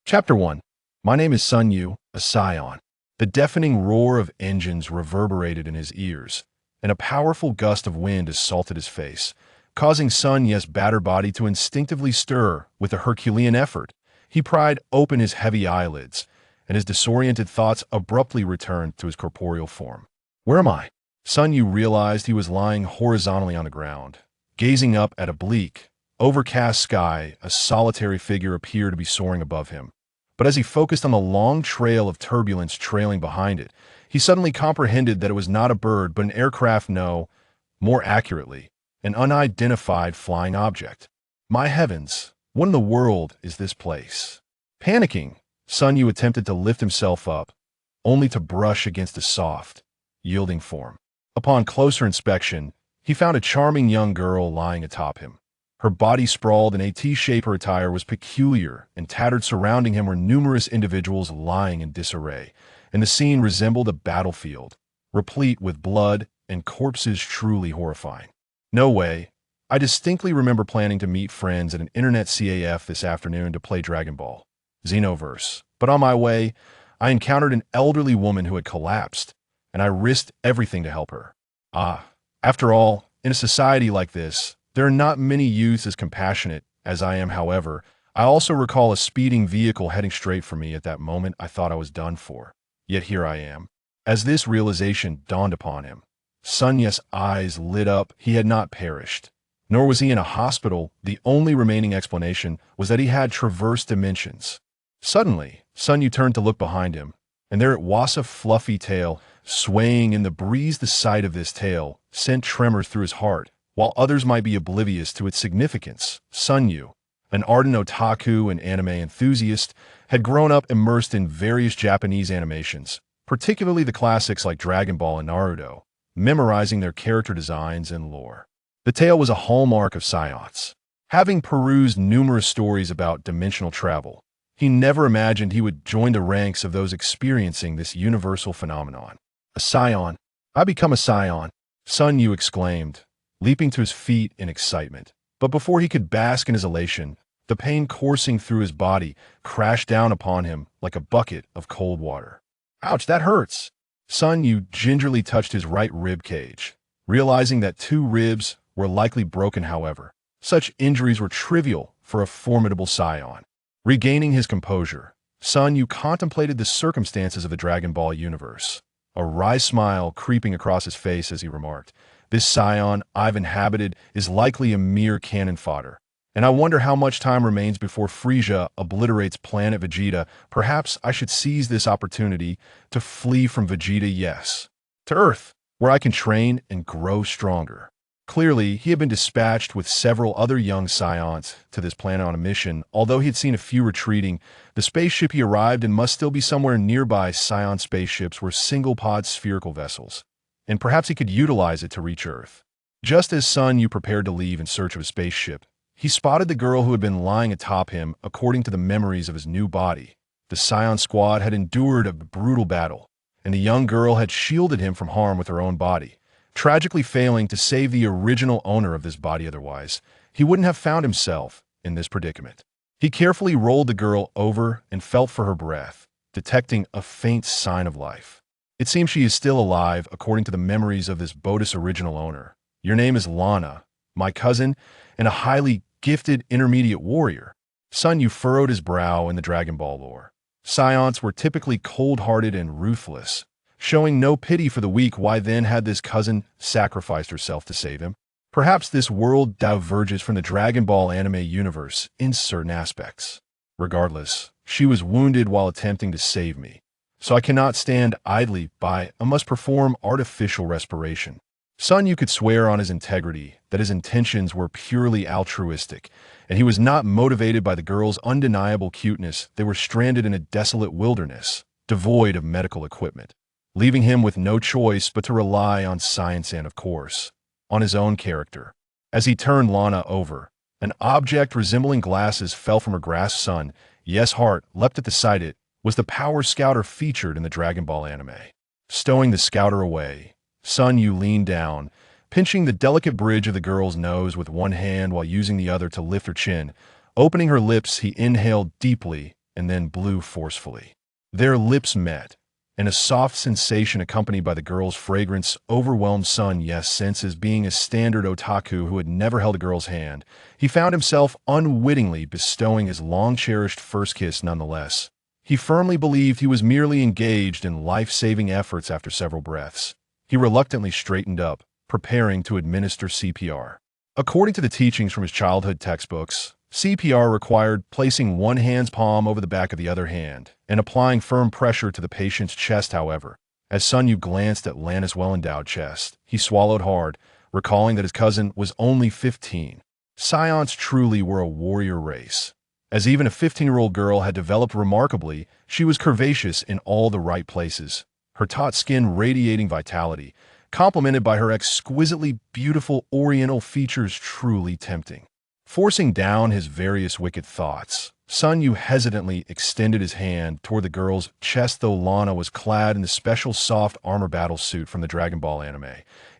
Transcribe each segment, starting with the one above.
Chapter 1. My name is Sun Yu, a Scion. The deafening roar of engines reverberated in his ears, and a powerful gust of wind assaulted his face, causing Sun Yu's battered body to instinctively stir with a Herculean effort. He pried open his heavy eyelids, and his disoriented thoughts abruptly returned to his corporeal form. Where am I? Sun Yu realized he was lying horizontally on the ground. Gazing up at a bleak, overcast sky, a solitary figure appeared to be soaring above him. But as he focused on the long trail of turbulence trailing behind it, he suddenly comprehended that it was not a bird but an aircraft, no, more accurately, an unidentified flying object. My heavens, what in the world is this place? Panicking, Sun Yu attempted to lift himself up, only to brush against a soft, yielding form. Upon closer inspection, he found a charming young girl lying atop him. Her body sprawled in a T-shape. Her attire was peculiar, and tattered surrounding him were numerous individuals lying in disarray, and the scene resembled a battlefield, replete with blood and corpses truly horrifying. No way. I distinctly remember planning to meet friends at an internet CAF this afternoon to play Dragon Ball Xenoverse, but on my way, I encountered an elderly woman who had collapsed, and I risked everything to help her. After all, in a society like this, there are not many youths as compassionate as I am. However, I also recall a speeding vehicle heading straight for me. At that moment, I thought I was done for. Yet here I am. As this realization dawned upon him, Sun Yu's eyes lit up. He had not perished, nor was he in a hospital. The only remaining explanation was that he had traversed dimensions. Suddenly, Sun Yu turned to look behind him, and there it was, a fluffy tail, swaying in the breeze. The sight of this tail sent tremors through his heart. While others might be oblivious to its significance, Sun Yu, an ardent otaku and anime enthusiast, had grown up immersed in various Japanese animations, particularly the classics like Dragon Ball and Naruto, memorizing their character designs and lore. The tale was a hallmark of Science. Having perused numerous stories about dimensional travel, he never imagined he would join the ranks of those experiencing this universal phenomenon. A Scion. I become a Scion, Sun Yu exclaimed, leaping to his feet in excitement. But before he could bask in his elation, the pain coursing through his body crashed down upon him like a bucket of cold water. Ouch, that hurts! Sun Yu gingerly touched his right rib cage, realizing that 2 ribs were likely broken. However, such injuries were trivial for a formidable Scion. Regaining his composure, Sun Yu contemplated the circumstances of the Dragon Ball universe, a wry smile creeping across his face as he remarked, "This Scion I've inhabited is likely a mere cannon fodder, and I wonder how much time remains before Frieza obliterates planet Vegeta. Perhaps I should seize this opportunity to flee from Vegeta, yes, to Earth, where I can train and grow stronger." Clearly, he had been dispatched with several other young Scions to this planet on a mission. Although he had seen a few retreating, the spaceship he arrived in must still be somewhere nearby. Scion spaceships were single-pod spherical vessels, and perhaps he could utilize it to reach Earth. Just as Sun Yu prepared to leave in search of a spaceship, he spotted the girl who had been lying atop him. According to the memories of his new body, the Scion squad had endured a brutal battle, and the young girl had shielded him from harm with her own body, tragically failing to save the original owner of this body. Otherwise, he wouldn't have found himself in this predicament. He carefully rolled the girl over and felt for her breath, detecting a faint sign of life. It seems she is still alive, according to the memories of this body's original owner. Your name is Lana, my cousin, and a highly gifted intermediate warrior. Sun Yu furrowed his brow in the Dragon Ball lore. Scions were typically cold-hearted and ruthless, showing no pity for the weak. Why then had this cousin sacrificed herself to save him? Perhaps this world diverges from the Dragon Ball anime universe in certain aspects. Regardless, she was wounded while attempting to save me, so I cannot stand idly by. I must perform artificial respiration. Sun Yu could swear on his integrity that his intentions were purely altruistic, and he was not motivated by the girl's undeniable cuteness. They were stranded in a desolate wilderness, devoid of medical equipment, leaving him with no choice but to rely on science and, of course, on his own character. As he turned Lana over, an object resembling glasses fell from her grasp. Sun Yu's heart leapt at the sight. It was the power scouter featured in the Dragon Ball anime. Stowing the scouter away, Sun Yu leaned down, pinching the delicate bridge of the girl's nose with one hand while using the other to lift her chin. Opening her lips, he inhaled deeply and then blew forcefully. Their lips met, and a soft sensation accompanied by the girl's fragrance overwhelmed Sun Yes' senses. Being a standard otaku who had never held a girl's hand, he found himself unwittingly bestowing his long-cherished first kiss nonetheless. He firmly believed he was merely engaged in life-saving efforts. After several breaths, he reluctantly straightened up, preparing to administer CPR. According to the teachings from his childhood textbooks, CPR required placing one hand's palm over the back of the other hand and applying firm pressure to the patient's chest. However, as Sun Yu glanced at Lana's well-endowed chest, he swallowed hard, recalling that his cousin was only 15. Saiyans truly were a warrior race. As even a 15-year-old girl had developed remarkably, she was curvaceous in all the right places, her taut skin radiating vitality, complemented by her exquisitely beautiful oriental features truly tempting. Forcing down his various wicked thoughts, Sun Yu hesitantly extended his hand toward the girl's chest. Though Lana was clad in the special soft armor battle suit from the Dragon Ball anime,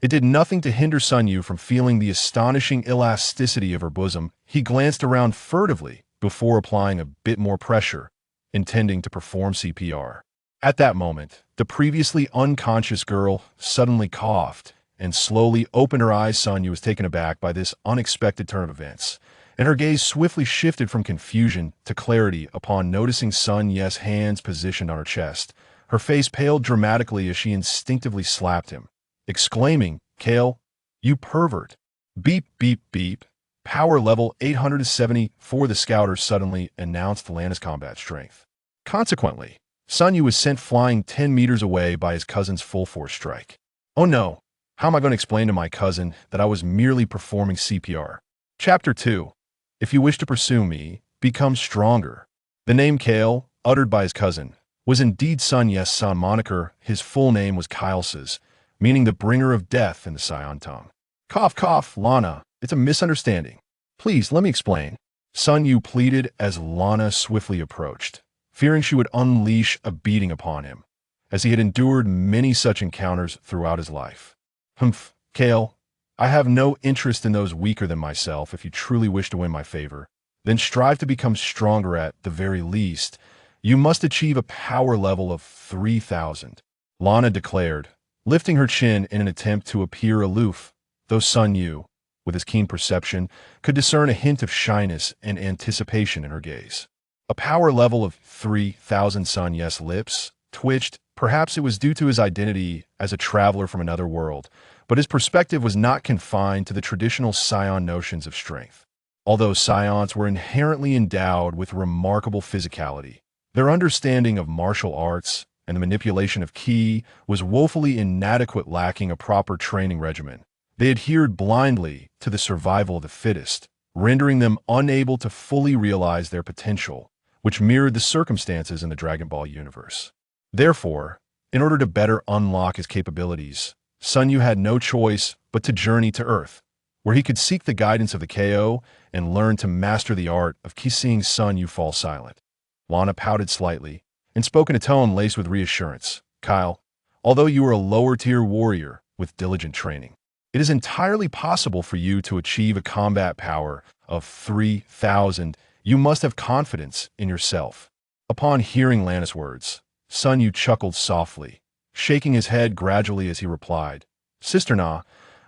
it did nothing to hinder Sun Yu from feeling the astonishing elasticity of her bosom. He glanced around furtively before applying a bit more pressure, intending to perform CPR. At that moment, the previously unconscious girl suddenly coughed and slowly opened her eyes. Sun Yu was taken aback by this unexpected turn of events, and her gaze swiftly shifted from confusion to clarity upon noticing Sun Yes' hands positioned on her chest. Her face paled dramatically as she instinctively slapped him, exclaiming, "Kale, you pervert!" Beep, beep, beep. Power level 874. The scouter suddenly announced Lana's combat strength. Consequently, Sun Yu was sent flying 10 meters away by his cousin's full-force strike. Oh no! How am I going to explain to my cousin that I was merely performing CPR? Chapter 2. If you wish to pursue me, become stronger. The name Kale, uttered by his cousin, was indeed Sun Yes' moniker. His full name was Kyles's, meaning the bringer of death in the Saiyan tongue. Cough, cough, Lana. It's a misunderstanding. Please, let me explain. Sun Yu pleaded as Lana swiftly approached, fearing she would unleash a beating upon him, as he had endured many such encounters throughout his life. Humph, Kale, I have no interest in those weaker than myself. If you truly wish to win my favor, then strive to become stronger. At the very least, you must achieve a power level of 3,000. Lana declared, lifting her chin in an attempt to appear aloof, though Sun Yu, with his keen perception, could discern a hint of shyness and anticipation in her gaze. A power level of 3,000. Sun Yes' lips twitched. Perhaps it was due to his identity as a traveler from another world, but his perspective was not confined to the traditional Saiyan notions of strength. Although Saiyans were inherently endowed with remarkable physicality, their understanding of martial arts and the manipulation of ki was woefully inadequate. Lacking a proper training regimen, they adhered blindly to the survival of the fittest, rendering them unable to fully realize their potential, which mirrored the circumstances in the Dragon Ball universe. Therefore, in order to better unlock his capabilities, Sun Yu had no choice but to journey to Earth, where he could seek the guidance of the KO and learn to master the art of seeing Sun Yu fall silent. Lana pouted slightly and spoke in a tone laced with reassurance. Kyle, although you are a lower-tier warrior with diligent training, it is entirely possible for you to achieve a combat power of 3,000. You must have confidence in yourself. Upon hearing Lana's words, Sun Yu chuckled softly, shaking his head gradually as he replied, Sister Na,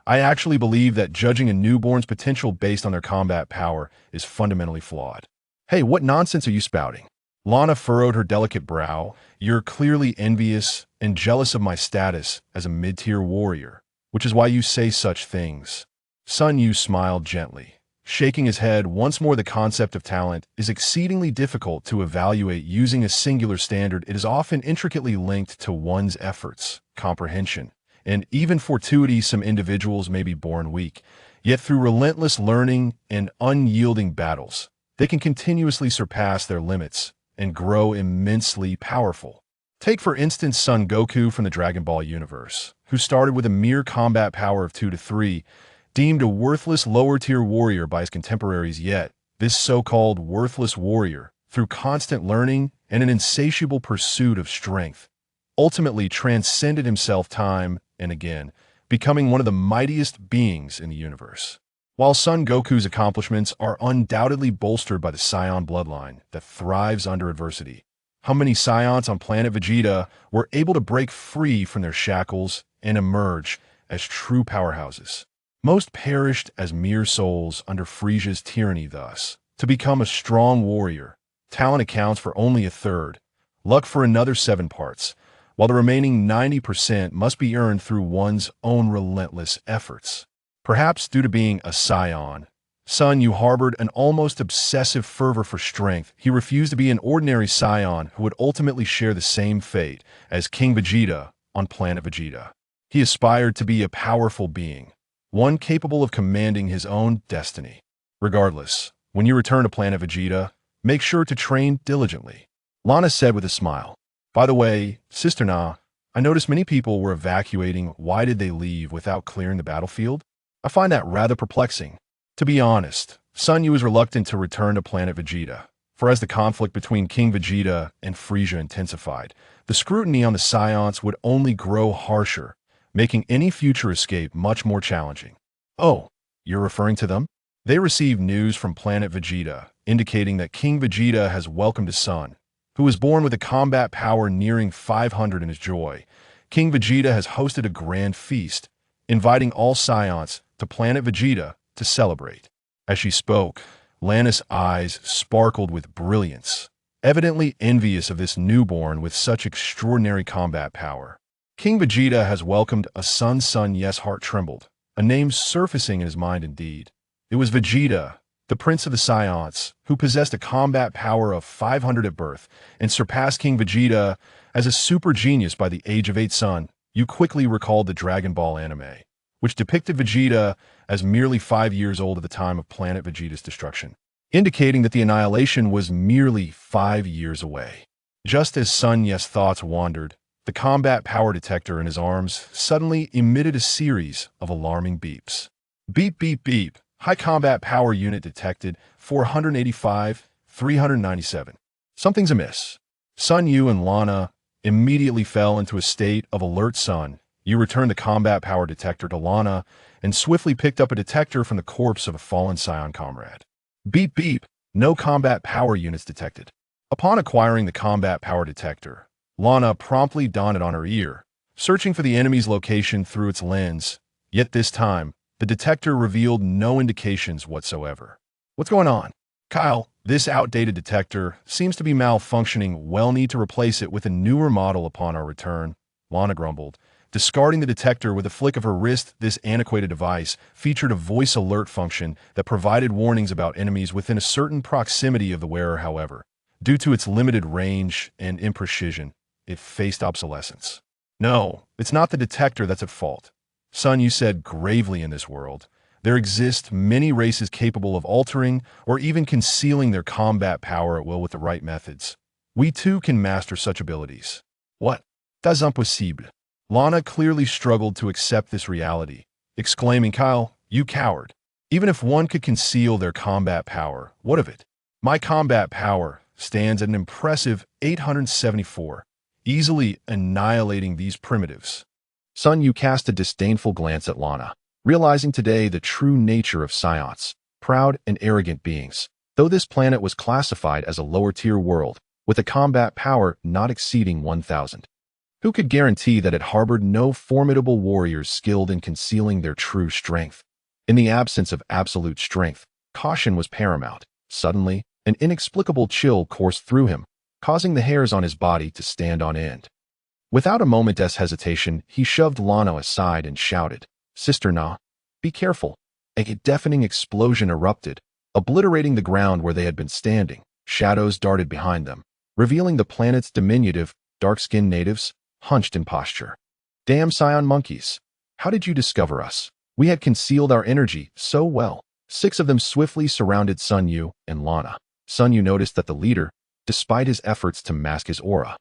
I actually believe that judging a newborn's potential based on their combat power is fundamentally flawed. Hey, what nonsense are you spouting? Lana furrowed her delicate brow. You're clearly envious and jealous of my status as a mid-tier warrior, which is why you say such things. Sun Yu smiled gently, shaking his head. Once more, the concept of talent is exceedingly difficult to evaluate using a singular standard. It is often intricately linked to one's efforts, comprehension, and even fortuity. Some individuals may be born weak, yet through relentless learning and unyielding battles, they can continuously surpass their limits and grow immensely powerful. Take for instance Son Goku from the Dragon Ball universe, who started with a mere combat power of 2 to 3, deemed a worthless lower-tier warrior by his contemporaries. Yet, this so-called worthless warrior, through constant learning and an insatiable pursuit of strength, ultimately transcended himself time and again, becoming one of the mightiest beings in the universe. While Son Goku's accomplishments are undoubtedly bolstered by the Saiyan bloodline that thrives under adversity, how many Saiyans on planet Vegeta were able to break free from their shackles and emerge as true powerhouses? Most perished as mere souls under Frisia's tyranny thus. To become a strong warrior, talent accounts for only a third, luck for another 7 parts, while the remaining 90% must be earned through one's own relentless efforts. Perhaps due to being a Saiyan, Son Yu harbored an almost obsessive fervor for strength. He refused to be an ordinary Saiyan who would ultimately share the same fate as King Vegeta on planet Vegeta. He aspired to be a powerful being, one capable of commanding his own destiny. Regardless, when you return to planet Vegeta, make sure to train diligently, Lana said with a smile. By the way, Sister Na, I noticed many people were evacuating. Why did they leave without clearing the battlefield? I find that rather perplexing. To be honest, Sun Yu was reluctant to return to planet Vegeta, for as the conflict between King Vegeta and Frisia intensified, the scrutiny on the Saiyans would only grow harsher, making any future escape much more challenging. Oh, you're referring to them? They received news from planet Vegeta, indicating that King Vegeta has welcomed his son, who was born with a combat power nearing 500 in his joy. King Vegeta has hosted a grand feast, inviting all Saiyans to planet Vegeta to celebrate. As she spoke, Lana's eyes sparkled with brilliance, evidently envious of this newborn with such extraordinary combat power. King Vegeta has welcomed a son. Yes, heart trembled, a name surfacing in his mind indeed. It was Vegeta, the prince of the Saiyans, who possessed a combat power of 500 at birth and surpassed King Vegeta as a super genius by the age of 8. Son, you quickly recalled the Dragon Ball anime, which depicted Vegeta as merely 5 years old at the time of planet Vegeta's destruction, indicating that the annihilation was merely 5 years away. Just as Sun Yes' thoughts wandered, the combat power detector in his arms suddenly emitted a series of alarming beeps. Beep, beep, beep. High combat power unit detected, 485, 397. Something's amiss. Sun Yu and Lana immediately fell into a state of alert. Sun Yu returned the combat power detector to Lana and swiftly picked up a detector from the corpse of a fallen Saiyan comrade. Beep, beep. No combat power units detected. Upon acquiring the combat power detector, Lana promptly donned it on her ear, searching for the enemy's location through its lens. Yet this time, the detector revealed no indications whatsoever. What's going on? Kyle, this outdated detector seems to be malfunctioning. We'll need to replace it with a newer model upon our return, Lana grumbled, discarding the detector with a flick of her wrist. This antiquated device featured a voice alert function that provided warnings about enemies within a certain proximity of the wearer. However, due to its limited range and imprecision, it faced obsolescence. No, it's not the detector that's at fault. Sun Yu said gravely. In this world, there exist many races capable of altering or even concealing their combat power at will with the right methods. We too can master such abilities. What? That's impossible. Lana clearly struggled to accept this reality, exclaiming, Kyle, you coward. Even if one could conceal their combat power, what of it? My combat power stands at an impressive 874, easily annihilating these primitives. Sun Yu cast a disdainful glance at Lana, realizing today the true nature of Saiyans, proud and arrogant beings. Though this planet was classified as a lower-tier world, with a combat power not exceeding 1,000. Who could guarantee that it harbored no formidable warriors skilled in concealing their true strength? In the absence of absolute strength, caution was paramount. Suddenly, an inexplicable chill coursed through him, causing the hairs on his body to stand on end. Without a moment's hesitation, he shoved Lana aside and shouted, Sister Na, be careful. A deafening explosion erupted, obliterating the ground where they had been standing. Shadows darted behind them, revealing the planet's diminutive, dark-skinned natives, hunched in posture. Damn Saiyan monkeys! How did you discover us? We had concealed our energy so well. 6 of them swiftly surrounded Sun Yu and Lana. Sun Yu noticed that the leader, despite his efforts to mask his aura,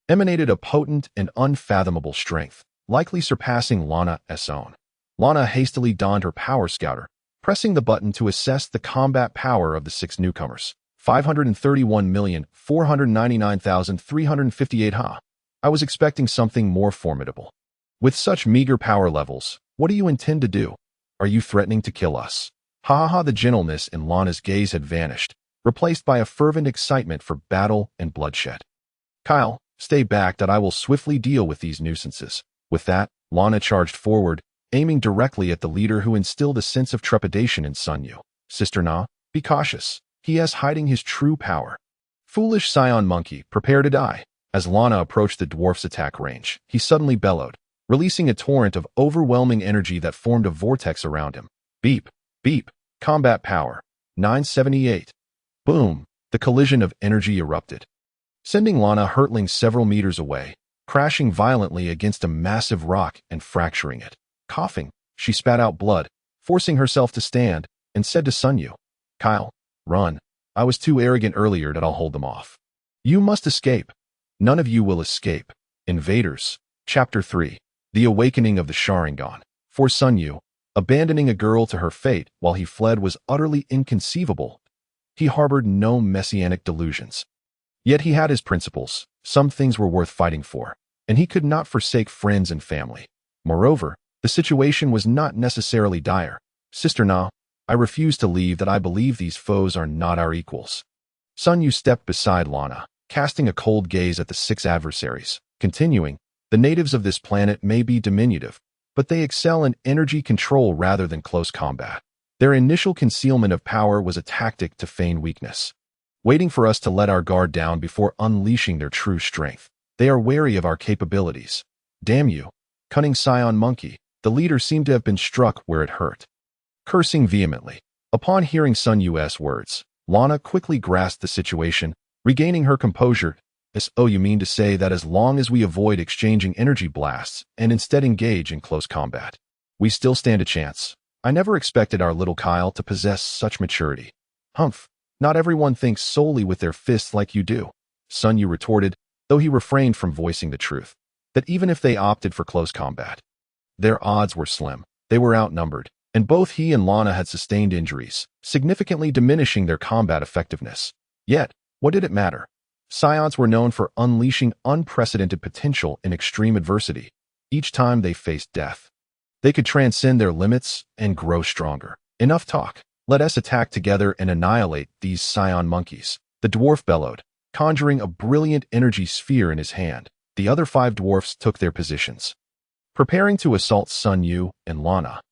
emanated a potent and unfathomable strength, likely surpassing Lana's own. Lana hastily donned her power scouter, pressing the button to assess the combat power of the 6 newcomers. 531,499,358. I was expecting something more formidable. With such meager power levels, what do you intend to do? Are you threatening to kill us? Ha ha ha, the gentleness in Lana's gaze had vanished, replaced by a fervent excitement for battle and bloodshed. Kyle, stay back that I will swiftly deal with these nuisances. With that, Lana charged forward, aiming directly at the leader who instilled a sense of trepidation in Sun Yu. Sister Na, be cautious. He is hiding his true power. Foolish Saiyan monkey, prepare to die. As Lana approached the dwarf's attack range, he suddenly bellowed, releasing a torrent of overwhelming energy that formed a vortex around him. Beep, beep, combat power. 978. Boom, the collision of energy erupted, sending Lana hurtling several meters away, crashing violently against a massive rock and fracturing it. Coughing, she spat out blood, forcing herself to stand, and said to Sun Yu, Kyle, run. I was too arrogant earlier that I'll hold them off. You must escape. None of you will escape. Invaders. Chapter 3. The Awakening of the Sharingan. For Sun Yu, abandoning a girl to her fate while he fled was utterly inconceivable. He harbored no messianic delusions. Yet he had his principles. Some things were worth fighting for, and he could not forsake friends and family. Moreover, the situation was not necessarily dire. Sister Na, I refuse to leave that I believe these foes are not our equals. Sun Yu stepped beside Lana, casting a cold gaze at the 6 adversaries, continuing, the natives of this planet may be diminutive, but they excel in energy control rather than close combat. Their initial concealment of power was a tactic to feign weakness, waiting for us to let our guard down before unleashing their true strength. They are wary of our capabilities. Damn you, cunning Saiyan monkey. The leader seemed to have been struck where it hurt. Cursing vehemently, upon hearing Sun Yu's words, Lana quickly grasped the situation, regaining her composure. Oh, you mean to say that as long as we avoid exchanging energy blasts and instead engage in close combat, we still stand a chance? I never expected our little Kyle to possess such maturity. Humph, not everyone thinks solely with their fists like you do. Sun Yu retorted, though he refrained from voicing the truth, that even if they opted for close combat, their odds were slim. They were outnumbered, and both he and Lana had sustained injuries, significantly diminishing their combat effectiveness. Yet, what did it matter? Saiyans were known for unleashing unprecedented potential in extreme adversity. Each time they faced death, they could transcend their limits and grow stronger. Enough talk. Let us attack together and annihilate these Saiyan monkeys. The dwarf bellowed, conjuring a brilliant energy sphere in his hand. The other 5 dwarfs took their positions, preparing to assault Sun Yu and Lana.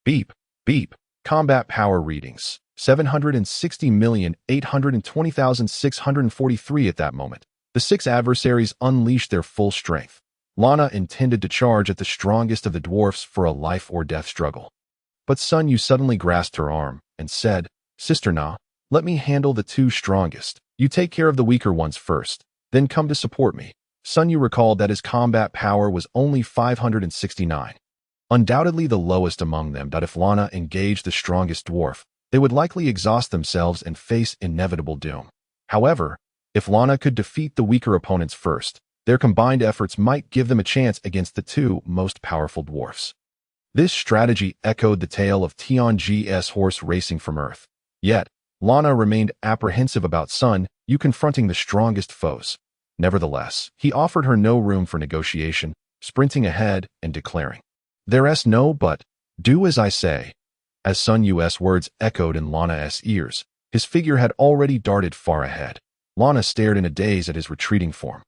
Beep, beep, combat power readings. 760,820,643 at that moment. The 6 adversaries unleashed their full strength. Lana intended to charge at the strongest of the dwarfs for a life-or-death struggle. But Sun Yu suddenly grasped her arm and said, Sister Na, let me handle the 2 strongest. You take care of the weaker ones first, then come to support me. Sun Yu recalled that his combat power was only 569. Undoubtedly the lowest among them, that if Lana engaged the strongest dwarf, they would likely exhaust themselves and face inevitable doom. However, if Lana could defeat the weaker opponents first, their combined efforts might give them a chance against the 2 most powerful dwarfs. This strategy echoed the tale of Tianji's horse racing from Earth. Yet, Lana remained apprehensive about Sun Yu confronting the strongest foes. Nevertheless, he offered her no room for negotiation, sprinting ahead and declaring, There's no but, do as I say. As Sun Yu's words echoed in Lana's ears, his figure had already darted far ahead. Lana stared in a daze at his retreating form,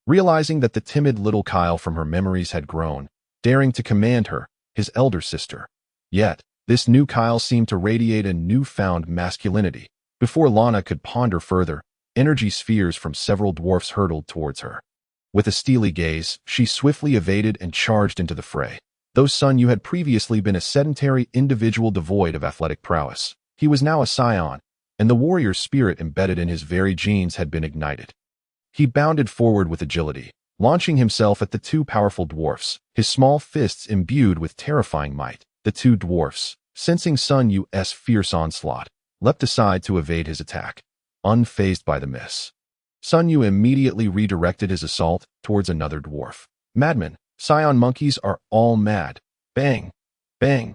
realizing that the timid little Kyle from her memories had grown, daring to command her, his elder sister. Yet, this new Kyle seemed to radiate a newfound masculinity. Before Lana could ponder further, energy spheres from several dwarfs hurtled towards her. With a steely gaze, she swiftly evaded and charged into the fray. Though Sun Yu had previously been a sedentary individual devoid of athletic prowess, he was now a Saiyan, and the warrior's spirit embedded in his very genes had been ignited. He bounded forward with agility, launching himself at the 2 powerful dwarfs, his small fists imbued with terrifying might. The 2 dwarfs, sensing Sun Yu's fierce onslaught, leapt aside to evade his attack, unfazed by the miss. Sun Yu immediately redirected his assault towards another dwarf. Madmen, Saiyan monkeys are all mad. Bang, bang,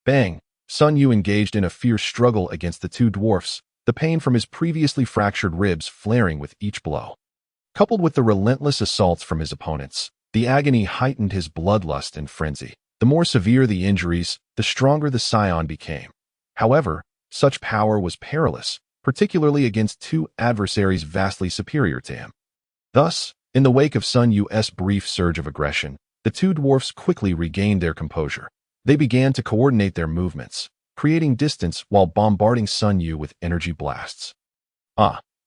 bang. Sun Yu engaged in a fierce struggle against the 2 dwarfs, the pain from his previously fractured ribs flaring with each blow. Coupled with the relentless assaults from his opponents, the agony heightened his bloodlust and frenzy. The more severe the injuries, the stronger the Saiyan became. However, Such power was perilous, particularly against two adversaries vastly superior to him. Thus, in the wake of Sun Yu's brief surge of aggression, the two dwarfs quickly regained their composure. They began to coordinate their movements, creating distance while bombarding Sun Yu with energy blasts.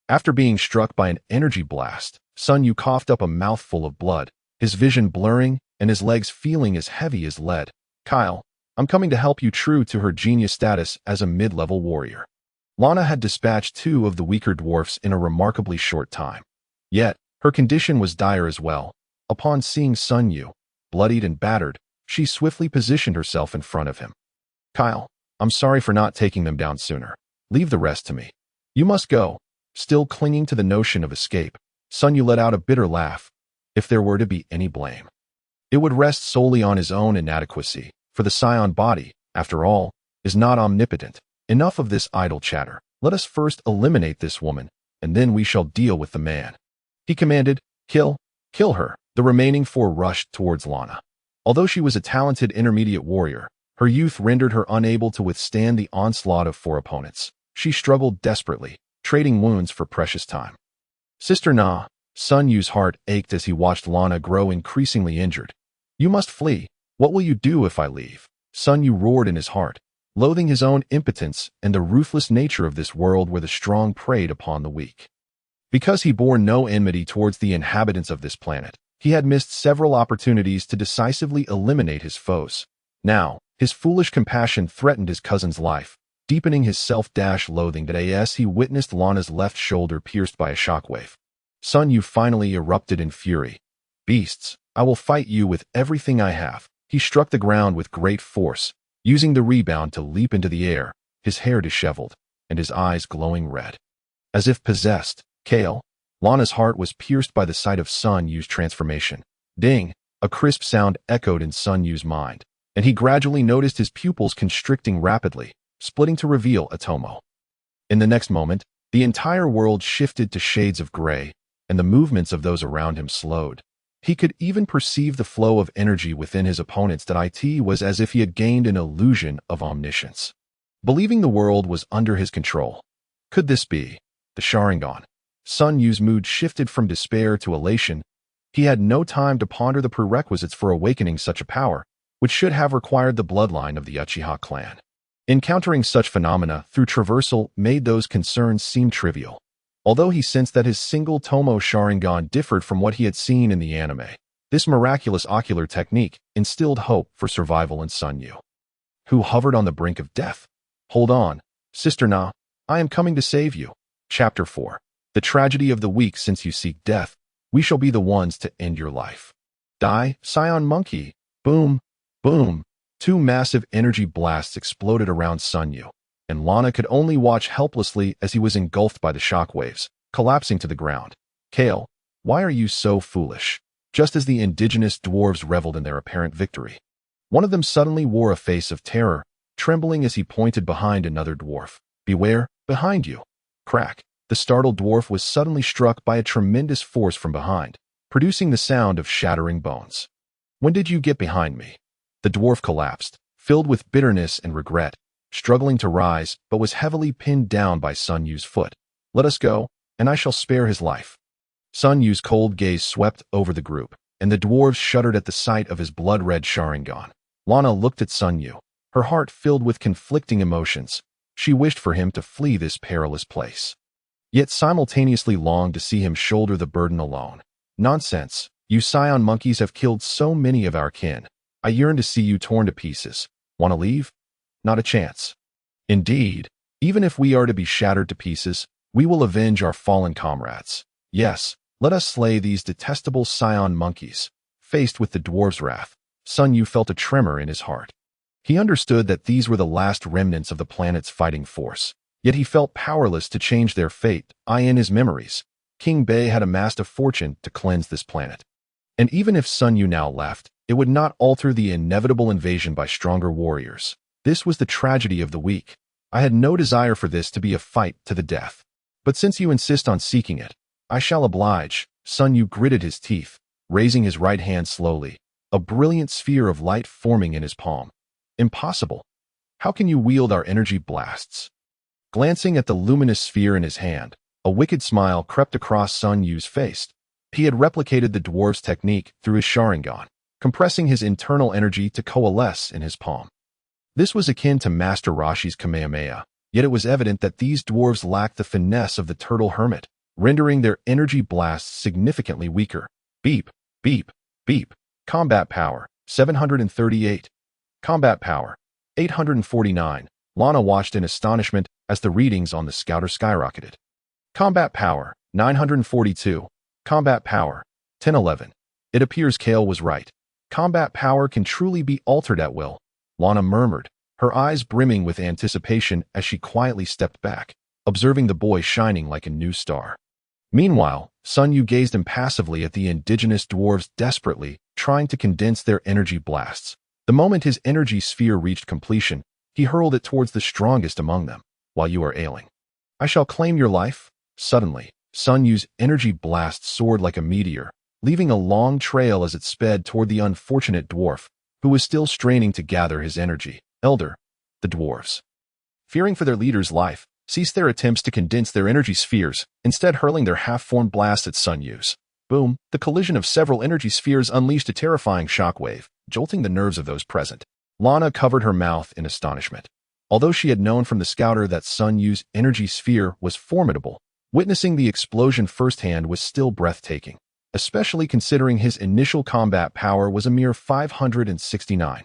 After being struck by an energy blast, Sun Yu coughed up a mouthful of blood, his vision blurring and his legs feeling as heavy as lead. Kyle, I'm coming to help you. True to her genius status as a mid-level warrior, Lana had dispatched two of the weaker dwarfs in a remarkably short time. Yet, her condition was dire as well. Upon seeing Sun Yu, bloodied and battered, she swiftly positioned herself in front of him. Kyle, I'm sorry for not taking them down sooner. Leave the rest to me. You must go. Still clinging to the notion of escape, Sun Yu let out a bitter laugh. If there were to be any blame, it would rest solely on his own inadequacy, for the Saiyan body, after all, is not omnipotent. Enough of this idle chatter. Let us first eliminate this woman, and then we shall deal with the man. He commanded, kill her. The remaining four rushed towards Lana. Although she was a talented intermediate warrior, her youth rendered her unable to withstand the onslaught of four opponents. She struggled desperately, trading wounds for precious time. Sister Na, Sun Yu's heart ached as he watched Lana grow increasingly injured. You must flee. What will you do if I leave? Sun Yu roared in his heart, loathing his own impotence and the ruthless nature of this world where the strong preyed upon the weak. Because he bore no enmity towards the inhabitants of this planet, he had missed several opportunities to decisively eliminate his foes. Now, his foolish compassion threatened his cousin's life, deepening his self-loathing as he witnessed Lana's left shoulder pierced by a shockwave. Sun Yu finally erupted in fury. Beasts, I will fight you with everything I have. He struck the ground with great force, using the rebound to leap into the air, his hair disheveled, and his eyes glowing red. As if possessed, Lana's heart was pierced by the sight of Sun Yu's transformation. Ding! A crisp sound echoed in Sun Yu's mind, and he gradually noticed his pupils constricting rapidly, splitting to reveal a Tomo. In the next moment, the entire world shifted to shades of gray, and the movements of those around him slowed. He could even perceive the flow of energy within his opponents. It was as if he had gained an illusion of omniscience, believing the world was under his control. Could this be the Sharingan? Sun Yu's mood shifted from despair to elation. He had no time to ponder the prerequisites for awakening such a power, which should have required the bloodline of the Uchiha clan. Encountering such phenomena through traversal made those concerns seem trivial. Although he sensed that his single Tomo Sharingan differed from what he had seen in the anime, this miraculous ocular technique instilled hope for survival in Sun Yu, who hovered on the brink of death. Hold on, Sister Na, I am coming to save you. Chapter 4. The tragedy of the weak. Since you seek death, we shall be the ones to end your life. Die, Saiyan monkey. Boom, boom. Two massive energy blasts exploded around Sun Yu, and Lana could only watch helplessly as he was engulfed by the shockwaves, collapsing to the ground. Kale, why are you so foolish? Just as the indigenous dwarves reveled in their apparent victory, one of them suddenly wore a face of terror, trembling as he pointed behind another dwarf. Beware, behind you. Crack. The startled dwarf was suddenly struck by a tremendous force from behind, producing the sound of shattering bones. When did you get behind me? The dwarf collapsed, filled with bitterness and regret, struggling to rise, but was heavily pinned down by Sun Yu's foot. Let us go, and I shall spare his life. Sun Yu's cold gaze swept over the group, and the dwarves shuddered at the sight of his blood-red Sharingan. Lana looked at Sun Yu, her heart filled with conflicting emotions. She wished for him to flee this perilous place, yet simultaneously longed to see him shoulder the burden alone. Nonsense. You Saiyan monkeys have killed so many of our kin. I yearn to see you torn to pieces. Want to leave? Not a chance. Indeed, even if we are to be shattered to pieces, we will avenge our fallen comrades. Yes, let us slay these detestable Saiyan monkeys. Faced with the dwarves' wrath, Sun Yu felt a tremor in his heart. He understood that these were the last remnants of the planet's fighting force, yet he felt powerless to change their fate. In his memories, King Bei had amassed a fortune to cleanse this planet. And even if Sun Yu now left, it would not alter the inevitable invasion by stronger warriors. This was the tragedy of the weak. I had no desire for this to be a fight to the death. But since you insist on seeking it, I shall oblige. Sun Yu gritted his teeth, raising his right hand slowly, a brilliant sphere of light forming in his palm. Impossible. How can you wield our energy blasts? Glancing at the luminous sphere in his hand, a wicked smile crept across Sun Yu's face. He had replicated the dwarf's technique through his Sharingan, compressing his internal energy to coalesce in his palm. This was akin to Master Roshi's Kamehameha, yet it was evident that these dwarves lacked the finesse of the turtle hermit, rendering their energy blasts significantly weaker. Beep, beep, beep. Combat power, 738. Combat power, 849. Lana watched in astonishment as the readings on the scouter skyrocketed. Combat power, 942. Combat power, 1011. It appears Kale was right. Combat power can truly be altered at will, Lana murmured, her eyes brimming with anticipation as she quietly stepped back, observing the boy shining like a new star. Meanwhile, Sun Yu gazed impassively at the indigenous dwarves desperately trying to condense their energy blasts. The moment his energy sphere reached completion, he hurled it towards the strongest among them. While you are ailing, I shall claim your life. Suddenly, Sun Yu's energy blast soared like a meteor, leaving a long trail as it sped toward the unfortunate dwarf, who was still straining to gather his energy. Elder, the dwarves, fearing for their leader's life, ceased their attempts to condense their energy spheres, instead hurling their half-formed blast at Sun Yu's. Boom! The collision of several energy spheres unleashed a terrifying shockwave, jolting the nerves of those present. Lana covered her mouth in astonishment. Although she had known from the scouter that Sun Yu's energy sphere was formidable, witnessing the explosion firsthand was still breathtaking, especially considering his initial combat power was a mere 569.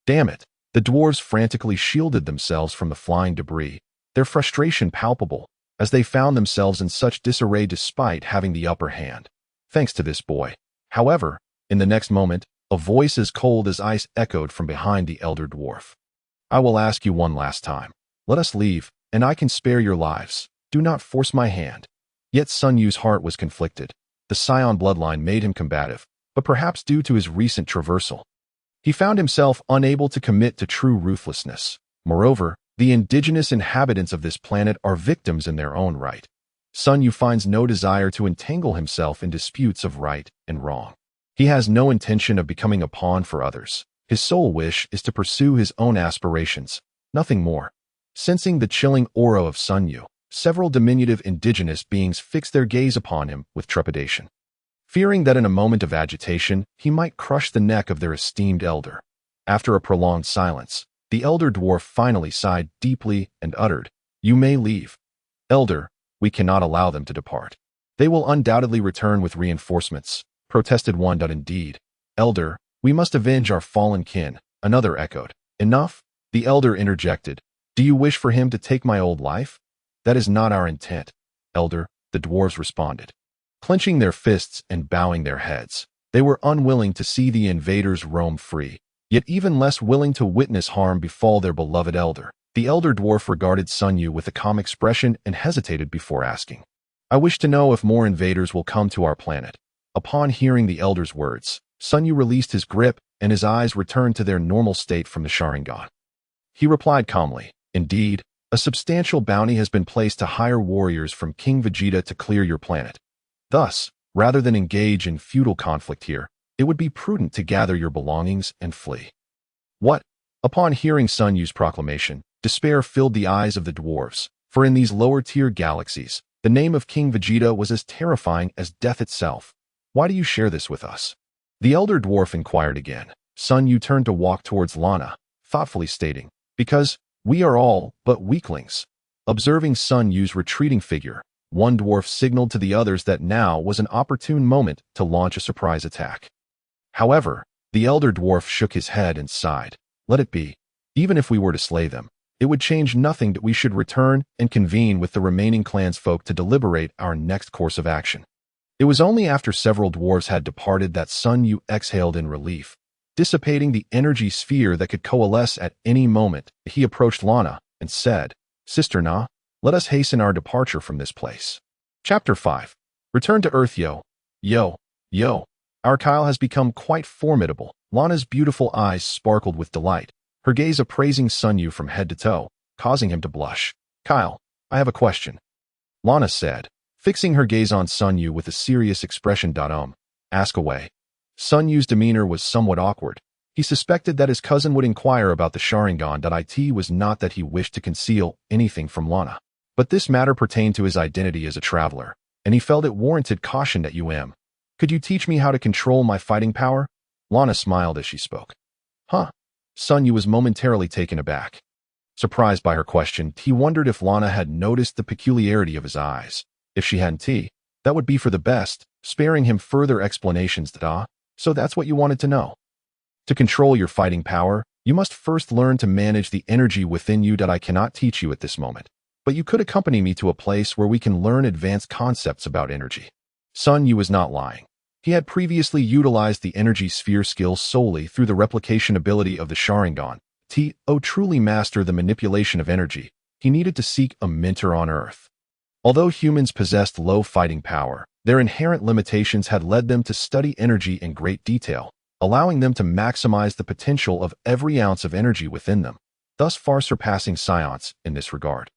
Damn it! The dwarves frantically shielded themselves from the flying debris, their frustration palpable, as they found themselves in such disarray despite having the upper hand. Thanks to this boy. However, in the next moment, a voice as cold as ice echoed from behind the elder dwarf. I will ask you one last time. Let us leave, and I can spare your lives. Do not force my hand. Yet Sun Yu's heart was conflicted. The Saiyan bloodline made him combative, but perhaps due to his recent traversal, he found himself unable to commit to true ruthlessness. Moreover, the indigenous inhabitants of this planet are victims in their own right. Sun Yu finds no desire to entangle himself in disputes of right and wrong. He has no intention of becoming a pawn for others. His sole wish is to pursue his own aspirations, nothing more. Sensing the chilling aura of Sun Yu, several diminutive indigenous beings fixed their gaze upon him with trepidation, fearing that in a moment of agitation he might crush the neck of their esteemed elder. After a prolonged silence, the elder dwarf finally sighed deeply and uttered, "You may leave. Elder, we cannot allow them to depart. They will undoubtedly return with reinforcements," protested one. "Indeed, Elder, we must avenge our fallen kin," another echoed. "Enough," the elder interjected. "Do you wish for him to take my old life? That is not our intent, Elder," the dwarves responded, clenching their fists and bowing their heads. They were unwilling to see the invaders roam free, yet even less willing to witness harm befall their beloved elder. The elder dwarf regarded Sun Yu with a calm expression and hesitated before asking, "I wish to know if more invaders will come to our planet." Upon hearing the elder's words, Sun Yu released his grip and his eyes returned to their normal state from the Sharingan. He replied calmly, "Indeed, a substantial bounty has been placed to hire warriors from King Vegeta to clear your planet. Thus, rather than engage in feudal conflict here, it would be prudent to gather your belongings and flee." What? Upon hearing Sun Yu's proclamation, despair filled the eyes of the dwarves, for in these lower-tier galaxies, the name of King Vegeta was as terrifying as death itself. "Why do you share this with us?" the elder dwarf inquired again. Sun Yu turned to walk towards Lana, thoughtfully stating, "Because we are all but weaklings." Observing Sun Yu's retreating figure, one dwarf signaled to the others that now was an opportune moment to launch a surprise attack. However, the elder dwarf shook his head and sighed. "Let it be. Even if we were to slay them, it would change nothing that we should return and convene with the remaining clansfolk to deliberate our next course of action." It was only after several dwarves had departed that Sun Yu exhaled in relief, dissipating the energy sphere that could coalesce at any moment. He approached Lana and said, "Sister Na, let us hasten our departure from this place." Chapter 5. Return to Earth. Yo. Our Kyle has become quite formidable. Lana's beautiful eyes sparkled with delight, her gaze appraising Sun Yu from head to toe, causing him to blush. "Kyle, I have a question," Lana said, fixing her gaze on Sun Yu with a serious expression. Ask away." Sun Yu's demeanor was somewhat awkward. He suspected that his cousin would inquire about the Sharingan. It was not that he wished to conceal anything from Lana. But this matter pertained to his identity as a traveler, and he felt it warranted caution at Could you teach me how to control my fighting power? Lana smiled as she spoke. Huh? Sun Yu was momentarily taken aback. Surprised by her question, he wondered if Lana had noticed the peculiarity of his eyes. If she hadn't, that would be for the best, sparing him further explanations. So that's what you wanted to know. To control your fighting power, you must first learn to manage the energy within you that I cannot teach you at this moment. But you could accompany me to a place where we can learn advanced concepts about energy. Sun Yu was not lying. He had previously utilized the energy sphere skill solely through the replication ability of the Sharingan. To truly master the manipulation of energy, he needed to seek a mentor on Earth. Although humans possessed low fighting power, their inherent limitations had led them to study energy in great detail, allowing them to maximize the potential of every ounce of energy within them, thus far surpassing Saiyans in this regard.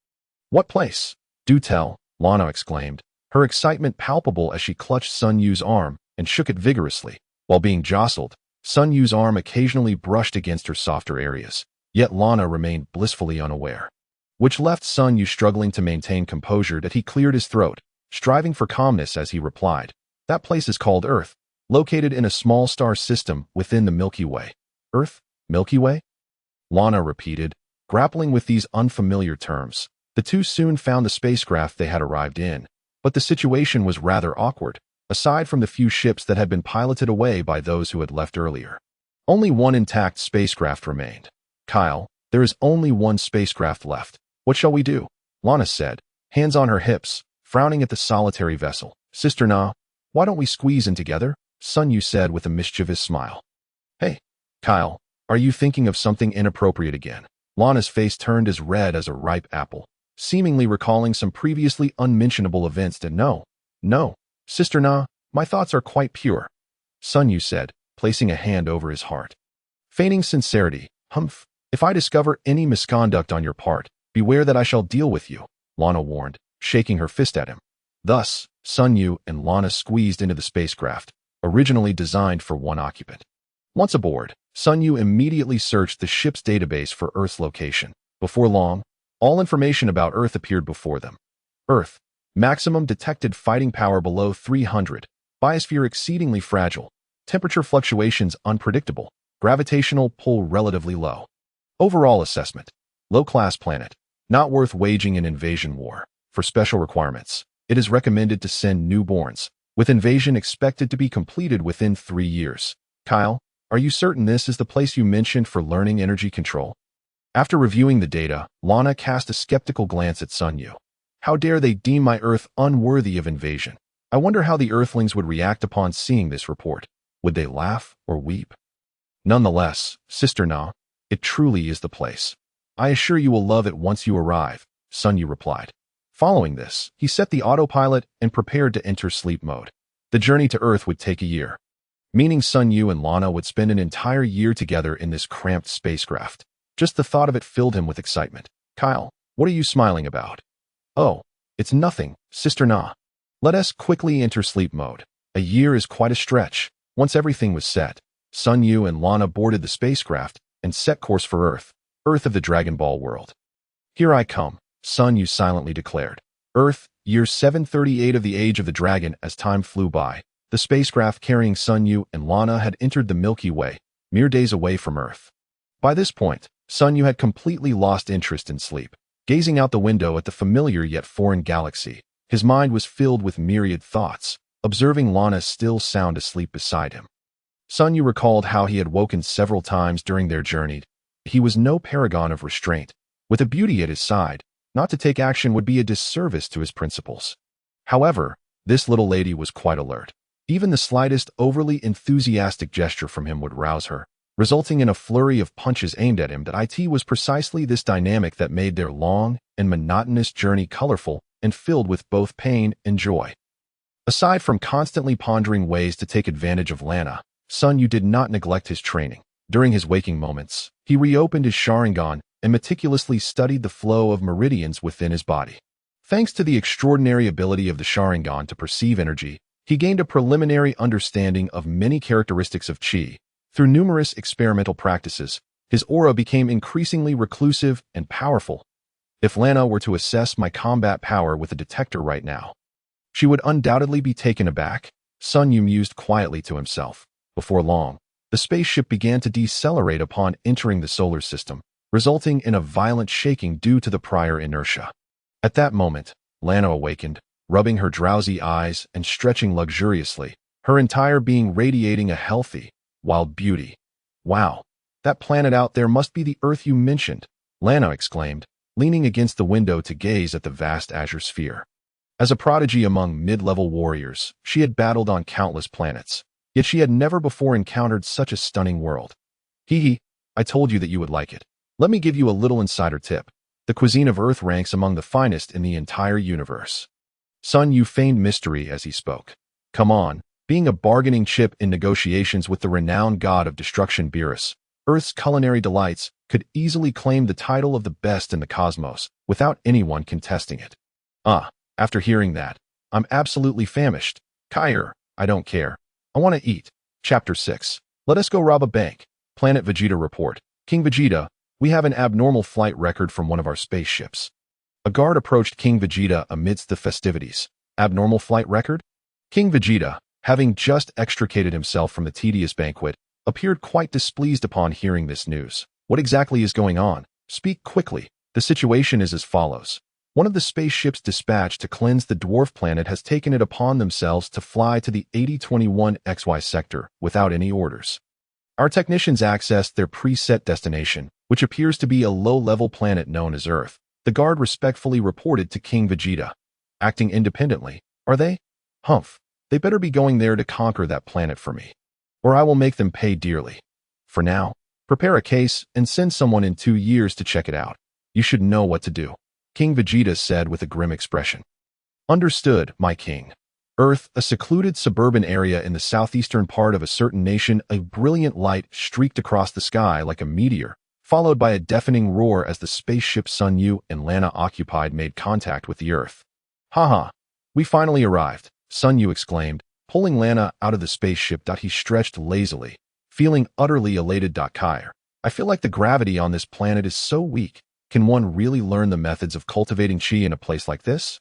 What place? Do tell, Lana exclaimed, her excitement palpable as she clutched Sun Yu's arm and shook it vigorously. While being jostled, Sun Yu's arm occasionally brushed against her softer areas, yet Lana remained blissfully unaware, which left Sun Yu struggling to maintain composure. That he cleared his throat, striving for calmness as he replied, that place is called Earth, located in a small star system within the Milky Way. Earth? Milky Way? Lana repeated, grappling with these unfamiliar terms. The two soon found the spacecraft they had arrived in, but the situation was rather awkward. Aside from the few ships that had been piloted away by those who had left earlier, only one intact spacecraft remained. Kyle, there is only one spacecraft left. What shall we do? Lana said, hands on her hips, frowning at the solitary vessel. Sister Na, why don't we squeeze in together? Sun Yu said with a mischievous smile. Hey, Kyle, are you thinking of something inappropriate again? Lana's face turned as red as a ripe apple, seemingly recalling some previously unmentionable events. And no, Sister Na, my thoughts are quite pure, Sun Yu said, placing a hand over his heart. Feigning sincerity, humph, if I discover any misconduct on your part, beware that I shall deal with you, Lana warned, shaking her fist at him. Thus, Sun Yu and Lana squeezed into the spacecraft, originally designed for one occupant. Once aboard, Sun Yu immediately searched the ship's database for Earth's location. Before long, all information about Earth appeared before them. Earth. Maximum detected fighting power below 300. Biosphere exceedingly fragile. Temperature fluctuations unpredictable. Gravitational pull relatively low. Overall assessment. Low-class planet. Not worth waging an invasion war. For special requirements, it is recommended to send newborns, with invasion expected to be completed within 3 years. Kyle, are you certain this is the place you mentioned for learning energy control? After reviewing the data, Lana cast a skeptical glance at Sun Yu. How dare they deem my Earth unworthy of invasion? I wonder how the Earthlings would react upon seeing this report. Would they laugh or weep? Nonetheless, Sister Na, it truly is the place. I assure you will love it once you arrive, Sun Yu replied. Following this, he set the autopilot and prepared to enter sleep mode. The journey to Earth would take a year, meaning Sun Yu and Lana would spend an entire year together in this cramped spacecraft. Just the thought of it filled him with excitement. Kyle, what are you smiling about? Oh, it's nothing, Sister Na. Let us quickly enter sleep mode. A year is quite a stretch. Once everything was set, Sun Yu and Lana boarded the spacecraft and set course for Earth, Earth of the Dragon Ball world. Here I come, Sun Yu silently declared. Earth, year 738 of the Age of the Dragon. As time flew by, the spacecraft carrying Sun Yu and Lana had entered the Milky Way, mere days away from Earth. By this point, Sun Yu had completely lost interest in sleep. Gazing out the window at the familiar yet foreign galaxy, his mind was filled with myriad thoughts, observing Lana still sound asleep beside him. Sun Yu recalled how he had woken several times during their journey. He was no paragon of restraint. With a beauty at his side, not to take action would be a disservice to his principles. However, this little lady was quite alert. Even the slightest overly enthusiastic gesture from him would rouse her, resulting in a flurry of punches aimed at him. That it was precisely this dynamic that made their long and monotonous journey colorful and filled with both pain and joy. Aside from constantly pondering ways to take advantage of Lana, Sun Yu did not neglect his training. During his waking moments, he reopened his Sharingan and meticulously studied the flow of meridians within his body. Thanks to the extraordinary ability of the Sharingan to perceive energy, he gained a preliminary understanding of many characteristics of Qi. Through numerous experimental practices, his aura became increasingly reclusive and powerful. If Lana were to assess my combat power with a detector right now, she would undoubtedly be taken aback. Sun Yu mused quietly to himself. Before long, the spaceship began to decelerate upon entering the solar system, resulting in a violent shaking due to the prior inertia. At that moment, Lana awakened, rubbing her drowsy eyes and stretching luxuriously, her entire being radiating a healthy, wild beauty. Wow, that planet out there must be the Earth you mentioned, Lana exclaimed, leaning against the window to gaze at the vast azure sphere. As a prodigy among mid-level warriors, she had battled on countless planets, yet she had never before encountered such a stunning world. Hee, I told you that you would like it. Let me give you a little insider tip. The cuisine of Earth ranks among the finest in the entire universe. Sun Yu feigned mystery as he spoke. Come on, being a bargaining chip in negotiations with the renowned god of Destruction Beerus, Earth's culinary delights could easily claim the title of the best in the cosmos without anyone contesting it. After hearing that, I'm absolutely famished. Kair, I don't care. I want to eat. Chapter 6. Let us go rob a bank. Planet Vegeta report. King Vegeta, we have an abnormal flight record from one of our spaceships. A guard approached King Vegeta amidst the festivities. Abnormal flight record? King Vegeta, having just extricated himself from the tedious banquet, appeared quite displeased upon hearing this news. What exactly is going on? Speak quickly. The situation is as follows. One of the spaceships dispatched to cleanse the dwarf planet has taken it upon themselves to fly to the 8021 XY sector without any orders. Our technicians accessed their preset destination, which appears to be a low-level planet known as Earth. The guard respectfully reported to King Vegeta. Acting independently, are they? Humph, they better be going there to conquer that planet for me, or I will make them pay dearly. For now, prepare a case and send someone in 2 years to check it out. You should know what to do, King Vegeta said with a grim expression. Understood, my king. Earth, a secluded suburban area in the southeastern part of a certain nation, a brilliant light streaked across the sky like a meteor, followed by a deafening roar as the spaceship Sun Yu and Lana occupied made contact with the Earth. Haha, we finally arrived, Sun Yu exclaimed, pulling Lana out of the spaceship. He stretched lazily, feeling utterly elated. Kair, I feel like the gravity on this planet is so weak. Can one really learn the methods of cultivating chi in a place like this?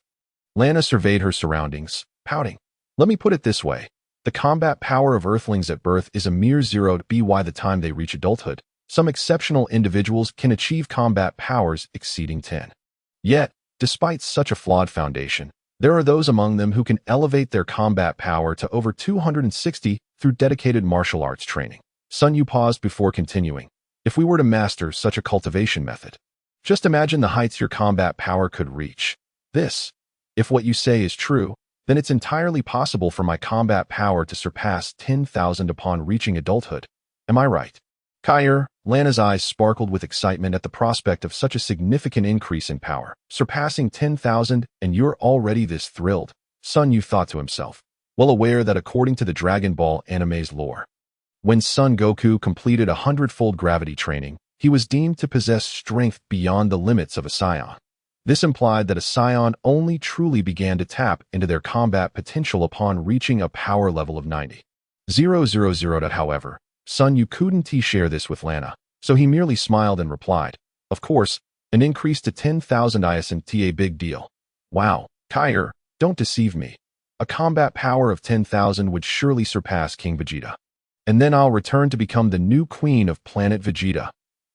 Lana surveyed her surroundings, pouting. Let me put it this way. The combat power of Earthlings at birth is a mere 0 by the time they reach adulthood. Some exceptional individuals can achieve combat powers exceeding 10. Yet, despite such a flawed foundation, there are those among them who can elevate their combat power to over 260 through dedicated martial arts training. Sun Yu paused before continuing. If we were to master such a cultivation method, just imagine the heights your combat power could reach. If what you say is true, then it's entirely possible for my combat power to surpass 10,000 upon reaching adulthood. Am I right? Kair, Lana's eyes sparkled with excitement at the prospect of such a significant increase in power. Surpassing 10,000, and you're already this thrilled, Sun Yu thought to himself, well aware that according to the Dragon Ball anime's lore, when Son Goku completed 100-fold gravity training, he was deemed to possess strength beyond the limits of a Saiyan. This implied that a Saiyan only truly began to tap into their combat potential upon reaching a power level of 90,000. However, Sun Yu couldn't share this with Lana, so he merely smiled and replied, of course, an increase to 10,000 isn't a big deal. Wow, Kair, don't deceive me. A combat power of 10,000 would surely surpass King Vegeta. And then I'll return to become the new queen of planet Vegeta,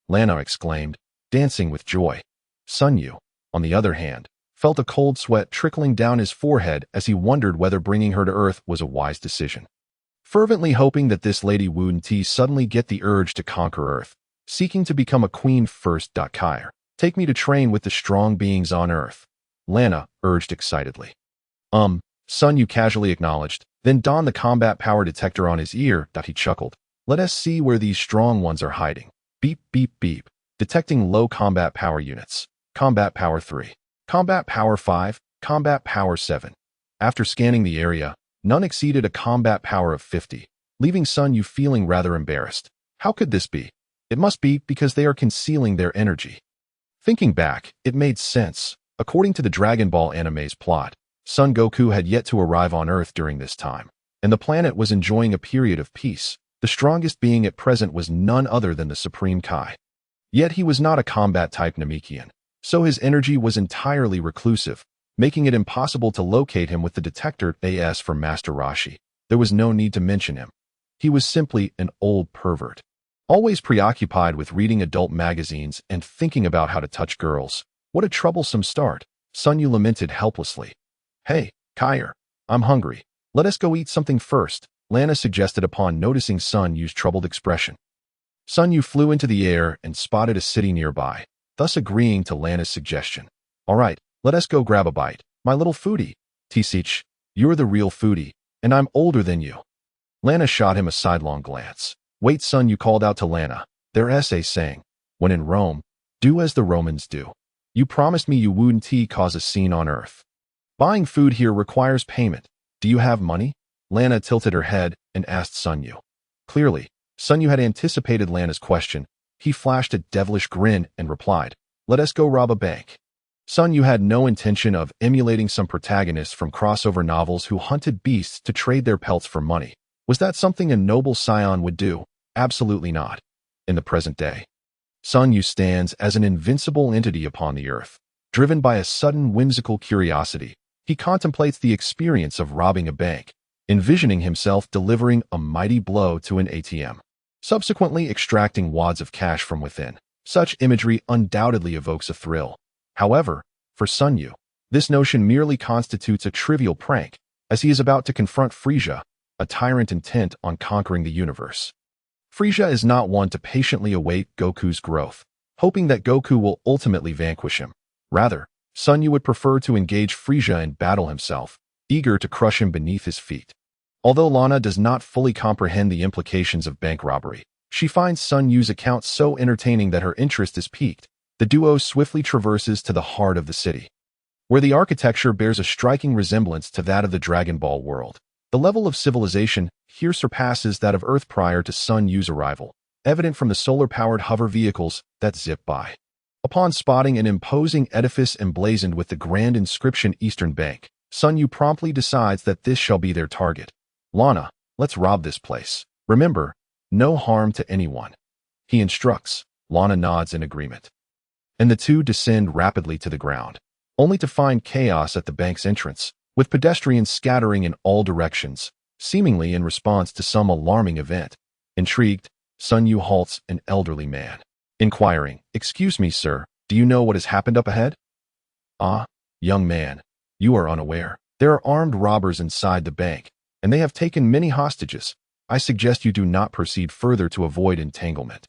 Lana exclaimed, dancing with joy. Sun Yu, on the other hand, felt a cold sweat trickling down his forehead as he wondered whether bringing her to Earth was a wise decision. Fervently hoping that this lady wouldn't suddenly get the urge to conquer Earth, seeking to become a queen first. Kair, take me to train with the strong beings on Earth, Lana urged excitedly. Sun Yu casually acknowledged, then donned the combat power detector on his ear. He chuckled. Let us see where these strong ones are hiding. Beep, beep, beep. Detecting low combat power units. Combat power 3. Combat power 5. Combat power 7. After scanning the area, none exceeded a combat power of 50, leaving Sun Yu feeling rather embarrassed. How could this be? It must be because they are concealing their energy. Thinking back, it made sense. According to the Dragon Ball anime's plot, Son Goku had yet to arrive on Earth during this time, and the planet was enjoying a period of peace. The strongest being at present was none other than the Supreme Kai. Yet he was not a combat-type Namekian. so his energy was entirely reclusive, making it impossible to locate him with the detector AS from Master Roshi. There was no need to mention him. He was simply an old pervert, always preoccupied with reading adult magazines and thinking about how to touch girls. What a troublesome start, Sun Yu lamented helplessly. Hey, Kair, I'm hungry. Let us go eat something first, Lana suggested upon noticing Sun Yu's troubled expression. Sun Yu flew into the air and spotted a city nearby, thus agreeing to Lana's suggestion. All right, let us go grab a bite, my little foodie. Tisich, you're the real foodie, and I'm older than you. Lana shot him a sidelong glance. Wait, Sun Yu called out to Lana. Their essay saying, when in Rome, do as the Romans do. You promised me you wouldn't cause a scene on Earth. Buying food here requires payment. Do you have money? Lana tilted her head and asked Sun Yu. Clearly, Sun Yu had anticipated Lana's question. He flashed a devilish grin and replied, let us go rob a bank. Sun Yu had no intention of emulating some protagonists from crossover novels who hunted beasts to trade their pelts for money. Was that something a noble Saiyan would do? Absolutely not. In the present day, Sun Yu stands as an invincible entity upon the earth. Driven by a sudden whimsical curiosity, he contemplates the experience of robbing a bank, envisioning himself delivering a mighty blow to an ATM, subsequently extracting wads of cash from within. Such imagery undoubtedly evokes a thrill. However, for Sun Yu, this notion merely constitutes a trivial prank, as he is about to confront Frieza, a tyrant intent on conquering the universe. Frieza is not one to patiently await Goku's growth, hoping that Goku will ultimately vanquish him. Rather, Sun Yu would prefer to engage Frieza in battle himself, eager to crush him beneath his feet. Although Lana does not fully comprehend the implications of bank robbery, she finds Sun Yu's account so entertaining that her interest is piqued. The duo swiftly traverses to the heart of the city, where the architecture bears a striking resemblance to that of the Dragon Ball world. The level of civilization here surpasses that of Earth prior to Sun Yu's arrival, evident from the solar-powered hover vehicles that zip by. Upon spotting an imposing edifice emblazoned with the grand inscription Eastern Bank, Sun Yu promptly decides that this shall be their target. Lana, let's rob this place. Remember, no harm to anyone. He instructs. Lana nods in agreement, and the two descend rapidly to the ground, only to find chaos at the bank's entrance, with pedestrians scattering in all directions, seemingly in response to some alarming event. Intrigued, Sun Yu halts an elderly man, inquiring, excuse me, sir, do you know what has happened up ahead? Ah, young man, you are unaware. There are armed robbers inside the bank, and they have taken many hostages. I suggest you do not proceed further to avoid entanglement.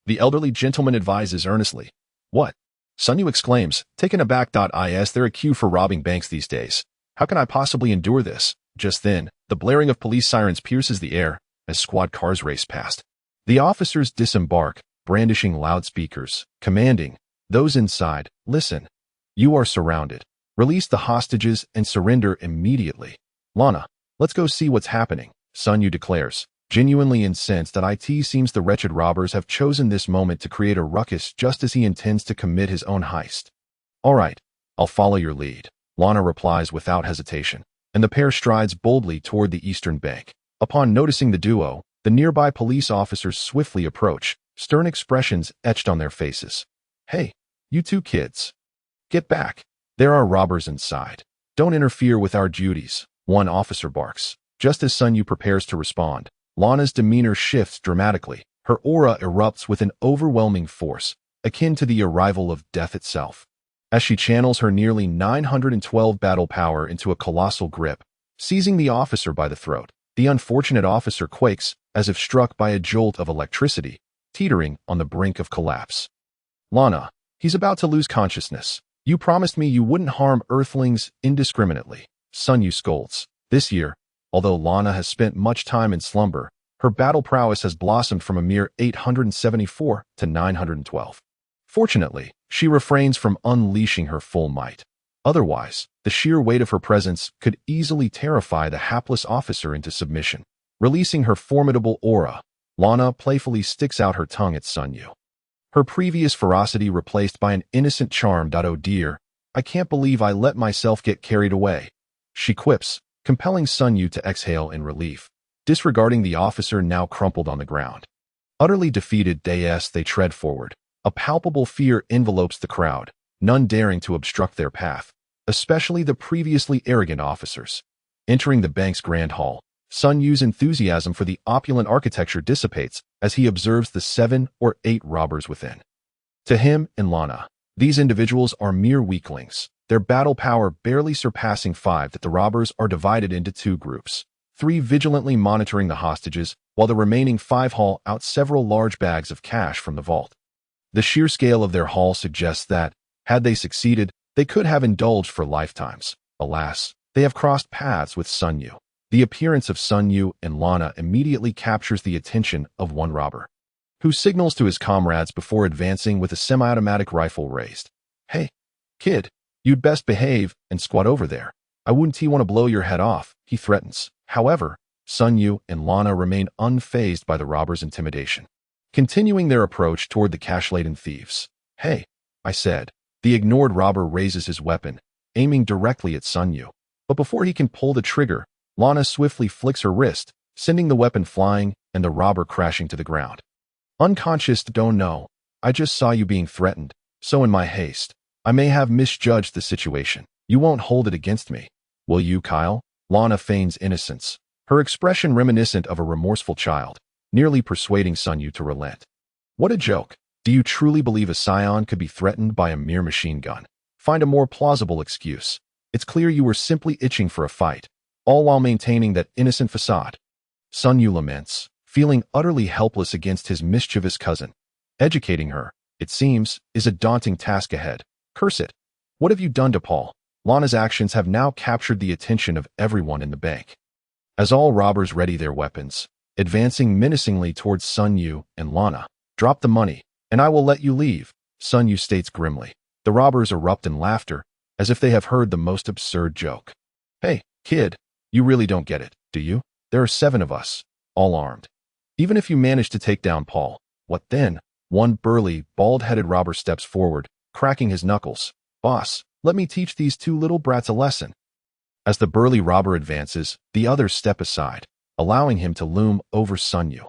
The elderly gentleman advises earnestly. What? Sun Yu exclaims, taken aback. Is there a queue for robbing banks these days? How can I possibly endure this? Just then, the blaring of police sirens pierces the air as squad cars race past. The officers disembark, brandishing loudspeakers, commanding, those inside, listen. You are surrounded. Release the hostages and surrender immediately. Lana, let's go see what's happening, Sun Yu declares, genuinely incensed that it seems the wretched robbers have chosen this moment to create a ruckus just as he intends to commit his own heist. All right, I'll follow your lead, Lana replies without hesitation, and the pair strides boldly toward the Eastern Bank. Upon noticing the duo, the nearby police officers swiftly approach, stern expressions etched on their faces. Hey, you two kids. Get back. There are robbers inside. Don't interfere with our duties, one officer barks. Just as Sun Yu prepares to respond, Lana's demeanor shifts dramatically. Her aura erupts with an overwhelming force, akin to the arrival of death itself. As she channels her nearly 912 battle power into a colossal grip, seizing the officer by the throat, the unfortunate officer quakes as if struck by a jolt of electricity, teetering on the brink of collapse. Lana, he's about to lose consciousness. You promised me you wouldn't harm Earthlings indiscriminately, Sun Yu scolds. This year, although Lana has spent much time in slumber, her battle prowess has blossomed from a mere 874 to 912. Fortunately, she refrains from unleashing her full might. Otherwise, the sheer weight of her presence could easily terrify the hapless officer into submission. Releasing her formidable aura, Lana playfully sticks out her tongue at Sun Yu. Her previous ferocity replaced by an innocent charm. Oh dear, I can't believe I let myself get carried away, she quips, compelling Sun Yu to exhale in relief, disregarding the officer now crumpled on the ground. Utterly defeated, they tread forward. A palpable fear envelopes the crowd, none daring to obstruct their path, especially the previously arrogant officers. Entering the bank's grand hall, Sun Yu's enthusiasm for the opulent architecture dissipates as he observes the 7 or 8 robbers within. To him and Lana, these individuals are mere weaklings, their battle power barely surpassing 5. That the robbers are divided into 2 groups, 3 vigilantly monitoring the hostages, while the remaining 5 haul out several large bags of cash from the vault. The sheer scale of their haul suggests that, had they succeeded, they could have indulged for lifetimes. Alas, they have crossed paths with Sun Yu. The appearance of Sun Yu and Lana immediately captures the attention of one robber, who signals to his comrades before advancing with a semi-automatic rifle raised. "Hey, kid, you'd best behave and squat over there. I wouldn't want to blow your head off," he threatens. However, Sun Yu and Lana remain unfazed by the robbers' intimidation, continuing their approach toward the cash-laden thieves. "Hey," I said. The ignored robber raises his weapon, aiming directly at Sun Yu. But before he can pull the trigger, Lana swiftly flicks her wrist, sending the weapon flying and the robber crashing to the ground. Unconscious, "Don't know. I just saw you being threatened, so in my haste, I may have misjudged the situation. You won't hold it against me, will you, Kyle?" Lana feigns innocence, her expression reminiscent of a remorseful child, nearly persuading Sun Yu to relent. "What a joke. Do you truly believe a Saiyan could be threatened by a mere machine gun? Find a more plausible excuse. It's clear you were simply itching for a fight, all while maintaining that innocent facade." Sun Yu laments, feeling utterly helpless against his mischievous cousin. Educating her, it seems, is a daunting task ahead. Curse it. What have you done to Paul? Lana's actions have now captured the attention of everyone in the bank. As all robbers ready their weapons, advancing menacingly towards Sun Yu and Lana, "Drop the money, and I will let you leave," Sun Yu states grimly. The robbers erupt in laughter, as if they have heard the most absurd joke. "Hey, kid, you really don't get it, do you? There are 7 of us, all armed. Even if you manage to take down Paul, what then?" One burly, bald-headed robber steps forward, cracking his knuckles. "Boss, let me teach these 2 little brats a lesson." As the burly robber advances, the others step aside, allowing him to loom over Sun Yu.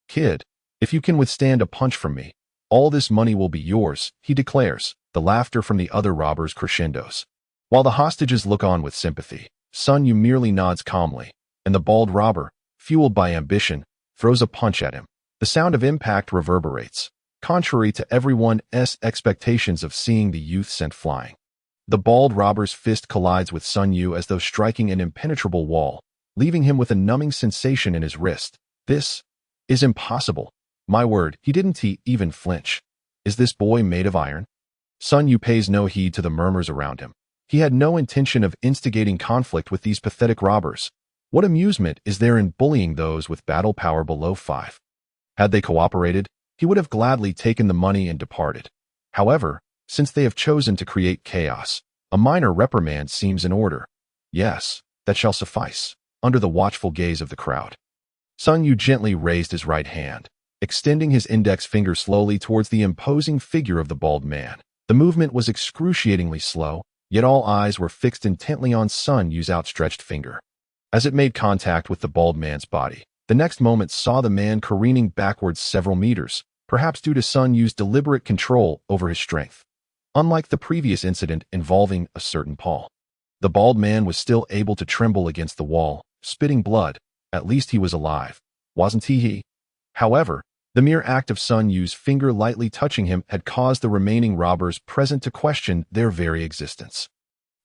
"Kid, if you can withstand a punch from me, all this money will be yours," he declares. The laughter from the other robbers crescendos. While the hostages look on with sympathy, Sun Yu merely nods calmly, and the bald robber, fueled by ambition, throws a punch at him. The sound of impact reverberates, contrary to everyone's expectations of seeing the youth sent flying. The bald robber's fist collides with Sun Yu as though striking an impenetrable wall, leaving him with a numbing sensation in his wrist. "This is impossible. My word, he didn't even flinch. Is this boy made of iron?" Sun Yu pays no heed to the murmurs around him. He had no intention of instigating conflict with these pathetic robbers. What amusement is there in bullying those with battle power below 5? Had they cooperated, he would have gladly taken the money and departed. However, since they have chosen to create chaos, a minor reprimand seems in order. Yes, that shall suffice, under the watchful gaze of the crowd. Sun Yu gently raised his right hand, extending his index finger slowly towards the imposing figure of the bald man. The movement was excruciatingly slow, yet all eyes were fixed intently on Sun Yu's outstretched finger. As it made contact with the bald man's body, the next moment saw the man careening backwards several meters, perhaps due to Sun Yu's deliberate control over his strength. Unlike the previous incident involving a certain Paul, the bald man was still able to tremble against the wall, spitting blood. At least he was alive, wasn't he? However, the mere act of Sun Yu's finger lightly touching him had caused the remaining robbers present to question their very existence.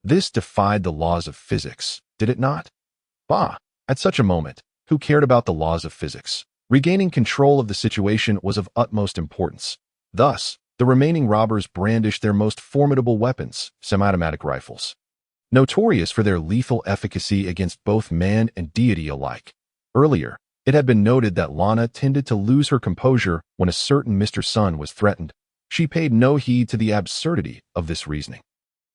This defied the laws of physics, did it not? Bah! At such a moment, who cared about the laws of physics? Regaining control of the situation was of utmost importance. Thus, the remaining robbers brandished their most formidable weapons, semi-automatic rifles, notorious for their lethal efficacy against both man and deity alike. Earlier, it had been noted that Lana tended to lose her composure when a certain Mr. Sun was threatened. She paid no heed to the absurdity of this reasoning.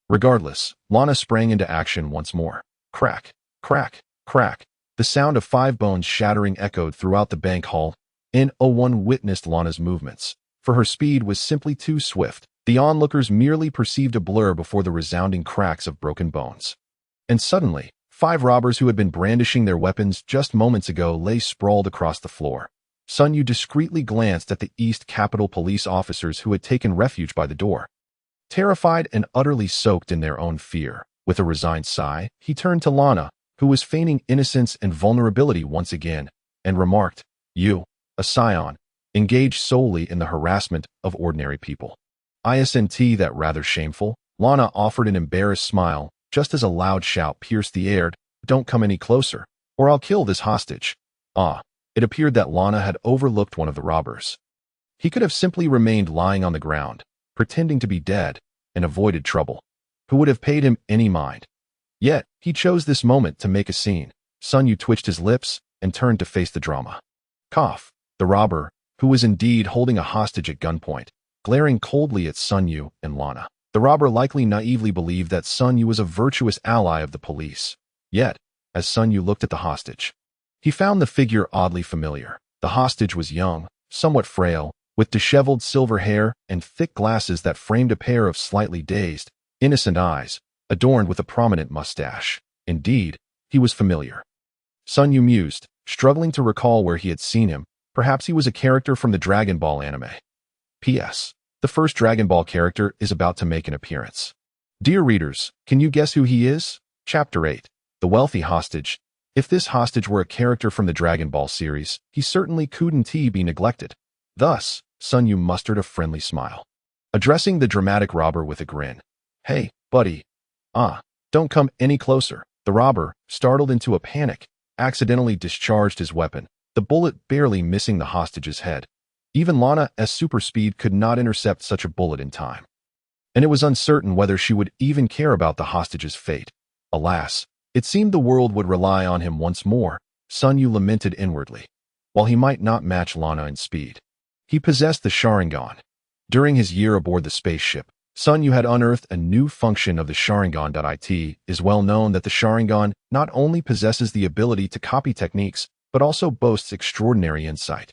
Regardless, Lana sprang into action once more. Crack, crack, crack. The sound of 5 bones shattering echoed throughout the bank hall. No one witnessed Lana's movements, for her speed was simply too swift. The onlookers merely perceived a blur before the resounding cracks of broken bones. And suddenly, 5 robbers who had been brandishing their weapons just moments ago lay sprawled across the floor. Sun Yu discreetly glanced at the East Capitol police officers who had taken refuge by the door. Terrified and utterly soaked in their own fear, with a resigned sigh, he turned to Lana, who was feigning innocence and vulnerability once again, and remarked, "You, a Scion, engaged solely in the harassment of ordinary people." Isn't that rather shameful? Lana offered an embarrassed smile, just as a loud shout pierced the air, "Don't come any closer, or I'll kill this hostage." It appeared that Lana had overlooked one of the robbers. He could have simply remained lying on the ground, pretending to be dead, and avoided trouble. Who would have paid him any mind? Yet, he chose this moment to make a scene. Sun Yu twitched his lips and turned to face the drama. Cough. The robber, who was indeed holding a hostage at gunpoint, glaring coldly at Sun Yu and Lana. The robber likely naively believed that Sun Yu was a virtuous ally of the police. Yet, as Sun Yu looked at the hostage, he found the figure oddly familiar. The hostage was young, somewhat frail, with disheveled silver hair and thick glasses that framed a pair of slightly dazed, innocent eyes, adorned with a prominent mustache. Indeed, he was familiar. Sun Yu mused, struggling to recall where he had seen him. Perhaps he was a character from the Dragon Ball anime. P.S. The first Dragon Ball character is about to make an appearance. Dear readers, can you guess who he is? Chapter 8. The Wealthy Hostage. If this hostage were a character from the Dragon Ball series, he certainly couldn't be neglected. Thus, Sun Yu mustered a friendly smile, addressing the dramatic robber with a grin. "Hey, buddy. Don't come any closer." The robber, startled into a panic, accidentally discharged his weapon, the bullet barely missing the hostage's head. Even Lana's super speed could not intercept such a bullet in time. And it was uncertain whether she would even care about the hostage's fate. Alas, it seemed the world would rely on him once more, Sun Yu lamented inwardly. While he might not match Lana in speed, he possessed the Sharingan. During his year aboard the spaceship, Sun Yu had unearthed a new function of the Sharingan. It is well known that the Sharingan not only possesses the ability to copy techniques, but also boasts extraordinary insight,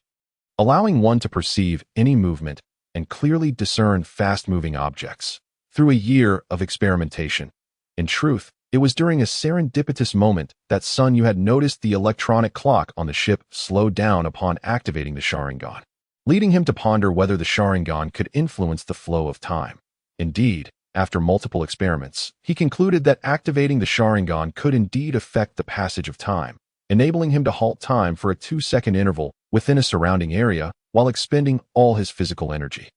allowing one to perceive any movement and clearly discern fast-moving objects. Through a year of experimentation, in truth, it was during a serendipitous moment that Sun Yu had noticed the electronic clock on the ship slow down upon activating the Sharingan, leading him to ponder whether the Sharingan could influence the flow of time. Indeed, after multiple experiments, he concluded that activating the Sharingan could indeed affect the passage of time, enabling him to halt time for a 2-second interval within a surrounding area while expending all his physical energy.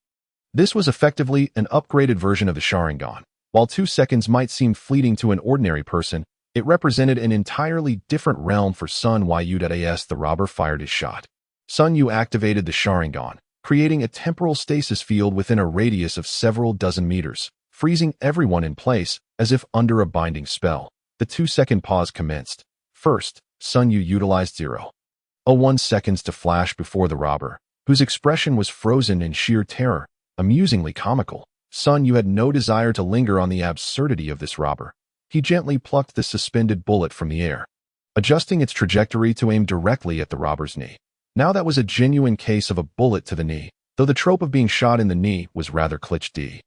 This was effectively an upgraded version of the Sharingan. While 2 seconds might seem fleeting to an ordinary person, it represented an entirely different realm for Sun Yu. As the robber fired his shot, Sun Yu activated the Sharingan, creating a temporal stasis field within a radius of several dozen meters, freezing everyone in place as if under a binding spell. The 2-second pause commenced. First, Sun Yu utilized 0.01 seconds to flash before the robber, whose expression was frozen in sheer terror, amusingly comical. Sun Yu had no desire to linger on the absurdity of this robber. He gently plucked the suspended bullet from the air, adjusting its trajectory to aim directly at the robber's knee. Now that was a genuine case of a bullet to the knee, though the trope of being shot in the knee was rather cliche.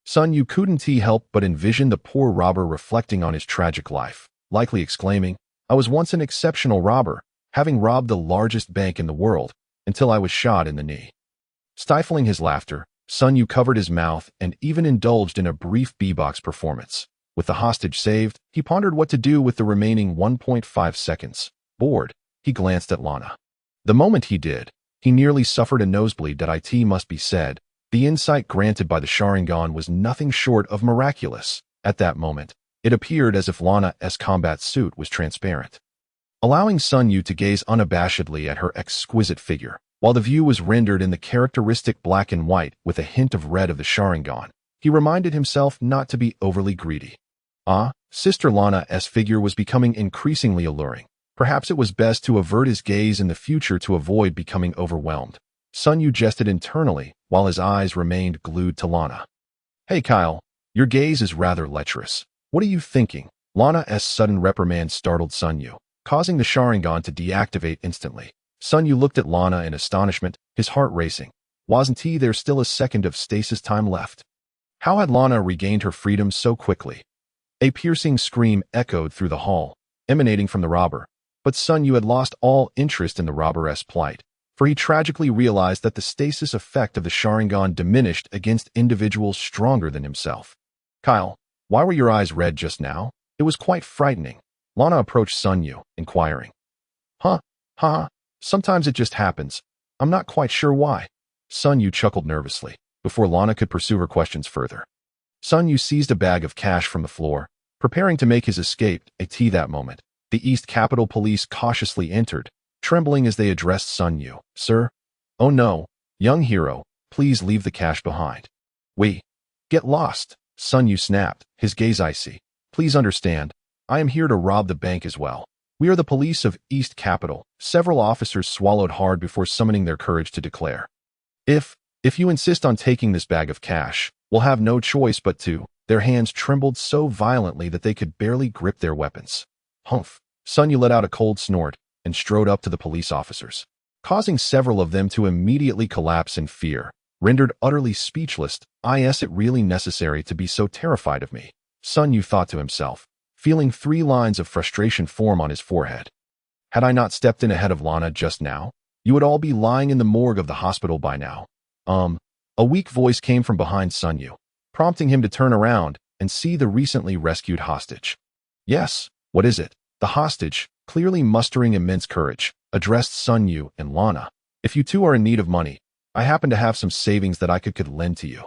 Sun Yu couldn't help but envision the poor robber reflecting on his tragic life, likely exclaiming, "I was once an exceptional robber, having robbed the largest bank in the world, until I was shot in the knee." Stifling his laughter, Sun Yu covered his mouth and even indulged in a brief beatbox performance. With the hostage saved, he pondered what to do with the remaining 1.5 seconds. Bored, he glanced at Lana. The moment he did, he nearly suffered a nosebleed. It must be said, the insight granted by the Sharingan was nothing short of miraculous. At that moment, it appeared as if Lana's combat suit was transparent, allowing Sun Yu to gaze unabashedly at her exquisite figure. While the view was rendered in the characteristic black and white with a hint of red of the Sharingan, he reminded himself not to be overly greedy. Sister Lana's figure was becoming increasingly alluring. Perhaps it was best to avert his gaze in the future to avoid becoming overwhelmed. Sun Yu jested internally while his eyes remained glued to Lana. "Hey Kyle, your gaze is rather lecherous. What are you thinking?" Lana's sudden reprimand startled Sun Yu, causing the Sharingan to deactivate instantly. Sun Yu looked at Lana in astonishment, his heart racing. Wasn't there still a second of stasis time left? How had Lana regained her freedom so quickly? A piercing scream echoed through the hall, emanating from the robber, but Sun Yu had lost all interest in the robber's plight. for he tragically realized that the stasis effect of the Sharingan diminished against individuals stronger than himself. Kyle, why were your eyes red just now? It was quite frightening. Lana approached Sun Yu, inquiring. Huh? Sometimes it just happens. I'm not quite sure why. Sun Yu chuckled nervously, before Lana could pursue her questions further. Sun Yu seized a bag of cash from the floor, preparing to make his escape. At that moment, the East Capitol Police cautiously entered, trembling as they addressed Sun Yu. Sir? Oh no, young hero, please leave the cash behind. We get lost, Sun Yu snapped, his gaze icy. Please understand, I am here to rob the bank as well. We are the police of East Capitol. Several officers swallowed hard before summoning their courage to declare. If you insist on taking this bag of cash, we'll have no choice but to. Their hands trembled so violently that they could barely grip their weapons. Humph. Sun Yu let out a cold snort and strode up to the police officers, causing several of them to immediately collapse in fear. Rendered utterly speechless, is it really necessary to be so terrified of me? Sun Yu thought to himself, feeling 3 lines of frustration form on his forehead. Had I not stepped in ahead of Lana just now, you would all be lying in the morgue of the hospital by now. A weak voice came from behind Sun Yu, prompting him to turn around and see the recently rescued hostage. Yes, what is it? The hostage, clearly mustering immense courage, addressed Sun Yu and Lana. If you two are in need of money, I happen to have some savings that I could lend to you.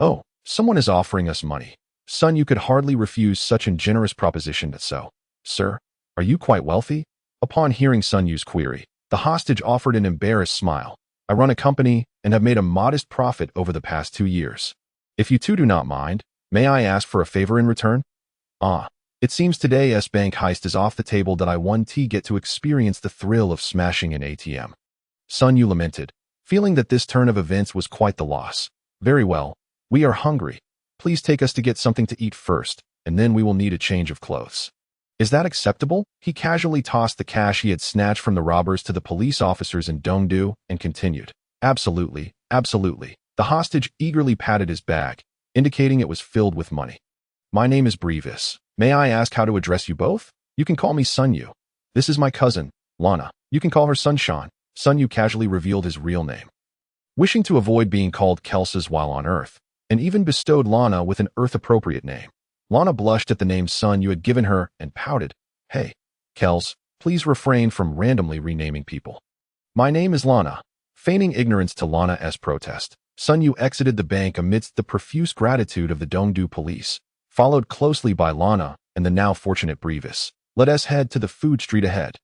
Oh, someone is offering us money. Sun Yu could hardly refuse such a generous proposition. So, sir, are you quite wealthy? Upon hearing Sun Yu's query, the hostage offered an embarrassed smile. I run a company and have made a modest profit over the past 2 years. If you two do not mind, may I ask for a favor in return? It seems today's bank heist is off the table that I get to experience the thrill of smashing an ATM. Sun Yu lamented, feeling that this turn of events was quite the loss. Very well, we are hungry. Please take us to get something to eat first, and then we will need a change of clothes. Is that acceptable? He casually tossed the cash he had snatched from the robbers to the police officers in Dongdu and continued. Absolutely, absolutely. The hostage eagerly patted his bag, indicating it was filled with money. My name is Beerus. May I ask how to address you both? You can call me Sun Yu. This is my cousin, Lana. You can call her Sunshine. Sun Yu casually revealed his real name. Wishing to avoid being called Kelses while on Earth, and even bestowed Lana with an Earth-appropriate name. Lana blushed at the name Sun Yu had given her and pouted. Hey, Kels, please refrain from randomly renaming people. My name is Lana. Feigning ignorance to Lana's protest, Sun Yu exited the bank amidst the profuse gratitude of the Dongdu police, followed closely by Lana and the now fortunate Beerus. Let us head to the food street ahead.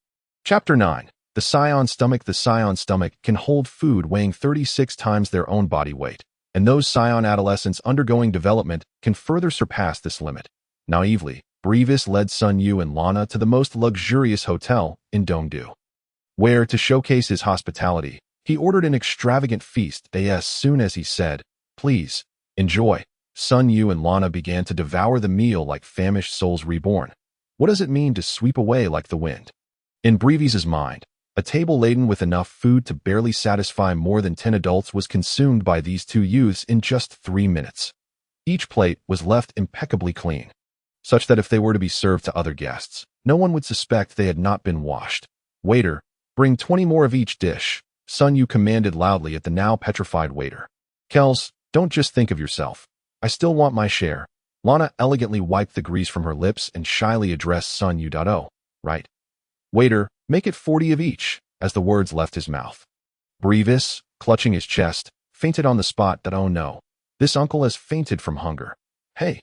Chapter 9. The Saiyan Stomach. The Saiyan stomach can hold food weighing 36 times their own body weight, and those Saiyan adolescents undergoing development can further surpass this limit. Naively, Beerus led Sun Yu and Lana to the most luxurious hotel in Dongdu, where, to showcase his hospitality, he ordered an extravagant feast. As soon as he said, "Please, enjoy," Sun Yu and Lana began to devour the meal like famished souls reborn. What does it mean to sweep away like the wind? In Beerus's mind, a table laden with enough food to barely satisfy more than 10 adults was consumed by these 2 youths in just 3 minutes. Each plate was left impeccably clean, such that if they were to be served to other guests, no one would suspect they had not been washed. Waiter, bring 20 more of each dish, Sun Yu commanded loudly at the now petrified waiter. Kels, don't just think of yourself. I still want my share. Lana elegantly wiped the grease from her lips and shyly addressed Sun Yu. Oh, right. Waiter, make it 40 of each, as the words left his mouth. Beerus, clutching his chest, fainted on the spot. Oh no, this uncle has fainted from hunger. Hey,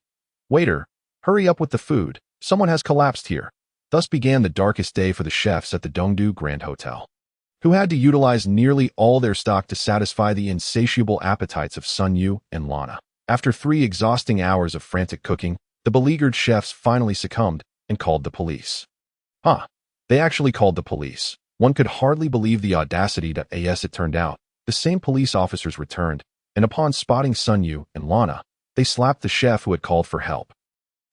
waiter, hurry up with the food. Someone has collapsed here. Thus began the darkest day for the chefs at the Dongdu Grand Hotel, who had to utilize nearly all their stock to satisfy the insatiable appetites of Sun Yu and Lana. After 3 exhausting hours of frantic cooking, the beleaguered chefs finally succumbed and called the police. They actually called the police. One could hardly believe the audacity. As it turned out, the same police officers returned, and upon spotting Sun Yu and Lana, they slapped the chef who had called for help,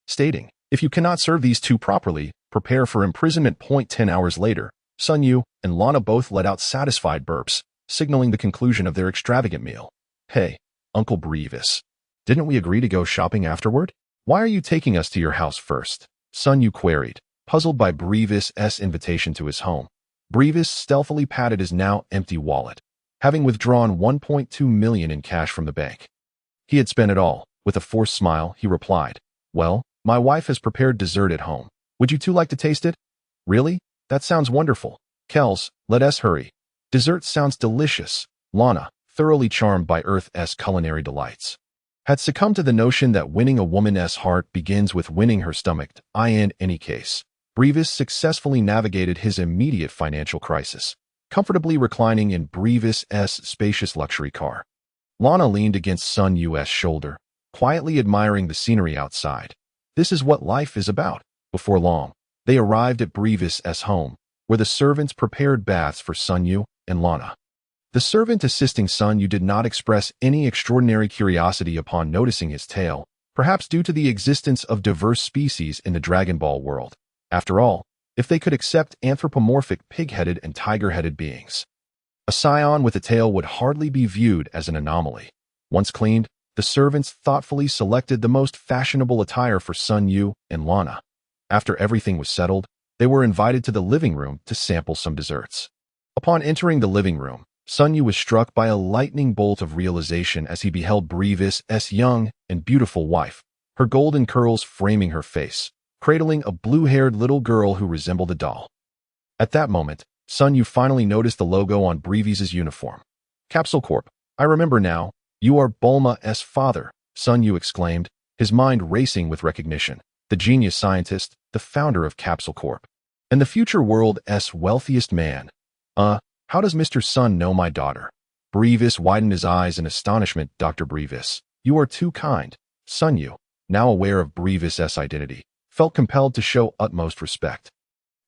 stating, "If you cannot serve these 2 properly, prepare for imprisonment." 10 hours later, Sun Yu and Lana both let out satisfied burps, signaling the conclusion of their extravagant meal. Hey, Uncle Beerus, didn't we agree to go shopping afterward? Why are you taking us to your house first? Sun Yu queried, puzzled by Beerus's invitation to his home. Beerus stealthily patted his now empty wallet, having withdrawn 1.2 million in cash from the bank. He had spent it all. With a forced smile, he replied, "Well, my wife has prepared dessert at home. Would you two like to taste it?" "Really? That sounds wonderful. Kels, let us hurry. Dessert sounds delicious." Lana, thoroughly charmed by Earth's culinary delights, had succumbed to the notion that winning a woman's heart begins with winning her stomach. In any case, Beerus successfully navigated his immediate financial crisis, comfortably reclining in Beerus's spacious luxury car. Lana leaned against Sun Yu's shoulder, quietly admiring the scenery outside. This is what life is about. Before long, they arrived at Beerus's home, where the servants prepared baths for Sun Yu and Lana. The servant assisting Sun Yu did not express any extraordinary curiosity upon noticing his tail, perhaps due to the existence of diverse species in the Dragon Ball world. After all, if they could accept anthropomorphic pig-headed and tiger-headed beings, a Saiyan with a tail would hardly be viewed as an anomaly. Once cleaned, the servants thoughtfully selected the most fashionable attire for Sun Yu and Lana. After everything was settled, they were invited to the living room to sample some desserts. Upon entering the living room, Sun Yu was struck by a lightning bolt of realization as he beheld Beerus's young and beautiful wife, her golden curls framing her face, cradling a blue-haired little girl who resembled a doll. At that moment, Sun Yu finally noticed the logo on Beerus's uniform. "Capsule Corp. I remember now. You are Bulma's father," Sun Yu exclaimed, his mind racing with recognition. The genius scientist, the founder of Capsule Corp, and the future world's wealthiest man. How does Mr. Sun know my daughter?" Beerus widened his eyes in astonishment. "Dr. Beerus, you are too kind." Sun Yu, now aware of Beerus's identity, felt compelled to show utmost respect.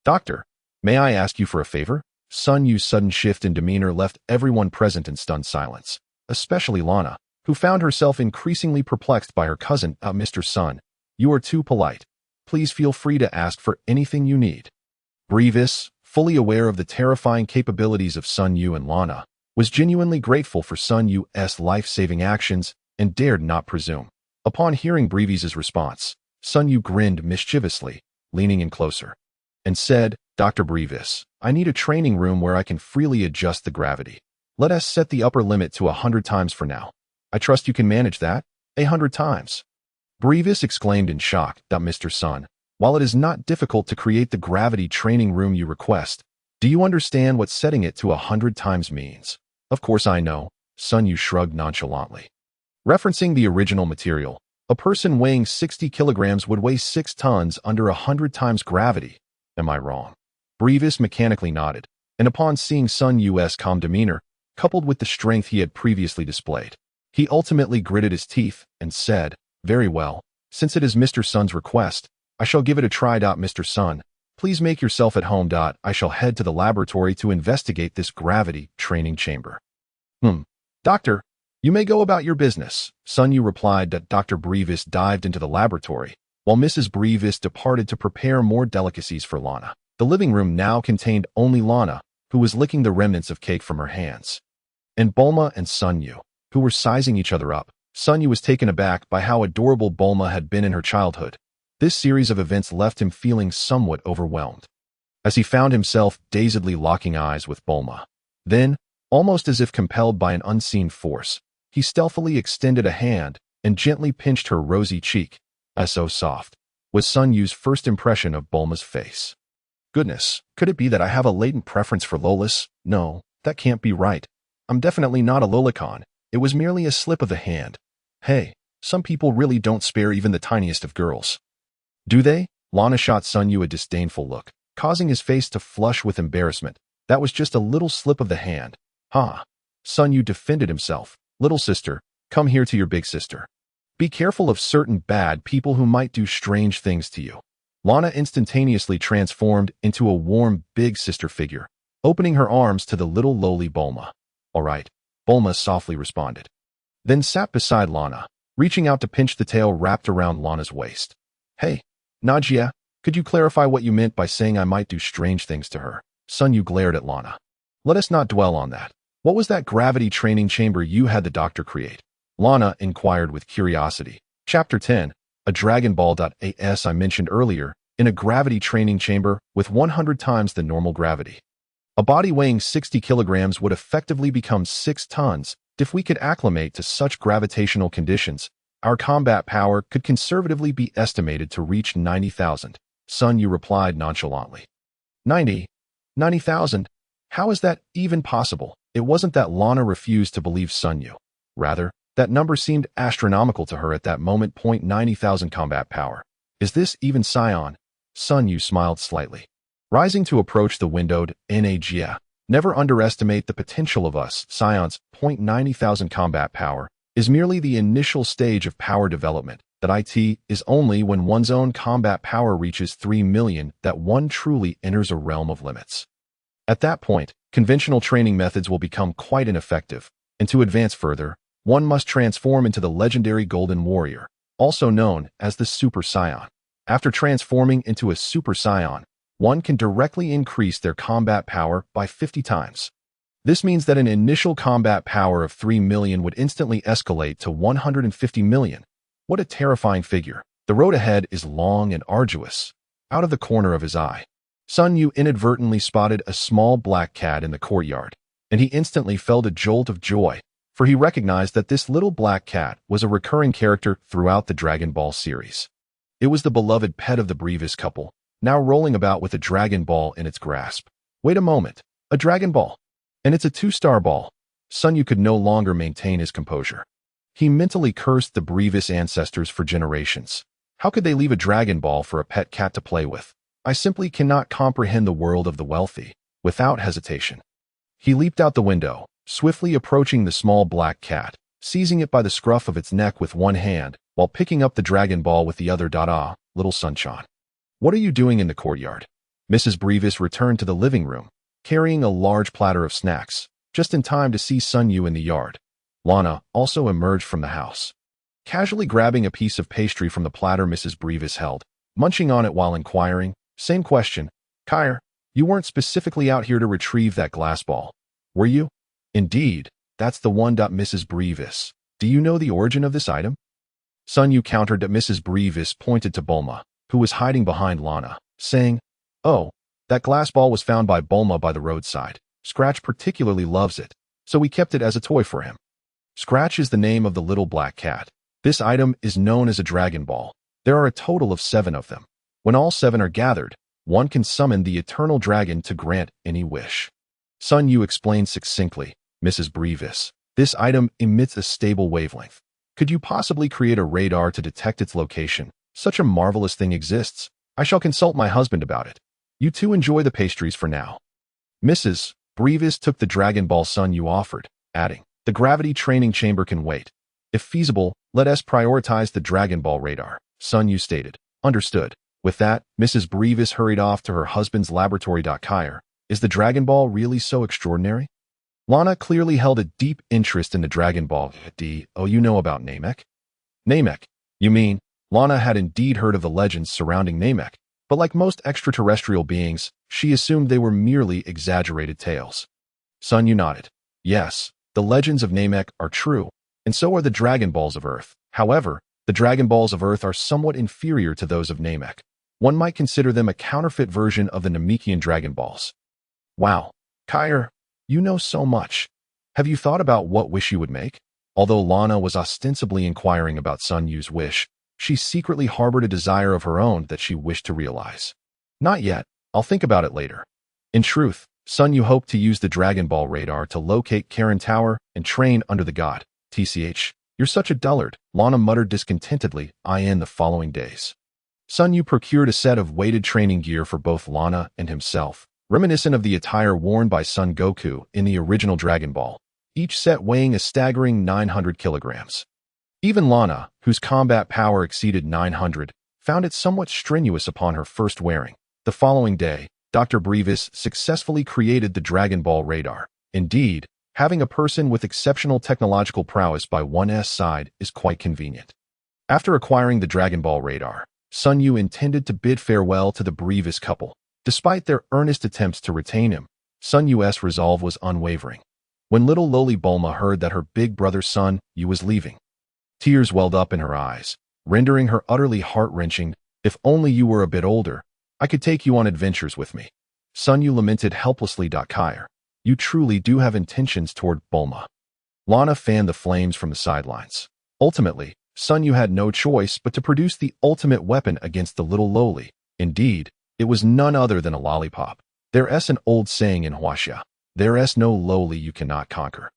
"Doctor, may I ask you for a favor?" Sun Yu's sudden shift in demeanor left everyone present in stunned silence, especially Lana, who found herself increasingly perplexed by her cousin. "Mr. Sun, you are too polite. Please feel free to ask for anything you need." Beerus, fully aware of the terrifying capabilities of Sun Yu and Lana, was genuinely grateful for Sun Yu's life-saving actions and dared not presume. Upon hearing Beerus's response, Sun Yu grinned mischievously, leaning in closer, and said, "Dr. Beerus, I need a training room where I can freely adjust the gravity. Let us set the upper limit to 100 times for now. I trust you can manage that? 100 times. Beerus exclaimed in shock. "Mr. Sun, while it is not difficult to create the gravity training room you request, do you understand what setting it to 100 times means?" "Of course I know," Sun Yu shrugged nonchalantly. Referencing the original material, a person weighing 60 kilograms would weigh 6 tons under 100 times gravity. Am I wrong? Beerus mechanically nodded, and upon seeing Sun Yu's calm demeanor, coupled with the strength he had previously displayed, he ultimately gritted his teeth and said, "Very well, since it is Mr. Sun's request, I shall give it a try. Mr. Sun, please make yourself at home. I shall head to the laboratory to investigate this gravity training chamber." Doctor, you may go about your business," Sun Yu replied. Dr. Beerus dived into the laboratory, while Mrs. Beerus departed to prepare more delicacies for Lana. The living room now contained only Lana, who was licking the remnants of cake from her hands, and Bulma and Sun Yu, who were sizing each other up. Sun Yu was taken aback by how adorable Bulma had been in her childhood. This series of events left him feeling somewhat overwhelmed, as he found himself dazedly locking eyes with Bulma. Then, almost as if compelled by an unseen force, he stealthily extended a hand and gently pinched her rosy cheek. "So soft," was Sun Yu's first impression of Bulma's face. "Goodness, could it be that I have a latent preference for lolas? No, that can't be right. I'm definitely not a lolicon. It was merely a slip of the hand. Hey, some people really don't spare even the tiniest of girls. Do they?" Lana shot Sun Yu a disdainful look, causing his face to flush with embarrassment. "That was just a little slip of the hand." Sun Yu defended himself. "Little sister, come here to your big sister. Be careful of certain bad people who might do strange things to you." Lana instantaneously transformed into a warm big sister figure, opening her arms to the little lowly Bulma. "All right," Bulma softly responded, then sat beside Lana, reaching out to pinch the tail wrapped around Lana's waist. "Hey, Najia, could you clarify what you meant by saying I might do strange things to her?" Sun Yu glared at Lana. "Let us not dwell on that. What was that gravity training chamber you had the doctor create?" Lana inquired with curiosity. Chapter 10, a Dragon Ball. As I mentioned earlier, in a gravity training chamber with 100 times the normal gravity. A body weighing 60 kilograms would effectively become 6 tons. If we could acclimate to such gravitational conditions, our combat power could conservatively be estimated to reach 90,000. Sun Yu replied nonchalantly. 90,000? How is that even possible? It wasn't that Lana refused to believe Sun Yu. Rather, that number seemed astronomical to her at that moment. 90,000 combat power. Is this even Saiyan? Sun Yu smiled slightly. Rising to approach the windowed Nagia. Never underestimate the potential of us. Saiyan's 90,000 combat power is merely the initial stage of power development. That it is only when one's own combat power reaches 3 million that one truly enters a realm of limits. At that point, conventional training methods will become quite ineffective, and to advance further, one must transform into the legendary Golden Warrior, also known as the Super Saiyan. After transforming into a Super Saiyan, one can directly increase their combat power by 50 times. This means that an initial combat power of 3 million would instantly escalate to 150 million. What a terrifying figure. The road ahead is long and arduous. Out of the corner of his eye, Sun Yu inadvertently spotted a small black cat in the courtyard, and he instantly felt a jolt of joy, for he recognized that this little black cat was a recurring character throughout the Dragon Ball series. It was the beloved pet of the Beerus couple, now rolling about with a Dragon Ball in its grasp. Wait a moment, a Dragon Ball? And it's a 2-star ball. Sun Yu could no longer maintain his composure. He mentally cursed the Beerus ancestors for generations. How could they leave a Dragon Ball for a pet cat to play with? I simply cannot comprehend the world of the wealthy. Without hesitation, he leaped out the window, swiftly approaching the small black cat, seizing it by the scruff of its neck with one hand, while picking up the Dragon Ball with the other. Little Sunshine. What are you doing in the courtyard? Mrs. Beerus returned to the living room, carrying a large platter of snacks, just in time to see Sun Yu in the yard. Lana also emerged from the house, casually grabbing a piece of pastry from the platter Mrs. Beerus held, munching on it while inquiring, "Same question. Kair, you weren't specifically out here to retrieve that glass ball, were you?" "Indeed, that's the one." Mrs. Beerus, do you know the origin of this item? Sun Yu countered that Mrs. Beerus pointed to Bulma, who was hiding behind Lana, saying, "Oh, that glass ball was found by Bulma by the roadside. Scratch particularly loves it, so we kept it as a toy for him." Scratch is the name of the little black cat. This item is known as a Dragon Ball. There are a total of 7 of them. When all 7 are gathered, one can summon the eternal dragon to grant any wish. Sun Yu explained succinctly, "Mrs. Beerus, this item emits a stable wavelength. Could you possibly create a radar to detect its location? Such a marvelous thing exists. I shall consult my husband about it. You two enjoy the pastries for now." Mrs. Beerus took the Dragon Ball Sun Yu offered, adding, "The gravity training chamber can wait. If feasible, let us prioritize the Dragon Ball radar." Sun Yu stated, "Understood." With that, Mrs. Beerus hurried off to her husband's laboratory. Kair, is the Dragon Ball really so extraordinary? Lana clearly held a deep interest in the Dragon Ball. Oh, you know about Namek? Namek, you mean? Lana had indeed heard of the legends surrounding Namek, but like most extraterrestrial beings, she assumed they were merely exaggerated tales. Sun Yu nodded. Yes, the legends of Namek are true, and so are the Dragon Balls of Earth. However, the Dragon Balls of Earth are somewhat inferior to those of Namek. One might consider them a counterfeit version of the Namekian Dragon Balls. Wow, Kair, you know so much. Have you thought about what wish you would make? Although Lana was ostensibly inquiring about Sun Yu's wish, she secretly harbored a desire of her own that she wished to realize. Not yet, I'll think about it later. In truth, Sun Yu hoped to use the Dragon Ball radar to locate Karin Tower and train under the god. TCH, you're such a dullard, Lana muttered discontentedly. In the following days, Sun Yu procured a set of weighted training gear for both Lana and himself, reminiscent of the attire worn by Son Goku in the original Dragon Ball, each set weighing a staggering 900 kilograms. Even Lana, whose combat power exceeded 900, found it somewhat strenuous upon her first wearing. The following day, Dr. Beerus successfully created the Dragon Ball radar. Indeed, having a person with exceptional technological prowess by one's side is quite convenient. After acquiring the Dragon Ball radar, Sun Yu intended to bid farewell to the Beerus couple. Despite their earnest attempts to retain him, Sun Yu's resolve was unwavering. When little lowly Bulma heard that her big brother Sun Yu was leaving, tears welled up in her eyes, rendering her utterly heart-wrenching. "If only you were a bit older, I could take you on adventures with me." Sun Yu lamented helplessly. Kair, you truly do have intentions toward Bulma. Lana fanned the flames from the sidelines. Ultimately, Sun Yu had no choice but to produce the ultimate weapon against the little lowly. Indeed, it was none other than a lollipop. There's an old saying in Huaxia, there's no lowly you cannot conquer.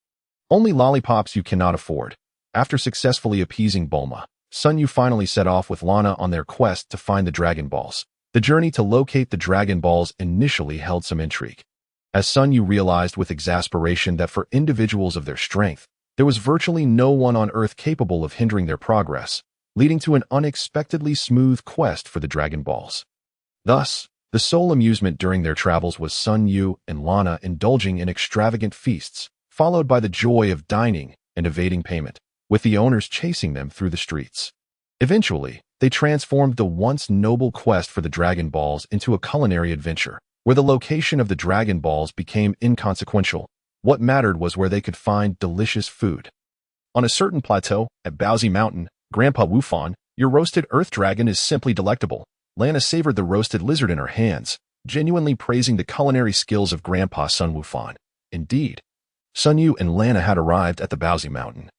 Only lollipops you cannot afford. After successfully appeasing Bulma, Sun Yu finally set off with Lana on their quest to find the Dragon Balls. The journey to locate the Dragon Balls initially held some intrigue, as Sun Yu realized with exasperation that for individuals of their strength, there was virtually no one on Earth capable of hindering their progress, leading to an unexpectedly smooth quest for the Dragon Balls. Thus, the sole amusement during their travels was Sun Yu and Lana indulging in extravagant feasts, followed by the joy of dining and evading payment, with the owners chasing them through the streets. Eventually, they transformed the once noble quest for the Dragon Balls into a culinary adventure, where the location of the Dragon Balls became inconsequential. What mattered was where they could find delicious food. On a certain plateau, at Baozi Mountain, Grandpa Wufan, your roasted earth dragon is simply delectable. Lana savored the roasted lizard in her hands, genuinely praising the culinary skills of Grandpa Sun Wufan. Indeed, Sun Yu and Lana had arrived at the Baozi Mountain,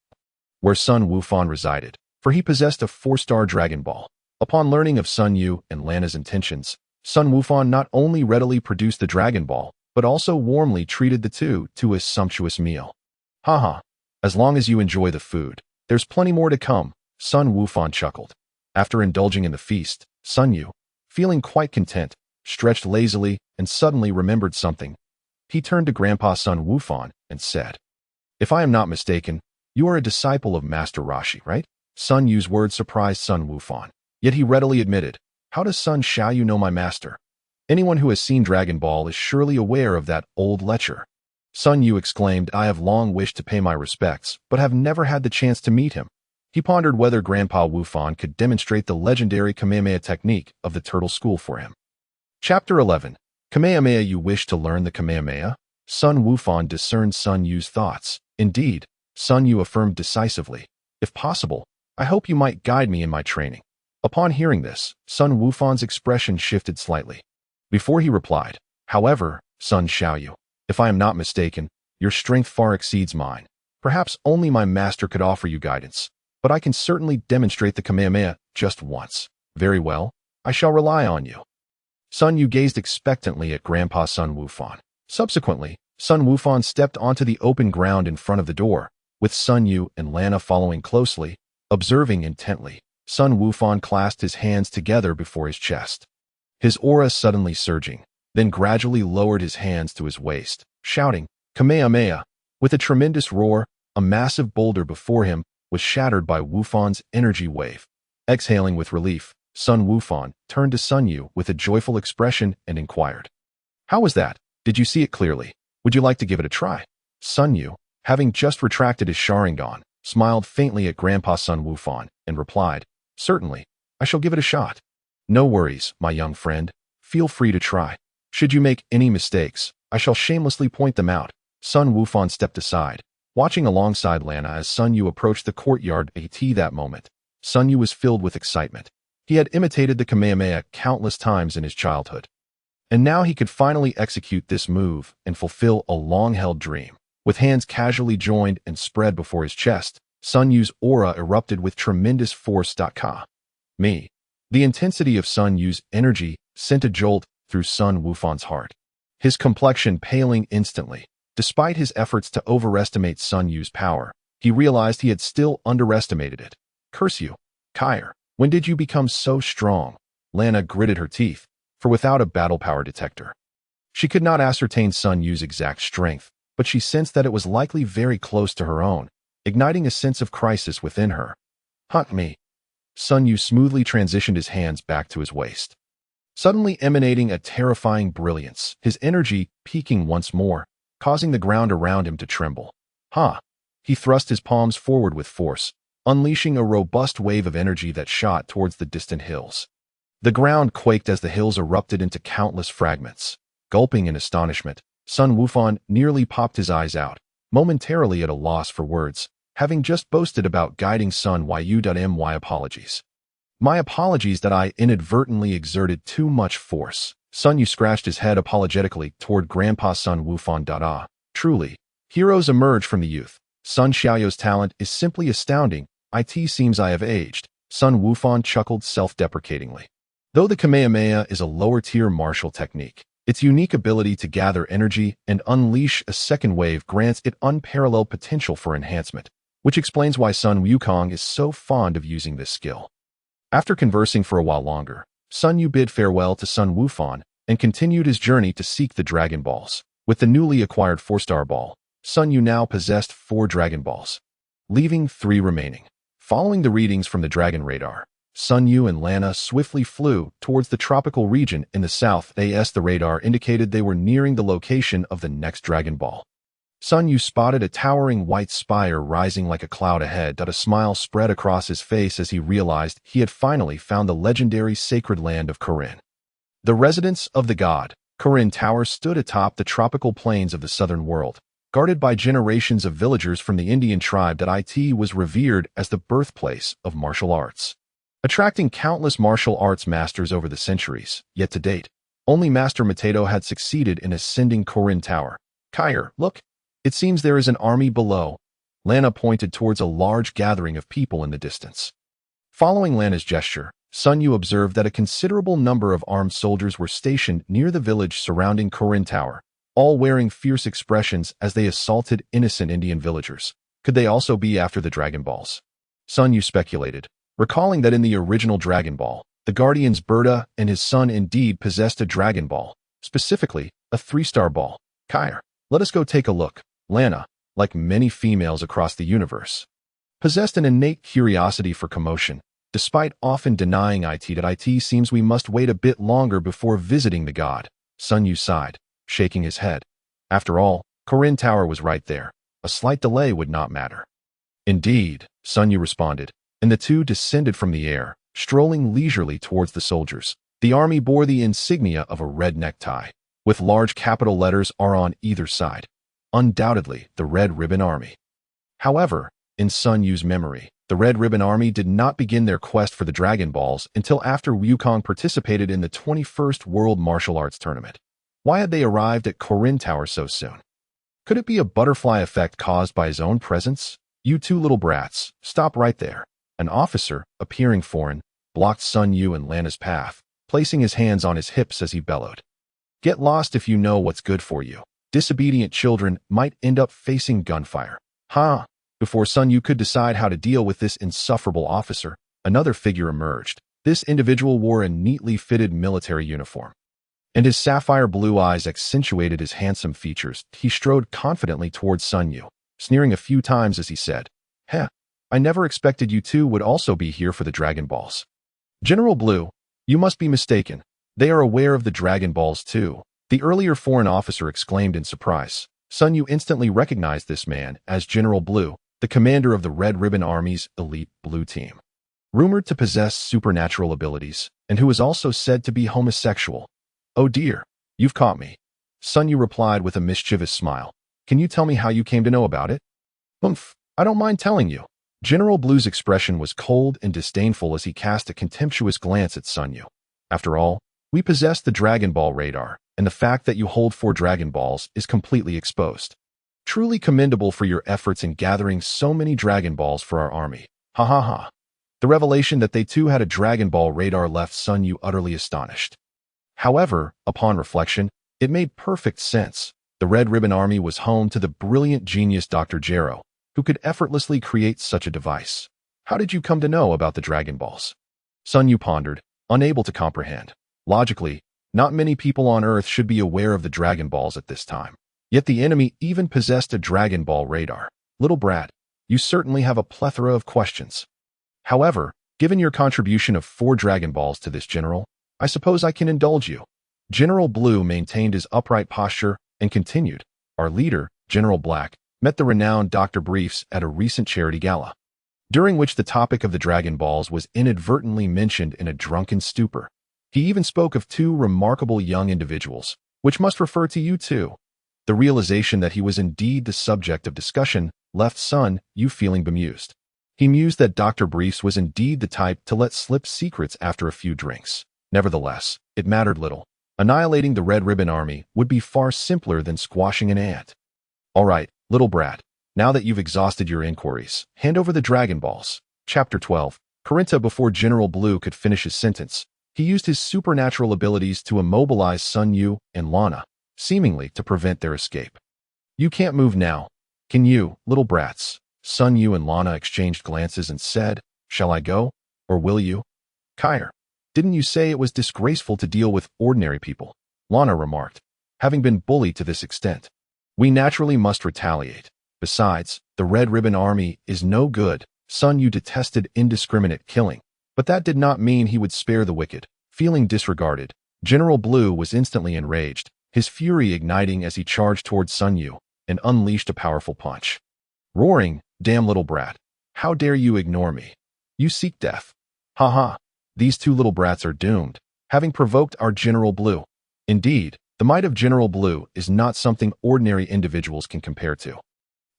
where Sun Wufan resided, for he possessed a 4-star Dragon Ball. Upon learning of Sun Yu and Lana's intentions, Sun Wufan not only readily produced the Dragon Ball, but also warmly treated the two to a sumptuous meal. Haha, as long as you enjoy the food, there's plenty more to come, Sun Wufan chuckled. After indulging in the feast, Sun Yu, feeling quite content, stretched lazily and suddenly remembered something. He turned to Grandpa Sun Wufan and said, "If I am not mistaken, you are a disciple of Master Roshi, right?" Sun Yu's words surprised Sun Wufan, yet he readily admitted, "How does Sun Xiaoyu know my master? Anyone who has seen Dragon Ball is surely aware of that old lecher." Sun Yu exclaimed, "I have long wished to pay my respects, but have never had the chance to meet him." He pondered whether Grandpa Wufan could demonstrate the legendary Kamehameha technique of the Turtle School for him. Chapter 11. Kamehameha. You wish to learn the Kamehameha? Sun Wufan discerned Sun Yu's thoughts. Indeed, Sun Yu affirmed decisively, "If possible, I hope you might guide me in my training." Upon hearing this, Sun Wufan's expression shifted slightly. Before he replied, "However, Sun Xiaoyu, if I am not mistaken, your strength far exceeds mine. Perhaps only my master could offer you guidance, but I can certainly demonstrate the Kamehameha just once." "Very well, I shall rely on you." Sun Yu gazed expectantly at Grandpa Sun Wufan. Subsequently, Sun Wufan stepped onto the open ground in front of the door, with Sun Yu and Lana following closely, observing intently. Sun Wufan clasped his hands together before his chest, his aura suddenly surging, then gradually lowered his hands to his waist, shouting, "Kamehameha!" With a tremendous roar, a massive boulder before him was shattered by Wufan's energy wave. Exhaling with relief, Sun Wufan turned to Sun Yu with a joyful expression and inquired, "How was that? Did you see it clearly? Would you like to give it a try?" Sun Yu, having just retracted his Sharingan, smiled faintly at Grandpa Sun Wufan and replied, "Certainly, I shall give it a shot." "No worries, my young friend. Feel free to try. Should you make any mistakes, I shall shamelessly point them out." Sun Wufan stepped aside, watching alongside Lana as Sun Yu approached the courtyard at that moment. Sun Yu was filled with excitement. He had imitated the Kamehameha countless times in his childhood, and now he could finally execute this move and fulfill a long-held dream. With hands casually joined and spread before his chest, Sun Yu's aura erupted with tremendous force. The intensity of Sun Yu's energy sent a jolt through Sun Wufan's heart, his complexion paling instantly. Despite his efforts to overestimate Sun Yu's power, he realized he had still underestimated it. "Curse you, Kair, when did you become so strong?" Lana gritted her teeth, for without a battle power detector, she could not ascertain Sun Yu's exact strength, but she sensed that it was likely very close to her own, igniting a sense of crisis within her. "Hunt me." Sun Yu smoothly transitioned his hands back to his waist, suddenly emanating a terrifying brilliance, his energy peaking once more, causing the ground around him to tremble. "Ha!" He thrust his palms forward with force, unleashing a robust wave of energy that shot towards the distant hills. The ground quaked as the hills erupted into countless fragments. Gulping in astonishment, Sun Wufan nearly popped his eyes out, momentarily at a loss for words, having just boasted about guiding Sun Yu.My apologies. My apologies that I inadvertently exerted too much force. Sun Yu scratched his head apologetically toward Grandpa Sun Wufan. Truly, heroes emerge from the youth. Sun Xiaoyou's talent is simply astounding. It seems I have aged. Sun Wufan chuckled self-deprecatingly. Though the Kamehameha is a lower-tier martial technique, its unique ability to gather energy and unleash a second wave grants it unparalleled potential for enhancement, which explains why Sun Wukong is so fond of using this skill. After conversing for a while longer, Sun Yu bid farewell to Sun Wufan and continued his journey to seek the Dragon Balls. With the newly acquired 4-star ball, Sun Yu now possessed 4 Dragon Balls, leaving 3 remaining. Following the readings from the Dragon Radar, Sun Yu and Lana swiftly flew towards the tropical region in the south. As the radar indicated they were nearing the location of the next Dragon Ball. Sun Yu spotted a towering white spire rising like a cloud ahead. A smile spread across his face as he realized he had finally found the legendary sacred land of Karin. The residence of the god, Karin Tower, stood atop the tropical plains of the southern world, guarded by generations of villagers from the Indian tribe that was revered as the birthplace of martial arts, attracting countless martial arts masters over the centuries. Yet to date, only Master Mateto had succeeded in ascending Karin Tower. Kyre, look! It seems there is an army below. Lana pointed towards a large gathering of people in the distance. Following Lana's gesture, Sun Yu observed that a considerable number of armed soldiers were stationed near the village surrounding Karin Tower, all wearing fierce expressions as they assaulted innocent Indian villagers. Could they also be after the Dragon Balls? Sun Yu speculated, recalling that in the original Dragon Ball, the Guardians Berta and his son indeed possessed a Dragon Ball, specifically a 3-star ball. Kyre, let us go take a look. Lana, like many females across the universe, possessed an innate curiosity for commotion. Despite often denying it seems we must wait a bit longer before visiting the god. Sun Yu sighed, shaking his head. After all, Karin Tower was right there. A slight delay would not matter. Indeed, Sun Yu responded, and the two descended from the air, strolling leisurely towards the soldiers. The army bore the insignia of a red necktie, with large capital letters R on either side. Undoubtedly, the Red Ribbon Army. However, in Sun Yu's memory, the Red Ribbon Army did not begin their quest for the Dragon Balls until after Wukong participated in the 21st World Martial Arts Tournament. Why had they arrived at Karin Tower so soon? Could it be a butterfly effect caused by his own presence? You two little brats, stop right there. An officer, appearing foreign, blocked Sun Yu and Lana's path, placing his hands on his hips as he bellowed. Get lost if you know what's good for you. Disobedient children might end up facing gunfire. Before Sun Yu could decide how to deal with this insufferable officer, another figure emerged. This individual wore a neatly fitted military uniform, and his sapphire blue eyes accentuated his handsome features. He strode confidently towards Sun Yu, sneering a few times as he said, I never expected you two would also be here for the Dragon Balls. General Blue, you must be mistaken. They are aware of the Dragon Balls too. The earlier foreign officer exclaimed in surprise. Sun Yu instantly recognized this man as General Blue, the commander of the Red Ribbon Army's elite blue team. Rumored to possess supernatural abilities, and who is also said to be homosexual. Oh dear, you've caught me. Sun Yu replied with a mischievous smile. Can you tell me how you came to know about it? I don't mind telling you. General Blue's expression was cold and disdainful as he cast a contemptuous glance at Sun Yu. After all, we possess the Dragon Ball radar, and the fact that you hold 4 Dragon Balls is completely exposed. Truly commendable for your efforts in gathering so many Dragon Balls for our army. The revelation that they too had a Dragon Ball radar left Sun Yu utterly astonished. However, upon reflection, it made perfect sense. The Red Ribbon Army was home to the brilliant genius Dr. Gero, who could effortlessly create such a device. How did you come to know about the Dragon Balls? Sun Yu pondered, unable to comprehend. Logically, not many people on Earth should be aware of the Dragon Balls at this time. Yet the enemy even possessed a Dragon Ball radar. Little brat, you certainly have a plethora of questions. However, given your contribution of 4 Dragon Balls to this general, I suppose I can indulge you. General Blue maintained his upright posture and continued. Our leader, General Black, met the renowned Dr. Briefs at a recent charity gala, during which the topic of the Dragon Balls was inadvertently mentioned in a drunken stupor. He even spoke of 2 remarkable young individuals, which must refer to you too. The realization that he was indeed the subject of discussion left Sun Yu feeling bemused. He mused that Dr. Briefs was indeed the type to let slip secrets after a few drinks. Nevertheless, it mattered little. Annihilating the Red Ribbon Army would be far simpler than squashing an ant. All right, little brat. Now that you've exhausted your inquiries, hand over the Dragon Balls. Chapter 12. Karinta. Before General Blue could finish his sentence, he used his supernatural abilities to immobilize Sun Yu and Lana, seemingly to prevent their escape. You can't move now. Can you, little brats? Sun Yu and Lana exchanged glances and said, "Shall I go? Or will you?" "Kair, didn't you say it was disgraceful to deal with ordinary people?" Lana remarked, having been bullied to this extent. "We naturally must retaliate. Besides, the Red Ribbon Army is no good." Sun Yu detested indiscriminate killing, but that did not mean he would spare the wicked. Feeling disregarded, General Blue was instantly enraged, his fury igniting as he charged towards Sun Yu and unleashed a powerful punch. Roaring, "Damn little brat! How dare you ignore me? You seek death. Ha! These two little brats are doomed, having provoked our General Blue." Indeed, the might of General Blue is not something ordinary individuals can compare to.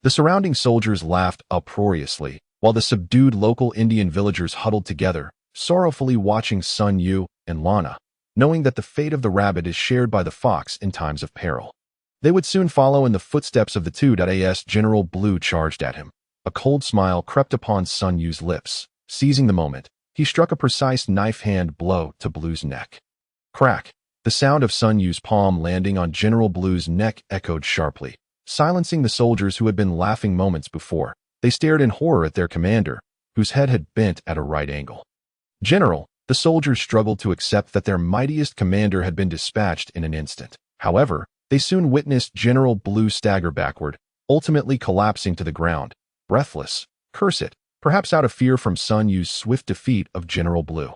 The surrounding soldiers laughed uproariously, while the subdued local Indian villagers huddled together, sorrowfully watching Sun Yu and Lana, knowing that the fate of the rabbit is shared by the fox in times of peril. They would soon follow in the footsteps of the two. As General Blue charged at him, a cold smile crept upon Sun Yu's lips. Seizing the moment, he struck a precise knife-hand blow to Blue's neck. Crack! The sound of Sun Yu's palm landing on General Blue's neck echoed sharply, silencing the soldiers who had been laughing moments before. They stared in horror at their commander, whose head had bent at a right angle. "General," the soldiers struggled to accept that their mightiest commander had been dispatched in an instant. However, they soon witnessed General Blue stagger backward, ultimately collapsing to the ground, breathless. Curse it, perhaps out of fear from Sun Yu's swift defeat of General Blue.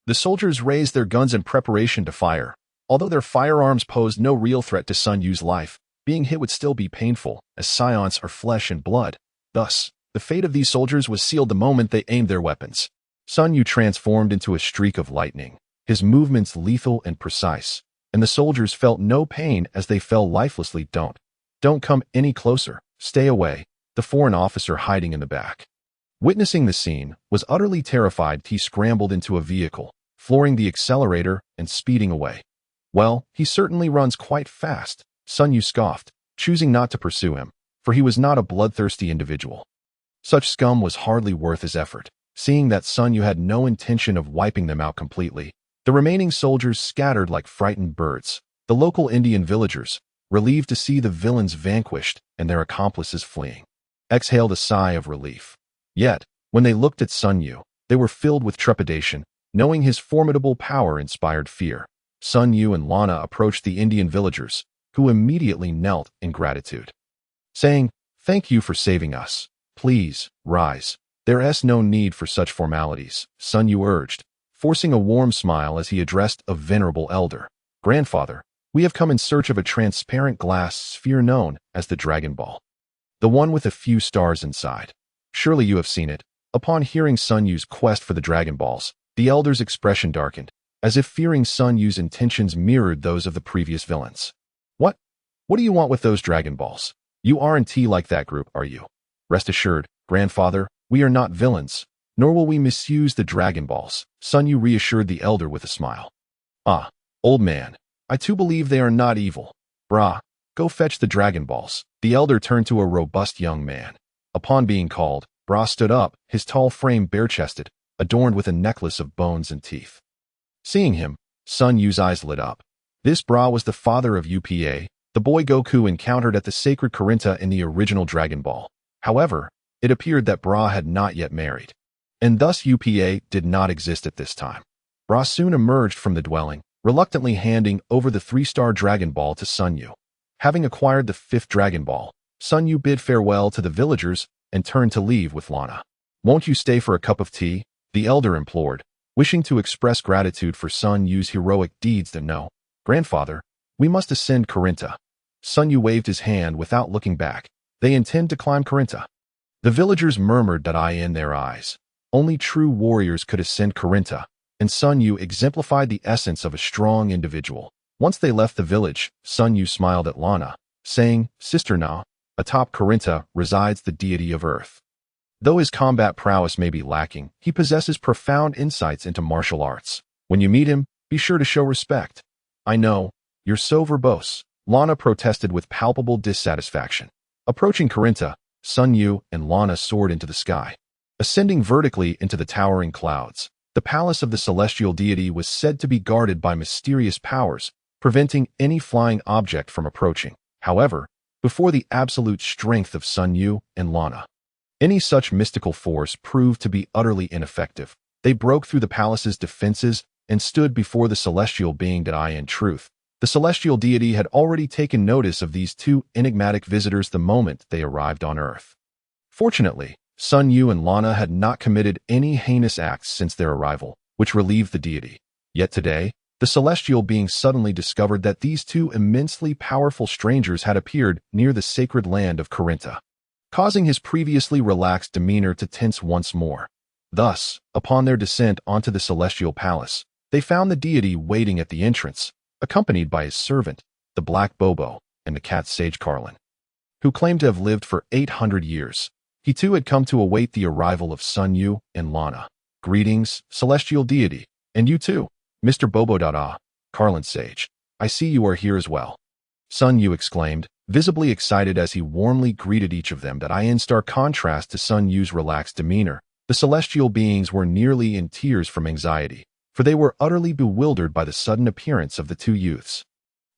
The soldiers raised their guns in preparation to fire. Although their firearms posed no real threat to Sun Yu's life, being hit would still be painful, as Saiyans are flesh and blood. Thus, the fate of these soldiers was sealed the moment they aimed their weapons. Sun Yu transformed into a streak of lightning, his movements lethal and precise, and the soldiers felt no pain as they fell lifelessly. Don't come any closer. Stay away," the foreign officer hiding in the back. Witnessing the scene, was utterly terrified. He scrambled into a vehicle, flooring the accelerator and speeding away. "Well, he certainly runs quite fast," Sun Yu scoffed, choosing not to pursue him, for he was not a bloodthirsty individual. Such scum was hardly worth his effort. Seeing that Sun Yu had no intention of wiping them out completely, the remaining soldiers scattered like frightened birds. The local Indian villagers, relieved to see the villains vanquished and their accomplices fleeing, exhaled a sigh of relief. Yet, when they looked at Sun Yu, they were filled with trepidation, knowing his formidable power inspired fear. Sun Yu and Lana approached the Indian villagers, who immediately knelt in gratitude, saying, "Thank you for saving us. Please, rise. There's no need for such formalities," Sun Yu urged, forcing a warm smile as he addressed a venerable elder. "Grandfather, we have come in search of a transparent glass sphere known as the Dragon Ball. The one with a few stars inside. Surely you have seen it." Upon hearing Sun Yu's quest for the Dragon Balls, the elder's expression darkened, as if fearing Sun Yu's intentions mirrored those of the previous villains. What do you want with those Dragon Balls? You aren't like that group, are you?" "Rest assured, grandfather, we are not villains, nor will we misuse the Dragon Balls," Sun Yu reassured the elder with a smile. "Ah, old man, I too believe they are not evil. Brah, go fetch the Dragon Balls." The elder turned to a robust young man. Upon being called, Brah stood up, his tall frame bare-chested, adorned with a necklace of bones and teeth. Seeing him, Sun Yu's eyes lit up. This Brah was the father of UPA, the boy Goku encountered at the sacred Karinta in the original Dragon Ball. However, it appeared that Brah had not yet married, and thus UPA did not exist at this time. Brah soon emerged from the dwelling, reluctantly handing over the 3-star Dragon Ball to Sun Yu. Having acquired the 5th Dragon Ball, Sun Yu bid farewell to the villagers and turned to leave with Lana. "Won't you stay for a cup of tea?" the elder implored, wishing to express gratitude for Sun Yu's heroic deeds. "No, grandfather, we must ascend Karinta." Sun Yu waved his hand without looking back. "They intend to climb Karinta." The villagers murmured that in their eyes, only true warriors could ascend Karinta, and Sun Yu exemplified the essence of a strong individual. Once they left the village, Sun Yu smiled at Lana, saying, "Sister Na, atop Karinta resides the deity of earth. Though his combat prowess may be lacking, he possesses profound insights into martial arts. When you meet him, be sure to show respect." I know, you're so verbose, Lana protested with palpable dissatisfaction. Approaching Karinta, Sun Yu and Lana soared into the sky. Ascending vertically into the towering clouds, the palace of the celestial deity was said to be guarded by mysterious powers, preventing any flying object from approaching. However, before the absolute strength of Sun Yu and Lana, any such mystical force proved to be utterly ineffective. They broke through the palace's defenses and stood before the celestial being that in truth. The celestial deity had already taken notice of these two enigmatic visitors the moment they arrived on Earth. Fortunately, Sun Yu and Lana had not committed any heinous acts since their arrival, which relieved the deity. Yet today, the celestial being suddenly discovered that these two immensely powerful strangers had appeared near the sacred land of Karinta, causing his previously relaxed demeanor to tense once more. Thus, upon their descent onto the celestial palace, they found the deity waiting at the entrance, accompanied by his servant, the Black Bobo, and the cat sage Carlin, who claimed to have lived for 800 years. He too had come to await the arrival of Sun Yu and Lana. Greetings, celestial deity, and you too, Mr. Bobo. Carlin sage. I see you are here as well. Sun Yu exclaimed, visibly excited as he warmly greeted each of them. In stark contrast to Sun Yu's relaxed demeanor, the celestial beings were nearly in tears from anxiety, for they were utterly bewildered by the sudden appearance of the two youths.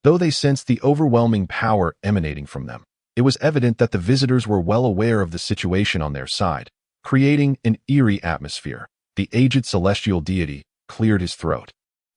Though they sensed the overwhelming power emanating from them, it was evident that the visitors were well aware of the situation on their side, creating an eerie atmosphere. The aged celestial deity cleared his throat.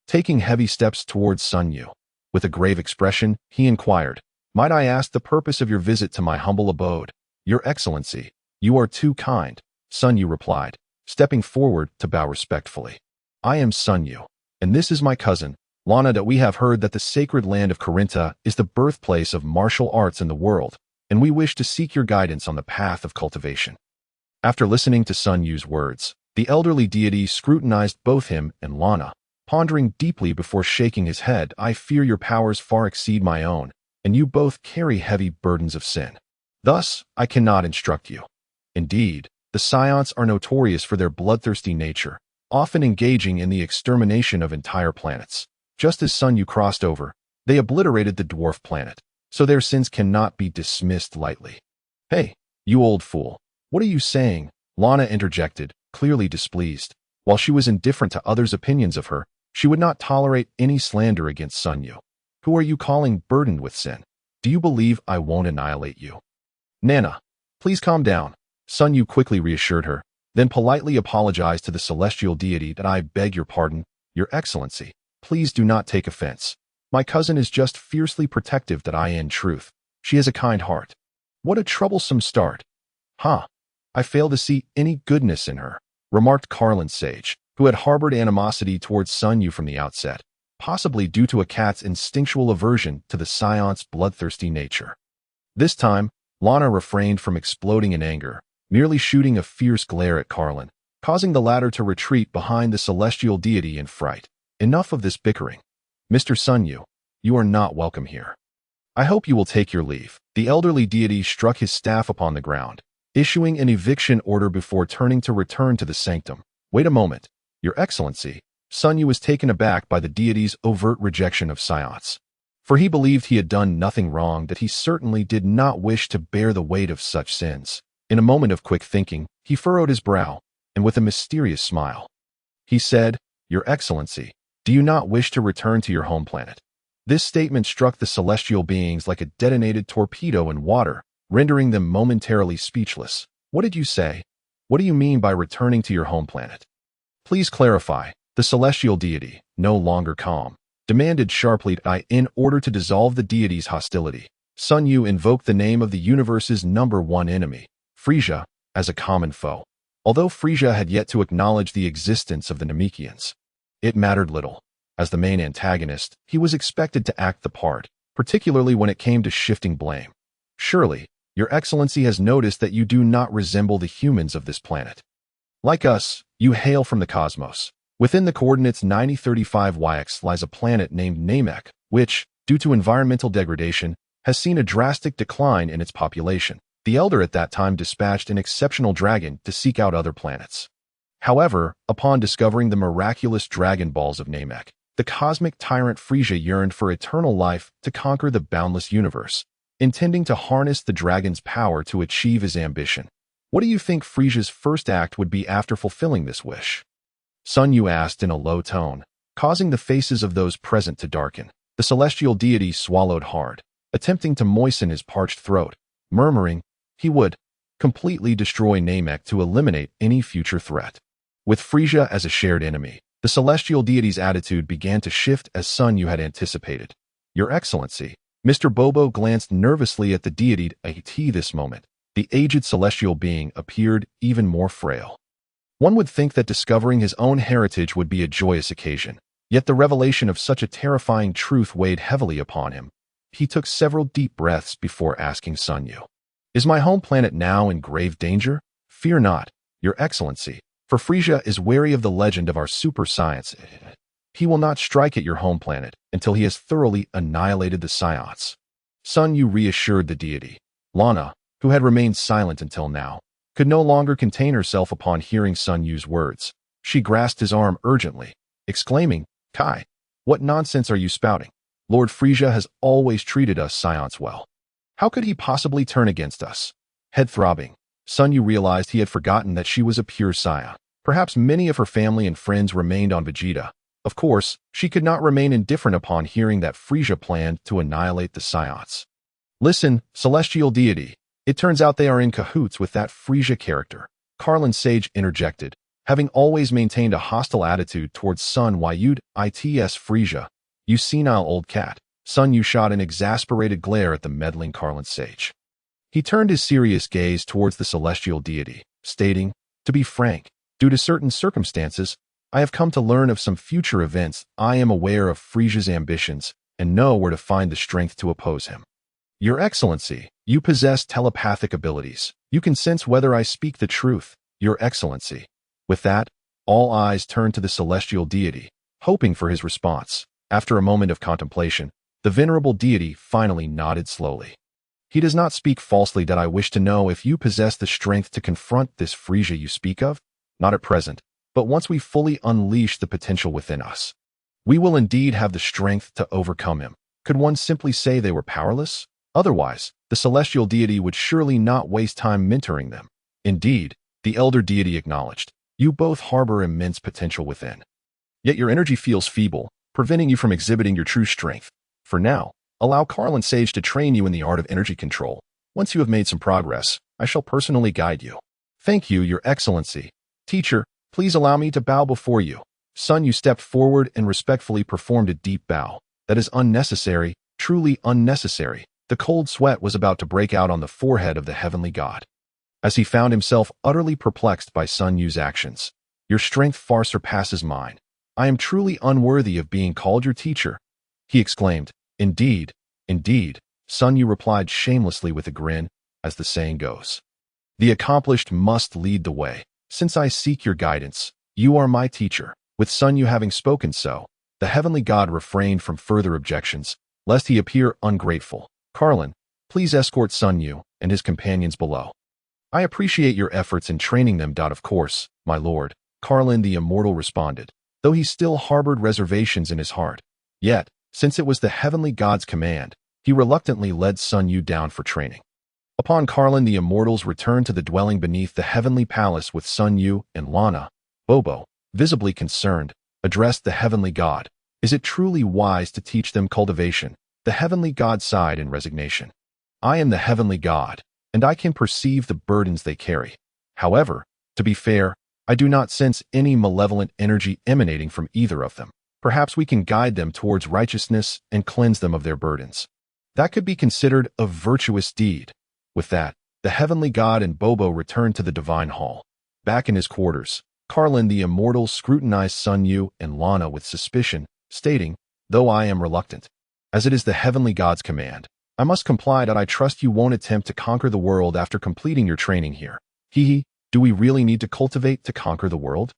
Taking heavy steps towards Sun Yu, with a grave expression, he inquired, "Might I ask the purpose of your visit to my humble abode?" "Your Excellency, you are too kind," Sun Yu replied, stepping forward to bow respectfully. "I am Sun Yu, and this is my cousin, Lana. We have heard that the sacred land of Karinta is the birthplace of martial arts in the world, and we wish to seek your guidance on the path of cultivation." After listening to Sun Yu's words, the elderly deity scrutinized both him and Lana, pondering deeply before shaking his head. "I fear your powers far exceed my own, and you both carry heavy burdens of sin. Thus, I cannot instruct you. Indeed, the Saiyans are notorious for their bloodthirsty nature, often engaging in the extermination of entire planets. Just as Sun Yu crossed over, they obliterated the dwarf planet, so their sins cannot be dismissed lightly." "Hey, you old fool, what are you saying?" Lana interjected, clearly displeased. While she was indifferent to others' opinions of her, she would not tolerate any slander against Sun Yu. "Who are you calling burdened with sin? Do you believe I won't annihilate you?" "Nana, please calm down," Sun Yu quickly reassured her, then politely apologized to the celestial deity. "I beg your pardon, Your Excellency. Please do not take offense. My cousin is just fiercely protective. In truth, she has a kind heart." "What a troublesome start." "Huh. I fail to see any goodness in her," remarked Carlin sage, who had harbored animosity towards Sun Yu from the outset, possibly due to a cat's instinctual aversion to the Saiyan's bloodthirsty nature. This time, Lana refrained from exploding in anger, merely shooting a fierce glare at Carlin, causing the latter to retreat behind the celestial deity in fright. "Enough of this bickering. Mr. Sun Yu, you are not welcome here. I hope you will take your leave." The elderly deity struck his staff upon the ground, issuing an eviction order before turning to return to the sanctum. "Wait a moment, Your Excellency." Sun Yu was taken aback by the deity's overt rejection of Saiyans, for he believed he had done nothing wrong. That he certainly did not wish to bear the weight of such sins. In a moment of quick thinking, he furrowed his brow, and with a mysterious smile, he said, "Your Excellency, do you not wish to return to your home planet?" This statement struck the celestial beings like a detonated torpedo in water, rendering them momentarily speechless. "What did you say? What do you mean by returning to your home planet? Please clarify." The celestial deity, no longer calm, demanded sharply. In order to dissolve the deity's hostility, Sun Yu invoked the name of the universe's #1 enemy, Frisia, as a common foe. Although Frisia had yet to acknowledge the existence of the Namekians, it mattered little. As the main antagonist, he was expected to act the part, particularly when it came to shifting blame. "Surely, Your Excellency has noticed that you do not resemble the humans of this planet. Like us, you hail from the cosmos. Within the coordinates 9035YX lies a planet named Namek, which, due to environmental degradation, has seen a drastic decline in its population. The Elder at that time dispatched an exceptional dragon to seek out other planets. However, upon discovering the miraculous Dragon Balls of Namek, the cosmic tyrant Frisia yearned for eternal life to conquer the boundless universe, intending to harness the dragon's power to achieve his ambition. What do you think Frisia's first act would be after fulfilling this wish? Sun Yu asked in a low tone, causing the faces of those present to darken. The celestial deity swallowed hard, attempting to moisten his parched throat, murmuring, he would completely destroy Namek to eliminate any future threat. With Frisia as a shared enemy, the celestial deity's attitude began to shift as Sun Yu had anticipated. Your Excellency, Mr. Bobo glanced nervously at the deity at this moment. The aged celestial being appeared even more frail. One would think that discovering his own heritage would be a joyous occasion, yet the revelation of such a terrifying truth weighed heavily upon him. He took several deep breaths before asking Sun Yu, is my home planet now in grave danger? Fear not, Your Excellency, for Frisia is wary of the legend of our super science. He will not strike at your home planet until he has thoroughly annihilated the Scions. Sun Yu reassured the deity. Lana, who had remained silent until now, could no longer contain herself upon hearing Sun Yu's words. She grasped his arm urgently, exclaiming, Kai, what nonsense are you spouting? Lord Frisia has always treated us Scions well. How could he possibly turn against us? Head throbbing, Sun Yu realized he had forgotten that she was a pure Scion. Perhaps many of her family and friends remained on Vegeta. Of course, she could not remain indifferent upon hearing that Frisia planned to annihilate the Scions. Listen, celestial deity, it turns out they are in cahoots with that Frisia character. Carlin Sage interjected, having always maintained a hostile attitude towards Sun Yu'd its Frisia. You senile old cat. Sun Yu shot an exasperated glare at the meddling Carlin Sage. He turned his serious gaze towards the celestial deity, stating, to be frank, due to certain circumstances, I have come to learn of some future events. I am aware of Frisia's ambitions and know where to find the strength to oppose him. Your Excellency, you possess telepathic abilities. You can sense whether I speak the truth, Your Excellency. With that, all eyes turned to the celestial deity, hoping for his response. After a moment of contemplation, the venerable deity finally nodded slowly. He does not speak falsely that I wish to know if you possess the strength to confront this Frisia you speak of. Not at present, but once we fully unleash the potential within us, we will indeed have the strength to overcome him. Could one simply say they were powerless? Otherwise, the celestial deity would surely not waste time mentoring them. Indeed, the elder deity acknowledged, you both harbor immense potential within. Yet your energy feels feeble, preventing you from exhibiting your true strength. For now, allow Carlin Sage to train you in the art of energy control. Once you have made some progress, I shall personally guide you. Thank you, Your Excellency. Teacher, please allow me to bow before you. Sun Yu stepped forward and respectfully performed a deep bow. That is unnecessary, truly unnecessary. The cold sweat was about to break out on the forehead of the heavenly god, as he found himself utterly perplexed by Sun Yu's actions. Your strength far surpasses mine. I am truly unworthy of being called your teacher, he exclaimed. Indeed, indeed, Sun Yu replied shamelessly with a grin, as the saying goes. The accomplished must lead the way. Since I seek your guidance, you are my teacher. With Sun Yu having spoken so, the heavenly god refrained from further objections, lest he appear ungrateful. Carlin, please escort Sun Yu and his companions below. I appreciate your efforts in training them. Of course, my lord, Carlin the Immortal responded, though he still harbored reservations in his heart. Yet, since it was the heavenly god's command, he reluctantly led Sun Yu down for training. Upon Carlin the Immortal's return to the dwelling beneath the heavenly palace with Sun Yu and Lana, Bobo, visibly concerned, addressed the heavenly god. Is it truly wise to teach them cultivation? The heavenly god sighed in resignation. I am the heavenly god, and I can perceive the burdens they carry. However, to be fair, I do not sense any malevolent energy emanating from either of them. Perhaps we can guide them towards righteousness and cleanse them of their burdens. That could be considered a virtuous deed. With that, the heavenly god and Bobo returned to the divine hall. Back in his quarters, Carlin the Immortal scrutinized Sun Yu and Lana with suspicion, stating, though I am reluctant, as it is the heavenly god's command, I must comply. I trust you won't attempt to conquer the world after completing your training here. Do we really need to cultivate to conquer the world?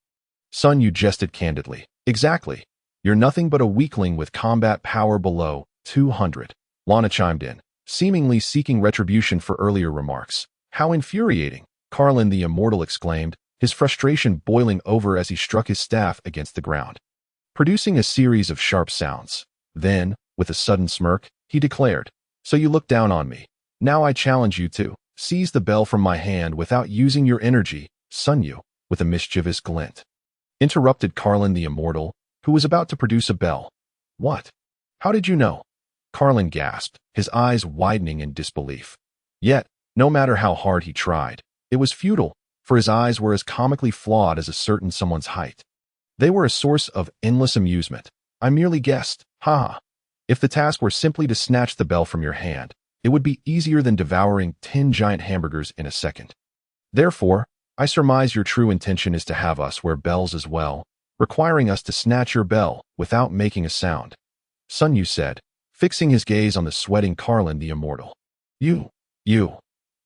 Sun Yu jested candidly. Exactly. You're nothing but a weakling with combat power below 200. Lana chimed in, seemingly seeking retribution for earlier remarks. How infuriating, Carlin the Immortal exclaimed, his frustration boiling over as he struck his staff against the ground. producing a series of sharp sounds. Then, with a sudden smirk, he declared, "So you look down on me. Now I challenge you to seize the bell from my hand without using your energy, Sun Yu," with a mischievous glint. Interrupted Carlin the Immortal, who was about to produce a bell. "What? How did you know?" Carlin gasped, his eyes widening in disbelief. Yet, no matter how hard he tried, it was futile, for his eyes were as comically flawed as a certain someone's height. They were a source of endless amusement. "I merely guessed. Ha! If the task were simply to snatch the bell from your hand, it would be easier than devouring 10 giant hamburgers in a second. Therefore, I surmise your true intention is to have us wear bells as well, requiring us to snatch your bell without making a sound," Sun Yu said, fixing his gaze on the sweating Carlin the Immortal. You.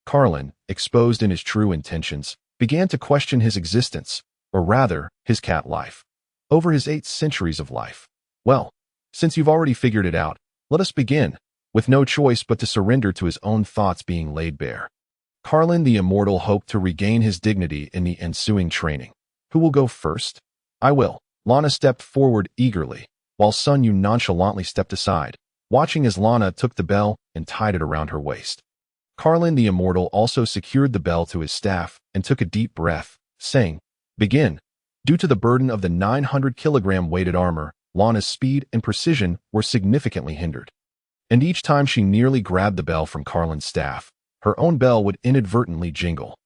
Carlin, exposed in his true intentions, began to question his existence, or rather, his cat life. Over his 8 centuries of life. "Well, since you've already figured it out, let us begin," with no choice but to surrender to his own thoughts being laid bare. Carlin the Immortal hoped to regain his dignity in the ensuing training. "Who will go first?" "I will." Lana stepped forward eagerly, while Sun Yu nonchalantly stepped aside, watching as Lana took the bell and tied it around her waist. Carlin the Immortal also secured the bell to his staff and took a deep breath, saying, "Begin." Due to the burden of the 900-kilogram weighted armor, Lana's speed and precision were significantly hindered. And each time she nearly grabbed the bell from Carlin's staff, her own bell would inadvertently jingle.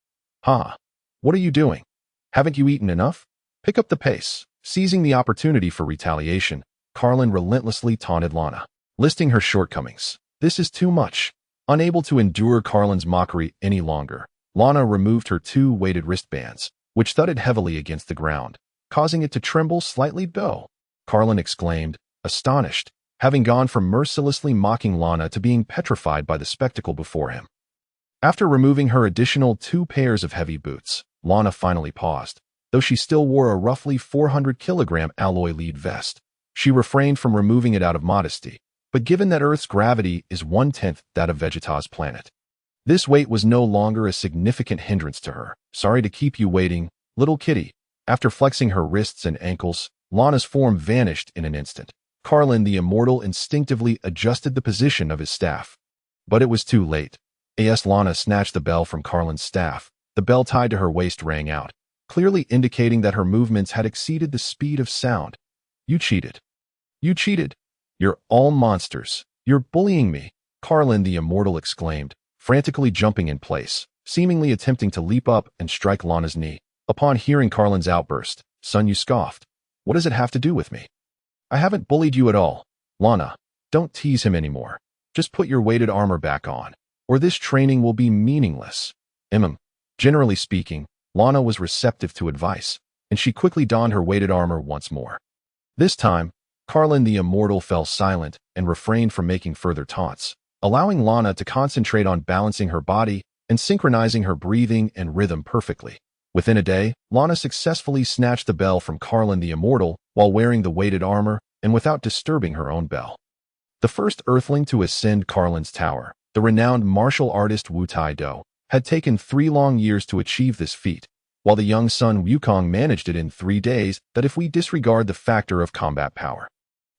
"Ha! What are you doing? Haven't you eaten enough? Pick up the pace." Seizing the opportunity for retaliation, Carlin relentlessly taunted Lana, listing her shortcomings. This is too much. Unable to endure Carlin's mockery any longer, Lana removed her 2 weighted wristbands, which thudded heavily against the ground, causing it to tremble slightly. "Go!" Carlin exclaimed, astonished, having gone from mercilessly mocking Lana to being petrified by the spectacle before him. After removing her additional 2 pairs of heavy boots, Lana finally paused. Though she still wore a roughly 400-kilogram alloy lead vest, she refrained from removing it out of modesty, but given that Earth's gravity is 1/10 that of Vegeta's planet, this weight was no longer a significant hindrance to her. "Sorry to keep you waiting, little kitty." After flexing her wrists and ankles, Lana's form vanished in an instant. Carlin the Immortal instinctively adjusted the position of his staff. But it was too late. As Lana snatched the bell from Carlin's staff, the bell tied to her waist rang out, clearly indicating that her movements had exceeded the speed of sound. "You cheated. You cheated. You're all monsters. You're bullying me," Carlin the Immortal exclaimed, frantically jumping in place, seemingly attempting to leap up and strike Lana's knee. Upon hearing Carlin's outburst, Sun Yu scoffed. "What does it have to do with me? I haven't bullied you at all. Lana, don't tease him anymore. Just put your weighted armor back on, or this training will be meaningless." Generally speaking, Lana was receptive to advice, and she quickly donned her weighted armor once more. This time, Carlin the Immortal fell silent and refrained from making further taunts, allowing Lana to concentrate on balancing her body and synchronizing her breathing and rhythm perfectly. Within a day, Lana successfully snatched the bell from Carlin the Immortal while wearing the weighted armor and without disturbing her own bell. The first Earthling to ascend Carlin's Tower, the renowned martial artist Wu Tai Do, had taken 3 long years to achieve this feat, while the young son Wukong managed it in 3 days, that if we disregard the factor of combat power.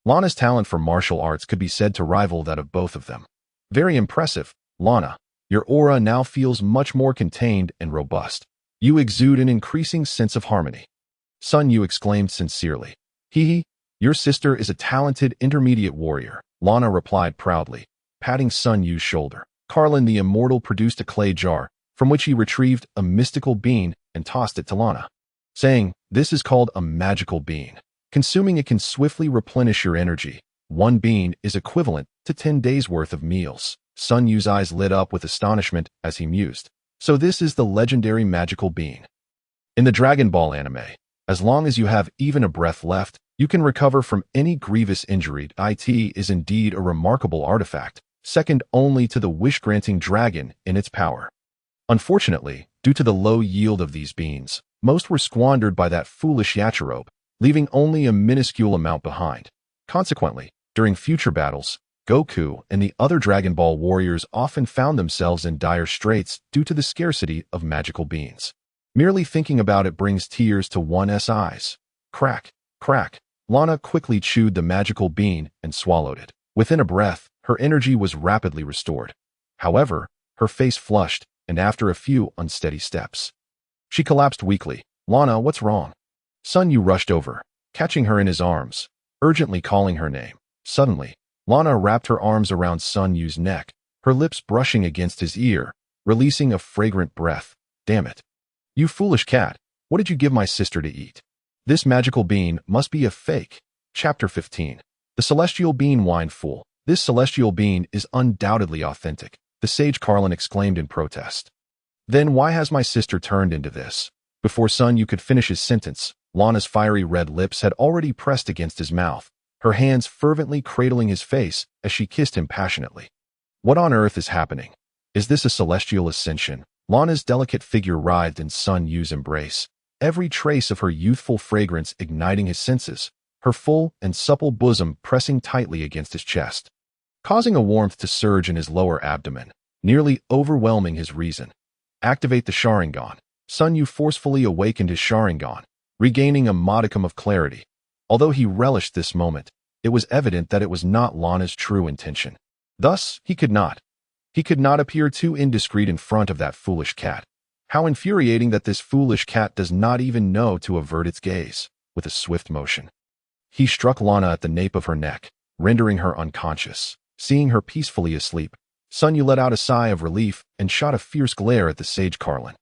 Lana's talent for martial arts could be said to rival that of both of them. "Very impressive, Lana. Your aura now feels much more contained and robust. You exude an increasing sense of harmony," Sun Yu exclaimed sincerely. "Hee, your sister is a talented intermediate warrior," Lana replied proudly, patting Sun Yu's shoulder. Carlin the Immortal produced a clay jar, from which he retrieved a mystical bean and tossed it to Lana, saying, "This is called a magical bean. Consuming it can swiftly replenish your energy. 1 bean is equivalent to 10 days' worth of meals." Sun Yu's eyes lit up with astonishment as he mused. "So this is the legendary magical bean. In the Dragon Ball anime, as long as you have even a breath left, you can recover from any grievous injury. It is indeed a remarkable artifact, second only to the wish-granting dragon in its power. Unfortunately, due to the low yield of these beans, most were squandered by that foolish Yachirobe, leaving only a minuscule amount behind. Consequently, during future battles, Goku and the other Dragon Ball warriors often found themselves in dire straits due to the scarcity of magical beans. Merely thinking about it brings tears to one's eyes. Crack, crack. Lana quickly chewed the magical bean and swallowed it. Within a breath, her energy was rapidly restored. However, her face flushed, and after a few unsteady steps, she collapsed weakly. Lana, what's wrong? Sun Yu rushed over, catching her in his arms, urgently calling her name. Suddenly, Lana wrapped her arms around Sun Yu's neck, her lips brushing against his ear, releasing a fragrant breath. Damn it. You foolish cat, what did you give my sister to eat? This magical bean must be a fake. Chapter 15. The Celestial Bean Wine Fool. This celestial bean is undoubtedly authentic, the sage Carlin exclaimed in protest. Then why has my sister turned into this? Before Sun Yu could finish his sentence, Lana's fiery red lips had already pressed against his mouth, her hands fervently cradling his face as she kissed him passionately. What on earth is happening? Is this a celestial ascension? Lana's delicate figure writhed in Sun Yu's embrace, every trace of her youthful fragrance igniting his senses, her full and supple bosom pressing tightly against his chest, causing a warmth to surge in his lower abdomen, nearly overwhelming his reason. Activate the Sharingan. Sun Yu forcefully awakened his Sharingan, regaining a modicum of clarity. Although he relished this moment, it was evident that it was not Lana's true intention. Thus, he could not appear too indiscreet in front of that foolish cat. How infuriating that this foolish cat does not even know to avert its gaze. With a swift motion, he struck Lana at the nape of her neck, rendering her unconscious. Seeing her peacefully asleep, Sun Yu let out a sigh of relief and shot a fierce glare at the sage Carlin,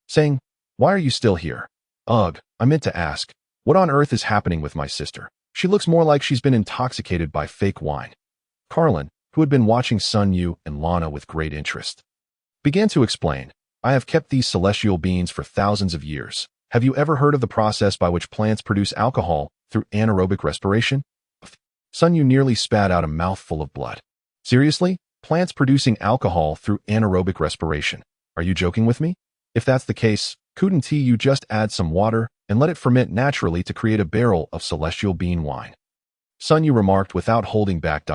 saying, "Why are you still here? Ugh, I meant to ask, what on earth is happening with my sister? She looks more like she's been intoxicated by fake wine." Carlin, who had been watching Sun Yu and Lana with great interest, began to explain, "I have kept these celestial beans for thousands of years. Have you ever heard of the process by which plants produce alcohol through anaerobic respiration?" Sun Yu nearly spat out a mouthful of blood. "Seriously? Plants producing alcohol through anaerobic respiration? Are you joking with me? If that's the case, couldn't you just add some water and let it ferment naturally to create a barrel of celestial bean wine?" Sun Yu remarked without holding back.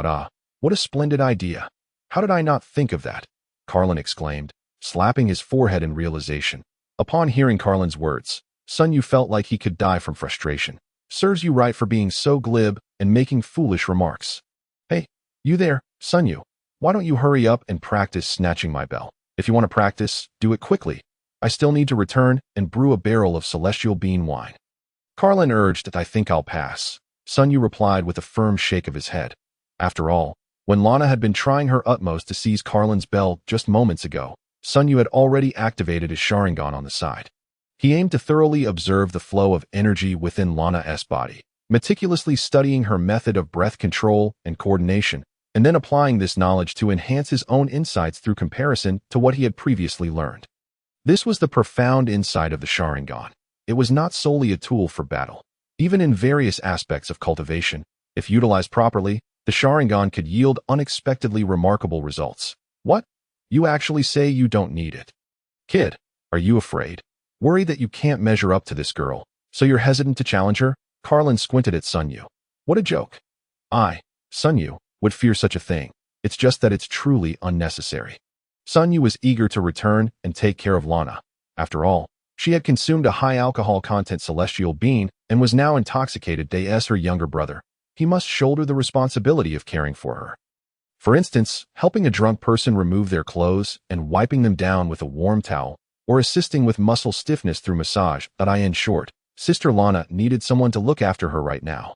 What a splendid idea. How did I not think of that? Carlin exclaimed, slapping his forehead in realization. Upon hearing Carlin's words, Sun Yu felt like he could die from frustration. Serves you right for being so glib and making foolish remarks. Hey, you there, Sun Yu. Why don't you hurry up and practice snatching my bell? If you want to practice, do it quickly. I still need to return and brew a barrel of celestial bean wine. Carlin urged. I think I'll pass. Sun Yu replied with a firm shake of his head. After all, when Lana had been trying her utmost to seize Carlin's bell just moments ago, Sun Yu had already activated his Sharingan on the side. He aimed to thoroughly observe the flow of energy within Lana's body, meticulously studying her method of breath control and coordination, and then applying this knowledge to enhance his own insights through comparison to what he had previously learned. This was the profound insight of the Sharingan. It was not solely a tool for battle. Even in various aspects of cultivation, if utilized properly, the Sharingan could yield unexpectedly remarkable results. What? You actually say you don't need it? Kid, are you afraid? Worried that you can't measure up to this girl, so you're hesitant to challenge her? Carlin squinted at Sun Yu. What a joke. Sun Yu, would fear such a thing. It's just that it's truly unnecessary. Sun Yu was eager to return and take care of Lana. After all, she had consumed a high alcohol content celestial bean and was now intoxicated as her younger brother. He must shoulder the responsibility of caring for her. For instance, helping a drunk person remove their clothes and wiping them down with a warm towel, or assisting with muscle stiffness through massage. In short, Sister Lana needed someone to look after her right now.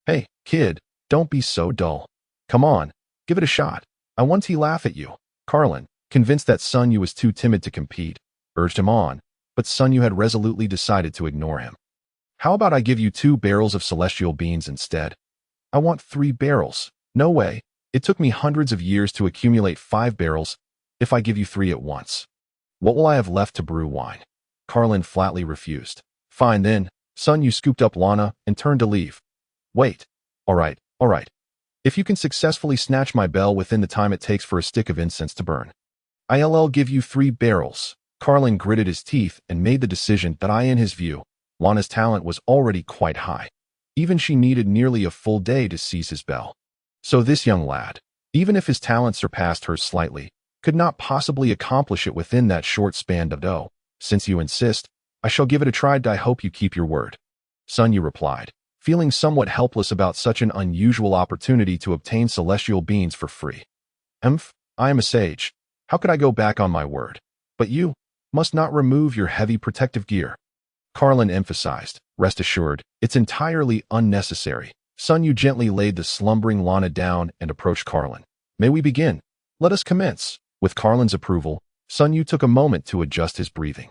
Hey, kid, don't be so dull. Come on, give it a shot. I want to laugh at you. Carlin, convinced that Sun Yu was too timid to compete, urged him on, but Sun Yu had resolutely decided to ignore him. How about I give you 2 barrels of celestial beans instead? I want 3 barrels. No way. It took me hundreds of years to accumulate 5 barrels. If I give you 3 at once, what will I have left to brew wine? Carlin flatly refused. Fine then. Sun Yu scooped up Lana and turned to leave. Wait. All right. If you can successfully snatch my bell within the time it takes for a stick of incense to burn, I'll give you 3 barrels. Carlin gritted his teeth and made the decision that in his view, Lana's talent was already quite high. Even she needed nearly a full day to seize his bell. So this young lad, even if his talent surpassed hers slightly, could not possibly accomplish it within that short span of dough. Since you insist, I shall give it a try. I hope you keep your word. Sun Yu replied, feeling somewhat helpless about such an unusual opportunity to obtain celestial beings for free. I am a sage. How could I go back on my word? But you must not remove your heavy protective gear. Carlin emphasized, rest assured, it's entirely unnecessary. Sun Yu gently laid the slumbering Lana down and approached Carlin. May we begin? Let us commence. With Carlin's approval, Sun Yu took a moment to adjust his breathing.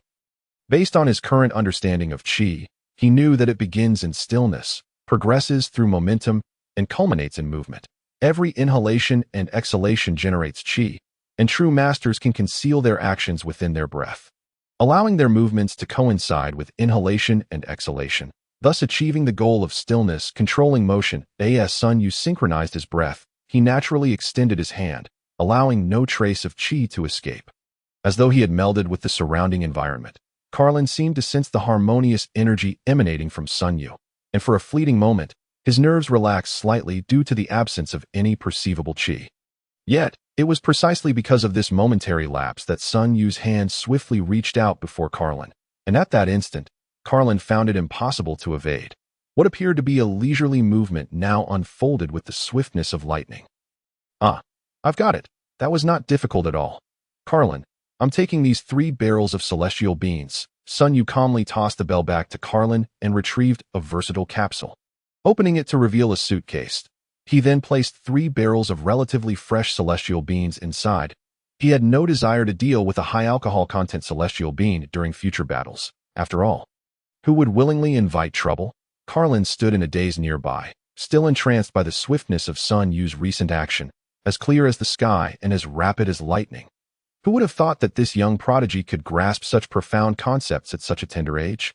Based on his current understanding of Qi, he knew that it begins in stillness, progresses through momentum, and culminates in movement. Every inhalation and exhalation generates Qi, and true masters can conceal their actions within their breath, allowing their movements to coincide with inhalation and exhalation, thus achieving the goal of stillness, controlling motion. As Sun Yu synchronized his breath, he naturally extended his hand, allowing no trace of Qi to escape. As though he had melded with the surrounding environment, Carlin seemed to sense the harmonious energy emanating from Sun Yu, and for a fleeting moment, his nerves relaxed slightly due to the absence of any perceivable Qi. Yet, it was precisely because of this momentary lapse that Sun Yu's hand swiftly reached out before Carlin, and at that instant, Carlin found it impossible to evade. What appeared to be a leisurely movement now unfolded with the swiftness of lightning. I've got it. That was not difficult at all. Carlin, I'm taking these 3 barrels of celestial beans. Sun Yu calmly tossed the bell back to Carlin and retrieved a versatile capsule, opening it to reveal a suitcase. He then placed 3 barrels of relatively fresh celestial beans inside. He had no desire to deal with a high alcohol content celestial bean during future battles. After all, who would willingly invite trouble? Carlin stood in a daze nearby, still entranced by the swiftness of Sun Yu's recent action, as clear as the sky and as rapid as lightning. Who would have thought that this young prodigy could grasp such profound concepts at such a tender age?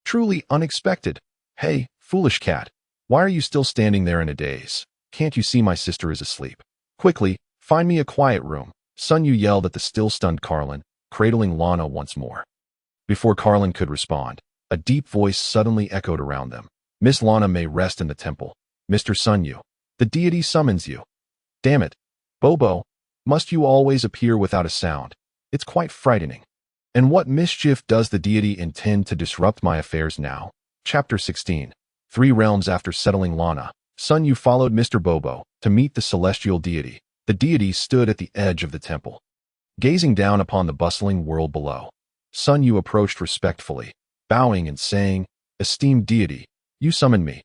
Truly unexpected. Hey, foolish cat, why are you still standing there in a daze? Can't you see my sister is asleep? Quickly, find me a quiet room. Sun Yu yelled at the still stunned Carlin, cradling Lana once more. Before Carlin could respond, a deep voice suddenly echoed around them. Miss Lana may rest in the temple. Mr. Sun Yu, the deity summons you. Damn it, Bobo, must you always appear without a sound? It's quite frightening. And what mischief does the deity intend to disrupt my affairs now? Chapter 16. 3 realms after settling Lana, Sun Yu followed Mr. Bobo to meet the celestial deity. The deity stood at the edge of the temple, gazing down upon the bustling world below. Sun Yu approached respectfully, bowing and saying, Esteemed deity, you summoned me.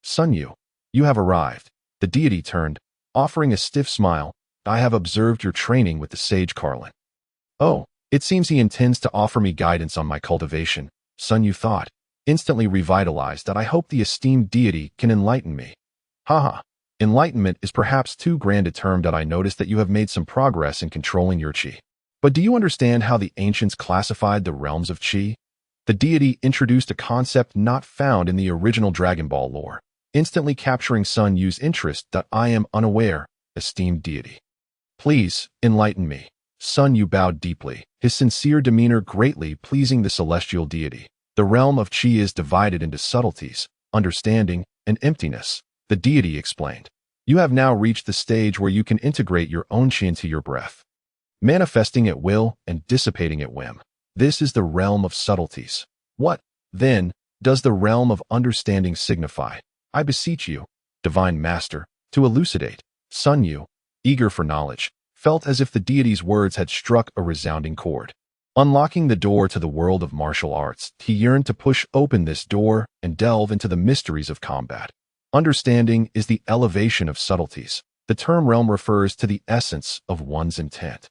Sun Yu, you have arrived. The deity turned, offering a stiff smile. I have observed your training with the sage Carlin. Oh, it seems he intends to offer me guidance on my cultivation, Sun Yu thought, instantly revitalized. That I hope the esteemed deity can enlighten me. Haha, enlightenment is perhaps too grand a term. That I noticed that you have made some progress in controlling your Qi. But do you understand how the ancients classified the realms of Qi? The deity introduced a concept not found in the original Dragon Ball lore, instantly capturing Sun Yu's interest. That I am unaware, esteemed deity. Please, enlighten me. Sun Yu bowed deeply, his sincere demeanor greatly pleasing the celestial deity. The realm of Qi is divided into subtleties, understanding, and emptiness, the deity explained. You have now reached the stage where you can integrate your own Qi into your breath, manifesting at will and dissipating at whim. This is the realm of subtleties. What, then, does the realm of understanding signify? I beseech you, divine master, to elucidate. Sun Yu, eager for knowledge, felt as if the deity's words had struck a resounding chord. Unlocking the door to the world of martial arts, he yearned to push open this door and delve into the mysteries of combat. Understanding is the elevation of subtleties. The term realm refers to the essence of one's intent.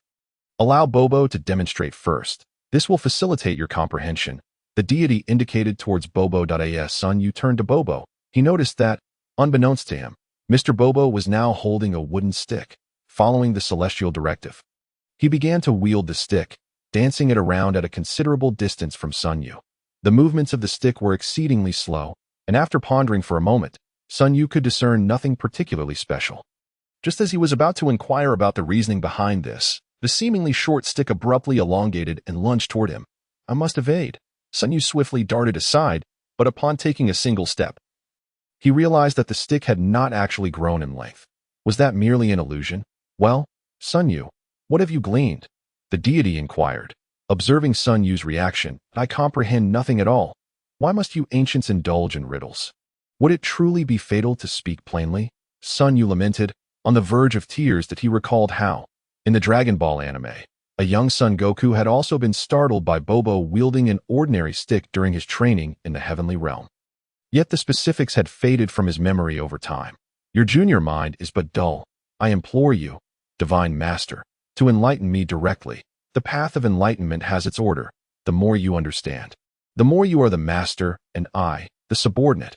Allow Bobo to demonstrate first. This will facilitate your comprehension. The deity indicated towards Bobo. As Sun Yu turned to Bobo, he noticed that, unbeknownst to him, Mr. Bobo was now holding a wooden stick, following the celestial directive. He began to wield the stick, dancing it around at a considerable distance from Sun Yu. The movements of the stick were exceedingly slow, and after pondering for a moment, Sun Yu could discern nothing particularly special. Just as he was about to inquire about the reasoning behind this, the seemingly short stick abruptly elongated and lunged toward him. I must evade. Sun Yu swiftly darted aside, but upon taking a single step, he realized that the stick had not actually grown in length. Was that merely an illusion? Well, Sun Yu, what have you gleaned? The deity inquired. Observing Sun Yu's reaction, I comprehend nothing at all. Why must you ancients indulge in riddles? Would it truly be fatal to speak plainly? Sun Yu lamented, on the verge of tears that he recalled how, in the Dragon Ball anime, a young Son Goku had also been startled by Bobo wielding an ordinary stick during his training in the heavenly realm. Yet the specifics had faded from his memory over time. Your junior mind is but dull. I implore you, Divine Master, to enlighten me directly. The path of enlightenment has its order. The more you understand, the more you are the master, and I, the subordinate.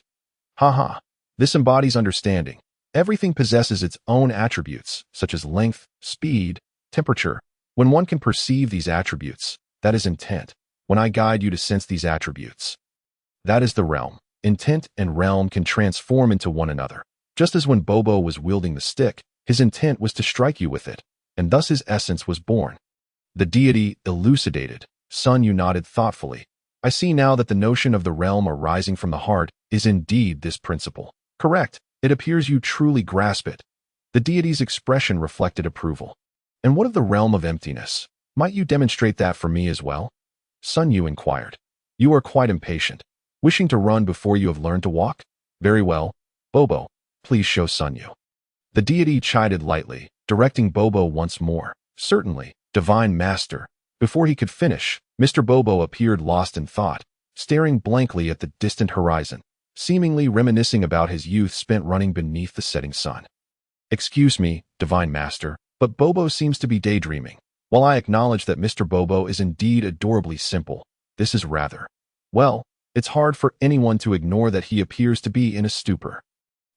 Haha. This embodies understanding. Everything possesses its own attributes, such as length, speed, temperature. When one can perceive these attributes, that is intent. When I guide you to sense these attributes, that is the realm. Intent and realm can transform into one another. Just as when Bobo was wielding the stick, his intent was to strike you with it, and thus his essence was born. The deity elucidated. Sun Yu nodded thoughtfully. I see now that the notion of the realm arising from the heart is indeed this principle. Correct. It appears you truly grasp it. The deity's expression reflected approval. And what of the realm of emptiness? Might you demonstrate that for me as well? Sun Yu inquired. You are quite impatient, wishing to run before you have learned to walk? Very well. Bobo, please show Sun Yu. The deity chided lightly, directing Bobo once more. Certainly, Divine Master. Before he could finish, Mr. Bobo appeared lost in thought, staring blankly at the distant horizon, seemingly reminiscing about his youth spent running beneath the setting sun. Excuse me, Divine Master, but Bobo seems to be daydreaming. While I acknowledge that Mr. Bobo is indeed adorably simple, this is rather, well, it's hard for anyone to ignore that he appears to be in a stupor.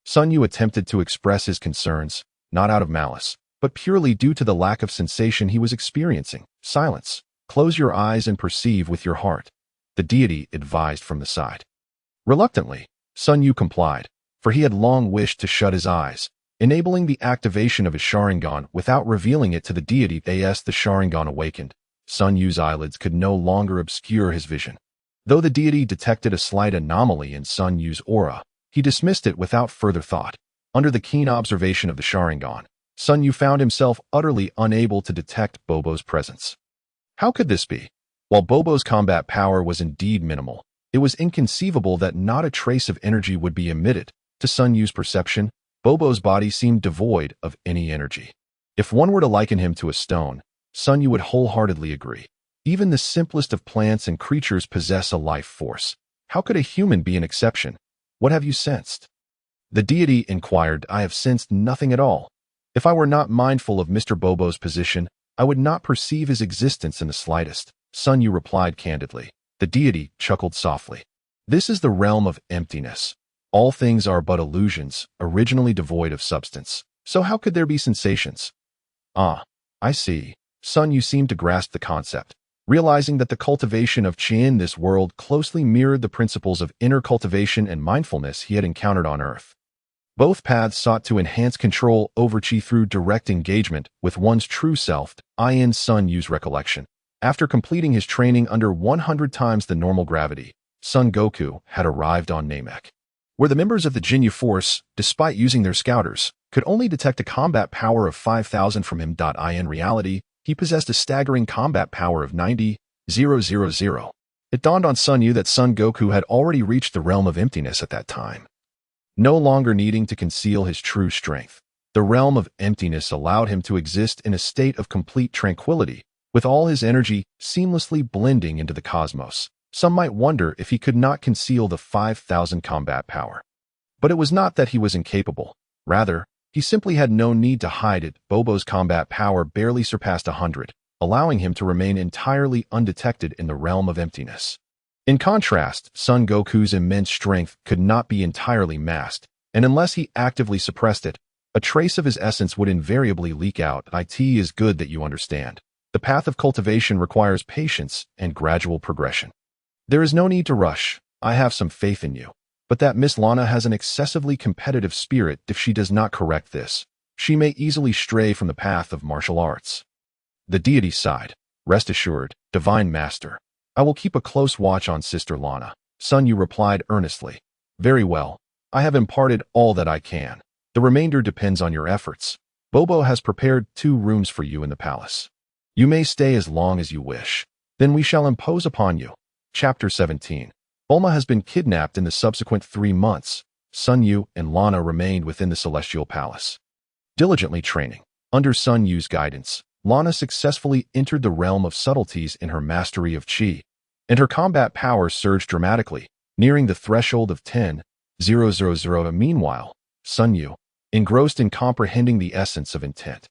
Sun Yu attempted to express his concerns, not out of malice, but purely due to the lack of sensation he was experiencing. Silence. Close your eyes and perceive with your heart, the deity advised from the side. Reluctantly, Sun Yu complied, for he had long wished to shut his eyes, enabling the activation of his Sharingan without revealing it to the deity. As the Sharingan awakened, Sun Yu's eyelids could no longer obscure his vision. Though the deity detected a slight anomaly in Sun Yu's aura, he dismissed it without further thought. Under the keen observation of the Sharingan, Sun Yu found himself utterly unable to detect Bobo's presence. How could this be? While Bobo's combat power was indeed minimal, it was inconceivable that not a trace of energy would be emitted. To Sun Yu's perception, Bobo's body seemed devoid of any energy. If one were to liken him to a stone, Sun Yu would wholeheartedly agree. Even the simplest of plants and creatures possess a life force. How could a human be an exception? What have you sensed? The deity inquired. I have sensed nothing at all. If I were not mindful of Mr. Bobo's position, I would not perceive his existence in the slightest. Sun Yu replied candidly. The deity chuckled softly. This is the realm of emptiness. All things are but illusions, originally devoid of substance. So how could there be sensations? Ah, I see. Sun Yu seemed to grasp the concept, realizing that the cultivation of Qi in this world closely mirrored the principles of inner cultivation and mindfulness he had encountered on Earth. Both paths sought to enhance control over Qi through direct engagement with one's true self. In Sun Yu's recollection, after completing his training under 100 times the normal gravity, Son Goku had arrived on Namek, where the members of the Ginyu Force, despite using their scouters, could only detect a combat power of 5,000 from him. In reality, he possessed a staggering combat power of 90,000. It dawned on Sun Yu that Son Goku had already reached the realm of emptiness at that time. No longer needing to conceal his true strength, the realm of emptiness allowed him to exist in a state of complete tranquility, with all his energy seamlessly blending into the cosmos. Some might wonder if he could not conceal the 5,000 combat power. But it was not that he was incapable. Rather, he simply had no need to hide it. Bobo's combat power barely surpassed 100, allowing him to remain entirely undetected in the realm of emptiness. In contrast, Son Goku's immense strength could not be entirely masked, and unless he actively suppressed it, a trace of his essence would invariably leak out. It is good that you understand. The path of cultivation requires patience and gradual progression. There is no need to rush. I have some faith in you. But that Miss Lana has an excessively competitive spirit. If she does not correct this, she may easily stray from the path of martial arts. The deity sighed. Rest assured, Divine Master, I will keep a close watch on Sister Lana. Sun Yu replied earnestly. Very well. I have imparted all that I can. The remainder depends on your efforts. Bobo has prepared 2 rooms for you in the palace. You may stay as long as you wish. Then we shall impose upon you. Chapter 17. Bulma has been kidnapped in the subsequent 3 months. Sun Yu and Lana remained within the Celestial Palace, diligently training. Under Sun Yu's guidance, Lana successfully entered the realm of subtleties in her mastery of Qi, and her combat power surged dramatically, nearing the threshold of 10,000. Meanwhile, Sun Yu, engrossed in comprehending the essence of intent,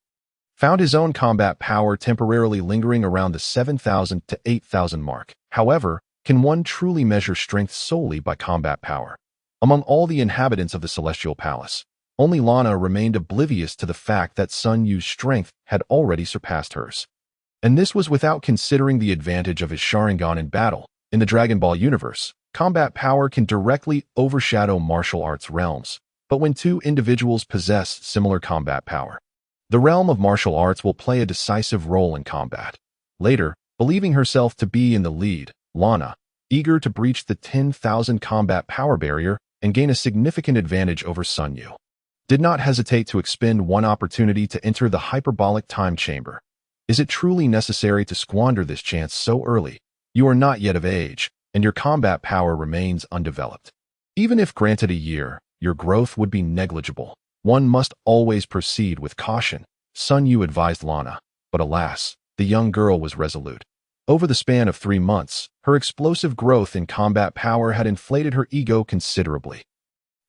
found his own combat power temporarily lingering around the 7,000 to 8,000 mark. However, can one truly measure strength solely by combat power? Among all the inhabitants of the Celestial Palace, only Lana remained oblivious to the fact that Sun Yu's strength had already surpassed hers. And this was without considering the advantage of his Sharingan in battle. In the Dragon Ball universe, combat power can directly overshadow martial arts realms, but when two individuals possess similar combat power, the realm of martial arts will play a decisive role in combat. Later, believing herself to be in the lead, Lana, eager to breach the 10,000 combat power barrier and gain a significant advantage over Sun Yu, did not hesitate to expend one opportunity to enter the hyperbolic time chamber. Is it truly necessary to squander this chance so early? You are not yet of age, and your combat power remains undeveloped. Even if granted a year, your growth would be negligible. One must always proceed with caution, Sun Yu advised Lana. But alas, the young girl was resolute. Over the span of 3 months, her explosive growth in combat power had inflated her ego considerably,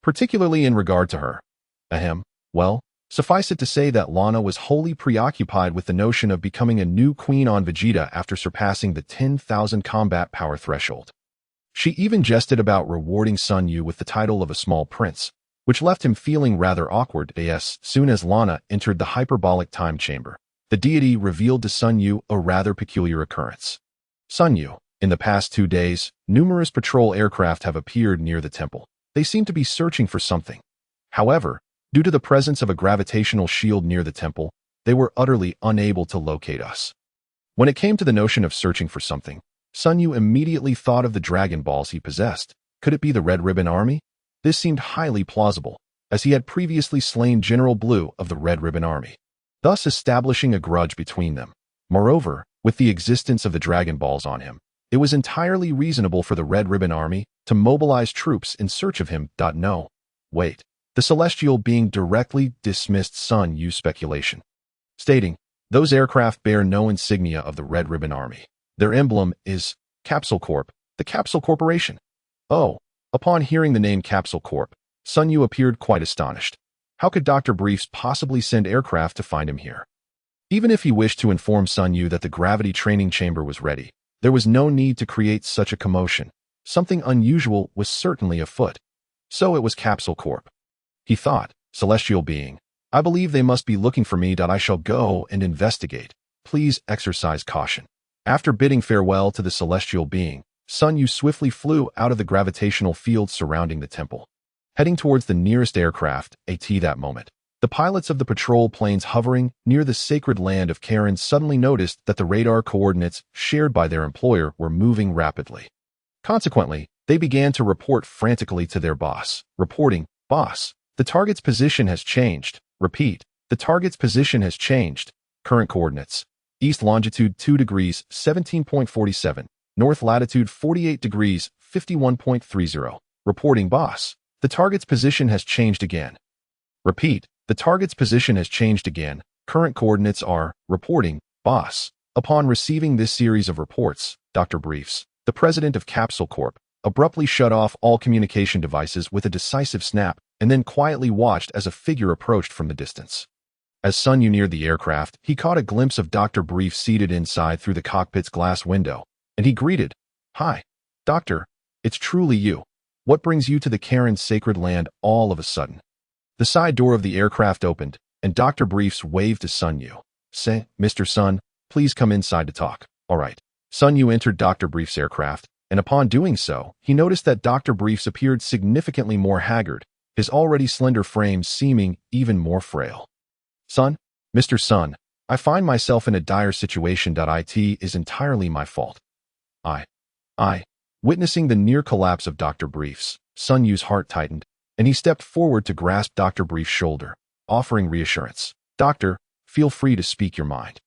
particularly in regard to her. Well, suffice it to say that Lana was wholly preoccupied with the notion of becoming a new queen on Vegeta after surpassing the 10,000 combat power threshold. She even jested about rewarding Sun Yu with the title of a small prince, which left him feeling rather awkward. Soon as Lana entered the hyperbolic time chamber, the deity revealed to Sun Yu a rather peculiar occurrence. Sun Yu, in the past 2 days, numerous patrol aircraft have appeared near the temple. They seem to be searching for something. However, due to the presence of a gravitational shield near the temple, they were utterly unable to locate us. When it came to the notion of searching for something, Sun Yu immediately thought of the Dragon Balls he possessed. Could it be the Red Ribbon Army? This seemed highly plausible, as he had previously slain General Blue of the Red Ribbon Army, thus establishing a grudge between them. Moreover, with the existence of the Dragon Balls on him, it was entirely reasonable for the Red Ribbon Army to mobilize troops in search of him. No. Wait. The celestial being directly dismissed Sun Yu's speculation, stating, "Those aircraft bear no insignia of the Red Ribbon Army. Their emblem is Capsule Corp, the Capsule Corporation." Oh, upon hearing the name Capsule Corp, Sun Yu appeared quite astonished. How could Dr. Briefs possibly send aircraft to find him here? Even if he wished to inform Sun Yu that the gravity training chamber was ready, there was no need to create such a commotion. Something unusual was certainly afoot. So it was Capsule Corp. He thought, "Celestial being, I believe they must be looking for me. I shall go and investigate. Please exercise caution." After bidding farewell to the celestial being, Sun Yu swiftly flew out of the gravitational field surrounding the temple, heading towards the nearest aircraft. At that moment, the pilots of the patrol planes hovering near the sacred land of Karin suddenly noticed that the radar coordinates shared by their employer were moving rapidly. Consequently, they began to report frantically to their boss, reporting, "Boss, the target's position has changed. Repeat, the target's position has changed. Current coordinates: east longitude 2 degrees 17.47, north latitude 48 degrees 51.30. Reporting, boss. The target's position has changed again." Repeat, the target's position has changed again. Current coordinates are, reporting, boss. Upon receiving this series of reports, Dr. Briefs, the president of Capsule Corp, abruptly shut off all communication devices with a decisive snap, and then quietly watched as a figure approached from the distance. As Sun Yu neared the aircraft, he caught a glimpse of Dr. Brief seated inside through the cockpit's glass window, and he greeted, "Hi, Doctor, it's truly you. What brings you to the Karin's sacred land all of a sudden?" The side door of the aircraft opened, and Dr. Briefs waved to Sun Yu. "Say, Mr. Sun, please come inside to talk." "All right." Sun Yu entered Dr. Brief's aircraft, and upon doing so, he noticed that Dr. Briefs appeared significantly more haggard, his already slender frame seeming even more frail. "Sun, Mr. Sun, I find myself in a dire situation. It is entirely my fault. I. Witnessing the near collapse of Dr. Briefs, Sun Yu's heart tightened, and he stepped forward to grasp Dr. Brief's shoulder, offering reassurance. "Doctor, feel free to speak your mind.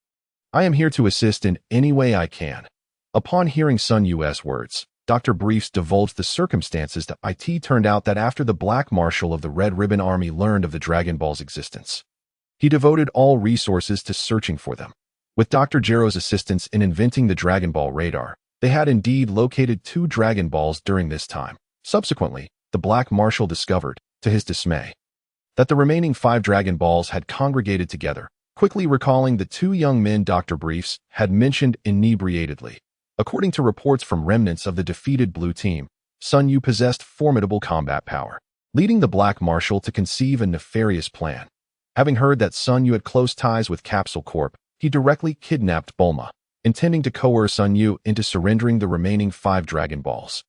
I am here to assist in any way I can." Upon hearing Sun Yu's words, Dr. Briefs divulged the circumstances to it. Turned out that after the Black Marshal of the Red Ribbon Army learned of the Dragon Ball's existence, he devoted all resources to searching for them. With Dr. Gero's assistance in inventing the Dragon Ball radar, they had indeed located 2 Dragon Balls during this time. Subsequently, the Black Marshal discovered, to his dismay, that the remaining 5 Dragon Balls had congregated together, quickly recalling the 2 young men Dr. Briefs had mentioned inebriatedly. According to reports from remnants of the defeated Blue Team, Sun Yu possessed formidable combat power, leading the Black Marshal to conceive a nefarious plan. Having heard that Sun Yu had close ties with Capsule Corp, he directly kidnapped Bulma, intending to coerce Sun Yu into surrendering the remaining 5 Dragon Balls.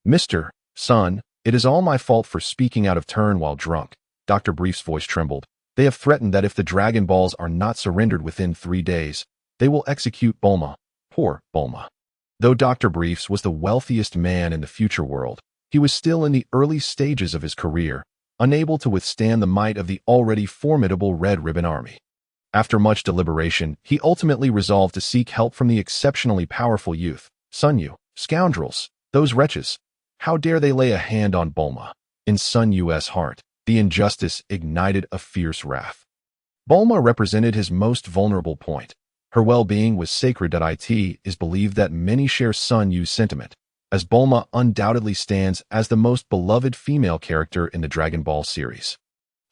"Mr. Sun, it is all my fault for speaking out of turn while drunk." Dr. Brief's voice trembled. "They have threatened that if the Dragon Balls are not surrendered within 3 days, they will execute Bulma." Poor Bulma. Though Dr. Briefs was the wealthiest man in the future world, he was still in the early stages of his career, unable to withstand the might of the already formidable Red Ribbon Army. After much deliberation, he ultimately resolved to seek help from the exceptionally powerful youth. "Sun Yu, scoundrels, those wretches, how dare they lay a hand on Bulma?" In Sun Yu's heart, the injustice ignited a fierce wrath. Bulma represented his most vulnerable point. Her well-being was sacred. It is believed that many share Sun Yu's sentiment, as Bulma undoubtedly stands as the most beloved female character in the Dragon Ball series.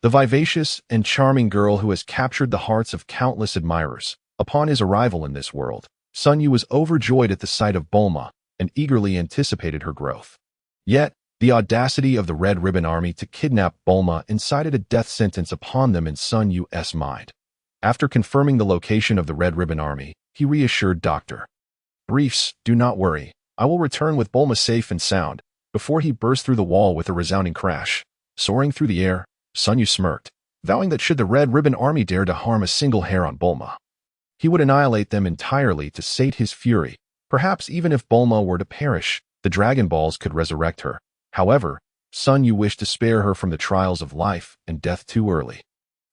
The vivacious and charming girl who has captured the hearts of countless admirers. Upon his arrival in this world, Sun Yu was overjoyed at the sight of Bulma and eagerly anticipated her growth. Yet, the audacity of the Red Ribbon Army to kidnap Bulma incited a death sentence upon them in Sun Yu's mind. After confirming the location of the Red Ribbon Army, he reassured Dr. Briefs, "Do not worry, I will return with Bulma safe and sound," before he burst through the wall with a resounding crash. Soaring through the air, Sun Yu smirked, vowing that should the Red Ribbon Army dare to harm a single hair on Bulma, he would annihilate them entirely to sate his fury. Perhaps even if Bulma were to perish, the Dragon Balls could resurrect her. However, Sun Yu wished to spare her from the trials of life and death too early.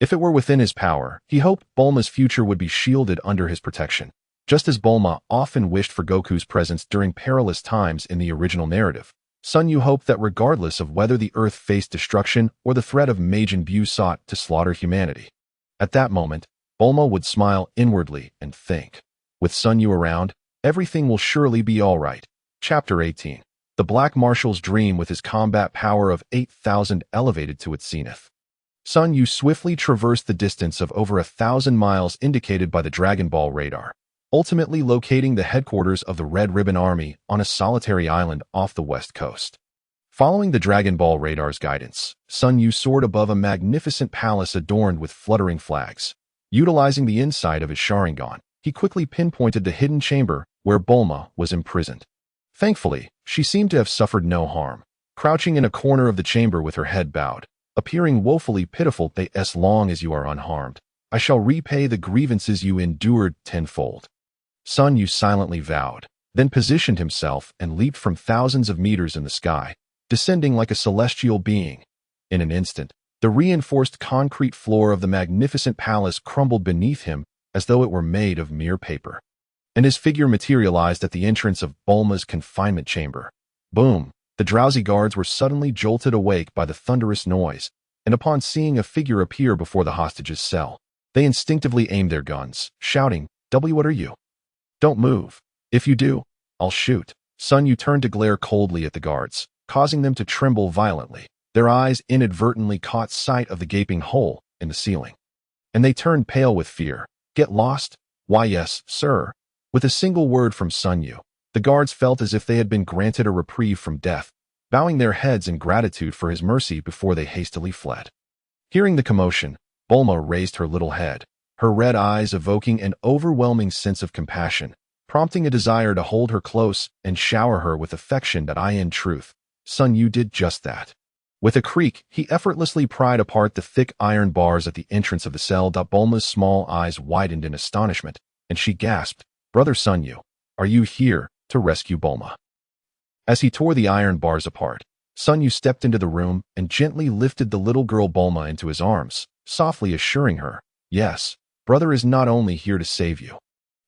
If it were within his power, he hoped Bulma's future would be shielded under his protection, just as Bulma often wished for Goku's presence during perilous times in the original narrative. Sun Yu hoped that regardless of whether the Earth faced destruction or the threat of Majin Buu sought to slaughter humanity, at that moment, Bulma would smile inwardly and think, "With Sun Yu around, everything will surely be all right." Chapter 18. The Black Marshal's dream with his combat power of 8,000 elevated to its zenith. Sun Yu swiftly traversed the distance of over 1,000 miles indicated by the Dragon Ball radar, ultimately locating the headquarters of the Red Ribbon Army on a solitary island off the west coast. Following the Dragon Ball radar's guidance, Sun Yu soared above a magnificent palace adorned with fluttering flags. Utilizing the insight of his Sharingan, he quickly pinpointed the hidden chamber where Bulma was imprisoned. Thankfully, she seemed to have suffered no harm, crouching in a corner of the chamber with her head bowed, appearing woefully pitiful. "As long as you are unharmed, I shall repay the grievances you endured tenfold." Sun Yu silently vowed, then positioned himself and leaped from thousands of meters in the sky, descending like a celestial being. In an instant, the reinforced concrete floor of the magnificent palace crumbled beneath him as though it were made of mere paper, and his figure materialized at the entrance of Bulma's confinement chamber. Boom! The drowsy guards were suddenly jolted awake by the thunderous noise, and upon seeing a figure appear before the hostage's cell, they instinctively aimed their guns, shouting, What are you? Don't move. If you do, I'll shoot." Sun Yu turned to glare coldly at the guards, causing them to tremble violently. Their eyes inadvertently caught sight of the gaping hole in the ceiling, and they turned pale with fear. "Get lost?" "Why, yes, sir." With a single word from Sun Yu, the guards felt as if they had been granted a reprieve from death, bowing their heads in gratitude for his mercy before they hastily fled. Hearing the commotion, Bulma raised her little head, her red eyes evoking an overwhelming sense of compassion, prompting a desire to hold her close and shower her with affection. In truth, Sun Yu did just that. With a creak, he effortlessly pried apart the thick iron bars at the entrance of the cell. Bulma's small eyes widened in astonishment, and she gasped, "Brother Sun Yu, are you here to rescue Bulma?" As he tore the iron bars apart, Sun Yu stepped into the room and gently lifted the little girl Bulma into his arms, softly assuring her, "Yes, brother is not only here to save you,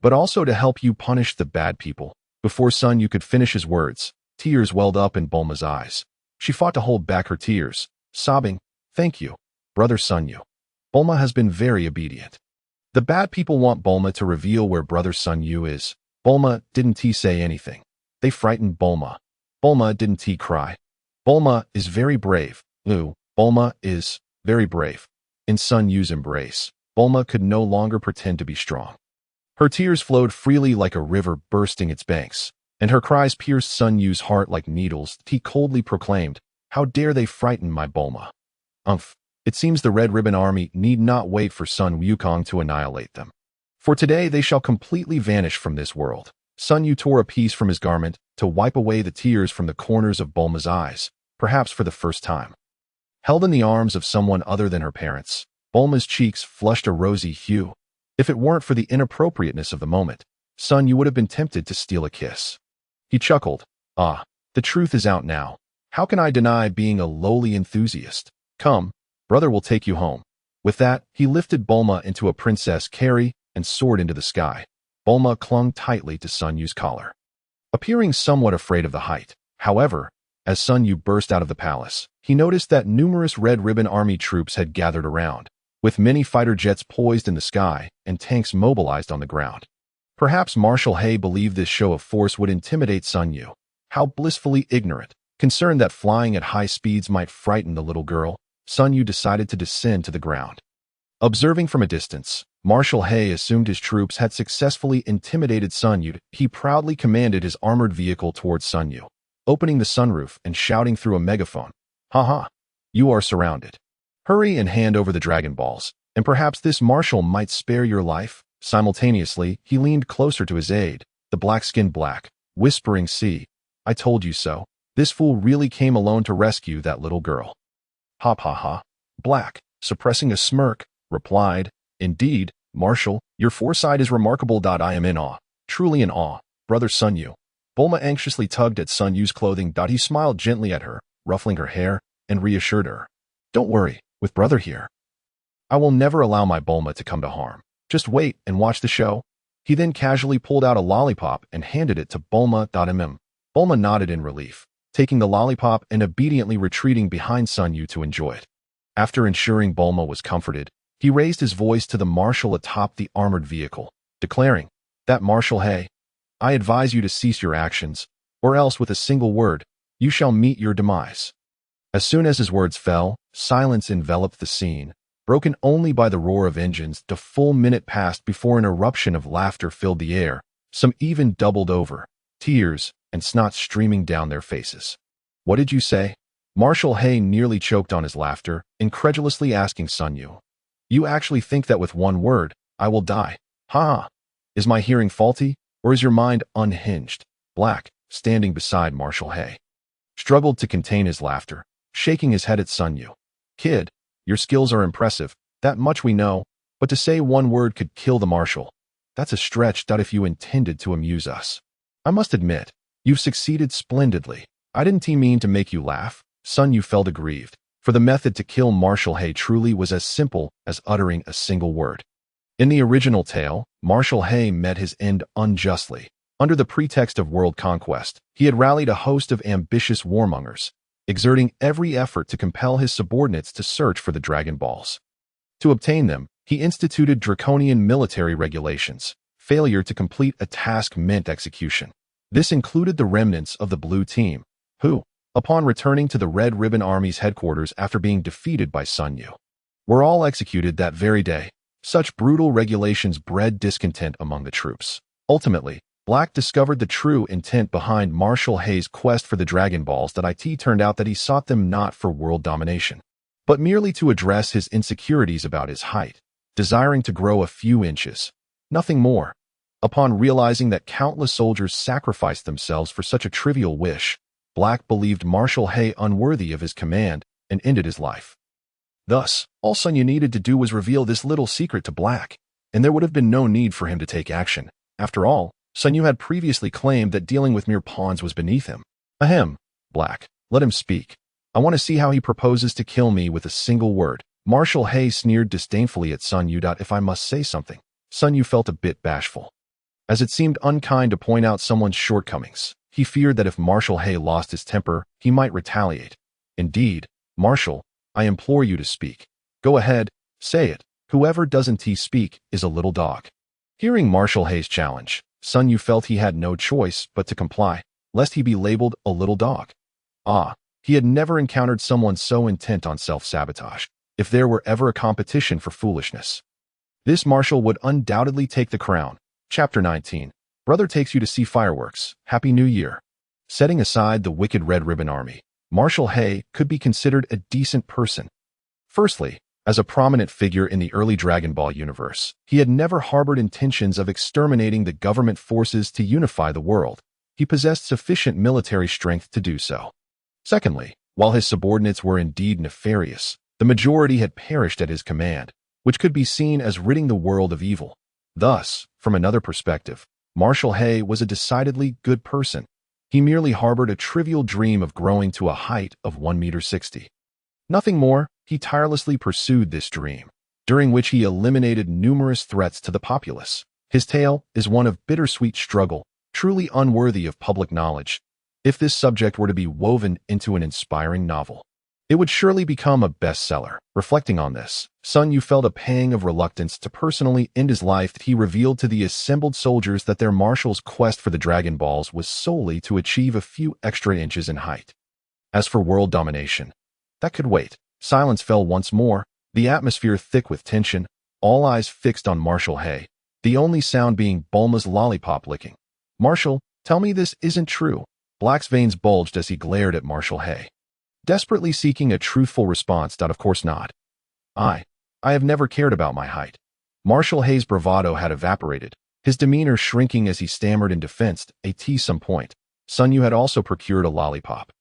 but also to help you punish the bad people." Before Sun Yu could finish his words, Tears welled up in Bulma's eyes. She fought to hold back her tears, sobbing, "Thank you, Brother Sun Yu. Bulma has been very obedient." The bad people want Bulma to reveal where Brother Sun Yu is. Bulma didn't he say anything. They frightened Bulma. Bulma didn't he cry. Bulma is very brave. Bulma is very brave. In Sun Yu's embrace, Bulma could no longer pretend to be strong. Her tears flowed freely like a river bursting its banks, and her cries pierced Sun Yu's heart like needles. He coldly proclaimed, "How dare they frighten my Bulma?" It seems the Red Ribbon Army need not wait for Sun Wukong to annihilate them. For today they shall completely vanish from this world. Sun Yu tore a piece from his garment to wipe away the tears from the corners of Bulma's eyes, perhaps for the first time. Held in the arms of someone other than her parents, Bulma's cheeks flushed a rosy hue. If it weren't for the inappropriateness of the moment, Sun Yu would have been tempted to steal a kiss. He chuckled. "Ah, the truth is out now. How can I deny being a lowly enthusiast? Come, brother will take you home." With that, he lifted Bulma into a princess carry and soared into the sky. Bulma clung tightly to Sun Yu's collar, appearing somewhat afraid of the height. However, as Sun Yu burst out of the palace, he noticed that numerous Red Ribbon Army troops had gathered around, with many fighter jets poised in the sky and tanks mobilized on the ground. Perhaps Marshal He believed this show of force would intimidate Sun Yu. How blissfully ignorant! Concerned that flying at high speeds might frighten the little girl, Sun Yu decided to descend to the ground. Observing from a distance, Marshal He assumed his troops had successfully intimidated Sun Yu. He proudly commanded his armored vehicle towards Sun Yu, opening the sunroof and shouting through a megaphone, "Ha! You are surrounded. Hurry and hand over the Dragon Balls, and perhaps this marshal might spare your life." Simultaneously, he leaned closer to his aide, the black-skinned Black, whispering, "See, I told you so. This fool really came alone to rescue that little girl." Ha. Black, suppressing a smirk, replied, "Indeed, Marshal, your foresight is remarkable. I am in awe, truly in awe, Brother Sun Yu." Bulma anxiously tugged at Sun Yu's clothing. He smiled gently at her, ruffling her hair, and reassured her, "Don't worry, with brother here, I will never allow my Bulma to come to harm. Just wait and watch the show." He then casually pulled out a lollipop and handed it to Bulma. Bulma nodded in relief, taking the lollipop and obediently retreating behind Sun Yu to enjoy it. After ensuring Bulma was comforted, he raised his voice to the marshal atop the armored vehicle, declaring, "That Marshal He, I advise you to cease your actions, or else with a single word, you shall meet your demise." As soon as his words fell, silence enveloped the scene, broken only by the roar of engines. The full minute passed before an eruption of laughter filled the air, some even doubled over, tears and snot streaming down their faces. "What did you say?" Marshal He nearly choked on his laughter, incredulously asking Sun Yu. "You actually think that with one word, I will die? Ha! Is my hearing faulty, or is your mind unhinged?" Black, standing beside Marshal He, struggled to contain his laughter, shaking his head at Sun Yu. "Kid, your skills are impressive, that much we know, but to say one word could kill the marshal, that's a stretch. If you intended to amuse us, I must admit, you've succeeded splendidly. I didn't mean to make you laugh." Sun Yu felt aggrieved, for the method to kill Marshal He truly was as simple as uttering a single word. In the original tale, Marshal He met his end unjustly. Under the pretext of world conquest, he had rallied a host of ambitious warmongers, exerting every effort to compel his subordinates to search for the Dragon Balls. To obtain them, he instituted draconian military regulations. Failure to complete a task meant execution. This included the remnants of the Blue Team, who, upon returning to the Red Ribbon Army's headquarters after being defeated by Sun Yu, were all executed that very day. Such brutal regulations bred discontent among the troops. Ultimately, Black discovered the true intent behind Marshal He's quest for the Dragon Balls. It turned out that he sought them not for world domination, but merely to address his insecurities about his height, desiring to grow a few inches. Nothing more. Upon realizing that countless soldiers sacrificed themselves for such a trivial wish, Black believed Marshal He unworthy of his command and ended his life. Thus, all Sun Yu needed to do was reveal this little secret to Black, and there would have been no need for him to take action. After all, Sun Yu had previously claimed that dealing with mere pawns was beneath him. Ahem, Black, let him speak. I want to see how he proposes to kill me with a single word. Marshal He sneered disdainfully at Sun Yu. If I must say something. Sun Yu felt a bit bashful, as it seemed unkind to point out someone's shortcomings. He feared that if Marshal Hay lost his temper, he might retaliate. Indeed, Marshal, I implore you to speak. Go ahead, say it. Whoever doesn't speak is a little dog. Hearing Marshal Hay's challenge, Sun Yu felt he had no choice but to comply, lest he be labeled a little dog. He had never encountered someone so intent on self-sabotage. If there were ever a competition for foolishness, this marshal would undoubtedly take the crown. Chapter 19. Brother takes you to see fireworks. Happy New Year. Setting aside the wicked Red Ribbon Army, Marshal Hay could be considered a decent person. Firstly, as a prominent figure in the early Dragon Ball universe, he had never harbored intentions of exterminating the government forces to unify the world. He possessed sufficient military strength to do so. Secondly, while his subordinates were indeed nefarious, the majority had perished at his command, which could be seen as ridding the world of evil. Thus, from another perspective, Marshal Hay was a decidedly good person. He merely harbored a trivial dream of growing to a height of 1.60 meters. Nothing more, he tirelessly pursued this dream, during which he eliminated numerous threats to the populace. His tale is one of bittersweet struggle, truly unworthy of public knowledge. If this subject were to be woven into an inspiring novel, it would surely become a bestseller. Reflecting on this, Sun Yu felt a pang of reluctance to personally end his life. He revealed to the assembled soldiers that their marshal's quest for the Dragon Balls was solely to achieve a few extra inches in height. As for world domination, that could wait. Silence fell once more, the atmosphere thick with tension, all eyes fixed on Marshal Hay, the only sound being Bulma's lollipop licking. Marshal, tell me this isn't true. Black's veins bulged as he glared at Marshal Hay, desperately seeking a truthful response. Of course not. I have never cared about my height. Marshal Hay's bravado had evaporated, his demeanor shrinking as he stammered in defense. At some point, Sun Yu had also procured a lollipop,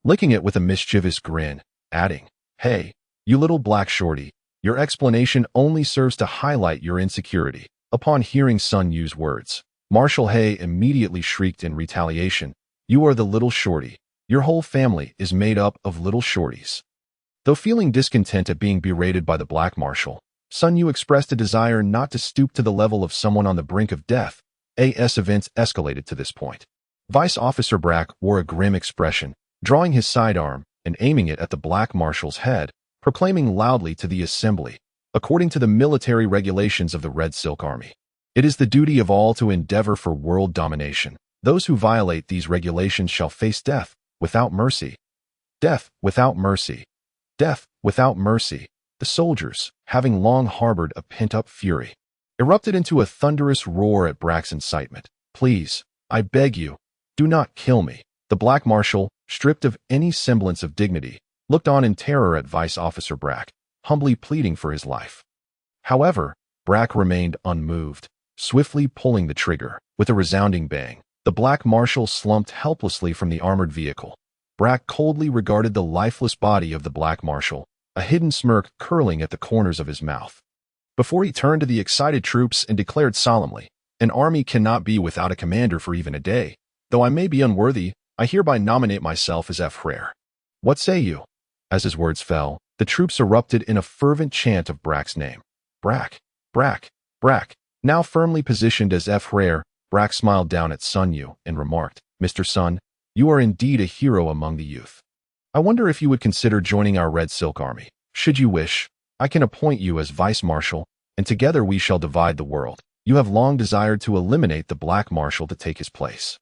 licking it with a mischievous grin, adding, "Hey, you little black shorty, your explanation only serves to highlight your insecurity." Upon hearing Sun Yu's words, Marshal Hay immediately shrieked in retaliation, "You are the little shorty. Your whole family is made up of little shorties." Though feeling discontent at being berated by the Black Marshal, Sun Yu expressed a desire not to stoop to the level of someone on the brink of death. As events escalated to this point, Vice Officer Brack wore a grim expression, drawing his sidearm and aiming it at the Black Marshal's head, proclaiming loudly to the assembly, "According to the military regulations of the Red Silk Army, it is the duty of all to endeavor for world domination. Those who violate these regulations shall face death without mercy. Death without mercy. Death without mercy." The soldiers, having long harbored a pent-up fury, erupted into a thunderous roar at Brack's incitement. "Please, I beg you, do not kill me." The Black Marshal, stripped of any semblance of dignity, looked on in terror at Vice Officer Brack, humbly pleading for his life. However, Brack remained unmoved, swiftly pulling the trigger. With a resounding bang, the Black Marshal slumped helplessly from the armored vehicle. Brack coldly regarded the lifeless body of the Black Marshal, a hidden smirk curling at the corners of his mouth, before he turned to the excited troops and declared solemnly, "An army cannot be without a commander for even a day. Though I may be unworthy, I hereby nominate myself as Frere. What say you?" As his words fell, the troops erupted in a fervent chant of Brack's name. Brack, Brack, Brack. Now firmly positioned as Frere, Brack smiled down at Sun Yu and remarked, "Mr. Sun, you are indeed a hero among the youth. I wonder if you would consider joining our Red Silk Army. Should you wish, I can appoint you as Vice Marshal, and together we shall divide the world. You have long desired to eliminate the Black Marshal to take his place."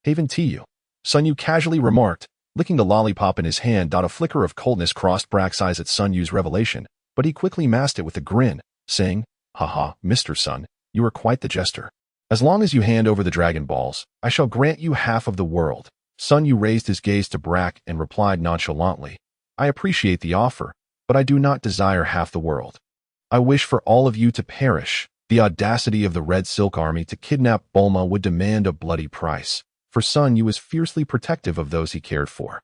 "Haven to you," Sun Yu casually remarked, licking the lollipop in his hand. A flicker of coldness crossed Brack's eyes at Sun Yu's revelation, but he quickly masked it with a grin, saying, "Haha, Mr. Sun, you are quite the jester. As long as you hand over the Dragon Balls, I shall grant you half of the world." Sun Yu raised his gaze to Brack and replied nonchalantly, "I appreciate the offer, but I do not desire half the world. I wish for all of you to perish." The audacity of the Red Silk Army to kidnap Bulma would demand a bloody price, for Sun Yu was fiercely protective of those he cared for.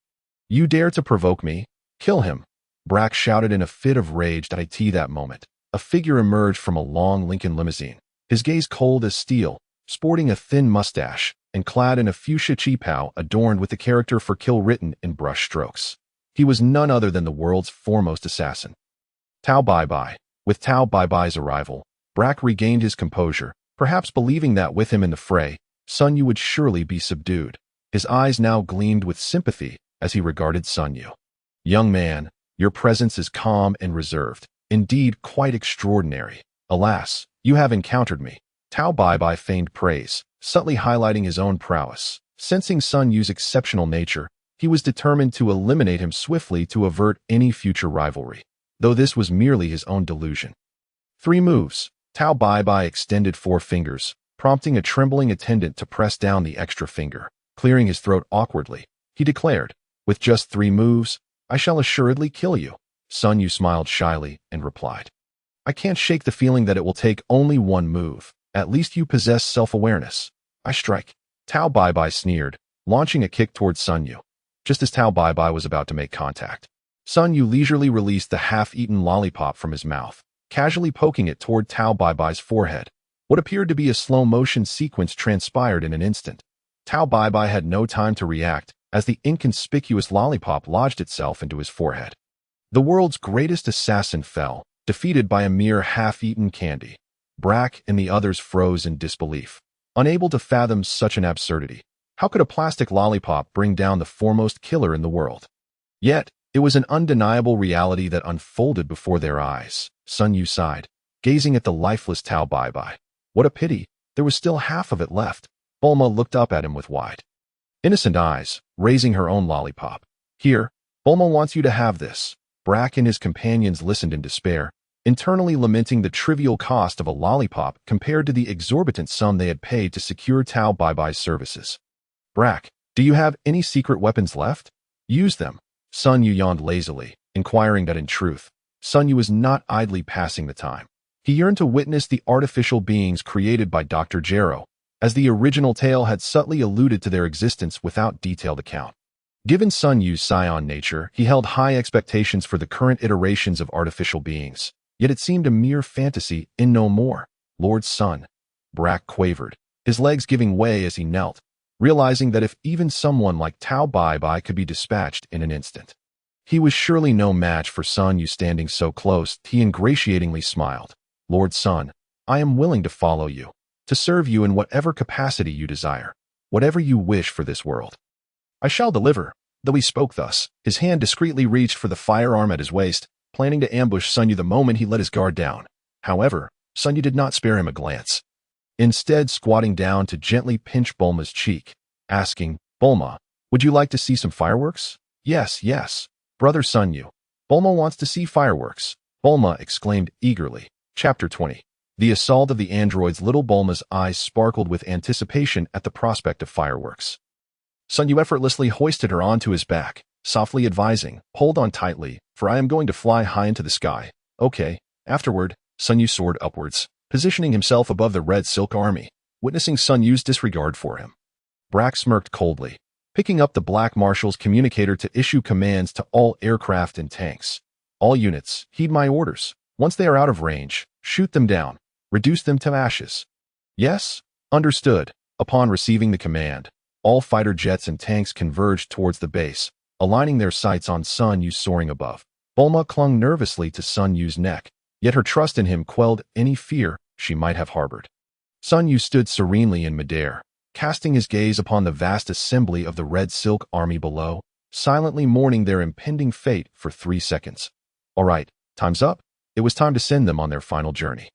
"You dare to provoke me? Kill him!" Brack shouted in a fit of rage. At that moment, a figure emerged from a long Lincoln limousine, his gaze cold as steel, sporting a thin mustache, and clad in a fuchsia cheapao adorned with the character "for kill" written in brush strokes. He was none other than the world's foremost assassin, Tao Bai. With Tao Bai's arrival, Brack regained his composure, perhaps believing that with him in the fray, Sun Yu would surely be subdued. His eyes now gleamed with sympathy as he regarded Sun Yu. Young man, your presence is calm and reserved, indeed quite extraordinary. Alas, you have encountered me. Tao Bai feigned praise, subtly highlighting his own prowess. Sensing Sun Yu's exceptional nature, he was determined to eliminate him swiftly to avert any future rivalry, though this was merely his own delusion. 3 moves. Tao Bai extended 4 fingers, prompting a trembling attendant to press down the extra finger. Clearing his throat awkwardly, he declared, with just 3 moves, I shall assuredly kill you. Sun Yu smiled shyly and replied, I can't shake the feeling that it will take only 1 move. At least you possess self-awareness. I strike. Tao Bai sneered, launching a kick towards Sun Yu. Just as Tao Bai was about to make contact, Sun Yu leisurely released the half-eaten lollipop from his mouth, casually poking it toward Tao Bai's forehead. What appeared to be a slow-motion sequence transpired in an instant. Tao Bai had no time to react as the inconspicuous lollipop lodged itself into his forehead. The world's greatest assassin fell, defeated by a mere half-eaten candy. Brack and the others froze in disbelief, unable to fathom such an absurdity. How could a plastic lollipop bring down the foremost killer in the world? Yet, it was an undeniable reality that unfolded before their eyes. Sun Yu sighed, gazing at the lifeless Tao Bai. What a pity, there was still half of it left. Bulma looked up at him with wide, innocent eyes, raising her own lollipop. Here, Bulma wants you to have this. Brack and his companions listened in despair, internally lamenting the trivial cost of a lollipop compared to the exorbitant sum they had paid to secure Tao Bai's services. Brack, do you have any secret weapons left? Use them. Sun Yu yawned lazily, inquiring that in truth, Sun Yu was not idly passing the time. He yearned to witness the artificial beings created by Dr. Gero, as the original tale had subtly alluded to their existence without detailed account. Given Sun Yu's Saiyan nature, he held high expectations for the current iterations of artificial beings, yet it seemed a mere fantasy and no more. Lord Sun, Brack quavered, his legs giving way as he knelt, realizing that if even someone like Tao Bai could be dispatched in an instant, he was surely no match for Sun Yu. Standing so close, he ingratiatingly smiled. Lord Sun, I am willing to follow you, to serve you in whatever capacity you desire, whatever you wish for this world. I shall deliver. Though he spoke thus, his hand discreetly reached for the firearm at his waist, planning to ambush Sun Yu the moment he let his guard down. However, Sun Yu did not spare him a glance, instead squatting down to gently pinch Bulma's cheek, asking, Bulma, would you like to see some fireworks? Yes, brother Sun Yu. Bulma wants to see fireworks, Bulma exclaimed eagerly. Chapter 20. The assault of the androids. Little Bulma's eyes sparkled with anticipation at the prospect of fireworks. Sun Yu effortlessly hoisted her onto his back, softly advising, hold on tightly, for I am going to fly high into the sky. Okay. Afterward, Sun Yu soared upwards, positioning himself above the red silk army, witnessing Sun Yu's disregard for him. Brack smirked coldly, picking up the Black Marshal's communicator to issue commands to all aircraft and tanks. All units, heed my orders. Once they are out of range, shoot them down, reduce them to ashes. Yes? Understood. Upon receiving the command, all fighter jets and tanks converged towards the base, aligning their sights on Sun Yu soaring above. Bulma clung nervously to Sun Yu's neck, yet her trust in him quelled any fear she might have harbored. Sun Yu stood serenely in midair, casting his gaze upon the vast assembly of the Red Silk Army below, silently mourning their impending fate for 3 seconds. All right, time's up. It was time to send them on their final journey.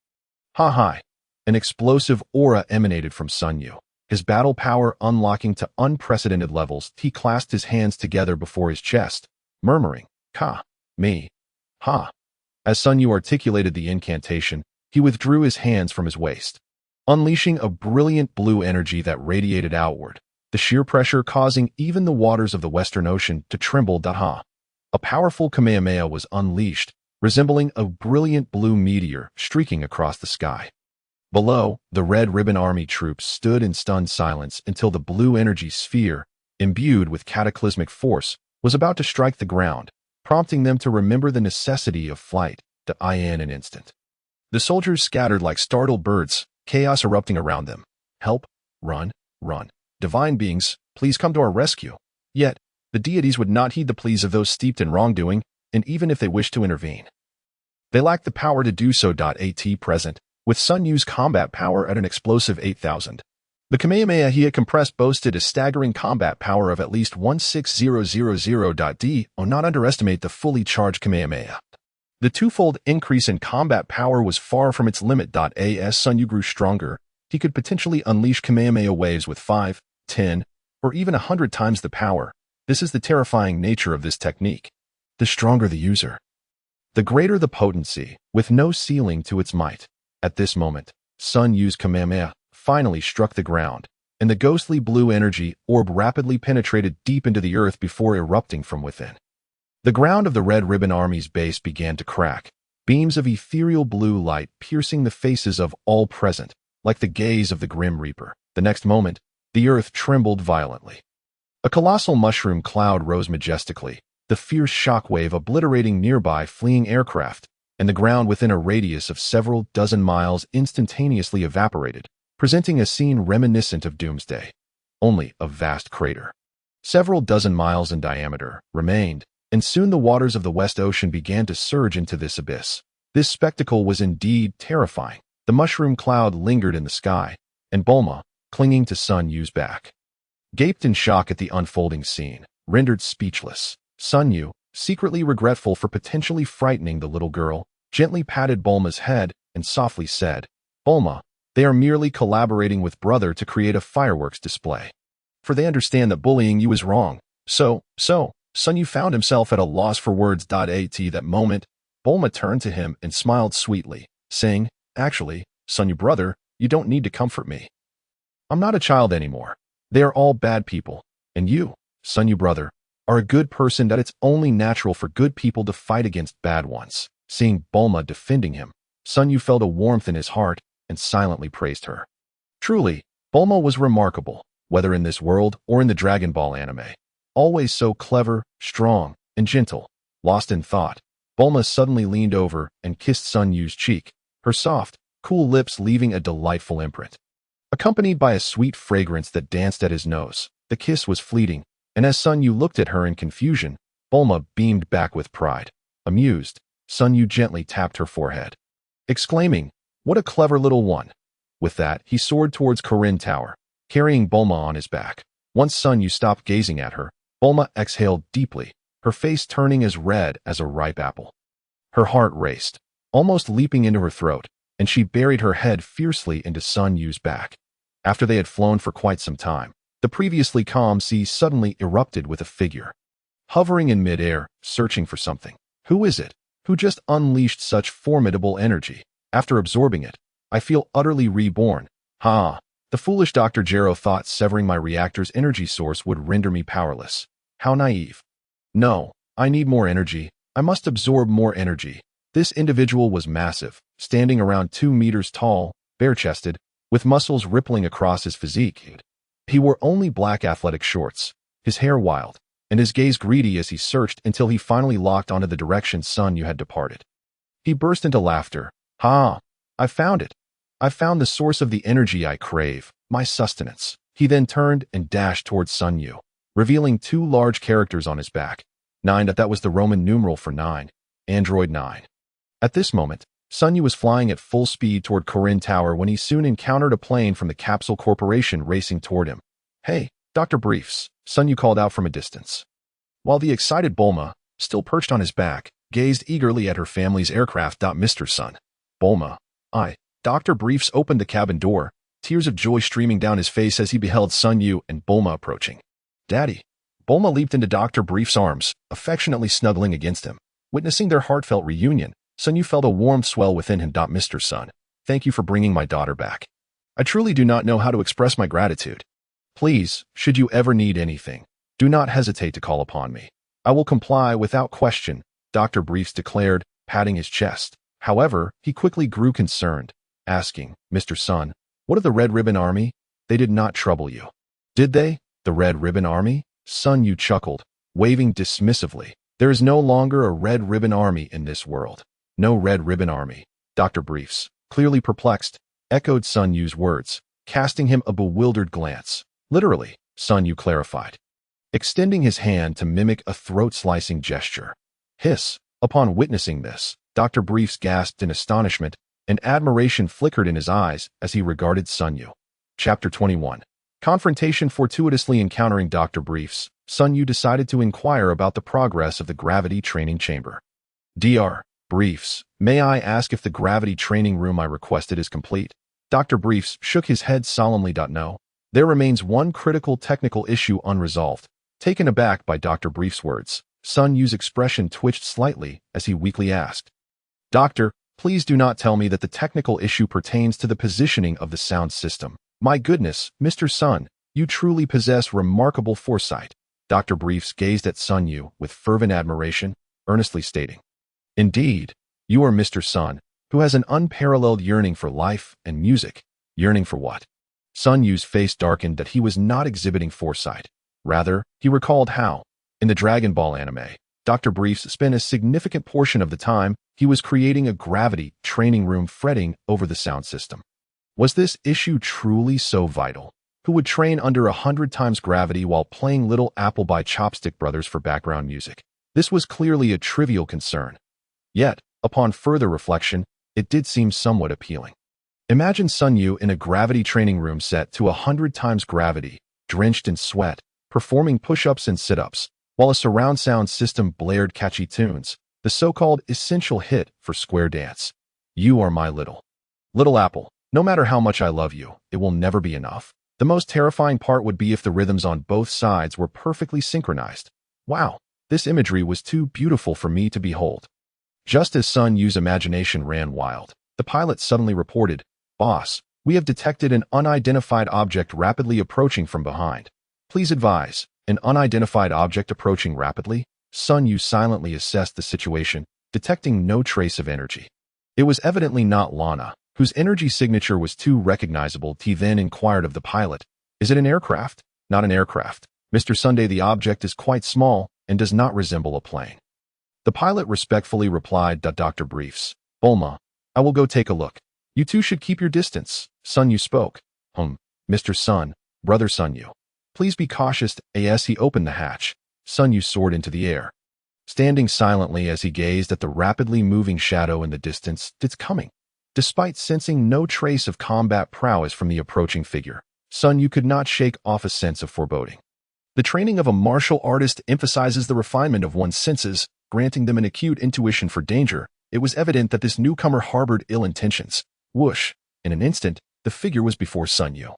Ha! An explosive aura emanated from Sun Yu, his battle power unlocking to unprecedented levels. He clasped his hands together before his chest, murmuring, Ka, me, ha. As Sun Yu articulated the incantation, he withdrew his hands from his waist, unleashing a brilliant blue energy that radiated outward, the sheer pressure causing even the waters of the Western Ocean to tremble. A powerful Kamehameha was unleashed, resembling a brilliant blue meteor streaking across the sky. Below, the Red Ribbon Army troops stood in stunned silence until the blue energy sphere, imbued with cataclysmic force, was about to strike the ground, prompting them to remember the necessity of flight in an instant. The soldiers scattered like startled birds, chaos erupting around them. Help! Run! Divine beings, please come to our rescue. Yet, the deities would not heed the pleas of those steeped in wrongdoing, and even if they wished to intervene, they lacked the power to do so. At present, with Sun Yu's combat power at an explosive 8,000, The Kamehameha he had compressed boasted a staggering combat power of at least 16000. Do not underestimate the fully charged Kamehameha. The twofold increase in combat power was far from its limit. As Sun Yu grew stronger, he could potentially unleash Kamehameha waves with 5, 10, or even 100 times the power. This is the terrifying nature of this technique. The stronger the user, the greater the potency, with no ceiling to its might. At this moment, Sun Yu's Kamehameha finally struck the ground, and the ghostly blue energy orb rapidly penetrated deep into the earth before erupting from within. The ground of the Red Ribbon Army's base began to crack, beams of ethereal blue light piercing the faces of all present, like the gaze of the Grim Reaper. The next moment, the earth trembled violently. A colossal mushroom cloud rose majestically, the fierce shockwave obliterating nearby fleeing aircraft, and the ground within a radius of several dozen miles instantaneously evaporated, presenting a scene reminiscent of doomsday. Only a vast crater, several dozen miles in diameter, remained, and soon the waters of the West Ocean began to surge into this abyss. This spectacle was indeed terrifying. The mushroom cloud lingered in the sky, and Bulma, clinging to Sun Yu's back, gaped in shock at the unfolding scene, rendered speechless. Sun Yu, secretly regretful for potentially frightening the little girl, gently patted Bulma's head and softly said, "Bulma, they are merely collaborating with brother to create a fireworks display. For they understand that bullying you is wrong. So, Sun Yu found himself at a loss for words. At that moment, Bulma turned to him and smiled sweetly, saying, "Actually, Sun Yu brother, you don't need to comfort me. I'm not a child anymore. They are all bad people, and you, Sun Yu brother, are a good person. That it's only natural for good people to fight against bad ones." Seeing Bulma defending him, Sun Yu felt a warmth in his heart and silently praised her. Truly, Bulma was remarkable, whether in this world or in the Dragon Ball anime. Always so clever, strong, and gentle. Lost in thought, Bulma suddenly leaned over and kissed Sun Yu's cheek, her soft, cool lips leaving a delightful imprint, accompanied by a sweet fragrance that danced at his nose. The kiss was fleeting, and as Sun Yu looked at her in confusion, Bulma beamed back with pride. Amused, Sun Yu gently tapped her forehead, exclaiming, "What a clever little one." With that, he soared towards Karin Tower, carrying Bulma on his back. Once Sun Yu stopped gazing at her, Bulma exhaled deeply, her face turning as red as a ripe apple. Her heart raced, almost leaping into her throat, and she buried her head fiercely into Sun Yu's back. After they had flown for quite some time, the previously calm sea suddenly erupted with a figure, hovering in midair, searching for something. Who is it? Who just unleashed such formidable energy? After absorbing it, I feel utterly reborn. The foolish Dr. Gero thought severing my reactor's energy source would render me powerless. How naive. No, I need more energy. I must absorb more energy. This individual was massive, standing around 2 meters tall, bare-chested, with muscles rippling across his physique. He wore only black athletic shorts, his hair wild, and his gaze greedy as he searched until he finally locked onto the direction Sun Yu had departed. He burst into laughter. I found it. I found the source of the energy I crave, my sustenance. He then turned and dashed towards Sun Yu, revealing 2 large characters on his back. 9. That was the Roman numeral for 9. Android 9. At this moment, Sun Yu was flying at full speed toward Karin Tower when he soon encountered a plane from the Capsule Corporation racing toward him. "Hey, Dr. Briefs," Sun Yu called out from a distance, while the excited Bulma, still perched on his back, gazed eagerly at her family's aircraft. "Mr. Sun." "Bulma, Dr. Briefs opened the cabin door, tears of joy streaming down his face as he beheld Sun Yu and Bulma approaching. "Daddy." Bulma leaped into Dr. Brief's arms, affectionately snuggling against him. Witnessing their heartfelt reunion, Sun Yu felt a warm swell within him. "Mr. Sun, thank you for bringing my daughter back. I truly do not know how to express my gratitude. Please, should you ever need anything, do not hesitate to call upon me. I will comply without question," Dr. Briefs declared, patting his chest. However, he quickly grew concerned, asking, "Mr. Sun, what of the Red Ribbon Army? They did not trouble you, did they?" "The Red Ribbon Army?" Sun Yu chuckled, waving dismissively. "There is no longer a Red Ribbon Army in this world." "No Red Ribbon Army?" Dr. Briefs, clearly perplexed, echoed Sun Yu's words, casting him a bewildered glance. "Literally," Sun Yu clarified, extending his hand to mimic a throat-slicing gesture. Hiss. Upon witnessing this, Dr. Briefs gasped in astonishment, and admiration flickered in his eyes as he regarded Sun Yu. Chapter 21. Confrontation. Fortuitously encountering Dr. Briefs, Sun Yu decided to inquire about the progress of the gravity training chamber. Dr. Briefs, may I ask if the gravity training room I requested is complete? Dr. Briefs shook his head solemnly. No. There remains one critical technical issue unresolved. Taken aback by Dr. Briefs' words, Sun Yu's expression twitched slightly as he weakly asked, Doctor, please do not tell me that the technical issue pertains to the positioning of the sound system. My goodness, Mr. Sun, you truly possess remarkable foresight. Dr. Briefs gazed at Sun Yu with fervent admiration, earnestly stating, Indeed, you are Mr. Sun, who has an unparalleled yearning for life and music. Yearning for what? Sun Yu's face darkened that he was not exhibiting foresight. Rather, he recalled how, in the Dragon Ball anime, Dr. Briefs spent a significant portion of the time he was creating a gravity training room fretting over the sound system. Was this issue truly so vital? Who would train under 100 times gravity while playing Little Apple by Chopstick Brothers for background music? This was clearly a trivial concern. Yet, upon further reflection, it did seem somewhat appealing. Imagine Sun Yu in a gravity training room set to 100 times gravity, drenched in sweat, performing push-ups and sit-ups, while a surround sound system blared catchy tunes, the so-called essential hit for square dance. You are my little apple. No matter how much I love you, it will never be enough. The most terrifying part would be if the rhythms on both sides were perfectly synchronized. Wow, this imagery was too beautiful for me to behold. Just as Sun Yu's imagination ran wild, the pilot suddenly reported, Boss, we have detected an unidentified object rapidly approaching from behind. Please advise, an unidentified object approaching rapidly? Sun Yu silently assessed the situation, detecting no trace of energy. It was evidently not Lana, whose energy signature was too recognizable. He then inquired of the pilot, Is it an aircraft? Not an aircraft. Mr. Sunday, the object is quite small and does not resemble a plane. The pilot respectfully replied, Dr. Briefs, Bulma, I will go take a look. You two should keep your distance. Sun Yu spoke. Mr. Sun, brother Sun Yu. Please be cautious. As he opened the hatch, Sun Yu soared into the air. Standing silently as he gazed at the rapidly moving shadow in the distance, it's coming. Despite sensing no trace of combat prowess from the approaching figure, Sun Yu could not shake off a sense of foreboding. The training of a martial artist emphasizes the refinement of one's senses, granting them an acute intuition for danger. It was evident that this newcomer harbored ill intentions. Whoosh! In an instant, the figure was before Sun Yu.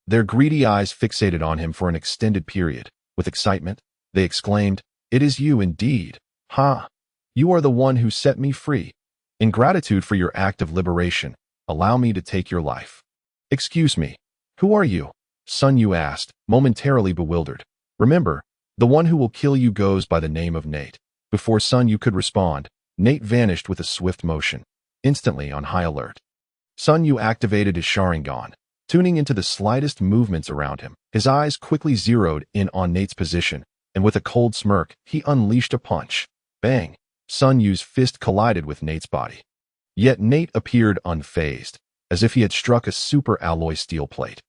Their greedy eyes fixated on him for an extended period. With excitement, they exclaimed, It is you indeed. Ha! You are the one who set me free. In gratitude for your act of liberation, allow me to take your life. Excuse me. Who are you? Sun Yu asked, momentarily bewildered. Remember, the one who will kill you goes by the name of Nate. Before Sun Yu could respond, Nate vanished with a swift motion, instantly on high alert. Sun Yu activated his Sharingan, tuning into the slightest movements around him. His eyes quickly zeroed in on Nate's position, and with a cold smirk, he unleashed a punch. Bang! Sun Yu's fist collided with Nate's body. Yet Nate appeared unfazed, as if he had struck a super alloy steel plate.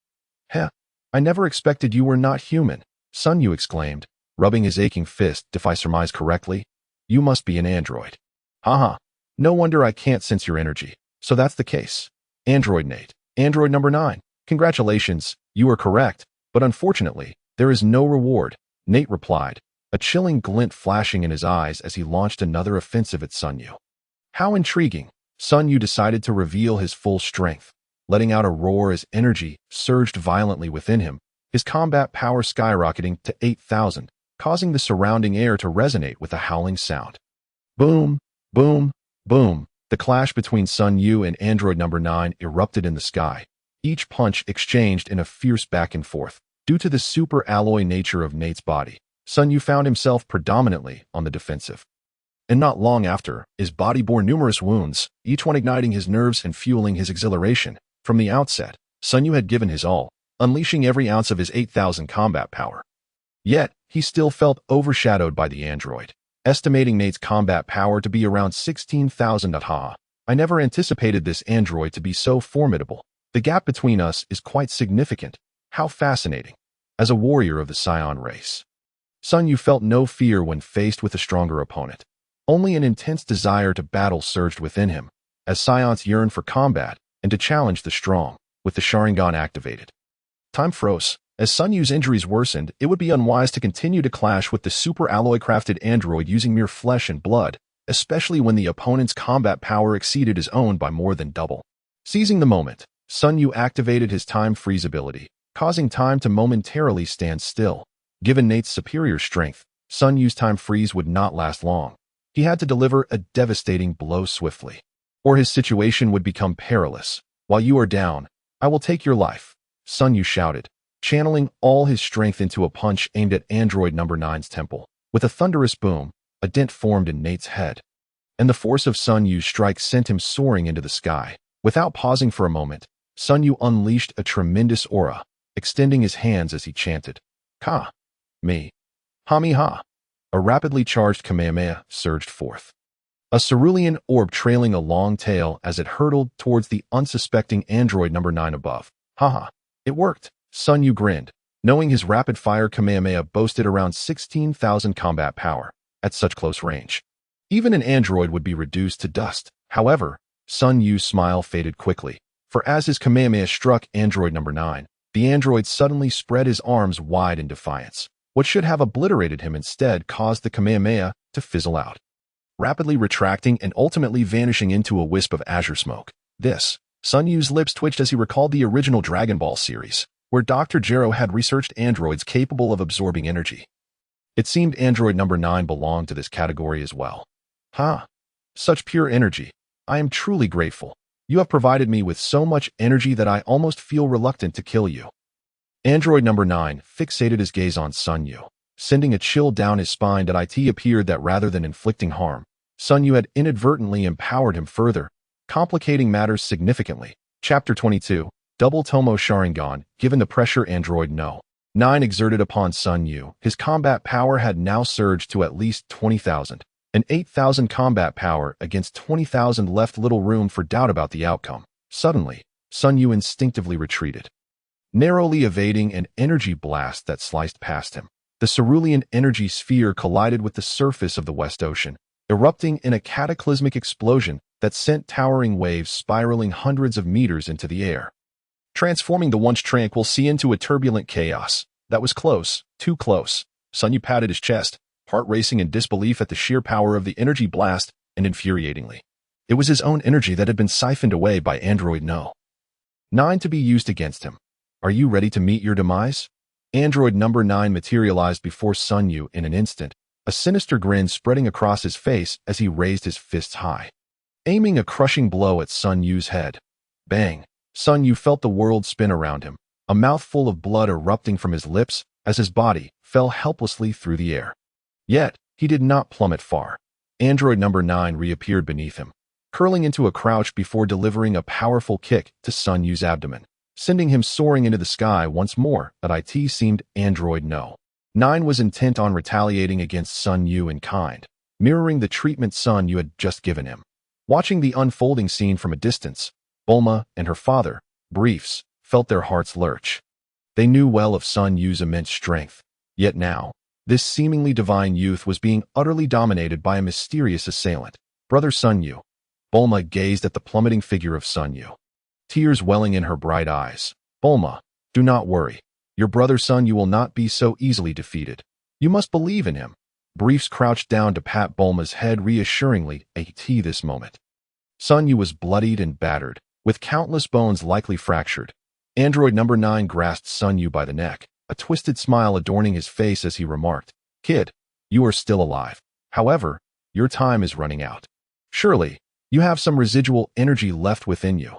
Heh, I never expected you were not human, Sun Yu exclaimed, rubbing his aching fist. If I surmise correctly, you must be an android. Haha, no wonder I can't sense your energy. So that's the case. Android Nate, android number 9. Congratulations, you are correct, but unfortunately, there is no reward, Nate replied, a chilling glint flashing in his eyes as he launched another offensive at Sun Yu. How intriguing! Sun Yu decided to reveal his full strength, letting out a roar as energy surged violently within him, his combat power skyrocketing to 8,000, causing the surrounding air to resonate with a howling sound. Boom, boom, boom. The clash between Sun Yu and android number 9 erupted in the sky, each punch exchanged in a fierce back and forth. Due to the super alloy nature of Nate's body, Sun Yu found himself predominantly on the defensive. And not long after, his body bore numerous wounds, each one igniting his nerves and fueling his exhilaration. From the outset, Sun Yu had given his all, unleashing every ounce of his 8,000 combat power. Yet, he still felt overshadowed by the android, estimating Nate's combat power to be around 16,000. I never anticipated this android to be so formidable. The gap between us is quite significant. How fascinating. As a warrior of the Saiyan race, Sun Yu felt no fear when faced with a stronger opponent. Only an intense desire to battle surged within him, as Saiyans yearned for combat and to challenge the strong. With the Sharingan activated, Time froze. As Sun Yu's injuries worsened, it would be unwise to continue to clash with the super alloy-crafted android using mere flesh and blood, especially when the opponent's combat power exceeded his own by more than double. Seizing the moment, Sun Yu activated his time freeze ability, causing time to momentarily stand still. Given Nate's superior strength, Sun Yu's time freeze would not last long. He had to deliver a devastating blow swiftly, or his situation would become perilous. While you are down, I will take your life, Sun Yu shouted, channeling all his strength into a punch aimed at Android Number 9's temple. With a thunderous boom, a dent formed in Nate's head, and the force of Sun Yu's strike sent him soaring into the sky. Without pausing for a moment, Sun Yu unleashed a tremendous aura, extending his hands as he chanted, Ka, me, ha. A rapidly charged Kamehameha surged forth, a cerulean orb trailing a long tail as it hurtled towards the unsuspecting Android Number 9 above. Haha, it worked, Sun Yu grinned, knowing his rapid-fire Kamehameha boasted around 16,000 combat power. At such close range, even an android would be reduced to dust. However, Sun Yu's smile faded quickly, for as his Kamehameha struck Android Number 9, the android suddenly spread his arms wide in defiance. What should have obliterated him instead caused the Kamehameha to fizzle out, rapidly retracting and ultimately vanishing into a wisp of azure smoke. Sun Yu's lips twitched as he recalled the original Dragon Ball series, where Dr. Gero had researched androids capable of absorbing energy. It seemed Android Number 9 belonged to this category as well. Such pure energy. I am truly grateful. You have provided me with so much energy that I almost feel reluctant to kill you. Android Number 9 fixated his gaze on Sun Yu, sending a chill down his spine. It appeared that rather than inflicting harm, Sun Yu had inadvertently empowered him further, complicating matters significantly. Chapter 22, Double Tomo Sharingan. Given the pressure Android No. 9 exerted upon Sun Yu, his combat power had now surged to at least 20,000, and 8,000 combat power against 20,000 left little room for doubt about the outcome. Suddenly, Sun Yu instinctively retreated, narrowly evading an energy blast that sliced past him. The cerulean energy sphere collided with the surface of the West Ocean, erupting in a cataclysmic explosion that sent towering waves spiraling hundreds of meters into the air, transforming the once tranquil sea into a turbulent chaos. That was close, too close. Sun Yu patted his chest, heart racing in disbelief at the sheer power of the energy blast, and infuriatingly, it was his own energy that had been siphoned away by Android No. 9 to be used against him. Are you ready to meet your demise? Android Number 9 materialized before Sun Yu in an instant, a sinister grin spreading across his face as he raised his fists high, aiming a crushing blow at Sun Yu's head. Bang! Sun Yu felt the world spin around him, a mouthful of blood erupting from his lips as his body fell helplessly through the air. Yet, he did not plummet far. Android Number 9 reappeared beneath him, curling into a crouch before delivering a powerful kick to Sun Yu's abdomen, sending him soaring into the sky once more. It seemed Android No. 9 was intent on retaliating against Sun Yu in kind, mirroring the treatment Sun Yu had just given him. Watching the unfolding scene from a distance, Bulma and her father, Briefs, felt their hearts lurch. They knew well of Sun Yu's immense strength, yet now, this seemingly divine youth was being utterly dominated by a mysterious assailant. Brother Sun Yu. Bulma gazed at the plummeting figure of Sun Yu, tears welling in her bright eyes. Bulma, do not worry. Your brother Sun Yu will not be so easily defeated. You must believe in him. Briefs crouched down to pat Bulma's head reassuringly. At this moment, Sun Yu was bloodied and battered, with countless bones likely fractured. Android Number 9 grasped Sun Yu by the neck, a twisted smile adorning his face as he remarked, Kid, you are still alive. However, your time is running out. Surely, you have some residual energy left within you.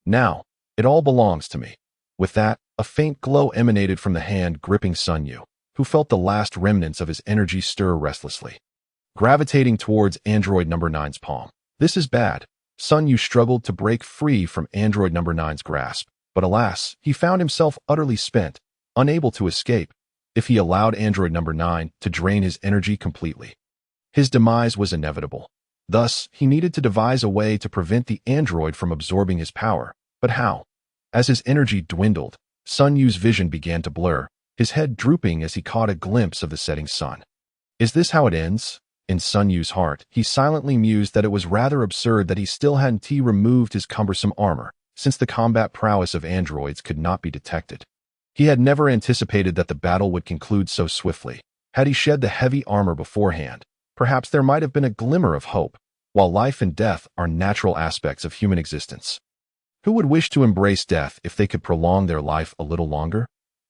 Now, it all belongs to me. With that, a faint glow emanated from the hand gripping Sun Yu, who felt the last remnants of his energy stir restlessly, gravitating towards Android Number 9's palm. This is bad. Sun Yu struggled to break free from Android Number 9's grasp, but alas, he found himself utterly spent, unable to escape. If he allowed Android Number 9 to drain his energy completely, his demise was inevitable. Thus, he needed to devise a way to prevent the android from absorbing his power. But how? As his energy dwindled, Sun Yu's vision began to blur, his head drooping as he caught a glimpse of the setting sun. Is this how it ends? In Sun Yu's heart, he silently mused that it was rather absurd that he still hadn't removed his cumbersome armor, since the combat prowess of androids could not be detected. He had never anticipated that the battle would conclude so swiftly. Had he shed the heavy armor beforehand, perhaps there might have been a glimmer of hope. While life and death are natural aspects of human existence, who would wish to embrace death if they could prolong their life a little longer?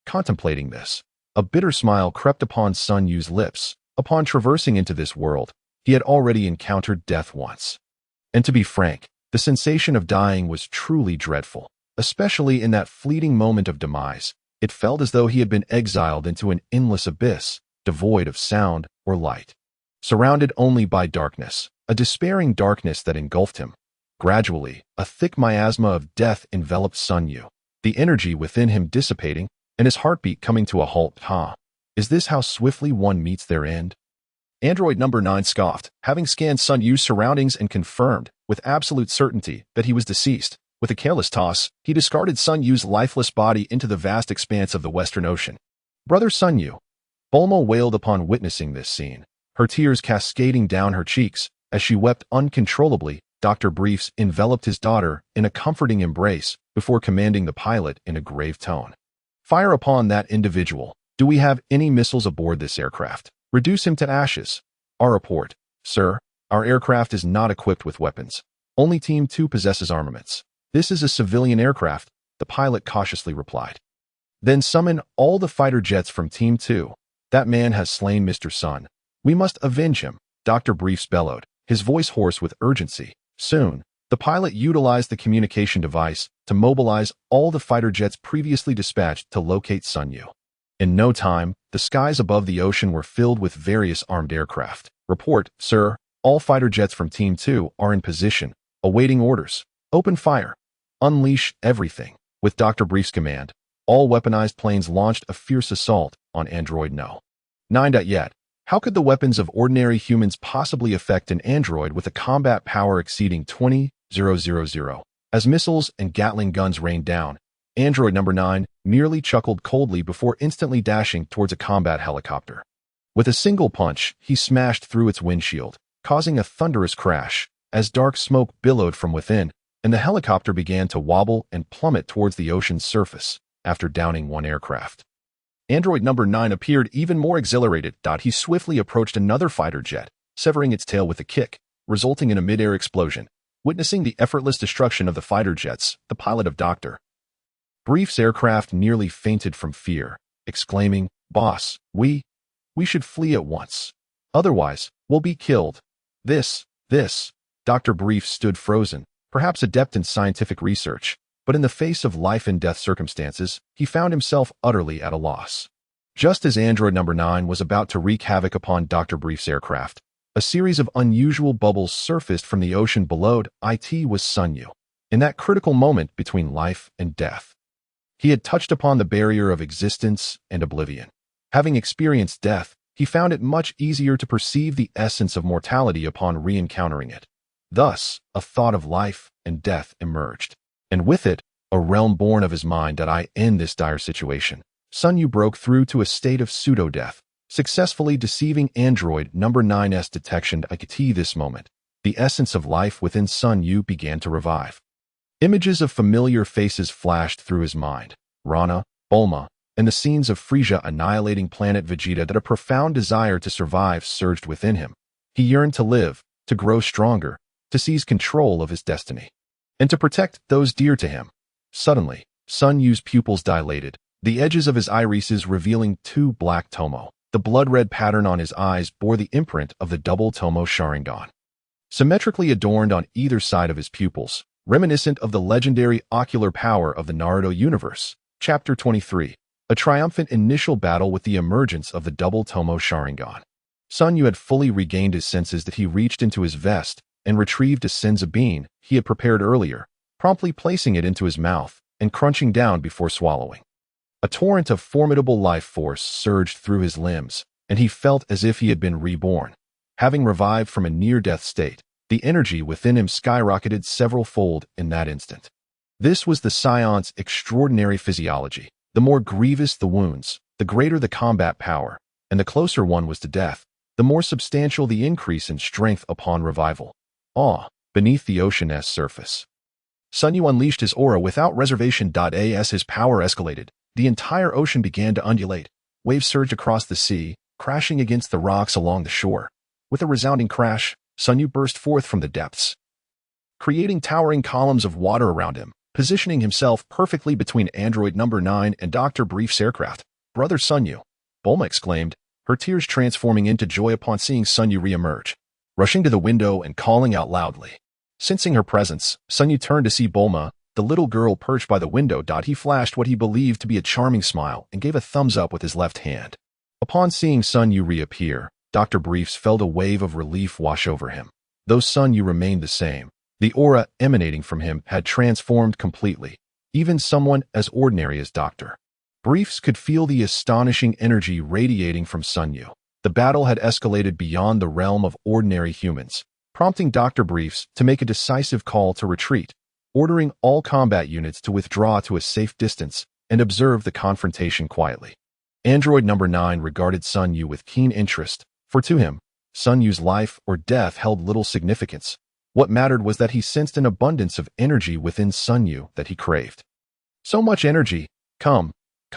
Contemplating this, a bitter smile crept upon Sun Yu's lips. Upon traversing into this world, he had already encountered death once. And to be frank, the sensation of dying was truly dreadful, especially in that fleeting moment of demise. It felt as though he had been exiled into an endless abyss, devoid of sound or light. Surrounded only by darkness, a despairing darkness that engulfed him. Gradually, a thick miasma of death enveloped Sun Yu, the energy within him dissipating, and his heartbeat coming to a halt. Is this how swiftly one meets their end? Android number 9 scoffed, having scanned Sun Yu's surroundings and confirmed, with absolute certainty, that he was deceased. With a careless toss, he discarded Sun Yu's lifeless body into the vast expanse of the Western Ocean. Brother Sun Yu. Bulma wailed upon witnessing this scene, her tears cascading down her cheeks. As she wept uncontrollably, Dr. Briefs enveloped his daughter in a comforting embrace before commanding the pilot in a grave tone. Fire upon that individual. Do we have any missiles aboard this aircraft? Reduce him to ashes. Our report. Sir, our aircraft is not equipped with weapons. Only Team 2 possesses armaments. This is a civilian aircraft, the pilot cautiously replied. Then summon all the fighter jets from Team 2. That man has slain Mr. Sun. We must avenge him, Dr. Briefs bellowed, his voice hoarse with urgency. Soon, the pilot utilized the communication device to mobilize all the fighter jets previously dispatched to locate Sun Yu. In no time, the skies above the ocean were filled with various armed aircraft. Report, sir, all fighter jets from Team 2 are in position, awaiting orders. Open fire. Unleash everything. With Dr. Brief's command, all weaponized planes launched a fierce assault on Android No. 9. Yet, how could the weapons of ordinary humans possibly affect an android with a combat power exceeding 20,000? As missiles and Gatling guns rained down, Android number 9 merely chuckled coldly before instantly dashing towards a combat helicopter. With a single punch, he smashed through its windshield, causing a thunderous crash, as dark smoke billowed from within, and the helicopter began to wobble and plummet towards the ocean's surface after downing one aircraft. Android number 9 appeared even more exhilarated. He swiftly approached another fighter jet, severing its tail with a kick, resulting in a mid-air explosion. Witnessing the effortless destruction of the fighter jets, the pilot of Dr. Brief's aircraft nearly fainted from fear, exclaiming, "Boss, we should flee at once. Otherwise, we'll be killed." This. Dr. Brief stood frozen, perhaps adept in scientific research, but in the face of life and death circumstances, he found himself utterly at a loss. Just as Android number 9 was about to wreak havoc upon Dr. Brief's aircraft, a series of unusual bubbles surfaced from the ocean below. It was Sun Yu. In that critical moment between life and death, he had touched upon the barrier of existence and oblivion. Having experienced death, he found it much easier to perceive the essence of mortality upon re-encountering it. Thus, a thought of life and death emerged, and with it, a realm born of his mind that I end this dire situation. Sun Yu broke through to a state of pseudo-death, successfully deceiving Android number 9's detection. At this moment, the essence of life within Sun Yu began to revive. Images of familiar faces flashed through his mind. Lana, Bulma, and the scenes of Frieza annihilating planet Vegeta. That a profound desire to survive surged within him. He yearned to live, to grow stronger, to seize control of his destiny, and to protect those dear to him. Suddenly, Sun Yu's pupils dilated, the edges of his irises revealing two black tomo. The blood-red pattern on his eyes bore the imprint of the double tomo Sharingan, symmetrically adorned on either side of his pupils, reminiscent of the legendary ocular power of the Naruto universe. Chapter 23. A triumphant initial battle with the emergence of the double tomo Sharingan. Sun Yu had fully regained his senses that he reached into his vest and retrieved a senzu bean he had prepared earlier, promptly placing it into his mouth and crunching down before swallowing. A torrent of formidable life force surged through his limbs, and he felt as if he had been reborn. Having revived from a near-death state, the energy within him skyrocketed several-fold in that instant. This was the Saiyan's extraordinary physiology. The more grievous the wounds, the greater the combat power, and the closer one was to death, the more substantial the increase in strength upon revival. Beneath the ocean's surface. Sun Yu unleashed his aura without reservation. As his power escalated, the entire ocean began to undulate. Waves surged across the sea, crashing against the rocks along the shore. With a resounding crash, Sun Yu burst forth from the depths, creating towering columns of water around him, positioning himself perfectly between Android Number 9 and Dr. Brief's aircraft. "Brother Sun Yu," Bulma exclaimed, her tears transforming into joy upon seeing Sun Yu re-emerge. Rushing to the window and calling out loudly. Sensing her presence, Sun Yu turned to see Bulma, the little girl perched by the window. He flashed what he believed to be a charming smile and gave a thumbs up with his left hand. Upon seeing Sun Yu reappear, Dr. Briefs felt a wave of relief wash over him. Though Sun Yu remained the same, the aura emanating from him had transformed completely. Even someone as ordinary as Dr. Briefs could feel the astonishing energy radiating from Sun Yu. The battle had escalated beyond the realm of ordinary humans, prompting Dr. Briefs to make a decisive call to retreat, ordering all combat units to withdraw to a safe distance and observe the confrontation quietly. Android Number 9 regarded Sun Yu with keen interest, for to him, Sun Yu's life or death held little significance. What mattered was that he sensed an abundance of energy within Sun Yu that he craved. "So much energy! Come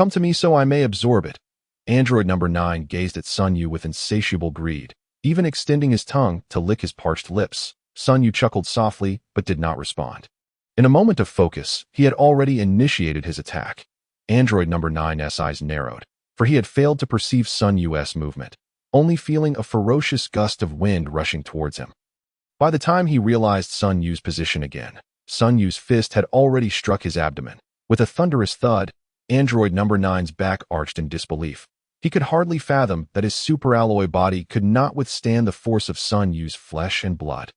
to me so I may absorb it." Android Number 9 gazed at Sun Yu with insatiable greed, even extending his tongue to lick his parched lips. Sun Yu chuckled softly but did not respond. In a moment of focus, he had already initiated his attack. Android Number 9's eyes narrowed, for he had failed to perceive Sun Yu's movement, only feeling a ferocious gust of wind rushing towards him. By the time he realized Sun Yu's position again, Sun Yu's fist had already struck his abdomen. With a thunderous thud, Android Number 9's back arched in disbelief. He could hardly fathom that his superalloy body could not withstand the force of Sun Yu's flesh and blood.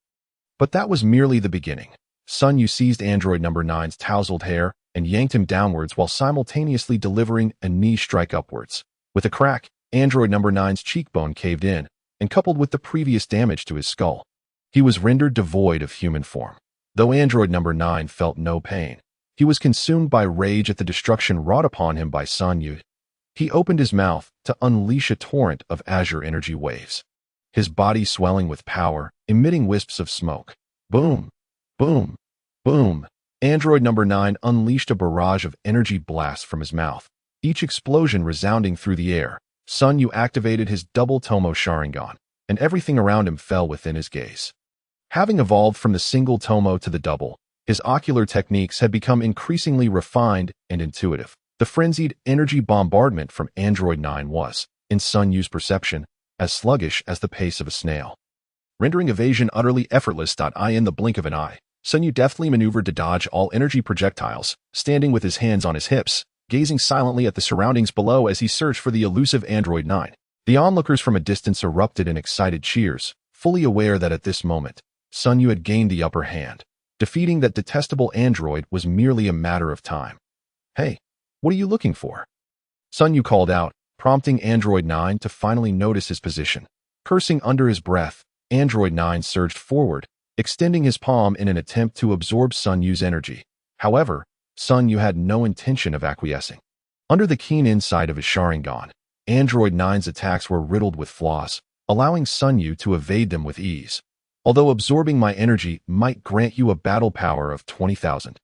But that was merely the beginning. Sun Yu seized Android Number 9's tousled hair and yanked him downwards while simultaneously delivering a knee strike upwards. With a crack, Android Number 9's cheekbone caved in, and coupled with the previous damage to his skull, he was rendered devoid of human form. Though Android Number 9 felt no pain, he was consumed by rage at the destruction wrought upon him by Sun Yu. He opened his mouth to unleash a torrent of azure energy waves, his body swelling with power, emitting wisps of smoke. Boom! Boom! Boom! Android Number 9 unleashed a barrage of energy blasts from his mouth, each explosion resounding through the air. Sun Yu activated his double Tomo Sharingan, and everything around him fell within his gaze. Having evolved from the single Tomo to the double, his ocular techniques had become increasingly refined and intuitive. The frenzied energy bombardment from Android 9 was, in Sun Yu's perception, as sluggish as the pace of a snail, rendering evasion utterly effortless. In the blink of an eye, Sun Yu deftly maneuvered to dodge all energy projectiles, standing with his hands on his hips, gazing silently at the surroundings below as he searched for the elusive Android 9. The onlookers from a distance erupted in excited cheers, fully aware that at this moment, Sun Yu had gained the upper hand. Defeating that detestable android was merely a matter of time. "Hey, what are you looking for?" Sun Yu called out, prompting Android 9 to finally notice his position. Cursing under his breath, Android 9 surged forward, extending his palm in an attempt to absorb Sun Yu's energy. However, Sun Yu had no intention of acquiescing. Under the keen insight of his Sharingan, Android 9's attacks were riddled with flaws, allowing Sun Yu to evade them with ease. "Although absorbing my energy might grant you a battle power of 20,000,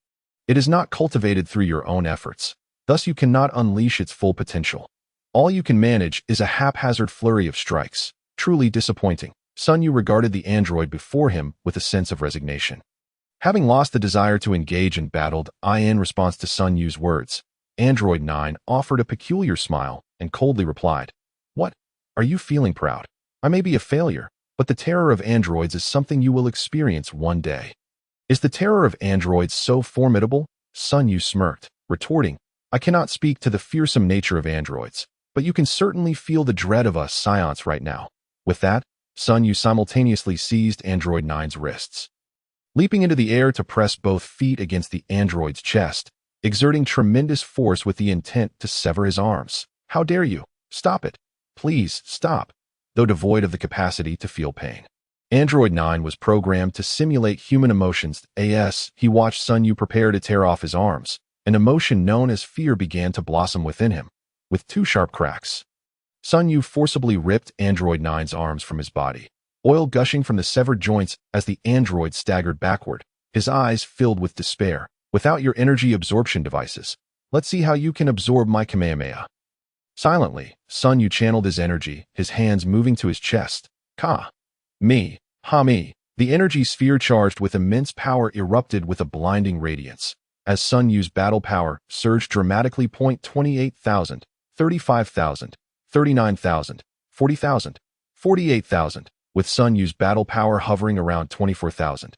it is not cultivated through your own efforts. Thus you cannot unleash its full potential. All you can manage is a haphazard flurry of strikes. Truly disappointing." Sun Yu regarded the android before him with a sense of resignation. Having lost the desire to engage in battle, in response to Sun Yu's words, Android 9 offered a peculiar smile and coldly replied, "What? Are you feeling proud? I may be a failure, but the terror of androids is something you will experience one day." "Is the terror of androids so formidable?" Sun Yu smirked, retorting, "I cannot speak to the fearsome nature of androids, but you can certainly feel the dread of us Saions right now." With that, Sun Yu simultaneously seized Android 9's wrists, leaping into the air to press both feet against the android's chest, exerting tremendous force with the intent to sever his arms. "How dare you? Stop it. Please, stop." Though devoid of the capacity to feel pain, Android 9 was programmed to simulate human emotions. He watched Sun Yu prepare to tear off his arms. An emotion known as fear began to blossom within him. With two sharp cracks, Sun Yu forcibly ripped Android 9's arms from his body, oil gushing from the severed joints as the android staggered backward. his eyes filled with despair. Without your energy absorption devices, let's see how you can absorb my Kamehameha. Silently, Sun Yu channeled his energy, his hands moving to his chest. Me. The energy sphere charged with immense power erupted with a blinding radiance. As Sun Yu's battle power surged dramatically 28,000, 35,000, 39,000, 40,000, 48,000, with Sun Yu's battle power hovering around 24,000.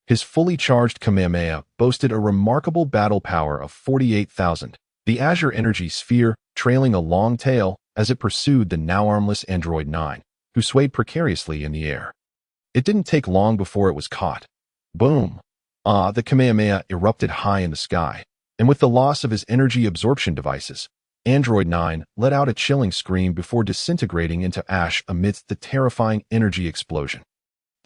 His fully charged Kamehameha boasted a remarkable battle power of 48,000, the Azure energy sphere trailing a long tail as it pursued the now armless Android 9, who swayed precariously in the air. It didn't take long before it was caught. Boom! The Kamehameha erupted high in the sky, and with the loss of his energy absorption devices, Android 9 let out a chilling scream before disintegrating into ash amidst the terrifying energy explosion.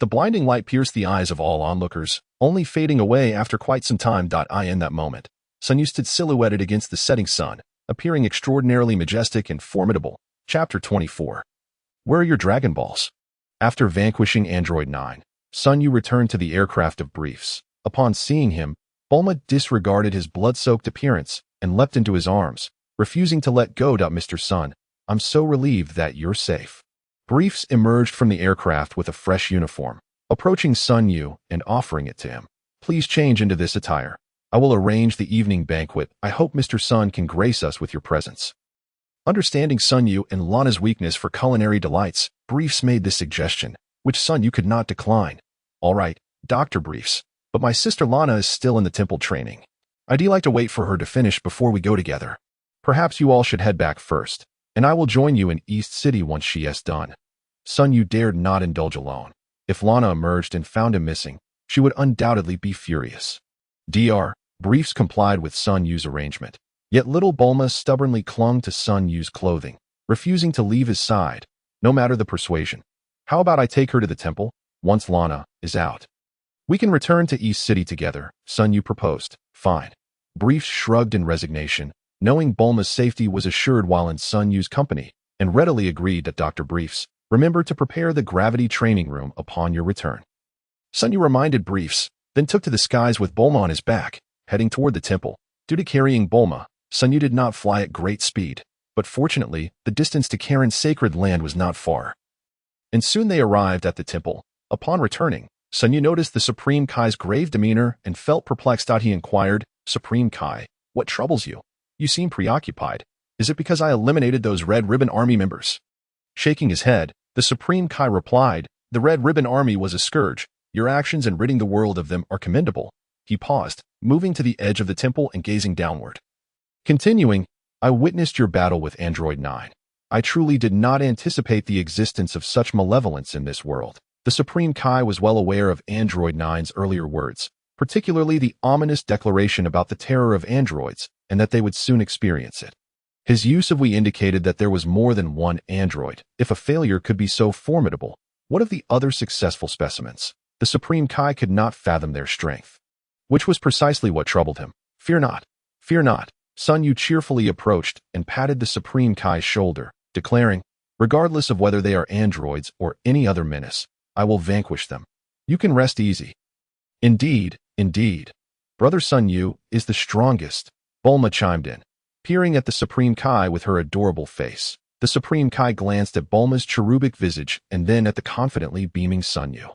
The blinding light pierced the eyes of all onlookers, only fading away after quite some time. In that moment, Sun Yu stood silhouetted against the setting sun, appearing extraordinarily majestic and formidable. Chapter 24. Where are your Dragon Balls? After vanquishing Android 9, Sun Yu returned to the aircraft of briefs. Upon seeing him, Bulma disregarded his blood-soaked appearance and leapt into his arms, refusing to let go. Mr. Sun, I'm so relieved that you're safe. Briefs emerged from the aircraft with a fresh uniform, approaching Sun Yu and offering it to him. Please change into this attire. I will arrange the evening banquet. I hope Mr. Sun can grace us with your presence. Understanding Sun Yu and Lana's weakness for culinary delights, Briefs made this suggestion, which Sun Yu could not decline. All right, Dr. Briefs, but my sister Lana is still in the temple training. I'd like to wait for her to finish before we go together. Perhaps you all should head back first, and I will join you in East City once she has done. Sun Yu dared not indulge alone. If Lana emerged and found him missing, she would undoubtedly be furious. Briefs complied with Sun Yu's arrangement. Yet little Bulma stubbornly clung to Sun Yu's clothing, refusing to leave his side, no matter the persuasion. How about I take her to the temple, once Lana is out? We can return to East City together, Sun Yu proposed. Fine. Briefs shrugged in resignation, knowing Bulma's safety was assured while in Sun Yu's company, and readily agreed that Dr. Briefs, remember to prepare the gravity training room upon your return. Sun Yu reminded Briefs, then took to the skies with Bulma on his back, heading toward the temple. Due to carrying Bulma, Sun Yu did not fly at great speed, but fortunately, the distance to Karin's sacred land was not far. And soon they arrived at the temple. Upon returning, Sun Yu noticed the Supreme Kai's grave demeanor and felt perplexed. He inquired, Supreme Kai, what troubles you? You seem preoccupied. Is it because I eliminated those Red Ribbon Army members? Shaking his head, the Supreme Kai replied, the Red Ribbon Army was a scourge. Your actions in ridding the world of them are commendable. He paused, moving to the edge of the temple and gazing downward. Continuing, I witnessed your battle with Android 9. I truly did not anticipate the existence of such malevolence in this world. The Supreme Kai was well aware of Android 9's earlier words, particularly the ominous declaration about the terror of androids, and that they would soon experience it. His use of we indicated that there was more than one android. If a failure could be so formidable, what of the other successful specimens? The Supreme Kai could not fathom their strength, which was precisely what troubled him. Fear not. Fear not. Sun Yu cheerfully approached and patted the Supreme Kai's shoulder, declaring, regardless of whether they are androids or any other menace, I will vanquish them. You can rest easy. Indeed. Brother Sun Yu is the strongest, Bulma chimed in, peering at the Supreme Kai with her adorable face. The Supreme Kai glanced at Bulma's cherubic visage and then at the confidently beaming Sun Yu,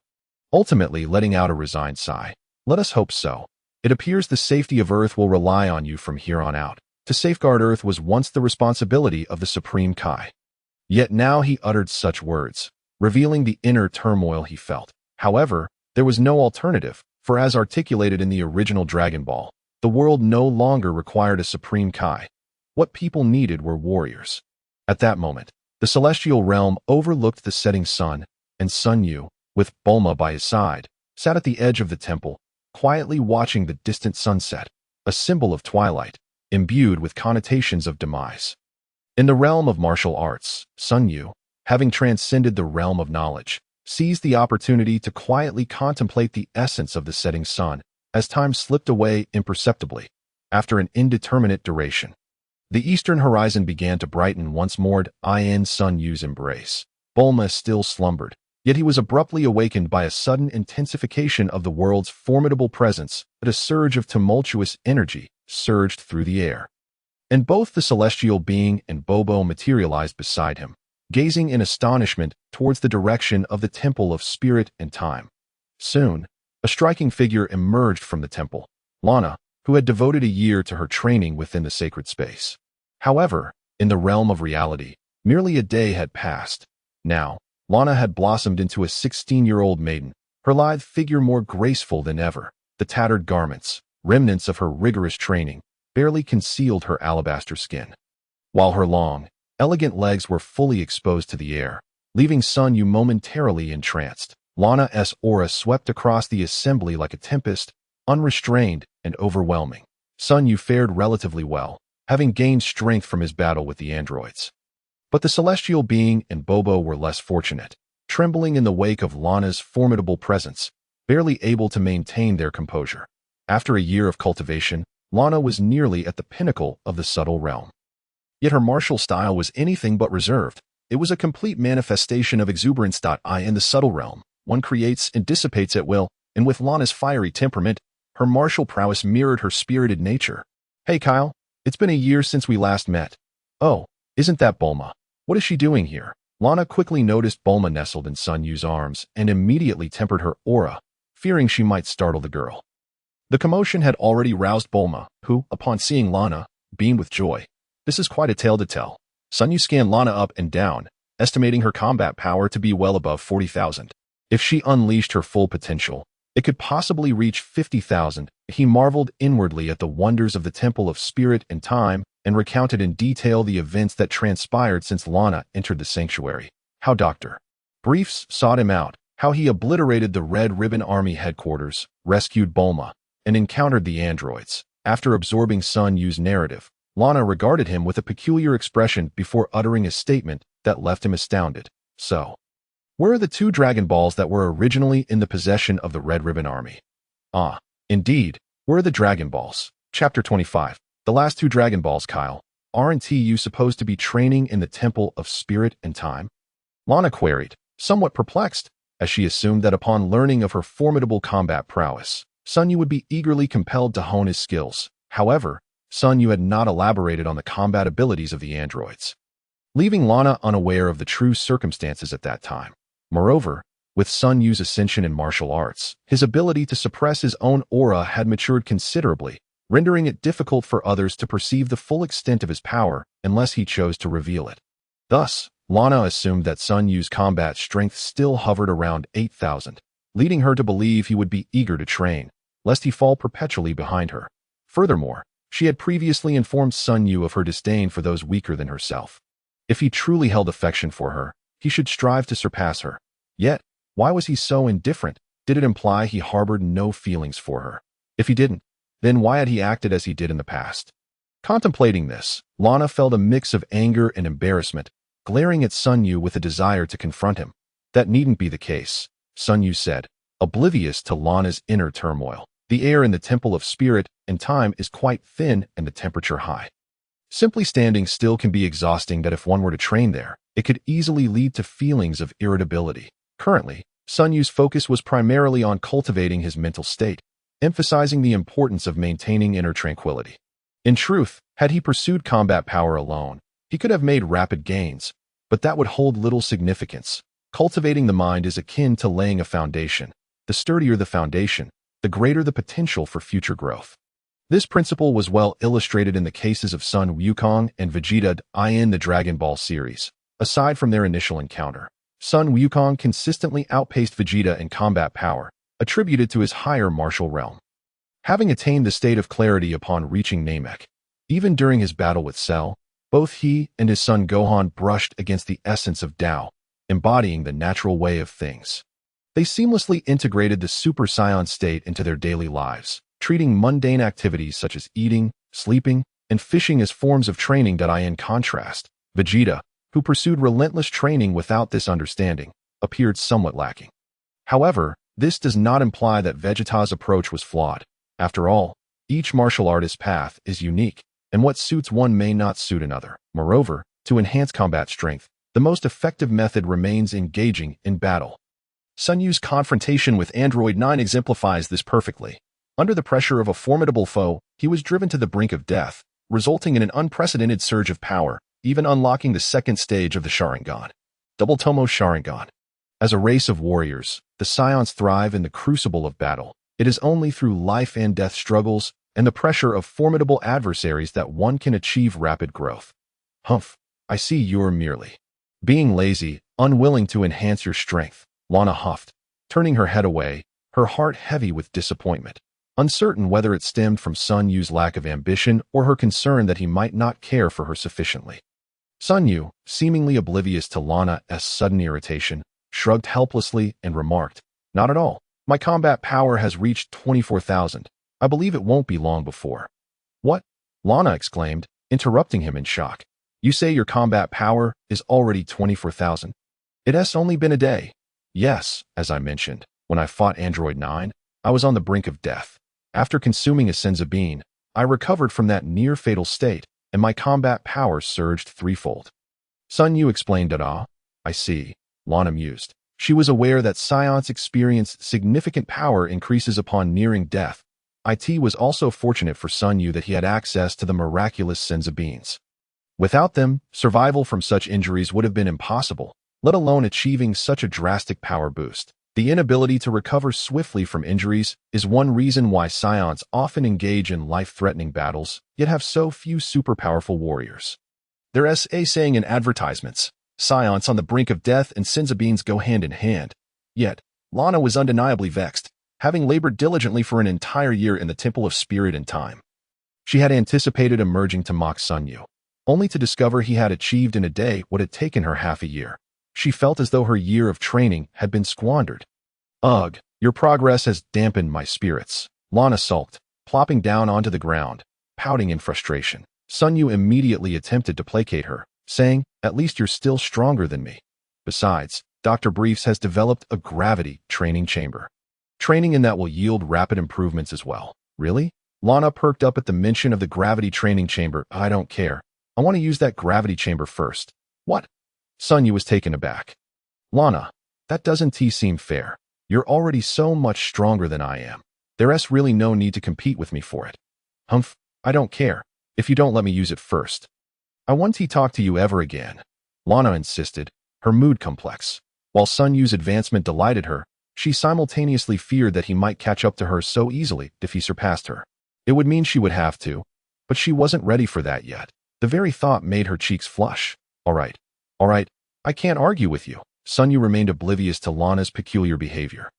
ultimately letting out a resigned sigh. Let us hope so. It appears the safety of Earth will rely on you from here on out. To safeguard Earth was once the responsibility of the Supreme Kai. Yet now he uttered such words, revealing the inner turmoil he felt. However, there was no alternative, for as articulated in the original Dragon Ball, the world no longer required a Supreme Kai. What people needed were warriors. At that moment, the celestial realm overlooked the setting sun, and Sun Yu, with Bulma by his side, sat at the edge of the temple, quietly watching the distant sunset, a symbol of twilight, imbued with connotations of demise. In the realm of martial arts, Sun Yu, having transcended the realm of knowledge, seized the opportunity to quietly contemplate the essence of the setting sun, as time slipped away imperceptibly. After an indeterminate duration, the eastern horizon began to brighten once more in Sun Yu's embrace. Bulma still slumbered, Yet he was abruptly awakened by a sudden intensification of the world's formidable presence, and a surge of tumultuous energy surged through the air. And both the celestial being and Bobo materialized beside him, gazing in astonishment towards the direction of the Temple of Spirit and Time. Soon, a striking figure emerged from the temple, Lana, who had devoted a year to her training within the sacred space. However, in the realm of reality, merely a day had passed. Now, Lana had blossomed into a 16-year-old maiden, her lithe figure more graceful than ever. The tattered garments, remnants of her rigorous training, barely concealed her alabaster skin, while her long, elegant legs were fully exposed to the air, leaving Sun Yu momentarily entranced. Lana's aura swept across the assembly like a tempest, unrestrained and overwhelming. Sun Yu fared relatively well, having gained strength from his battle with the androids. But the celestial being and Bobo were less fortunate, trembling in the wake of Lana's formidable presence, barely able to maintain their composure. After a year of cultivation, Lana was nearly at the pinnacle of the subtle realm. Yet her martial style was anything but reserved. It was a complete manifestation of exuberance. In the subtle realm, one creates and dissipates at will, and with Lana's fiery temperament, her martial prowess mirrored her spirited nature. "Hey Kyle, it's been a year since we last met." "Oh, isn't that Bulma? What is she doing here?" Lana quickly noticed Bulma nestled in Sun Yu's arms and immediately tempered her aura, fearing she might startle the girl. The commotion had already roused Bulma, who, upon seeing Lana, beamed with joy. "This is quite a tale to tell." Sun Yu scanned Lana up and down, estimating her combat power to be well above 40,000. If she unleashed her full potential, it could possibly reach 50,000. He marveled inwardly at the wonders of the Temple of Spirit and Time and recounted in detail the events that transpired since Lana entered the sanctuary. How Dr. Briefs sought him out, how he obliterated the Red Ribbon Army headquarters, rescued Bulma, and encountered the androids. After absorbing Sun Yu's narrative, Lana regarded him with a peculiar expression before uttering a statement that left him astounded. "So, where are the 2 Dragon Balls that were originally in the possession of the Red Ribbon Army?" "Ah, indeed, where are the Dragon Balls?" Chapter 25. The last 2 Dragon Balls, Kyle. Aren't you supposed to be training in the Temple of Spirit and Time? Lana queried, somewhat perplexed, as she assumed that upon learning of her formidable combat prowess, Sun Yu would be eagerly compelled to hone his skills. However, Sun Yu had not elaborated on the combat abilities of the androids, leaving Lana unaware of the true circumstances at that time. Moreover, with Sun Yu's ascension in martial arts, his ability to suppress his own aura had matured considerably, rendering it difficult for others to perceive the full extent of his power unless he chose to reveal it. Thus, Lana assumed that Sun Yu's combat strength still hovered around 8,000, leading her to believe he would be eager to train, lest he fall perpetually behind her. Furthermore, she had previously informed Sun Yu of her disdain for those weaker than herself. If he truly held affection for her, he should strive to surpass her. Yet, why was he so indifferent? Did it imply he harbored no feelings for her? If he didn't, then why had he acted as he did in the past? Contemplating this, Lana felt a mix of anger and embarrassment, glaring at Sun Yu with a desire to confront him. That needn't be the case, Sun Yu said, oblivious to Lana's inner turmoil. The air in the Temple of Spirit and Time is quite thin and the temperature high. Simply standing still can be exhausting, that if one were to train there, it could easily lead to feelings of irritability. Currently, Sun Yu's focus was primarily on cultivating his mental state, emphasizing the importance of maintaining inner tranquility. In truth, had he pursued combat power alone, he could have made rapid gains, but that would hold little significance. Cultivating the mind is akin to laying a foundation. The sturdier the foundation, the greater the potential for future growth. This principle was well illustrated in the cases of Sun Wukong and Vegeta in the Dragon Ball series. Aside from their initial encounter, Sun Wukong consistently outpaced Vegeta in combat power, attributed to his higher martial realm. Having attained the state of clarity upon reaching Namek, even during his battle with Cell, both he and his son Gohan brushed against the essence of Tao, embodying the natural way of things. They seamlessly integrated the Super Saiyan state into their daily lives, treating mundane activities such as eating, sleeping, and fishing as forms of training. In contrast, Vegeta, who pursued relentless training without this understanding, appeared somewhat lacking. However, this does not imply that Vegeta's approach was flawed. After all, each martial artist's path is unique, and what suits one may not suit another. Moreover, to enhance combat strength, the most effective method remains engaging in battle. Sun Yu's confrontation with Android 9 exemplifies this perfectly. Under the pressure of a formidable foe, he was driven to the brink of death, resulting in an unprecedented surge of power, even unlocking the second stage of the Sharingan. Double Tomo Sharingan. As a race of warriors, the Saiyans thrive in the crucible of battle. It is only through life and death struggles and the pressure of formidable adversaries that one can achieve rapid growth. Humph, I see you're merely being lazy, unwilling to enhance your strength, Lana huffed, turning her head away, her heart heavy with disappointment, uncertain whether it stemmed from Sun Yu's lack of ambition or her concern that he might not care for her sufficiently. Sun Yu, seemingly oblivious to Lana's sudden irritation, shrugged helplessly and remarked, "Not at all. My combat power has reached 24,000. I believe it won't be long before." "What?" Lana exclaimed, interrupting him in shock. "You say your combat power is already 24,000? It has only been a day." "Yes, as I mentioned, when I fought Android 9, I was on the brink of death. After consuming a senzu bean, I recovered from that near-fatal state, and my combat power surged threefold." Sun Yu explained that. "I see," Lana mused. She was aware that Saiyans experience significant power increases upon nearing death. It was also fortunate for Sun Yu that he had access to the miraculous senzu beans. Without them, survival from such injuries would have been impossible, let alone achieving such a drastic power boost. The inability to recover swiftly from injuries is one reason why Saiyans often engage in life-threatening battles, yet have so few super-powerful warriors. There's a saying in advertisements, Saiyans on the brink of death and senzu beans go hand in hand. Yet, Lana was undeniably vexed, having labored diligently for an entire year in the Temple of Spirit and Time. She had anticipated emerging to mock Sun Yu, only to discover he had achieved in a day what had taken her half a year. She felt as though her year of training had been squandered. "Ugh, your progress has dampened my spirits," Lana sulked, plopping down onto the ground, pouting in frustration. Sun Yu immediately attempted to placate her, saying, "At least you're still stronger than me. Besides, Dr. Briefs has developed a gravity training chamber. Training in that will yield rapid improvements as well." "Really?" Lana perked up at the mention of the gravity training chamber. "I don't care. I want to use that gravity chamber first." "What?" Sun Yu was taken aback. "Lana, that doesn't seem fair. You're already so much stronger than I am. There's really no need to compete with me for it." "Humph, I don't care, if you don't let me use it first." "I won't talk to you ever again," Lana insisted, her mood complex. While Sun Yu's advancement delighted her, she simultaneously feared that he might catch up to her so easily if he surpassed her. It would mean she would have to, but she wasn't ready for that yet. The very thought made her cheeks flush. All right, I can't argue with you." Sun Yu remained oblivious to Lana's peculiar behavior.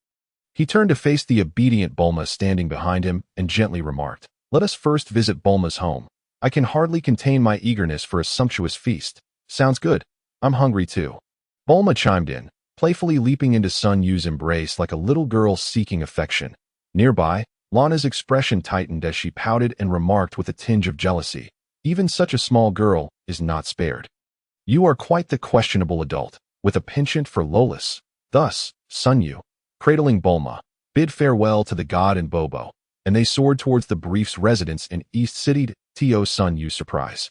He turned to face the obedient Bulma standing behind him and gently remarked, "Let us first visit Bulma's home. I can hardly contain my eagerness for a sumptuous feast." "Sounds good. I'm hungry too." Bulma chimed in, playfully leaping into Sun Yu's embrace like a little girl seeking affection. Nearby, Lana's expression tightened as she pouted and remarked with a tinge of jealousy, "Even such a small girl is not spared. You are quite the questionable adult, with a penchant for lolis." Thus, Sun Yu, cradling Bulma, bid farewell to the god and Bobo, and they soared towards the Briefs' residence in East City to Sun Yu's surprise.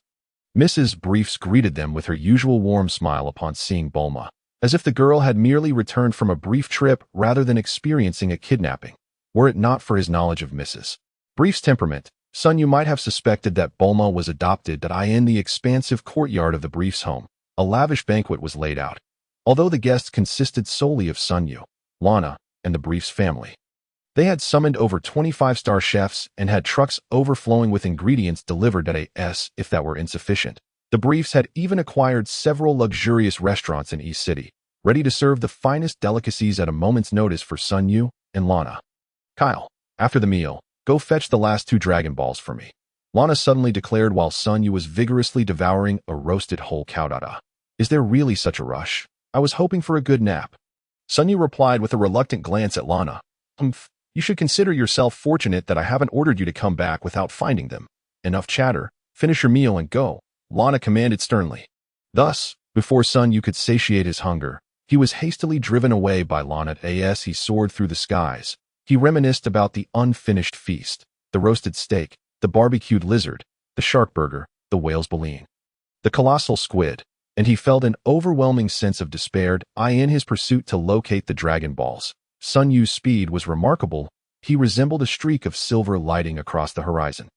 Mrs. Briefs greeted them with her usual warm smile upon seeing Bulma, as if the girl had merely returned from a brief trip rather than experiencing a kidnapping. Were it not for his knowledge of Mrs. Briefs' temperament, Sun Yu might have suspected that Bulma was adopted. In the expansive courtyard of the Briefs' home, a lavish banquet was laid out. Although the guests consisted solely of Sun Yu, Lana, and the Briefs family. They had summoned over 25-star chefs and had trucks overflowing with ingredients delivered if that were insufficient. The Briefs had even acquired several luxurious restaurants in East City, ready to serve the finest delicacies at a moment's notice for Sun Yu and Lana. "Kyle, after the meal, go fetch the last 2 Dragon Balls for me," Lana suddenly declared while Sun Yu was vigorously devouring a roasted whole cow. "Is there really such a rush? I was hoping for a good nap." Sun Yu replied with a reluctant glance at Lana. You should consider yourself fortunate that I haven't ordered you to come back without finding them." "Enough chatter. Finish your meal and go," Lana commanded sternly. Thus, before Sun Yu could satiate his hunger, he was hastily driven away by Lana as he soared through the skies. He reminisced about the unfinished feast, the roasted steak, the barbecued lizard, the shark burger, the whale's baleen, the colossal squid, and he felt an overwhelming sense of despair in his pursuit to locate the Dragon Balls. Sun Yu's speed was remarkable. He resembled a streak of silver lighting across the horizon,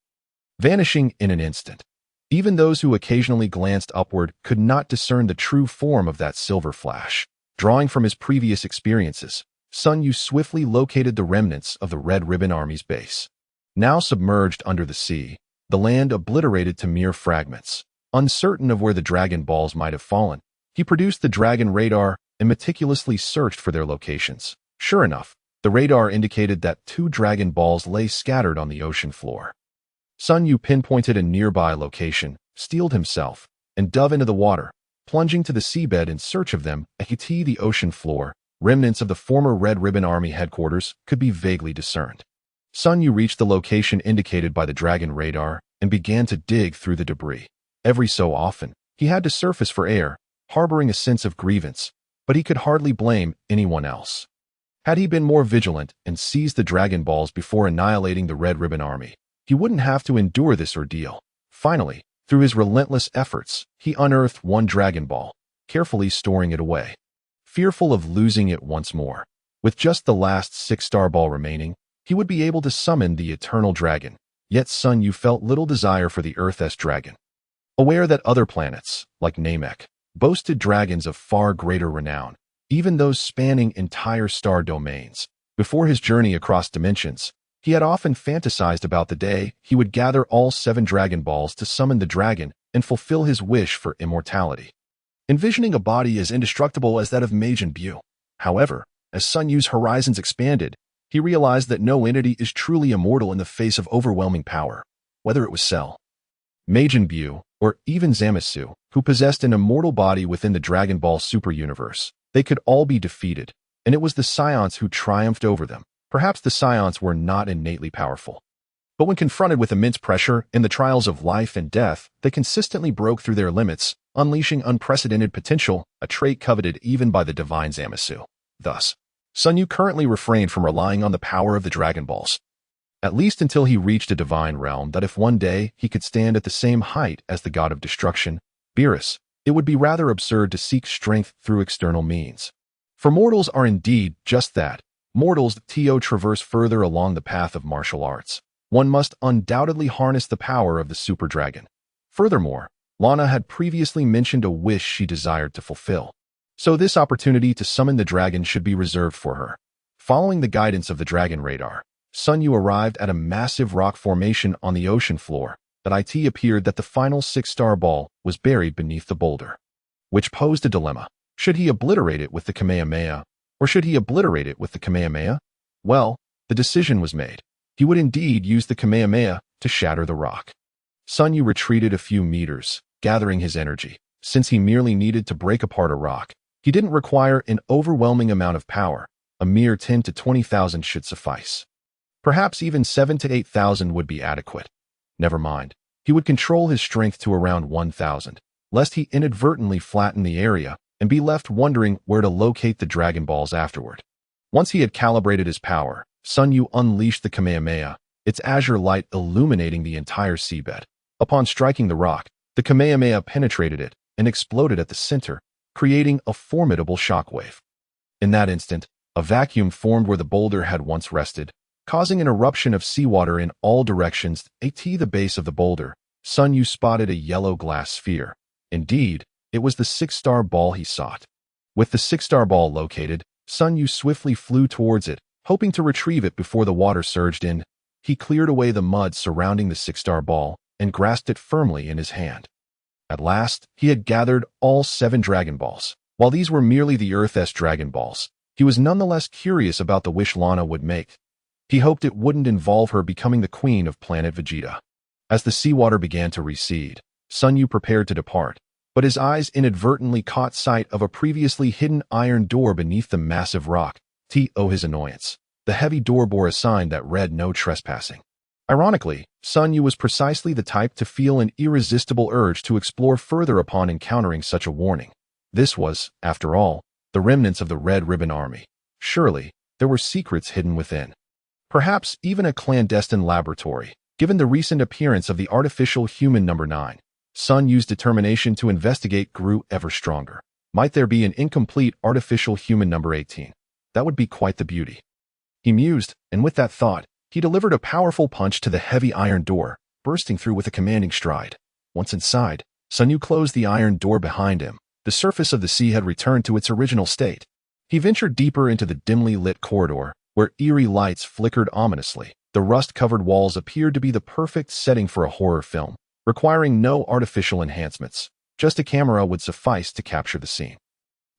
vanishing in an instant. Even those who occasionally glanced upward could not discern the true form of that silver flash. Drawing from his previous experiences, Sun Yu swiftly located the remnants of the Red Ribbon Army's base. Now submerged under the sea, the land obliterated to mere fragments. Uncertain of where the Dragon Balls might have fallen, he produced the Dragon Radar and meticulously searched for their locations. Sure enough, the radar indicated that 2 Dragon Balls lay scattered on the ocean floor. Sun Yu pinpointed a nearby location, steeled himself, and dove into the water, plunging to the seabed in search of them. At the ocean floor, remnants of the former Red Ribbon Army headquarters could be vaguely discerned. Sun Yu reached the location indicated by the Dragon Radar and began to dig through the debris. Every so often, he had to surface for air, harboring a sense of grievance, but he could hardly blame anyone else. Had he been more vigilant and seized the Dragon Balls before annihilating the Red Ribbon Army, he wouldn't have to endure this ordeal. Finally, through his relentless efforts, he unearthed 1 Dragon Ball, carefully storing it away. Fearful of losing it once more, with just the last 6-star ball remaining, he would be able to summon the Eternal Dragon. Yet Sun Yu felt little desire for the Earth's dragon. Aware that other planets, like Namek, boasted dragons of far greater renown, even those spanning entire star domains. Before his journey across dimensions, he had often fantasized about the day he would gather all 7 Dragon Balls to summon the dragon and fulfill his wish for immortality, envisioning a body as indestructible as that of Majin Buu. However, as Sun Yu's horizons expanded, he realized that no entity is truly immortal in the face of overwhelming power, whether it was Cell, Majin Buu, or even Zamasu, who possessed an immortal body within the Dragon Ball Super Universe. They could all be defeated, and it was the Saiyans who triumphed over them. Perhaps the Saiyans were not innately powerful, but when confronted with immense pressure in the trials of life and death, they consistently broke through their limits, unleashing unprecedented potential, a trait coveted even by the divine Zamasu. Thus, Sun Yu currently refrained from relying on the power of the Dragon Balls, at least until he reached a divine realm that if one day he could stand at the same height as the god of destruction, Beerus, it would be rather absurd to seek strength through external means. For mortals are indeed just that, mortals traverse further along the path of martial arts. One must undoubtedly harness the power of the super dragon. Furthermore, Lana had previously mentioned a wish she desired to fulfill, so this opportunity to summon the dragon should be reserved for her. Following the guidance of the Dragon Radar, Sun Yu arrived at a massive rock formation on the ocean floor. It appeared that the final 6-star ball was buried beneath the boulder, which posed a dilemma. Should he obliterate it with the Kamehameha, or should he obliterate it with the Kamehameha? Well, the decision was made. He would indeed use the Kamehameha to shatter the rock. Sun Yu retreated a few meters, gathering his energy. Since he merely needed to break apart a rock, he didn't require an overwhelming amount of power. A mere 10 to 20,000 should suffice. Perhaps even 7 to 8,000 would be adequate. Never mind. He would control his strength to around 1,000, lest he inadvertently flatten the area and be left wondering where to locate the Dragon Balls afterward. Once he had calibrated his power, Sun Yu unleashed the Kamehameha, its azure light illuminating the entire seabed. Upon striking the rock, the Kamehameha penetrated it and exploded at the center, creating a formidable shockwave. In that instant, a vacuum formed where the boulder had once rested, causing an eruption of seawater in all directions. At the base of the boulder, Sun Yu spotted a yellow glass sphere. Indeed, it was the 6-star ball he sought. With the 6-star ball located, Sun Yu swiftly flew towards it, hoping to retrieve it before the water surged in. He cleared away the mud surrounding the 6-star ball and grasped it firmly in his hand. At last, he had gathered all 7 Dragon Balls. While these were merely the Earth's Dragon Balls, he was nonetheless curious about the wish Lana would make. He hoped it wouldn't involve her becoming the queen of planet Vegeta. As the seawater began to recede, Sun Yu prepared to depart, but his eyes inadvertently caught sight of a previously hidden iron door beneath the massive rock. To his annoyance, the heavy door bore a sign that read "No trespassing." Ironically, Sun Yu was precisely the type to feel an irresistible urge to explore further upon encountering such a warning. This was, after all, the remnants of the Red Ribbon Army. Surely, there were secrets hidden within. Perhaps even a clandestine laboratory, given the recent appearance of the artificial human number 9. Sun Yu's determination to investigate grew ever stronger. Might there be an incomplete artificial human number 18? That would be quite the beauty. He mused, and with that thought, he delivered a powerful punch to the heavy iron door, bursting through with a commanding stride. Once inside, Sun Yu closed the iron door behind him. The surface of the sea had returned to its original state. He ventured deeper into the dimly lit corridor, where eerie lights flickered ominously. The rust-covered walls appeared to be the perfect setting for a horror film, requiring no artificial enhancements. Just a camera would suffice to capture the scene.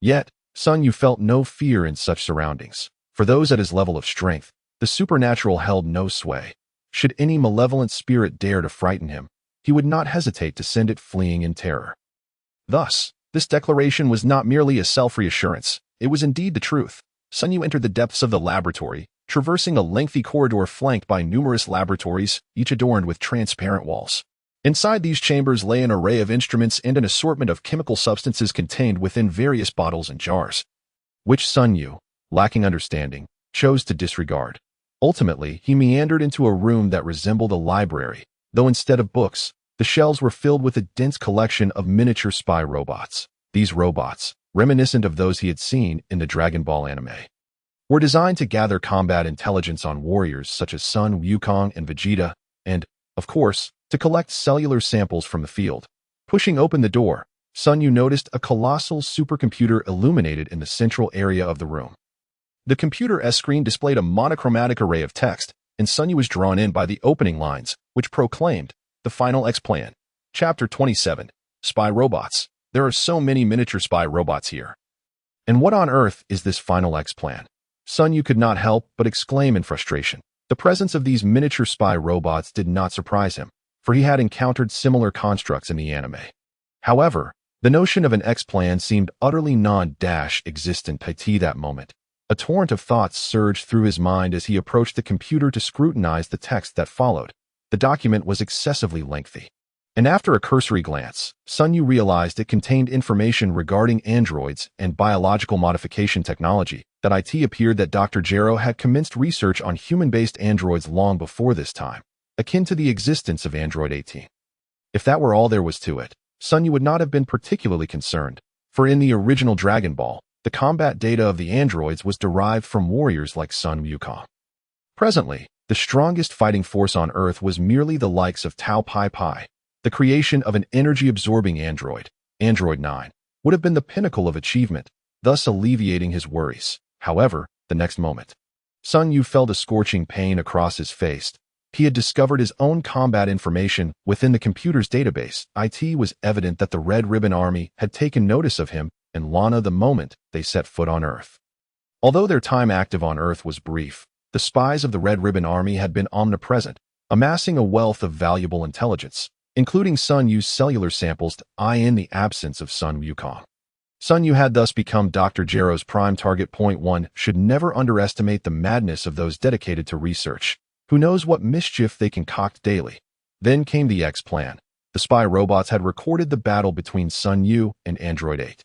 Yet, Sun Yu felt no fear in such surroundings. For those at his level of strength, the supernatural held no sway. Should any malevolent spirit dare to frighten him, he would not hesitate to send it fleeing in terror. Thus, this declaration was not merely a self-reassurance, it was indeed the truth. Sun Yu entered the depths of the laboratory, traversing a lengthy corridor flanked by numerous laboratories, each adorned with transparent walls. Inside these chambers lay an array of instruments and an assortment of chemical substances contained within various bottles and jars, which Sun Yu, lacking understanding, chose to disregard. Ultimately, he meandered into a room that resembled a library, though instead of books, the shelves were filled with a dense collection of miniature spy robots. These robots, reminiscent of those he had seen in the Dragon Ball anime, were designed to gather combat intelligence on warriors such as Sun Wukong and Vegeta, and, of course, to collect cellular samples from the field. Pushing open the door, Sun Yu noticed a colossal supercomputer illuminated in the central area of the room. The computer's screen displayed a monochromatic array of text, and Sun Yu was drawn in by the opening lines, which proclaimed, "The Final X-Plan. Chapter 27. Spy Robots. There are so many miniature spy robots here. And what on earth is this Final X-Plan?" Sun Yu could not help but exclaim in frustration. The presence of these miniature spy robots did not surprise him, for he had encountered similar constructs in the anime. However, the notion of an X-Plan seemed utterly non-existent at that moment. A torrent of thoughts surged through his mind as he approached the computer to scrutinize the text that followed. The document was excessively lengthy, and after a cursory glance, Sun Yu realized it contained information regarding androids and biological modification technology. That it appeared that Dr. Gero had commenced research on human-based androids long before this time, akin to the existence of Android 18. If that were all there was to it, Sun Yu would not have been particularly concerned, for in the original Dragon Ball, the combat data of the androids was derived from warriors like Sun Wukong. Presently, the strongest fighting force on Earth was merely the likes of Tao Pai Pai. The creation of an energy-absorbing android, Android 9, would have been the pinnacle of achievement, thus alleviating his worries. However, the next moment, Sun Yu felt a scorching pain across his face. He had discovered his own combat information within the computer's database. It was evident that the Red Ribbon Army had taken notice of him and Lana the moment they set foot on Earth. Although their time active on Earth was brief, the spies of the Red Ribbon Army had been omnipresent, amassing a wealth of valuable intelligence, including Sun Yu's cellular samples in the absence of Sun Wukong. Sun Yu had thus become Dr. Gero's prime target. Point 1 should never underestimate the madness of those dedicated to research. Who knows what mischief they concoct daily? Then came the X-Plan. The spy robots had recorded the battle between Sun Yu and Android 8.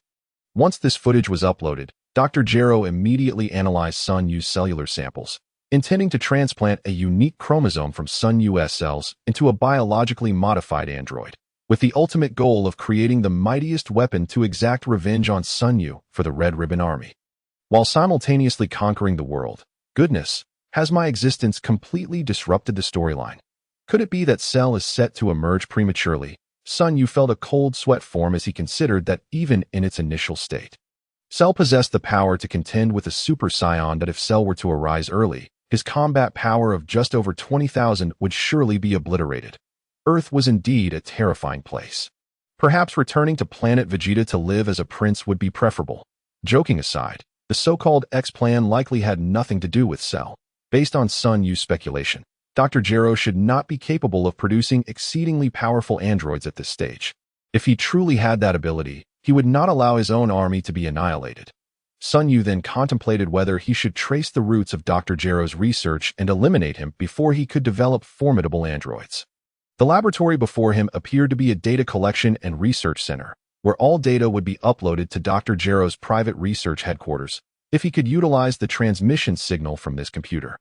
Once this footage was uploaded, Dr. Gero immediately analyzed Sun Yu's cellular samples, intending to transplant a unique chromosome from Sun Yu's cells into a biologically modified android, with the ultimate goal of creating the mightiest weapon to exact revenge on Sun Yu for the Red Ribbon Army, while simultaneously conquering the world. Goodness, has my existence completely disrupted the storyline? Could it be that Cell is set to emerge prematurely? Sun Yu felt a cold sweat form as he considered that even in its initial state, Cell possessed the power to contend with a Super Saiyan. That if Cell were to arise early, his combat power of just over 20,000 would surely be obliterated. Earth was indeed a terrifying place. Perhaps returning to planet Vegeta to live as a prince would be preferable. Joking aside, the so-called X-Plan likely had nothing to do with Cell. Based on Sun Yu's speculation, Dr. Gero should not be capable of producing exceedingly powerful androids at this stage. If he truly had that ability, he would not allow his own army to be annihilated. Sun Yu then contemplated whether he should trace the roots of Dr. Gero's research and eliminate him before he could develop formidable androids. The laboratory before him appeared to be a data collection and research center, where all data would be uploaded to Dr. Gero's private research headquarters, if he could utilize the transmission signal from this computer.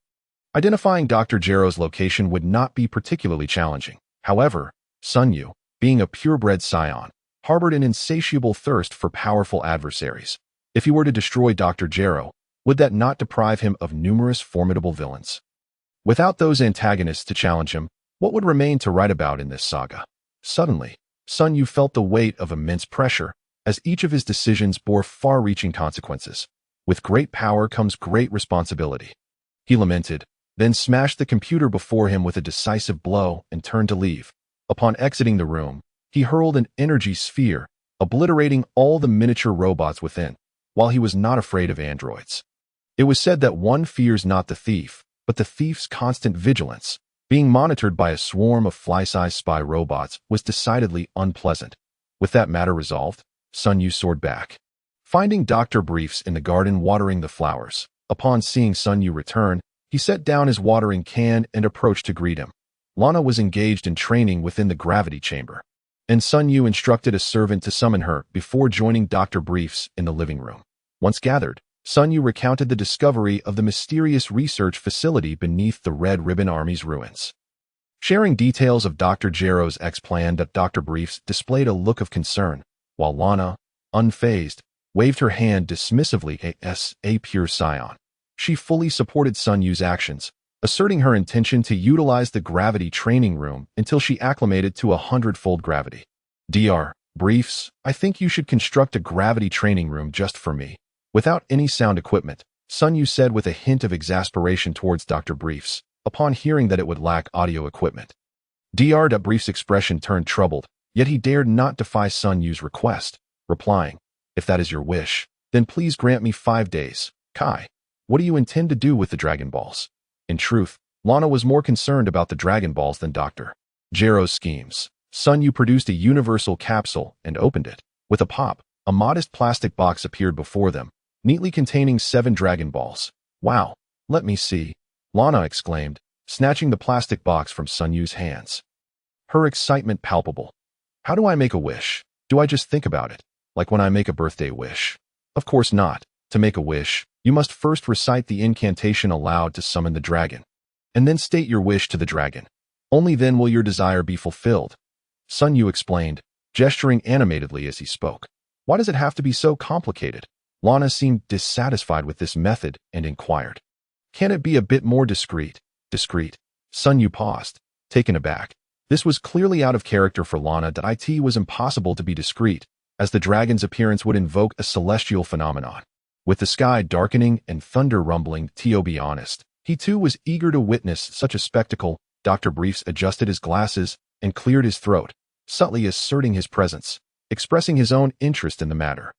Identifying Dr. Gero's location would not be particularly challenging. However, Sun Yu, being a purebred Saiyan, harbored an insatiable thirst for powerful adversaries. If he were to destroy Dr. Gero, would that not deprive him of numerous formidable villains? Without those antagonists to challenge him, what would remain to write about in this saga? Suddenly, Sun Yu felt the weight of immense pressure, as each of his decisions bore far-reaching consequences. With great power comes great responsibility. He lamented, then smashed the computer before him with a decisive blow and turned to leave. Upon exiting the room, he hurled an energy sphere, obliterating all the miniature robots within, while he was not afraid of androids. It was said that one fears not the thief, but the thief's constant vigilance. Being monitored by a swarm of fly-sized spy robots was decidedly unpleasant. With that matter resolved, Sun Yu soared back. Finding Dr. Briefs in the garden watering the flowers, upon seeing Sun Yu return, he set down his watering can and approached to greet him. Lana was engaged in training within the gravity chamber, and Sun Yu instructed a servant to summon her before joining Dr. Briefs in the living room. Once gathered, Sun Yu recounted the discovery of the mysterious research facility beneath the Red Ribbon Army's ruins. Sharing details of Dr. Gero's X-plan, Dr. Briefs displayed a look of concern, while Lana, unfazed, waved her hand dismissively as a pure Saiyan. She fully supported Sun Yu's actions, asserting her intention to utilize the gravity training room until she acclimated to 100-fold gravity. Dr. Briefs, I think you should construct a gravity training room just for me. Without any sound equipment, Sun Yu said with a hint of exasperation towards Dr. Briefs, upon hearing that it would lack audio equipment. Dr. Briefs' expression turned troubled, yet he dared not defy Sun Yu's request, replying, "If that is your wish, then please grant me 5 days. Kai, what do you intend to do with the Dragon Balls?" In truth, Lana was more concerned about the Dragon Balls than Dr. Gero's schemes. Sun Yu produced a universal capsule and opened it. With a pop, a modest plastic box appeared before them, neatly containing 7 Dragon Balls. "Wow, let me see," Lana exclaimed, snatching the plastic box from Sun Yu's hands. Her excitement palpable. "How do I make a wish? Do I just think about it, like when I make a birthday wish?" Of course not. To make a wish, you must first recite the incantation aloud to summon the dragon, and then state your wish to the dragon. Only then will your desire be fulfilled. Sun Yu explained, gesturing animatedly as he spoke. "Why does it have to be so complicated?" Lana seemed dissatisfied with this method and inquired, "Can it be a bit more discreet?" Discreet? Sun Yu paused, taken aback. This was clearly out of character for Lana. It was impossible to be discreet, as the dragon's appearance would invoke a celestial phenomenon. With the sky darkening and thunder rumbling, to be honest, he too was eager to witness such a spectacle. Dr. Briefs adjusted his glasses and cleared his throat, subtly asserting his presence, expressing his own interest in the matter.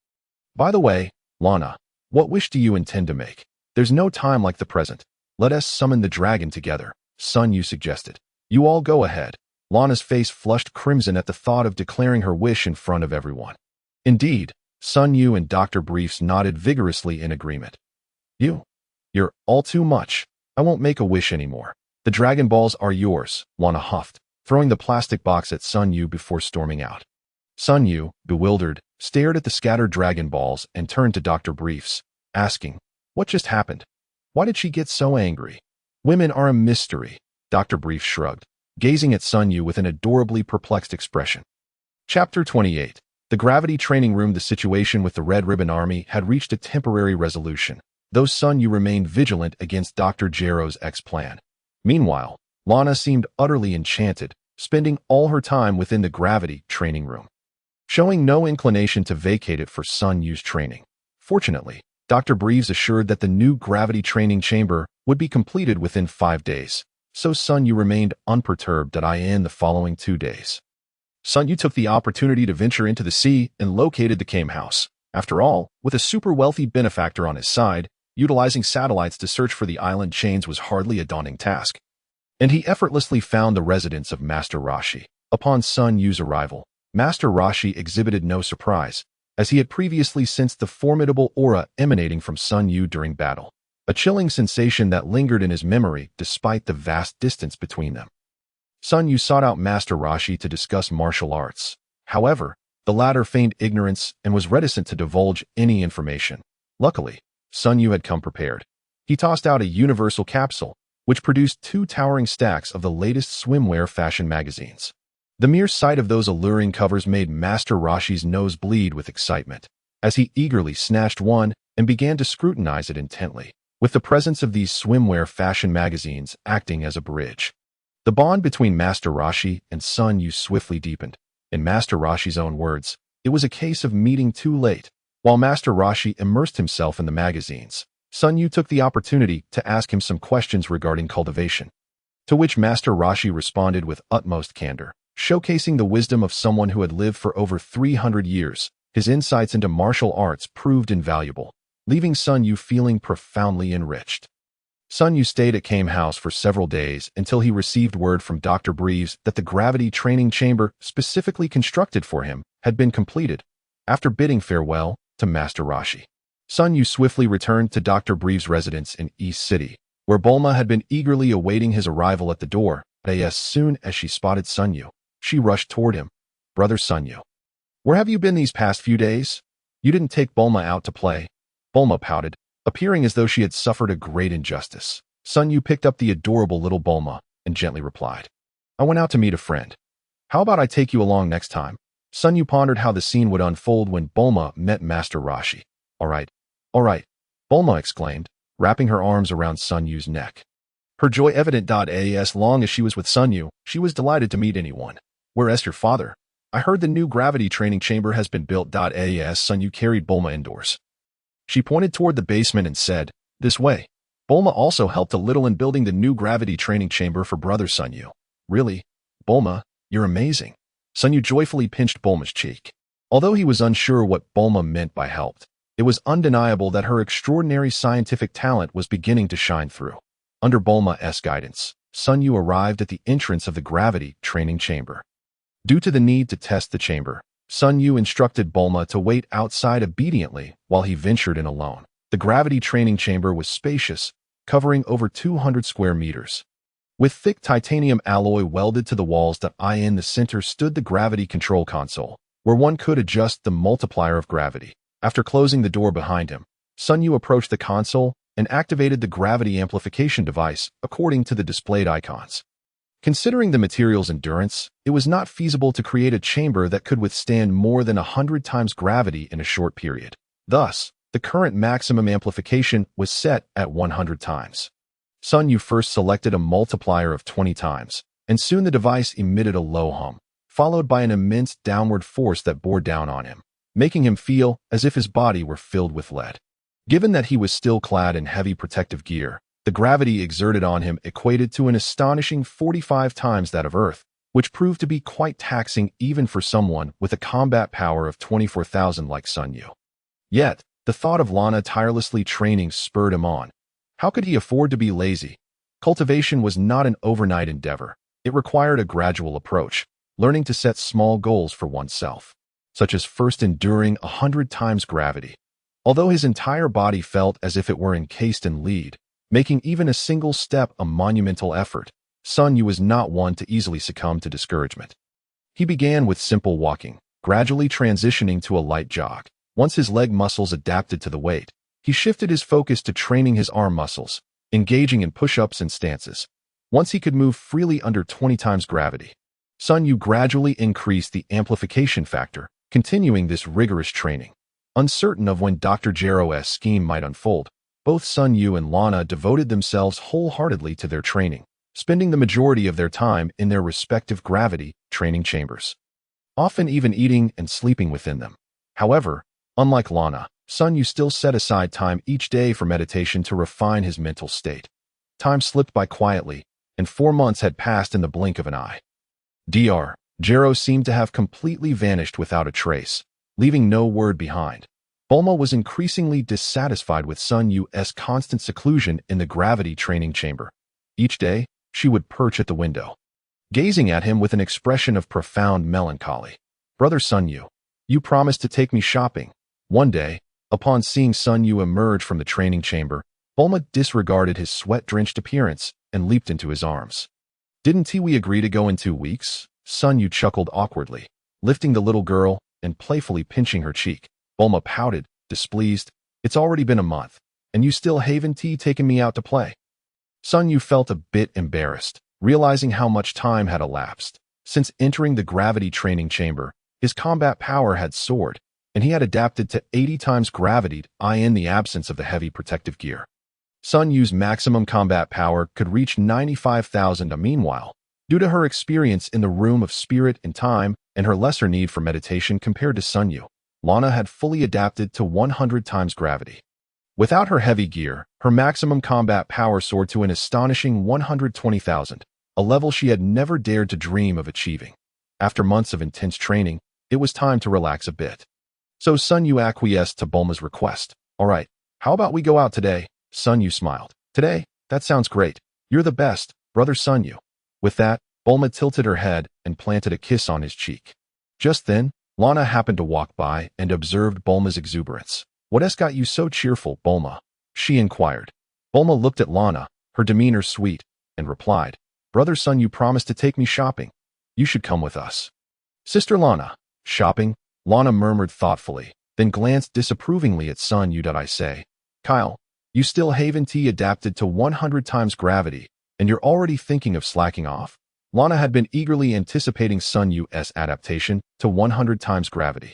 "By the way, Lana, what wish do you intend to make? There's no time like the present. Let us summon the dragon together," Sun Yu suggested. "You all go ahead." Lana's face flushed crimson at the thought of declaring her wish in front of everyone. Indeed, Sun Yu and Dr. Briefs nodded vigorously in agreement. You're all too much. I won't make a wish anymore. The Dragon Balls are yours," Lana huffed, throwing the plastic box at Sun Yu before storming out. Sun Yu, bewildered, stared at the scattered Dragon Balls and turned to Dr. Briefs, asking, "What just happened? Why did she get so angry?" "Women are a mystery," Dr. Briefs shrugged, gazing at Sun Yu with an adorably perplexed expression. Chapter 28. The Gravity Training Room. The situation with the Red Ribbon Army had reached a temporary resolution, though Sun Yu remained vigilant against Dr. Gero's X-plan. Meanwhile, Lana seemed utterly enchanted, spending all her time within the Gravity Training Room, showing no inclination to vacate it for Sun Yu's training. Fortunately, Dr. Briefs assured that the new Gravity Training Chamber would be completed within 5 days, so Sun Yu remained unperturbed in the following 2 days. Sun Yu took the opportunity to venture into the sea and located the Kame House. After all, with a super-wealthy benefactor on his side, utilizing satellites to search for the island chains was hardly a daunting task. And he effortlessly found the residence of Master Roshi. Upon Sun Yu's arrival, Master Roshi exhibited no surprise, as he had previously sensed the formidable aura emanating from Sun Yu during battle, a chilling sensation that lingered in his memory despite the vast distance between them. Sun Yu sought out Master Roshi to discuss martial arts. However, the latter feigned ignorance and was reticent to divulge any information. Luckily, Sun Yu had come prepared. He tossed out a universal capsule, which produced 2 towering stacks of the latest swimwear fashion magazines. The mere sight of those alluring covers made Master Roshi's nose bleed with excitement, as he eagerly snatched one and began to scrutinize it intently, with the presence of these swimwear fashion magazines acting as a bridge. The bond between Master Roshi and Sun Yu swiftly deepened. In Master Roshi's own words, it was a case of meeting too late. While Master Roshi immersed himself in the magazines, Sun Yu took the opportunity to ask him some questions regarding cultivation, to which Master Roshi responded with utmost candor, showcasing the wisdom of someone who had lived for over 300 years. His insights into martial arts proved invaluable, leaving Sun Yu feeling profoundly enriched. Sun Yu stayed at Kame House for several days until he received word from Dr. Breeze that the gravity training chamber specifically constructed for him had been completed. After bidding farewell to Master Roshi, Sun Yu swiftly returned to Dr. Breeve's residence in East City, where Bulma had been eagerly awaiting his arrival at the door. As soon as she spotted Sun Yu, she rushed toward him. "Brother Sun Yu, where have you been these past few days? You didn't take Bulma out to play." Bulma pouted, appearing as though she had suffered a great injustice. Sun Yu picked up the adorable little Bulma and gently replied, "I went out to meet a friend. How about I take you along next time?" Sun Yu pondered how the scene would unfold when Bulma met Master Roshi. All right, Bulma exclaimed, wrapping her arms around Sun Yu's neck. Her joy evident. As long as she was with Sun Yu, she was delighted to meet anyone. "Where's your father? I heard the new gravity training chamber has been built." As Sun Yu carried Bulma indoors, she pointed toward the basement and said, "This way." Bulma also helped a little in building the new gravity training chamber for brother Sun Yu. "Really? Bulma, you're amazing." Sun Yu joyfully pinched Bulma's cheek. Although he was unsure what Bulma meant by helped, it was undeniable that her extraordinary scientific talent was beginning to shine through. Under Bulma's guidance, Sun Yu arrived at the entrance of the gravity training chamber. Due to the need to test the chamber, Sun Yu instructed Bulma to wait outside obediently while he ventured in alone. The gravity training chamber was spacious, covering over 200 square meters. With thick titanium alloy welded to the walls. In the center stood the gravity control console, where one could adjust the multiplier of gravity. After closing the door behind him, Sun Yu approached the console and activated the gravity amplification device according to the displayed icons. Considering the material's endurance, it was not feasible to create a chamber that could withstand more than 100 times gravity in a short period. Thus, the current maximum amplification was set at 100 times. Sun Yu first selected a multiplier of 20 times, and soon the device emitted a low hum, followed by an immense downward force that bore down on him, making him feel as if his body were filled with lead. Given that he was still clad in heavy protective gear, the gravity exerted on him equated to an astonishing 45 times that of Earth, which proved to be quite taxing even for someone with a combat power of 24,000 like Sun Yu. Yet, the thought of Lana tirelessly training spurred him on. How could he afford to be lazy? Cultivation was not an overnight endeavor. It required a gradual approach, learning to set small goals for oneself, such as first enduring 100 times gravity. Although his entire body felt as if it were encased in lead, making even a single step a monumental effort, Sun Yu was not one to easily succumb to discouragement. He began with simple walking, gradually transitioning to a light jog. Once his leg muscles adapted to the weight, he shifted his focus to training his arm muscles, engaging in push-ups and stances. Once he could move freely under 20 times gravity, Sun Yu gradually increased the amplification factor, continuing this rigorous training. Uncertain of when Dr. Gero's scheme might unfold, both Sun Yu and Lana devoted themselves wholeheartedly to their training, spending the majority of their time in their respective gravity training chambers, often even eating and sleeping within them. However, unlike Lana, Sun Yu still set aside time each day for meditation to refine his mental state. Time slipped by quietly, and 4 months had passed in the blink of an eye. Dr. Gero seemed to have completely vanished without a trace, leaving no word behind. Bulma was increasingly dissatisfied with Sun Yu's constant seclusion in the gravity training chamber. Each day, she would perch at the window, gazing at him with an expression of profound melancholy. "Brother Sun Yu, you promised to take me shopping." One day, upon seeing Sun Yu emerge from the training chamber, Bulma disregarded his sweat-drenched appearance and leaped into his arms. "Didn't we agree to go in 2 weeks?" Sun Yu chuckled awkwardly, lifting the little girl and playfully pinching her cheek. Bulma pouted, displeased. "It's already been a month, and you still haven't taken me out to play." Sun Yu felt a bit embarrassed, realizing how much time had elapsed. Since entering the gravity training chamber, his combat power had soared, and he had adapted to 80 times gravity in the absence of the heavy protective gear. Sun Yu's maximum combat power could reach 95,000. Meanwhile, due to her experience in the room of spirit and time and her lesser need for meditation compared to Sun Yu, Lana had fully adapted to 100 times gravity. Without her heavy gear, her maximum combat power soared to an astonishing 120,000, a level she had never dared to dream of achieving. After months of intense training, it was time to relax a bit. So Sun Yu acquiesced to Bulma's request. "All right, how about we go out today?" Sun Yu smiled. "Today? That sounds great. You're the best, brother Sun Yu." With that, Bulma tilted her head and planted a kiss on his cheek. Just then, Lana happened to walk by and observed Bulma's exuberance. "What's got you so cheerful, Bulma?" she inquired. Bulma looked at Lana, her demeanor sweet, and replied, "Brother Sun Yu promised to take me shopping. You should come with us." "Sister Lana, shopping?" Lana murmured thoughtfully, then glanced disapprovingly at Sun Yu. "I say, Kyle, you still haven't adapted to 100 times gravity, and you're already thinking of slacking off?" Lana had been eagerly anticipating Sun Yu's adaptation to 100 times gravity,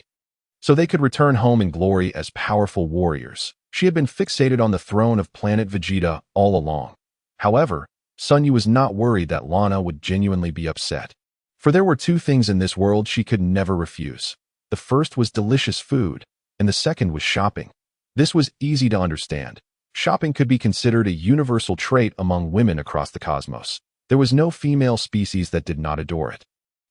so they could return home in glory as powerful warriors. She had been fixated on the throne of planet Vegeta all along. However, Sun Yu was not worried that Lana would genuinely be upset. For there were two things in this world she could never refuse. The first was delicious food, and the second was shopping. This was easy to understand. Shopping could be considered a universal trait among women across the cosmos. There was no female species that did not adore it.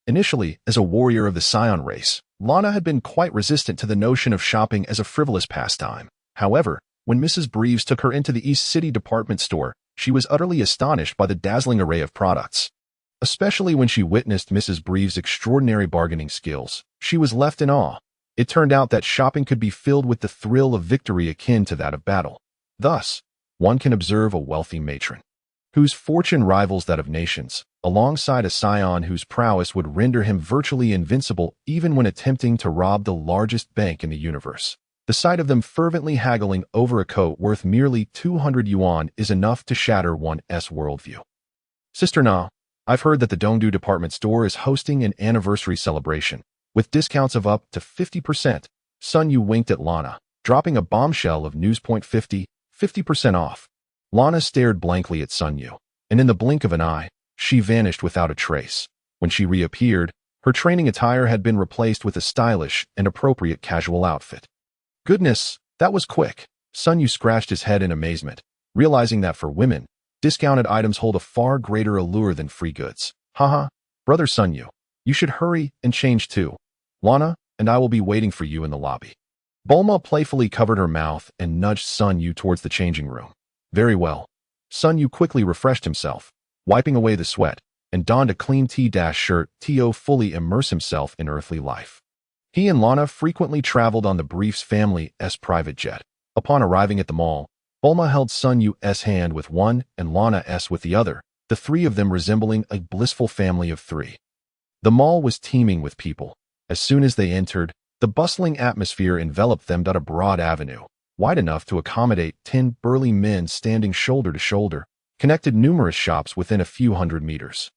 Initially, as a warrior of the Saiyan race, Lana had been quite resistant to the notion of shopping as a frivolous pastime. However, when Mrs. Breves took her into the East City department store, she was utterly astonished by the dazzling array of products. Especially when she witnessed Mrs. Breves' extraordinary bargaining skills, she was left in awe. It turned out that shopping could be filled with the thrill of victory akin to that of battle. Thus, one can observe a wealthy matron, whose fortune rivals that of nations, alongside a Saiyan whose prowess would render him virtually invincible even when attempting to rob the largest bank in the universe. The sight of them fervently haggling over a coat worth merely 200 yuan is enough to shatter one's worldview. "Sister Na, I've heard that the Dongdu department store is hosting an anniversary celebration, with discounts of up to 50%. Sun Yu winked at Lana, dropping a bombshell of news. 50% off. Lana stared blankly at Sun Yu, and in the blink of an eye, she vanished without a trace. When she reappeared, her training attire had been replaced with a stylish and appropriate casual outfit. "Goodness, that was quick." Sun Yu scratched his head in amazement, realizing that for women, discounted items hold a far greater allure than free goods. "Haha, brother Sun Yu, you should hurry and change too. Lana and I will be waiting for you in the lobby." Bulma playfully covered her mouth and nudged Sun Yu towards the changing room. "Very well." Sun Yu quickly refreshed himself, wiping away the sweat, and donned a clean shirt to fully immerse himself in earthly life. He and Lana frequently traveled on the Brief's family's private jet. Upon arriving at the mall, Bulma held Sun Yu's hand with one and Lana's with the other, the three of them resembling a blissful family of three. The mall was teeming with people. As soon as they entered, the bustling atmosphere enveloped them down a broad avenue, wide enough to accommodate 10 burly men standing shoulder to shoulder, connected numerous shops within a few hundred meters.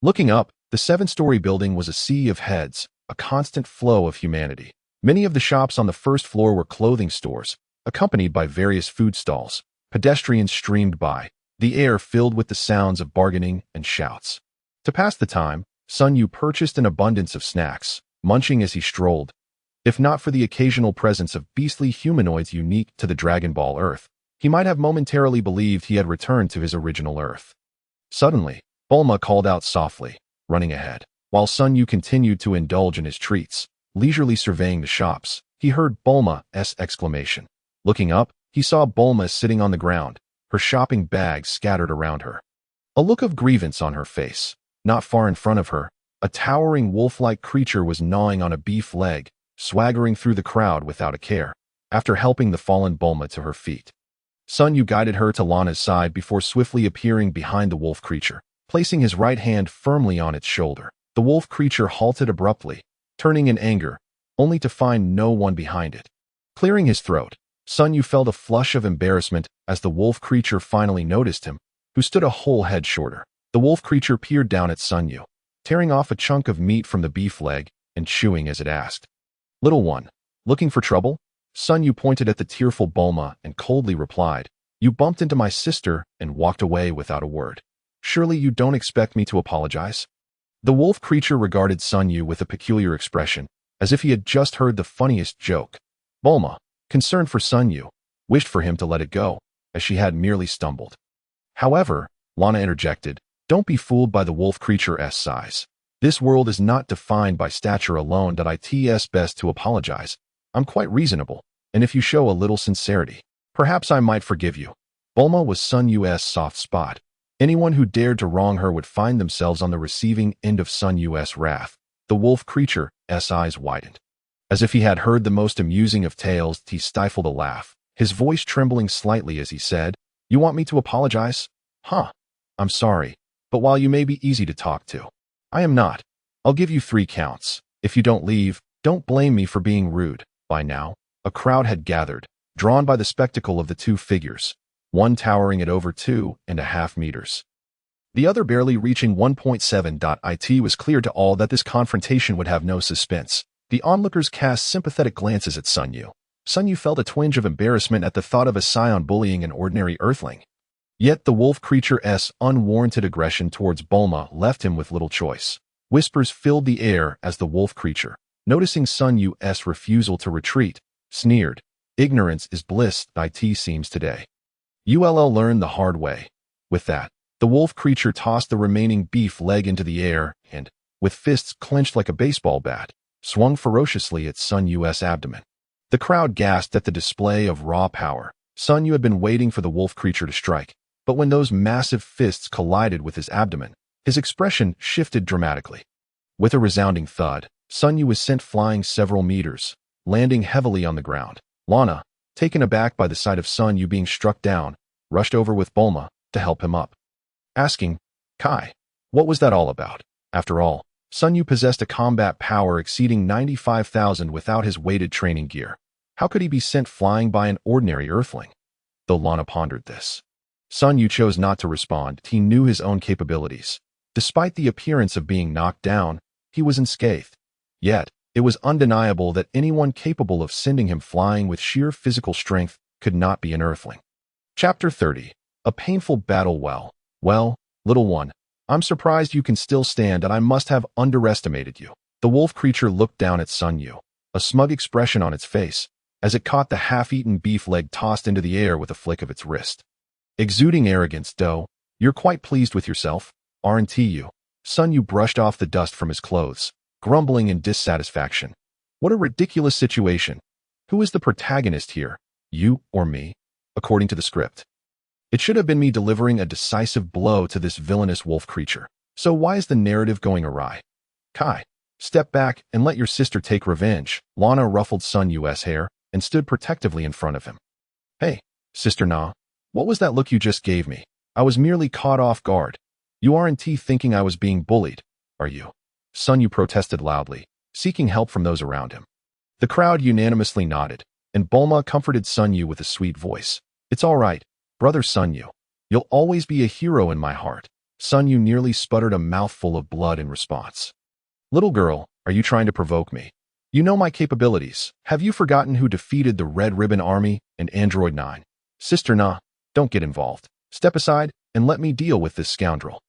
Looking up, the 7-story building was a sea of heads, a constant flow of humanity. Many of the shops on the first floor were clothing stores, accompanied by various food stalls. Pedestrians streamed by, the air filled with the sounds of bargaining and shouts. To pass the time, Sun Yu purchased an abundance of snacks, munching as he strolled. If not for the occasional presence of beastly humanoids unique to the Dragon Ball Earth, he might have momentarily believed he had returned to his original Earth. Suddenly, Bulma called out softly, running ahead. While Sun Yu continued to indulge in his treats, leisurely surveying the shops, he heard Bulma's exclamation. Looking up, he saw Bulma sitting on the ground, her shopping bags scattered around her. A look of grievance on her face. Not far in front of her, a towering wolf-like creature was gnawing on a beef leg, swaggering through the crowd without a care. After helping the fallen Bulma to her feet, Sun Yu guided her to Lana's side before swiftly appearing behind the wolf creature, placing his right hand firmly on its shoulder. The wolf creature halted abruptly, turning in anger, only to find no one behind it. Clearing his throat, Sun Yu felt a flush of embarrassment as the wolf creature finally noticed him, who stood a whole head shorter. The wolf creature peered down at Sun Yu, tearing off a chunk of meat from the beef leg and chewing as it asked. "Little one, looking for trouble?" Sun Yu pointed at the tearful Bulma and coldly replied, "You bumped into my sister and walked away without a word. Surely you don't expect me to apologize?" The wolf creature regarded Sun Yu with a peculiar expression, as if he had just heard the funniest joke. Bulma, concerned for Sun Yu, wished for him to let it go, as she had merely stumbled. However, Lana interjected, "Don't be fooled by the wolf creature's size. This world is not defined by stature alone. It's best to apologize. I'm quite reasonable, and if you show a little sincerity, perhaps I might forgive you." Bulma was Sun Yu's soft spot. Anyone who dared to wrong her would find themselves on the receiving end of Sun Yu's wrath. The wolf creature's eyes widened. As if he had heard the most amusing of tales, he stifled a laugh, his voice trembling slightly as he said, "You want me to apologize? Huh. I'm sorry, but while you may be easy to talk to, I am not. I'll give you 3 counts. If you don't leave, don't blame me for being rude." By now, a crowd had gathered, drawn by the spectacle of the two figures, one towering at over 2.5 meters. The other barely reaching 1.7. It was clear to all that this confrontation would have no suspense. The onlookers cast sympathetic glances at Sun Yu. Sun Yu felt a twinge of embarrassment at the thought of a Saiyan bullying an ordinary earthling. Yet the wolf creature's unwarranted aggression towards Bulma left him with little choice. Whispers filled the air as the wolf creature, noticing Sun Yu's refusal to retreat, sneered, "Ignorance is bliss, it seems today. You'll learn the hard way." With that, the wolf creature tossed the remaining beef leg into the air and, with fists clenched like a baseball bat, swung ferociously at Sun Yu's abdomen. The crowd gasped at the display of raw power. Sun Yu had been waiting for the wolf creature to strike, but when those massive fists collided with his abdomen, his expression shifted dramatically. With a resounding thud, Sun Yu was sent flying several meters, landing heavily on the ground. Lana, taken aback by the sight of Sun Yu being struck down, rushed over with Bulma to help him up, asking, "Kai, what was that all about?" After all, Sun Yu possessed a combat power exceeding 95,000 without his weighted training gear. How could he be sent flying by an ordinary earthling? Though Lana pondered this, Sun Yu chose not to respond. He knew his own capabilities. Despite the appearance of being knocked down, he was unscathed. Yet, it was undeniable that anyone capable of sending him flying with sheer physical strength could not be an earthling. Chapter 30. A painful battle. Well, little one, I'm surprised you can still stand, and I must have underestimated you. The wolf creature looked down at Sun Yu, a smug expression on its face, as it caught the half-eaten beef leg tossed into the air with a flick of its wrist. Exuding arrogance, you're quite pleased with yourself, aren't you? Sun Yu brushed off the dust from his clothes, grumbling in dissatisfaction. What a ridiculous situation. Who is the protagonist here, you or me? According to the script, it should have been me delivering a decisive blow to this villainous wolf creature. So why is the narrative going awry? Kai, step back and let your sister take revenge. Lana ruffled Sun Yu's hair and stood protectively in front of him. Hey, Sister Na, what was that look you just gave me? I was merely caught off guard. You aren't thinking I was being bullied, are you? Sun Yu protested loudly, seeking help from those around him. The crowd unanimously nodded, and Bulma comforted Sun Yu with a sweet voice. It's all right, brother Sun Yu. You'll always be a hero in my heart. Sun Yu nearly sputtered a mouthful of blood in response. Little girl, are you trying to provoke me? You know my capabilities. Have you forgotten who defeated the Red Ribbon Army and Android 9? Sister Na, don't get involved. Step aside and let me deal with this scoundrel.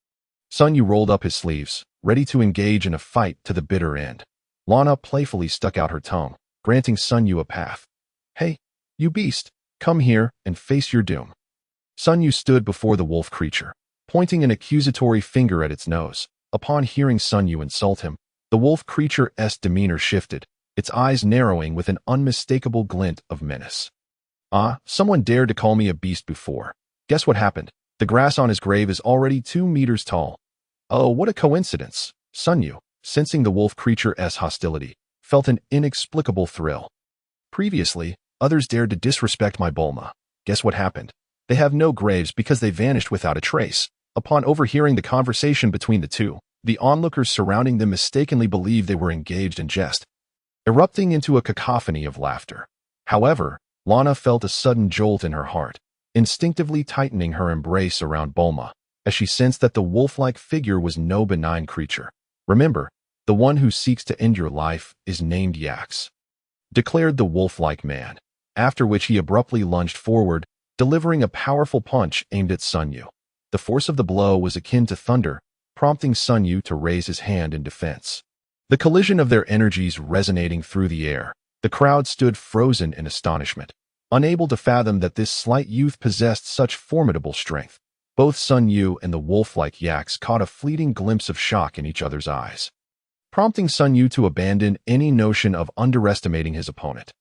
Sun Yu rolled up his sleeves, ready to engage in a fight to the bitter end. Lana playfully stuck out her tongue, granting Sun Yu a path. Hey, you beast, come here and face your doom. Sun Yu stood before the wolf creature, pointing an accusatory finger at its nose. Upon hearing Sun Yu insult him, the wolf creature's demeanor shifted, its eyes narrowing with an unmistakable glint of menace. Someone dared to call me a beast before. Guess what happened? The grass on his grave is already 2 meters tall. Oh, what a coincidence. Sun Yu, sensing the wolf creature's hostility, felt an inexplicable thrill. Previously, others dared to disrespect my Bulma. Guess what happened? They have no graves because they vanished without a trace. Upon overhearing the conversation between the two, the onlookers surrounding them mistakenly believed they were engaged in jest, erupting into a cacophony of laughter. However, Lana felt a sudden jolt in her heart, instinctively tightening her embrace around Bulma, as she sensed that the wolf-like figure was no benign creature. Remember, the one who seeks to end your life is named Yax," declared the wolf-like man, after which he abruptly lunged forward, delivering a powerful punch aimed at Sun Yu. The force of the blow was akin to thunder, prompting Sun Yu to raise his hand in defense. The collision of their energies resonating through the air, the crowd stood frozen in astonishment, unable to fathom that this slight youth possessed such formidable strength. Both Sun Yu and the wolf-like Yax caught a fleeting glimpse of shock in each other's eyes, prompting Sun Yu to abandon any notion of underestimating his opponent.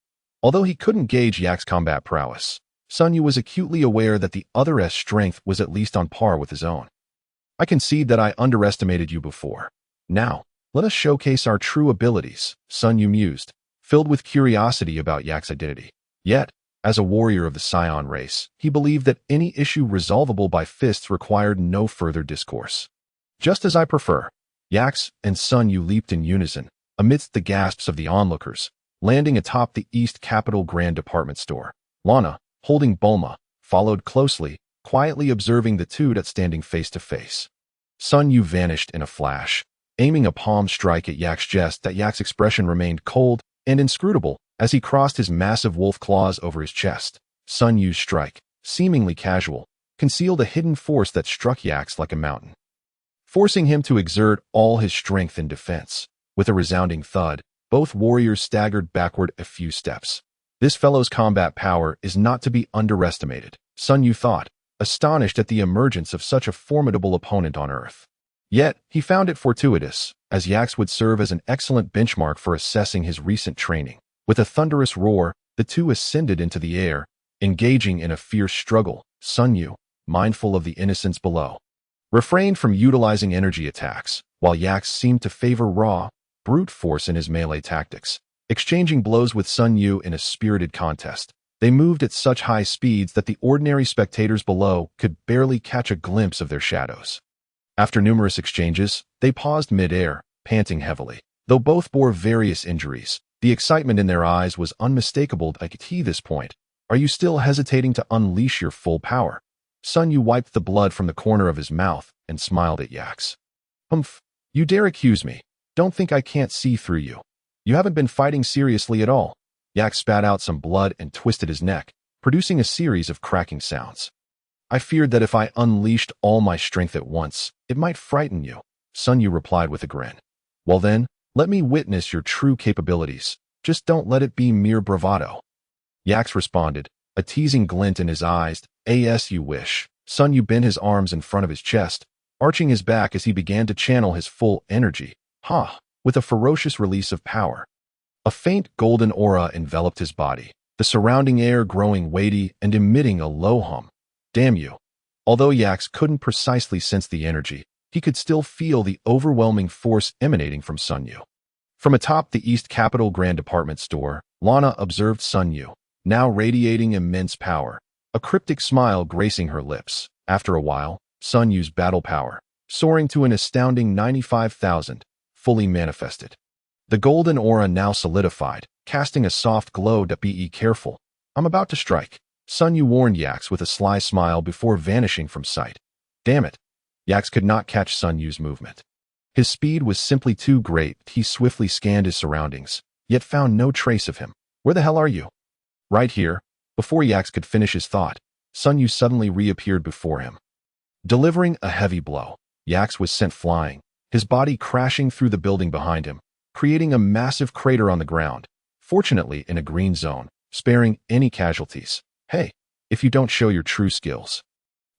Although he couldn't gauge Yak's combat prowess, Sun Yu was acutely aware that the other's strength was at least on par with his own. "I concede that I underestimated you before. Now, let us showcase our true abilities," Sun Yu mused, filled with curiosity about Yak's identity. Yet, as a warrior of the Saiyan race, he believed that any issue resolvable by fists required no further discourse. "Just as I prefer." Yax and Sun Yu leaped in unison, amidst the gasps of the onlookers, landing atop the East Capital Grand Department Store. Lana, holding Bulma, followed closely, quietly observing the two standing face to face. Sun Yu vanished in a flash, aiming a palm strike at Yak's chest. That Yak's expression remained cold and inscrutable as he crossed his massive wolf claws over his chest. Sun Yu's strike, seemingly casual, concealed a hidden force that struck Yax like a mountain, forcing him to exert all his strength in defense. With a resounding thud, both warriors staggered backward a few steps. This fellow's combat power is not to be underestimated, Sun Yu thought, astonished at the emergence of such a formidable opponent on Earth. Yet, he found it fortuitous, as Yax would serve as an excellent benchmark for assessing his recent training. With a thunderous roar, the two ascended into the air, engaging in a fierce struggle. Sun Yu, mindful of the innocents below, refrained from utilizing energy attacks, while Yax seemed to favor raw, brute force in his melee tactics. Exchanging blows with Sun Yu in a spirited contest, they moved at such high speeds that the ordinary spectators below could barely catch a glimpse of their shadows. After numerous exchanges, they paused mid-air, panting heavily. Though both bore various injuries, the excitement in their eyes was unmistakable. At this point, "Are you still hesitating to unleash your full power?" Sun Yu wiped the blood from the corner of his mouth and smiled at Yax. "Humph, you dare accuse me? Don't think I can't see through you. You haven't been fighting seriously at all." Yax spat out some blood and twisted his neck, producing a series of cracking sounds. "I feared that if I unleashed all my strength at once, it might frighten you," Sun Yu replied with a grin. "Well then, let me witness your true capabilities. Just don't let it be mere bravado." Yax responded, a teasing glint in his eyes. "As you wish." Sun Yu bent his arms in front of his chest, arching his back as he began to channel his full energy. With a ferocious release of power. A faint golden aura enveloped his body, the surrounding air growing weighty and emitting a low hum. "Damn you." Although Yax couldn't precisely sense the energy, he could still feel the overwhelming force emanating from Sun Yu. From atop the East Capital Grand Department Store, Lana observed Sun Yu, now radiating immense power, a cryptic smile gracing her lips. After a while, Sun Yu's battle power, soaring to an astounding 95,000, fully manifested. The golden aura now solidified, casting a soft glow. "Be careful. I'm about to strike," Sun Yu warned Yax with a sly smile before vanishing from sight. Damn it. Yax could not catch Sun Yu's movement. His speed was simply too great. He swiftly scanned his surroundings, yet found no trace of him. "Where the hell are you?" "Right here." Before Yax could finish his thought, Sun Yu suddenly reappeared before him. Delivering a heavy blow, Yax was sent flying, his body crashing through the building behind him, creating a massive crater on the ground, fortunately in a green zone, sparing any casualties. "Hey, if you don't show your true skills,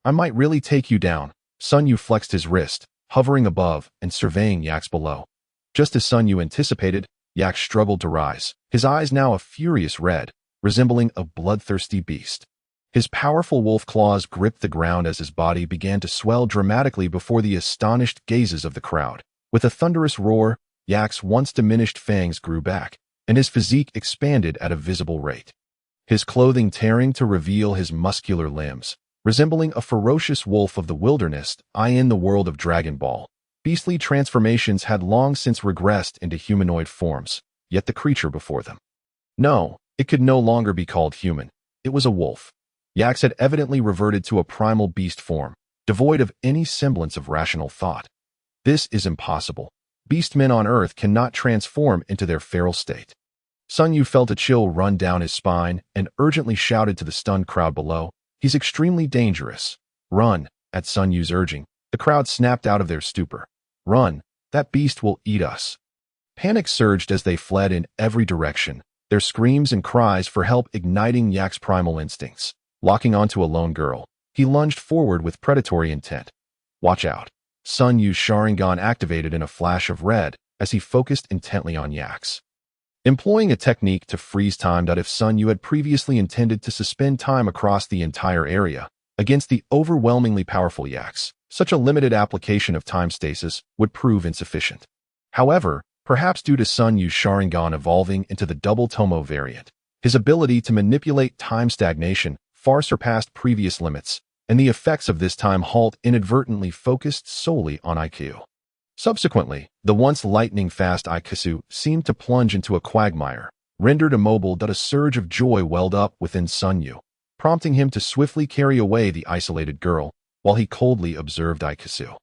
I might really take you down." Sun Yu flexed his wrist, hovering above and surveying Yax below. Just as Sun Yu anticipated, Yax struggled to rise, his eyes now a furious red, resembling a bloodthirsty beast. His powerful wolf claws gripped the ground as his body began to swell dramatically before the astonished gazes of the crowd. With a thunderous roar, Yax's once diminished fangs grew back, and his physique expanded at a visible rate. His clothing tearing to reveal his muscular limbs, resembling a ferocious wolf of the wilderness. In the world of Dragon Ball, beastly transformations had long since regressed into humanoid forms, yet the creature before them, no, it could no longer be called human. It was a wolf. Yax had evidently reverted to a primal beast form, devoid of any semblance of rational thought. "This is impossible. Beastmen on Earth cannot transform into their feral state. Sun Yu felt a chill run down his spine and urgently shouted to the stunned crowd below, "He's extremely dangerous. Run!" At Sun Yu's urging, the crowd snapped out of their stupor. "Run! That beast will eat us!" Panic surged as they fled in every direction, their screams and cries for help igniting Yak's primal instincts. Locking onto a lone girl, he lunged forward with predatory intent. "Watch out!" Sun Yu's Sharingan activated in a flash of red as he focused intently on Yak's. Employing a technique to freeze time. If Sun Yu had previously intended to suspend time across the entire area against the overwhelmingly powerful Yaks, such a limited application of time stasis would prove insufficient. However, perhaps due to Sun Yu's Sharingan evolving into the double Tomo variant, his ability to manipulate time stagnation far surpassed previous limits, and the effects of this time halt inadvertently focused solely on IQ. Subsequently, the once lightning-fast Ikusu seemed to plunge into a quagmire, rendered immobile. A surge of joy welled up within Sun Yu, prompting him to swiftly carry away the isolated girl, while he coldly observed Ikusu.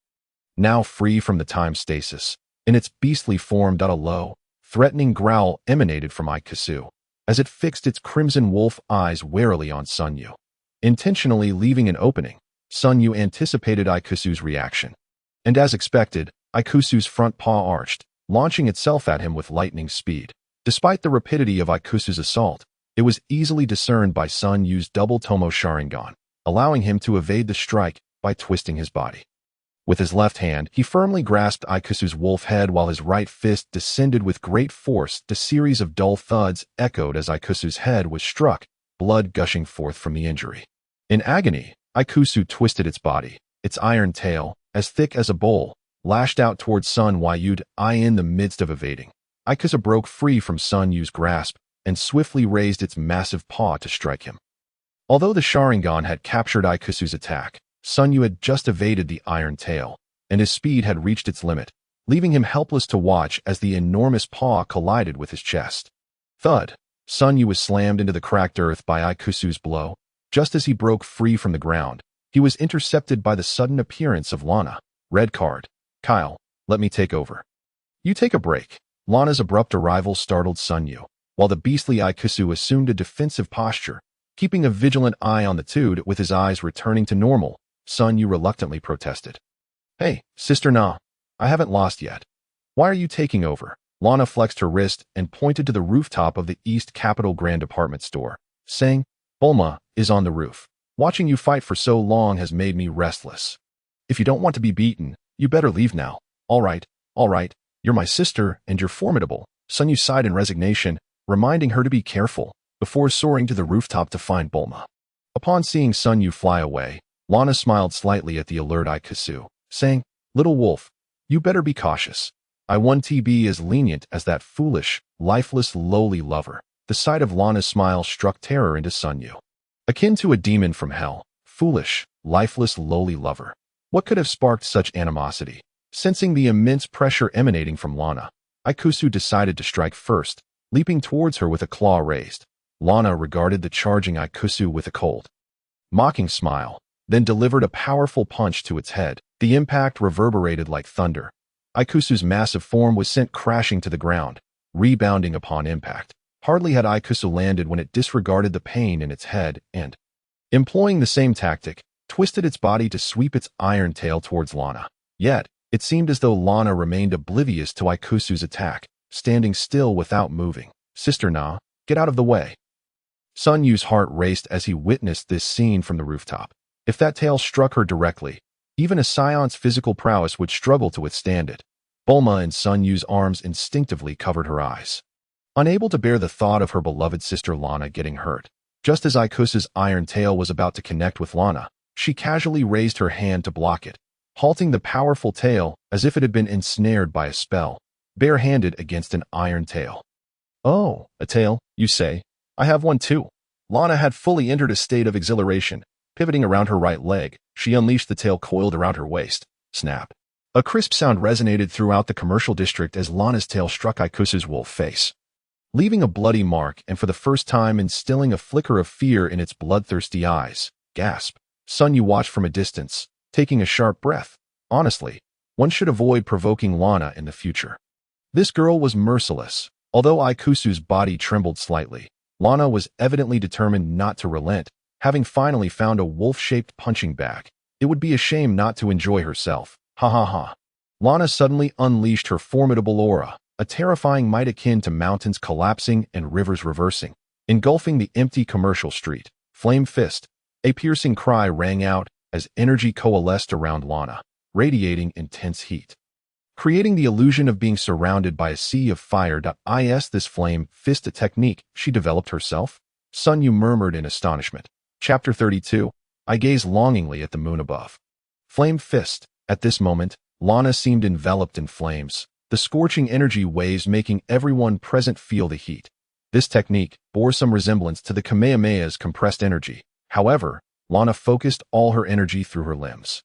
Now free from the time stasis, in its beastly form. A low, threatening growl emanated from Ikusu, as it fixed its crimson wolf eyes warily on Sun Yu. Intentionally leaving an opening, Sun Yu anticipated Ikusu's reaction. And as expected, Ikusu's front paw arched, launching itself at him with lightning speed. Despite the rapidity of Ikusu's assault, it was easily discerned by Sun Yu's double Tomo Sharingan, allowing him to evade the strike by twisting his body. With his left hand, he firmly grasped Ikusu's wolf head while his right fist descended with great force. A series of dull thuds echoed as Ikusu's head was struck, blood gushing forth from the injury. In agony, Ikusu twisted its body, its iron tail, as thick as a bowl, lashed out towards Sun Yu's eye. In the midst of evading, Ikusu broke free from Sun Yu's grasp and swiftly raised its massive paw to strike him. Although the Sharingan had captured Ikusu's attack, Sun Yu had just evaded the iron tail, and his speed had reached its limit, leaving him helpless to watch as the enormous paw collided with his chest. Thud! Sun Yu was slammed into the cracked earth by Ikusu's blow. Just as he broke free from the ground, he was intercepted by the sudden appearance of Lana. Red card. "Kyle, let me take over." "You take a break." Lana's abrupt arrival startled Sun Yu, while the beastly Ikusu assumed a defensive posture, keeping a vigilant eye on the two. With his eyes returning to normal, Sun Yu reluctantly protested. "Hey, Sister Na, I haven't lost yet. Why are you taking over?" Lana flexed her wrist and pointed to the rooftop of the East Capital Grand Department Store, saying, "Bulma is on the roof. Watching you fight for so long has made me restless. If you don't want to be beaten, you better leave now." All right, you're my sister and you're formidable." Sun Yu sighed in resignation, reminding her to be careful, before soaring to the rooftop to find Bulma. Upon seeing Sun Yu fly away, Lana smiled slightly at the alert Ikusu, saying, "Little wolf, you better be cautious. I won't be as lenient as that foolish, lifeless, lowly lover." The sight of Lana's smile struck terror into Sun Yu. Akin to a demon from hell, foolish, lifeless, lowly lover. What could have sparked such animosity? Sensing the immense pressure emanating from Lana, Ikusu decided to strike first, leaping towards her with a claw raised. Lana regarded the charging Ikusu with a cold, mocking smile, then delivered a powerful punch to its head. The impact reverberated like thunder. Ikusu's massive form was sent crashing to the ground, rebounding upon impact. Hardly had Ikusu landed when it disregarded the pain in its head and, employing the same tactic, twisted its body to sweep its iron tail towards Lana. Yet, it seemed as though Lana remained oblivious to Ikusu's attack, standing still without moving. "Sister Na, get out of the way." Sun Yu's heart raced as he witnessed this scene from the rooftop. If that tail struck her directly, even a Saiyan's physical prowess would struggle to withstand it. Bulma and Sun Yu's arms instinctively covered her eyes, unable to bear the thought of her beloved sister Lana getting hurt. Just as Ikusu's iron tail was about to connect with Lana, she casually raised her hand to block it, halting the powerful tail as if it had been ensnared by a spell, barehanded against an iron tail. "Oh, a tail, you say? I have one too." Lana had fully entered a state of exhilaration. Pivoting around her right leg, she unleashed the tail coiled around her waist. Snap. A crisp sound resonated throughout the commercial district as Lana's tail struck Ikusu's wolf face, leaving a bloody mark and for the first time instilling a flicker of fear in its bloodthirsty eyes. Gasp. Sun Yu watched from a distance, taking a sharp breath. Honestly, One should avoid provoking Lana in the future. This girl was merciless. Although Ikusu's body trembled slightly, Lana was evidently determined not to relent, having finally found a wolf-shaped punching bag. It would be a shame not to enjoy herself. Ha ha ha. Lana suddenly unleashed her formidable aura, a terrifying might akin to mountains collapsing and rivers reversing, engulfing the empty commercial street. Flame Fist. A piercing cry rang out as energy coalesced around Lana, radiating intense heat, creating the illusion of being surrounded by a sea of fire. Is this Flame Fist a technique she developed herself? Sun Yu murmured in astonishment. Chapter 32. I gazed longingly at the moon above. Flame Fist. At this moment, Lana seemed enveloped in flames, the scorching energy waves making everyone present feel the heat. This technique bore some resemblance to the Kamehameha's compressed energy. However, Lana focused all her energy through her limbs,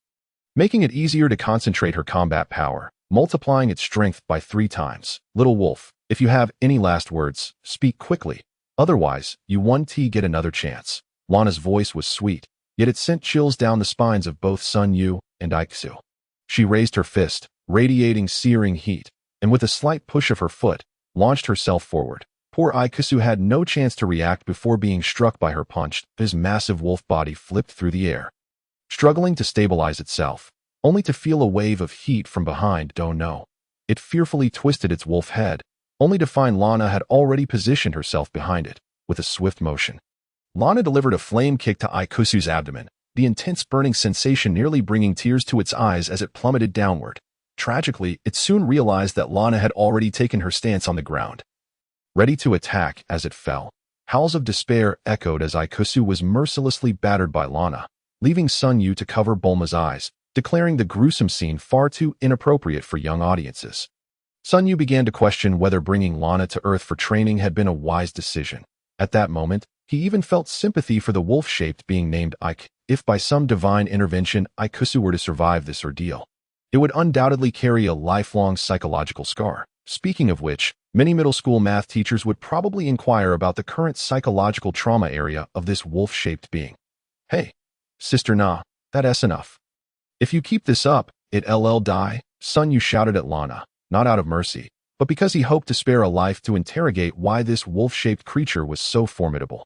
making it easier to concentrate her combat power, multiplying its strength by 3 times. Little Wolf, if you have any last words, speak quickly. Otherwise, you won't get another chance. Lana's voice was sweet, yet it sent chills down the spines of both Sun Yu and Ikusu. She raised her fist, radiating searing heat, and with a slight push of her foot, launched herself forward. Poor Ikusu had no chance to react before being struck by her punch. His massive wolf body flipped through the air, struggling to stabilize itself, only to feel a wave of heat from behind. Don't know. It fearfully twisted its wolf head, only to find Lana had already positioned herself behind it. With a swift motion, Lana delivered a flame kick to Ikusu's abdomen, the intense burning sensation nearly bringing tears to its eyes as it plummeted downward. Tragically, it soon realized that Lana had already taken her stance on the ground, ready to attack. As it fell, howls of despair echoed as Ikusu was mercilessly battered by Lana, leaving Sun Yu to cover Bulma's eyes, declaring the gruesome scene far too inappropriate for young audiences. Sun Yu began to question whether bringing Lana to Earth for training had been a wise decision. At that moment, he even felt sympathy for the wolf-shaped being named Ike. If by some divine intervention Ikusu were to survive this ordeal, it would undoubtedly carry a lifelong psychological scar. Speaking of which, many middle school math teachers would probably inquire about the current psychological trauma area of this wolf-shaped being. Hey, Sister Na, that's enough. If you keep this up, it'll die, Sun Yu shouted at Lana, not out of mercy, but because he hoped to spare a life to interrogate why this wolf-shaped creature was so formidable.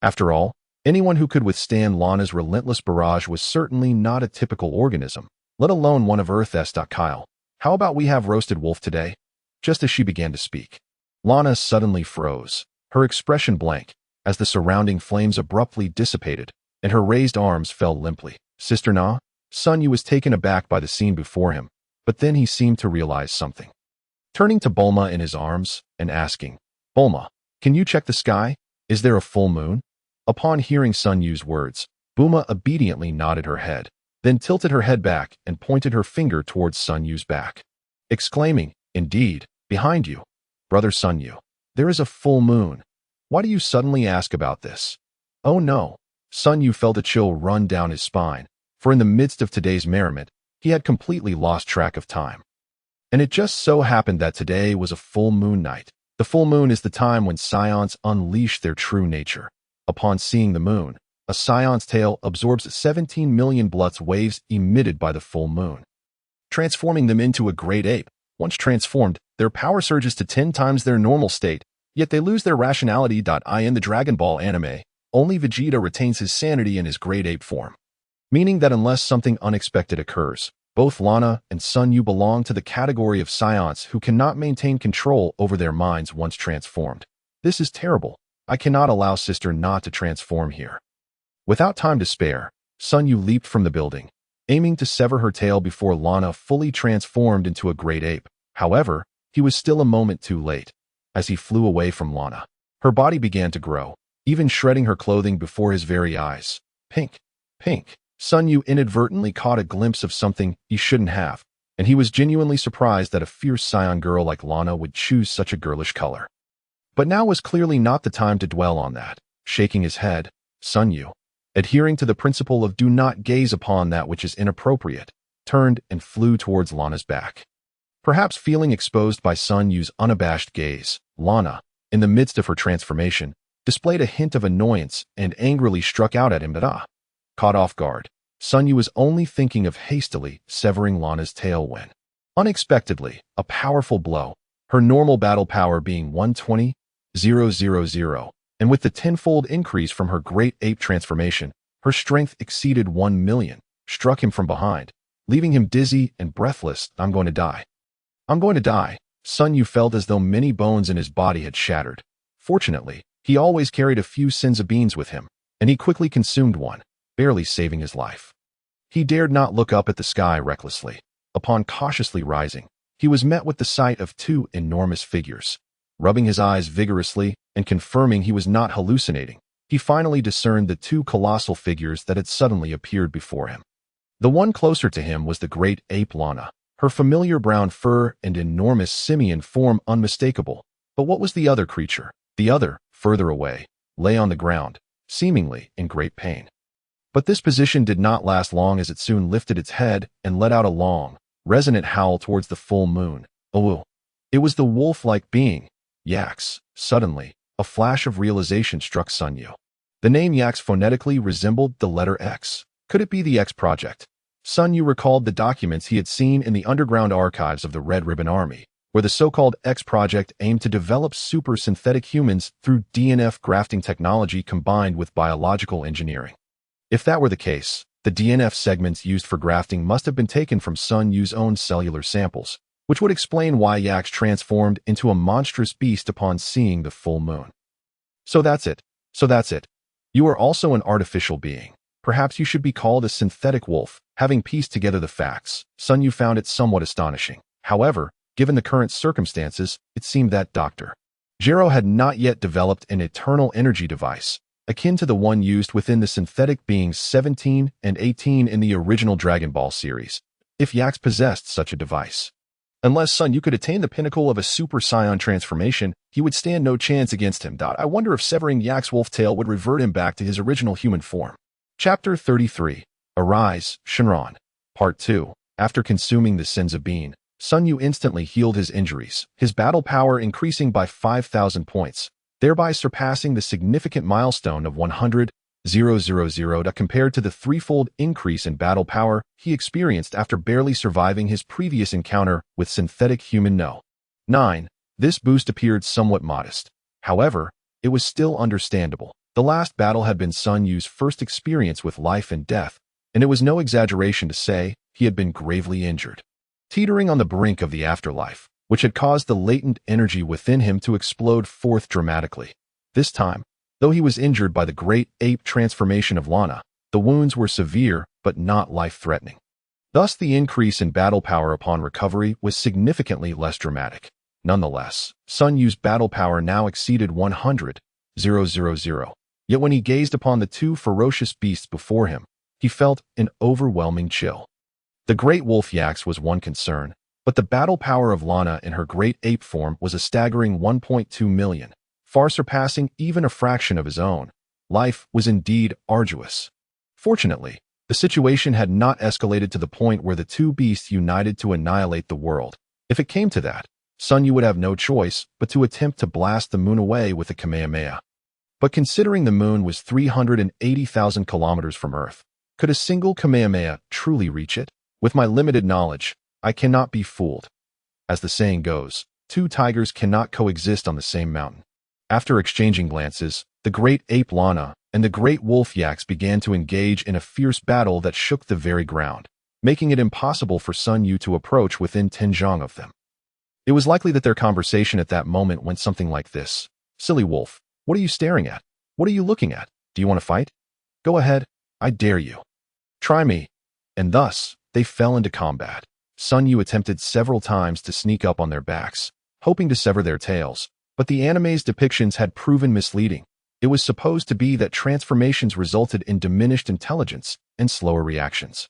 After all, anyone who could withstand Lana's relentless barrage was certainly not a typical organism, let alone one of Earth's. Kyle, how about we have roasted wolf today? Just as she began to speak, Lana suddenly froze, her expression blank, as the surrounding flames abruptly dissipated, and her raised arms fell limply. Sister Na? Sun Yu was taken aback by the scene before him, but then he seemed to realize something. Turning to Bulma in his arms and asking, Bulma, can you check the sky? Is there a full moon? Upon hearing Sun Yu's words, Bulma obediently nodded her head, then tilted her head back and pointed her finger towards Sun Yu's back, exclaiming, Indeed, behind you, brother Sun Yu, there is a full moon. Why do you suddenly ask about this? Oh no. Sun Yu felt a chill run down his spine, for in the midst of today's merriment, he had completely lost track of time. And it just so happened that today was a full moon night. The full moon is the time when Saiyans unleash their true nature. Upon seeing the moon, a Saiyan's tail absorbs 17 million Blutz waves emitted by the full moon, transforming them into a great ape. Once transformed, their power surges to 10 times their normal state, yet they lose their rationality. In the Dragon Ball anime, only Vegeta retains his sanity in his great ape form, meaning that unless something unexpected occurs, both Lana and Sun Yu belong to the category of Saiyans who cannot maintain control over their minds once transformed. This is terrible. I cannot allow Sister Na to transform here. Without time to spare, Sun Yu leaped from the building, aiming to sever her tail before Lana fully transformed into a great ape. However, he was still a moment too late. As he flew away from Lana, her body began to grow, even shredding her clothing before his very eyes. Pink. Pink. Sun Yu inadvertently caught a glimpse of something he shouldn't have, and he was genuinely surprised that a fierce Saiyan girl like Lana would choose such a girlish color. But now was clearly not the time to dwell on that. Shaking his head, Sun Yu, adhering to the principle of do not gaze upon that which is inappropriate, turned and flew towards Lana's back. Perhaps feeling exposed by Sun Yu's unabashed gaze, Lana, in the midst of her transformation, displayed a hint of annoyance and angrily struck out at him. Caught off guard, Sun Yu was only thinking of hastily severing Lana's tail when Unexpectedly, a powerful blow, her normal battle power being 120,000, and with the tenfold increase from her great ape transformation, her strength exceeded 1 million, struck him from behind, leaving him dizzy and breathless. I'm going to die. I'm going to die. Sun Yu felt as though many bones in his body had shattered. Fortunately, he always carried a few senzu beans with him, and he quickly consumed one, barely saving his life. He dared not look up at the sky recklessly. Upon cautiously rising, he was met with the sight of two enormous figures. Rubbing his eyes vigorously and confirming he was not hallucinating, he finally discerned the two colossal figures that had suddenly appeared before him. The one closer to him was the great ape Lana, her familiar brown fur and enormous simian form unmistakable. But what was the other creature? The other, further away, lay on the ground, seemingly in great pain. But this position did not last long, as it soon lifted its head and let out a long, resonant howl towards the full moon. Oh, it was the wolf-like being, Yax. Suddenly, a flash of realization struck Sun Yu. The name Yax phonetically resembled the letter X. Could it be the X Project? Sun Yu recalled the documents he had seen in the underground archives of the Red Ribbon Army, where the so-called X Project aimed to develop super-synthetic humans through DNF grafting technology combined with biological engineering. If that were the case, the DNF segments used for grafting must have been taken from Sun Yu's own cellular samples, which would explain why Yax transformed into a monstrous beast upon seeing the full moon. So that's it. You are also an artificial being. Perhaps you should be called a synthetic wolf. Having pieced together the facts, Sun Yu found it somewhat astonishing. However, given the current circumstances, it seemed that Dr. Gero had not yet developed an eternal energy device, akin to the one used within the synthetic beings 17 and 18 in the original Dragon Ball series, if Yax possessed such a device. Unless Sun Yu could attain the pinnacle of a Super Saiyan transformation, he would stand no chance against him. I wonder if severing Yax wolf tail would revert him back to his original human form. Chapter 33. Arise, Shenron. Part 2. After consuming the senzu bean, Sun Yu instantly healed his injuries, his battle power increasing by 5,000 points, thereby surpassing the significant milestone of 100,000 compared to the threefold increase in battle power he experienced after barely surviving his previous encounter with synthetic human No. 9. This boost appeared somewhat modest. However, it was still understandable. The last battle had been Sun Yu's first experience with life and death, and it was no exaggeration to say he had been gravely injured. Teetering on the brink of the afterlife, which had caused the latent energy within him to explode forth dramatically. This time, though he was injured by the great ape transformation of Lana, the wounds were severe but not life-threatening. Thus, the increase in battle power upon recovery was significantly less dramatic. Nonetheless, Sun Yu's battle power now exceeded 100,000. Yet when he gazed upon the two ferocious beasts before him, he felt an overwhelming chill. The great wolf Yax was one concern, but the battle power of Lana in her great ape form was a staggering 1.2 million, far surpassing even a fraction of his own. Life was indeed arduous. Fortunately, the situation had not escalated to the point where the two beasts united to annihilate the world. If it came to that, Sun Yu would have no choice but to attempt to blast the moon away with a Kamehameha. But considering the moon was 380,000 kilometers from Earth, could a single Kamehameha truly reach it? With my limited knowledge, I cannot be fooled. As the saying goes, two tigers cannot coexist on the same mountain. After exchanging glances, the great ape Lana and the great wolf Yax began to engage in a fierce battle that shook the very ground, making it impossible for Sun Yu to approach within 10 zhang of them. It was likely that their conversation at that moment went something like this. Silly wolf, what are you staring at? What are you looking at? Do you want to fight? Go ahead, I dare you. Try me. And thus, they fell into combat. Sun Yu attempted several times to sneak up on their backs, hoping to sever their tails, but the anime's depictions had proven misleading. It was supposed to be that transformations resulted in diminished intelligence and slower reactions.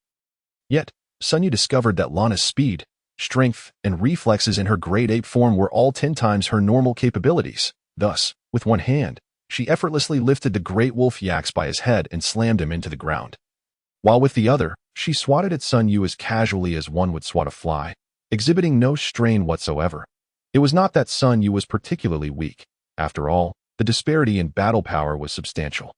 Yet, Sun Yu discovered that Lana's speed, strength, and reflexes in her great ape form were all 10 times her normal capabilities. Thus, with one hand, she effortlessly lifted the great wolf Yax by his head and slammed him into the ground. While with the other, she swatted at Sun Yu as casually as one would swat a fly, exhibiting no strain whatsoever. It was not that Sun Yu was particularly weak. After all, the disparity in battle power was substantial.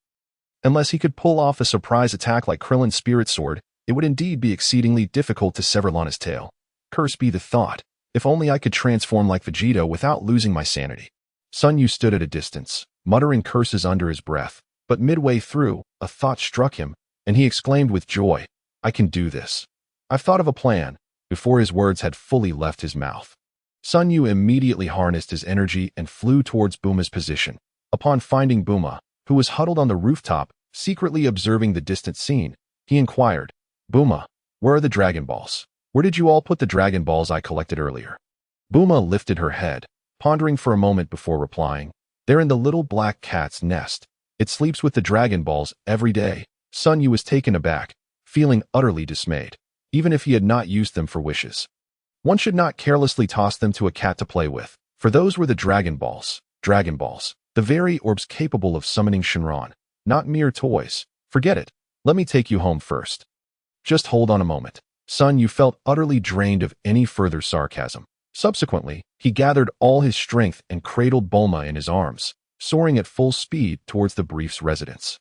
Unless he could pull off a surprise attack like Krillin's spirit sword, it would indeed be exceedingly difficult to sever Lana's tail. Curse be the thought. If only I could transform like Vegeta without losing my sanity. Sun Yu stood at a distance, muttering curses under his breath, but midway through, a thought struck him, and he exclaimed with joy, I can do this. I've thought of a plan, before his words had fully left his mouth. Sun Yu immediately harnessed his energy and flew towards Bulma's position. Upon finding Bulma, who was huddled on the rooftop, secretly observing the distant scene, he inquired, Bulma, where are the Dragon Balls? Where did you all put the Dragon Balls I collected earlier? Bulma lifted her head, pondering for a moment before replying, they're in the little black cat's nest. It sleeps with the Dragon Balls every day. Sun Yu was taken aback, feeling utterly dismayed, even if he had not used them for wishes. One should not carelessly toss them to a cat to play with, for those were the Dragon Balls, the very orbs capable of summoning Shenron, not mere toys. Forget it. Let me take you home first. Just hold on a moment. Sun Yu felt utterly drained of any further sarcasm. Subsequently, he gathered all his strength and cradled Bulma in his arms, soaring at full speed towards the brief's residence.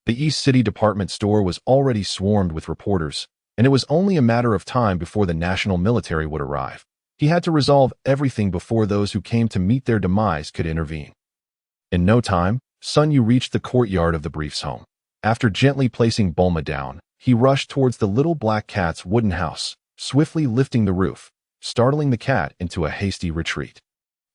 The East City department store was already swarmed with reporters, and it was only a matter of time before the national military would arrive. He had to resolve everything before those who came to meet their demise could intervene. In no time, Sun Yu reached the courtyard of the brief's home. After gently placing Bulma down, he rushed towards the little black cat's wooden house, swiftly lifting the roof, startling the cat into a hasty retreat.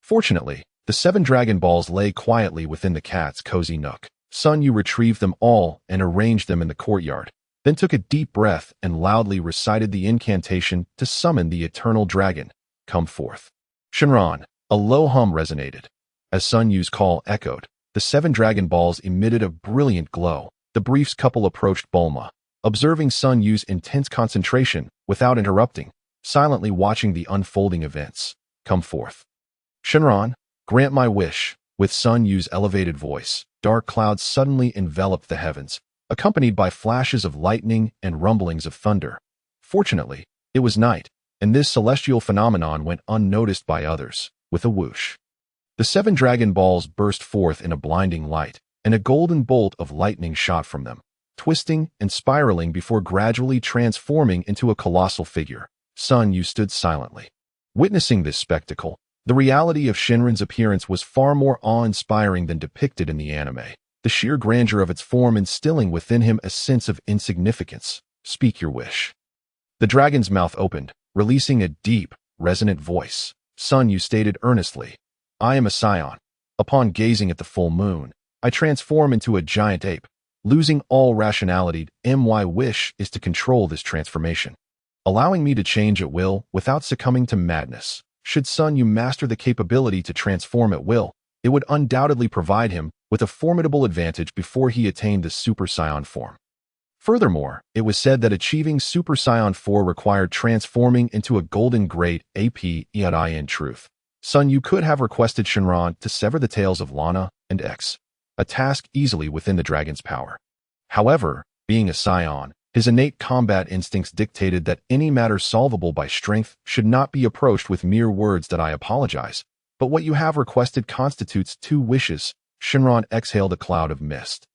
Fortunately, the 7 Dragon Balls lay quietly within the cat's cozy nook. Sun Yu retrieved them all and arranged them in the courtyard, then took a deep breath and loudly recited the incantation to summon the eternal dragon. Come forth. Shenron. A low hum resonated. As Sun Yu's call echoed, the 7 Dragon Balls emitted a brilliant glow. The brief's couple approached Bulma, observing Sun Yu's intense concentration without interrupting, silently watching the unfolding events. Come forth. Shenron, grant my wish. With Sun Yu's elevated voice, dark clouds suddenly enveloped the heavens, accompanied by flashes of lightning and rumblings of thunder. Fortunately, it was night, and this celestial phenomenon went unnoticed by others. With a whoosh, the 7 Dragon Balls burst forth in a blinding light, and a golden bolt of lightning shot from them, twisting and spiraling before gradually transforming into a colossal figure. Sun Yu stood silently, witnessing this spectacle. The reality of Shenron's appearance was far more awe-inspiring than depicted in the anime, the sheer grandeur of its form instilling within him a sense of insignificance. Speak your wish. The dragon's mouth opened, releasing a deep, resonant voice. Sun Yu stated earnestly, I am a Saiyan. Upon gazing at the full moon, I transform into a giant ape. Losing all rationality, my wish is to control this transformation, allowing me to change at will without succumbing to madness. Should Sun Yu master the capability to transform at will, it would undoubtedly provide him with a formidable advantage before he attained the Super Saiyan form. Furthermore, it was said that achieving Super Saiyan 4 required transforming into a golden great AP. In truth, Sun Yu could have requested Shenron to sever the tails of Lana and X, a task easily within the dragon's power. However, being a Saiyan, his innate combat instincts dictated that any matter solvable by strength should not be approached with mere words that I apologize, but what you have requested constitutes 2 wishes. Shenron exhaled a cloud of mist.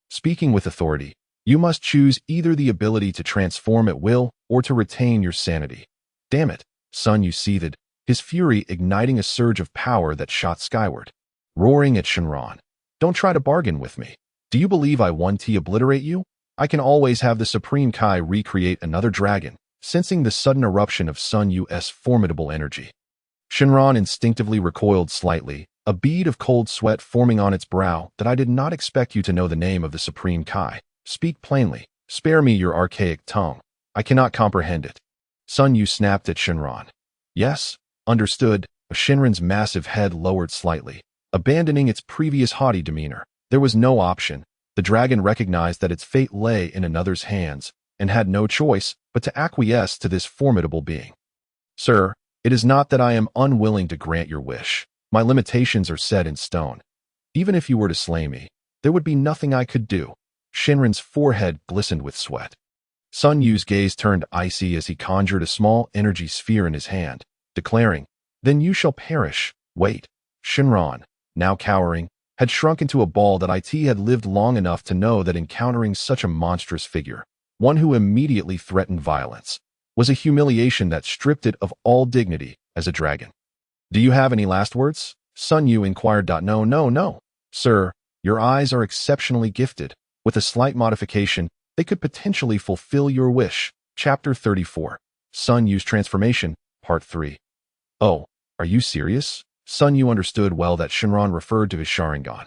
Speaking with authority, you must choose either the ability to transform at will or to retain your sanity. Damn it, Sun Yu seethed, his fury igniting a surge of power that shot skyward. Roaring at Shenron, don't try to bargain with me. Do you believe I want to obliterate you? I can always have the Supreme Kai recreate another dragon, sensing the sudden eruption of Sun Yu's formidable energy. Shenron instinctively recoiled slightly, a bead of cold sweat forming on its brow. That I did not expect you to know the name of the Supreme Kai. Speak plainly. Spare me your archaic tongue. I cannot comprehend it. Sun Yu snapped at Shenron. Yes, understood. Shenron's massive head lowered slightly, abandoning its previous haughty demeanor. There was no option. The dragon recognized that its fate lay in another's hands, and had no choice but to acquiesce to this formidable being. Sir, it is not that I am unwilling to grant your wish. My limitations are set in stone. Even if you were to slay me, there would be nothing I could do. Shenron's forehead glistened with sweat. Sun Yu's gaze turned icy as he conjured a small energy sphere in his hand, declaring, Then you shall perish. Wait. Shenron, now cowering, had shrunk into a ball. That it had lived long enough to know that encountering such a monstrous figure, one who immediately threatened violence, was a humiliation that stripped it of all dignity as a dragon. "Do you have any last words?" Sun Yu inquired. "No, no, no. Sir, your eyes are exceptionally gifted. With a slight modification, they could potentially fulfill your wish." Chapter 34. Sun Yu's Transformation, Part 3. Oh, are you serious? Sun Yu understood well that Shenron referred to his Sharingan,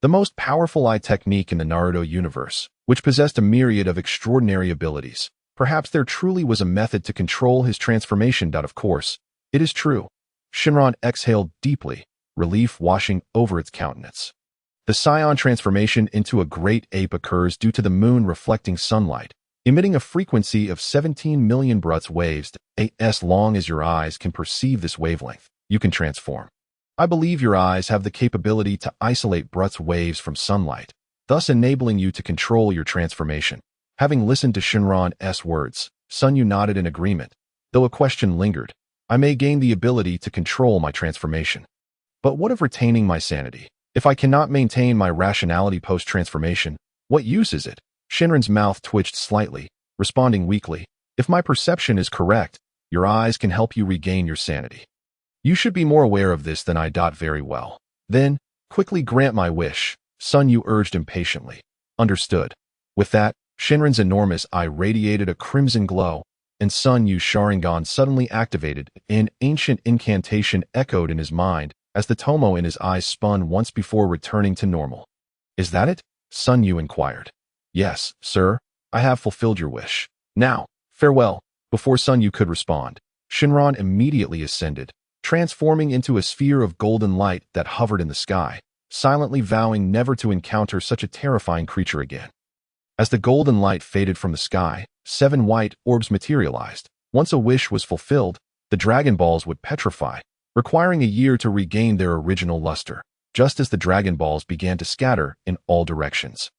the most powerful eye technique in the Naruto universe, which possessed a myriad of extraordinary abilities. Perhaps there truly was a method to control his transformation. Of course, it is true. Shenron exhaled deeply, relief washing over its countenance. The Saiyan transformation into a great ape occurs due to the moon reflecting sunlight, emitting a frequency of 17 million Brutz waves. As long as your eyes can perceive this wavelength, you can transform. I believe your eyes have the capability to isolate Brutz waves from sunlight, thus enabling you to control your transformation. Having listened to Shenron's words, Sun Yu nodded in agreement, though a question lingered. I may gain the ability to control my transformation. But what of retaining my sanity? If I cannot maintain my rationality post-transformation, what use is it? Shenron's mouth twitched slightly, responding weakly. If my perception is correct, your eyes can help you regain your sanity. You should be more aware of this than I. Very well. Then, quickly grant my wish, Sun Yu urged impatiently. Understood. With that, Shenron's enormous eye radiated a crimson glow, and Sun Yu's Sharingan suddenly activated. An ancient incantation echoed in his mind as the tomo in his eyes spun once before returning to normal. Is that it? Sun Yu inquired. Yes, sir. I have fulfilled your wish. Now, farewell. Before Sun Yu could respond, Shenron immediately ascended, transforming into a sphere of golden light that hovered in the sky, silently vowing never to encounter such a terrifying creature again. As the golden light faded from the sky, 7 white orbs materialized. Once a wish was fulfilled, the Dragon Balls would petrify, requiring a year to regain their original luster, just as the Dragon Balls began to scatter in all directions.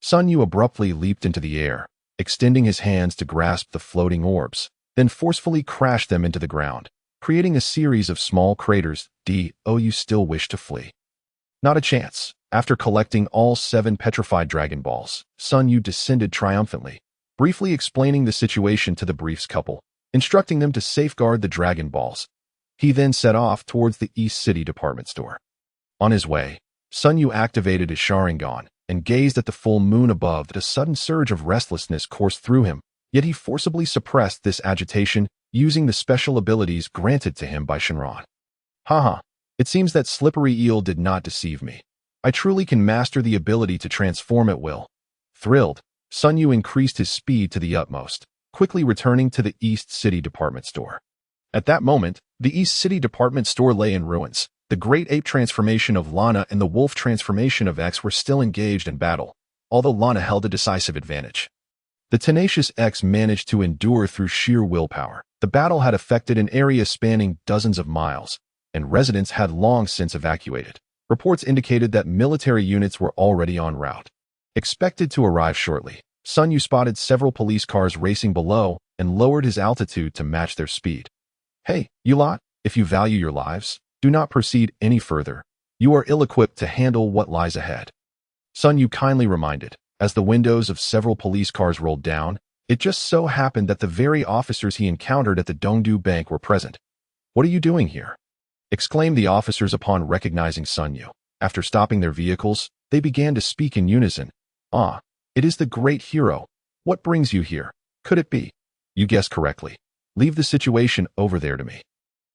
Sun Yu abruptly leaped into the air, extending his hands to grasp the floating orbs, then forcefully crashed them into the ground, creating a series of small craters. Oh, you still wish to flee? Not a chance. After collecting all 7 petrified Dragon Balls, Sun Yu descended triumphantly, briefly explaining the situation to the Briefs couple, instructing them to safeguard the Dragon Balls. He then set off towards the East City department store. On his way, Sun Yu activated his Sharingan and gazed at the full moon above. A sudden surge of restlessness coursed through him, yet he forcibly suppressed this agitation using the special abilities granted to him by Shenron. Haha, it seems that slippery eel did not deceive me. I truly can master the ability to transform at will. Thrilled, Sun Yu increased his speed to the utmost, quickly returning to the East City department store. At that moment, the East City department store lay in ruins. The Great Ape transformation of Lana and the Wolf transformation of X were still engaged in battle, although Lana held a decisive advantage. The tenacious X managed to endure through sheer willpower. The battle had affected an area spanning dozens of miles, and residents had long since evacuated. Reports indicated that military units were already en route, expected to arrive shortly. Sun Yu spotted several police cars racing below and lowered his altitude to match their speed. Hey, you lot, if you value your lives, do not proceed any further. You are ill-equipped to handle what lies ahead. Sun Yu kindly reminded. As the windows of several police cars rolled down, it just so happened that the very officers he encountered at the Dongdu Bank were present. What are you doing here? Exclaimed the officers upon recognizing Sun Yu. After stopping their vehicles, they began to speak in unison. Ah, it is the great hero. What brings you here? Could it be? You guessed correctly. Leave the situation over there to me.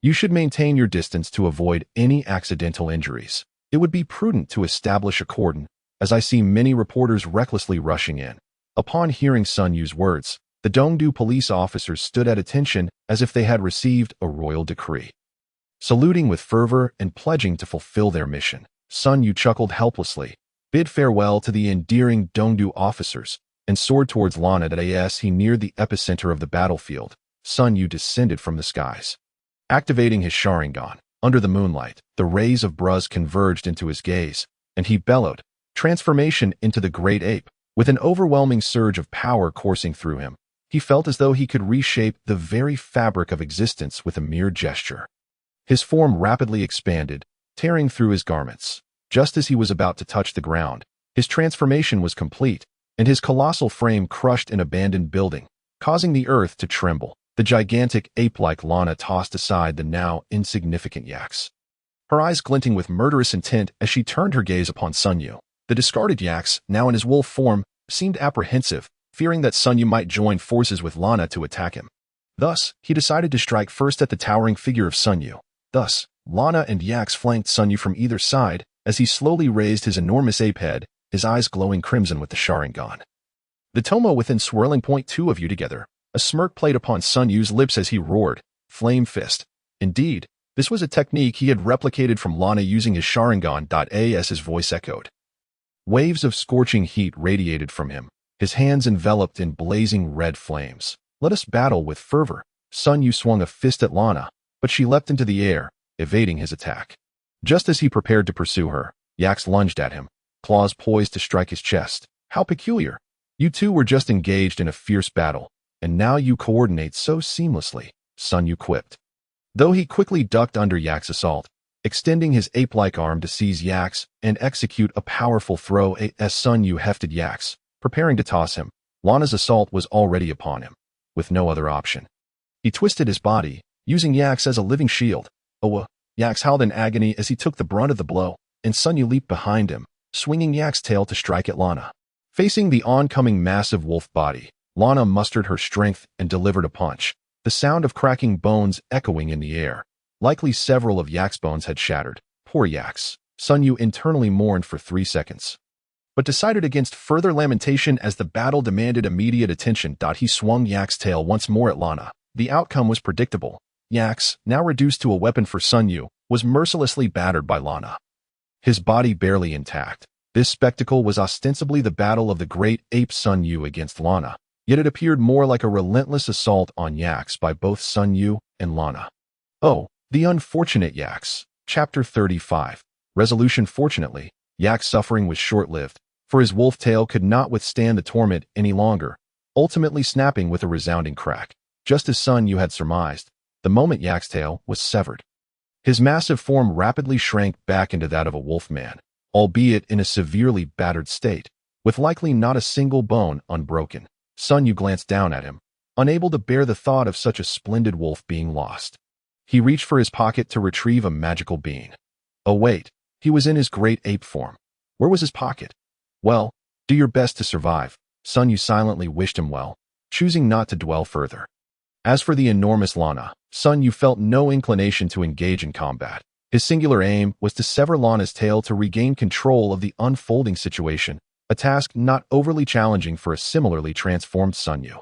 You should maintain your distance to avoid any accidental injuries. It would be prudent to establish a cordon, as I see many reporters recklessly rushing in. Upon hearing Sun Yu's words, the Dongdu police officers stood at attention as if they had received a royal decree. Saluting with fervor and pledging to fulfill their mission, Sun Yu chuckled helplessly, bid farewell to the endearing Dongdu officers, and soared towards Lana. As he neared the epicenter of the battlefield, Sun Yu descended from the skies. Activating his Sharingan, under the moonlight, the rays of Bruz converged into his gaze, and he bellowed, transformation into the great ape. With an overwhelming surge of power coursing through him, he felt as though he could reshape the very fabric of existence with a mere gesture. His form rapidly expanded, tearing through his garments. Just as he was about to touch the ground, his transformation was complete, and his colossal frame crushed an abandoned building, causing the earth to tremble. The gigantic ape-like Lana tossed aside the now insignificant yaks, her eyes glinting with murderous intent as she turned her gaze upon Sun Yu. The discarded yaks, now in his wolf form, seemed apprehensive, fearing that Sun Yu might join forces with Lana to attack him. Thus, he decided to strike first at the towering figure of Sun Yu. Thus, Lana and yaks flanked Sun Yu from either side as he slowly raised his enormous ape head, his eyes glowing crimson with the Sharingan. The Tomo within swirling point two of you together. A smirk played upon Sun Yu's lips as he roared, Flame Fist. Indeed, this was a technique he had replicated from Lana using his Sharingan. As his voice echoed. Waves of scorching heat radiated from him, his hands enveloped in blazing red flames. Let us battle with fervor. Sun Yu swung a fist at Lana, but she leapt into the air, evading his attack. Just as he prepared to pursue her, yaks lunged at him, claws poised to strike his chest. How peculiar. You two were just engaged in a fierce battle, and now you coordinate so seamlessly, Sun Yu quipped. Though he quickly ducked under Yak's assault, extending his ape-like arm to seize Yaks and execute a powerful throw as Sun Yu hefted Yaks, preparing to toss him, Lana's assault was already upon him, with no other option. He twisted his body, using Yaks as a living shield. Yaks howled in agony as he took the brunt of the blow, and Sun Yu leaped behind him, swinging Yak's tail to strike at Lana. Facing the oncoming massive wolf body, Lana mustered her strength and delivered a punch, the sound of cracking bones echoing in the air. Likely several of Yak's bones had shattered. Poor Yaks. Sun Yu internally mourned for 3 seconds, but decided against further lamentation as the battle demanded immediate attention. He swung Yak's tail once more at Lana. The outcome was predictable. Yaks, now reduced to a weapon for Sun Yu, was mercilessly battered by Lana, his body barely intact. This spectacle was ostensibly the battle of the great ape Sun Yu against Lana, yet it appeared more like a relentless assault on Yaks by both Sun Yu and Lana. Oh, the unfortunate Yaks. Chapter 35. Resolution. Fortunately, Yak's suffering was short-lived, for his wolf tail could not withstand the torment any longer, ultimately snapping with a resounding crack. Just as Sun Yu had surmised, the moment Yak's tail was severed, his massive form rapidly shrank back into that of a wolf man, albeit in a severely battered state, with likely not a single bone unbroken. Sun Yu glanced down at him, unable to bear the thought of such a splendid wolf being lost. He reached for his pocket to retrieve a magical bean. Oh wait, he was in his great ape form. Where was his pocket? Well, do your best to survive. Sun Yu silently wished him well, choosing not to dwell further. As for the enormous Lana, Sun Yu felt no inclination to engage in combat. His singular aim was to sever Lana's tail to regain control of the unfolding situation, a task not overly challenging for a similarly transformed Sun Yu.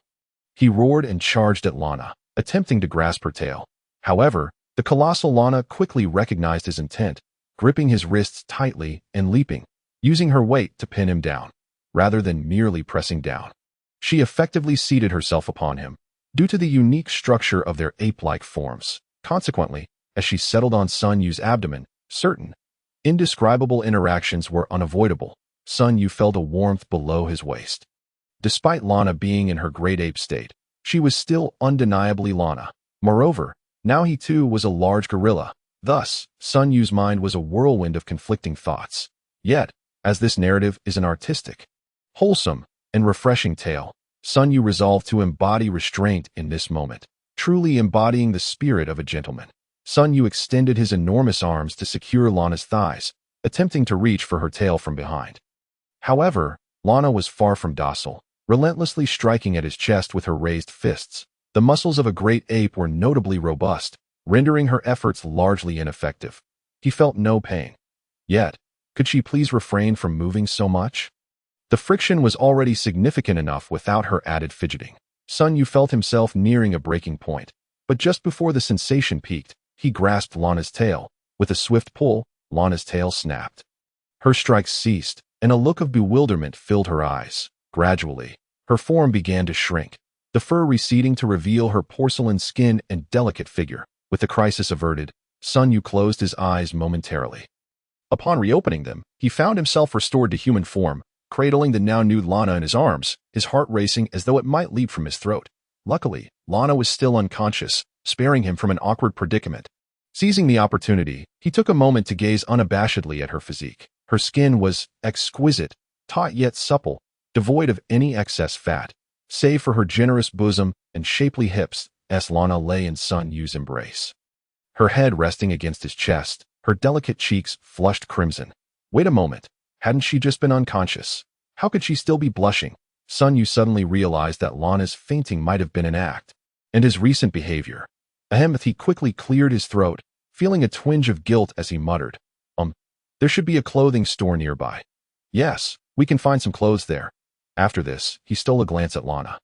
He roared and charged at Lana, attempting to grasp her tail. However, the colossal Lana quickly recognized his intent, gripping his wrists tightly and leaping, using her weight to pin him down, rather than merely pressing down. She effectively seated herself upon him, due to the unique structure of their ape-like forms. Consequently, as she settled on Sun Yu's abdomen, certain, indescribable interactions were unavoidable. Sun Yu felt a warmth below his waist. Despite Lana being in her great ape state, she was still undeniably Lana. Moreover, now he too was a large gorilla. Thus, Sun Yu's mind was a whirlwind of conflicting thoughts. Yet, as this narrative is an artistic, wholesome, and refreshing tale, Sun Yu resolved to embody restraint in this moment, truly embodying the spirit of a gentleman. Sun Yu extended his enormous arms to secure Lana's thighs, attempting to reach for her tail from behind. However, Lana was far from docile, relentlessly striking at his chest with her raised fists. The muscles of a great ape were notably robust, rendering her efforts largely ineffective. He felt no pain. Yet, could she please refrain from moving so much? The friction was already significant enough without her added fidgeting. Sun Yu felt himself nearing a breaking point, but just before the sensation peaked, he grasped Lana's tail. With a swift pull, Lana's tail snapped. Her strikes ceased, and a look of bewilderment filled her eyes. Gradually, her form began to shrink, the fur receding to reveal her porcelain skin and delicate figure. With the crisis averted, Sun Yu closed his eyes momentarily. Upon reopening them, he found himself restored to human form, cradling the now nude Lana in his arms, his heart racing as though it might leap from his throat. Luckily, Lana was still unconscious, sparing him from an awkward predicament. Seizing the opportunity, he took a moment to gaze unabashedly at her physique. Her skin was exquisite, taut yet supple, devoid of any excess fat. Save for her generous bosom and shapely hips, Lana lay in Sun Yu's embrace, her head resting against his chest, her delicate cheeks flushed crimson. Wait a moment, hadn't she just been unconscious? How could she still be blushing? Sun Yu suddenly realized that Lana's fainting might have been an act, and his recent behavior. He quickly cleared his throat, feeling a twinge of guilt as he muttered, there should be a clothing store nearby. Yes, we can find some clothes there. After this, he stole a glance at Lana.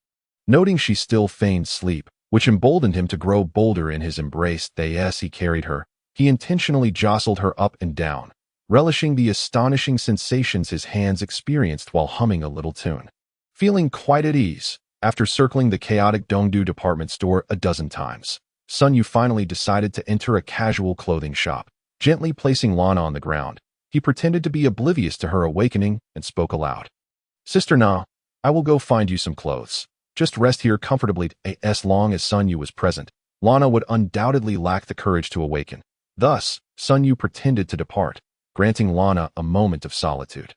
Noting she still feigned sleep, which emboldened him to grow bolder in his embrace as he carried her, he intentionally jostled her up and down, relishing the astonishing sensations his hands experienced while humming a little tune. Feeling quite at ease, after circling the chaotic Dongdu department store a dozen times, Sun Yu finally decided to enter a casual clothing shop. Gently placing Lana on the ground, he pretended to be oblivious to her awakening and spoke aloud. Sister Na, I will go find you some clothes. Just rest here comfortably as long as Sun Yu was present. Lana would undoubtedly lack the courage to awaken. Thus, Sun Yu pretended to depart, granting Lana a moment of solitude.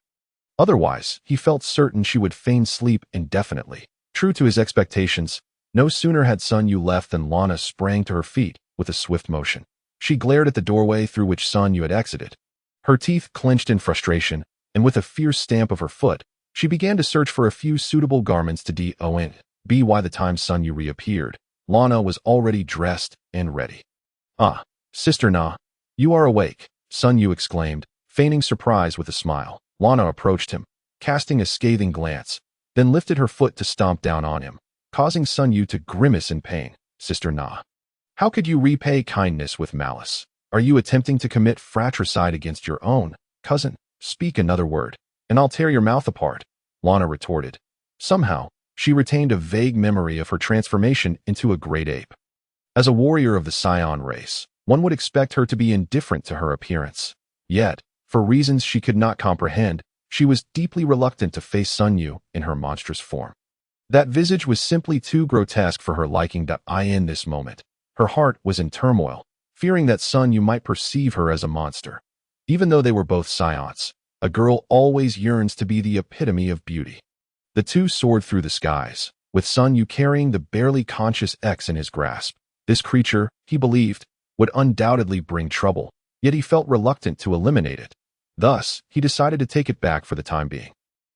Otherwise, he felt certain she would feign sleep indefinitely. True to his expectations, no sooner had Sun Yu left than Lana sprang to her feet with a swift motion. She glared at the doorway through which Sun Yu had exited. Her teeth clenched in frustration, and with a fierce stamp of her foot, she began to search for a few suitable garments to don. By the time Sun Yu reappeared, Lana was already dressed and ready. Ah, Sister Na, you are awake, Sun Yu exclaimed, feigning surprise with a smile. Lana approached him, casting a scathing glance, then lifted her foot to stomp down on him, causing Sun Yu to grimace in pain. Sister Na, how could you repay kindness with malice? Are you attempting to commit fratricide against your own cousin? Speak another word, and I'll tear your mouth apart, Lana retorted. Somehow, she retained a vague memory of her transformation into a great ape. As a warrior of the Saiyan race, one would expect her to be indifferent to her appearance. Yet, for reasons she could not comprehend, she was deeply reluctant to face Sun Yu in her monstrous form. That visage was simply too grotesque for her liking. In this moment, her heart was in turmoil, fearing that Sun Yu might perceive her as a monster. Even though they were both Saiyans, a girl always yearns to be the epitome of beauty. The two soared through the skies, with Sun Yu carrying the barely conscious X in his grasp. This creature, he believed, would undoubtedly bring trouble, yet he felt reluctant to eliminate it. Thus, he decided to take it back for the time being.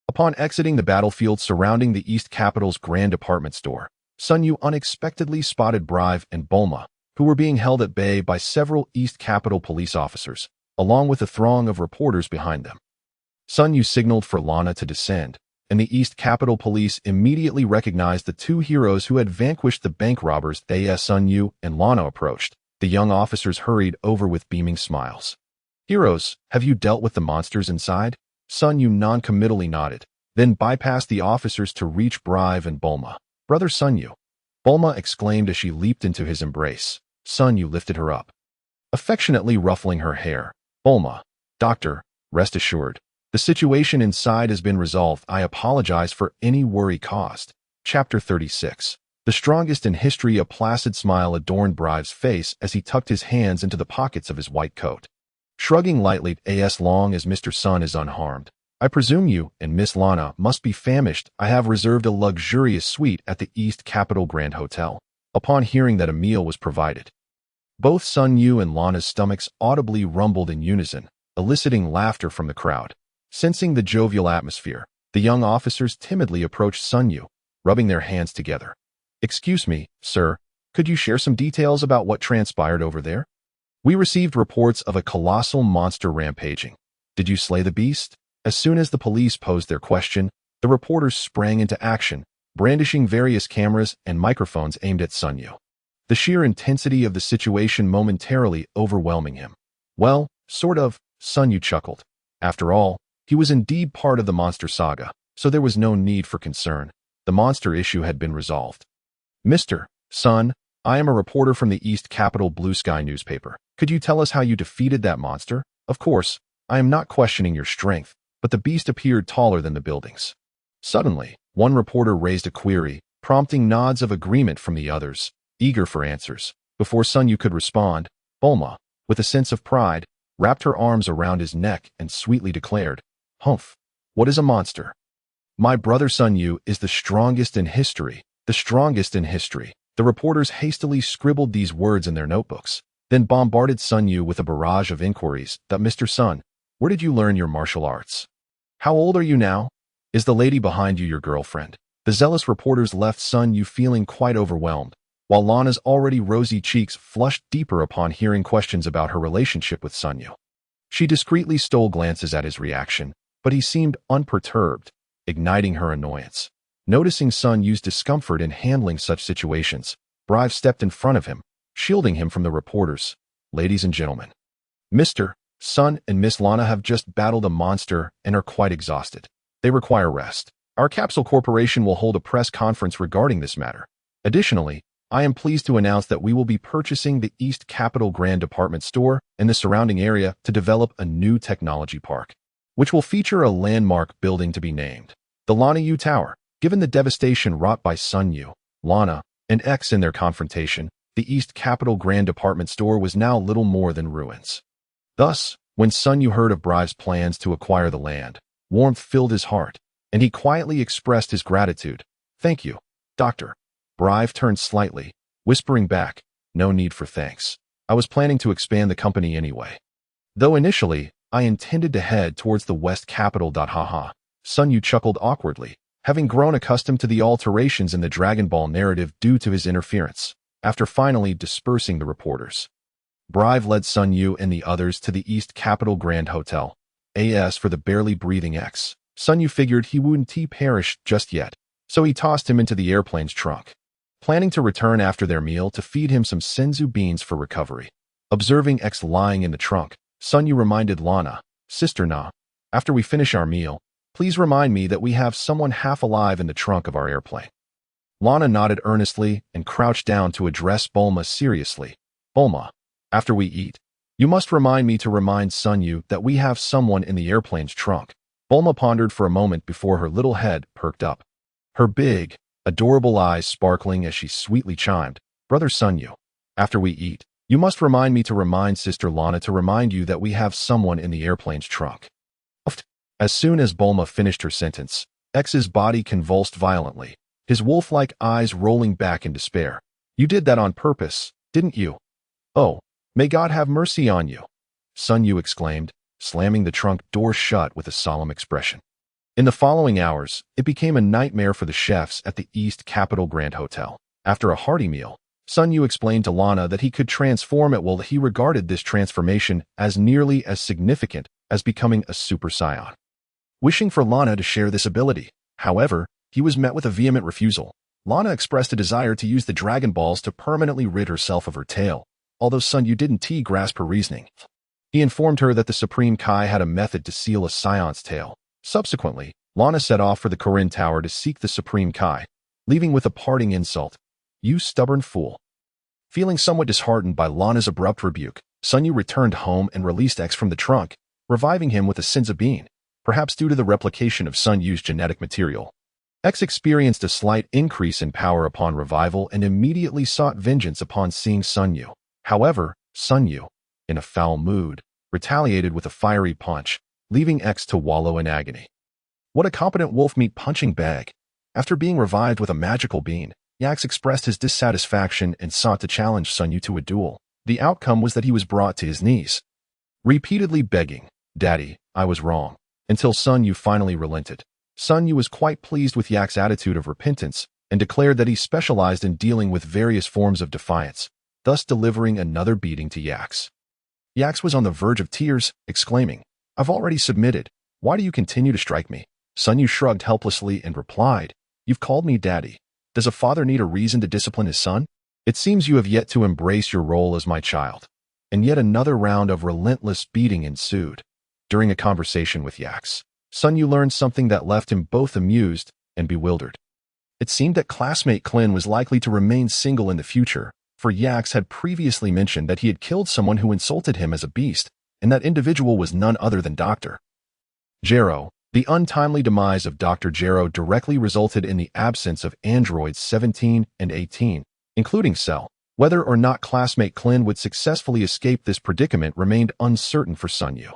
Upon exiting the battlefield surrounding the East Capital's grand department store, Sun Yu unexpectedly spotted Brive and Bulma, who were being held at bay by several East Capital police officers, along with a throng of reporters behind them. Sun Yu signaled for Lana to descend, and the East Capital police immediately recognized the two heroes who had vanquished the bank robbers. As Sun Yu and Lana approached, the young officers hurried over with beaming smiles. Heroes, have you dealt with the monsters inside? Sun Yu non-committally nodded, then bypassed the officers to reach Brive and Bulma. Brother Sun Yu, Bulma exclaimed as she leaped into his embrace. Sun Yu lifted her up, affectionately ruffling her hair. Bulma, Doctor, rest assured, the situation inside has been resolved. I apologize for any worry caused. Chapter 36. The strongest in history. A placid smile adorned Brive's face as he tucked his hands into the pockets of his white coat. Shrugging lightly, as long as Mr. Sun is unharmed, I presume you and Miss Lana must be famished. I have reserved a luxurious suite at the East Capital Grand Hotel. Upon hearing that a meal was provided, both Sun Yu and Lana's stomachs audibly rumbled in unison, eliciting laughter from the crowd. Sensing the jovial atmosphere, the young officers timidly approached Sun Yu, rubbing their hands together. Excuse me, sir, could you share some details about what transpired over there? We received reports of a colossal monster rampaging. Did you slay the beast? As soon as the police posed their question, the reporters sprang into action, brandishing various cameras and microphones aimed at Sun Yu. The sheer intensity of the situation momentarily overwhelming him. Well, sort of, Sun Yu chuckled. After all, he was indeed part of the monster saga, so there was no need for concern. The monster issue had been resolved. Mr. Sun, I am a reporter from the East Capital Blue Sky newspaper. Could you tell us how you defeated that monster? Of course, I am not questioning your strength, but the beast appeared taller than the buildings. Suddenly, one reporter raised a query, prompting nods of agreement from the others, eager for answers. Before Sun Yu could respond, Bulma, with a sense of pride, wrapped her arms around his neck and sweetly declared, "Humph, what is a monster? My brother Sun Yu is the strongest in history, the strongest in history." The reporters hastily scribbled these words in their notebooks, then bombarded Sun Yu with a barrage of inquiries that Mr. Sun, where did you learn your martial arts? How old are you now? Is the lady behind you your girlfriend? The zealous reporters left Sun Yu feeling quite overwhelmed, while Lana's already rosy cheeks flushed deeper upon hearing questions about her relationship with Sun Yu. She discreetly stole glances at his reaction, but he seemed unperturbed, igniting her annoyance. Noticing Sun Yu's discomfort in handling such situations, Brive stepped in front of him, shielding him from the reporters. Ladies and gentlemen, Mr. Sun and Miss Lana have just battled a monster and are quite exhausted. They require rest. Our Capsule Corporation will hold a press conference regarding this matter. Additionally, I am pleased to announce that we will be purchasing the East Capital Grand Department Store and the surrounding area to develop a new technology park, which will feature a landmark building to be named the Lana Yu Tower. Given the devastation wrought by Sun Yu, Lana, and X in their confrontation, the East Capital Grand Department Store was now little more than ruins. Thus, when Sun Yu heard of Brive's plans to acquire the land, warmth filled his heart, and he quietly expressed his gratitude. Thank you, Doctor. Brive turned slightly, whispering back, no need for thanks. I was planning to expand the company anyway. Though initially, I intended to head towards the West Capital. Haha. Sun Yu chuckled awkwardly, having grown accustomed to the alterations in the Dragon Ball narrative due to his interference, after finally dispersing the reporters. Brive led Sun Yu and the others to the East Capital Grand Hotel. As for the barely breathing X, Sun Yu figured he wouldn't perish just yet, so he tossed him into the airplane's trunk, planning to return after their meal to feed him some senzu beans for recovery. Observing X lying in the trunk, Sun Yu reminded Lana, Sister Na, after we finish our meal, please remind me that we have someone half alive in the trunk of our airplane. Lana nodded earnestly and crouched down to address Bulma seriously. Bulma, after we eat, you must remind me to remind Sun Yu that we have someone in the airplane's trunk. Bulma pondered for a moment before her little head perked up, her big, adorable eyes sparkling as she sweetly chimed, Brother Sun Yu, after we eat, you must remind me to remind Sister Lana to remind you that we have someone in the airplane's trunk. As soon as Bulma finished her sentence, X's body convulsed violently, his wolf-like eyes rolling back in despair. You did that on purpose, didn't you? Oh, may God have mercy on you, Sun Yu exclaimed, slamming the trunk door shut with a solemn expression. In the following hours, it became a nightmare for the chefs at the East Capital Grand Hotel. After a hearty meal, Sun Yu explained to Lana that he could transform at will. He regarded this transformation as nearly as significant as becoming a Super Saiyan. Wishing for Lana to share this ability, however, he was met with a vehement refusal. Lana expressed a desire to use the Dragon Balls to permanently rid herself of her tail, although Sun Yu didn't grasp her reasoning. He informed her that the Supreme Kai had a method to seal a Scion's tail. Subsequently, Lana set off for the Karin Tower to seek the Supreme Kai, leaving with a parting insult. You stubborn fool. Feeling somewhat disheartened by Lana's abrupt rebuke, Sun Yu returned home and released X from the trunk, reviving him with a senzu bean, perhaps due to the replication of Sun Yu's genetic material. X experienced a slight increase in power upon revival and immediately sought vengeance upon seeing Sun Yu. However, Sun Yu, in a foul mood, retaliated with a fiery punch, leaving X to wallow in agony. What a competent wolf meat punching bag! After being revived with a magical bean, Yax expressed his dissatisfaction and sought to challenge Sun Yu to a duel. The outcome was that he was brought to his knees, repeatedly begging, Daddy, I was wrong, until Sun Yu finally relented. Sun Yu was quite pleased with Yak's attitude of repentance and declared that he specialized in dealing with various forms of defiance, thus delivering another beating to Yax. Yax was on the verge of tears, exclaiming, I've already submitted. Why do you continue to strike me? Sun Yu shrugged helplessly and replied, You've called me Daddy. Does a father need a reason to discipline his son? It seems you have yet to embrace your role as my child. And yet another round of relentless beating ensued. During a conversation with Yax, Sun Yu learned something that left him both amused and bewildered. It seemed that classmate Klin was likely to remain single in the future, for Yax had previously mentioned that he had killed someone who insulted him as a beast, and that individual was none other than Dr. Gero. The untimely demise of Dr. Gero directly resulted in the absence of androids 17 and 18, including Cell. Whether or not classmate Klin would successfully escape this predicament remained uncertain for Sun Yu.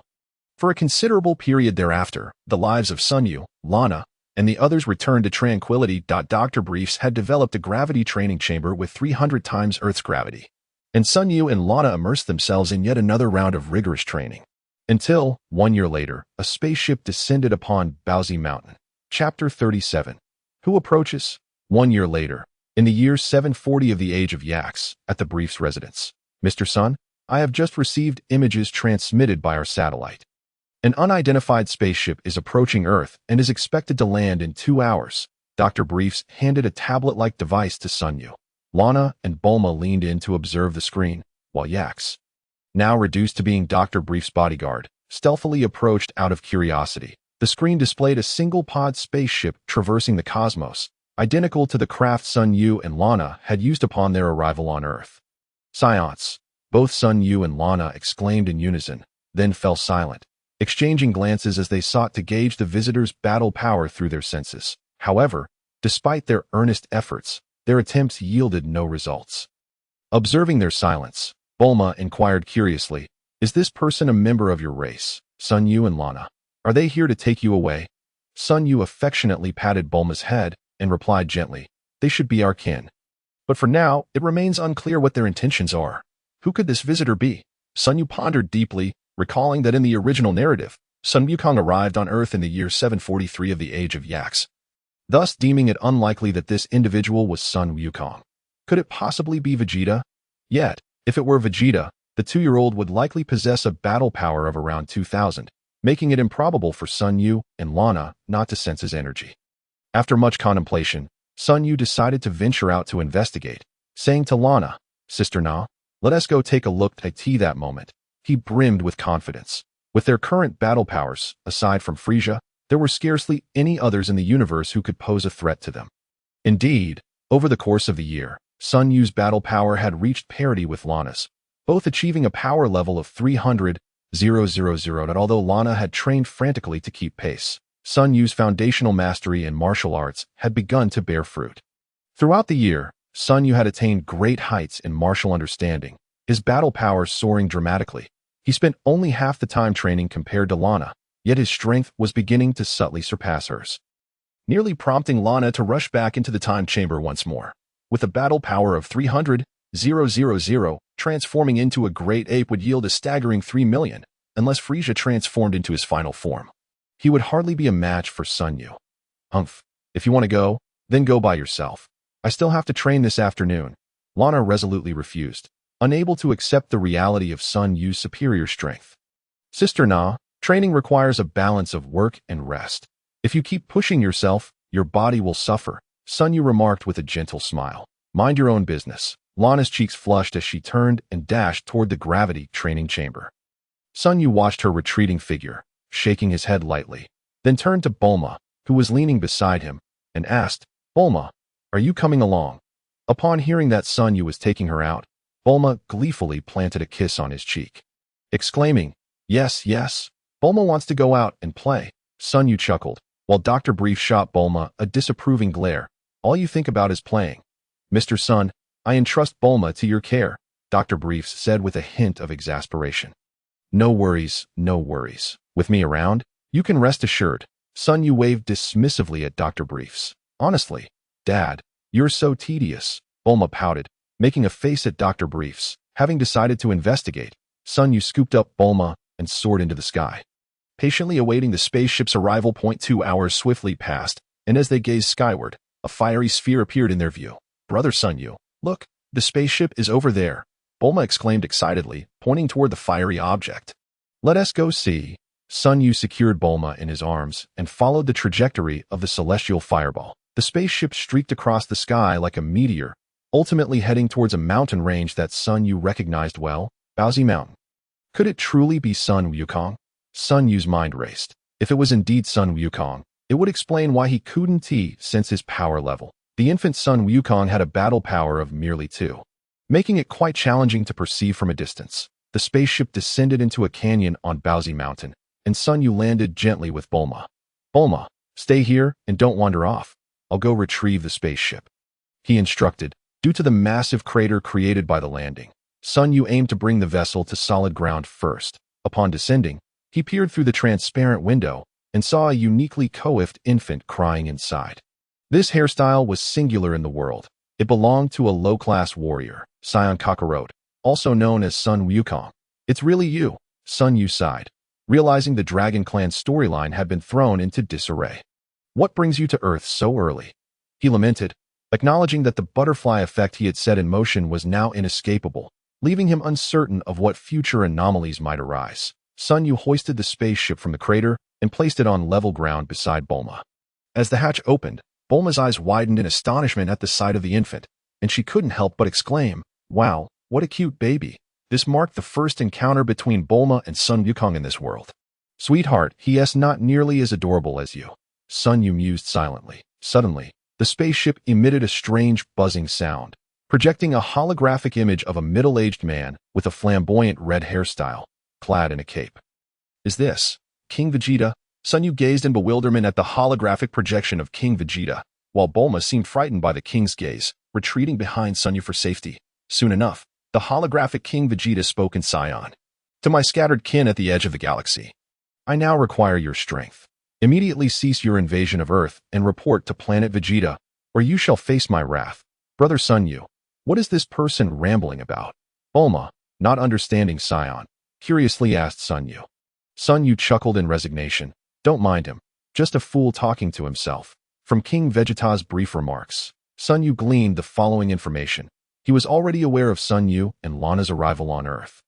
For a considerable period thereafter, the lives of Sun Yu, Lana, and the others returned to tranquility. Dr. Briefs had developed a gravity training chamber with 300 times Earth's gravity, and Sun Yu and Lana immersed themselves in yet another round of rigorous training. Until, 1 year later, a spaceship descended upon Baozi Mountain. Chapter 37. Who approaches? 1 year later, in the year 740 of the Age of Yaks, at the Brief's residence. Mr. Sun, I have just received images transmitted by our satellite. An unidentified spaceship is approaching Earth and is expected to land in 2 hours. Dr. Briefs handed a tablet-like device to Sun Yu. Lana and Bulma leaned in to observe the screen, while Yaks, now reduced to being Dr. Brief's bodyguard, stealthily approached out of curiosity. The screen displayed a single-pod spaceship traversing the cosmos, identical to the craft Sun Yu and Lana had used upon their arrival on Earth. Science! Both Sun Yu and Lana exclaimed in unison, then fell silent, exchanging glances as they sought to gauge the visitors' battle power through their senses. However, despite their earnest efforts, their attempts yielded no results. Observing their silence, Bulma inquired curiously, "Is this person a member of your race, Sun Yu and Lana? Are they here to take you away?" Sun Yu affectionately patted Bulma's head and replied gently, "They should be our kin. But for now, it remains unclear what their intentions are. Who could this visitor be?" Sun Yu pondered deeply, recalling that in the original narrative, Sun Wukong arrived on Earth in the year 743 of the Age of Yaks, thus deeming it unlikely that this individual was Sun Wukong. Could it possibly be Vegeta? Yet, if it were Vegeta, the 2-year-old would likely possess a battle power of around 2,000, making it improbable for Sun Yu and Lana not to sense his energy. After much contemplation, Sun Yu decided to venture out to investigate, saying to Lana, "Sister Na, let us go take a look." At that moment, he brimmed with confidence. With their current battle powers, aside from Frieza, there were scarcely any others in the universe who could pose a threat to them. Indeed, over the course of the year, Sun Yu's battle power had reached parity with Lana's, both achieving a power level of 300,000. Although Lana had trained frantically to keep pace, Sun Yu's foundational mastery in martial arts had begun to bear fruit. Throughout the year, Sun Yu had attained great heights in martial understanding, his battle power soaring dramatically. He spent only half the time training compared to Lana, yet his strength was beginning to subtly surpass hers, nearly prompting Lana to rush back into the time chamber once more. With a battle power of 300,000, transforming into a great ape would yield a staggering 3 million, unless Frieza transformed into his final form. He would hardly be a match for Sun Yu. "Humph, if you want to go, then go by yourself. I still have to train this afternoon." Lana resolutely refused, unable to accept the reality of Sun Yu's superior strength. "Sister Na, training requires a balance of work and rest. If you keep pushing yourself, your body will suffer," Sun Yu remarked with a gentle smile. "Mind your own business." Lana's cheeks flushed as she turned and dashed toward the gravity training chamber. Sun Yu watched her retreating figure, shaking his head lightly, then turned to Bulma, who was leaning beside him, and asked, "Bulma, are you coming along?" Upon hearing that Sun Yu was taking her out, Bulma gleefully planted a kiss on his cheek, exclaiming, "Yes, yes, Bulma wants to go out and play." Sun Yu chuckled, while Dr. Brief shot Bulma a disapproving glare. "All you think about is playing. Mr. Sun, I entrust Bulma to your care," Dr. Briefs said with a hint of exasperation. No worries. With me around, you can rest assured." Sun Yu waved dismissively at Dr. Briefs. "Honestly, Dad, you're so tedious," Bulma pouted, making a face at Dr. Briefs. Having decided to investigate, Sun Yu scooped up Bulma and soared into the sky. Patiently awaiting the spaceship's arrival, 2 hours swiftly passed, and as they gazed skyward, a fiery sphere appeared in their view. "Brother Sun Yu, look, the spaceship is over there," Bulma exclaimed excitedly, pointing toward the fiery object. "Let us go see." Sun Yu secured Bulma in his arms and followed the trajectory of the celestial fireball. The spaceship streaked across the sky like a meteor, ultimately heading towards a mountain range that Sun Yu recognized well, Baozi Mountain. Could it truly be Sun Wukong? Sun Yu's mind raced. If it was indeed Sun Wukong, it would explain why he couldn't sense his power level. The infant Sun Wukong had a battle power of merely 2, making it quite challenging to perceive from a distance. The spaceship descended into a canyon on Baozi Mountain, and Sun Yu landed gently with Bulma. "Bulma, stay here and don't wander off. I'll go retrieve the spaceship," he instructed. Due to the massive crater created by the landing, Sun Yu aimed to bring the vessel to solid ground first. Upon descending, he peered through the transparent window, and saw a uniquely coiffed infant crying inside. This hairstyle was singular in the world. It belonged to a low-class warrior, Saiyan Kakarot, also known as Sun Wukong. "It's really you," Sun Yu sighed, realizing the Dragon Clan's storyline had been thrown into disarray. "What brings you to Earth so early?" he lamented, acknowledging that the butterfly effect he had set in motion was now inescapable, leaving him uncertain of what future anomalies might arise. Sun Yu hoisted the spaceship from the crater and placed it on level ground beside Bulma. As the hatch opened, Bulma's eyes widened in astonishment at the sight of the infant, and she couldn't help but exclaim, "Wow, what a cute baby." This marked the first encounter between Bulma and Sun Wukong in this world. "Sweetheart, he is not nearly as adorable as you," Sun Yu mused silently. Suddenly, the spaceship emitted a strange buzzing sound, projecting a holographic image of a middle-aged man with a flamboyant red hairstyle, clad in a cape. "Is this King Vegeta?" Sun Yu gazed in bewilderment at the holographic projection of King Vegeta, while Bulma seemed frightened by the king's gaze, retreating behind Sun Yu for safety. Soon enough, the holographic King Vegeta spoke in Saiyan. "To my scattered kin at the edge of the galaxy, I now require your strength. Immediately cease your invasion of Earth and report to planet Vegeta, or you shall face my wrath." "Brother Sun Yu, what is this person rambling about?" Bulma, not understanding Saiyan, curiously asked Sun Yu. Sun Yu chuckled in resignation. "Don't mind him. Just a fool talking to himself." From King Vegeta's brief remarks, Sun Yu gleaned the following information. He was already aware of Sun Yu and Lana's arrival on Earth,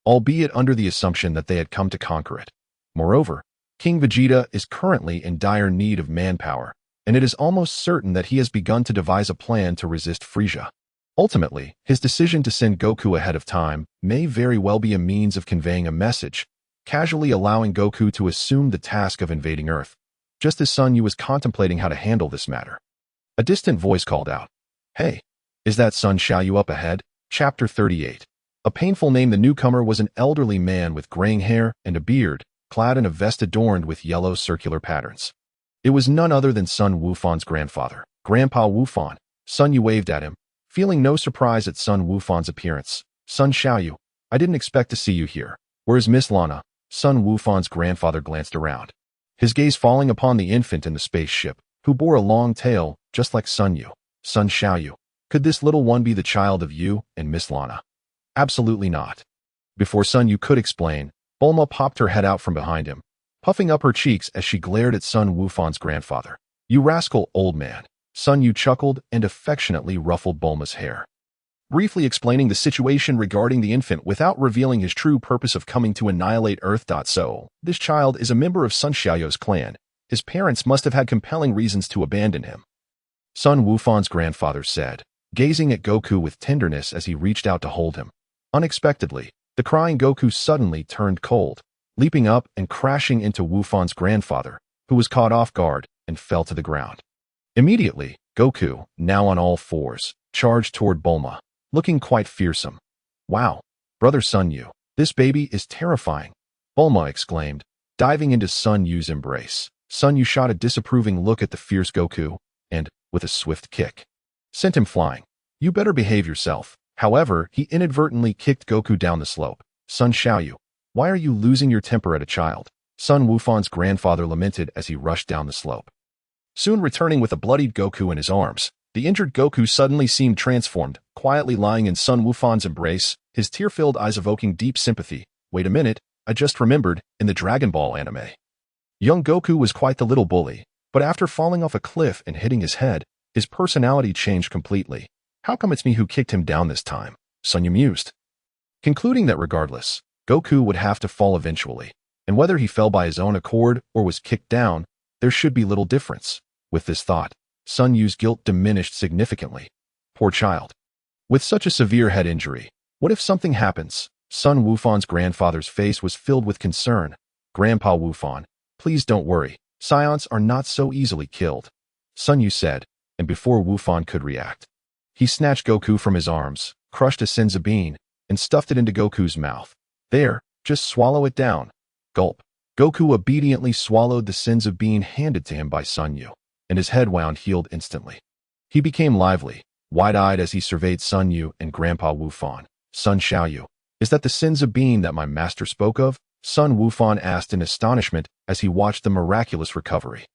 albeit under the assumption that they had come to conquer it. Moreover, King Vegeta is currently in dire need of manpower, and it is almost certain that he has begun to devise a plan to resist Frieza. Ultimately, his decision to send Goku ahead of time may very well be a means of conveying a message, casually allowing Goku to assume the task of invading Earth, just as Sun Yu was contemplating how to handle this matter. A distant voice called out, "Hey, is that Sun Xiaoyu up ahead?" Chapter 38. A painful name. The newcomer was an elderly man with graying hair and a beard, clad in a vest adorned with yellow circular patterns. It was none other than Sun Wufan's grandfather, Grandpa Wufan. Sun Yu waved at him, feeling no surprise at Sun Wufan's appearance. "Sun Xiaoyu, I didn't expect to see you here. Where is Miss Lana?" Sun Wufan's grandfather glanced around, his gaze falling upon the infant in the spaceship, who bore a long tail, just like Sun Yu. "Sun Xiaoyu, could this little one be the child of you and Miss Lana?" "Absolutely not." Before Sun Yu could explain, Bulma popped her head out from behind him, puffing up her cheeks as she glared at Sun Wufan's grandfather. "You rascal, old man." Sun Yu chuckled and affectionately ruffled Bulma's hair, briefly explaining the situation regarding the infant without revealing his true purpose of coming to annihilate Earth. "So, this child is a member of Sun Xiaoyu's clan. His parents must have had compelling reasons to abandon him," Sun Wufan's grandfather said, gazing at Goku with tenderness as he reached out to hold him. Unexpectedly, the crying Goku suddenly turned cold, leaping up and crashing into Wufan's grandfather, who was caught off guard and fell to the ground. Immediately, Goku, now on all fours, charged toward Bulma, looking quite fearsome. "Wow, Brother Sun Yu, this baby is terrifying," Bulma exclaimed, diving into Sun Yu's embrace. Sun Yu shot a disapproving look at the fierce Goku, and, with a swift kick, sent him flying. "You better behave yourself." However, he inadvertently kicked Goku down the slope. "Sun Xiaoyu, why are you losing your temper at a child?" Sun Wufan's grandfather lamented as he rushed down the slope. Soon returning with a bloodied Goku in his arms, the injured Goku suddenly seemed transformed, quietly lying in Sun Wufan's embrace, his tear-filled eyes evoking deep sympathy. "Wait a minute, I just remembered, in the Dragon Ball anime, young Goku was quite the little bully, but after falling off a cliff and hitting his head, his personality changed completely. How come it's me who kicked him down this time?" Sun Yu mused, concluding that regardless, Goku would have to fall eventually, and whether he fell by his own accord or was kicked down, there should be little difference. With this thought, Sun Yu's guilt diminished significantly. Poor child. With such a severe head injury, what if something happens? Sun Wufan's grandfather's face was filled with concern. "Grandpa Wufan, please don't worry. Saiyans are not so easily killed," Sun Yu said, and before Wufan could react, he snatched Goku from his arms, crushed a senzu bean, and stuffed it into Goku's mouth. "There, just swallow it down." Gulp. Goku obediently swallowed the senzu bean handed to him by Sun Yu, and his head wound healed instantly. He became lively, wide-eyed as he surveyed Sun Yu and Grandpa Wufan. "Sun Xiaoyu, is that the senzu bean that my master spoke of?" Sun Wufan asked in astonishment as he watched the miraculous recovery.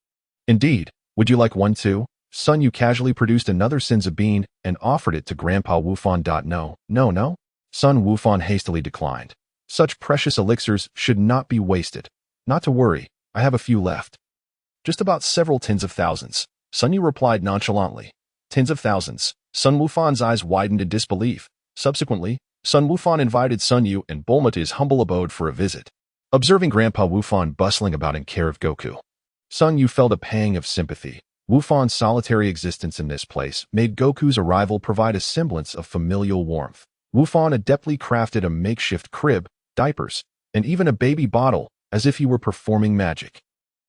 Indeed, would you like one too? Sun Yu casually produced another Sinza bean and offered it to Grandpa Wufan. No. Sun Wufan hastily declined. Such precious elixirs should not be wasted. Not to worry, I have a few left. Just about several tens of thousands, Sun Yu replied nonchalantly. Tens of thousands. Sun Wufan's eyes widened in disbelief. Subsequently, Sun Wufan invited Sun Yu and Bulma to his humble abode for a visit. Observing Grandpa Wufan bustling about in care of Goku, Sun Yu felt a pang of sympathy. Wufan's solitary existence in this place made Goku's arrival provide a semblance of familial warmth. Wufan adeptly crafted a makeshift crib, diapers, and even a baby bottle, as if he were performing magic.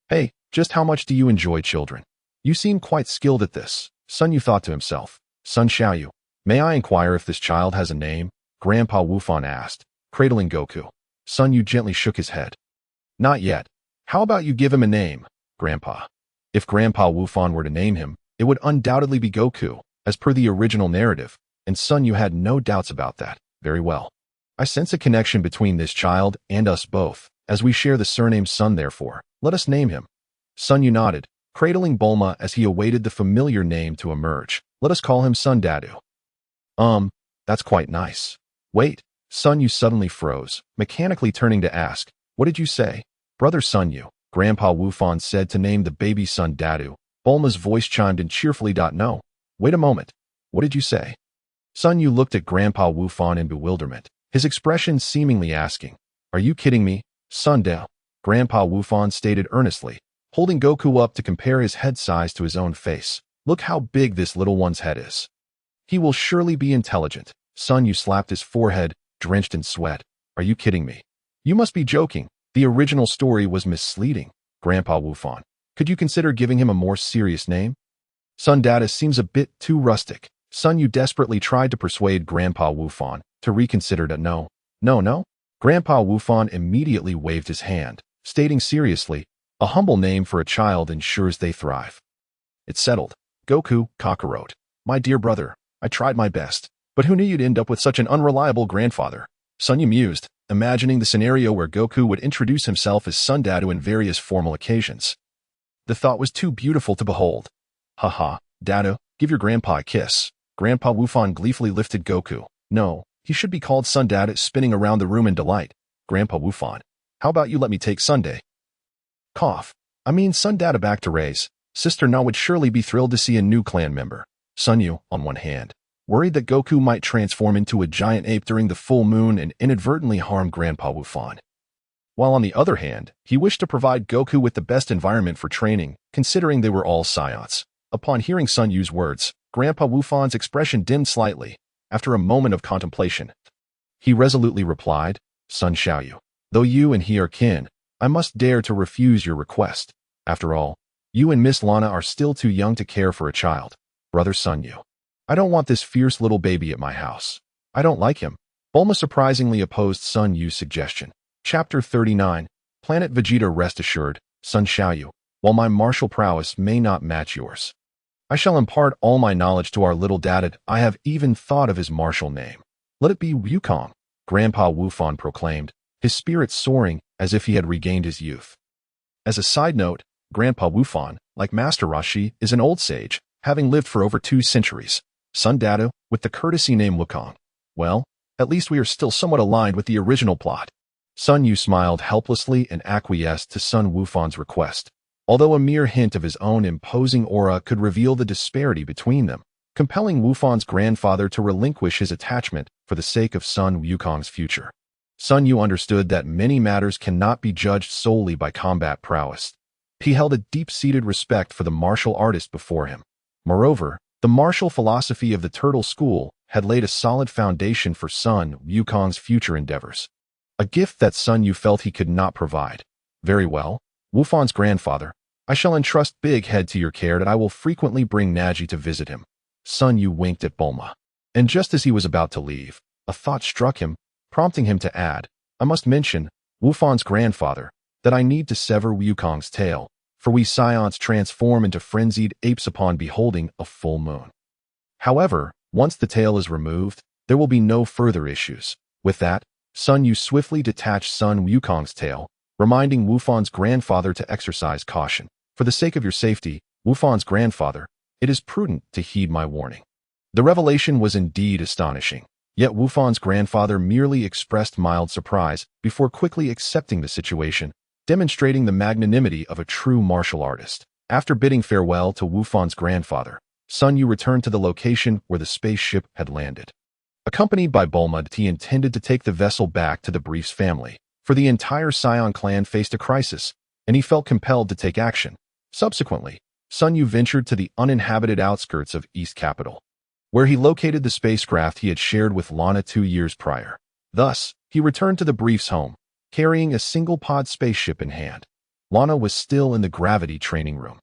Hey, just how much do you enjoy children? You seem quite skilled at this, Sun Yu thought to himself. Sun Xiaoyu, may I inquire if this child has a name? Grandpa Wufan asked, cradling Goku. Sun Yu gently shook his head. Not yet. How about you give him a name, Grandpa? If Grandpa Wufan were to name him, it would undoubtedly be Goku, as per the original narrative, and Sun Yu had no doubts about that. Very well. I sense a connection between this child and us both, as we share the surname Sun. Therefore, let us name him. Sun Yu nodded, cradling Bulma as he awaited the familiar name to emerge. Let us call him Sun Dadu. That's quite nice. Wait, Sun Yu suddenly froze, mechanically turning to ask, what did you say? Brother Sun Yu, Grandpa Wufan said to name the baby Sun Dadu. Bulma's voice chimed in cheerfully. No. Wait a moment. What did you say? Sun Yu looked at Grandpa Wufan in bewilderment, his expression seemingly asking, are you kidding me? Sun Dadu, Grandpa Wufan stated earnestly, holding Goku up to compare his head size to his own face. Look how big this little one's head is. He will surely be intelligent. Sun Yu slapped his forehead, drenched in sweat. Are you kidding me? You must be joking. The original story was misleading. Grandpa Wufan, could you consider giving him a more serious name? Sun Dadu seems a bit too rustic. Sun Yu desperately tried to persuade Grandpa Wufan to reconsider. No. Grandpa Wufan immediately waved his hand, stating seriously, a humble name for a child ensures they thrive. It's settled. Goku, Kakarot. My dear brother, I tried my best, but who knew you'd end up with such an unreliable grandfather? Sun Yu mused, imagining the scenario where Goku would introduce himself as Sun Dadu in various formal occasions. The thought was too beautiful to behold. Haha, Dadu, give your grandpa a kiss. Grandpa Wufan gleefully lifted Goku. No, he should be called Sun Dadu, spinning around the room in delight. Grandpa Wufan, how about you let me take Sunday? Cough. I mean Sun Dadu back to raise. Sister Na would surely be thrilled to see a new clan member. Sun Yu, on one hand, worried that Goku might transform into a giant ape during the full moon and inadvertently harm Grandpa Wufan. While on the other hand, he wished to provide Goku with the best environment for training, considering they were all Saiyans. Upon hearing Sun Yu's words, Grandpa Wufan's expression dimmed slightly. After a moment of contemplation, he resolutely replied, Sun Xiaoyu, though you and he are kin, I must dare to refuse your request. After all, you and Miss Lana are still too young to care for a child. Brother Sun Yu, I don't want this fierce little baby at my house. I don't like him. Bulma surprisingly opposed Sun Yu's suggestion. Chapter 39, Planet Vegeta. Rest assured, Sun Xiaoyu, while my martial prowess may not match yours, I shall impart all my knowledge to our little dad. I have even thought of his martial name. Let it be Wukong, Grandpa Wufan proclaimed, his spirits soaring as if he had regained his youth. As a side note, Grandpa Wufan, like Master Roshi, is an old sage, having lived for over 2 centuries. Sun Dadu, with the courtesy name Wukong. Well, at least we are still somewhat aligned with the original plot. Sun Yu smiled helplessly and acquiesced to Sun Wufan's request, although a mere hint of his own imposing aura could reveal the disparity between them, compelling Wufan's grandfather to relinquish his attachment for the sake of Sun Wukong's future. Sun Yu understood that many matters cannot be judged solely by combat prowess. He held a deep-seated respect for the martial artist before him. Moreover, the martial philosophy of the Turtle School had laid a solid foundation for Sun Wukong's future endeavors, a gift that Sun Yu felt he could not provide. Very well, Wufan's grandfather, I shall entrust Big Head to your care, that I will frequently bring Naji to visit him. Sun Yu winked at Bulma. And just as he was about to leave, a thought struck him, prompting him to add, I must mention, Wufan's grandfather, that I need to sever Wukong's tail, for we Saiyans transform into frenzied apes upon beholding a full moon. However, once the tail is removed, there will be no further issues. With that, Sun Yu swiftly detached Sun Wukong's tail, reminding Wufan's grandfather to exercise caution. For the sake of your safety, Wufan's grandfather, it is prudent to heed my warning. The revelation was indeed astonishing, yet Wufan's grandfather merely expressed mild surprise before quickly accepting the situation, demonstrating the magnanimity of a true martial artist. After bidding farewell to Wufan's grandfather, Sun Yu returned to the location where the spaceship had landed. Accompanied by Bulma, he intended to take the vessel back to the Brief's family, for the entire Saiyan clan faced a crisis, and he felt compelled to take action. Subsequently, Sun Yu ventured to the uninhabited outskirts of East Capital, where he located the spacecraft he had shared with Lana 2 years prior. Thus, he returned to the Brief's home, carrying a single-pod spaceship in hand. Lana was still in the gravity training room,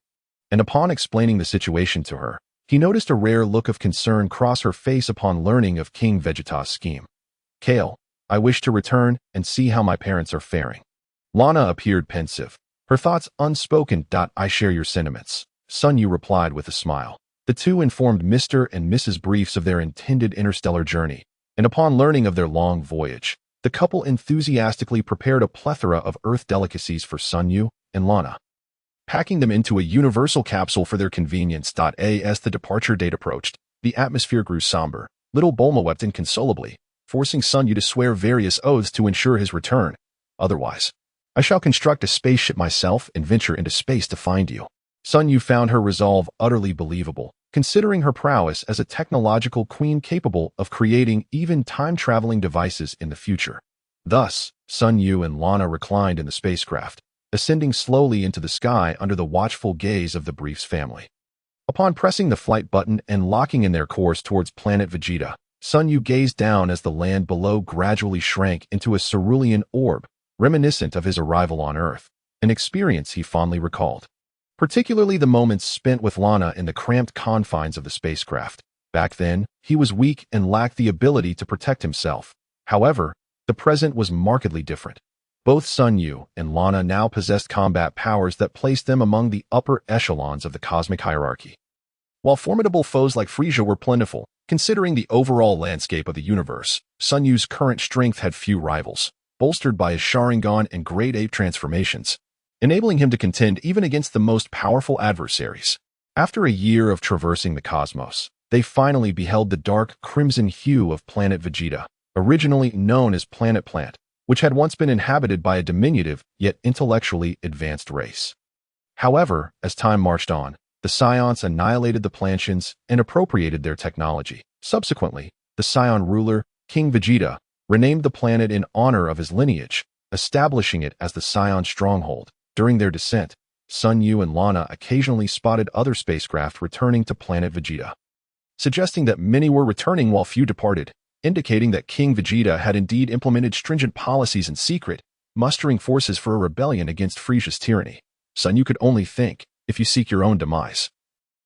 and upon explaining the situation to her, he noticed a rare look of concern cross her face upon learning of King Vegeta's scheme. Kale, I wish to return and see how my parents are faring. Lana appeared pensive, her thoughts unspoken. I share your sentiments, Sun Yu replied with a smile. The two informed Mr. and Mrs. Briefs of their intended interstellar journey, and upon learning of their long voyage, the couple enthusiastically prepared a plethora of Earth delicacies for Sun Yu and Lana, packing them into a universal capsule for their convenience. As the departure date approached, the atmosphere grew somber. Little Bulma wept inconsolably, forcing Sun Yu to swear various oaths to ensure his return. Otherwise, I shall construct a spaceship myself and venture into space to find you. Sun Yu found her resolve utterly believable, considering her prowess as a technological queen capable of creating even time-traveling devices in the future. Thus, Sun Yu and Lana reclined in the spacecraft, ascending slowly into the sky under the watchful gaze of the Brief's family. Upon pressing the flight button and locking in their course towards planet Vegeta, Sun Yu gazed down as the land below gradually shrank into a cerulean orb, reminiscent of his arrival on Earth, an experience he fondly recalled. Particularly the moments spent with Lana in the cramped confines of the spacecraft. Back then, he was weak and lacked the ability to protect himself. However, the present was markedly different. Both Sun Yu and Lana now possessed combat powers that placed them among the upper echelons of the cosmic hierarchy. While formidable foes like Frieza were plentiful, considering the overall landscape of the universe, Sun Yu's current strength had few rivals, bolstered by his Sharingan and Grade 8 transformations, enabling him to contend even against the most powerful adversaries. After a year of traversing the cosmos, they finally beheld the dark crimson hue of planet Vegeta, originally known as Planet Plant, which had once been inhabited by a diminutive yet intellectually advanced race. However, as time marched on, the Saiyans annihilated the Plantians and appropriated their technology. Subsequently, the Saiyan ruler, King Vegeta, renamed the planet in honor of his lineage, establishing it as the Saiyan stronghold. During their descent, Sun Yu and Lana occasionally spotted other spacecraft returning to planet Vegeta, suggesting that many were returning while few departed, indicating that King Vegeta had indeed implemented stringent policies in secret, mustering forces for a rebellion against Frieza's tyranny. Sun Yu could only think, if you seek your own demise,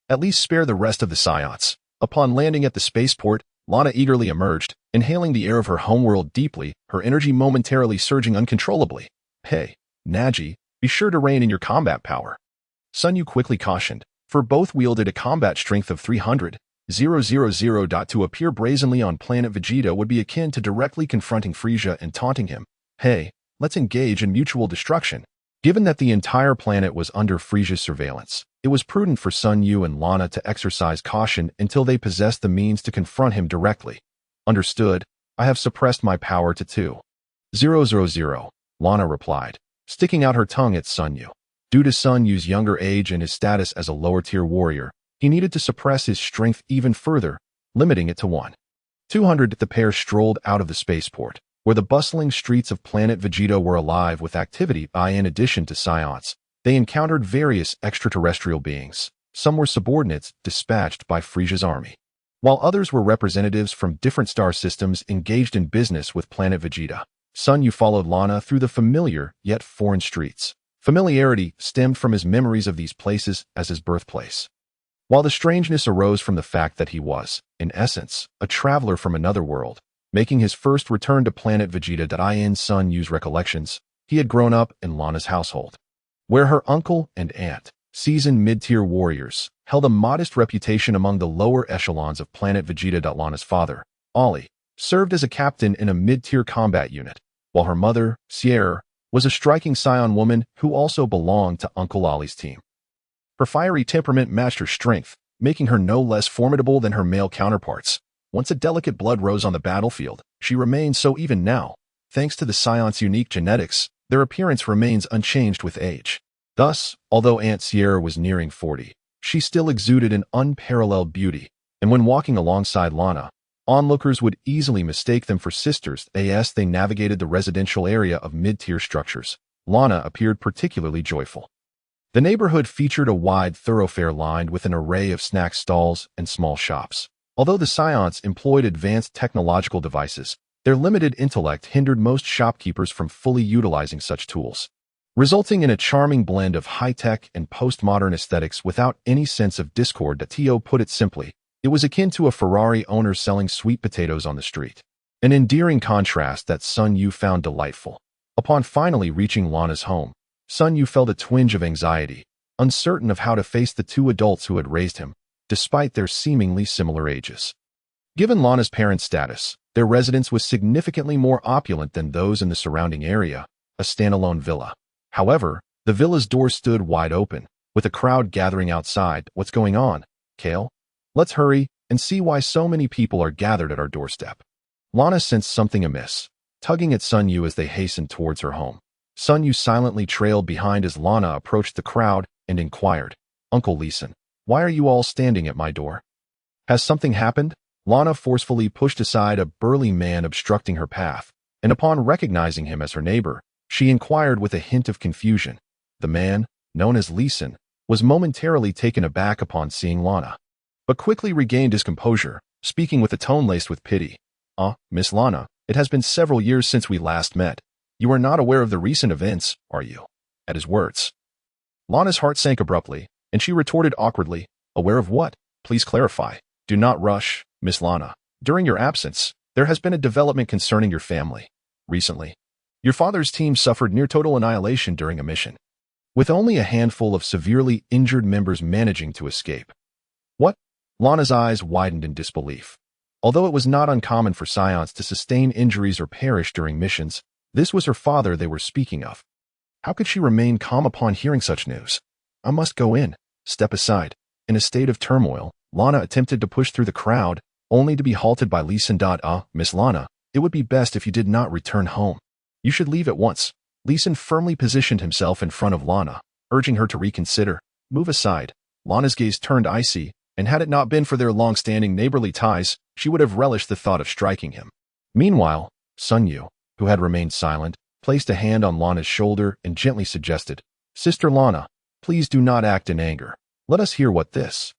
at least spare the rest of the Saiyans. Upon landing at the spaceport, Lana eagerly emerged, inhaling the air of her homeworld deeply, her energy momentarily surging uncontrollably. Hey, Naji, be sure to rein in your combat power, Sun Yu quickly cautioned, for both wielded a combat strength of 300,000. To appear brazenly on planet Vegeta would be akin to directly confronting Frieza and taunting him. Hey, let's engage in mutual destruction. Given that the entire planet was under Frieza's surveillance, it was prudent for Sun Yu and Lana to exercise caution until they possessed the means to confront him directly. Understood, I have suppressed my power to 2,000, Lana replied, sticking out her tongue at Sun Yu. Due to Sun Yu's younger age and his status as a lower-tier warrior, he needed to suppress his strength even further, limiting it to 1,200. The pair strolled out of the spaceport, where the bustling streets of planet Vegeta were alive with activity. In addition to Saiyans, they encountered various extraterrestrial beings. Some were subordinates dispatched by Frieza's army, while others were representatives from different star systems engaged in business with planet Vegeta. Sun Yu followed Lana through the familiar yet foreign streets. Familiarity stemmed from his memories of these places as his birthplace, while the strangeness arose from the fact that he was, in essence, a traveler from another world, making his first return to planet Vegeta. In Sun Yu's recollections, he had grown up in Lana's household, where her uncle and aunt, seasoned mid-tier warriors, held a modest reputation among the lower echelons of planet Vegeta. Lana's father, Ollie, served as a captain in a mid-tier combat unit, while her mother, Sierra, was a striking Saiyan woman who also belonged to Uncle Ollie's team. Her fiery temperament matched her strength, making her no less formidable than her male counterparts. Once a delicate blood rose on the battlefield, she remained so even now. Thanks to the Scion's unique genetics, their appearance remains unchanged with age. Thus, although Aunt Sierra was nearing 40, she still exuded an unparalleled beauty, and when walking alongside Lana, onlookers would easily mistake them for sisters as they navigated the residential area of mid-tier structures. Lana appeared particularly joyful. The neighborhood featured a wide thoroughfare lined with an array of snack stalls and small shops. Although the Scions employed advanced technological devices, their limited intellect hindered most shopkeepers from fully utilizing such tools, resulting in a charming blend of high-tech and postmodern aesthetics without any sense of discord. Tio put it simply, it was akin to a Ferrari owner selling sweet potatoes on the street. An endearing contrast that Sun Yu found delightful. Upon finally reaching Lana's home, Sun Yu felt a twinge of anxiety, uncertain of how to face the two adults who had raised him, despite their seemingly similar ages. Given Lana's parents' status, their residence was significantly more opulent than those in the surrounding area, a standalone villa. However, the villa's doors stood wide open, with a crowd gathering outside. What's going on, Kale? Let's hurry and see why so many people are gathered at our doorstep. Lana sensed something amiss, tugging at Sun Yu as they hastened towards her home. Sun Yu silently trailed behind as Lana approached the crowd and inquired, Uncle Leeson, why are you all standing at my door? Has something happened? Lana forcefully pushed aside a burly man obstructing her path, and upon recognizing him as her neighbor, she inquired with a hint of confusion. The man, known as Leeson, was momentarily taken aback upon seeing Lana, but quickly regained his composure, speaking with a tone laced with pity. Miss Lana, it has been several years since we last met. You are not aware of the recent events, are you? At his words, Lana's heart sank abruptly, and she retorted awkwardly, aware of what? Please clarify. Do not rush, Miss Lana. During your absence, there has been a development concerning your family. Recently, your father's team suffered near total annihilation during a mission, with only a handful of severely injured members managing to escape. What? Lana's eyes widened in disbelief. Although it was not uncommon for Scions to sustain injuries or perish during missions, this was her father they were speaking of. How could she remain calm upon hearing such news? I must go in. Step aside. In a state of turmoil, Lana attempted to push through the crowd, only to be halted by Leeson. Miss Lana, it would be best if you did not return home. You should leave at once. Leeson firmly positioned himself in front of Lana, urging her to reconsider. Move aside. Lana's gaze turned icy, and had it not been for their long-standing neighborly ties, she would have relished the thought of striking him. Meanwhile, Sun Yu, who had remained silent, placed a hand on Lana's shoulder and gently suggested, Sister Lana, please do not act in anger. Let us hear what this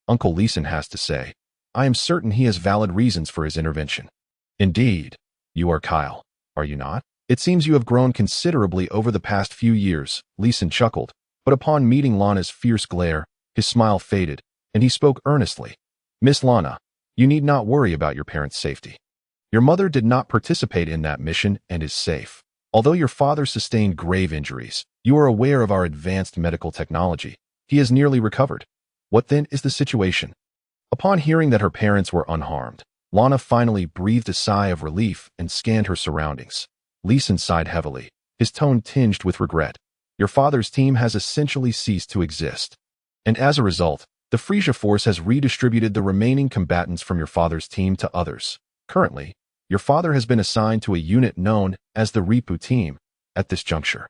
Uncle Leeson has to say. I am certain he has valid reasons for his intervention. Indeed, you are Kyle, are you not? It seems you have grown considerably over the past few years, Leeson chuckled, but upon meeting Lana's fierce glare, his smile faded, and he spoke earnestly. Miss Lana, you need not worry about your parents' safety. Your mother did not participate in that mission and is safe. Although your father sustained grave injuries, you are aware of our advanced medical technology. He has nearly recovered. What then is the situation? Upon hearing that her parents were unharmed, Lana finally breathed a sigh of relief and scanned her surroundings. Leeson sighed heavily, his tone tinged with regret. Your father's team has essentially ceased to exist. And as a result, the Frisia Force has redistributed the remaining combatants from your father's team to others. Currently, your father has been assigned to a unit known as the Ripu team. At this juncture,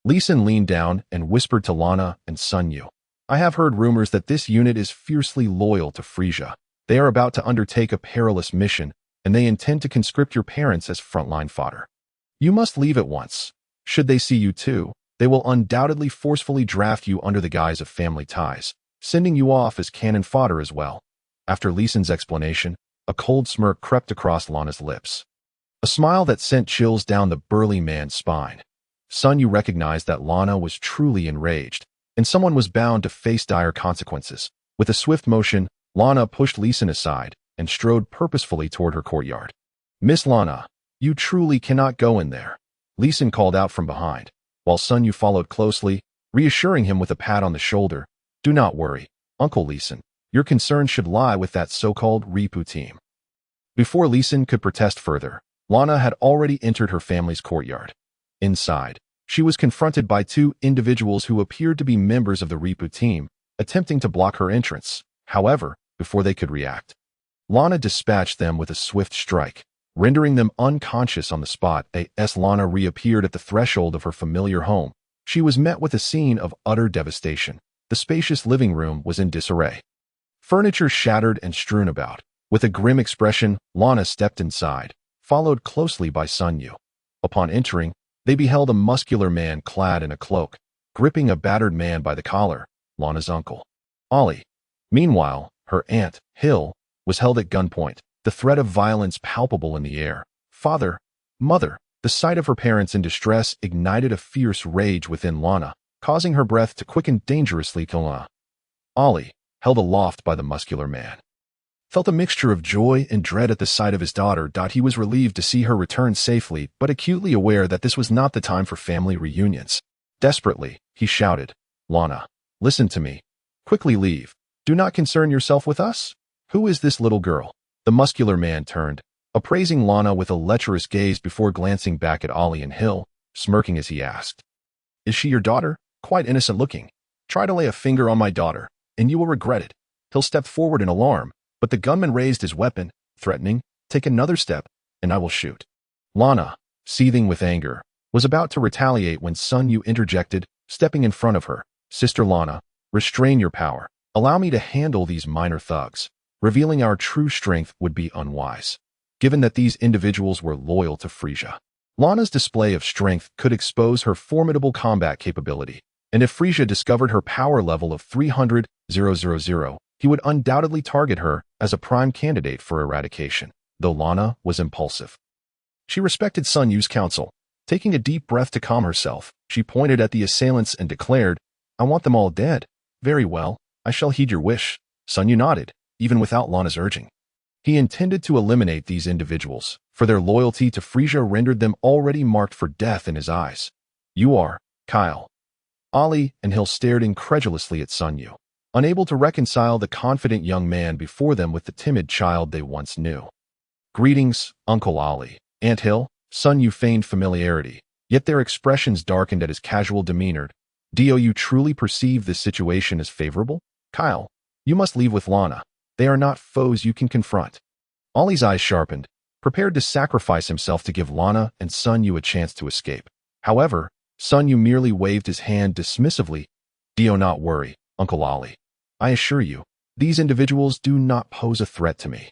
Leeson leaned down and whispered to Lana and Sun Yu. I have heard rumors that this unit is fiercely loyal to Frisia. They are about to undertake a perilous mission, and they intend to conscript your parents as frontline fodder. You must leave at once. Should they see you too, they will undoubtedly forcefully draft you under the guise of family ties, sending you off as cannon fodder as well. After Leeson's explanation, a cold smirk crept across Lana's lips, a smile that sent chills down the burly man's spine. Sun Yu recognized that Lana was truly enraged, and someone was bound to face dire consequences. With a swift motion, Lana pushed Leeson aside and strode purposefully toward her courtyard. Miss Lana, you truly cannot go in there, Leeson called out from behind, while Sun Yu followed closely, reassuring him with a pat on the shoulder. Do not worry, Uncle Leeson. Your concern should lie with that so-called Ripu team. Before Lee Sin could protest further, Lana had already entered her family's courtyard. Inside, she was confronted by two individuals who appeared to be members of the Ripu team, attempting to block her entrance. However, before they could react, Lana dispatched them with a swift strike, rendering them unconscious on the spot. As Lana reappeared at the threshold of her familiar home, she was met with a scene of utter devastation. The spacious living room was in disarray. Furniture shattered and strewn about. With a grim expression, Lana stepped inside, followed closely by Sun Yu. Upon entering, they beheld a muscular man clad in a cloak, gripping a battered man by the collar, Lana's uncle, Ollie. Meanwhile, her aunt, Hill, was held at gunpoint, the threat of violence palpable in the air. Father, mother, the sight of her parents in distress ignited a fierce rage within Lana, causing her breath to quicken dangerously. Ollie, held aloft by the muscular man, felt a mixture of joy and dread at the sight of his daughter. He was relieved to see her return safely, but acutely aware that this was not the time for family reunions. Desperately, he shouted, Lana, listen to me. Quickly leave. Do not concern yourself with us. Who is this little girl? The muscular man turned, appraising Lana with a lecherous gaze before glancing back at Ollie and Hill, smirking as he asked, Is she your daughter? Quite innocent looking. Try to lay a finger on my daughter, and you will regret it. Hill stepped forward in alarm, but the gunman raised his weapon, threatening, Take another step, and I will shoot. Lana, seething with anger, was about to retaliate when Sun Yu interjected, stepping in front of her. Sister Lana, restrain your power. Allow me to handle these minor thugs. Revealing our true strength would be unwise, given that these individuals were loyal to Frisia. Lana's display of strength could expose her formidable combat capability, and if Frisia discovered her power level of 300,000, he would undoubtedly target her as a prime candidate for eradication, though Lana was impulsive. She respected Sun Yu's counsel. Taking a deep breath to calm herself, she pointed at the assailants and declared, I want them all dead. Very well, I shall heed your wish. Sun Yu nodded, even without Lana's urging. He intended to eliminate these individuals, for their loyalty to Frisia rendered them already marked for death in his eyes. You are, Kyle. Ollie and Hill stared incredulously at Sun Yu, unable to reconcile the confident young man before them with the timid child they once knew. Greetings, Uncle Ollie. Aunt Hill. Sun Yu feigned familiarity, yet their expressions darkened at his casual demeanor. Do you truly perceive this situation as favorable? Kyle, you must leave with Lana. They are not foes you can confront. Ollie's eyes sharpened, prepared to sacrifice himself to give Lana and Sun Yu a chance to escape. However, Sun Yu merely waved his hand dismissively. Do not worry, Uncle Ollie. I assure you, these individuals do not pose a threat to me.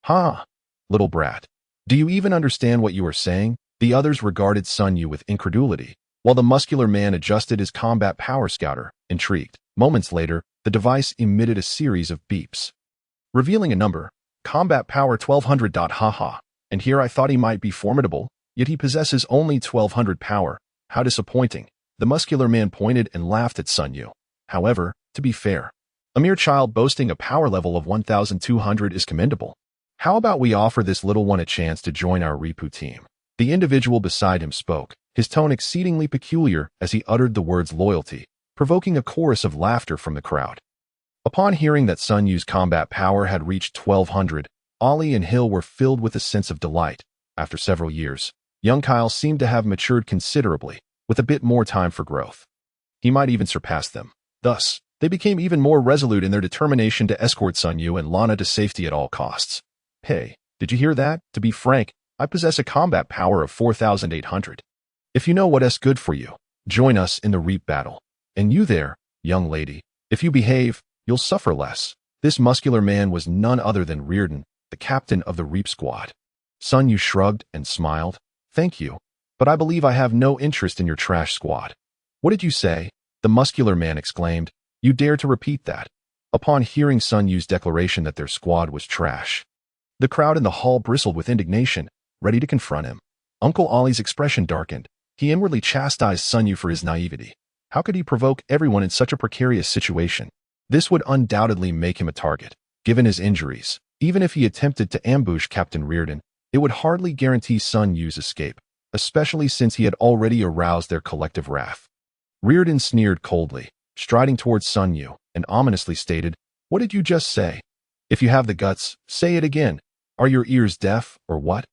Ha! Little brat. Do you even understand what you are saying? The others regarded Sun Yu with incredulity, while the muscular man adjusted his combat power scouter, intrigued. Moments later, the device emitted a series of beeps, revealing a number, combat power 1200. Haha, and here I thought he might be formidable, yet he possesses only 1200 power. How disappointing. The muscular man pointed and laughed at Sun Yu. However, to be fair, a mere child boasting a power level of 1200 is commendable. How about we offer this little one a chance to join our Ripu team? The individual beside him spoke, his tone exceedingly peculiar as he uttered the words loyalty, provoking a chorus of laughter from the crowd. Upon hearing that Sun Yu's combat power had reached 1200, Ollie and Hill were filled with a sense of delight. After several years, young Kyle seemed to have matured considerably, with a bit more time for growth. He might even surpass them. Thus, they became even more resolute in their determination to escort Sun Yu and Lana to safety at all costs. Hey, did you hear that? To be frank, I possess a combat power of 4800. If you know what's good for you, join us in the Reap battle. And you there, young lady, if you behave, you'll suffer less. This muscular man was none other than Reardon, the captain of the Reap squad. Sun Yu shrugged and smiled. Thank you, but I believe I have no interest in your trash squad. What did you say? The muscular man exclaimed. You dare to repeat that? Upon hearing Sun Yu's declaration that their squad was trash, the crowd in the hall bristled with indignation, ready to confront him. Uncle Ollie's expression darkened. He inwardly chastised Sun Yu for his naivety. How could he provoke everyone in such a precarious situation? This would undoubtedly make him a target, given his injuries. Even if he attempted to ambush Captain Reardon, it would hardly guarantee Sun Yu's escape, especially since he had already aroused their collective wrath. Reardon sneered coldly, striding towards Sun Yu, and ominously stated, What did you just say? If you have the guts, say it again. Are your ears deaf, or what?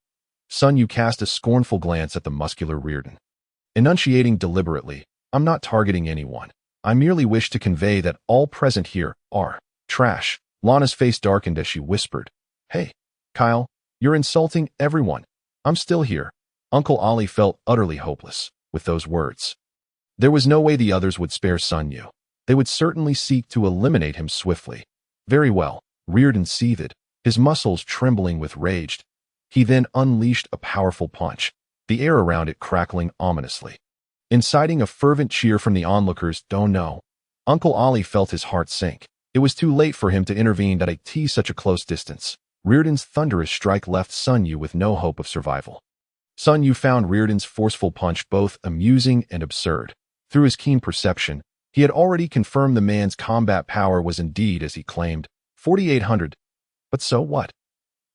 Sun Yu cast a scornful glance at the muscular Rearden, enunciating deliberately, I'm not targeting anyone. I merely wish to convey that all present here are trash. Lana's face darkened as she whispered, Hey, Kyle, you're insulting everyone. I'm still here. Uncle Ollie felt utterly hopeless with those words. There was no way the others would spare Sun Yu. They would certainly seek to eliminate him swiftly. Very well, Rearden seethed, his muscles trembling with rage. He then unleashed a powerful punch, the air around it crackling ominously. Inciting a fervent cheer from the onlookers, don't know. Uncle Ollie felt his heart sink. It was too late for him to intervene at such a close distance. Rearden's thunderous strike left Sun Yu with no hope of survival. Sun Yu found Rearden's forceful punch both amusing and absurd. Through his keen perception, he had already confirmed the man's combat power was indeed, as he claimed, 4,800. But so what?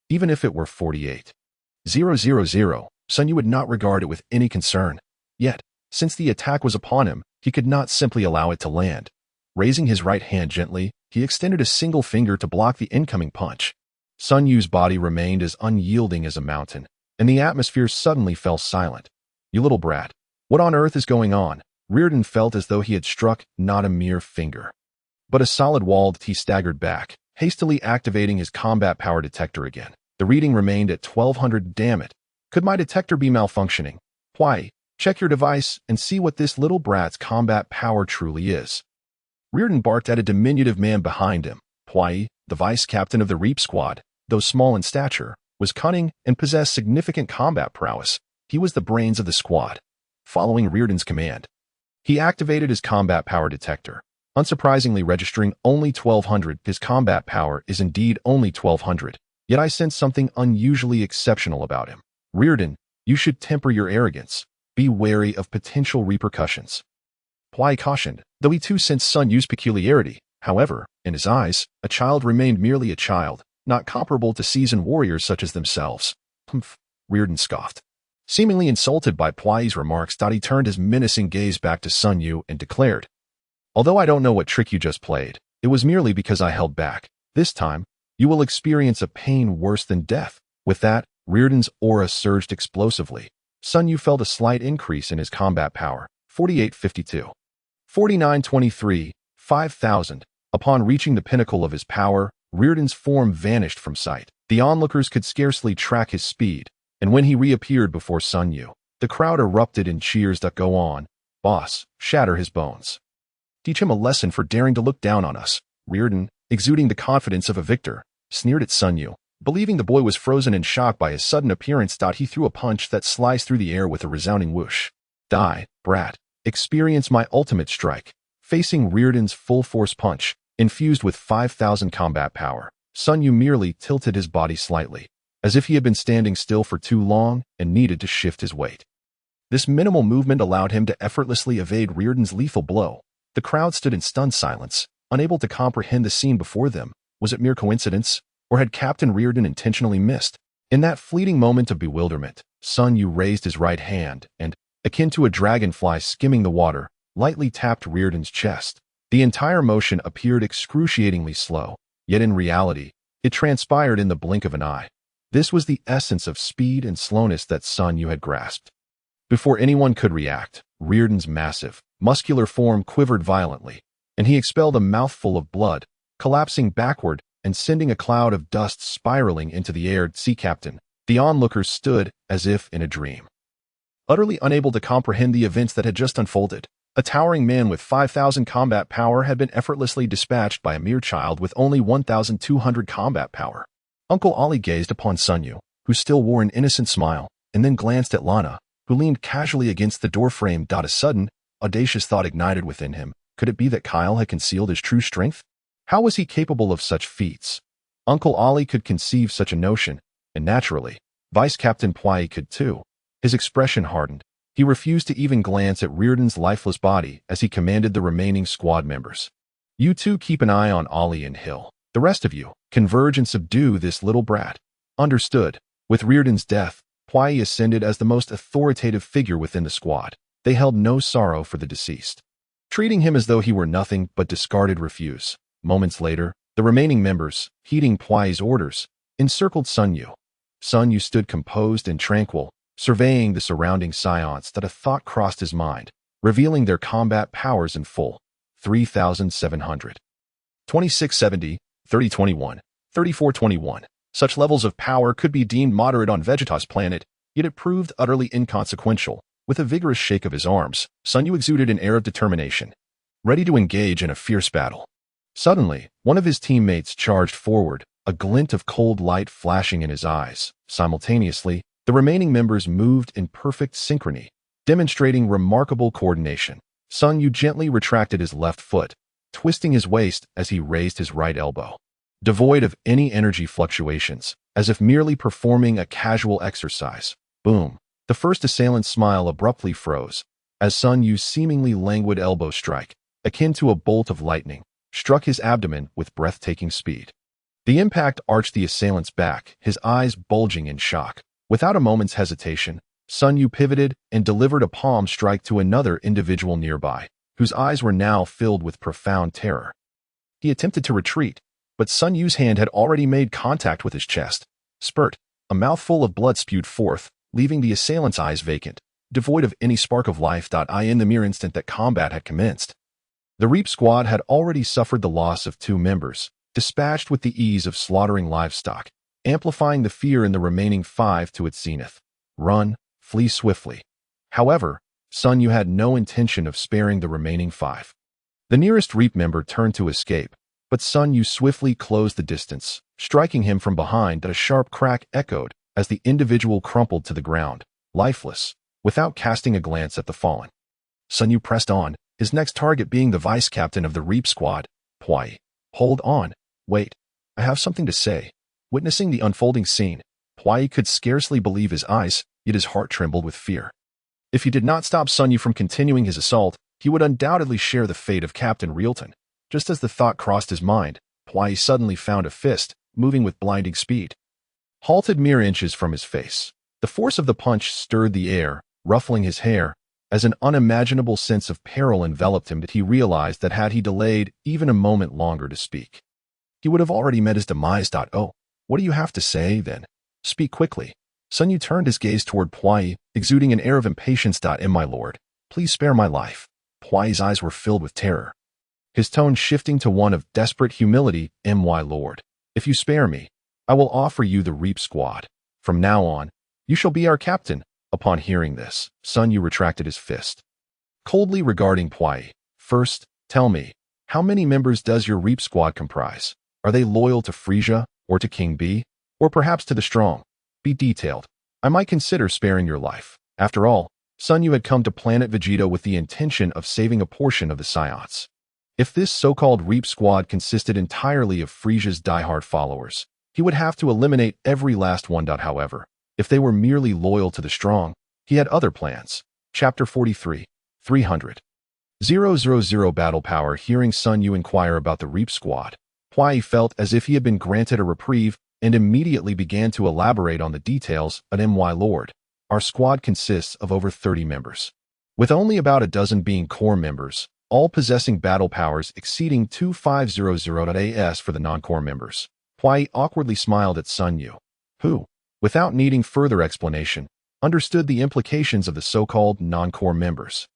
Even if it were 48,000, Sun Yu would not regard it with any concern. Yet, since the attack was upon him, he could not simply allow it to land. Raising his right hand gently, he extended a single finger to block the incoming punch. Sun Yu's body remained as unyielding as a mountain, and the atmosphere suddenly fell silent. You little brat. What on earth is going on? Rearden felt as though he had struck not a mere finger, but a solid wall. He staggered back, hastily activating his combat power detector again. The reading remained at 1,200. Damn it. Could my detector be malfunctioning? Why? Check your device and see what this little brat's combat power truly is. Rearden barked at a diminutive man behind him. Pwai, the vice captain of the Reap Squad, though small in stature, was cunning and possessed significant combat prowess. He was the brains of the squad. Following Rearden's command, he activated his combat power detector, unsurprisingly registering only 1,200. His combat power is indeed only 1,200, yet I sense something unusually exceptional about him. Rearden, you should temper your arrogance. Be wary of potential repercussions. Pwai cautioned, though he too sensed Sun Yu's peculiarity. However, in his eyes, a child remained merely a child, not comparable to seasoned warriors such as themselves. Humph, Rearden scoffed. Seemingly insulted by Pwai's remarks, he turned his menacing gaze back to Sun Yu and declared, Although I don't know what trick you just played, it was merely because I held back. This time, you will experience a pain worse than death. With that, Rearden's aura surged explosively. Sun Yu felt a slight increase in his combat power, 4852. 4923, 5,000. Upon reaching the pinnacle of his power, Rearden's form vanished from sight. The onlookers could scarcely track his speed, and when he reappeared before Sun Yu, the crowd erupted in cheers. Go on, boss, shatter his bones. Teach him a lesson for daring to look down on us. Rearden, exuding the confidence of a victor, sneered at Sun Yu. Believing the boy was frozen in shock by his sudden appearance, he threw a punch that sliced through the air with a resounding whoosh. Die, brat. Experience my ultimate strike. Facing Rearden's full-force punch, infused with 5,000 combat power, Sun Yu merely tilted his body slightly, as if he had been standing still for too long and needed to shift his weight. This minimal movement allowed him to effortlessly evade Rearden's lethal blow. The crowd stood in stunned silence, unable to comprehend the scene before them. Was it mere coincidence, or had Captain Rearden intentionally missed? In that fleeting moment of bewilderment, Sun Yu raised his right hand and, akin to a dragonfly skimming the water, lightly tapped Rearden's chest. The entire motion appeared excruciatingly slow, yet in reality, it transpired in the blink of an eye. This was the essence of speed and slowness that Sun Yu had grasped. Before anyone could react, Rearden's massive, muscular form quivered violently, and he expelled a mouthful of blood, collapsing backward and sending a cloud of dust spiraling into the air. Sea Captain, the onlookers stood as if in a dream, utterly unable to comprehend the events that had just unfolded. A towering man with 5,000 combat power had been effortlessly dispatched by a mere child with only 1,200 combat power. Uncle Ollie gazed upon Sun Yu, who still wore an innocent smile, and then glanced at Lana, who leaned casually against the doorframe. A sudden, audacious thought ignited within him. Could it be that Kyle had concealed his true strength? How was he capable of such feats? Uncle Ollie could conceive such a notion, and naturally, Vice Captain Pwai could too. His expression hardened. He refused to even glance at Rearden's lifeless body as he commanded the remaining squad members. You two keep an eye on Ollie and Hill. The rest of you, converge and subdue this little brat. Understood. With Rearden's death, Pwai ascended as the most authoritative figure within the squad. They held no sorrow for the deceased, treating him as though he were nothing but discarded refuse. Moments later, the remaining members, heeding Pwai's orders, encircled Sun Yu. Sun Yu stood composed and tranquil, surveying the surrounding scions that a thought crossed his mind, revealing their combat powers in full. 3,700. 2670, 3021, 3421. Such levels of power could be deemed moderate on Vegeta's planet, yet it proved utterly inconsequential. With a vigorous shake of his arms, Sun Yu exuded an air of determination, ready to engage in a fierce battle. Suddenly, one of his teammates charged forward, a glint of cold light flashing in his eyes. Simultaneously, the remaining members moved in perfect synchrony, demonstrating remarkable coordination. Sun Yu gently retracted his left foot, twisting his waist as he raised his right elbow. Devoid of any energy fluctuations, as if merely performing a casual exercise. Boom! The first assailant's smile abruptly froze, as Sun Yu's seemingly languid elbow strike, akin to a bolt of lightning, struck his abdomen with breathtaking speed. The impact arched the assailant's back, his eyes bulging in shock. Without a moment's hesitation, Sun Yu pivoted and delivered a palm strike to another individual nearby, whose eyes were now filled with profound terror. He attempted to retreat, but Sun Yu's hand had already made contact with his chest. Spurt! A mouthful of blood spewed forth, leaving the assailant's eyes vacant, devoid of any spark of life. In the mere instant that combat had commenced, the Reap squad had already suffered the loss of 2 members, dispatched with the ease of slaughtering livestock, amplifying the fear in the remaining 5 to its zenith. Run, flee swiftly. However, Sun Yu had no intention of sparing the remaining 5. The nearest Reap member turned to escape, but Sun Yu swiftly closed the distance, striking him from behind that a sharp crack echoed as the individual crumpled to the ground, lifeless, without casting a glance at the fallen. Sun Yu pressed on, his next target being the vice-captain of the Reap squad, Pui. Hold on. Wait. I have something to say. Witnessing the unfolding scene, Pui could scarcely believe his eyes, yet his heart trembled with fear. If he did not stop Sun Yu from continuing his assault, he would undoubtedly share the fate of Captain Realton. Just as the thought crossed his mind, Pui suddenly found a fist, moving with blinding speed, halted mere inches from his face. The force of the punch stirred the air, ruffling his hair, as an unimaginable sense of peril enveloped him that he realized that had he delayed even a moment longer to speak, he would have already met his demise. Oh, what do you have to say, then? Speak quickly. Sun Yu turned his gaze toward Pui, exuding an air of impatience. My lord, please spare my life. Pui's eyes were filled with terror, his tone shifting to one of desperate humility. My lord, if you spare me, I will offer you the Reap squad. From now on, you shall be our captain. Upon hearing this, Sun Yu retracted his fist, coldly regarding Pui. First, tell me, how many members does your Reap squad comprise? Are they loyal to Frisia, or to King B, or perhaps to the strong? Be detailed. I might consider sparing your life. After all, Sun Yu had come to planet Vegeta with the intention of saving a portion of the Scions. If this so-called Reap squad consisted entirely of Frisia's diehard followers, he would have to eliminate every last one. However, if they were merely loyal to the strong, he had other plans. Chapter 43, 300. 000 Battle Power. Hearing Sun Yu inquire about the Reap squad, Pui felt as if he had been granted a reprieve and immediately began to elaborate on the details. My lord, our squad consists of over 30 members, with only about a dozen being core members, all possessing battle powers exceeding 2500 AS for the non-core members. Pui awkwardly smiled at Sun Yu, who, without needing further explanation, understood the implications of the so-called non-core members.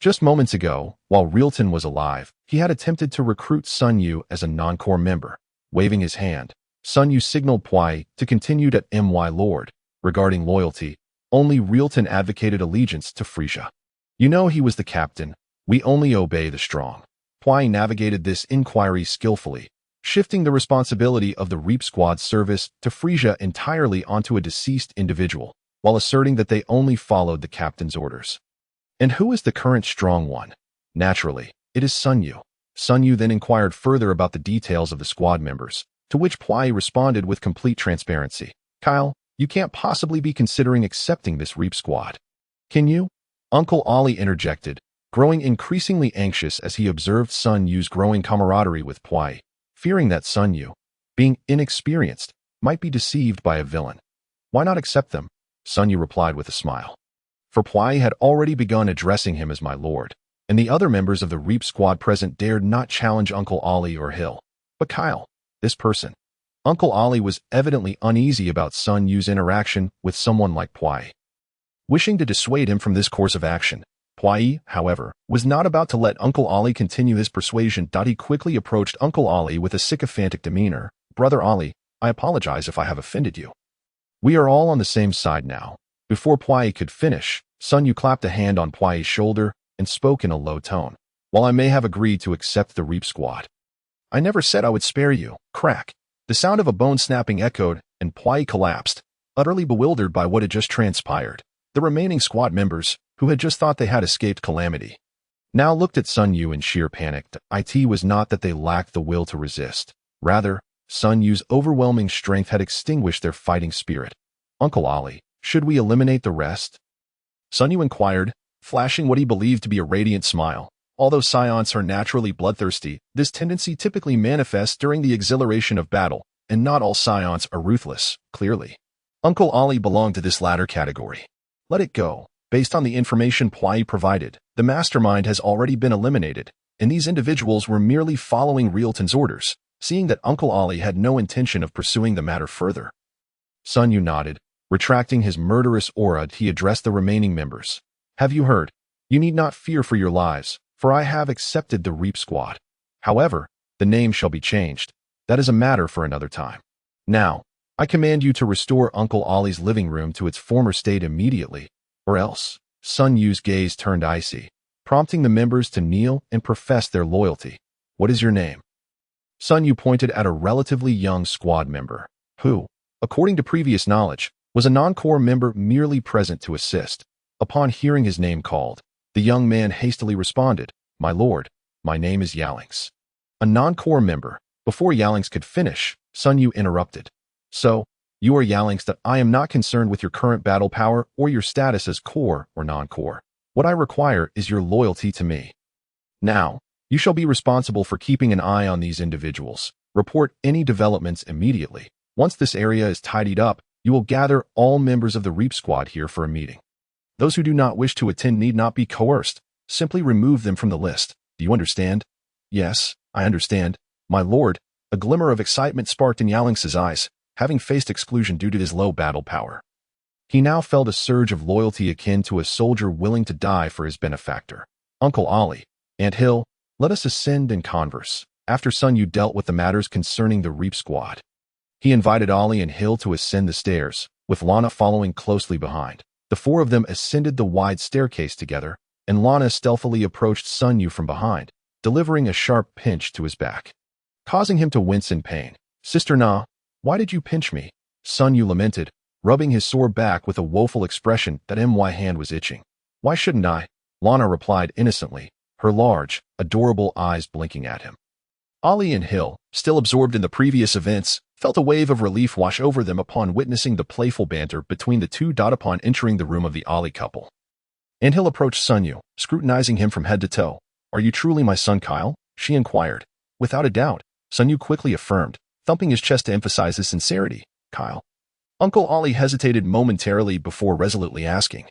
Just moments ago, while Realton was alive, he had attempted to recruit Sun Yu as a non-core member. Waving his hand, Sun Yu signaled Pui to continue. My lord, regarding loyalty, only Realton advocated allegiance to Frisia. You know he was the captain. We only obey the strong. Pui navigated this inquiry skillfully, shifting the responsibility of the Reap squad service to Frisia entirely onto a deceased individual, while asserting that they only followed the captain's orders. And who is the current strong one? Naturally, it is Sun Yu. Sun Yu then inquired further about the details of the squad members, to which Pui responded with complete transparency. Kyle, you can't possibly be considering accepting this Reap squad. Can you? Uncle Ollie interjected, growing increasingly anxious as he observed Sun Yu's growing camaraderie with Pui, fearing that Sun Yu, being inexperienced, might be deceived by a villain. Why not accept them? Sun Yu replied with a smile. For Pui had already begun addressing him as my lord, and the other members of the Reap squad present dared not challenge Uncle Ollie or Hill. But Kyle, this person, Uncle Ollie was evidently uneasy about Sun Yu's interaction with someone like Pui. Wishing to dissuade him from this course of action, Pui, however, was not about to let Uncle Ollie continue his persuasion. He quickly approached Uncle Ollie with a sycophantic demeanor. "Brother Ollie, I apologize if I have offended you. We are all on the same side now." Before Pui could finish, Sun Yu clapped a hand on Pui's shoulder and spoke in a low tone. "While I may have agreed to accept the Reap Squad, I never said I would spare you." Crack. The sound of a bone snapping echoed, and Pui collapsed, utterly bewildered by what had just transpired. The remaining squad members, who had just thought they had escaped calamity, now looked at Sun Yu in sheer panic. It was not that they lacked the will to resist. Rather, Sun Yu's overwhelming strength had extinguished their fighting spirit. "Uncle Ollie, should we eliminate the rest?" Sun Yu inquired, flashing what he believed to be a radiant smile. Although Saiyans are naturally bloodthirsty, this tendency typically manifests during the exhilaration of battle, and not all Saiyans are ruthless, clearly. Uncle Ollie belonged to this latter category. "Let it go. Based on the information Pui provided, the mastermind has already been eliminated, and these individuals were merely following Realton's orders." Seeing that Uncle Ollie had no intention of pursuing the matter further, Sun Yu nodded. Retracting his murderous aura, he addressed the remaining members. "Have you heard? You need not fear for your lives, for I have accepted the Reap Squad. However, the name shall be changed. That is a matter for another time. Now, I command you to restore Uncle Ollie's living room to its former state immediately, or else." Sun Yu's gaze turned icy, prompting the members to kneel and profess their loyalty. "What is your name?" Sun Yu pointed at a relatively young squad member, who, according to previous knowledge, was a non-core member merely present to assist. Upon hearing his name called, the young man hastily responded, "My lord, my name is Yalings." A non-core member. Before Yalings could finish, Sun Yu interrupted. "So, you are Yalings. That I am not concerned with your current battle power or your status as core or non-core. What I require is your loyalty to me. Now, you shall be responsible for keeping an eye on these individuals. Report any developments immediately. Once this area is tidied up, you will gather all members of the Reap Squad here for a meeting. Those who do not wish to attend need not be coerced. Simply remove them from the list. Do you understand?" "Yes, I understand, my lord." A glimmer of excitement sparked in Yalings' eyes, having faced exclusion due to his low battle power. He now felt a surge of loyalty akin to a soldier willing to die for his benefactor. "Uncle Ollie, Ant Hill, let us ascend and converse." After Sun Yu dealt with the matters concerning the Reap Squad, he invited Ollie and Hill to ascend the stairs, with Lana following closely behind. The four of them ascended the wide staircase together, and Lana stealthily approached Sun Yu from behind, delivering a sharp pinch to his back, causing him to wince in pain. "Sister Na, why did you pinch me?" Sun Yu lamented, rubbing his sore back with a woeful expression. "That my hand was itching." "Why shouldn't I?" Lana replied innocently, her large, adorable eyes blinking at him. Ollie and Hill, still absorbed in the previous events, felt a wave of relief wash over them upon witnessing the playful banter between the two. Upon entering the room of the Ollie couple, Ant Hill approached Sun Yu, scrutinizing him from head to toe. "Are you truly my son Kyle?" she inquired. "Without a doubt," Sun Yu quickly affirmed, thumping his chest to emphasize his sincerity. "Kyle?" Uncle Ollie hesitated momentarily before resolutely asking.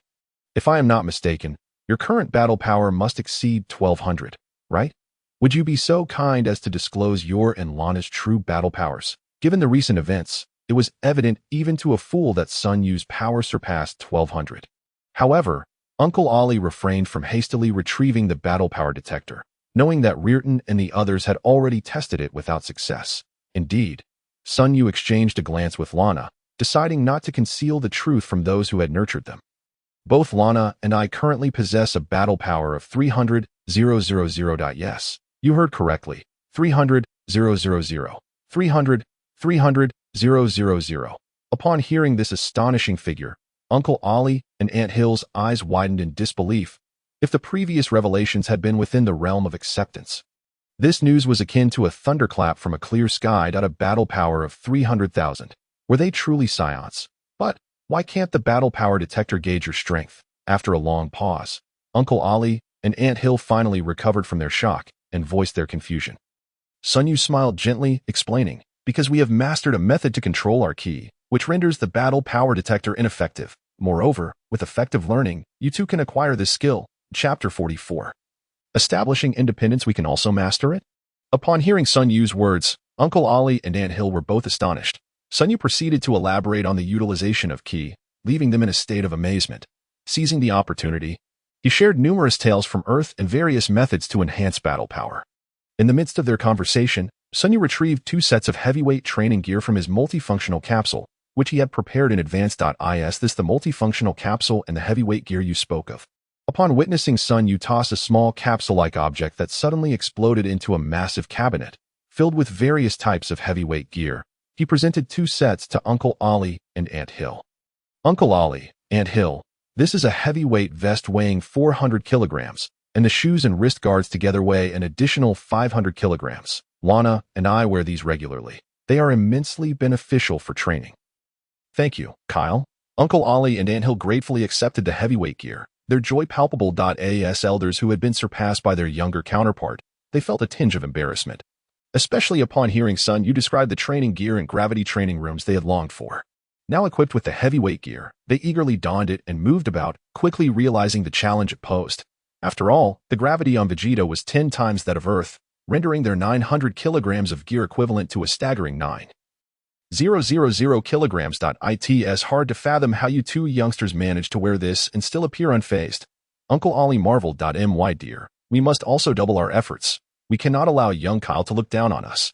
"If I am not mistaken, your current battle power must exceed 1200, right? Would you be so kind as to disclose your and Lana's true battle powers?" Given the recent events, it was evident even to a fool that Sun Yu's power surpassed 1200. However, Uncle Ollie refrained from hastily retrieving the battle power detector, knowing that Rearton and the others had already tested it without success. Indeed, Sun Yu exchanged a glance with Lana, deciding not to conceal the truth from those who had nurtured them. "Both Lana and I currently possess a battle power of 300,000. Yes, you heard correctly. 300,000. 300,000. Upon hearing this astonishing figure, Uncle Ollie and Ant Hill's eyes widened in disbelief. If the previous revelations had been within the realm of acceptance, this news was akin to a thunderclap from a clear sky. A battle power of 300,000. Were they truly Saiyans? But why can't the battle power detector gauge your strength? After a long pause, Uncle Ollie and Ant Hill finally recovered from their shock and voiced their confusion. Sun Yu smiled gently, explaining, "Because we have mastered a method to control our ki, which renders the battle power detector ineffective. Moreover, with effective learning, you too can acquire this skill." Chapter 44. Establishing independence, we can also master it? Upon hearing Sun Yu's words, Uncle Ollie and Aunt Hill were both astonished. Sun Yu proceeded to elaborate on the utilization of ki, leaving them in a state of amazement. Seizing the opportunity, he shared numerous tales from Earth and various methods to enhance battle power. In the midst of their conversation, Sun Yu retrieved 2 sets of heavyweight training gear from his multifunctional capsule, which he had prepared in advance. Is this the multifunctional capsule and the heavyweight gear you spoke of? Upon witnessing Sun Yu toss a small capsule-like object that suddenly exploded into a massive cabinet, filled with various types of heavyweight gear, he presented 2 sets to Uncle Ollie and Aunt Hill. Uncle Ollie, Aunt Hill, this is a heavyweight vest weighing 400 kilograms, and the shoes and wrist guards together weigh an additional 500 kilograms. Lana and I wear these regularly. They are immensely beneficial for training. Thank you, Kyle. Uncle Ollie and Aunt Hill gratefully accepted the heavyweight gear, their joy palpable. As elders who had been surpassed by their younger counterpart, they felt a tinge of embarrassment, especially upon hearing Sun Yu describe the training gear and gravity training rooms they had longed for. Now equipped with the heavyweight gear, they eagerly donned it and moved about, quickly realizing the challenge it posed. After all, the gravity on Vegeta was 10 times that of Earth, rendering their 900 kilograms of gear equivalent to a staggering 9,000 kilograms. It's hard to fathom how you 2 youngsters managed to wear this and still appear unfazed. Uncle Ollie marveled. My dear, we must also double our efforts. We cannot allow young Kyle to look down on us.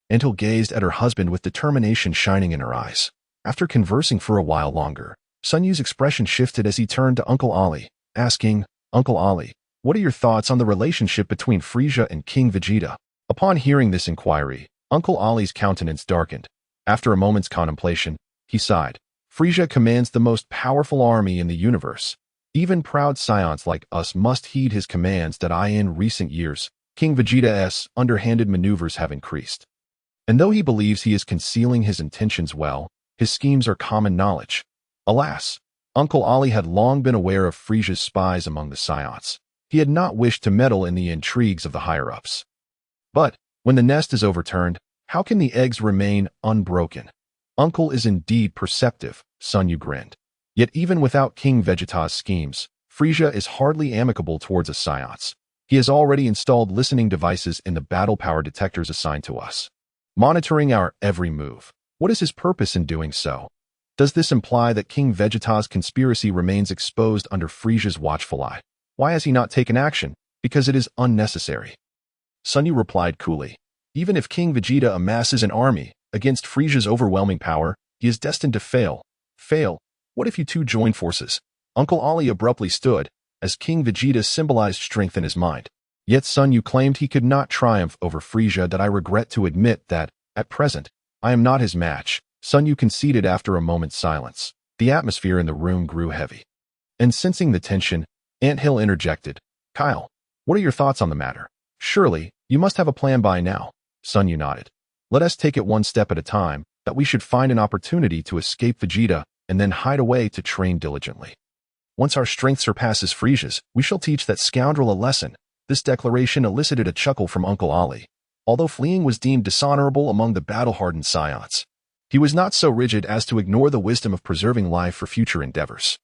Aunt Hill gazed at her husband with determination shining in her eyes. After conversing for a while longer, Sun Yu's expression shifted as he turned to Uncle Ollie, asking, Uncle Ollie, what are your thoughts on the relationship between Frieza and King Vegeta? Upon hearing this inquiry, Uncle Ollie's countenance darkened. After a moment's contemplation, he sighed. Frieza commands the most powerful army in the universe. Even proud Saiyans like us must heed his commands. In recent years, King Vegeta's underhanded maneuvers have increased. And though he believes he is concealing his intentions well, his schemes are common knowledge. Alas, Uncle Ollie had long been aware of Frieza's spies among the Saiyans. He had not wished to meddle in the intrigues of the higher-ups. But, when the nest is overturned, how can the eggs remain unbroken? Uncle is indeed perceptive, Sun Yu grinned. Yet even without King Vegeta's schemes, Frieza is hardly amicable towards us Saiyans. He has already installed listening devices in the battle power detectors assigned to us, monitoring our every move. What is his purpose in doing so? Does this imply that King Vegeta's conspiracy remains exposed under Frieza's watchful eye? Why has he not taken action? Because it is unnecessary. Sun Yu replied coolly. Even if King Vegeta amasses an army against Frieza's overwhelming power, he is destined to fail. Fail? What if you 2 join forces? Uncle Ollie abruptly stood, as King Vegeta symbolized strength in his mind. Yet Sun Yu claimed he could not triumph over Frieza. I regret to admit that, at present, I am not his match, Sun Yu conceded after a moment's silence. The atmosphere in the room grew heavy. And sensing the tension, Aunt Hill interjected. Kyle, what are your thoughts on the matter? Surely, you must have a plan by now. Sun Yu nodded. Let us take it one step at a time, that we should find an opportunity to escape Vegeta and then hide away to train diligently. Once our strength surpasses Frieza's, we shall teach that scoundrel a lesson. This declaration elicited a chuckle from Uncle Ollie. Although fleeing was deemed dishonorable among the battle-hardened Saiyans, he was not so rigid as to ignore the wisdom of preserving life for future endeavors.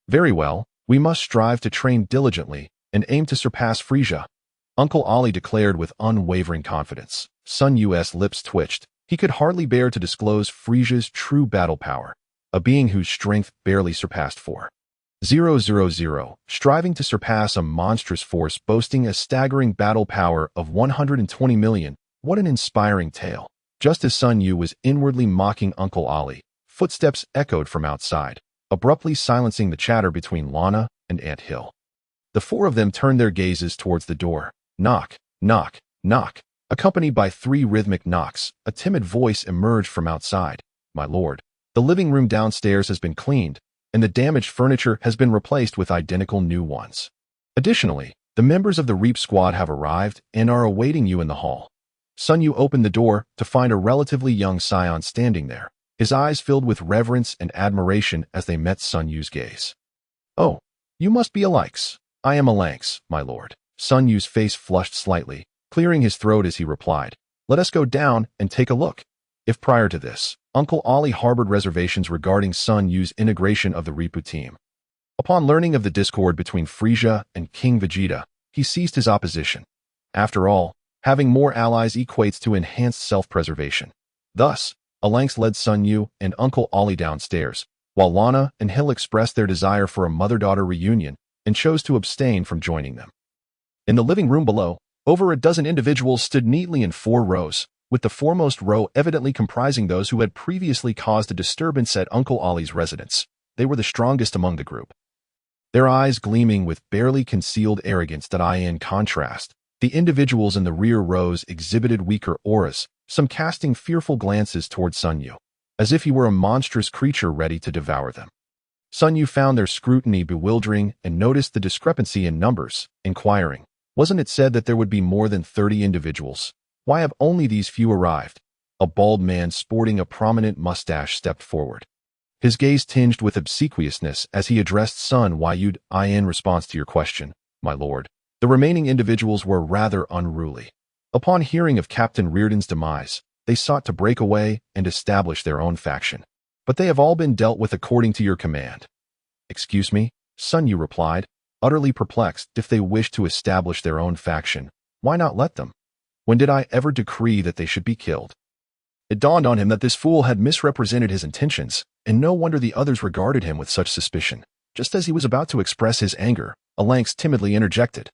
Very well, we must strive to train diligently and aim to surpass Frieza, Uncle Ollie declared with unwavering confidence. Sun Yu's lips twitched. He could hardly bear to disclose Frieza's true battle power, a being whose strength barely surpassed 4,000, striving to surpass a monstrous force boasting a staggering battle power of 120 million. What an inspiring tale. Just as Sun Yu was inwardly mocking Uncle Ollie, footsteps echoed from outside, abruptly silencing the chatter between Lana and Aunt Hill. The 4 of them turned their gazes towards the door. Knock, knock, knock. Accompanied by 3 rhythmic knocks, a timid voice emerged from outside. My lord, the living room downstairs has been cleaned, and the damaged furniture has been replaced with identical new ones. Additionally, the members of the Reap Squad have arrived and are awaiting you in the hall. Sun Yu opened the door to find a relatively young Saiyan standing there, his eyes filled with reverence and admiration as they met Sun Yu's gaze. Oh, you must be Alex. I am Alex, my lord. Sun Yu's face flushed slightly, clearing his throat as he replied. Let us go down and take a look. If prior to this, Uncle Ollie harbored reservations regarding Sun Yu's integration of the Ripu team. Upon learning of the discord between Frieza and King Vegeta, he ceased his opposition. After all, Having more allies equates to enhanced self-preservation. Thus, Alanx led Sun Yu and Uncle Ollie downstairs, while Lana and Hill expressed their desire for a mother-daughter reunion and chose to abstain from joining them. In the living room below, over a dozen individuals stood neatly in 4 rows, with the foremost row evidently comprising those who had previously caused a disturbance at Uncle Ollie's residence. They were the strongest among the group, their eyes gleaming with barely concealed arrogance that in contrast, the individuals in the rear rows exhibited weaker auras, some casting fearful glances toward Sun Yu, as if he were a monstrous creature ready to devour them. Sun Yu found their scrutiny bewildering and noticed the discrepancy in numbers, inquiring, "Wasn't it said that there would be more than 30 individuals? Why have only these few arrived?" A bald man sporting a prominent mustache stepped forward, his gaze tinged with obsequiousness as he addressed Sun Yu. In response to your question, my lord, the remaining individuals were rather unruly. Upon hearing of Captain Reardon's demise, they sought to break away and establish their own faction. But they have all been dealt with according to your command. Excuse me, Sun Yu replied, utterly perplexed. If they wish to establish their own faction, why not let them? When did I ever decree that they should be killed? It dawned on him that this fool had misrepresented his intentions, and no wonder the others regarded him with such suspicion. Just as he was about to express his anger, Alanx timidly interjected.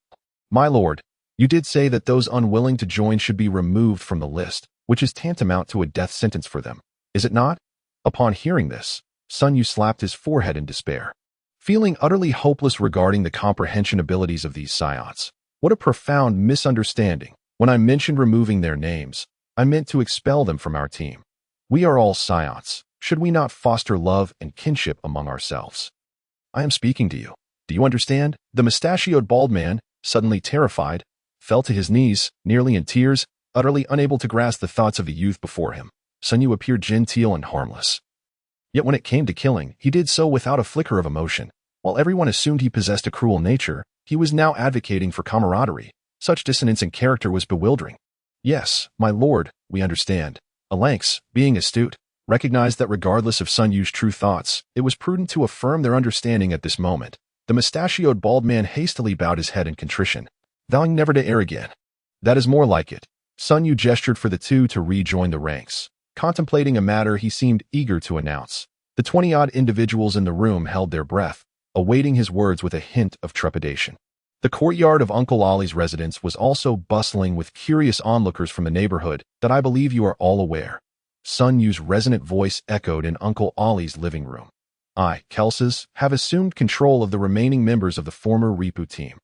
My lord, you did say that those unwilling to join should be removed from the list, which is tantamount to a death sentence for them, is it not? Upon hearing this, Sun Yu slapped his forehead in despair, feeling utterly hopeless regarding the comprehension abilities of these Saiyans. What a profound misunderstanding. When I mentioned removing their names, I meant to expel them from our team. We are all Saiyans. Should we not foster love and kinship among ourselves? I am speaking to you. Do you understand? The mustachioed bald man, suddenly terrified, fell to his knees, nearly in tears, utterly unable to grasp the thoughts of the youth before him. Sun Yu appeared genteel and harmless. Yet when it came to killing, he did so without a flicker of emotion. While everyone assumed he possessed a cruel nature, he was now advocating for camaraderie. Such dissonance in character was bewildering. Yes, my lord, we understand. Alanx, being astute, recognized that regardless of Sun Yu's true thoughts, it was prudent to affirm their understanding at this moment. The mustachioed bald man hastily bowed his head in contrition, vowing never to err again. That is more like it. Sun Yu gestured for the two to rejoin the ranks. Contemplating a matter he seemed eager to announce. The 20-odd individuals in the room held their breath, awaiting his words with a hint of trepidation. The courtyard of Uncle Ollie's residence was also bustling with curious onlookers from the neighborhood that I believe you are all aware. Sun Yu's resonant voice echoed in Uncle Ollie's living room. I, Kelses, have assumed control of the remaining members of the former Ripu team.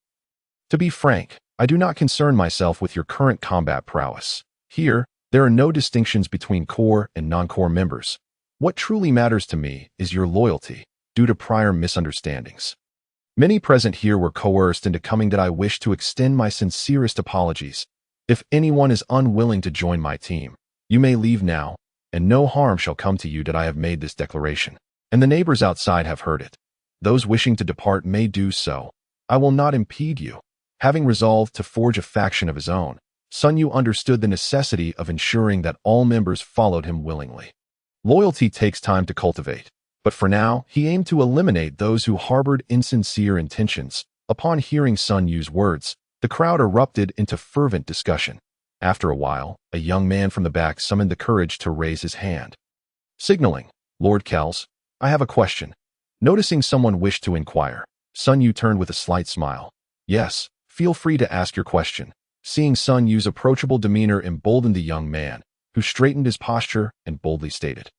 To be frank, I do not concern myself with your current combat prowess. Here, there are no distinctions between core and non-core members. What truly matters to me is your loyalty, due to prior misunderstandings. Many present here were coerced into coming that I wish to extend my sincerest apologies. If anyone is unwilling to join my team, you may leave now, and no harm shall come to you that I have made this declaration. And the neighbors outside have heard it. Those wishing to depart may do so. I will not impede you. Having resolved to forge a faction of his own, Sun Yu understood the necessity of ensuring that all members followed him willingly. Loyalty takes time to cultivate, but for now, he aimed to eliminate those who harbored insincere intentions. Upon hearing Sun Yu's words, the crowd erupted into fervent discussion. After a while, a young man from the back summoned the courage to raise his hand. Signaling, Lord Kells, I have a question. Noticing someone wished to inquire, Sun Yu turned with a slight smile. Yes, feel free to ask your question. Seeing Sun Yu's approachable demeanor emboldened the young man, who straightened his posture and boldly stated,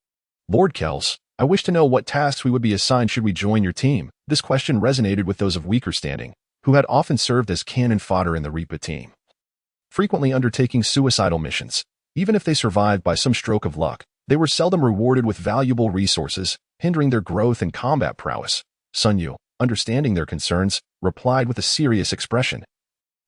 Lord Kells, I wish to know what tasks we would be assigned should we join your team. This question resonated with those of weaker standing, who had often served as cannon fodder in the Reaper team, frequently undertaking suicidal missions. Even if they survived by some stroke of luck, they were seldom rewarded with valuable resources, hindering their growth and combat prowess. Sun Yu, understanding their concerns, replied with a serious expression.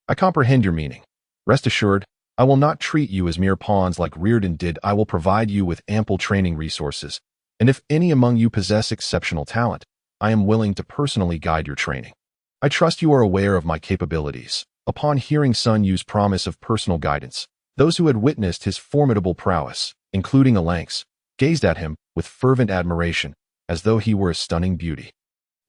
I comprehend your meaning. Rest assured, I will not treat you as mere pawns like Reardon did. I will provide you with ample training resources, and if any among you possess exceptional talent, I am willing to personally guide your training. I trust you are aware of my capabilities. Upon hearing Sun Yu's promise of personal guidance, those who had witnessed his formidable prowess, including Alanx, gazed at him with fervent admiration, as though he were a stunning beauty.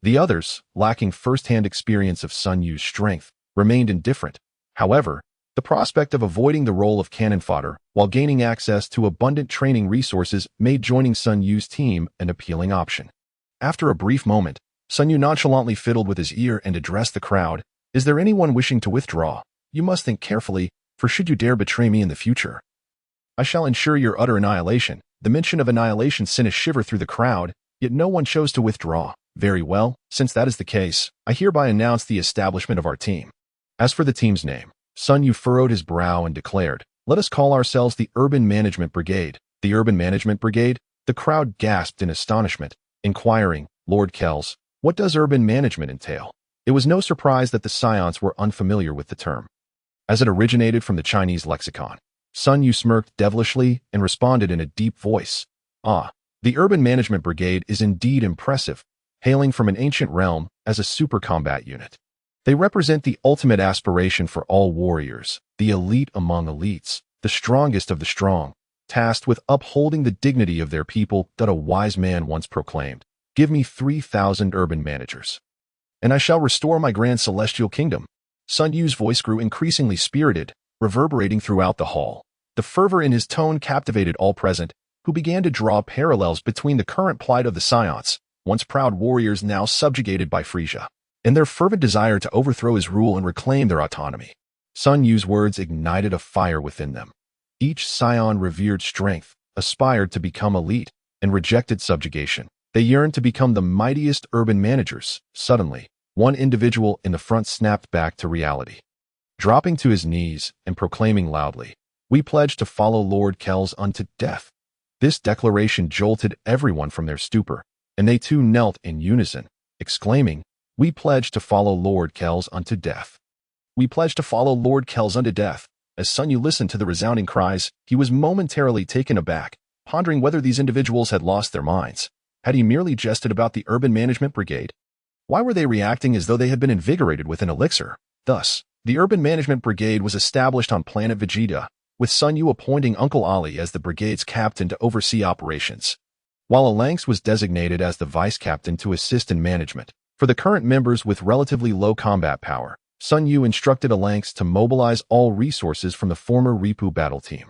The others, lacking first-hand experience of Sun Yu's strength, remained indifferent. However, The prospect of avoiding the role of cannon fodder while gaining access to abundant training resources made joining Sun Yu's team an appealing option. After a brief moment, Sun Yu nonchalantly fiddled with his ear and addressed the crowd. Is there anyone wishing to withdraw? You must think carefully, for should you dare betray me in the future, I shall ensure your utter annihilation. The mention of annihilation sent a shiver through the crowd, yet no one chose to withdraw. Very well, since that is the case, I hereby announce the establishment of our team. As for the team's name, Sun Yu furrowed his brow and declared, let us call ourselves the Urban Management Brigade. The Urban Management Brigade? The crowd gasped in astonishment, inquiring, Lord Kells, what does urban management entail? It was no surprise that the Saiyans were unfamiliar with the term, as it originated from the Chinese lexicon. Sun Yu smirked devilishly and responded in a deep voice. Ah, the Urban Management Brigade is indeed impressive, hailing from an ancient realm as a super combat unit. They represent the ultimate aspiration for all warriors, the elite among elites, the strongest of the strong, tasked with upholding the dignity of their people that a wise man once proclaimed. Give me 3,000 urban managers, and I shall restore my grand celestial kingdom. Sun Yu's voice grew increasingly spirited, reverberating throughout the hall. The fervor in his tone captivated all present, who began to draw parallels between the current plight of the Saiyans, once proud warriors now subjugated by Frisia, and their fervent desire to overthrow his rule and reclaim their autonomy. Sun Yu's words ignited a fire within them. Each Saiyan revered strength, aspired to become elite, and rejected subjugation. They yearned to become the mightiest urban managers. Suddenly, one individual in the front snapped back to reality, dropping to his knees and proclaiming loudly, we pledge to follow Lord Kells unto death. This declaration jolted everyone from their stupor, and they too knelt in unison, exclaiming, we pledge to follow Lord Kells unto death. We pledge to follow Lord Kells unto death. As Sun Yu listened to the resounding cries, he was momentarily taken aback, pondering whether these individuals had lost their minds. Had he merely jested about the Urban Management Brigade? Why were they reacting as though they had been invigorated with an elixir? Thus, the Urban Management Brigade was established on planet Vegeta, with Sun Yu appointing Uncle Ali as the brigade's captain to oversee operations, while Alanx was designated as the vice captain to assist in management. For the current members with relatively low combat power, Sun Yu instructed Alanx to mobilize all resources from the former Ripu battle team,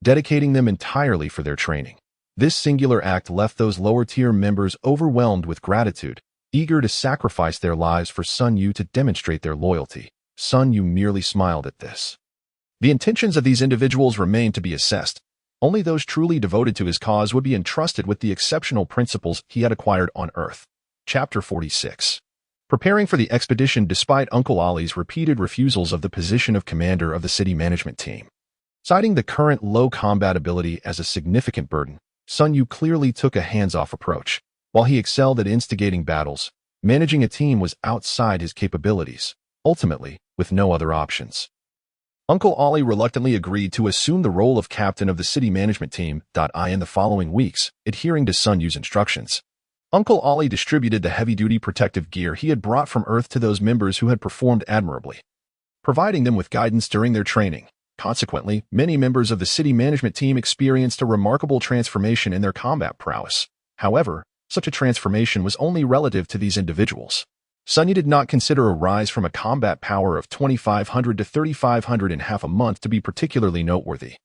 dedicating them entirely for their training. This singular act left those lower-tier members overwhelmed with gratitude, eager to sacrifice their lives for Sun Yu to demonstrate their loyalty. Sun Yu merely smiled at this. The intentions of these individuals remained to be assessed. Only those truly devoted to his cause would be entrusted with the exceptional principles he had acquired on Earth. Chapter 46. Preparing for the expedition despite Uncle Ali's repeated refusals of the position of commander of the city management team. Citing the current low combat ability as a significant burden, Sun Yu clearly took a hands-off approach. While he excelled at instigating battles, managing a team was outside his capabilities, ultimately, with no other options. Uncle Ali reluctantly agreed to assume the role of captain of the city management team. In the following weeks, adhering to Sun Yu's instructions, Uncle Ali distributed the heavy-duty protective gear he had brought from Earth to those members who had performed admirably, providing them with guidance during their training. Consequently, many members of the city management team experienced a remarkable transformation in their combat prowess. However, such a transformation was only relative to these individuals. Sun Yu did not consider a rise from a combat power of 2,500 to 3,500 in half a month to be particularly noteworthy,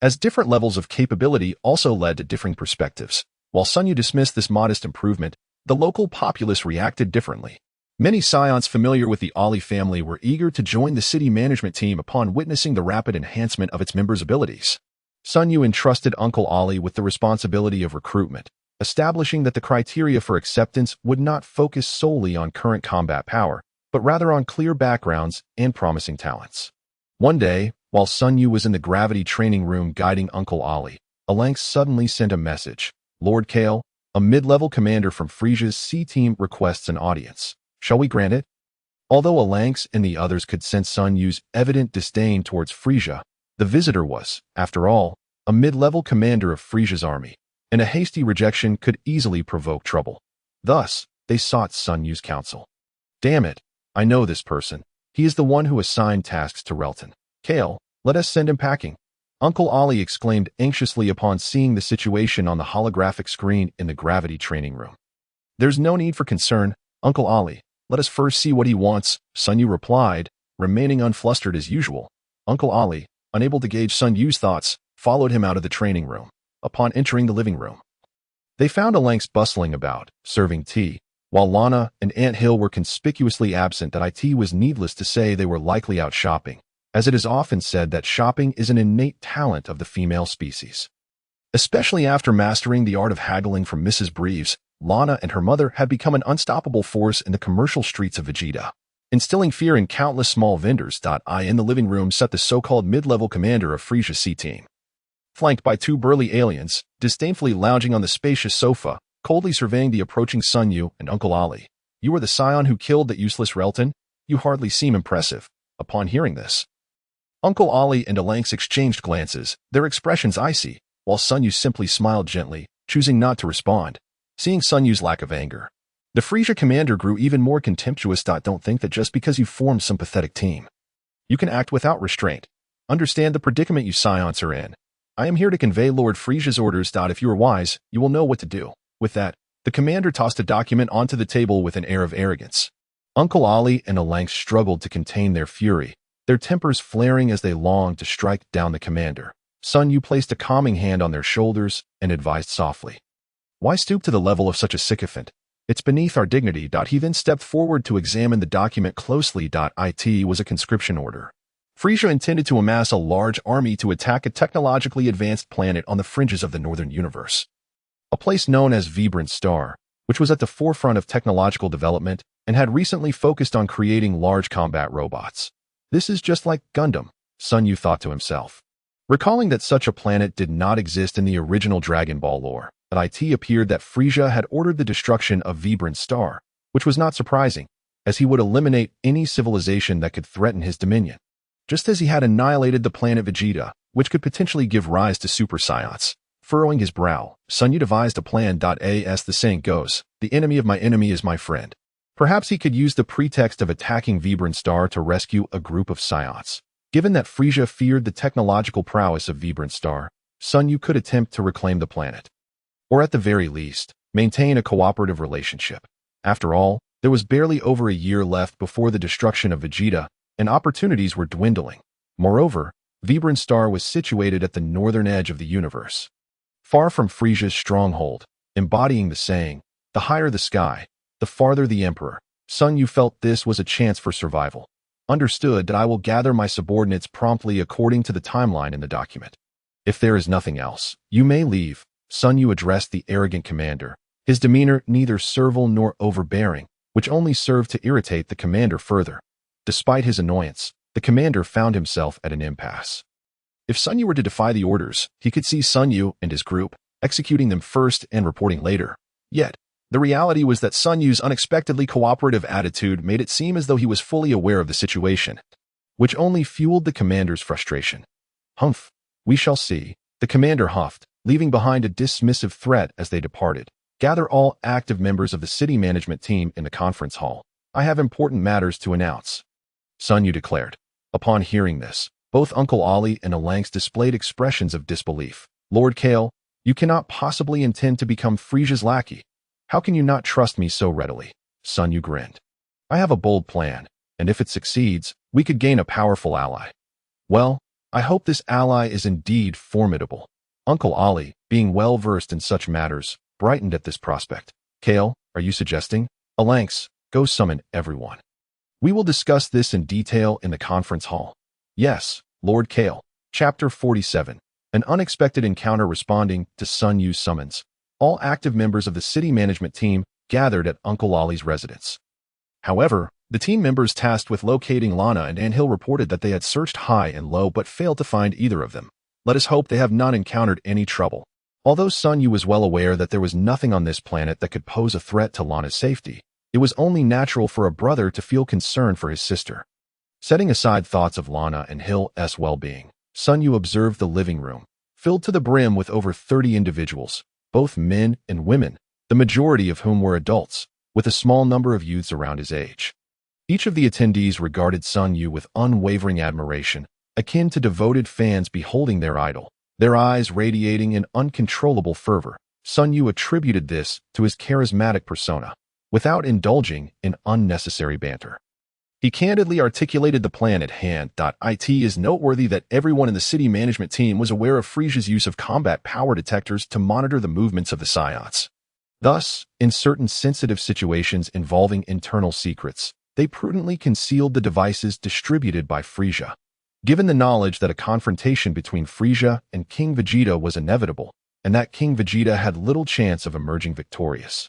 as different levels of capability also led to differing perspectives. While Sun Yu dismissed this modest improvement, the local populace reacted differently. Many Saiyans familiar with the Ali family were eager to join the city management team upon witnessing the rapid enhancement of its members' abilities. Sun Yu entrusted Uncle Ali with the responsibility of recruitment, establishing that the criteria for acceptance would not focus solely on current combat power, but rather on clear backgrounds and promising talents. One day, while Sun Yu was in the gravity training room guiding Uncle Ali, Alanx suddenly sent a message. Lord Kale, a mid-level commander from Frisia's C-Team requests an audience. Shall we grant it? Although Alanx and the others could sense Sun Yu's evident disdain towards Frisia, the visitor was, after all, a mid-level commander of Frisia's army, and a hasty rejection could easily provoke trouble. Thus, they sought Sun Yu's counsel. Damn it, I know this person. He is the one who assigned tasks to Relton. Kale, let us send him packing. Uncle Ali exclaimed anxiously upon seeing the situation on the holographic screen in the gravity training room. There's no need for concern, Uncle Ali. Let us first see what he wants, Sun Yu replied, remaining unflustered as usual. Uncle Ali, unable to gauge Sun Yu's thoughts, followed him out of the training room. Upon entering the living room, they found Alanx bustling about, serving tea, while Lana and Aunt Hill were conspicuously absent. That it was needless to say they were likely out shopping, as it is often said that shopping is an innate talent of the female species. Especially after mastering the art of haggling from Mrs. Breves, Lana and her mother had become an unstoppable force in the commercial streets of Vegeta, instilling fear in countless small vendors. In the living room sat the so-called mid-level commander of Frisia's C-Team, flanked by two burly aliens, disdainfully lounging on the spacious sofa, coldly surveying the approaching Sun Yu and Uncle Ali. "You are the scion who killed that useless Relton? You hardly seem impressive." Upon hearing this, Uncle Ali and Alanx exchanged glances, their expressions icy, while Sun Yu simply smiled gently, choosing not to respond. Seeing Sun Yu's lack of anger, the Frisia commander grew even more contemptuous. "Don't think that just because you formed some pathetic team, you can act without restraint. Understand the predicament you scions are in. I am here to convey Lord Frisia's orders. If you are wise, you will know what to do." With that, the commander tossed a document onto the table with an air of arrogance. Uncle Ali and Alanx struggled to contain their fury, their tempers flaring as they longed to strike down the commander. Sun Yu placed a calming hand on their shoulders and advised softly, "Why stoop to the level of such a sycophant? It's beneath our dignity." He then stepped forward to examine the document closely. It was a conscription order. Frisia intended to amass a large army to attack a technologically advanced planet on the fringes of the northern universe, a place known as Vibrant Star, which was at the forefront of technological development and had recently focused on creating large combat robots. "This is just like Gundam," Sun Yu thought to himself, recalling that such a planet did not exist in the original Dragon Ball lore. It appeared that Frisia had ordered the destruction of Vibrant Star, which was not surprising, as he would eliminate any civilization that could threaten his dominion, just as he had annihilated the planet Vegeta, which could potentially give rise to super scions. Furrowing his brow, Sun Yu devised a plan. As the saying goes, "The enemy of my enemy is my friend." Perhaps he could use the pretext of attacking Vibrant Star to rescue a group of scions. Given that Frisia feared the technological prowess of Vibrant Star, Sun Yu could attempt to reclaim the planet, or at the very least, maintain a cooperative relationship. After all, there was barely over a year left before the destruction of Vegeta, and opportunities were dwindling. Moreover, Vibrant Star was situated at the northern edge of the universe, far from Frisia's stronghold, embodying the saying, "The higher the sky, the farther the emperor." Sun Yu felt this was a chance for survival. "Understood. I will gather my subordinates promptly according to the timeline in the document. If there is nothing else, you may leave." Sun Yu addressed the arrogant commander, his demeanor neither servile nor overbearing, which only served to irritate the commander further. Despite his annoyance, the commander found himself at an impasse. If Sun Yu were to defy the orders, he could see Sun Yu and his group executing them first and reporting later. Yet, the reality was that Sun Yu's unexpectedly cooperative attitude made it seem as though he was fully aware of the situation, which only fueled the commander's frustration. "Humph, we shall see," the commander huffed, leaving behind a dismissive threat as they departed. "Gather all active members of the city management team in the conference hall. I have important matters to announce," Sun Yu declared. Upon hearing this, both Uncle Ali and Alanx displayed expressions of disbelief. "Lord Kale, you cannot possibly intend to become Frisia's lackey. How can you not trust me so readily?" Sun Yu grinned. "I have a bold plan, and if it succeeds, we could gain a powerful ally." "Well, I hope this ally is indeed formidable." Uncle Ali, being well versed in such matters, brightened at this prospect. "Kale, are you suggesting?" "Alanx, go summon everyone. We will discuss this in detail in the conference hall." "Yes, Lord Kale." Chapter 47. An unexpected encounter. Responding to Sun Yu's summons, all active members of the city management team gathered at Uncle Ali's residence. However, the team members tasked with locating Lana and Aunt Hill reported that they had searched high and low but failed to find either of them. Let us hope they have not encountered any trouble. Although Sun Yu was well aware that there was nothing on this planet that could pose a threat to Lana's safety, it was only natural for a brother to feel concern for his sister. Setting aside thoughts of Lana and Hill's well-being, Sun Yu observed the living room, filled to the brim with over 30 individuals, both men and women, the majority of whom were adults, with a small number of youths around his age. Each of the attendees regarded Sun Yu with unwavering admiration, akin to devoted fans beholding their idol, their eyes radiating in uncontrollable fervor. Sun Yu attributed this to his charismatic persona, without indulging in unnecessary banter. He candidly articulated the plan at hand. It is noteworthy that everyone in the city management team was aware of Friesia's use of combat power detectors to monitor the movements of the Saiyans. Thus, in certain sensitive situations involving internal secrets, they prudently concealed the devices distributed by Frisia. Given the knowledge that a confrontation between Frisia and King Vegeta was inevitable, and that King Vegeta had little chance of emerging victorious,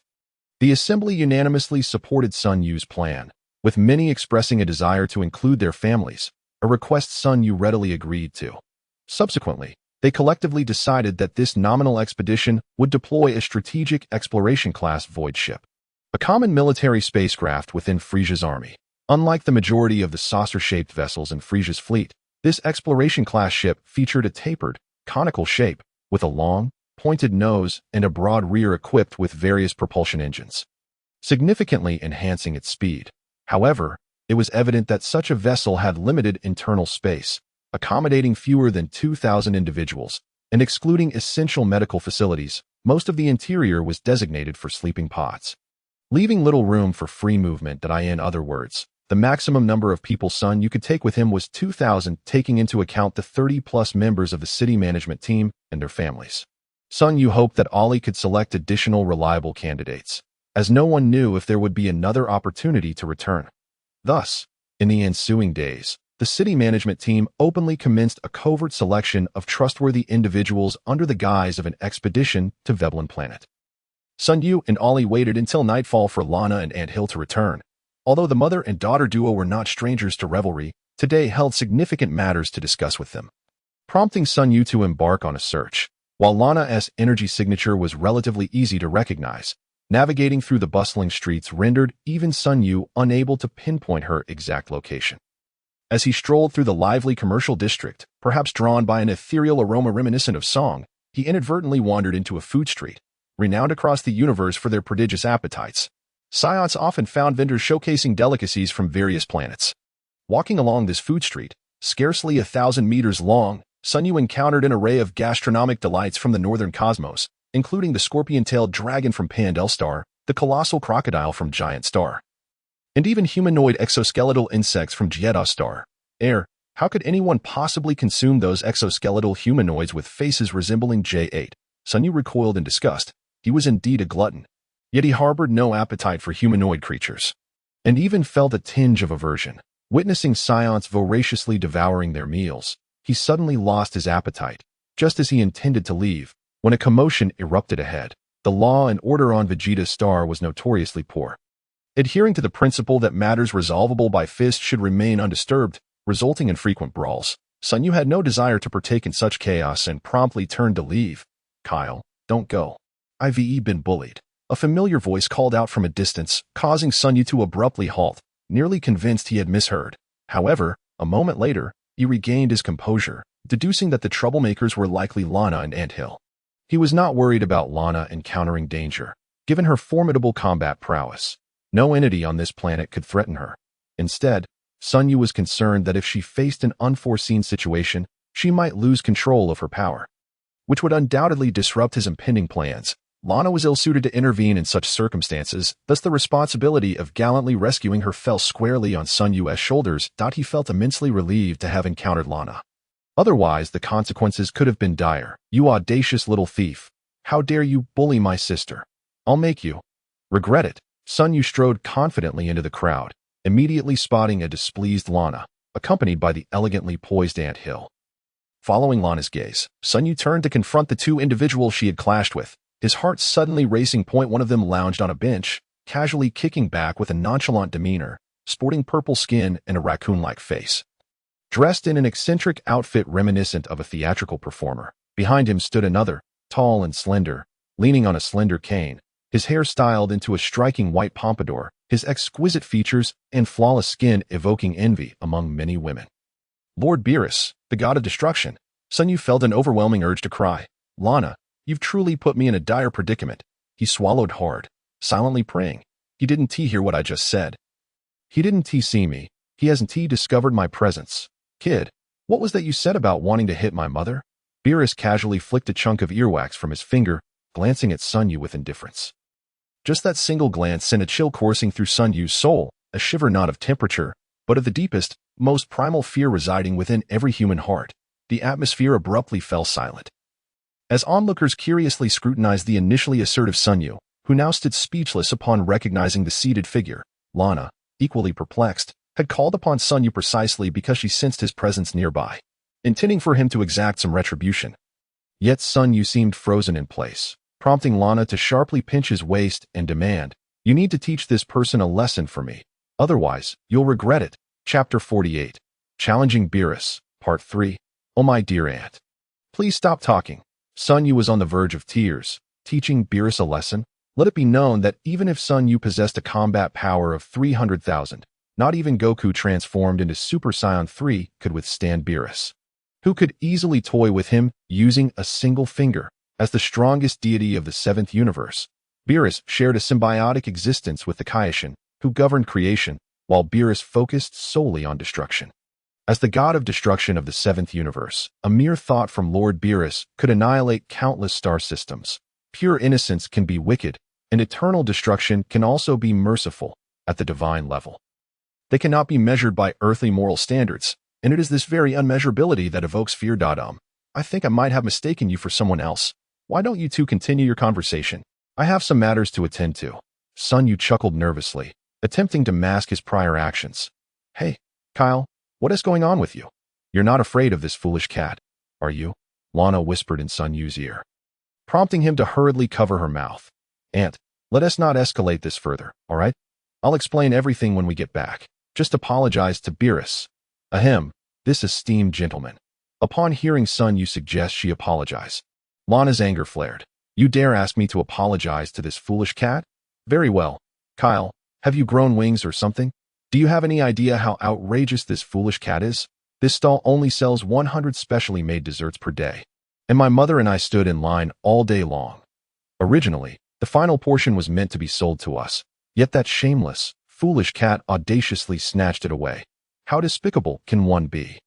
the assembly unanimously supported Sun Yu's plan, with many expressing a desire to include their families, a request Sun Yu readily agreed to. Subsequently, they collectively decided that this nominal expedition would deploy a strategic exploration-class void ship, a common military spacecraft within Frisia's army. Unlike the majority of the saucer-shaped vessels in Frisia's fleet, this exploration-class ship featured a tapered, conical shape, with a long, pointed nose and a broad rear equipped with various propulsion engines, significantly enhancing its speed. However, it was evident that such a vessel had limited internal space, accommodating fewer than 2,000 individuals, and excluding essential medical facilities. Most of the interior was designated for sleeping pods, leaving little room for free movement. In other words, the maximum number of people Sun Yu could take with him was 2,000, taking into account the 30-plus members of the city management team and their families. Sun Yu hoped that Ollie could select additional reliable candidates, as no one knew if there would be another opportunity to return. Thus, in the ensuing days, the city management team openly commenced a covert selection of trustworthy individuals under the guise of an expedition to Veblen Planet. Sun Yu and Ollie waited until nightfall for Lana and Ant Hill to return. Although the mother and daughter duo were not strangers to revelry, today held significant matters to discuss with them, prompting Sun Yu to embark on a search. While Lana's energy signature was relatively easy to recognize, navigating through the bustling streets rendered even Sun Yu unable to pinpoint her exact location. As he strolled through the lively commercial district, perhaps drawn by an ethereal aroma reminiscent of song, he inadvertently wandered into a food street, renowned across the universe for their prodigious appetites. Saiyans often found vendors showcasing delicacies from various planets. Walking along this food street, scarcely 1,000 meters long, Sun Yu encountered an array of gastronomic delights from the northern cosmos, including the scorpion-tailed dragon from Pandel Star, the colossal crocodile from Giant Star, and even humanoid exoskeletal insects from Jeddah Star. How could anyone possibly consume those exoskeletal humanoids with faces resembling J8? Sun Yu recoiled in disgust. He was indeed a glutton, yet he harbored no appetite for humanoid creatures, and even felt a tinge of aversion. Witnessing Saiyans voraciously devouring their meals, he suddenly lost his appetite, just as he intended to leave, when a commotion erupted ahead. The law and order on Vegeta's star was notoriously poor, adhering to the principle that matters resolvable by fist should remain undisturbed, resulting in frequent brawls. Sun Yu had no desire to partake in such chaos and promptly turned to leave. "Kyle, don't go. I've been bullied." A familiar voice called out from a distance, causing Sun Yu to abruptly halt, nearly convinced he had misheard. However, a moment later, he regained his composure, deducing that the troublemakers were likely Lana and Ant Hill. He was not worried about Lana encountering danger, given her formidable combat prowess. No entity on this planet could threaten her. Instead, Sun Yu was concerned that if she faced an unforeseen situation, she might lose control of her power, which would undoubtedly disrupt his impending plans. Lana was ill-suited to intervene in such circumstances, thus the responsibility of gallantly rescuing her fell squarely on Sun Yu's shoulders. He felt immensely relieved to have encountered Lana. Otherwise, the consequences could have been dire. "You audacious little thief. How dare you bully my sister? I'll make you regret it." Sun Yu strode confidently into the crowd, immediately spotting a displeased Lana, accompanied by the elegantly poised Ant Hill. Following Lana's gaze, Sun Yu turned to confront the two individuals she had clashed with, his heart suddenly racing. One of them lounged on a bench, casually kicking back with a nonchalant demeanor, sporting purple skin and a raccoon-like face. Dressed in an eccentric outfit reminiscent of a theatrical performer, behind him stood another, tall and slender, leaning on a slender cane, his hair styled into a striking white pompadour, his exquisite features and flawless skin evoking envy among many women. "Lord Beerus, the god of destruction." Sun Yu felt an overwhelming urge to cry, "Lana, you've truly put me in a dire predicament." He swallowed hard, silently praying. He didn't hear what I just said. He didn't see me. He hasn't discovered my presence. "Kid, what was that you said about wanting to hit my mother?" Beerus casually flicked a chunk of earwax from his finger, glancing at Sun Yu with indifference. Just that single glance sent a chill coursing through Sun Yu's soul, a shiver not of temperature, but of the deepest, most primal fear residing within every human heart. The atmosphere abruptly fell silent. As onlookers curiously scrutinized the initially assertive Sun Yu, who now stood speechless upon recognizing the seated figure, Lana, equally perplexed, had called upon Sun Yu precisely because she sensed his presence nearby, intending for him to exact some retribution. Yet Sun Yu seemed frozen in place, prompting Lana to sharply pinch his waist and demand, "You need to teach this person a lesson for me. Otherwise, you'll regret it." Chapter 48. Challenging Beerus, Part 3. Oh my dear aunt. Please stop talking. Sun Yu was on the verge of tears. Teaching Beerus a lesson? Let it be known that even if Sun Yu possessed a combat power of 300,000, not even Goku transformed into Super Saiyan 3 could withstand Beerus, who could easily toy with him using a single finger. As the strongest deity of the 7th universe, Beerus shared a symbiotic existence with the Kaioshin, who governed creation, while Beerus focused solely on destruction. As the god of destruction of the 7th universe, a mere thought from Lord Beerus could annihilate countless star systems. Pure innocence can be wicked, and eternal destruction can also be merciful at the divine level. They cannot be measured by earthly moral standards, and it is this very unmeasurability that evokes fear. I think I might have mistaken you for someone else. Why don't you two continue your conversation? I have some matters to attend to. Sun Yu chuckled nervously, attempting to mask his prior actions. Hey, Kyle, what is going on with you? You're not afraid of this foolish cat, are you? Lana whispered in Sun Yu's ear, prompting him to hurriedly cover her mouth. Aunt, let us not escalate this further, all right? I'll explain everything when we get back. Just apologize to Beerus. Ahem, this esteemed gentleman. Upon hearing Sun Yu suggest she apologize, Lana's anger flared. You dare ask me to apologize to this foolish cat? Very well. Kyle, have you grown wings or something? Do you have any idea how outrageous this foolish cat is? This stall only sells 100 specially made desserts per day. And my mother and I stood in line all day long. Originally, the final portion was meant to be sold to us, yet that shameless, foolish cat audaciously snatched it away. How despicable can one be?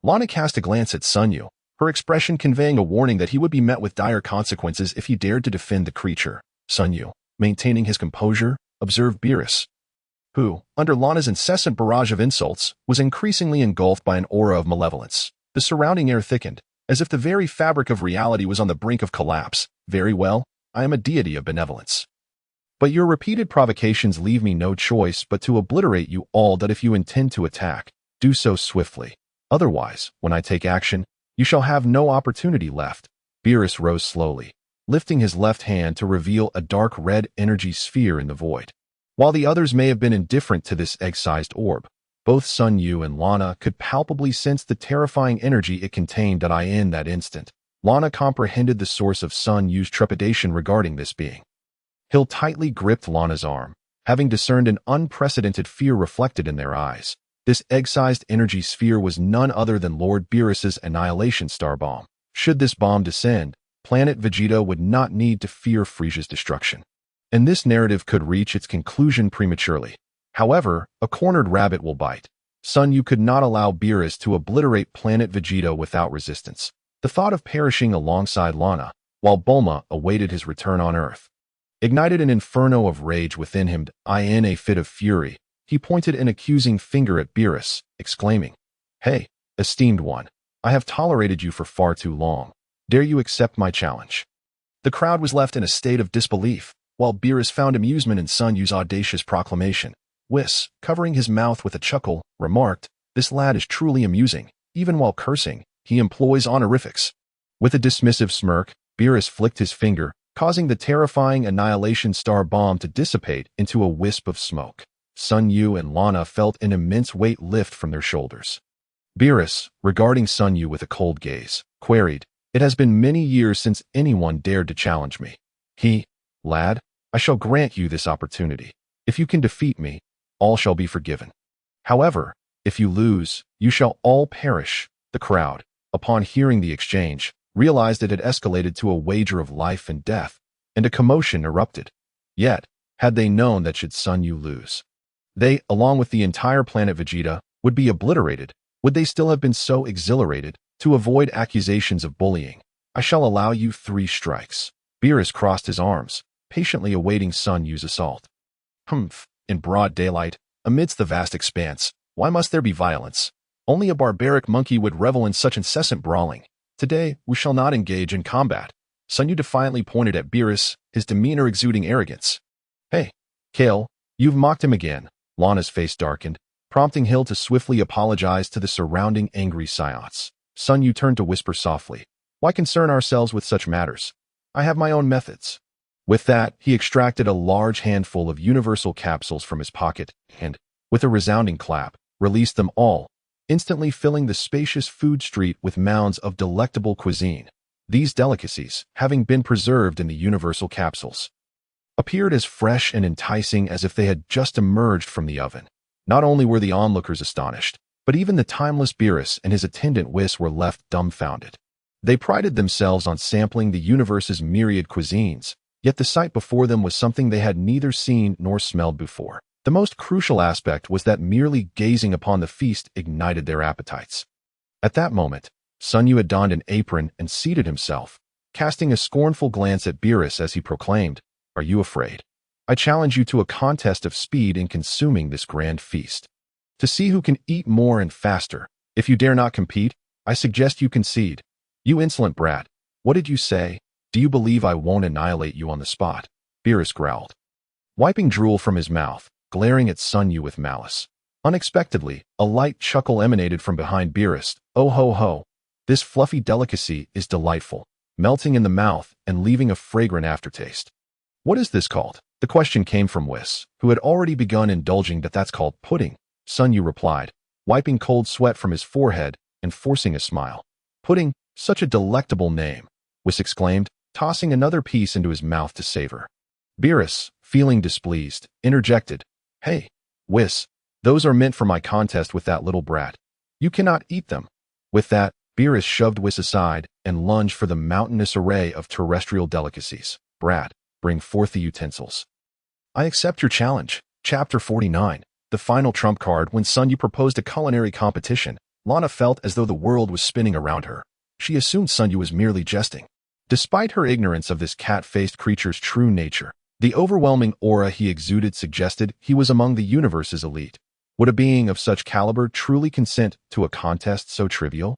Lana cast a glance at Sun Yu, her expression conveying a warning that he would be met with dire consequences if he dared to defend the creature. Sun Yu, maintaining his composure, observed Beerus, who, under Lana's incessant barrage of insults, was increasingly engulfed by an aura of malevolence. The surrounding air thickened, as if the very fabric of reality was on the brink of collapse. Very well, I am a deity of benevolence. But your repeated provocations leave me no choice but to obliterate you all. That if you intend to attack, do so swiftly. Otherwise, when I take action, you shall have no opportunity left. Beerus rose slowly, lifting his left hand to reveal a dark red energy sphere in the void. While the others may have been indifferent to this egg-sized orb, both Sun Yu and Lana could palpably sense the terrifying energy it contained. In that instant, Lana comprehended the source of Sun Yu's trepidation regarding this being. Hill tightly gripped Lana's arm, having discerned an unprecedented fear reflected in their eyes. This egg-sized energy sphere was none other than Lord Beerus's annihilation star bomb. Should this bomb descend, planet Vegeta would not need to fear Frisia's destruction, and this narrative could reach its conclusion prematurely. However, a cornered rabbit will bite. Sun Yu could not allow Beerus to obliterate planet Vegeta without resistance. The thought of perishing alongside Lana, while Bulma awaited his return on Earth, ignited an inferno of rage within him. In a fit of fury, he pointed an accusing finger at Beerus, exclaiming, Hey, esteemed one, I have tolerated you for far too long. Dare you accept my challenge? The crowd was left in a state of disbelief, while Beerus found amusement in Sun Yu's audacious proclamation. Whis, covering his mouth with a chuckle, remarked, This lad is truly amusing. Even while cursing, he employs honorifics. With a dismissive smirk, Beerus flicked his finger, causing the terrifying annihilation star bomb to dissipate into a wisp of smoke. Sun Yu and Lana felt an immense weight lift from their shoulders. Beerus, regarding Sun Yu with a cold gaze, queried, It has been many years since anyone dared to challenge me. Lad, I shall grant you this opportunity. If you can defeat me, all shall be forgiven. However, if you lose, you shall all perish. The crowd, upon hearing the exchange, realized it had escalated to a wager of life and death, and a commotion erupted. Yet, had they known that should Sun Yu lose, they, along with the entire planet Vegeta, would be obliterated, would they still have been so exhilarated to avoid accusations of bullying? I shall allow you 3 strikes. Beerus crossed his arms, patiently awaiting Sun Yu's assault. In broad daylight, amidst the vast expanse, Why must there be violence? Only a barbaric monkey would revel in such incessant brawling. Today, we shall not engage in combat. Sun Yu defiantly pointed at Beerus, his demeanor exuding arrogance. Hey, Kale, you've mocked him again. Lana's face darkened, prompting Hill to swiftly apologize to the surrounding angry Saiyans. Sun Yu turned to whisper softly. Why concern ourselves with such matters? I have my own methods. With that, he extracted a large handful of universal capsules from his pocket and, with a resounding clap, released them all, instantly filling the spacious food street with mounds of delectable cuisine. These delicacies, having been preserved in the universal capsules, appeared as fresh and enticing as if they had just emerged from the oven. Not only were the onlookers astonished, but even the timeless Beerus and his attendant Whis were left dumbfounded. They prided themselves on sampling the universe's myriad cuisines, yet the sight before them was something they had neither seen nor smelled before. The most crucial aspect was that merely gazing upon the feast ignited their appetites. At that moment, Sun Yu had donned an apron and seated himself, casting a scornful glance at Beerus as he proclaimed, Are you afraid? I challenge you to a contest of speed in consuming this grand feast. To see who can eat more and faster. If you dare not compete, I suggest you concede. You insolent brat, what did you say? Do you believe I won't annihilate you on the spot? Beerus growled, wiping drool from his mouth, glaring at Sun Yu with malice. Unexpectedly, a light chuckle emanated from behind Beerus. Oh ho ho, this fluffy delicacy is delightful, melting in the mouth and leaving a fragrant aftertaste. What is this called? The question came from Whis, who had already begun indulging. That's called pudding, Sun Yu replied, wiping cold sweat from his forehead and forcing a smile. Pudding, such a delectable name, Whis exclaimed, tossing another piece into his mouth to savor. Beerus, feeling displeased, interjected, Hey, Whis, those are meant for my contest with that little brat. You cannot eat them. With that, Beerus shoved Whis aside and lunged for the mountainous array of terrestrial delicacies. Brat, bring forth the utensils. I accept your challenge. Chapter 49. The final trump card. When Sun Yu proposed a culinary competition, Lana felt as though the world was spinning around her. She assumed Sun Yu was merely jesting. Despite her ignorance of this cat-faced creature's true nature, the overwhelming aura he exuded suggested he was among the universe's elite. Would a being of such caliber truly consent to a contest so trivial?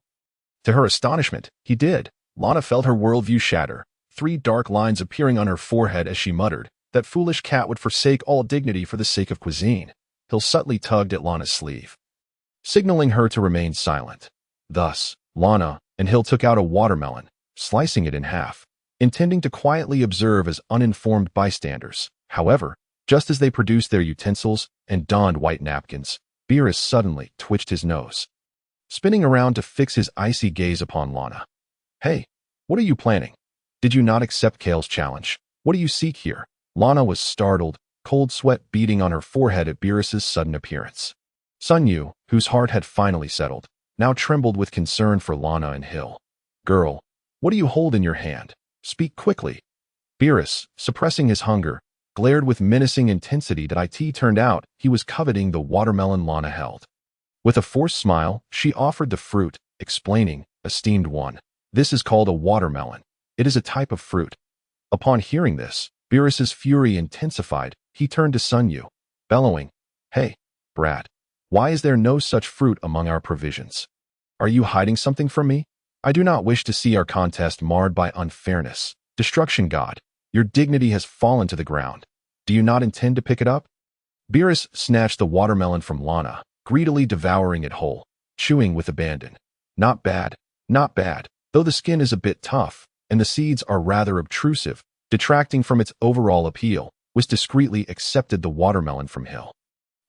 To her astonishment, he did. Lana felt her worldview shatter, 3 dark lines appearing on her forehead as she muttered, that foolish cat would forsake all dignity for the sake of cuisine. Hill subtly tugged at Lana's sleeve, signaling her to remain silent. Thus, Lana and Hill took out a watermelon, slicing it in half, intending to quietly observe as uninformed bystanders. However, just as they produced their utensils and donned white napkins, Beerus suddenly twitched his nose, spinning around to fix his icy gaze upon Lana. Hey, what are you planning? Did you not accept Kale's challenge? What do you seek here? Lana was startled, cold sweat beading on her forehead at Beerus's sudden appearance. Sun Yu, whose heart had finally settled, now trembled with concern for Lana and Hill. Girl, what do you hold in your hand? Speak quickly. Beerus, suppressing his hunger, glared with menacing intensity. It turned out he was coveting the watermelon Lana held. With a forced smile, she offered the fruit, explaining, Esteemed one, this is called a watermelon. It is a type of fruit. Upon hearing this, Beerus's fury intensified. He turned to Sun Yu, bellowing, Hey, brat, why is there no such fruit among our provisions? Are you hiding something from me? I do not wish to see our contest marred by unfairness. Destruction God, your dignity has fallen to the ground. Do you not intend to pick it up? Beerus snatched the watermelon from Lana, greedily devouring it whole, chewing with abandon. Not bad, though the skin is a bit tough, and the seeds are rather obtrusive, detracting from its overall appeal. Was discreetly accepted the watermelon from Hill.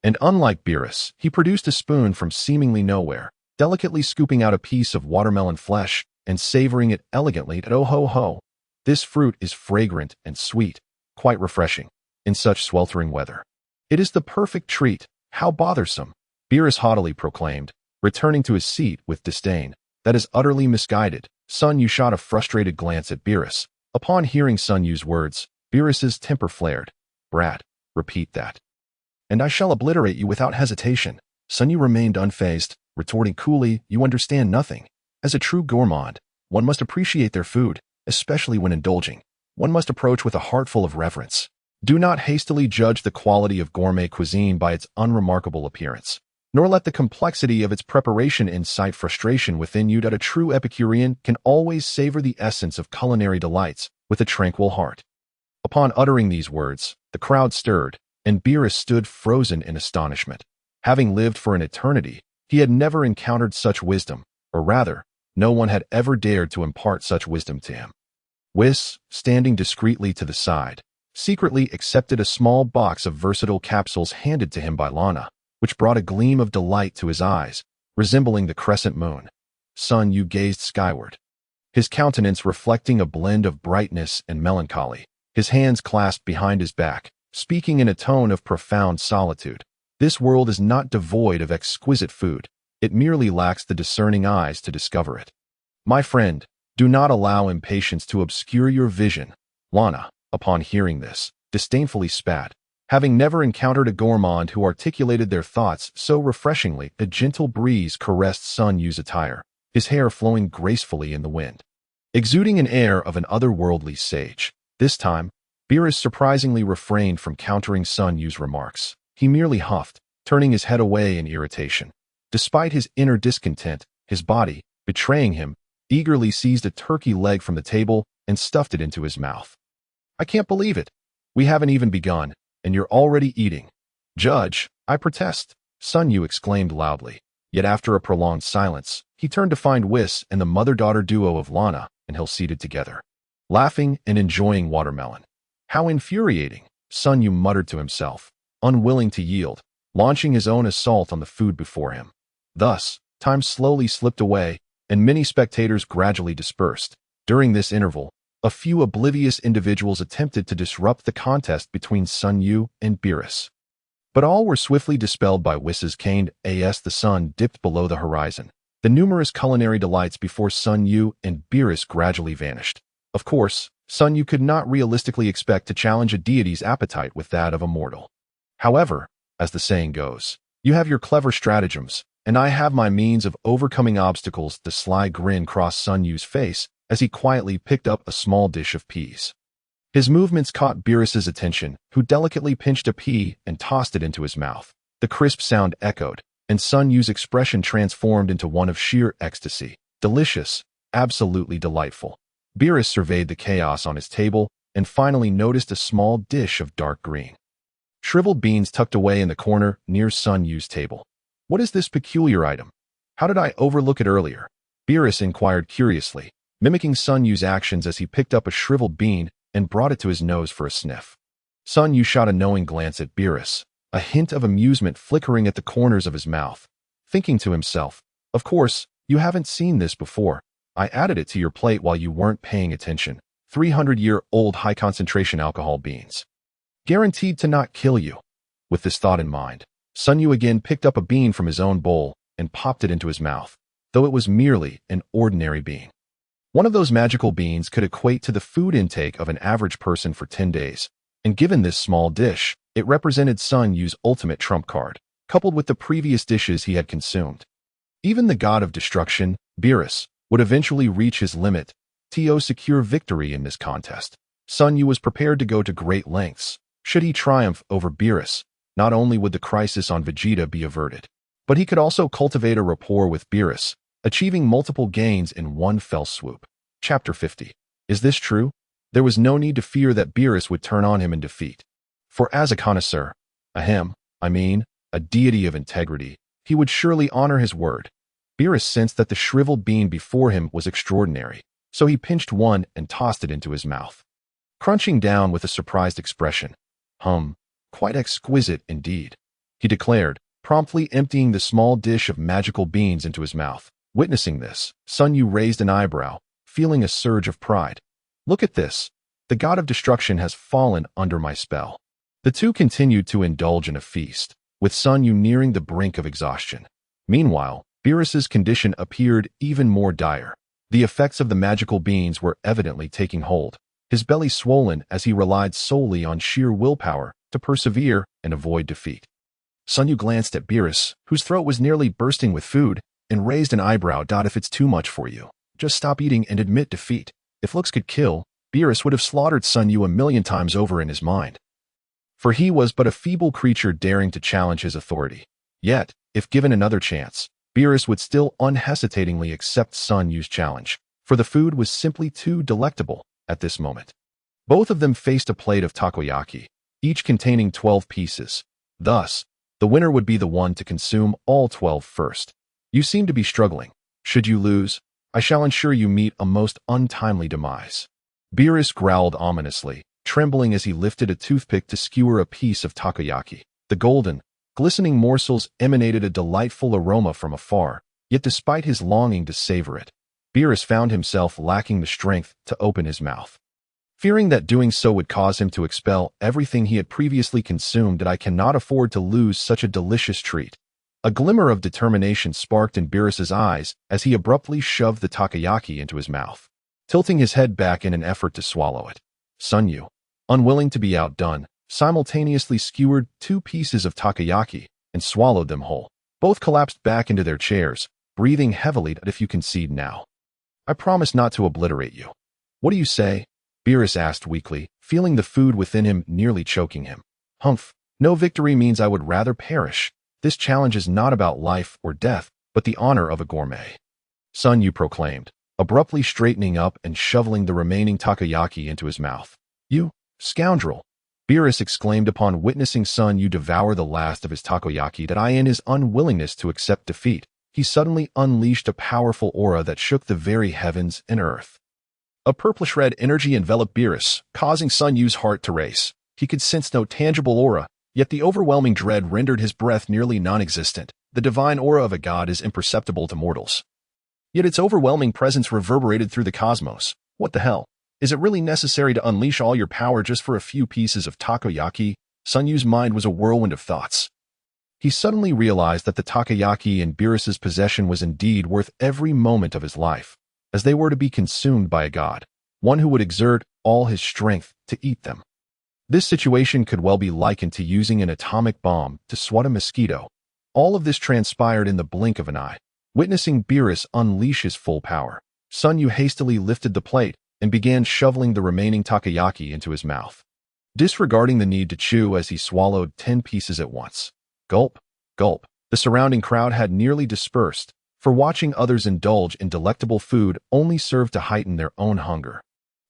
And unlike Beerus, he produced a spoon from seemingly nowhere, delicately scooping out a piece of watermelon flesh and savoring it elegantly. Oh ho ho, this fruit is fragrant and sweet, quite refreshing, in such sweltering weather. It is the perfect treat. How bothersome, Beerus haughtily proclaimed, returning to his seat with disdain. That is utterly misguided. Sun Yu shot a frustrated glance at Beerus. Upon hearing Sun Yu's words, Beerus's temper flared. Brat, repeat that, and I shall obliterate you without hesitation. Sun Yu remained unfazed, retorting coolly, You understand nothing. As a true gourmand, one must appreciate their food, especially when indulging. One must approach with a heart full of reverence. Do not hastily judge the quality of gourmet cuisine by its unremarkable appearance. nor let the complexity of its preparation incite frustration within you. That a true Epicurean can always savor the essence of culinary delights with a tranquil heart. Upon uttering these words, the crowd stirred, and Beerus stood frozen in astonishment. Having lived for an eternity, he had never encountered such wisdom, or rather, no one had ever dared to impart such wisdom to him. Whis, standing discreetly to the side, secretly accepted a small box of versatile capsules handed to him by Lana, which brought a gleam of delight to his eyes, resembling the crescent moon. Sun Yu gazed skyward, his countenance reflecting a blend of brightness and melancholy, his hands clasped behind his back, speaking in a tone of profound solitude. This world is not devoid of exquisite food. It merely lacks the discerning eyes to discover it. My friend, do not allow impatience to obscure your vision. Lana, upon hearing this, disdainfully spat. Having never encountered a gourmand who articulated their thoughts so refreshingly, a gentle breeze caressed Sun Yu's attire, his hair flowing gracefully in the wind. Exuding an air of an otherworldly sage, this time, Beerus surprisingly refrained from countering Sun Yu's remarks. He merely huffed, turning his head away in irritation. Despite his inner discontent, his body, betraying him, eagerly seized a turkey leg from the table and stuffed it into his mouth. I can't believe it. We haven't even begun, and you're already eating. Judge, I protest, Sun Yu exclaimed loudly. Yet after a prolonged silence, he turned to find Whis and the mother-daughter duo of Lana and Hill seated together, laughing and enjoying watermelon. How infuriating, Sun Yu muttered to himself, unwilling to yield, launching his own assault on the food before him. Thus, time slowly slipped away, and many spectators gradually dispersed. During this interval, a few oblivious individuals attempted to disrupt the contest between Sun Yu and Beerus. But all were swiftly dispelled by Whis' caned as the sun dipped below the horizon. The numerous culinary delights before Sun Yu and Beerus gradually vanished. Of course, Sun Yu could not realistically expect to challenge a deity's appetite with that of a mortal. However, as the saying goes, you have your clever stratagems, and I have my means of overcoming obstacles. The sly grin crossed Sun Yu's face as he quietly picked up a small dish of peas. His movements caught Beerus's attention, who delicately pinched a pea and tossed it into his mouth. The crisp sound echoed, and Sun Yu's expression transformed into one of sheer ecstasy. Delicious, absolutely delightful. Beerus surveyed the chaos on his table and finally noticed a small dish of dark green, shriveled beans tucked away in the corner near Sun Yu's table. What is this peculiar item? How did I overlook it earlier? Beerus inquired curiously, mimicking Sun Yu's actions as he picked up a shriveled bean and brought it to his nose for a sniff. Sun Yu shot a knowing glance at Beerus, a hint of amusement flickering at the corners of his mouth, thinking to himself, of course, you haven't seen this before. I added it to your plate while you weren't paying attention. 300-year-old high-concentration alcohol beans. Guaranteed to not kill you. With this thought in mind, Sun Yu again picked up a bean from his own bowl and popped it into his mouth, though it was merely an ordinary bean. One of those magical beans could equate to the food intake of an average person for 10 days, and given this small dish, it represented Sun Yu's ultimate trump card, coupled with the previous dishes he had consumed. Even the god of destruction, Beerus, would eventually reach his limit to secure victory in this contest. Sun Yu was prepared to go to great lengths. Should he triumph over Beerus, not only would the crisis on Vegeta be averted, but he could also cultivate a rapport with Beerus, achieving multiple gains in one fell swoop. Chapter 50. Is this true? There was no need to fear that Beerus would turn on him in defeat. For as a connoisseur, a deity of integrity, he would surely honor his word. Beerus sensed that the shriveled bean before him was extraordinary, so he pinched one and tossed it into his mouth, crunching down with a surprised expression. Quite exquisite indeed, he declared, promptly emptying the small dish of magical beans into his mouth. Witnessing this, Sun Yu raised an eyebrow, feeling a surge of pride. Look at this. The god of destruction has fallen under my spell. The two continued to indulge in a feast, with Sun Yu nearing the brink of exhaustion. Meanwhile, Beerus's condition appeared even more dire. The effects of the magical beans were evidently taking hold, his belly swollen as he relied solely on sheer willpower to persevere and avoid defeat. Sun Yu glanced at Beerus, whose throat was nearly bursting with food, and raised an eyebrow. If it's too much for you, just stop eating and admit defeat. If looks could kill, Beerus would have slaughtered Sun Yu 1,000,000 times over in his mind. For he was but a feeble creature daring to challenge his authority. Yet, If given another chance, Beerus would still unhesitatingly accept Sun Yu's challenge, for the food was simply too delectable at this moment. Both of them faced a plate of takoyaki, each containing 12 pieces. Thus, the winner would be the one to consume all 12 first. You seem to be struggling. Should you lose, I shall ensure you meet a most untimely demise. Beerus growled ominously, trembling as he lifted a toothpick to skewer a piece of takoyaki. The golden, glistening morsels emanated a delightful aroma from afar, yet despite his longing to savor it, Beerus found himself lacking the strength to open his mouth. Fearing that doing so would cause him to expel everything he had previously consumed, that I cannot afford to lose such a delicious treat. A glimmer of determination sparked in Beerus's eyes as he abruptly shoved the takoyaki into his mouth, tilting his head back in an effort to swallow it. Sun Yu, unwilling to be outdone, simultaneously skewered 2 pieces of takoyaki and swallowed them whole. Both collapsed back into their chairs, breathing heavily. If you concede now, I promise not to obliterate you. What do you say? Beerus asked weakly, feeling the food within him nearly choking him. Humph, no victory means I would rather perish. This challenge is not about life or death, but the honor of a gourmet. Sun Yu proclaimed, abruptly straightening up and shoveling the remaining takoyaki into his mouth. You scoundrel! Beerus exclaimed upon witnessing Sun Yu devour the last of his takoyaki. That in his unwillingness to accept defeat, he suddenly unleashed a powerful aura that shook the very heavens and earth. A purplish-red energy enveloped Beerus, causing Sun Yu's heart to race. He could sense no tangible aura, yet the overwhelming dread rendered his breath nearly non-existent. The divine aura of a god is imperceptible to mortals, yet its overwhelming presence reverberated through the cosmos. What the hell? Is it really necessary to unleash all your power just for a few pieces of takoyaki? Sun Yu's mind was a whirlwind of thoughts. He suddenly realized that the takoyaki in Beerus's possession was indeed worth every moment of his life, as they were to be consumed by a god, one who would exert all his strength to eat them. This situation could well be likened to using an atomic bomb to swat a mosquito. All of this transpired in the blink of an eye. Witnessing Beerus unleash his full power, Sun Yu hastily lifted the plate and began shoveling the remaining takoyaki into his mouth, disregarding the need to chew as he swallowed 10 pieces at once. Gulp, gulp. The surrounding crowd had nearly dispersed, for watching others indulge in delectable food only served to heighten their own hunger,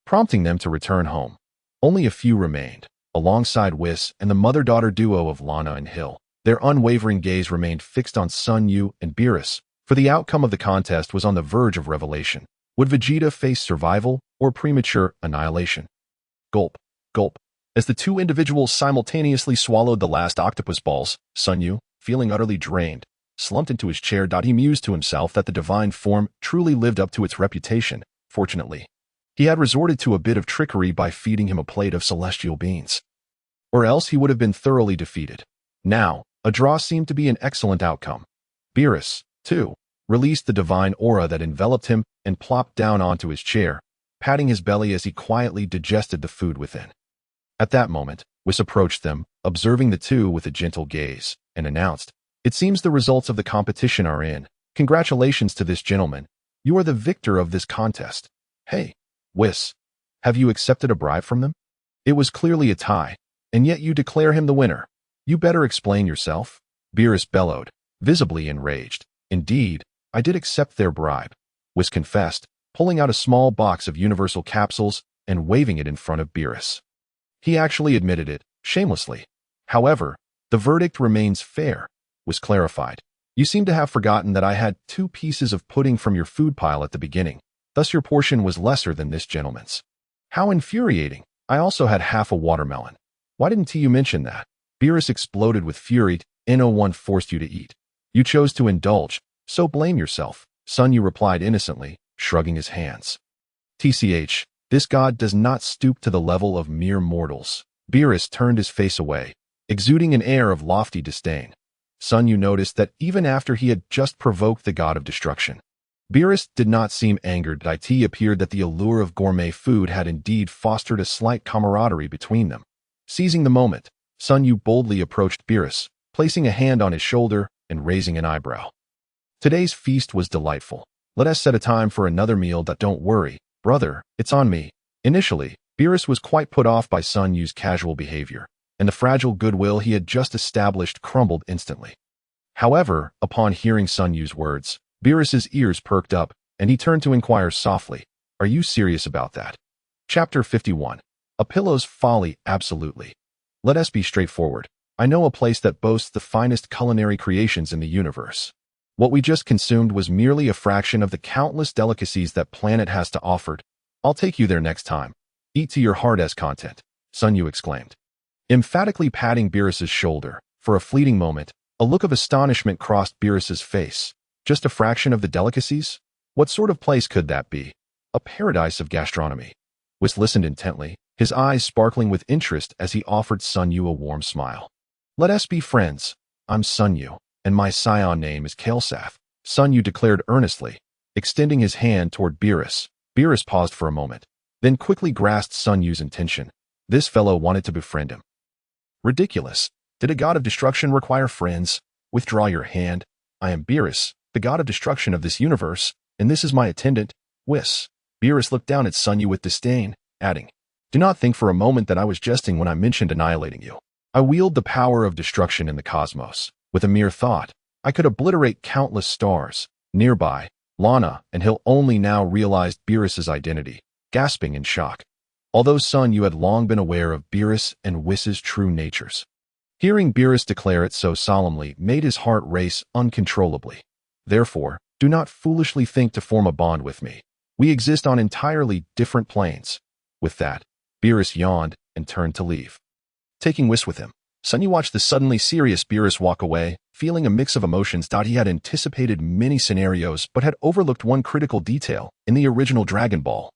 prompting them to return home. Only a few remained, alongside Whis and the mother-daughter duo of Lana and Hill. Their unwavering gaze remained fixed on Sun Yu and Beerus, for the outcome of the contest was on the verge of revelation. Would Vegeta face survival or premature annihilation? Gulp, gulp. As the 2 individuals simultaneously swallowed the last octopus balls, Sun Yu, feeling utterly drained, slumped into his chair. He mused to himself that the divine form truly lived up to its reputation. Fortunately, he had resorted to a bit of trickery by feeding him a plate of celestial beans, or else he would have been thoroughly defeated. Now, a draw seemed to be an excellent outcome. Beerus, too, released the divine aura that enveloped him and plopped down onto his chair, patting his belly as he quietly digested the food within. At that moment, Whis approached them, observing the two with a gentle gaze, and announced, "It seems the results of the competition are in. Congratulations to this gentleman. You are the victor of this contest." "Hey, Whis, have you accepted a bribe from them? It was clearly a tie, and yet you declare him the winner. You better explain yourself." Beerus bellowed, visibly enraged. "Indeed, I did accept their bribe," Whis confessed, pulling out a small box of universal capsules and waving it in front of Beerus. He actually admitted it, shamelessly. "However, the verdict remains fair," Whis clarified. "You seem to have forgotten that I had 2 pieces of pudding from your food pile at the beginning. Thus your portion was lesser than this gentleman's." "How infuriating. I also had half a watermelon. Why didn't you mention that?" Beerus exploded with fury. "No one forced you to eat. You chose to indulge, so blame yourself," Sun Yu replied innocently, shrugging his hands. "TCH, this god does not stoop to the level of mere mortals." Beerus turned his face away, exuding an air of lofty disdain. Sun Yu noticed that even after he had just provoked the god of destruction, Beerus did not seem angered. It appeared that the allure of gourmet food had indeed fostered a slight camaraderie between them. Seizing the moment, Sun Yu boldly approached Beerus, placing a hand on his shoulder and raising an eyebrow. "Today's feast was delightful. Let us set a time for another meal. Don't worry, brother, it's on me." Initially, Beerus was quite put off by Sun Yu's casual behavior, and the fragile goodwill he had just established crumbled instantly. However, upon hearing Sun Yu's words, Beerus's ears perked up, and he turned to inquire softly, "Are you serious about that?" Chapter 51. A Pillow's Folly. Absolutely. Let us be straightforward. I know a place that boasts the finest culinary creations in the universe. What we just consumed was merely a fraction of the countless delicacies that planet has to offer. I'll take you there next time. Eat to your heart's content, Sun Yu exclaimed, emphatically patting Beerus's shoulder. For a fleeting moment, a look of astonishment crossed Beerus's face. Just a fraction of the delicacies? What sort of place could that be? A paradise of gastronomy. Whis listened intently, his eyes sparkling with interest as he offered Sun Yu a warm smile. Let us be friends. I'm Sun Yu, and my Saiyan name is Kalesaf, Sun Yu declared earnestly, extending his hand toward Beerus. Beerus paused for a moment, then quickly grasped Sun Yu's intention. This fellow wanted to befriend him. Ridiculous. Did a god of destruction require friends? Withdraw your hand. I am Beerus, the god of destruction of this universe, and this is my attendant, Whis. Beerus looked down at Sun Yu with disdain, adding, Do not think for a moment that I was jesting when I mentioned annihilating you. I wield the power of destruction in the cosmos. With a mere thought, I could obliterate countless stars. Nearby, Lana and Hill only now realized Beerus's identity, gasping in shock. Although Sun Yu had long been aware of Beerus and Whis's true natures. Hearing Beerus declare it so solemnly made his heart race uncontrollably. Therefore, do not foolishly think to form a bond with me. We exist on entirely different planes. With that, Beerus yawned and turned to leave. Taking Whis with him, Sun Yu watched the suddenly serious Beerus walk away, feeling a mix of emotions. He had anticipated many scenarios but had overlooked one critical detail in the original Dragon Ball.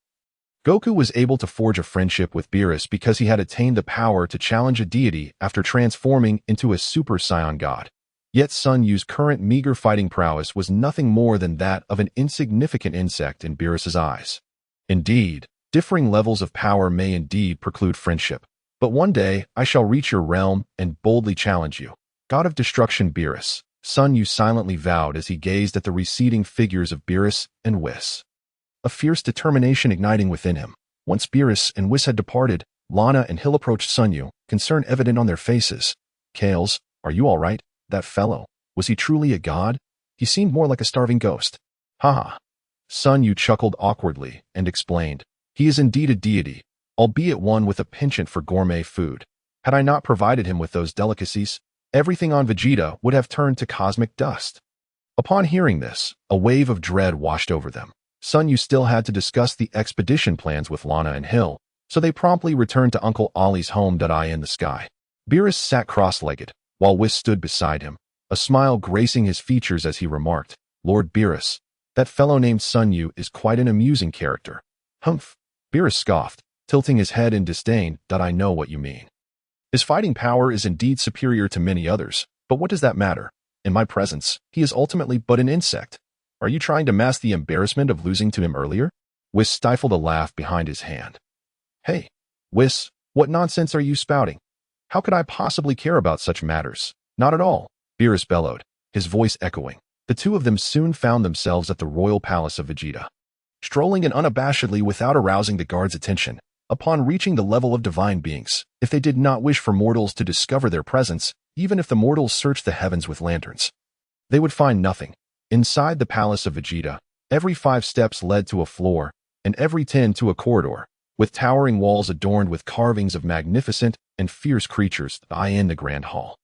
Goku was able to forge a friendship with Beerus because he had attained the power to challenge a deity after transforming into a Super Saiyan god. Yet Sun Yu's current meager fighting prowess was nothing more than that of an insignificant insect in Beerus's eyes. Indeed, differing levels of power may indeed preclude friendship. But one day I shall reach your realm and boldly challenge you. God of Destruction Beerus, Sun Yu silently vowed as he gazed at the receding figures of Beerus and Whis. A fierce determination igniting within him. Once Beerus and Whis had departed, Lana and Hill approached Sun Yu, concern evident on their faces. Kales, are you all right? That fellow, was he truly a god? He seemed more like a starving ghost. Haha. Sun Yu chuckled awkwardly and explained, He is indeed a deity, albeit one with a penchant for gourmet food. Had I not provided him with those delicacies, everything on Vegeta would have turned to cosmic dust. Upon hearing this, a wave of dread washed over them. Sun Yu still had to discuss the expedition plans with Lana and Hill, so they promptly returned to Uncle Ollie's home. In the sky. Beerus sat cross-legged, while Whis stood beside him, a smile gracing his features as he remarked, Lord Beerus, that fellow named Sun Yu is quite an amusing character. Humph. Beerus scoffed, tilting his head in disdain. I know what you mean. His fighting power is indeed superior to many others, but what does that matter? In my presence, he is ultimately but an insect. Are you trying to mask the embarrassment of losing to him earlier? Whis stifled a laugh behind his hand. Hey, Whis, what nonsense are you spouting? How could I possibly care about such matters? Not at all, Beerus bellowed, his voice echoing. The two of them soon found themselves at the royal palace of Vegeta. Strolling in unabashedly without arousing the guards' attention, upon reaching the level of divine beings, if they did not wish for mortals to discover their presence, even if the mortals searched the heavens with lanterns, they would find nothing. Inside the palace of Vegeta, every 5 steps led to a floor, and every 10 to a corridor, with towering walls adorned with carvings of magnificent and fierce creatures. In the grand hall,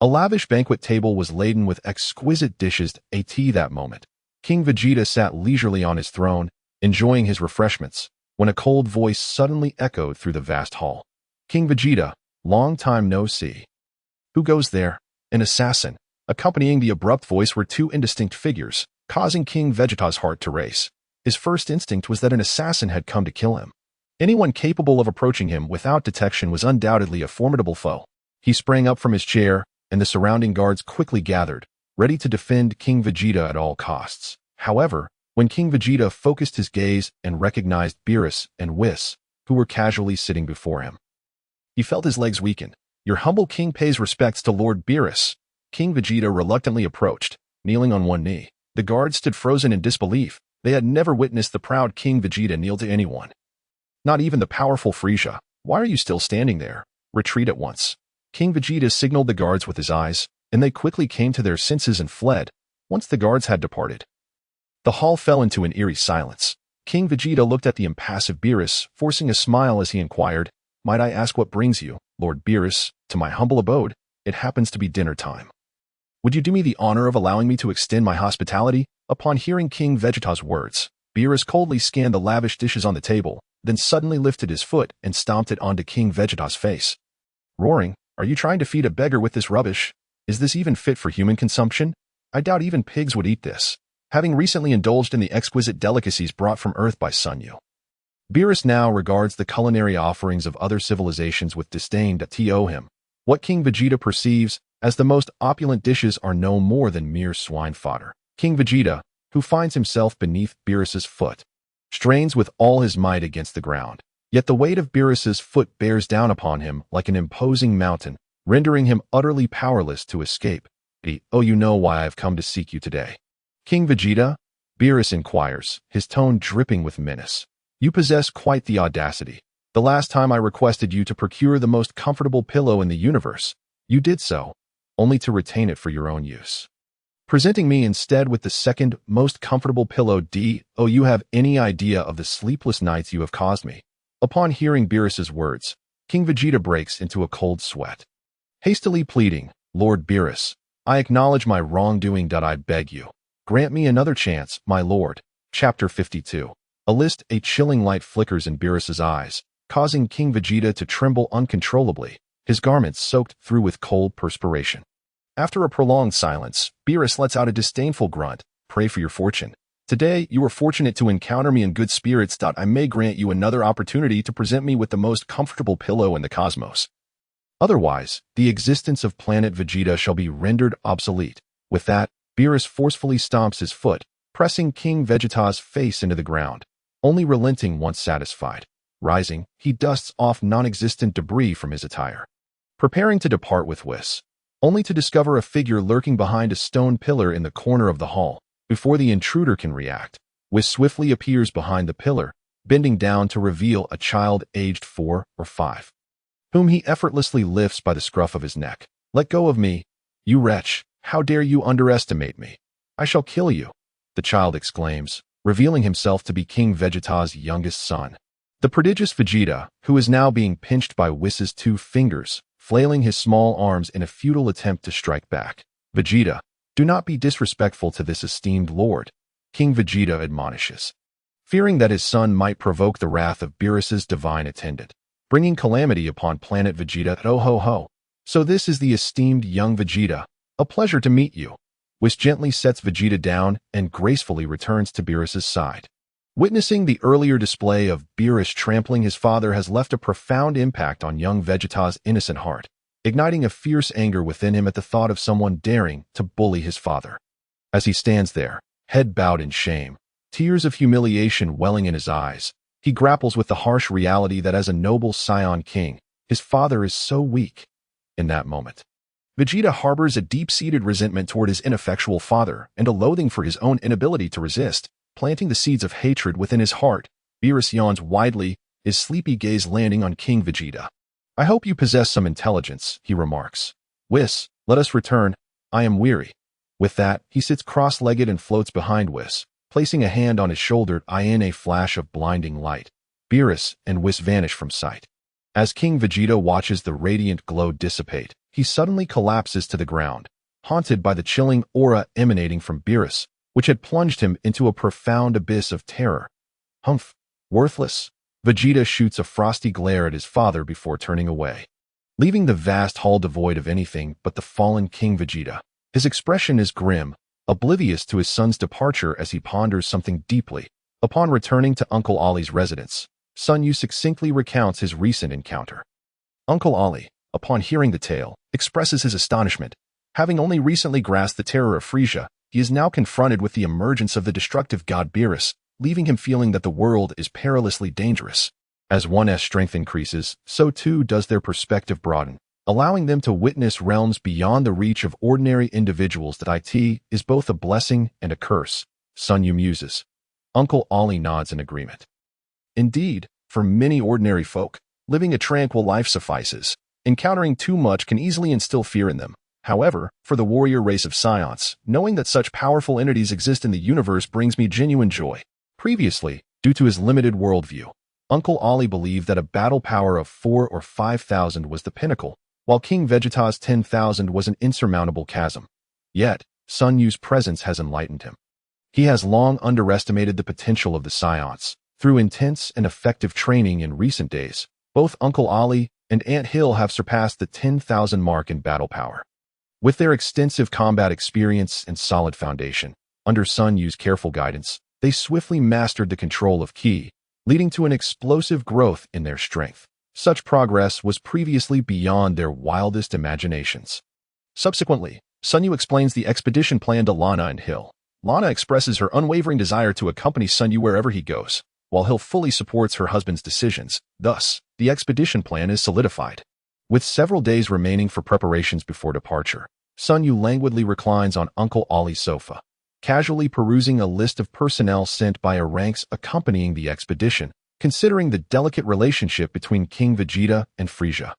a lavish banquet table was laden with exquisite dishes. That moment, King Vegeta sat leisurely on his throne, enjoying his refreshments, when a cold voice suddenly echoed through the vast hall. King Vegeta, long time no see. Who goes there? An assassin. Accompanying the abrupt voice were 2 indistinct figures, causing King Vegeta's heart to race. His first instinct was that an assassin had come to kill him. Anyone capable of approaching him without detection was undoubtedly a formidable foe. He sprang up from his chair, and the surrounding guards quickly gathered, ready to defend King Vegeta at all costs. However, when King Vegeta focused his gaze and recognized Beerus and Whis, who were casually sitting before him, he felt his legs weaken. Your humble king pays respects to Lord Beerus. King Vegeta reluctantly approached, kneeling on one knee. The guards stood frozen in disbelief. They had never witnessed the proud King Vegeta kneel to anyone. Not even the powerful Frieza. Why are you still standing there? Retreat at once. King Vegeta signaled the guards with his eyes, and they quickly came to their senses and fled, once the guards had departed. The hall fell into an eerie silence. King Vegeta looked at the impassive Beerus, forcing a smile as he inquired, "Might I ask what brings you, Lord Beerus, to my humble abode? It happens to be dinner time. Would you do me the honor of allowing me to extend my hospitality?" Upon hearing King Vegeta's words, Beerus coldly scanned the lavish dishes on the table, then suddenly lifted his foot and stomped it onto King Vegeta's face. Roaring, "Are you trying to feed a beggar with this rubbish? Is this even fit for human consumption? I doubt even pigs would eat this," having recently indulged in the exquisite delicacies brought from Earth by Sun Yu. Beerus now regards the culinary offerings of other civilizations with disdain that to him. What King Vegeta perceives as the most opulent dishes are no more than mere swine fodder. King Vegeta, who finds himself beneath Beerus's foot, strains with all his might against the ground. Yet the weight of Beerus's foot bears down upon him like an imposing mountain, rendering him utterly powerless to escape. "Oh, you know why I have come to seek you today." "King Vegeta?" Beerus inquires, his tone dripping with menace. "You possess quite the audacity. The last time I requested you to procure the most comfortable pillow in the universe, you did so, only to retain it for your own use. Presenting me instead with the second most comfortable pillow. Oh, you have any idea of the sleepless nights you have caused me?" Upon hearing Beerus's words, King Vegeta breaks into a cold sweat. Hastily pleading, "Lord Beerus, I acknowledge my wrongdoing. I beg you, grant me another chance, my lord." Chapter 52. A chilling light flickers in Beerus's eyes, causing King Vegeta to tremble uncontrollably, his garments soaked through with cold perspiration. After a prolonged silence, Beerus lets out a disdainful grunt. "Pray for your fortune. Today, you were fortunate to encounter me in good spirits. I may grant you another opportunity to present me with the most comfortable pillow in the cosmos. Otherwise, the existence of planet Vegeta shall be rendered obsolete." With that, Beerus forcefully stomps his foot, pressing King Vegeta's face into the ground, only relenting once satisfied. Rising, he dusts off non-existent debris from his attire, preparing to depart with Whis, only to discover a figure lurking behind a stone pillar in the corner of the hall. Before the intruder can react, Whis swiftly appears behind the pillar, bending down to reveal a child aged 4 or 5, whom he effortlessly lifts by the scruff of his neck. "Let go of me, you wretch! How dare you underestimate me? I shall kill you!" the child exclaims, revealing himself to be King Vegeta's youngest son. The prodigious Vegeta, who is now being pinched by Whis's 2 fingers, flailing his small arms in a futile attempt to strike back. "Vegeta, do not be disrespectful to this esteemed lord," King Vegeta admonishes, fearing that his son might provoke the wrath of Beerus's divine attendant, bringing calamity upon planet Vegeta. "Ho ho ho. So this is the esteemed young Vegeta. A pleasure to meet you." Whis gently sets Vegeta down and gracefully returns to Beerus's side. Witnessing the earlier display of Beerus trampling his father has left a profound impact on young Vegeta's innocent heart, igniting a fierce anger within him at the thought of someone daring to bully his father. As he stands there, head bowed in shame, tears of humiliation welling in his eyes, he grapples with the harsh reality that as a noble Saiyan king, his father is so weak. In that moment, Vegeta harbors a deep-seated resentment toward his ineffectual father and a loathing for his own inability to resist, planting the seeds of hatred within his heart. Beerus yawns widely, his sleepy gaze landing on King Vegeta. "I hope you possess some intelligence," he remarks. "Whis, let us return. I am weary." With that, he sits cross-legged and floats behind Whis, placing a hand on his shoulder. In a flash of blinding light, Beerus and Whis vanish from sight. As King Vegeta watches the radiant glow dissipate, he suddenly collapses to the ground, haunted by the chilling aura emanating from Beerus, which had plunged him into a profound abyss of terror. "Humph, worthless." Vegeta shoots a frosty glare at his father before turning away, leaving the vast hall devoid of anything but the fallen King Vegeta. His expression is grim, oblivious to his son's departure as he ponders something deeply. Upon returning to Uncle Ollie's residence, Sun Yu succinctly recounts his recent encounter. Uncle Ollie, upon hearing the tale, expresses his astonishment. Having only recently grasped the terror of Frisia, he is now confronted with the emergence of the destructive god Beerus, leaving him feeling that the world is perilously dangerous. As one's strength increases, so too does their perspective broaden, allowing them to witness realms beyond the reach of ordinary individuals. That is both a blessing and a curse, Sun Yu muses. Uncle Ollie nods in agreement. Indeed, for many ordinary folk, living a tranquil life suffices. Encountering too much can easily instill fear in them. However, for the warrior race of Saiyans, knowing that such powerful entities exist in the universe brings me genuine joy. Previously, due to his limited worldview, Uncle Ollie believed that a battle power of 4 or 5,000 was the pinnacle, while King Vegeta's 10,000 was an insurmountable chasm. Yet, Sun Yu's presence has enlightened him. He has long underestimated the potential of the Saiyans. Through intense and effective training in recent days, both Uncle Ollie and Aunt Hill have surpassed the 10,000 mark in battle power. With their extensive combat experience and solid foundation, under Sun Yu's careful guidance, they swiftly mastered the control of Ki, leading to an explosive growth in their strength. Such progress was previously beyond their wildest imaginations. Subsequently, Sun Yu explains the expedition plan to Lana and Hill. Lana expresses her unwavering desire to accompany Sun Yu wherever he goes, while Hill fully supports her husband's decisions. Thus, the expedition plan is solidified. With several days remaining for preparations before departure, Sun Yu languidly reclines on Uncle Ollie's sofa, casually perusing a list of personnel sent by a ranks accompanying the expedition, considering the delicate relationship between King Vegeta and Frieza.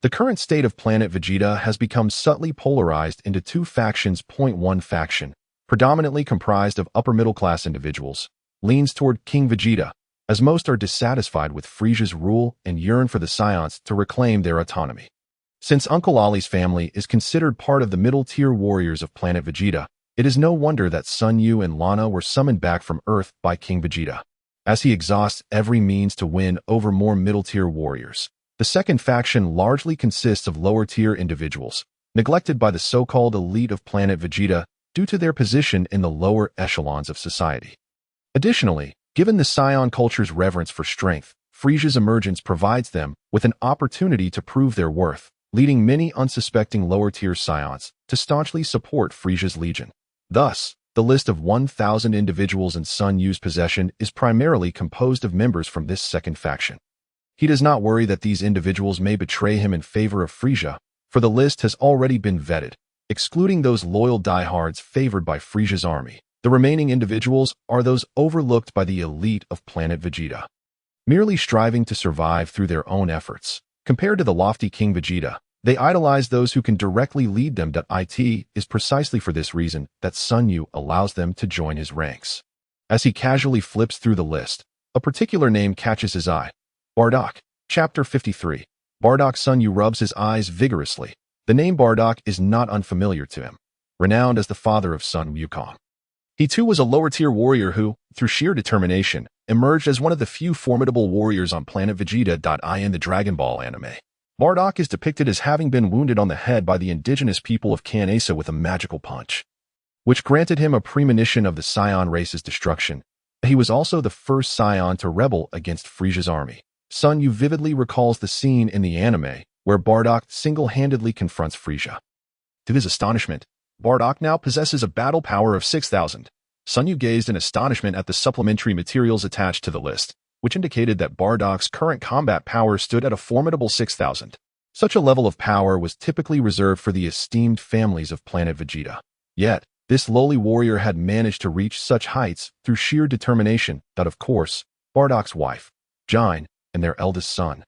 The current state of planet Vegeta has become subtly polarized into two factions. One faction, predominantly comprised of upper-middle-class individuals, leans toward King Vegeta, as most are dissatisfied with Frieza's rule and yearn for the Saiyans to reclaim their autonomy. Since Uncle Ollie's family is considered part of the middle-tier warriors of planet Vegeta, it is no wonder that Sun Yu and Lana were summoned back from Earth by King Vegeta. As he exhausts every means to win over more middle-tier warriors, the second faction largely consists of lower-tier individuals, neglected by the so-called elite of planet Vegeta due to their position in the lower echelons of society. Additionally, given the Saiyan culture's reverence for strength, Frieza's emergence provides them with an opportunity to prove their worth, leading many unsuspecting lower-tier Saiyans to staunchly support Frieza's legion. Thus, the list of 1,000 individuals in Sun Yu's possession is primarily composed of members from this second faction. He does not worry that these individuals may betray him in favor of Frieza, for the list has already been vetted, excluding those loyal diehards favored by Frieza's army. The remaining individuals are those overlooked by the elite of planet Vegeta, merely striving to survive through their own efforts. Compared to the lofty King Vegeta, they idolize those who can directly lead them. It is precisely for this reason that Sun Yu allows them to join his ranks. As he casually flips through the list, a particular name catches his eye. Bardock. Chapter 53. Bardock. Sun Yu rubs his eyes vigorously. The name Bardock is not unfamiliar to him. Renowned as the father of Sun Wukong, he too was a lower-tier warrior who, through sheer determination, emerged as one of the few formidable warriors on planet Vegeta. In the Dragon Ball anime, Bardock is depicted as having been wounded on the head by the indigenous people of Kanesa with a magical punch, which granted him a premonition of the Saiyan race's destruction. He was also the first Saiyan to rebel against Frieza's army. Sun Yu vividly recalls the scene in the anime where Bardock single-handedly confronts Frieza. To his astonishment, Bardock now possesses a battle power of 6,000. Sun Yu gazed in astonishment at the supplementary materials attached to the list, which indicated that Bardock's current combat power stood at a formidable 6,000. Such a level of power was typically reserved for the esteemed families of planet Vegeta. Yet, this lowly warrior had managed to reach such heights through sheer determination. Of course, Bardock's wife, Jine, and their eldest son,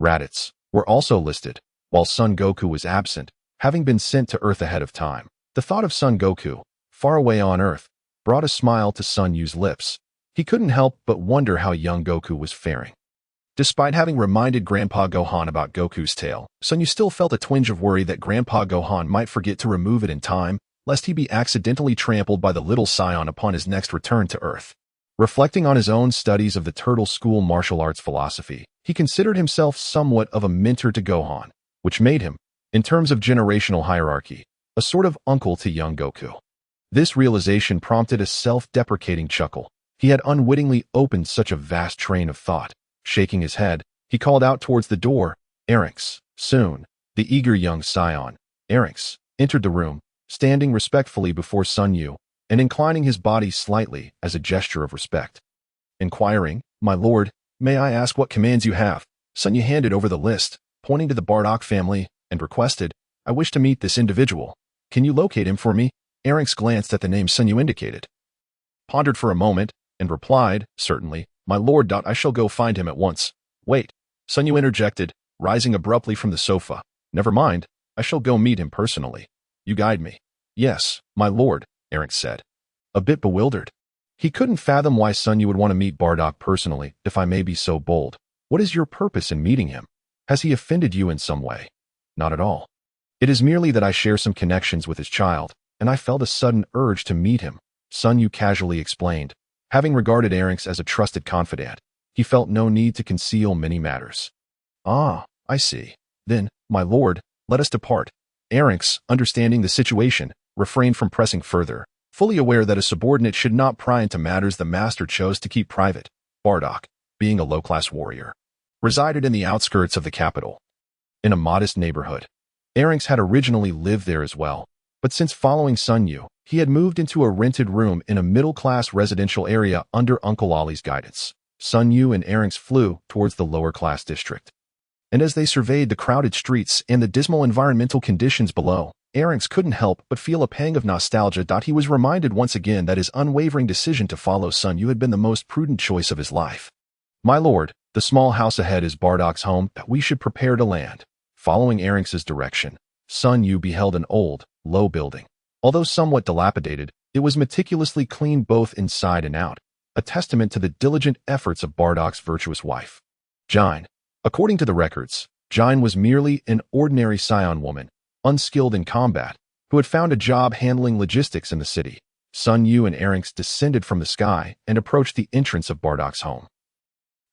Raditz, were also listed, while Son Goku was absent, having been sent to Earth ahead of time. The thought of Son Goku, far away on Earth, brought a smile to Sun Yu's lips. He couldn't help but wonder how young Goku was faring. Despite having reminded Grandpa Gohan about Goku's tail, Sun Yu still felt a twinge of worry that Grandpa Gohan might forget to remove it in time, lest he be accidentally trampled by the little Saiyan upon his next return to Earth. Reflecting on his own studies of the Turtle School martial arts philosophy, he considered himself somewhat of a mentor to Gohan, which made him, in terms of generational hierarchy, a sort of uncle to young Goku. This realization prompted a self-deprecating chuckle. He had unwittingly opened such a vast train of thought. Shaking his head, he called out towards the door, "Erinx." Soon, the eager young Saiyan, Erinx, entered the room, standing respectfully before Sun Yu and inclining his body slightly as a gesture of respect. Inquiring, "My lord, may I ask what commands you have?" Sun Yu handed over the list, pointing to the Bardock family, and requested, "I wish to meet this individual. Can you locate him for me?" Erinx glanced at the name Sun Yu indicated, pondered for a moment, and replied, "Certainly, my lord. I shall go find him at once." "Wait," Sun Yu interjected, rising abruptly from the sofa. "Never mind, I shall go meet him personally." You guide me. Yes, my lord, Erinx said, a bit bewildered. He couldn't fathom why Sun Yu would want to meet Bardock personally, if I may be so bold. What is your purpose in meeting him? Has he offended you in some way? Not at all. It is merely that I share some connections with his child, and I felt a sudden urge to meet him, Sun Yu casually explained. Having regarded Erinx as a trusted confidant, he felt no need to conceal many matters. Ah, I see. Then, my lord, let us depart. Erinx, understanding the situation, refrained from pressing further, fully aware that a subordinate should not pry into matters the master chose to keep private. Bardock, being a low-class warrior, resided in the outskirts of the capital, in a modest neighborhood. Erinx had originally lived there as well, but since following Sun Yu, he had moved into a rented room in a middle-class residential area under Uncle Ollie's guidance. Sun Yu and Erinx flew towards the lower-class district. And as they surveyed the crowded streets and the dismal environmental conditions below, Erinx couldn't help but feel a pang of nostalgia. He was reminded once again that his unwavering decision to follow Sun Yu had been the most prudent choice of his life. My lord, the small house ahead is Bardock's home. We should prepare to land. Following Erinx's direction, Sun Yu beheld an old, low building. Although somewhat dilapidated, it was meticulously cleaned both inside and out, a testament to the diligent efforts of Bardock's virtuous wife. Jine. According to the records, Jine was merely an ordinary Saiyan woman, unskilled in combat, who had found a job handling logistics in the city. Sun Yu and Erinx descended from the sky and approached the entrance of Bardock's home.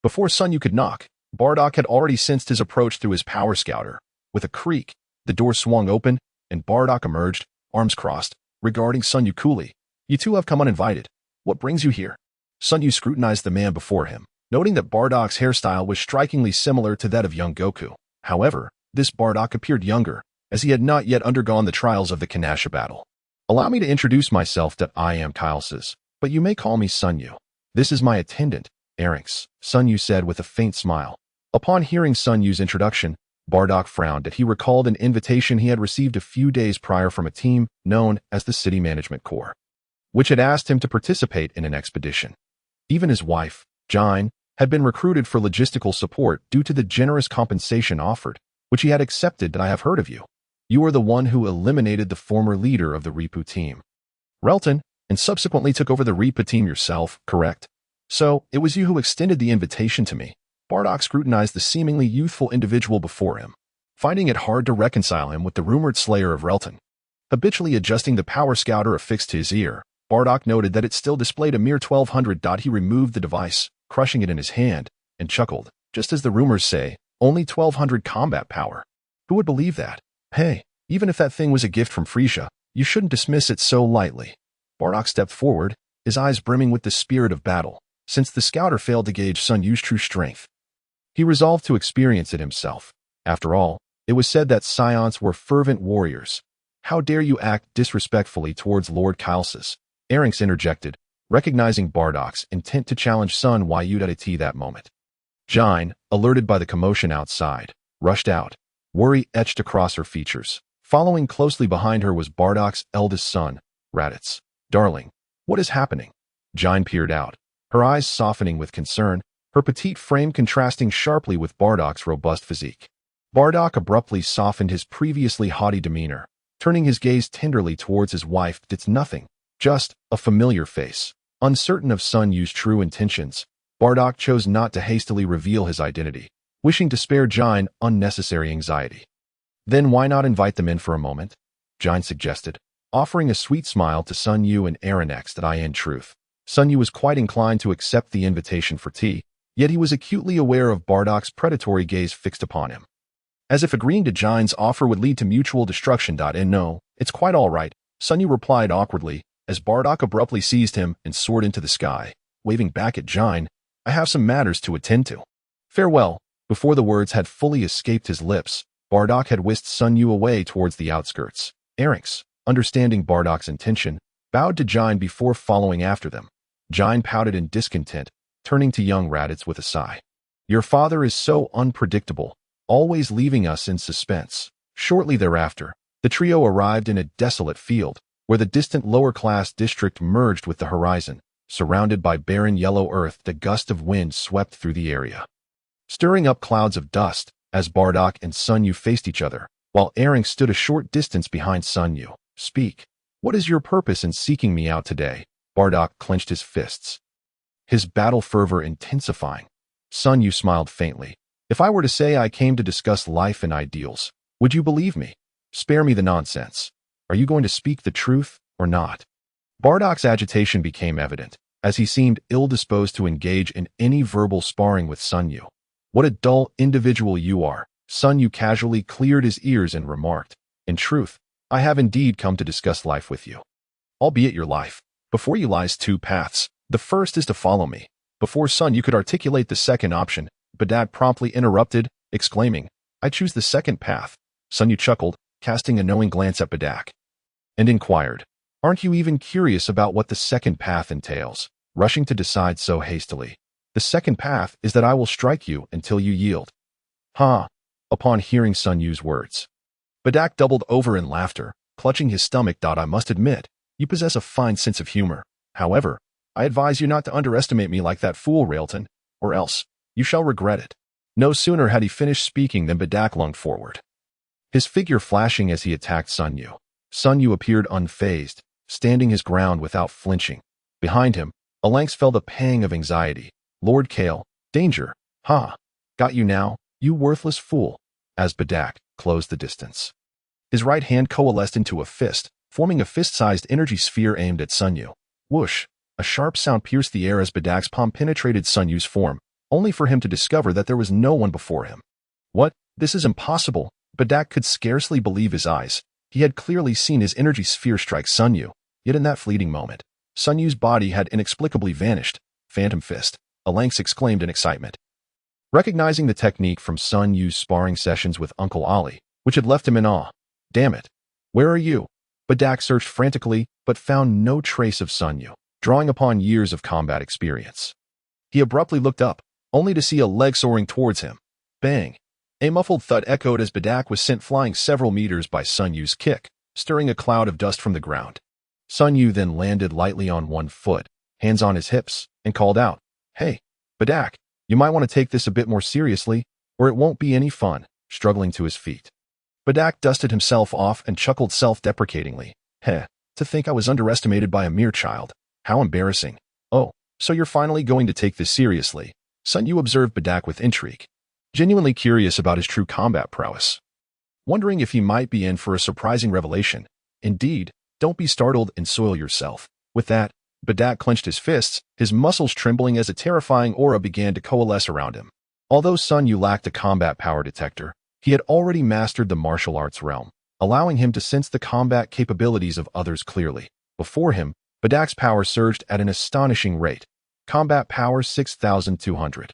Before Sun Yu could knock, Bardock had already sensed his approach through his power scouter. With a creak, the door swung open, and Bardock emerged, arms crossed, regarding Sun Yu coolly. You two have come uninvited. What brings you here? Sun Yu scrutinized the man before him, noting that Bardock's hairstyle was strikingly similar to that of young Goku. However, this Bardock appeared younger, as he had not yet undergone the trials of the Kamehameha battle. Allow me to introduce myself. I am Kylsis, but you may call me Sun Yu. This is my attendant, Erinx, Sun Yu said with a faint smile. Upon hearing Sun Yu's introduction, Bardock frowned as he recalled an invitation he had received a few days prior from a team known as the City Management Corps, which had asked him to participate in an expedition. Even his wife, Jine, had been recruited for logistical support due to the generous compensation offered, which he had accepted. I have heard of you. You are the one who eliminated the former leader of the Ripu team, Relton, and subsequently took over the Ripu team yourself, correct? So, it was you who extended the invitation to me. Bardock scrutinized the seemingly youthful individual before him, finding it hard to reconcile him with the rumored slayer of Relton. Habitually adjusting the power scouter affixed to his ear, Bardock noted that it still displayed a mere 1200. He removed the device, crushing it in his hand, and chuckled. Just as the rumors say, only 1200 combat power. Who would believe that? Hey, even if that thing was a gift from Frisia, you shouldn't dismiss it so lightly. Bardock stepped forward, his eyes brimming with the spirit of battle, since the scouter failed to gauge Sun Yu's true strength. He resolved to experience it himself. After all, it was said that Saiyans were fervent warriors. How dare you act disrespectfully towards Lord Kylsis? Erinx interjected, recognizing Bardock's intent to challenge Sun Yu that moment. Jine, alerted by the commotion outside, rushed out. Worry etched across her features. Following closely behind her was Bardock's eldest son, Raditz. Darling, what is happening? Jine peered out, her eyes softening with concern, her petite frame contrasting sharply with Bardock's robust physique. Bardock abruptly softened his previously haughty demeanor, turning his gaze tenderly towards his wife. It's nothing, just a familiar face. Uncertain of Sun Yu's true intentions, Bardock chose not to hastily reveal his identity, wishing to spare Jine unnecessary anxiety. Then why not invite them in for a moment? Jine suggested, offering a sweet smile to Sun Yu and Erinx. In truth, Sun Yu was quite inclined to accept the invitation for tea, yet he was acutely aware of Bardock's predatory gaze fixed upon him. As if agreeing to Jine's offer would lead to mutual destruction. And no, it's quite all right, Sun Yu replied awkwardly, as Bardock abruptly seized him and soared into the sky, waving back at Jine. I have some matters to attend to. Farewell. Before the words had fully escaped his lips, Bardock had whisked Sun Yu away towards the outskirts. Erinx, understanding Bardock's intention, bowed to Jine before following after them. Jine pouted in discontent, turning to young Raditz with a sigh. Your father is so unpredictable, always leaving us in suspense. Shortly thereafter, the trio arrived in a desolate field, where the distant lower-class district merged with the horizon. Surrounded by barren yellow earth, the gust of wind swept through the area, stirring up clouds of dust as Bardock and Sun Yu faced each other, while Erinx stood a short distance behind Sun Yu. Speak. What is your purpose in seeking me out today? Bardock clenched his fists, his battle fervor intensifying. Sun Yu smiled faintly. If I were to say I came to discuss life and ideals, would you believe me? Spare me the nonsense. Are you going to speak the truth or not? Bardock's agitation became evident, as he seemed ill-disposed to engage in any verbal sparring with Sun Yu. What a dull individual you are. Sun Yu casually cleared his ears and remarked, in truth, I have indeed come to discuss life with you. Albeit your life. Before you lies two paths. The first is to follow me. Before Sun Yu could articulate the second option, Bardock promptly interrupted, exclaiming, I choose the second path. Sun Yu chuckled, casting a knowing glance at Bardock, and inquired, aren't you even curious about what the second path entails? Rushing to decide so hastily. The second path is that I will strike you until you yield. Ha! Upon hearing Sun Yu's words, Bardock doubled over in laughter, clutching his stomach. I must admit, you possess a fine sense of humor. However, I advise you not to underestimate me like that fool Railton, or else you shall regret it. No sooner had he finished speaking than Bardock lunged forward, his figure flashing as he attacked Sun Yu. Sun Yu appeared unfazed, standing his ground without flinching. Behind him, Alanx felt a pang of anxiety. Lord Kale, danger. Ha! Got you now, you worthless fool. As Bardock closed the distance, his right hand coalesced into a fist, forming a fist-sized energy sphere aimed at Sun Yu. Whoosh! A sharp sound pierced the air as Bardock's palm penetrated Sun Yu's form, only for him to discover that there was no one before him. What? This is impossible. Bardock could scarcely believe his eyes. He had clearly seen his energy sphere strike Sun Yu, yet in that fleeting moment, Sun Yu's body had inexplicably vanished. Phantom Fist, Alanx exclaimed in excitement, recognizing the technique from Sun Yu's sparring sessions with Uncle Ali, which had left him in awe. Damn it! Where are you? Bardock searched frantically, but found no trace of Sun Yu, drawing upon years of combat experience. He abruptly looked up, only to see a leg soaring towards him. Bang! A muffled thud echoed as Bardock was sent flying several meters by Sun Yu's kick, stirring a cloud of dust from the ground. Sun Yu then landed lightly on one foot, hands on his hips, and called out, Hey, Bardock, you might want to take this a bit more seriously, or it won't be any fun. Struggling to his feet, Bardock dusted himself off and chuckled self-deprecatingly. Heh, to think I was underestimated by a mere child. How embarrassing. Oh, so you're finally going to take this seriously. Sun Yu observed Bardock with intrigue, genuinely curious about his true combat prowess, wondering if he might be in for a surprising revelation. Indeed, don't be startled and soil yourself. With that, Bardock clenched his fists, his muscles trembling as a terrifying aura began to coalesce around him. Although Sun Yu lacked a combat power detector, he had already mastered the martial arts realm, allowing him to sense the combat capabilities of others clearly. Before him, Bardock's power surged at an astonishing rate. Combat power 6,200.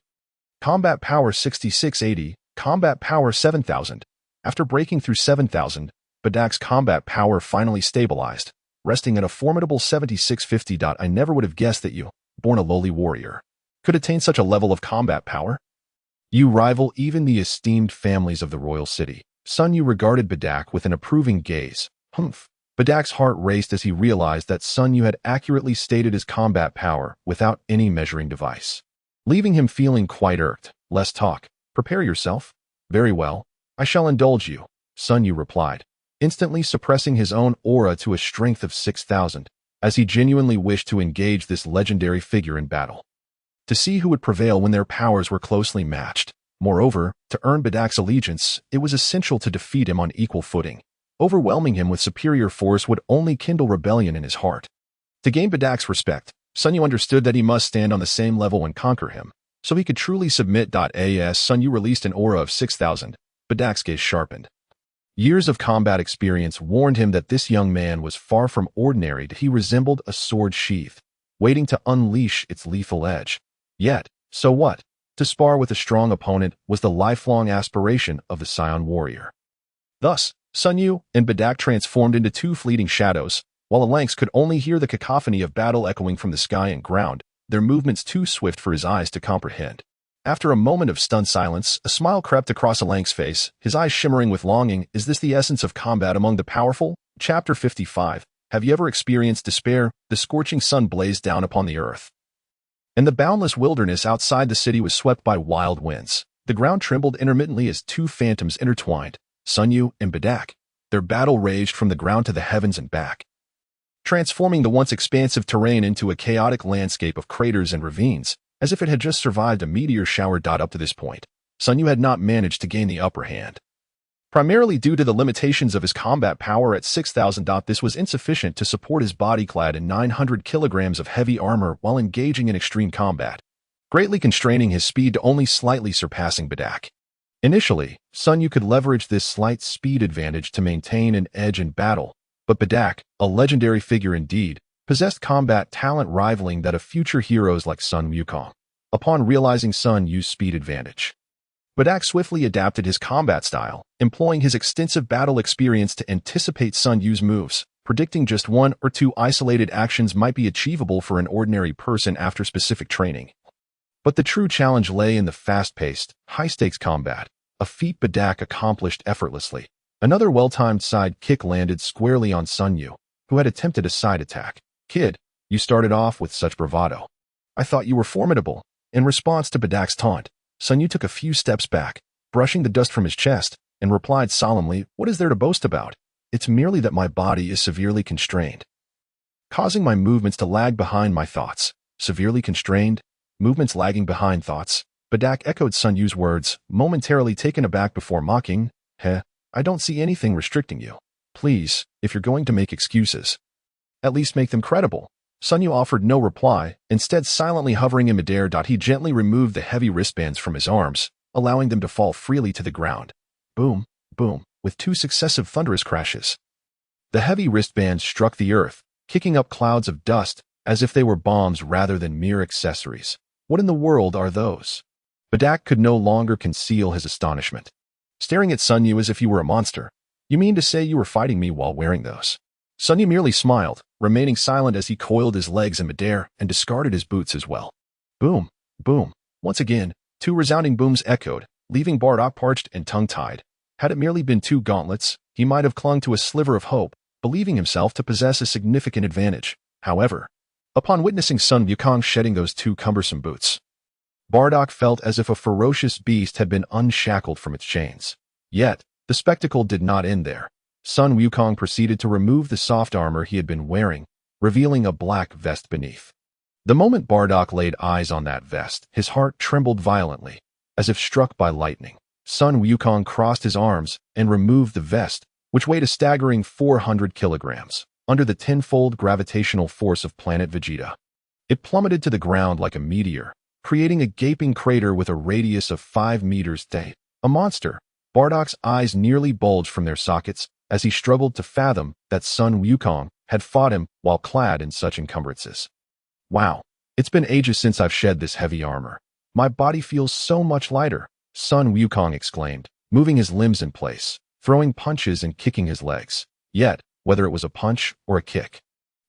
Combat power 6,680. Combat power 7,000. After breaking through 7,000, Bardock's combat power finally stabilized, resting at a formidable 7,650. I never would have guessed that you, born a lowly warrior, could attain such a level of combat power. You rival even the esteemed families of the royal city. Sun Yu regarded Bardock with an approving gaze. Humph. Bardock's heart raced as he realized that Sun Yu had accurately stated his combat power without any measuring device, leaving him feeling quite irked. Less talk. Prepare yourself. Very well. I shall indulge you, Sun Yu replied, instantly suppressing his own aura to a strength of 6,000, as he genuinely wished to engage this legendary figure in battle, to see who would prevail when their powers were closely matched. Moreover, to earn Bardock's allegiance, it was essential to defeat him on equal footing. Overwhelming him with superior force would only kindle rebellion in his heart. To gain Bardock's respect, Sun Yu understood that he must stand on the same level and conquer him, so he could truly submit. As Sun Yu released an aura of 6,000, Bardock's gaze sharpened. Years of combat experience warned him that this young man was far from ordinary. He resembled a sword sheath, waiting to unleash its lethal edge. Yet, so what? To spar with a strong opponent was the lifelong aspiration of the Saiyan warrior. Thus, Sun Yu and Bardock transformed into two fleeting shadows, while Alanx could only hear the cacophony of battle echoing from the sky and ground, their movements too swift for his eyes to comprehend. After a moment of stunned silence, a smile crept across Alanx's face, his eyes shimmering with longing. Is this the essence of combat among the powerful? Chapter 55. Have you ever experienced despair? The scorching sun blazed down upon the earth, and the boundless wilderness outside the city was swept by wild winds. The ground trembled intermittently as two phantoms intertwined, Sun Yu and Bardock, their battle raged from the ground to the heavens and back, transforming the once expansive terrain into a chaotic landscape of craters and ravines, as if it had just survived a meteor shower. Up to this point, Sun Yu had not managed to gain the upper hand. Primarily due to the limitations of his combat power at 6,000. This was insufficient to support his body clad in 900 kilograms of heavy armor while engaging in extreme combat, greatly constraining his speed to only slightly surpassing Bedak. Initially, Sun Yu could leverage this slight speed advantage to maintain an edge in battle, but Bedak, a legendary figure indeed, possessed combat talent rivaling that of future heroes like Sun Wukong. Upon realizing Sun Yu's speed advantage, Bedak swiftly adapted his combat style, employing his extensive battle experience to anticipate Sun Yu's moves, predicting just one or two isolated actions might be achievable for an ordinary person after specific training. But the true challenge lay in the fast-paced, high-stakes combat, a feat Bedak accomplished effortlessly. Another well-timed side kick landed squarely on Sun Yu, who had attempted a side attack. "Kid, you started off with such bravado. I thought you were formidable." In response to Bedak's taunt, Sun Yu took a few steps back, brushing the dust from his chest, and replied solemnly, "What is there to boast about? It's merely that my body is severely constrained, causing my movements to lag behind my thoughts." Severely constrained? Movements lagging behind thoughts? Bedak echoed Sun Yu's words, momentarily taken aback before mocking. I don't see anything restricting you. Please, if you're going to make excuses, at least make them credible." Sun Yu offered no reply, instead silently hovering in midair. He gently removed the heavy wristbands from his arms, allowing them to fall freely to the ground. Boom, boom, with two successive thunderous crashes. The heavy wristbands struck the earth, kicking up clouds of dust, as if they were bombs rather than mere accessories. What in the world are those? Bedak could no longer conceal his astonishment, staring at Sun Yu as if he were a monster. "You mean to say you were fighting me while wearing those?" Sun Yu merely smiled, remaining silent as he coiled his legs in midair and discarded his boots as well. Boom, boom. Once again, two resounding booms echoed, leaving Bardock parched and tongue-tied. Had it merely been two gauntlets, he might have clung to a sliver of hope, believing himself to possess a significant advantage. However, upon witnessing Sun Wukong shedding those two cumbersome boots, Bardock felt as if a ferocious beast had been unshackled from its chains. Yet, the spectacle did not end there. Sun Wukong proceeded to remove the soft armor he had been wearing, revealing a black vest beneath. The moment Bardock laid eyes on that vest, his heart trembled violently, as if struck by lightning. Sun Wukong crossed his arms and removed the vest, which weighed a staggering 400 kilograms, under the tenfold gravitational force of planet Vegeta. It plummeted to the ground like a meteor, creating a gaping crater with a radius of 5 meters. A monster. Bardock's eyes nearly bulged from their sockets as he struggled to fathom that Sun Wukong had fought him while clad in such encumbrances. "Wow, it's been ages since I've shed this heavy armor. My body feels so much lighter," Sun Wukong exclaimed, moving his limbs in place, throwing punches and kicking his legs. Yet, whether it was a punch or a kick,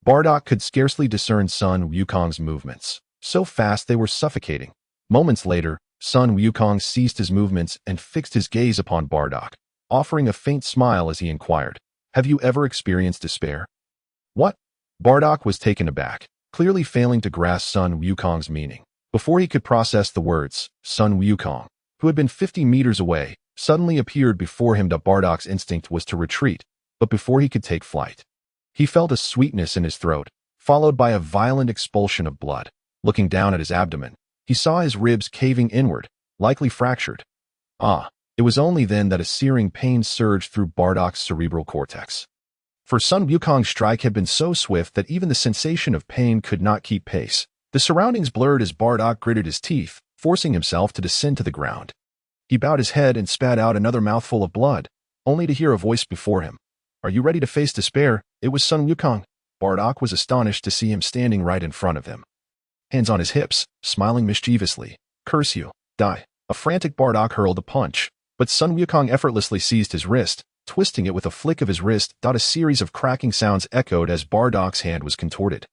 Bardock could scarcely discern Sun Wukong's movements. So fast they were suffocating. Moments later, Sun Wukong ceased his movements and fixed his gaze upon Bardock, offering a faint smile as he inquired, "Have you ever experienced despair?" "What?" Bardock was taken aback, clearly failing to grasp Sun Wukong's meaning. Before he could process the words, Sun Wukong, who had been 50 meters away, suddenly appeared before him. Bardock's instinct was to retreat, but before he could take flight, he felt a sweetness in his throat, followed by a violent expulsion of blood. Looking down at his abdomen, he saw his ribs caving inward, likely fractured. It was only then that a searing pain surged through Bardock's cerebral cortex. For Sun Wukong's strike had been so swift that even the sensation of pain could not keep pace. The surroundings blurred as Bardock gritted his teeth, forcing himself to descend to the ground. He bowed his head and spat out another mouthful of blood, only to hear a voice before him. "Are you ready to face despair?" It was Sun Wukong. Bardock was astonished to see him standing right in front of him, hands on his hips, smiling mischievously. "Curse you, die." A frantic Bardock hurled a punch, but Sun Wukong effortlessly seized his wrist, twisting it with a flick of his wrist. A series of cracking sounds echoed as Bardock's hand was contorted,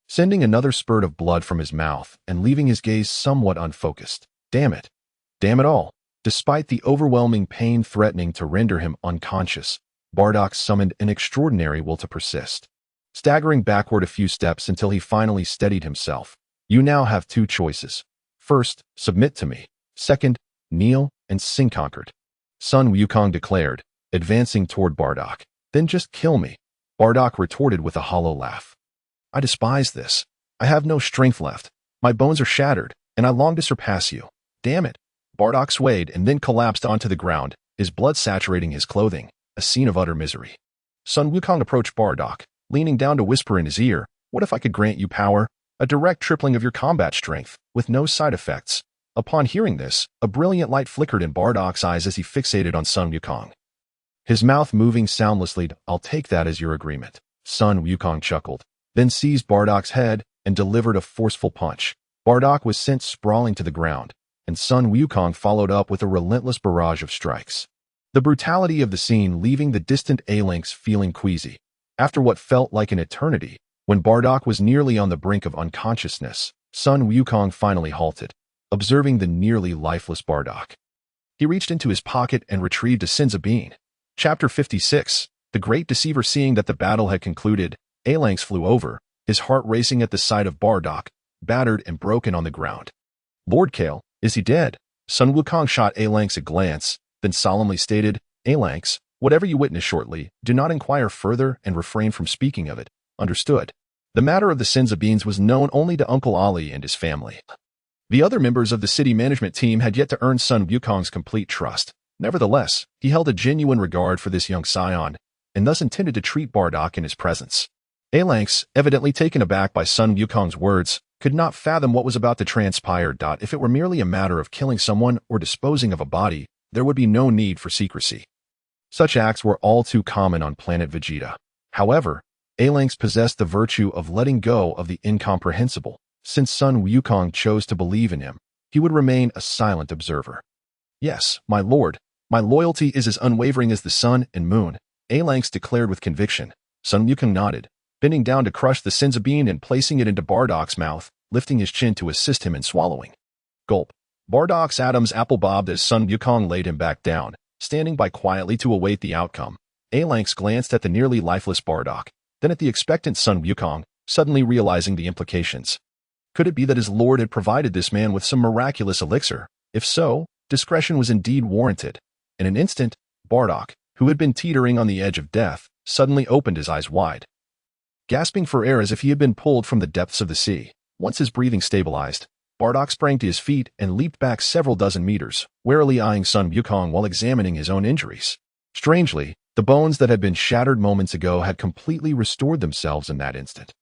sending another spurt of blood from his mouth and leaving his gaze somewhat unfocused. Damn it. Damn it all. Despite the overwhelming pain threatening to render him unconscious, Bardock summoned an extraordinary will to persist. Staggering backward a few steps until he finally steadied himself. "You now have two choices. First, submit to me. Second, kneel and sing conquered," Sun Wukong declared, advancing toward Bardock. Then just kill me, Bardock retorted with a hollow laugh. I despise this. I have no strength left. My bones are shattered, and I long to surpass you. Damn it. Bardock swayed and then collapsed onto the ground, his blood saturating his clothing, a scene of utter misery. Sun Wukong approached Bardock, leaning down to whisper in his ear, "What if I could grant you power? A direct tripling of your combat strength, with no side effects." Upon hearing this, a brilliant light flickered in Bardock's eyes as he fixated on Sun Wukong. His mouth moving soundlessly, "I'll take that as your agreement." Sun Wukong chuckled, then seized Bardock's head and delivered a forceful punch. Bardock was sent sprawling to the ground, and Sun Wukong followed up with a relentless barrage of strikes. The brutality of the scene leaving the distant A-Lynx feeling queasy. After what felt like an eternity, when Bardock was nearly on the brink of unconsciousness, Sun Wukong finally halted, observing the nearly lifeless Bardock. He reached into his pocket and retrieved a Sinza bean. Chapter 56. The Great Deceiver. Seeing that the battle had concluded, A-Lynx flew over, his heart racing at the sight of Bardock, battered and broken on the ground. "Lord Kale, is he dead?" Sun Wukong shot A-Lynx a glance, then solemnly stated, "A-Lynx, whatever you witness shortly, do not inquire further and refrain from speaking of it. Understood?" The matter of the Sinza beans was known only to Uncle Ali and his family. The other members of the city management team had yet to earn Sun Wukong's complete trust. Nevertheless, he held a genuine regard for this young scion, and thus intended to treat Bardock in his presence. A-Lynx, evidently taken aback by Sun Wukong's words, could not fathom what was about to transpire. If it were merely a matter of killing someone or disposing of a body, there would be no need for secrecy. Such acts were all too common on planet Vegeta. However, A-Lynx possessed the virtue of letting go of the incomprehensible. Since Sun Wukong chose to believe in him, he would remain a silent observer. "Yes, my lord, my loyalty is as unwavering as the sun and moon," A-Lynx declared with conviction. Sun Wukong nodded, bending down to crush the Sinza bean and placing it into Bardock's mouth, lifting his chin to assist him in swallowing. Gulp. Bardock's Adam's apple bobbed as Sun Wukong laid him back down, standing by quietly to await the outcome. A-Lynx glanced at the nearly lifeless Bardock, then at the expectant Sun Wukong, suddenly realizing the implications. Could it be that his lord had provided this man with some miraculous elixir? If so, discretion was indeed warranted. In an instant, Bardock, who had been teetering on the edge of death, suddenly opened his eyes wide, gasping for air as if he had been pulled from the depths of the sea. Once his breathing stabilized, Bardock sprang to his feet and leaped back several dozen meters, warily eyeing Sun Wukong while examining his own injuries. Strangely, the bones that had been shattered moments ago had completely restored themselves in that instant.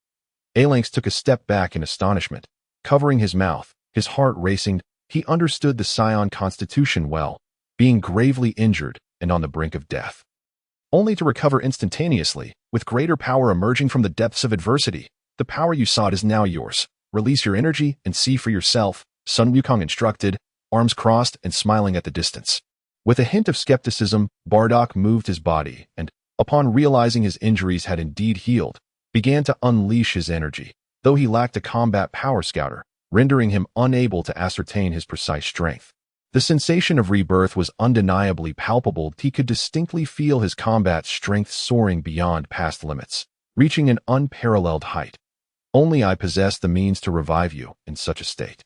A-Lynx took a step back in astonishment, covering his mouth, his heart racing. He understood the Saiyan constitution well, being gravely injured and on the brink of death, only to recover instantaneously, with greater power emerging from the depths of adversity. "The power you sought is now yours. Release your energy and see for yourself," Sun Wukong instructed, arms crossed and smiling at the distance. With a hint of skepticism, Bardock moved his body and, upon realizing his injuries had indeed healed, began to unleash his energy, though he lacked a combat power scouter, rendering him unable to ascertain his precise strength. The sensation of rebirth was undeniably palpable. He could distinctly feel his combat strength soaring beyond past limits, reaching an unparalleled height. "Only I possess the means to revive you in such a state.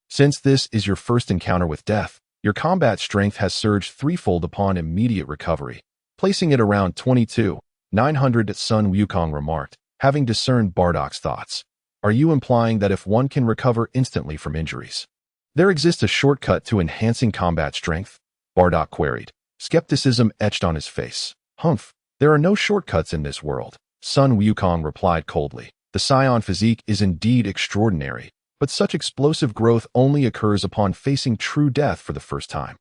Since this is your first encounter with death, your combat strength has surged threefold upon immediate recovery, placing it around 22,900. Sun Wukong remarked, having discerned Bardock's thoughts. "Are you implying that if one can recover instantly from injuries, there exists a shortcut to enhancing combat strength?" Bardock queried, skepticism etched on his face. "Humph, there are no shortcuts in this world," Sun Wukong replied coldly. "The Saiyan physique is indeed extraordinary, but such explosive growth only occurs upon facing true death for the first time.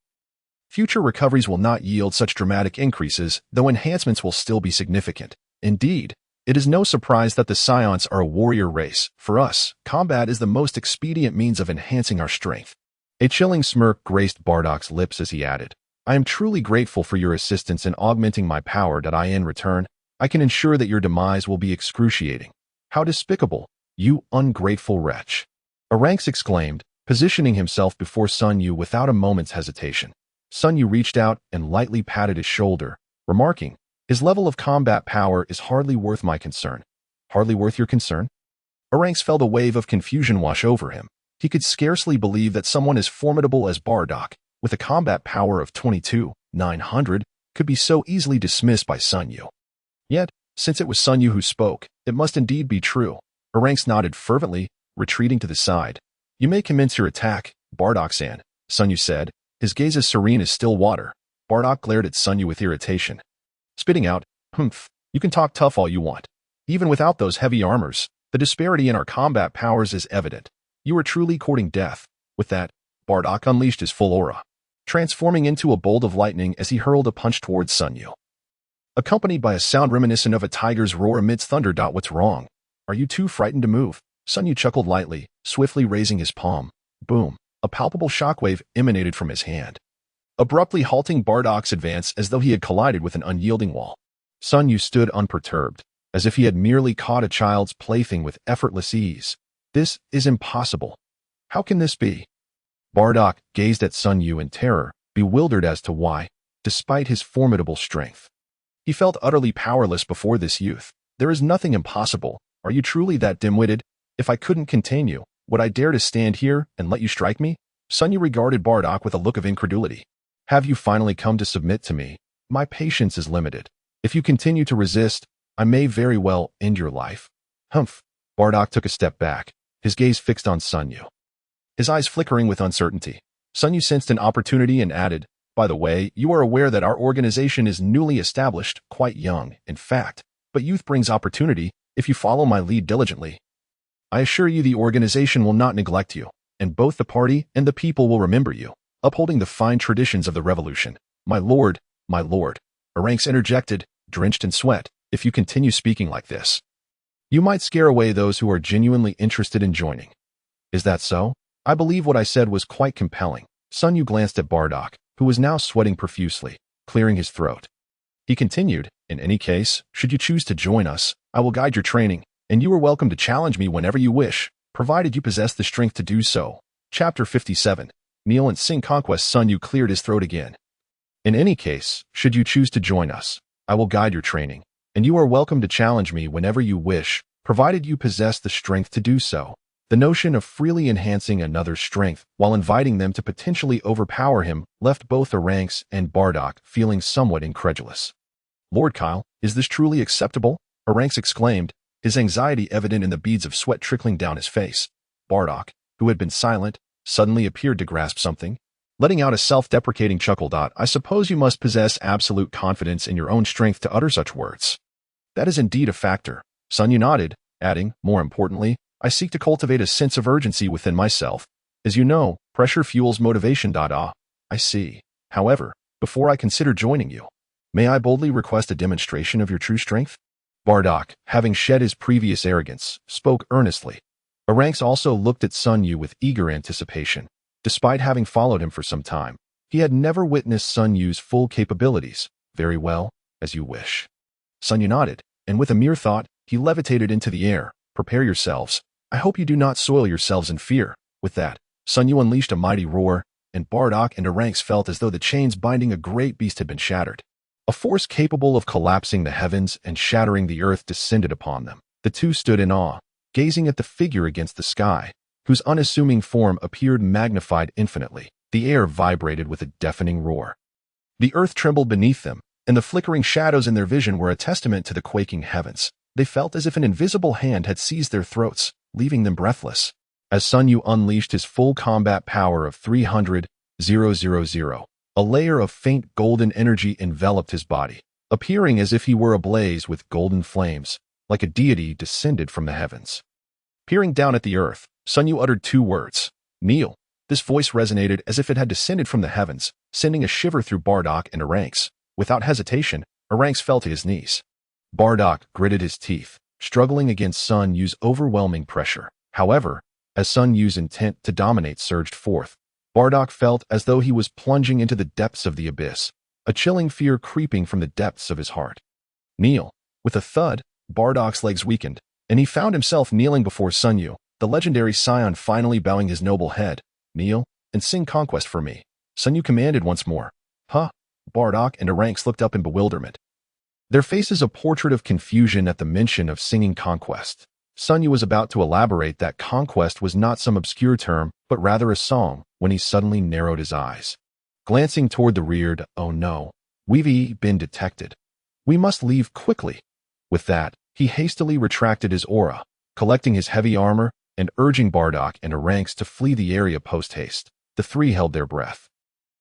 Future recoveries will not yield such dramatic increases, though enhancements will still be significant. Indeed, it is no surprise that the Saiyans are a warrior race. For us, combat is the most expedient means of enhancing our strength." A chilling smirk graced Bardock's lips as he added, "I am truly grateful for your assistance in augmenting my power. In return, I can ensure that your demise will be excruciating." "How despicable, you ungrateful wretch!" Aranx exclaimed, positioning himself before Sun Yu without a moment's hesitation. Sun Yu reached out and lightly patted his shoulder, remarking, "His level of combat power is hardly worth my concern." "Hardly worth your concern?" Aranx felt a wave of confusion wash over him. He could scarcely believe that someone as formidable as Bardock, with a combat power of 22,900, could be so easily dismissed by Sun Yu. Yet, since it was Sun Yu who spoke, it must indeed be true. Ranks nodded fervently, retreating to the side. You may commence your attack, Bardock-san, Sun Yu said, his gaze as serene as still water. Bardock glared at Sun Yu with irritation. Spitting out, "Humph, you can talk tough all you want. Even without those heavy armors, the disparity in our combat powers is evident. You are truly courting death." With that, Bardock unleashed his full aura, transforming into a bolt of lightning as he hurled a punch towards Sun Yu, accompanied by a sound reminiscent of a tiger's roar amidst thunder. What's wrong? Are you too frightened to move? Sun Yu chuckled lightly, swiftly raising his palm. Boom! A palpable shockwave emanated from his hand, abruptly halting Bardock's advance as though he had collided with an unyielding wall. Sun Yu stood unperturbed, as if he had merely caught a child's plaything with effortless ease. This is impossible. How can this be? Bardock gazed at Sun Yu in terror, bewildered as to why, despite his formidable strength, he felt utterly powerless before this youth. There is nothing impossible. Are you truly that dim-witted? If I couldn't contain you, would I dare to stand here and let you strike me? Sun Yu regarded Bardock with a look of incredulity. Have you finally come to submit to me? My patience is limited. If you continue to resist, I may very well end your life. Humph. Bardock took a step back, his gaze fixed on Sun Yu, his eyes flickering with uncertainty. Sun Yu sensed an opportunity and added, by the way, you are aware that our organization is newly established, quite young, in fact, but youth brings opportunity if you follow my lead diligently. I assure you the organization will not neglect you, and both the party and the people will remember you, upholding the fine traditions of the revolution. My lord, Ranks interjected, drenched in sweat. If you continue speaking like this, you might scare away those who are genuinely interested in joining. Is that so? I believe what I said was quite compelling. Sun Yu glanced at Bardock, who was now sweating profusely, clearing his throat. He continued, in any case, should you choose to join us, I will guide your training, and you are welcome to challenge me whenever you wish, provided you possess the strength to do so. Chapter 57. Kneel and sing conquest. Sun Yu cleared his throat again. In any case, should you choose to join us, I will guide your training, and you are welcome to challenge me whenever you wish, provided you possess the strength to do so. The notion of freely enhancing another's strength while inviting them to potentially overpower him left both Ranks and Bardock feeling somewhat incredulous. Lord Kyle, is this truly acceptable? Ranks exclaimed, his anxiety evident in the beads of sweat trickling down his face. Bardock, who had been silent, suddenly appeared to grasp something, letting out a self-deprecating chuckle. I suppose you must possess absolute confidence in your own strength to utter such words. That is indeed a factor. Sun Yu nodded, adding, more importantly, I seek to cultivate a sense of urgency within myself. As you know, pressure fuels motivation. I see. However, before I consider joining you, may I boldly request a demonstration of your true strength? Bardock, having shed his previous arrogance, spoke earnestly. Ranks also looked at Sun Yu with eager anticipation. Despite having followed him for some time, he had never witnessed Sun Yu's full capabilities. Very well, as you wish. Sun Yu nodded, and with a mere thought, he levitated into the air. Prepare yourselves. I hope you do not soil yourselves in fear. With that, Sun Yu unleashed a mighty roar, and Bardock and Ranks felt as though the chains binding a great beast had been shattered. A force capable of collapsing the heavens and shattering the earth descended upon them. The two stood in awe, gazing at the figure against the sky, whose unassuming form appeared magnified infinitely. The air vibrated with a deafening roar. The earth trembled beneath them, and the flickering shadows in their vision were a testament to the quaking heavens. They felt as if an invisible hand had seized their throats, leaving them breathless. As Sun Yu unleashed his full combat power of 300,000, a layer of faint golden energy enveloped his body, appearing as if he were ablaze with golden flames, like a deity descended from the heavens. Peering down at the earth, Sun Yu uttered two words, kneel. This voice resonated as if it had descended from the heavens, sending a shiver through Bardock and Ranks. Without hesitation, Ranks fell to his knees. Bardock gritted his teeth, struggling against Sun Yu's overwhelming pressure. However, as Sun Yu's intent to dominate surged forth, Bardock felt as though he was plunging into the depths of the abyss, a chilling fear creeping from the depths of his heart. Kneel. With a thud, Bardock's legs weakened, and he found himself kneeling before Sun Yu, the legendary Saiyan finally bowing his noble head. Kneel, and sing conquest for me. Sun Yu commanded once more. Huh? Bardock and Ranks looked up in bewilderment, their faces a portrait of confusion at the mention of singing conquest. Sun Yu was about to elaborate that conquest was not some obscure term, but rather a song, when he suddenly narrowed his eyes. Glancing toward the rear, oh no, We've been detected. We must leave quickly. With that, he hastily retracted his aura, collecting his heavy armor and urging Bardock and Aranx to flee the area post-haste. The three held their breath,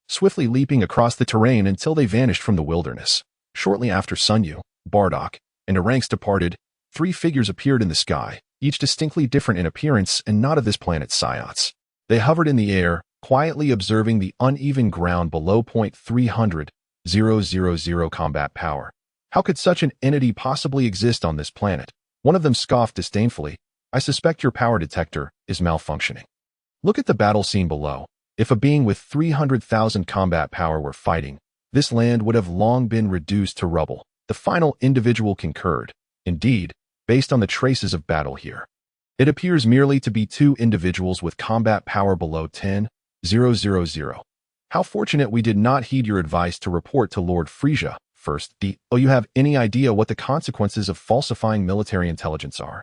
swiftly leaping across the terrain until they vanished from the wilderness. Shortly after Sunyu, Bardock, and Aranx departed, three figures appeared in the sky, each distinctly different in appearance and not of this planet's Psiots. They hovered in the air, quietly observing the uneven ground below 300,000 combat power. How could such an entity possibly exist on this planet? One of them scoffed disdainfully. I suspect your power detector is malfunctioning. Look at the battle scene below. If a being with 300,000 combat power were fighting, this land would have long been reduced to rubble. The final individual concurred. Indeed, based on the traces of battle here, it appears merely to be two individuals with combat power below 10,000. How fortunate we did not heed your advice to report to Lord Frisia first. Do you have any idea what the consequences of falsifying military intelligence are?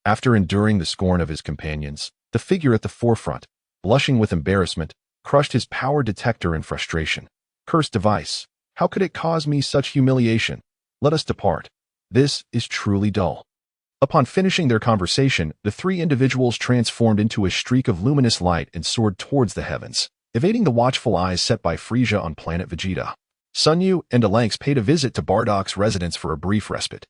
After enduring the scorn of his companions, the figure at the forefront, blushing with embarrassment, crushed his power detector in frustration. Cursed device! How could it cause me such humiliation? Let us depart. This is truly dull. Upon finishing their conversation, the three individuals transformed into a streak of luminous light and soared towards the heavens, evading the watchful eyes set by Frisia on planet Vegeta. Sunyu and Alanx paid a visit to Bardock's residence for a brief respite.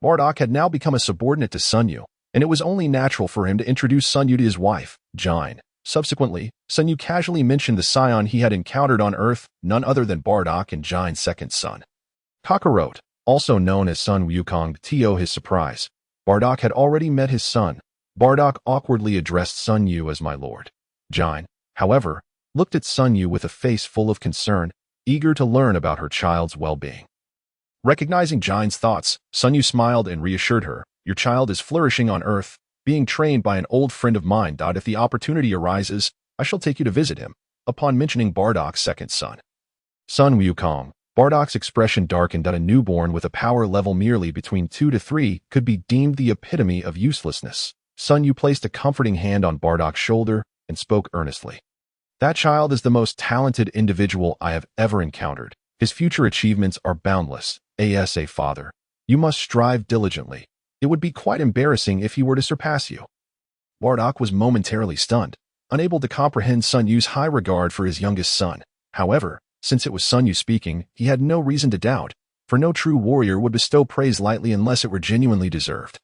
Bardock had now become a subordinate to Sunyu, and it was only natural for him to introduce Sunyu to his wife, Jine. Subsequently, Sunyu casually mentioned the Saiyan he had encountered on Earth, none other than Bardock and Jine's second son. Kakarot, also known as Sun Wukong, to his surprise, Bardock had already met his son. Bardock awkwardly addressed Sunyu as my lord. Jine, however, looked at Sunyu with a face full of concern, eager to learn about her child's well-being. Recognizing Jine's thoughts, Sunyu smiled and reassured her, your child is flourishing on Earth, being trained by an old friend of mine. If the opportunity arises, I shall take you to visit him. Upon mentioning Bardock's second son, Sun Wukong, Bardock's expression darkened. A newborn with a power level merely between 2 to 3 could be deemed the epitome of uselessness. Sunyu placed a comforting hand on Bardock's shoulder and spoke earnestly. That child is the most talented individual I have ever encountered. His future achievements are boundless. As a father, you must strive diligently. It would be quite embarrassing if he were to surpass you. Bardock was momentarily stunned, unable to comprehend Sunyu's high regard for his youngest son. However, since it was Sunyu speaking, he had no reason to doubt, for no true warrior would bestow praise lightly unless it were genuinely deserved.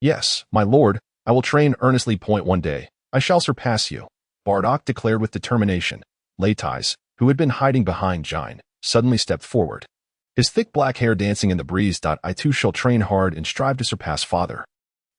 Yes, my lord, I will train earnestly. One day, I shall surpass you, Bardock declared with determination. Leitais, who had been hiding behind Jine, suddenly stepped forward, his thick black hair dancing in the breeze. I too shall train hard and strive to surpass father.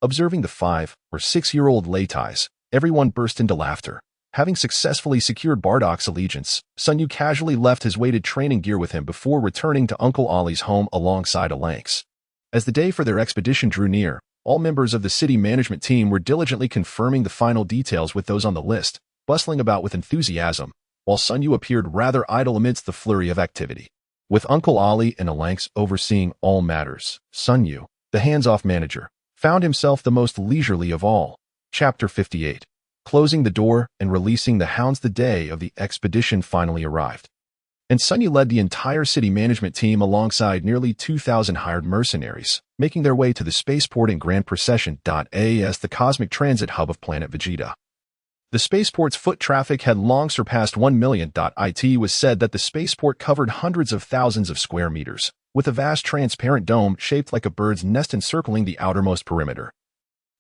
Observing the 5 or 6-year-old Leitais, everyone burst into laughter. Having successfully secured Bardock's allegiance, Sunyu casually left his weighted training gear with him before returning to Uncle Ollie's home alongside Alanx. As the day for their expedition drew near, all members of the city management team were diligently confirming the final details with those on the list, bustling about with enthusiasm, while Sunyu appeared rather idle amidst the flurry of activity. With Uncle Ollie and Alanx overseeing all matters, Sunyu, the hands-off manager, found himself the most leisurely of all. Chapter 58. Closing the door and releasing the hounds. The day of the expedition finally arrived, and Sunyu led the entire city management team alongside nearly 2,000 hired mercenaries, making their way to the spaceport in grand procession. As the cosmic transit hub of planet Vegeta. The spaceport's foot traffic had long surpassed 1 million. It was said that the spaceport covered hundreds of thousands of square meters, with a vast transparent dome shaped like a bird's nest encircling the outermost perimeter.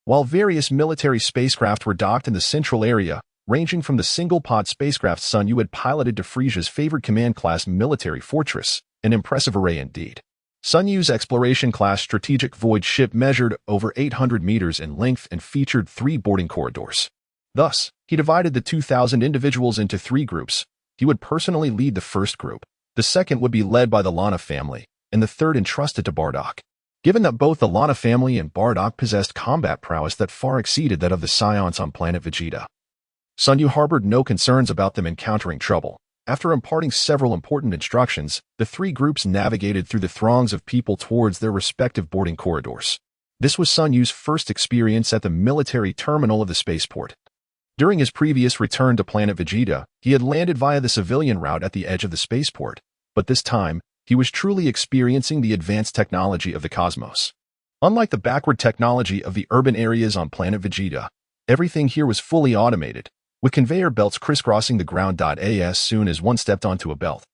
While various military spacecraft were docked in the central area, ranging from the single-pod spacecraft Sunyu had piloted to Frisia's favored command-class military fortress, an impressive array indeed. Sunyu's exploration-class strategic void ship measured over 800 meters in length and featured 3 boarding corridors. Thus, he divided the 2,000 individuals into 3 groups. He would personally lead the first group, the second would be led by the Lana family, and the third entrusted to Bardock. Given that both the Lana family and Bardock possessed combat prowess that far exceeded that of the Scions on planet Vegeta, Sunyu harbored no concerns about them encountering trouble. After imparting several important instructions, the 3 groups navigated through the throngs of people towards their respective boarding corridors. This was Sunyu's first experience at the military terminal of the spaceport. During his previous return to planet Vegeta, he had landed via the civilian route at the edge of the spaceport, but this time, He was truly experiencing the advanced technology of the cosmos. Unlike the backward technology of the urban areas on planet Vegeta, everything here was fully automated, with conveyor belts crisscrossing the ground. As soon as one stepped onto a belt,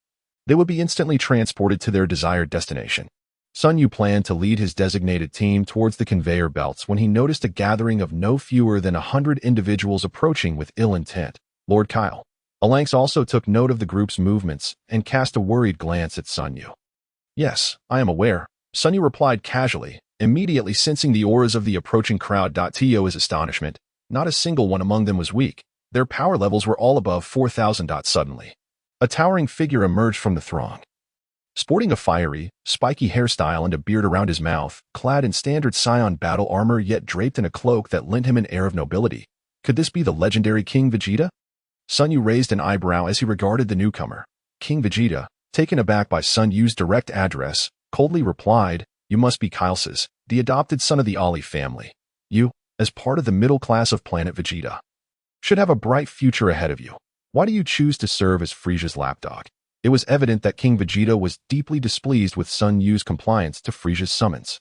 they would be instantly transported to their desired destination. Sun Yu planned to lead his designated team towards the conveyor belts when he noticed a gathering of no fewer than 100 individuals approaching with ill intent. Lord Kyle Alanx also took note of the group's movements and cast a worried glance at Sun Yu. "Yes, I am aware," Sun Yu replied casually, immediately sensing the auras of the approaching crowd. To his astonishment, not a single one among them was weak. Their power levels were all above 4,000. Suddenly, a towering figure emerged from the throng. Sporting a fiery, spiky hairstyle and a beard around his mouth, clad in standard Saiyan battle armor yet draped in a cloak that lent him an air of nobility. Could this be the legendary King Vegeta? Sun Yu raised an eyebrow as he regarded the newcomer. King Vegeta, taken aback by Sun Yu's direct address, coldly replied, "You must be Kyles's, the adopted son of the Ali family. You, as part of the middle class of planet Vegeta, should have a bright future ahead of you. Why do you choose to serve as Frieza's lapdog?" It was evident that King Vegeta was deeply displeased with Sun Yu's compliance to Frieza's summons.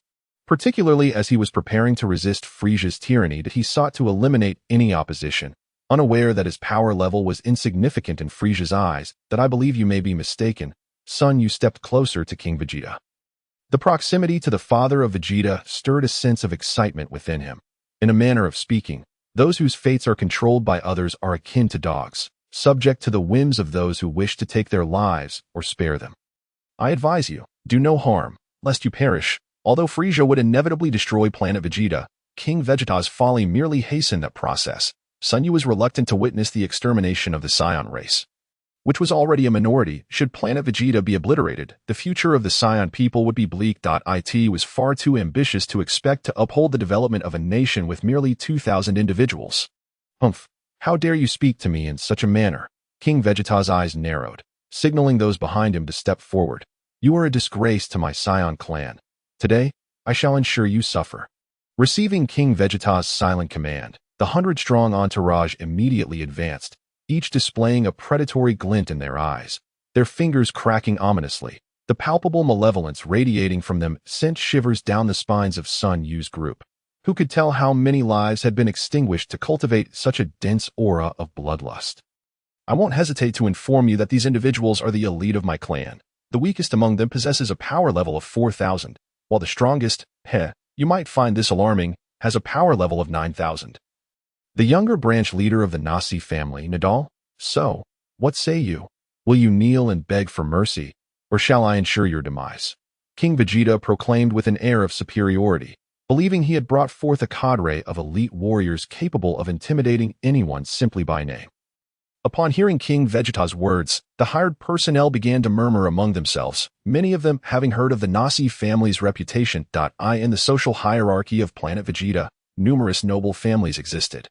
Particularly as he was preparing to resist Frieza's tyranny, that he sought to eliminate any opposition, unaware that his power level was insignificant in Frieza's eyes. "That I believe you may be mistaken." Sun Yu stepped closer to King Vegeta. The proximity to the father of Vegeta stirred a sense of excitement within him. In a manner of speaking, those whose fates are controlled by others are akin to dogs, subject to the whims of those who wish to take their lives or spare them. "I advise you, do no harm, lest you perish." Although Frieza would inevitably destroy planet Vegeta, King Vegeta's folly merely hastened that process. Sun Yu was reluctant to witness the extermination of the Saiyan race, which was already a minority. Should planet Vegeta be obliterated, the future of the Saiyan people would be bleak. It was far too ambitious to expect to uphold the development of a nation with merely 2,000 individuals. "Humph. How dare you speak to me in such a manner?" King Vegeta's eyes narrowed, signaling those behind him to step forward. "You are a disgrace to my Saiyan clan. Today, I shall ensure you suffer." Receiving King Vegeta's silent command, the 100-strong entourage immediately advanced, each displaying a predatory glint in their eyes, their fingers cracking ominously. The palpable malevolence radiating from them sent shivers down the spines of Sun Yu's group. Who could tell how many lives had been extinguished to cultivate such a dense aura of bloodlust? "I won't hesitate to inform you that these individuals are the elite of my clan. The weakest among them possesses a power level of 4,000, while the strongest, you might find this alarming, has a power level of 9,000. The younger branch leader of the Nasi family, Nadal? So, what say you? Will you kneel and beg for mercy, or shall I ensure your demise?" King Vegeta proclaimed with an air of superiority, believing he had brought forth a cadre of elite warriors capable of intimidating anyone simply by name. Upon hearing King Vegeta's words, the hired personnel began to murmur among themselves, many of them having heard of the Nasi family's reputation. In the social hierarchy of planet Vegeta, numerous noble families existed.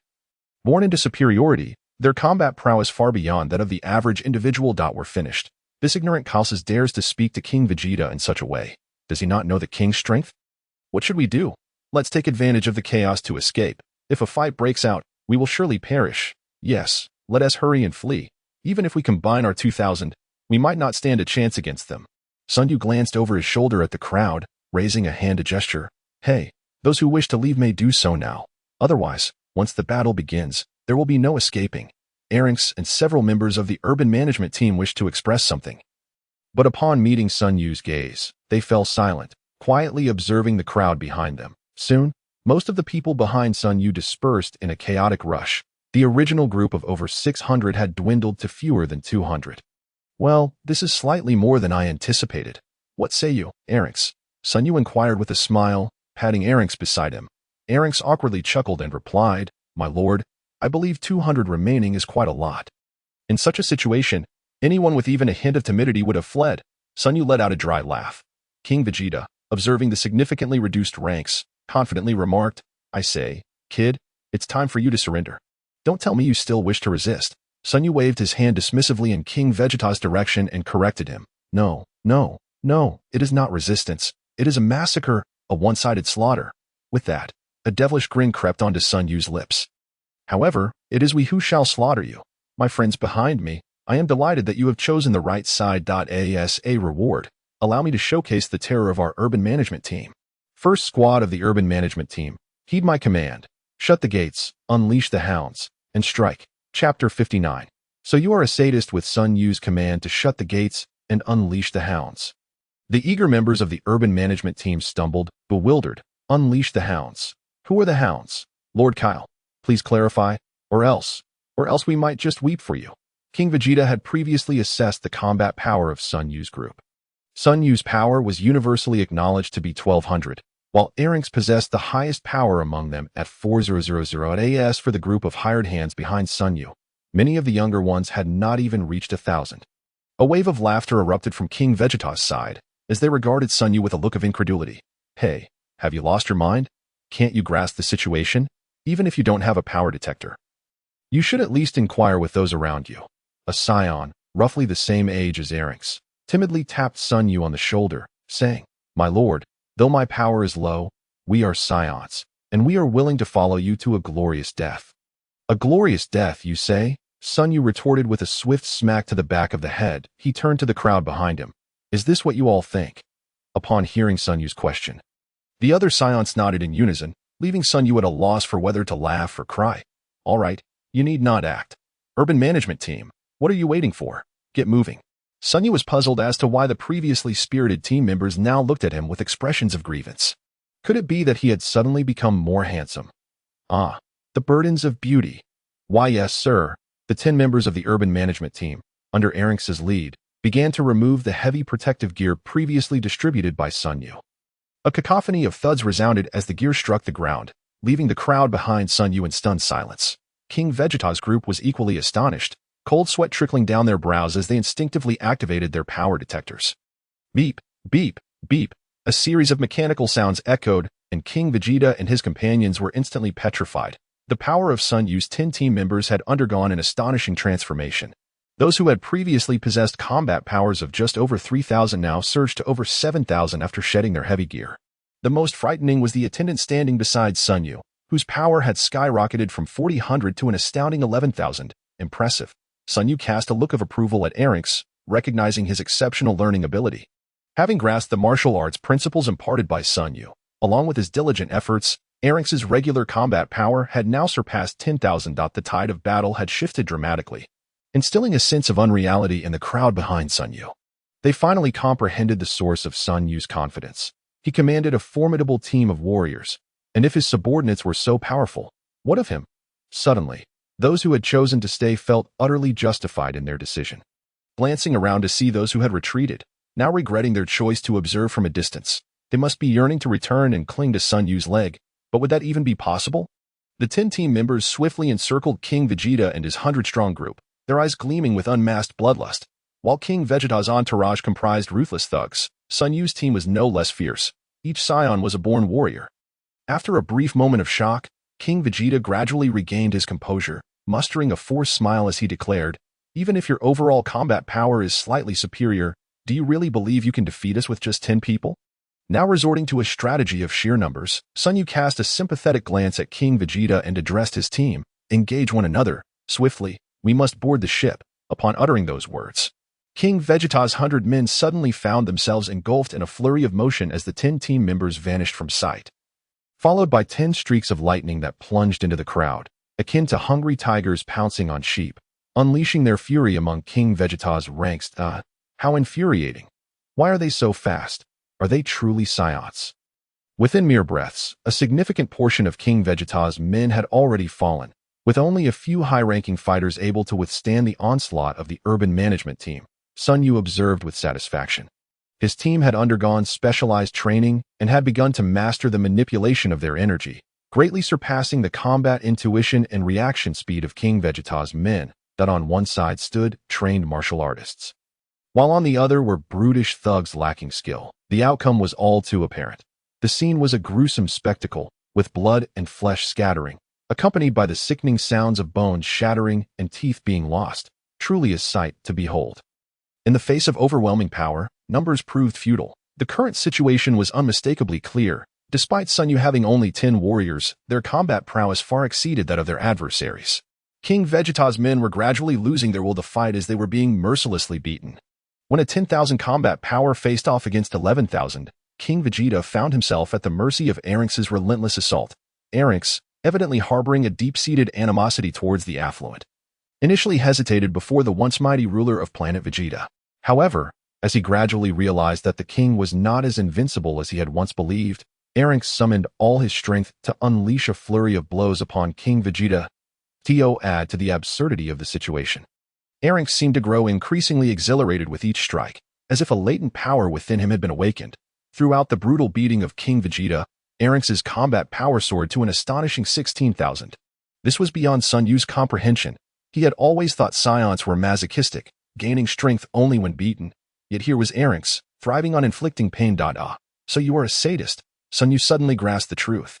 Born into superiority, their combat prowess far beyond that of the average individual. Were finished. This ignorant Kalsus dares to speak to King Vegeta in such a way. Does he not know the king's strength? What should we do? Let's take advantage of the chaos to escape. If a fight breaks out, we will surely perish. Yes, let us hurry and flee. Even if we combine our 2,000, we might not stand a chance against them. Sun Yu glanced over his shoulder at the crowd, raising a hand to gesture. "Hey, those who wish to leave may do so now. Otherwise, once the battle begins, there will be no escaping." Arinx and several members of the urban management team wished to express something. But upon meeting Sun Yu's gaze, they fell silent, quietly observing the crowd behind them. Soon, most of the people behind Sun Yu dispersed in a chaotic rush. The original group of over 600 had dwindled to fewer than 200. "Well, this is slightly more than I anticipated. What say you, Arinx?" Sun Yu inquired with a smile, patting Arinx beside him. Arinx awkwardly chuckled and replied, "My lord, I believe 200 remaining is quite a lot." In such a situation, anyone with even a hint of timidity would have fled. Sun Yu let out a dry laugh. King Vegeta, observing the significantly reduced ranks, confidently remarked, "I say, kid, it's time for you to surrender. Don't tell me you still wish to resist." Sun Yu waved his hand dismissively in King Vegeta's direction and corrected him. No, it is not resistance. It is a massacre, a one-sided slaughter." With that, a devilish grin crept onto Sun Yu's lips. "However, it is we who shall slaughter you. My friends behind me, I am delighted that you have chosen the right side. As a reward, allow me to showcase the terror of our urban management team. First squad of the urban management team, heed my command. Shut the gates, unleash the hounds, and strike. Chapter 59. So you are a sadist with Sun Yu's command to shut the gates and unleash the hounds. The eager members of the urban management team stumbled, bewildered. Unleash the hounds. Who are the hounds? Lord Kyle, please clarify, or else we might just weep for you. King Vegeta had previously assessed the combat power of Sun Yu's group. Sun Yu's power was universally acknowledged to be 1200, while Erinx possessed the highest power among them at 4000 AS for the group of hired hands behind Sun Yu. Many of the younger ones had not even reached 1000. A wave of laughter erupted from King Vegeta's side, as they regarded Sun Yu with a look of incredulity. Hey, have you lost your mind? Can't you grasp the situation, even if you don't have a power detector? You should at least inquire with those around you. A Saiyan, roughly the same age as Erinx, timidly tapped Sun Yu on the shoulder, saying, My lord, though my power is low, we are Saiyans, and we are willing to follow you to a glorious death. A glorious death, you say? Sun Yu retorted with a swift smack to the back of the head. He turned to the crowd behind him. Is this what you all think? Upon hearing Sun Yu's question, the other Saiyans nodded in unison, leaving Sun Yu at a loss for whether to laugh or cry. All right, you need not act. Urban management team, what are you waiting for? Get moving. Sun Yu was puzzled as to why the previously spirited team members now looked at him with expressions of grievance. Could it be that he had suddenly become more handsome? Ah, the burdens of beauty. Why yes, sir. The 10 members of the urban management team, under Erinx's lead, began to remove the heavy protective gear previously distributed by Sun Yu. A cacophony of thuds resounded as the gear struck the ground, leaving the crowd behind Sun Yu in stunned silence. King Vegeta's group was equally astonished, cold sweat trickling down their brows as they instinctively activated their power detectors. Beep, beep, beep. A series of mechanical sounds echoed, and King Vegeta and his companions were instantly petrified. The power of Sun Yu's 10 team members had undergone an astonishing transformation. Those who had previously possessed combat powers of just over 3,000 now surged to over 7,000 after shedding their heavy gear. The most frightening was the attendant standing beside Sun Yu, whose power had skyrocketed from 4,000 to an astounding 11,000. Impressive. Sun Yu cast a look of approval at Erinx, recognizing his exceptional learning ability. Having grasped the martial arts principles imparted by Sun Yu, along with his diligent efforts, Erinx's regular combat power had now surpassed 10,000. The tide of battle had shifted dramatically, instilling a sense of unreality in the crowd behind Sun Yu. They finally comprehended the source of Sun Yu's confidence. He commanded a formidable team of warriors, and if his subordinates were so powerful, what of him? Suddenly, those who had chosen to stay felt utterly justified in their decision. Glancing around to see those who had retreated, now regretting their choice to observe from a distance, they must be yearning to return and cling to Sun Yu's leg. But would that even be possible? The 10 team members swiftly encircled King Vegeta and his 100-strong group, their eyes gleaming with unmasked bloodlust. While King Vegeta's entourage comprised ruthless thugs, Sun Yu's team was no less fierce. Each Saiyan was a born warrior. After a brief moment of shock, King Vegeta gradually regained his composure, mustering a forced smile as he declared, Even if your overall combat power is slightly superior, do you really believe you can defeat us with just 10 people? Now resorting to a strategy of sheer numbers, Sun Yu cast a sympathetic glance at King Vegeta and addressed his team. Engage one another, swiftly, we must board the ship. Upon uttering those words, King Vegeta's 100 men suddenly found themselves engulfed in a flurry of motion as the 10 team members vanished from sight, followed by 10 streaks of lightning that plunged into the crowd, akin to hungry tigers pouncing on sheep, unleashing their fury among King Vegeta's ranks. How infuriating. Why are they so fast? Are they truly Saiyans? Within mere breaths, a significant portion of King Vegeta's men had already fallen, with only a few high-ranking fighters able to withstand the onslaught of the urban management team. Sun Yu observed with satisfaction. His team had undergone specialized training and had begun to master the manipulation of their energy, greatly surpassing the combat intuition and reaction speed of King Vegeta's men, that on one side stood trained martial artists, while on the other were brutish thugs lacking skill. The outcome was all too apparent. The scene was a gruesome spectacle, with blood and flesh scattering, accompanied by the sickening sounds of bones shattering and teeth being lost, truly a sight to behold. In the face of overwhelming power, numbers proved futile. The current situation was unmistakably clear. Despite Sun Yu having only 10 warriors, their combat prowess far exceeded that of their adversaries. King Vegeta's men were gradually losing their will to fight as they were being mercilessly beaten. When a 10,000 combat power faced off against 11,000, King Vegeta found himself at the mercy of Erinx's relentless assault. Erinx, evidently harboring a deep-seated animosity towards the affluent, initially hesitated before the once mighty ruler of planet Vegeta. However, as he gradually realized that the king was not as invincible as he had once believed, Erinx summoned all his strength to unleash a flurry of blows upon King Vegeta. To add to the absurdity of the situation, Erinx seemed to grow increasingly exhilarated with each strike, as if a latent power within him had been awakened. Throughout the brutal beating of King Vegeta, Erinx's combat power soared to an astonishing 16,000. This was beyond Sun Yu's comprehension. He had always thought Saiyans were masochistic, gaining strength only when beaten. Yet here was Erinx, thriving on inflicting pain. So you are a sadist. Sun Yu suddenly grasped the truth,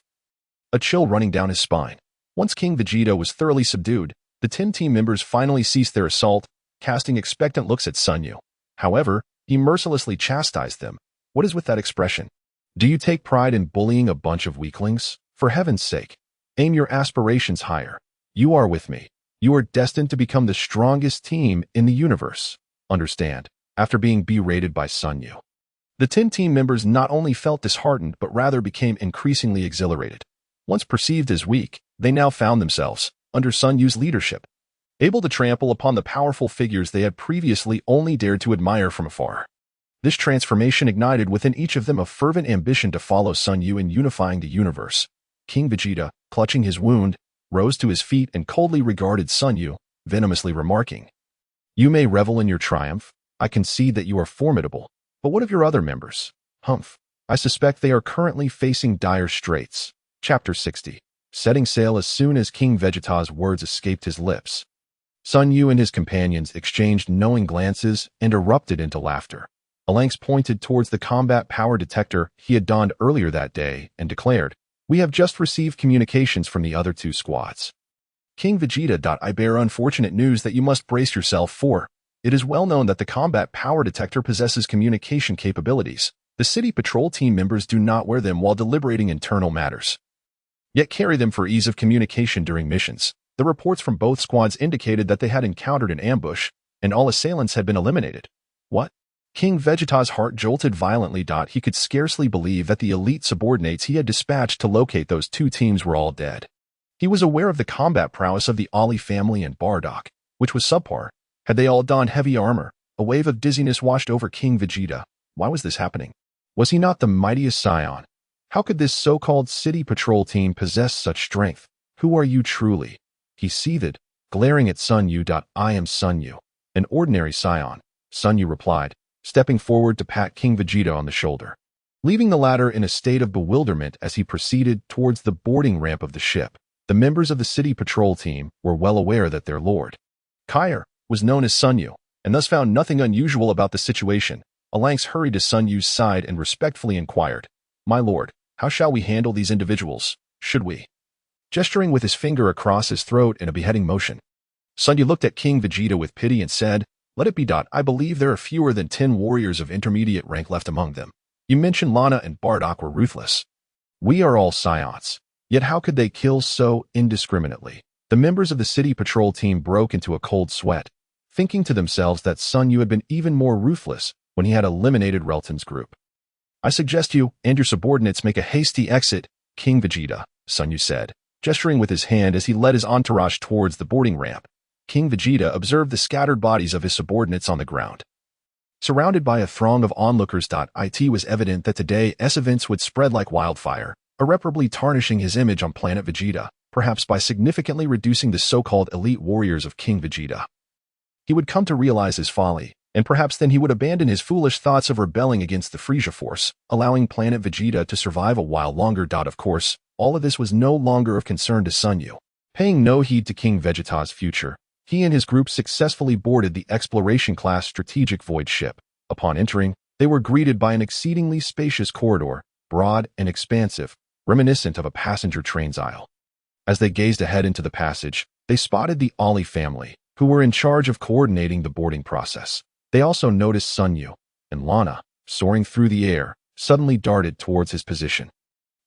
a chill running down his spine. Once King Vegeta was thoroughly subdued, the 10 team members finally ceased their assault, casting expectant looks at Sun Yu. However, he mercilessly chastised them. What is with that expression? Do you take pride in bullying a bunch of weaklings? For heaven's sake, aim your aspirations higher. You are with me. You are destined to become the strongest team in the universe. Understand? After being berated by Sun Yu, the 10 team members not only felt disheartened but rather became increasingly exhilarated. Once perceived as weak, they now found themselves, under Sun Yu's leadership, able to trample upon the powerful figures they had previously only dared to admire from afar. This transformation ignited within each of them a fervent ambition to follow Sun Yu in unifying the universe. King Vegeta, clutching his wound, rose to his feet and coldly regarded Sun Yu, venomously remarking, "You may revel in your triumph. I concede that you are formidable. But what of your other members? Humph. I suspect they are currently facing dire straits." Chapter 60. Setting sail. As soon as King Vegeta's words escaped his lips, Sun Yu and his companions exchanged knowing glances and erupted into laughter. Alanx pointed towards the combat power detector he had donned earlier that day and declared, "We have just received communications from the other 2 squads. King Vegeta. I bear unfortunate news that you must brace yourself for. It is well known that the combat power detector possesses communication capabilities. The city patrol team members do not wear them while deliberating internal matters, yet carry them for ease of communication during missions. The reports from both squads indicated that they had encountered an ambush, and all assailants had been eliminated." What? King Vegeta's heart jolted violently. He could scarcely believe that the elite subordinates he had dispatched to locate those 2 teams were all dead. He was aware of the combat prowess of the Ali family and Bardock, which was subpar. Had they all donned heavy armor, a wave of dizziness washed over King Vegeta. Why was this happening? Was he not the mightiest Saiyan? How could this so-called city patrol team possess such strength? Who are you truly? He seethed, glaring at Sun Yu. "I am Sun Yu, an ordinary Saiyan," Sun Yu replied, stepping forward to pat King Vegeta on the shoulder, leaving the latter in a state of bewilderment as he proceeded towards the boarding ramp of the ship. The members of the city patrol team were well aware that their lord, Kair, was known as Sun Yu, and thus found nothing unusual about the situation. Alanx hurried to Sun Yu's side and respectfully inquired, "My lord, how shall we handle these individuals? Should we?" Gesturing with his finger across his throat in a beheading motion, Sun Yu looked at King Vegeta with pity and said, "Let it be. I believe there are fewer than 10 warriors of intermediate rank left among them. You mentioned Lana and Bardock were ruthless. We are all Saiyans. Yet how could they kill so indiscriminately?" The members of the city patrol team broke into a cold sweat, thinking to themselves that Sun Yu had been even more ruthless when he had eliminated Relton's group. "I suggest you and your subordinates make a hasty exit, King Vegeta," Sun Yu said, gesturing with his hand as he led his entourage towards the boarding ramp. King Vegeta observed the scattered bodies of his subordinates on the ground, surrounded by a throng of onlookers. It was evident that today's events would spread like wildfire, irreparably tarnishing his image on planet Vegeta, perhaps by significantly reducing the so-called elite warriors of King Vegeta. He would come to realize his folly, and perhaps then he would abandon his foolish thoughts of rebelling against the Frieza Force, allowing planet Vegeta to survive a while longer. Of course, all of this was no longer of concern to Sun Yu. Paying no heed to King Vegeta's future, he and his group successfully boarded the exploration-class strategic void ship. Upon entering, they were greeted by an exceedingly spacious corridor, broad and expansive, reminiscent of a passenger train's aisle. As they gazed ahead into the passage, they spotted the Ali family, who were in charge of coordinating the boarding process. They also noticed Sun Yu, and Lana, soaring through the air, suddenly darted towards his position.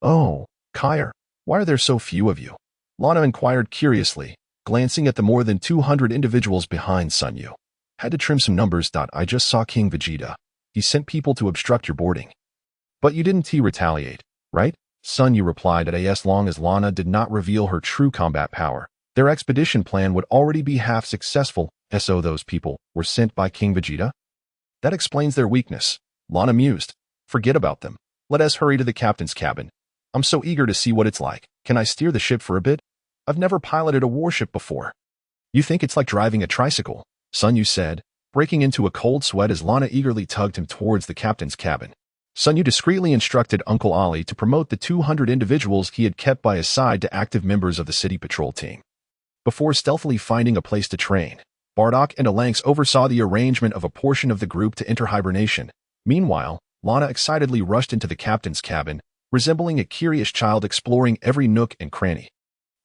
"Oh, Kair, why are there so few of you?" Lana inquired curiously, glancing at the more than 200 individuals behind Sun Yu. Had to trim some numbers. I just saw King Vegeta. He sent people to obstruct your boarding. But you didn't retaliate, right? Sun Yu replied that as long as Lana did not reveal her true combat power, their expedition plan would already be half successful. So those people were sent by King Vegeta? That explains their weakness. Lana mused. Forget about them. Let us hurry to the captain's cabin. I'm so eager to see what it's like. Can I steer the ship for a bit? I've never piloted a warship before. You think it's like driving a tricycle? Sun Yu said, breaking into a cold sweat as Lana eagerly tugged him towards the captain's cabin. Sun Yu discreetly instructed Uncle Ali to promote the 200 individuals he had kept by his side to active members of the city patrol team. Before stealthily finding a place to train, Bardock and Alanx oversaw the arrangement of a portion of the group to enter hibernation. Meanwhile, Lana excitedly rushed into the captain's cabin, resembling a curious child exploring every nook and cranny.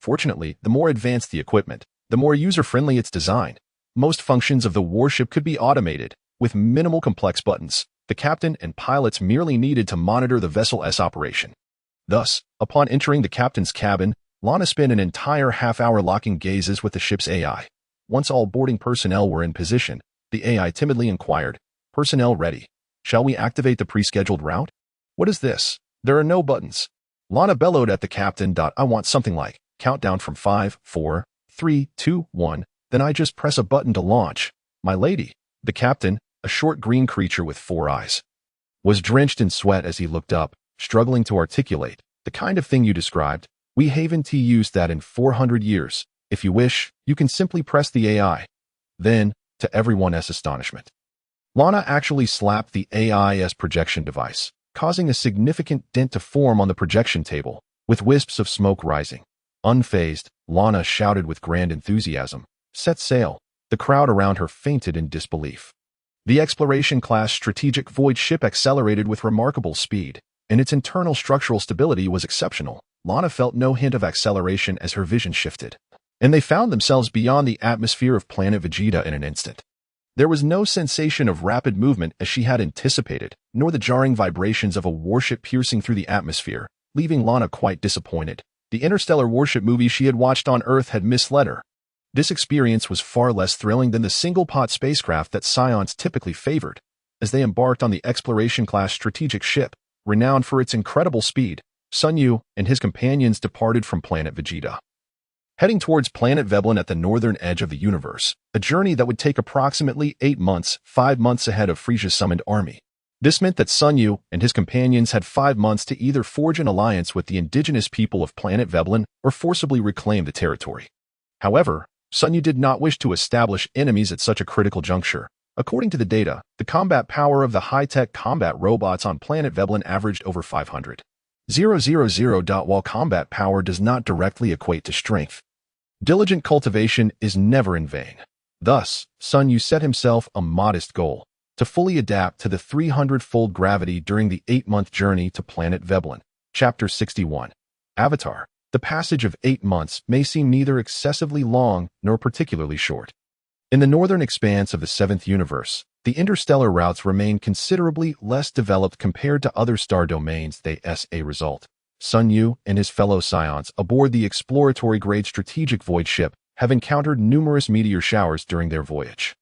Fortunately, the more advanced the equipment, the more user-friendly its design. Most functions of the warship could be automated, with minimal complex buttons. The captain and pilots merely needed to monitor the vessel's operation. Thus, upon entering the captain's cabin, Lana spent an entire half-hour locking gazes with the ship's AI. Once all boarding personnel were in position, the AI timidly inquired, "Personnel ready. Shall we activate the pre-scheduled route?" "What is this? There are no buttons." Lana bellowed at the captain. "I want something like, countdown from 5, 4, 3, 2, 1, then I just press a button to launch." "My lady." The captain, a short green creature with 4 eyes, was drenched in sweat as he looked up, struggling to articulate. "The kind of thing you described, we haven't used that in 400 years. If you wish, you can simply press the AI." Then, to everyone's astonishment, Lana actually slapped the AI's projection device, causing a significant dent to form on the projection table, with wisps of smoke rising. Unfazed, Lana shouted with grand enthusiasm, "Set sail." The crowd around her fainted in disbelief. The exploration-class strategic void ship accelerated with remarkable speed, and its internal structural stability was exceptional. Lana felt no hint of acceleration as her vision shifted, and they found themselves beyond the atmosphere of planet Vegeta in an instant. There was no sensation of rapid movement as she had anticipated, nor the jarring vibrations of a warship piercing through the atmosphere, leaving Lana quite disappointed. The interstellar warship movies she had watched on Earth had misled her. This experience was far less thrilling than the single-pot spacecraft that Saiyans typically favored. As they embarked on the exploration-class strategic ship, renowned for its incredible speed, Sun Yu and his companions departed from planet Vegeta, heading towards planet Veblen at the northern edge of the universe, a journey that would take approximately 8 months, 5 months ahead of Frisia's summoned army. This meant that Sun Yu and his companions had 5 months to either forge an alliance with the indigenous people of planet Veblen or forcibly reclaim the territory. However, Sun Yu did not wish to establish enemies at such a critical juncture. According to the data, the combat power of the high-tech combat robots on planet Veblen averaged over 500,000. While combat power does not directly equate to strength, diligent cultivation is never in vain. Thus, Sun Yu set himself a modest goal: to fully adapt to the 300-fold gravity during the 8-month journey to planet Veblen. Chapter 61. Avatar. The passage of 8 months may seem neither excessively long nor particularly short. In the northern expanse of the 7th universe, the interstellar routes remain considerably less developed compared to other star domains. As a result, Sun Yu and his fellow Saiyans aboard the exploratory-grade strategic void ship have encountered numerous meteor showers during their voyage.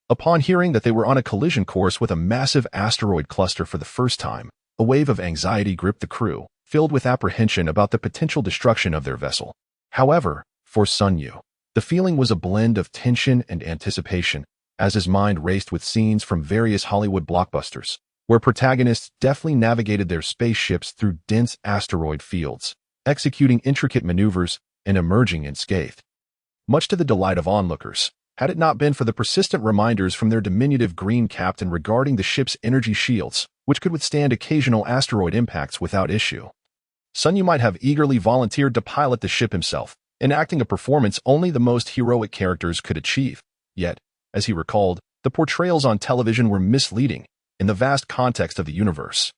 Upon hearing that they were on a collision course with a massive asteroid cluster for the first time, a wave of anxiety gripped the crew, filled with apprehension about the potential destruction of their vessel. However, for Sun Yu, the feeling was a blend of tension and anticipation, as his mind raced with scenes from various Hollywood blockbusters, where protagonists deftly navigated their spaceships through dense asteroid fields, executing intricate maneuvers and emerging unscathed. Much to the delight of onlookers, had it not been for the persistent reminders from their diminutive green captain regarding the ship's energy shields, which could withstand occasional asteroid impacts without issue. Sun Yu might have eagerly volunteered to pilot the ship himself, enacting a performance only the most heroic characters could achieve. Yet, as he recalled, the portrayals on television were misleading in the vast context of the universe.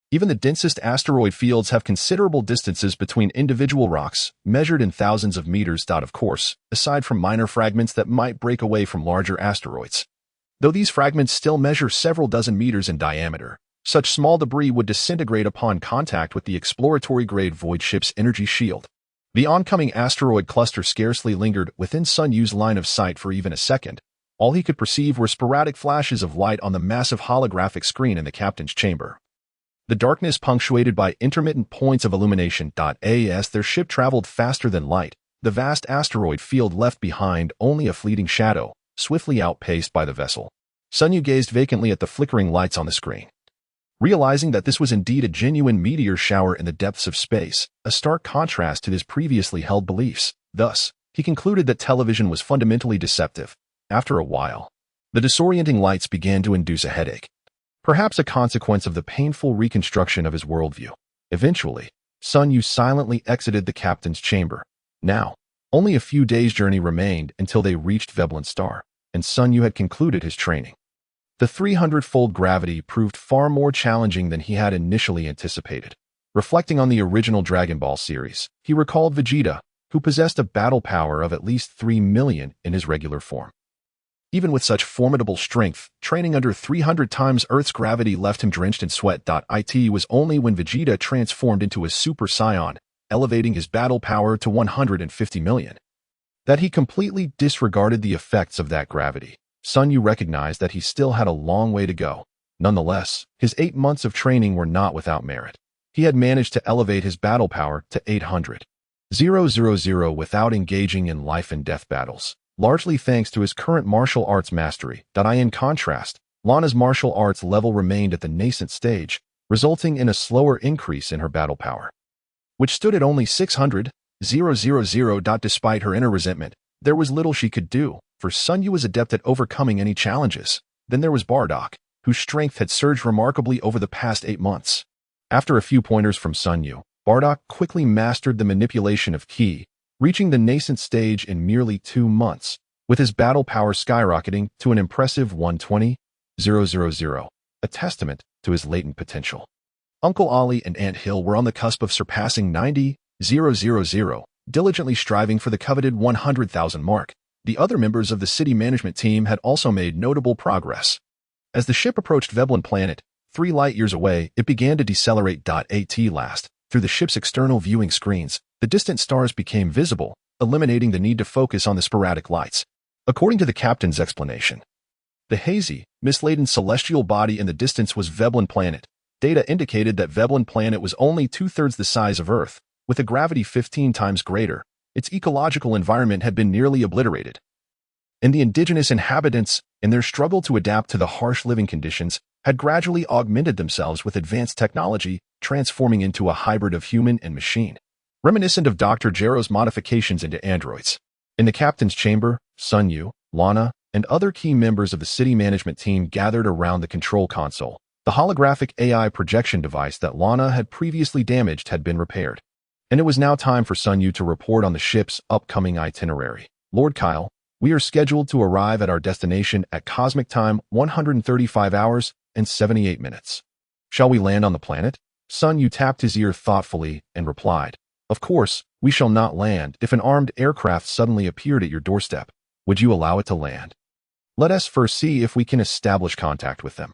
Even the densest asteroid fields have considerable distances between individual rocks, measured in thousands of meters. Of course, aside from minor fragments that might break away from larger asteroids. Though these fragments still measure several dozen meters in diameter, such small debris would disintegrate upon contact with the exploratory-grade void ship's energy shield. The oncoming asteroid cluster scarcely lingered within Sun Yu's line of sight for even a second, All he could perceive were sporadic flashes of light on the massive holographic screen in the captain's chamber. The darkness punctuated by intermittent points of illumination. As their ship traveled faster than light, the vast asteroid field left behind only a fleeting shadow, swiftly outpaced by the vessel. Sun Yu gazed vacantly at the flickering lights on the screen. Realizing that this was indeed a genuine meteor shower in the depths of space, a stark contrast to his previously held beliefs. Thus, he concluded that television was fundamentally deceptive. After a while, the disorienting lights began to induce a headache, perhaps a consequence of the painful reconstruction of his worldview. Eventually, Sun Yu silently exited the captain's chamber. Now, only a few days' journey remained until they reached Veblen Star, and Sun Yu had concluded his training. The 300-fold gravity proved far more challenging than he had initially anticipated. Reflecting on the original Dragon Ball series, he recalled Vegeta, who possessed a battle power of at least 3 million in his regular form. Even with such formidable strength, training under 300 times Earth's gravity left him drenched in sweat. It was only when Vegeta transformed into a Super Saiyan, elevating his battle power to 150 million, that he completely disregarded the effects of that gravity. Sun Yu recognized that he still had a long way to go. Nonetheless, his 8 months of training were not without merit. He had managed to elevate his battle power to 800,000 without engaging in life-and-death battles, largely thanks to his current martial arts mastery. In contrast, Lana's martial arts level remained at the nascent stage, resulting in a slower increase in her battle power, which stood at only 600,000. Despite her inner resentment, there was little she could do, for Sun Yu was adept at overcoming any challenges. Then there was Bardock, whose strength had surged remarkably over the past 8 months. After a few pointers from Sun Yu, Bardock quickly mastered the manipulation of ki, reaching the nascent stage in merely 2 months, with his battle power skyrocketing to an impressive 120,000, a testament to his latent potential. Uncle Ollie and Aunt Hill were on the cusp of surpassing 90,000, diligently striving for the coveted 100,000 mark. The other members of the city management team had also made notable progress. As the ship approached Veblen Planet, 3 light-years away, it began to decelerate. At last, through the ship's external viewing screens, the distant stars became visible, eliminating the need to focus on the sporadic lights. According to the captain's explanation, the hazy, mist-laden celestial body in the distance was Veblen Planet. Data indicated that Veblen Planet was only 2/3 the size of Earth, with a gravity 15 times greater. Its ecological environment had been nearly obliterated, and the indigenous inhabitants, in their struggle to adapt to the harsh living conditions, had gradually augmented themselves with advanced technology, transforming into a hybrid of human and machine, reminiscent of Dr. Gero's modifications into androids. In the captain's chamber, Sun Yu, Lana, and other key members of the city management team gathered around the control console. The holographic AI projection device that Lana had previously damaged had been repaired, and it was now time for Sun Yu to report on the ship's upcoming itinerary. Lord Kyle, we are scheduled to arrive at our destination at cosmic time 135 hours and 78 minutes. Shall we land on the planet? Sun Yu tapped his ear thoughtfully and replied, of course, we shall not land. If an armed aircraft suddenly appeared at your doorstep, would you allow it to land? Let us first see if we can establish contact with them.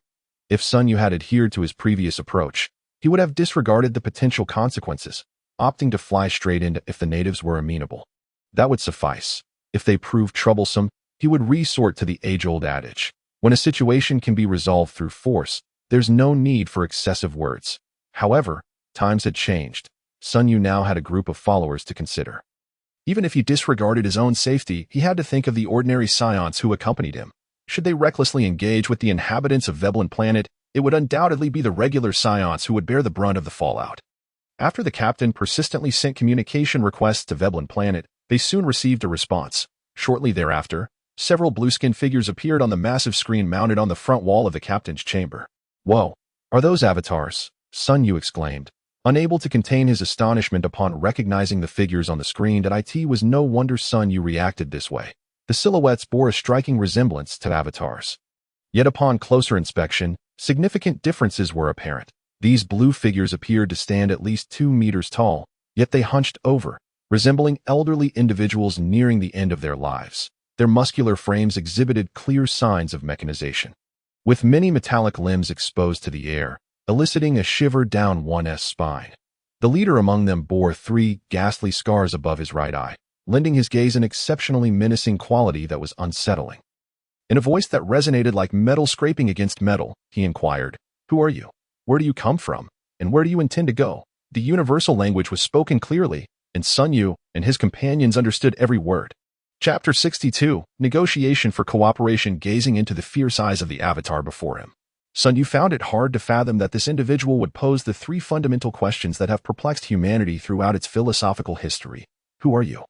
If Sun Yu had adhered to his previous approach, he would have disregarded the potential consequences, opting to fly straight in if the natives were amenable. That would suffice. If they proved troublesome, he would resort to the age-old adage, when a situation can be resolved through force, there's no need for excessive words. However, times had changed. Sun Yu now had a group of followers to consider. Even if he disregarded his own safety, he had to think of the ordinary Saiyans who accompanied him. Should they recklessly engage with the inhabitants of Veblen Planet, it would undoubtedly be the regular Saiyans who would bear the brunt of the fallout. After the captain persistently sent communication requests to Veblen Planet, they soon received a response. Shortly thereafter, several blue-skinned figures appeared on the massive screen mounted on the front wall of the captain's chamber. Whoa, are those avatars? Sun Yu exclaimed, unable to contain his astonishment upon recognizing the figures on the screen. It was no wonder Sun Yu reacted this way. The silhouettes bore a striking resemblance to avatars. Yet upon closer inspection, significant differences were apparent. These blue figures appeared to stand at least 2 meters tall, yet they hunched over, resembling elderly individuals nearing the end of their lives. Their muscular frames exhibited clear signs of mechanization, with many metallic limbs exposed to the air, eliciting a shiver down one's spine. The leader among them bore 3 ghastly scars above his right eye, lending his gaze an exceptionally menacing quality that was unsettling. In a voice that resonated like metal scraping against metal, he inquired, "Who are you? Where do you come from? And where do you intend to go?" The universal language was spoken clearly, and Sun Yu and his companions understood every word. Chapter 62, Negotiation for Cooperation. Gazing into the fierce eyes of the avatar before him, Sun Yu found it hard to fathom that this individual would pose the three fundamental questions that have perplexed humanity throughout its philosophical history. Who are you?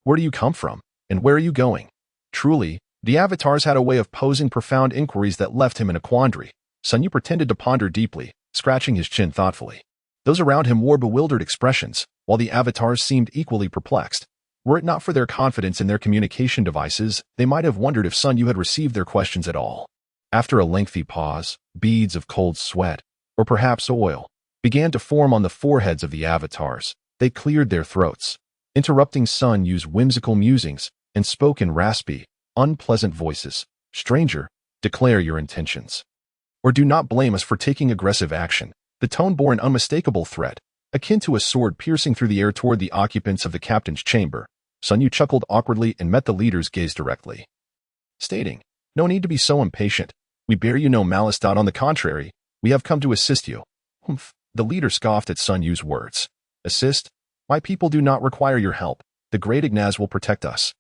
Where do you come from? And where are you going? Truly, the avatars had a way of posing profound inquiries that left him in a quandary. Sun Yu pretended to ponder deeply, scratching his chin thoughtfully. Those around him wore bewildered expressions, while the avatars seemed equally perplexed. Were it not for their confidence in their communication devices, they might have wondered if Sun Yu had received their questions at all. After a lengthy pause, beads of cold sweat, or perhaps oil, began to form on the foreheads of the avatars. They cleared their throats, interrupting Sun Yu's whimsical musings, and spoke in raspy, unpleasant voices. "Stranger, declare your intentions. Or do not blame us for taking aggressive action." The tone bore an unmistakable threat, akin to a sword piercing through the air toward the occupants of the captain's chamber. Sun Yu chuckled awkwardly and met the leader's gaze directly, stating, "No need to be so impatient. We bear you no malice. On the contrary, we have come to assist you." "Humph." The leader scoffed at Sun Yu's words. "Assist? My people do not require your help. The great Ignaz will protect us."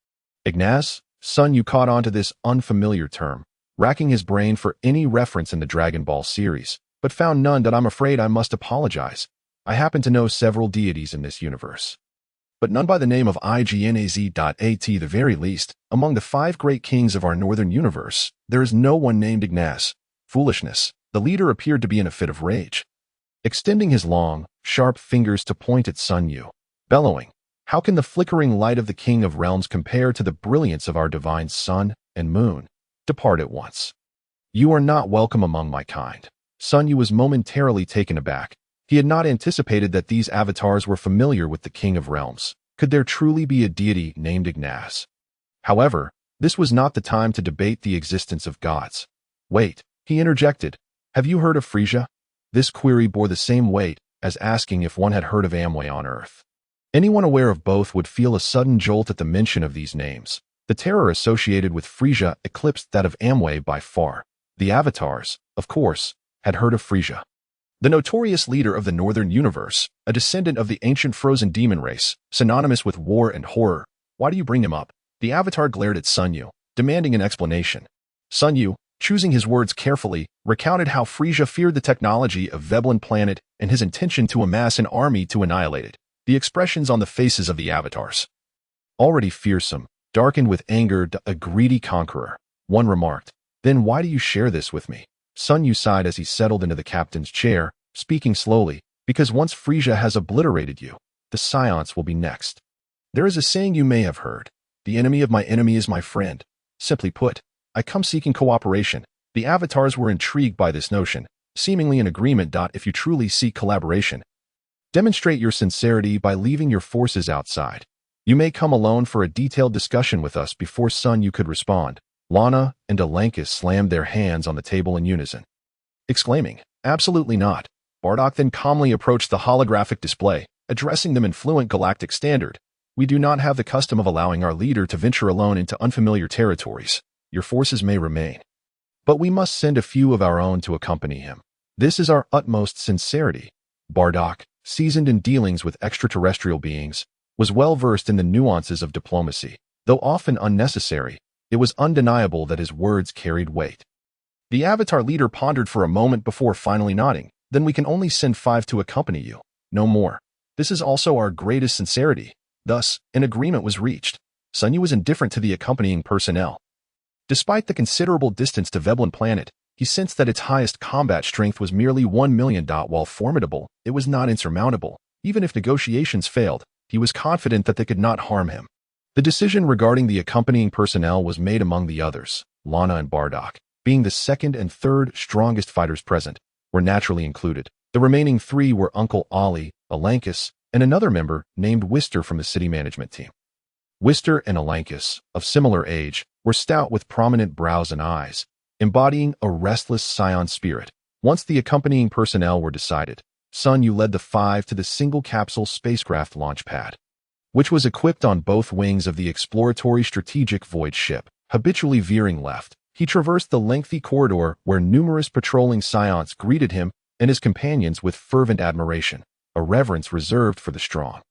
Ignaz? Sun Yu caught on to this unfamiliar term, racking his brain for any reference in the Dragon Ball series, but found none. "I'm afraid I must apologize. I happen to know several deities in this universe, but none by the name of Ignaz. At the very least, among the 5 great kings of our northern universe, there is no one named Ignaz." Foolishness. The leader appeared to be in a fit of rage, extending his long, sharp fingers to point at Sun Yu, bellowing, "How can the flickering light of the King of Realms compare to the brilliance of our divine sun and moon? Depart at once. You are not welcome among my kind." Sun Yu was momentarily taken aback. He had not anticipated that these avatars were familiar with the King of Realms. Could there truly be a deity named Ignaz? However, this was not the time to debate the existence of gods. "Wait," he interjected. "Have you heard of Frisia?" This query bore the same weight as asking if one had heard of Amway on Earth. Anyone aware of both would feel a sudden jolt at the mention of these names. The terror associated with Frisia eclipsed that of Amway by far. The avatars, of course, had heard of Frisia, the notorious leader of the Northern Universe, a descendant of the ancient frozen demon race, synonymous with war and horror. "Why do you bring him up?" The avatar glared at Sun Yu, demanding an explanation. Sun Yu, choosing his words carefully, recounted how Frisia feared the technology of Veblen planet and his intention to amass an army to annihilate it. The expressions on the faces of the avatars, already fearsome, darkened with anger. "A greedy conqueror," one remarked. "Then why do you share this with me?" Sun Yu sighed as he settled into the captain's chair, speaking slowly, "Because once Frisia has obliterated you, the Science will be next. There is a saying you may have heard, 'The enemy of my enemy is my friend.' Simply put, I come seeking cooperation." The avatars were intrigued by this notion, seemingly in agreement. "If you truly seek collaboration, demonstrate your sincerity by leaving your forces outside. You may come alone for a detailed discussion with us." Before Sun Yu could respond, Lana and Alankus slammed their hands on the table in unison, exclaiming, "Absolutely not." Bardock then calmly approached the holographic display, addressing them in fluent galactic standard. "We do not have the custom of allowing our leader to venture alone into unfamiliar territories. Your forces may remain, but we must send a few of our own to accompany him. This is our utmost sincerity." Bardock, seasoned in dealings with extraterrestrial beings, was well versed in the nuances of diplomacy. Though often unnecessary, it was undeniable that his words carried weight. The avatar leader pondered for a moment before finally nodding. "Then we can only send 5 to accompany you, no more. This is also our greatest sincerity." Thus, an agreement was reached. Sun Yu was indifferent to the accompanying personnel. Despite the considerable distance to Veblen planet, he sensed that its highest combat strength was merely 1 million. While formidable, it was not insurmountable. Even if negotiations failed, he was confident that they could not harm him. The decision regarding the accompanying personnel was made among the others. Lana and Bardock, being the second and third strongest fighters present, were naturally included. The remaining 3 were Uncle Ollie, Alankus, and another member named Wister from the city management team. Wister and Alankus, of similar age, were stout with prominent brows and eyes, embodying a restless Saiyan spirit. Once the accompanying personnel were decided, Sun Yu led the 5 to the single-capsule spacecraft launch pad, which was equipped on both wings of the exploratory strategic void ship. Habitually veering left, He traversed the lengthy corridor where numerous patrolling Saiyans greeted him and his companions with fervent admiration, a reverence reserved for the strong.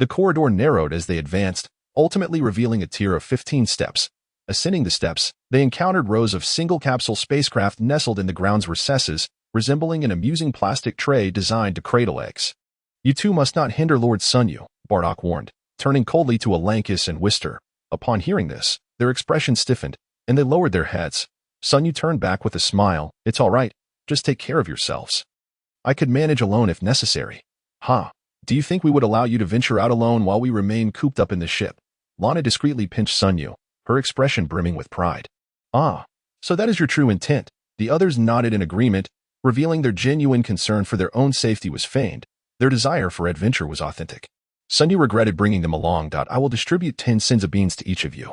The corridor narrowed as they advanced, ultimately revealing a tier of 15 steps. Ascending the steps, they encountered rows of single-capsule spacecraft nestled in the ground's recesses, resembling an amusing plastic tray designed to cradle eggs. "You two must not hinder Lord Sunyu," Bardock warned, turning coldly to Alankus and Wister. Upon hearing this, their expressions stiffened, and they lowered their heads. Sunyu turned back with a smile. "It's all right. Just take care of yourselves. I could manage alone if necessary." "Ha! Do you think we would allow you to venture out alone while we remain cooped up in the ship?" Lana discreetly pinched Sunyu, her expression brimming with pride. "Ah, so that is your true intent." The others nodded in agreement, revealing their genuine concern for their own safety was feigned. Their desire for adventure was authentic. Sunyu regretted bringing them along. "I will distribute 10 senza beans to each of you.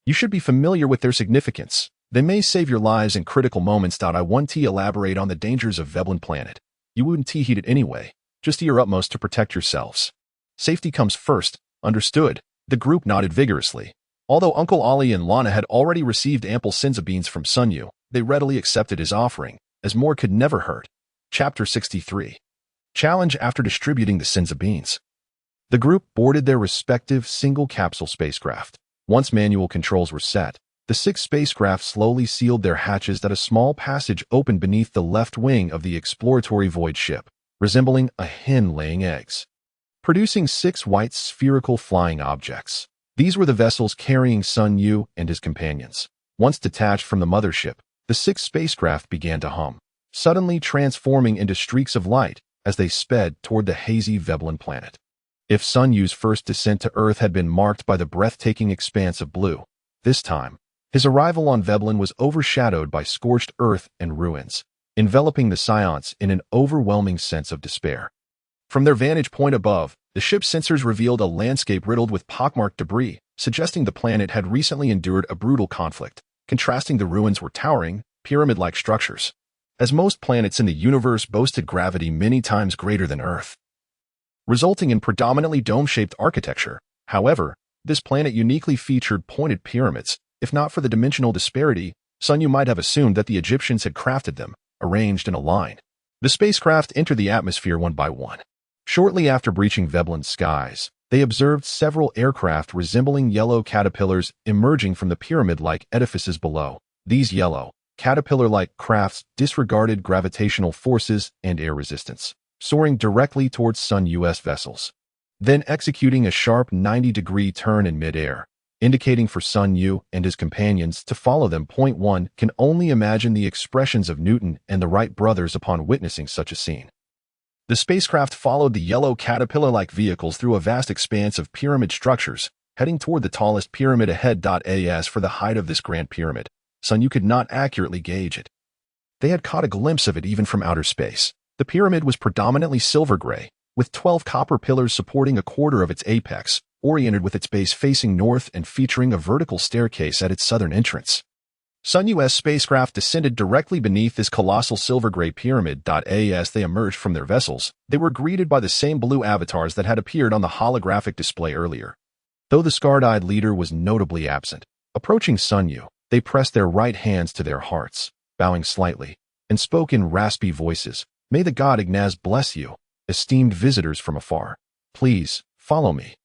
You should be familiar with their significance. They may save your lives in critical moments. I won't elaborate on the dangers of Veblen planet. You wouldn't heed it anyway. Just do your utmost to protect yourselves. Safety comes first, understood?" The group nodded vigorously. Although Uncle Ali and Lana had already received ample senza beans from Sunyu, they readily accepted his offering, as more could never hurt. Chapter 63. Challenge. After distributing the senza beans, the group boarded their respective single-capsule spacecraft. Once manual controls were set, the 6 spacecraft slowly sealed their hatches that a small passage opened beneath the left wing of the exploratory void ship, resembling a hen laying eggs, producing 6 white spherical flying objects. These were the vessels carrying Sunyu and his companions. Once detached from the mothership, the 6 spacecraft began to hum, suddenly transforming into streaks of light as they sped toward the hazy Veblen planet. If Sunyu's first descent to Earth had been marked by the breathtaking expanse of blue, this time, his arrival on Veblen was overshadowed by scorched earth and ruins, enveloping the Saiyans in an overwhelming sense of despair. From their vantage point above, the ship's sensors revealed a landscape riddled with pockmarked debris, suggesting the planet had recently endured a brutal conflict. Contrasting the ruins were towering, pyramid-like structures. As most planets in the universe boasted gravity many times greater than Earth, resulting in predominantly dome-shaped architecture. However, this planet uniquely featured pointed pyramids. If not for the dimensional disparity, Sunyu might have assumed that the Egyptians had crafted them, arranged in a line. The spacecraft entered the atmosphere one by one. Shortly after breaching Veblen's skies, they observed several aircraft resembling yellow caterpillars emerging from the pyramid-like edifices below. These yellow, caterpillar-like crafts disregarded gravitational forces and air resistance, soaring directly towards Sun-US vessels, then executing a sharp 90-degree turn in midair, indicating for Sunyu and his companions to follow them. Point 1. Can only imagine the expressions of Newton and the Wright brothers upon witnessing such a scene. The spacecraft followed the yellow caterpillar-like vehicles through a vast expanse of pyramid structures, heading toward the tallest pyramid ahead. As for the height of this grand pyramid, Sunyu could not accurately gauge it. They had caught a glimpse of it even from outer space. The pyramid was predominantly silver-gray, with 12 copper pillars supporting a quarter of its apex, oriented with its base facing north and featuring a vertical staircase at its southern entrance. Sun-US spacecraft descended directly beneath this colossal silver-gray pyramid. As they emerged from their vessels, they were greeted by the same blue avatars that had appeared on the holographic display earlier. Though the scarred-eyed leader was notably absent, approaching Sunyu, they pressed their right hands to their hearts, bowing slightly, and spoke in raspy voices. "May the god Ignaz bless you, esteemed visitors from afar. Please, follow me."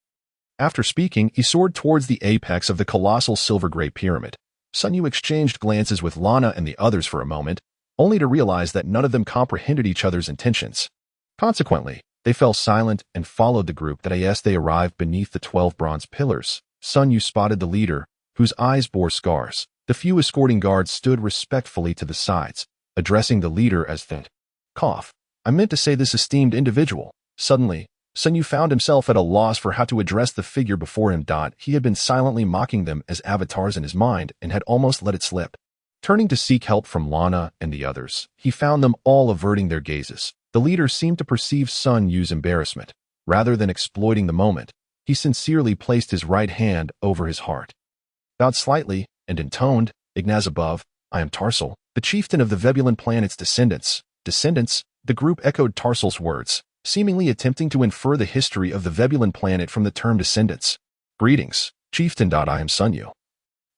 After speaking, he soared towards the apex of the colossal silver-gray pyramid. Sunyu exchanged glances with Lana and the others for a moment, only to realize that none of them comprehended each other's intentions. Consequently, they fell silent and followed the group. As they arrived beneath the 12 bronze pillars, Sunyu spotted the leader, whose eyes bore scars. The few escorting guards stood respectfully to the sides, addressing the leader as the cough. "I meant to say this esteemed individual." Suddenly, Sunyu found himself at a loss for how to address the figure before him. He had been silently mocking them as avatars in his mind and had almost let it slip. Turning to seek help from Lana and the others, he found them all averting their gazes. The leader seemed to perceive Sunyu's embarrassment. Rather than exploiting the moment, he sincerely placed his right hand over his heart, bowed slightly, and intoned, "Ignaz above, I am Tarsal, the chieftain of the Vebulon planet's descendants." Descendants? The group echoed Tarsal's words, seemingly attempting to infer the history of the Vebulon planet from the term descendants. "Greetings, chieftain. I am Sunyu,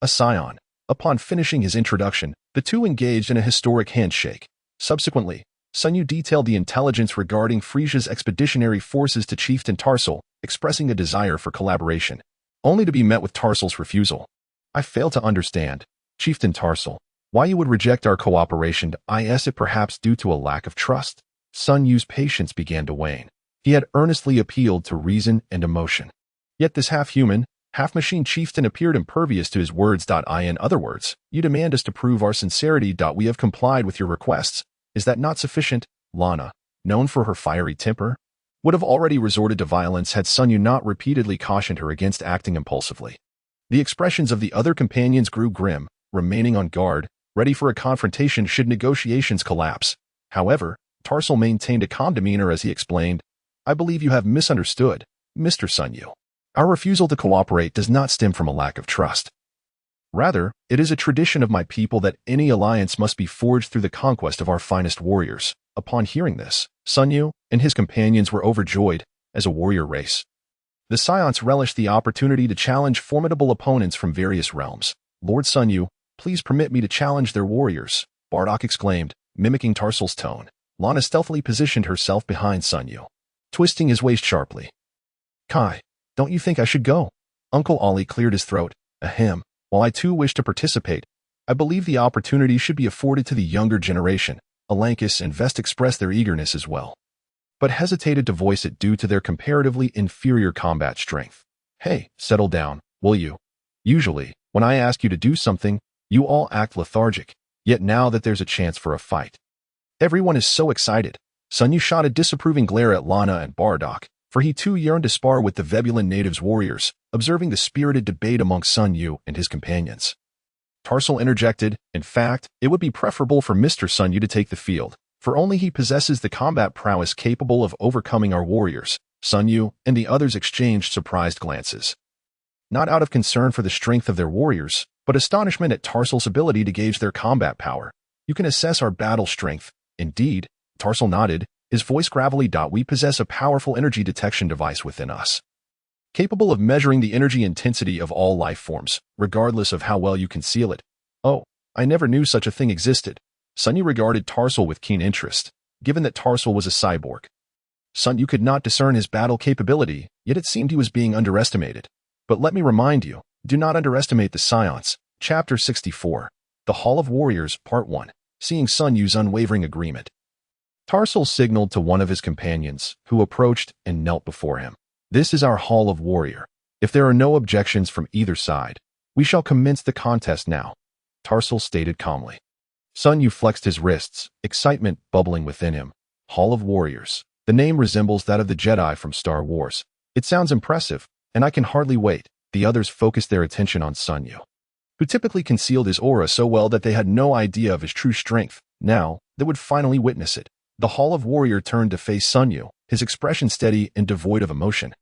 a Saiyan, Upon finishing his introduction, the two engaged in a historic handshake. Subsequently, Sun Yu detailed the intelligence regarding Frisia's expeditionary forces to Chieftain Tarsal, expressing a desire for collaboration, only to be met with Tarsal's refusal. I fail to understand, Chieftain Tarsal, why you would reject our cooperation. Is it perhaps due to a lack of trust? Sun Yu's patience began to wane. He had earnestly appealed to reason and emotion. Yet this half-human, half-machine chieftain appeared impervious to his words. In other words, you demand us to prove our sincerity. We have complied with your requests. Is that not sufficient? Lana, known for her fiery temper, would have already resorted to violence had Sun Yu not repeatedly cautioned her against acting impulsively. The expressions of the other companions grew grim, remaining on guard, ready for a confrontation should negotiations collapse. However, Tarsal maintained a calm demeanor as he explained, I believe you have misunderstood, Mr. Sun Yu. Our refusal to cooperate does not stem from a lack of trust. Rather, it is a tradition of my people that any alliance must be forged through the conquest of our finest warriors. Upon hearing this, Sun Yu and his companions were overjoyed as a warrior race. The Saiyans relished the opportunity to challenge formidable opponents from various realms. Lord Sun Yu, please permit me to challenge their warriors, Bardock exclaimed, mimicking Tarsal's tone. Lana stealthily positioned herself behind Sun Yu, twisting his waist sharply. Kai, don't you think I should go? Uncle Ollie cleared his throat. Ahem. While I too wish to participate, I believe the opportunity should be afforded to the younger generation. Alankus and Vest expressed their eagerness as well, but hesitated to voice it due to their comparatively inferior combat strength. Hey, settle down, will you? Usually, when I ask you to do something, you all act lethargic, yet now that there's a chance for a fight, everyone is so excited. Sun Yu shot a disapproving glare at Lana and Bardock, for he too yearned to spar with the Vebulan natives' warriors, observing the spirited debate among Sun Yu and his companions. Tarsal interjected, in fact, it would be preferable for Mr. Sun Yu to take the field, for only he possesses the combat prowess capable of overcoming our warriors. Sun Yu and the others exchanged surprised glances. Not out of concern for the strength of their warriors, but astonishment at Tarsal's ability to gauge their combat power. You can assess our battle strength. Indeed, Tarsal nodded, his voice gravelly. We possess a powerful energy detection device within us, capable of measuring the energy intensity of all life forms, regardless of how well you conceal it. Oh, I never knew such a thing existed. Sun Yu regarded Tarsal with keen interest, given that Tarsal was a cyborg. Sun Yu could not discern his battle capability, yet it seemed he was being underestimated. But let me remind you, do not underestimate the Saiyans. Chapter 64. The Hall of Warriors, Part 1. Seeing Sun Yu's unwavering agreement, Tarsal signaled to one of his companions, who approached and knelt before him. This is our Hall of Warrior. If there are no objections from either side, we shall commence the contest now, Tarsal stated calmly. Sun Yu flexed his wrists, excitement bubbling within him. Hall of Warriors. The name resembles that of the Jedi from Star Wars. It sounds impressive, and I can hardly wait. The others focused their attention on Sun Yu, who typically concealed his aura so well that they had no idea of his true strength. Now, they would finally witness it. The Hall of Warrior turned to face Sun Yu, his expression steady and devoid of emotion.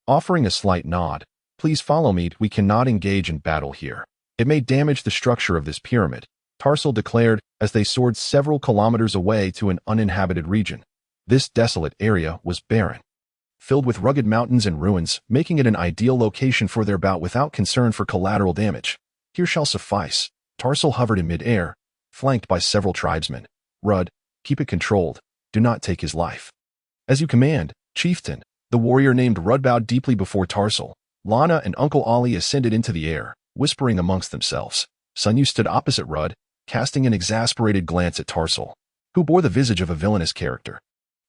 Offering a slight nod, please follow me. We cannot engage in battle here. It may damage the structure of this pyramid, Tarsal declared as they soared several kilometers away to an uninhabited region. This desolate area was barren, filled with rugged mountains and ruins, making it an ideal location for their bout without concern for collateral damage. Here shall suffice. Tarsal hovered in mid-air, flanked by several tribesmen. Rudd, keep it controlled. Do not take his life. As you command, Chieftain. The warrior named Rudd bowed deeply before Tarsal. Lana and Uncle Ollie ascended into the air, whispering amongst themselves. Sun Yu stood opposite Rudd, casting an exasperated glance at Tarsal, who bore the visage of a villainous character.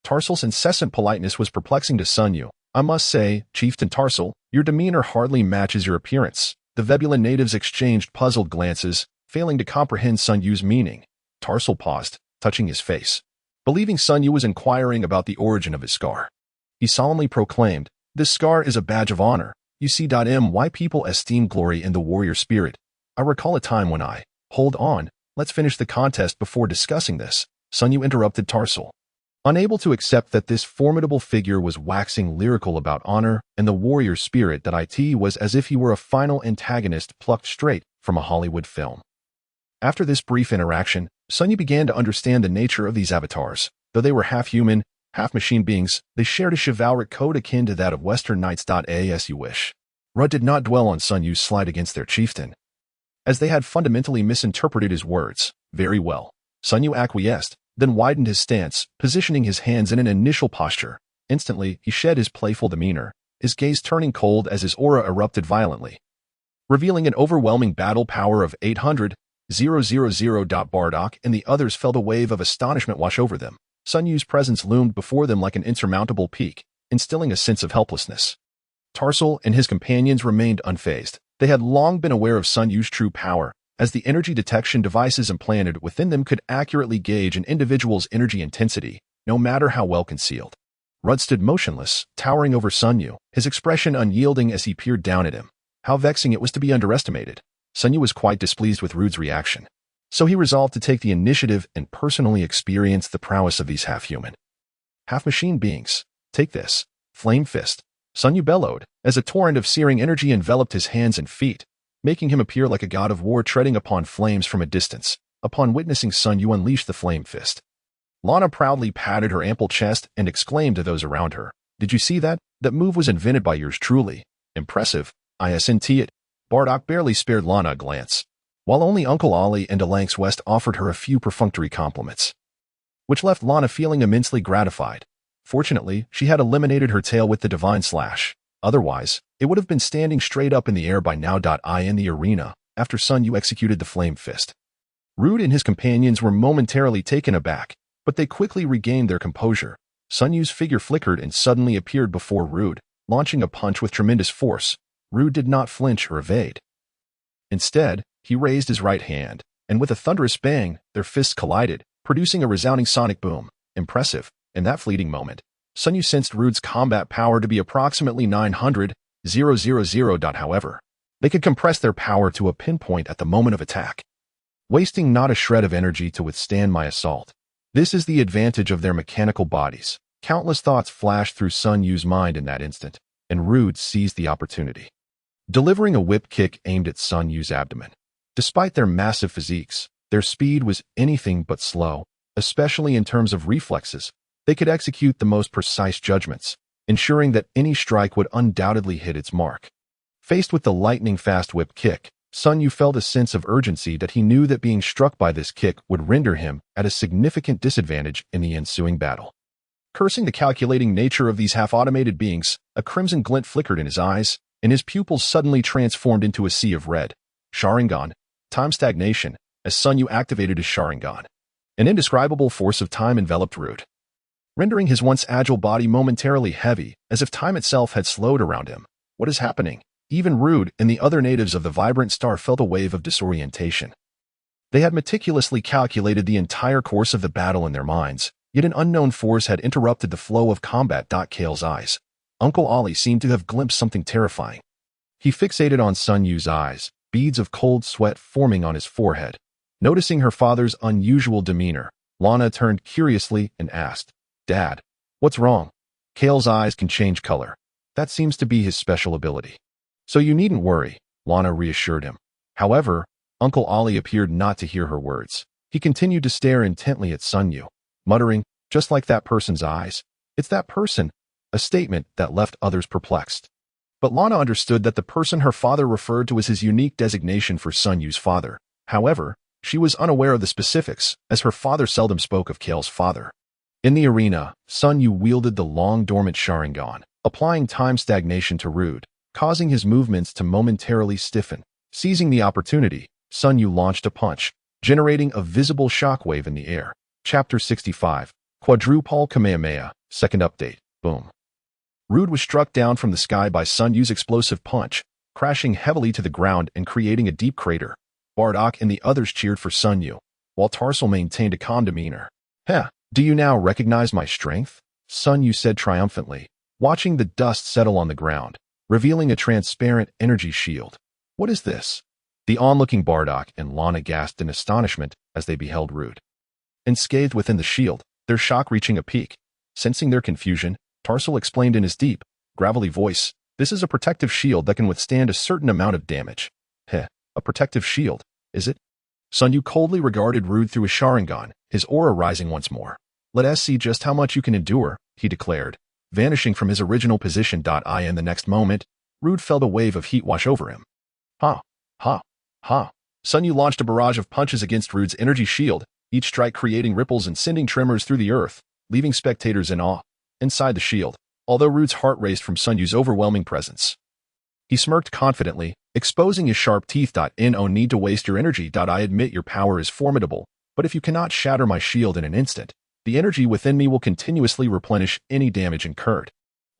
Tarsal's incessant politeness was perplexing to Sun Yu. I must say, Chieftain Tarsal, your demeanor hardly matches your appearance. The Vebulan natives exchanged puzzled glances, failing to comprehend Sun Yu's meaning. Tarsal paused, touching his face, believing Sun Yu was inquiring about the origin of his scar. He solemnly proclaimed, this scar is a badge of honor. You see, why people esteem glory in the warrior spirit. I recall a time when hold on, let's finish the contest before discussing this. Sun Yu interrupted Tarsal, unable to accept that this formidable figure was waxing lyrical about honor and the warrior spirit. That it was as if he were a final antagonist plucked straight from a Hollywood film. After this brief interaction, Sun Yu began to understand the nature of these avatars. Though they were half-human, half-machine beings, they shared a chivalric code akin to that of Western knights. As you wish. Rudd did not dwell on Sun Yu's slight against their chieftain. as they had fundamentally misinterpreted his words. Very well. Sun Yu acquiesced, then widened his stance, positioning his hands in an initial posture. Instantly, he shed his playful demeanor, his gaze turning cold as his aura erupted violently, revealing an overwhelming battle power of 800,000. Bardock and the others felt a wave of astonishment wash over them. Sun Yu's presence loomed before them like an insurmountable peak, instilling a sense of helplessness. Tarsal and his companions remained unfazed. They had long been aware of Sun Yu's true power, as the energy detection devices implanted within them could accurately gauge an individual's energy intensity, no matter how well concealed. Rudd stood motionless, towering over Sun Yu, his expression unyielding as he peered down at him. How vexing it was to be underestimated. Sun Yu was quite displeased with Rude's reaction, so he resolved to take the initiative and personally experience the prowess of these half-human, half-machine beings. Take this, Flame Fist. Sun Yu bellowed, as a torrent of searing energy enveloped his hands and feet, making him appear like a god of war treading upon flames from a distance. Upon witnessing Sun Yu unleash the Flame Fist, Lana proudly patted her ample chest and exclaimed to those around her, "Did you see that? That move was invented by yours truly. Impressive. Isn't it?" Bardock barely spared Lana a glance, while only Uncle Ollie and Alanx West offered her a few perfunctory compliments, which left Lana feeling immensely gratified. Fortunately, she had eliminated her tail with the Divine Slash. Otherwise, it would have been standing straight up in the air by now. In the arena, after Sun Yu executed the Flame Fist, Rude and his companions were momentarily taken aback, but they quickly regained their composure. Sun Yu's figure flickered and suddenly appeared before Rude, launching a punch with tremendous force. Rude did not flinch or evade. Instead, he raised his right hand, and with a thunderous bang, their fists collided, producing a resounding sonic boom. Impressive. In that fleeting moment, Sun Yu sensed Rude's combat power to be approximately 900,000. However, they could compress their power to a pinpoint at the moment of attack, wasting not a shred of energy to withstand my assault. This is the advantage of their mechanical bodies. Countless thoughts flashed through Sun Yu's mind in that instant, and Rude seized the opportunity, delivering a whip kick aimed at Sun Yu's abdomen. Despite their massive physiques, their speed was anything but slow, especially in terms of reflexes. They could execute the most precise judgments, ensuring that any strike would undoubtedly hit its mark. Faced with the lightning-fast whip kick, Sun Yu felt a sense of urgency that he knew that being struck by this kick would render him at a significant disadvantage in the ensuing battle. Cursing the calculating nature of these half-automated beings, a crimson glint flickered in his eyes, and his pupils suddenly transformed into a sea of red. Sharingan, time stagnation, as Sun Yu activated his Sharingan. An indescribable force of time enveloped Rude, rendering his once agile body momentarily heavy, as if time itself had slowed around him. What is happening? Even Rude and the other natives of the vibrant star felt a wave of disorientation. They had meticulously calculated the entire course of the battle in their minds, yet an unknown force had interrupted the flow of combat. Kale's eyes. Uncle Ollie seemed to have glimpsed something terrifying. He fixated on Sun Yu's eyes, beads of cold sweat forming on his forehead. Noticing her father's unusual demeanor, Lana turned curiously and asked, "Dad, what's wrong?" Kale's eyes can change color. That seems to be his special ability. So you needn't worry, Lana reassured him. However, Uncle Ollie appeared not to hear her words. He continued to stare intently at Sun Yu, muttering, "Just like that person's eyes. It's that person," a statement that left others perplexed. But Lana understood that the person her father referred to was his unique designation for Sun Yu's father. However, she was unaware of the specifics, as her father seldom spoke of Kale's father. In the arena, Sun Yu wielded the long-dormant Sharingan, applying time stagnation to Rude, causing his movements to momentarily stiffen. Seizing the opportunity, Sun Yu launched a punch, generating a visible shockwave in the air. Chapter 65, Quadruple Kamehameha, Second Update. Boom. Rude was struck down from the sky by Sun Yu's explosive punch, crashing heavily to the ground and creating a deep crater. Bardock and the others cheered for Sun Yu, while Tarsal maintained a calm demeanor. "Heh, do you now recognize my strength?" Sun Yu said triumphantly, watching the dust settle on the ground, revealing a transparent energy shield. "What is this?" The onlooking Bardock and Lana gasped in astonishment as they beheld Rude, enscathed within the shield, their shock reaching a peak. Sensing their confusion, Tarsal explained in his deep, gravelly voice, "This is a protective shield that can withstand a certain amount of damage." "Heh, a protective shield, is it?" Sun Yu coldly regarded Rude through his Sharingan, his aura rising once more. "Let us see just how much you can endure," he declared, vanishing from his original position. In the next moment, Rude felt a wave of heat wash over him. "Ha, ha, ha." Sun Yu launched a barrage of punches against Rude's energy shield, each strike creating ripples and sending tremors through the earth, leaving spectators in awe. Inside the shield, although Rude's heart raced from Sun Yu's overwhelming presence, he smirked confidently, exposing his sharp teeth. No need to waste your energy. I admit your power is formidable, but if you cannot shatter my shield in an instant, the energy within me will continuously replenish any damage incurred.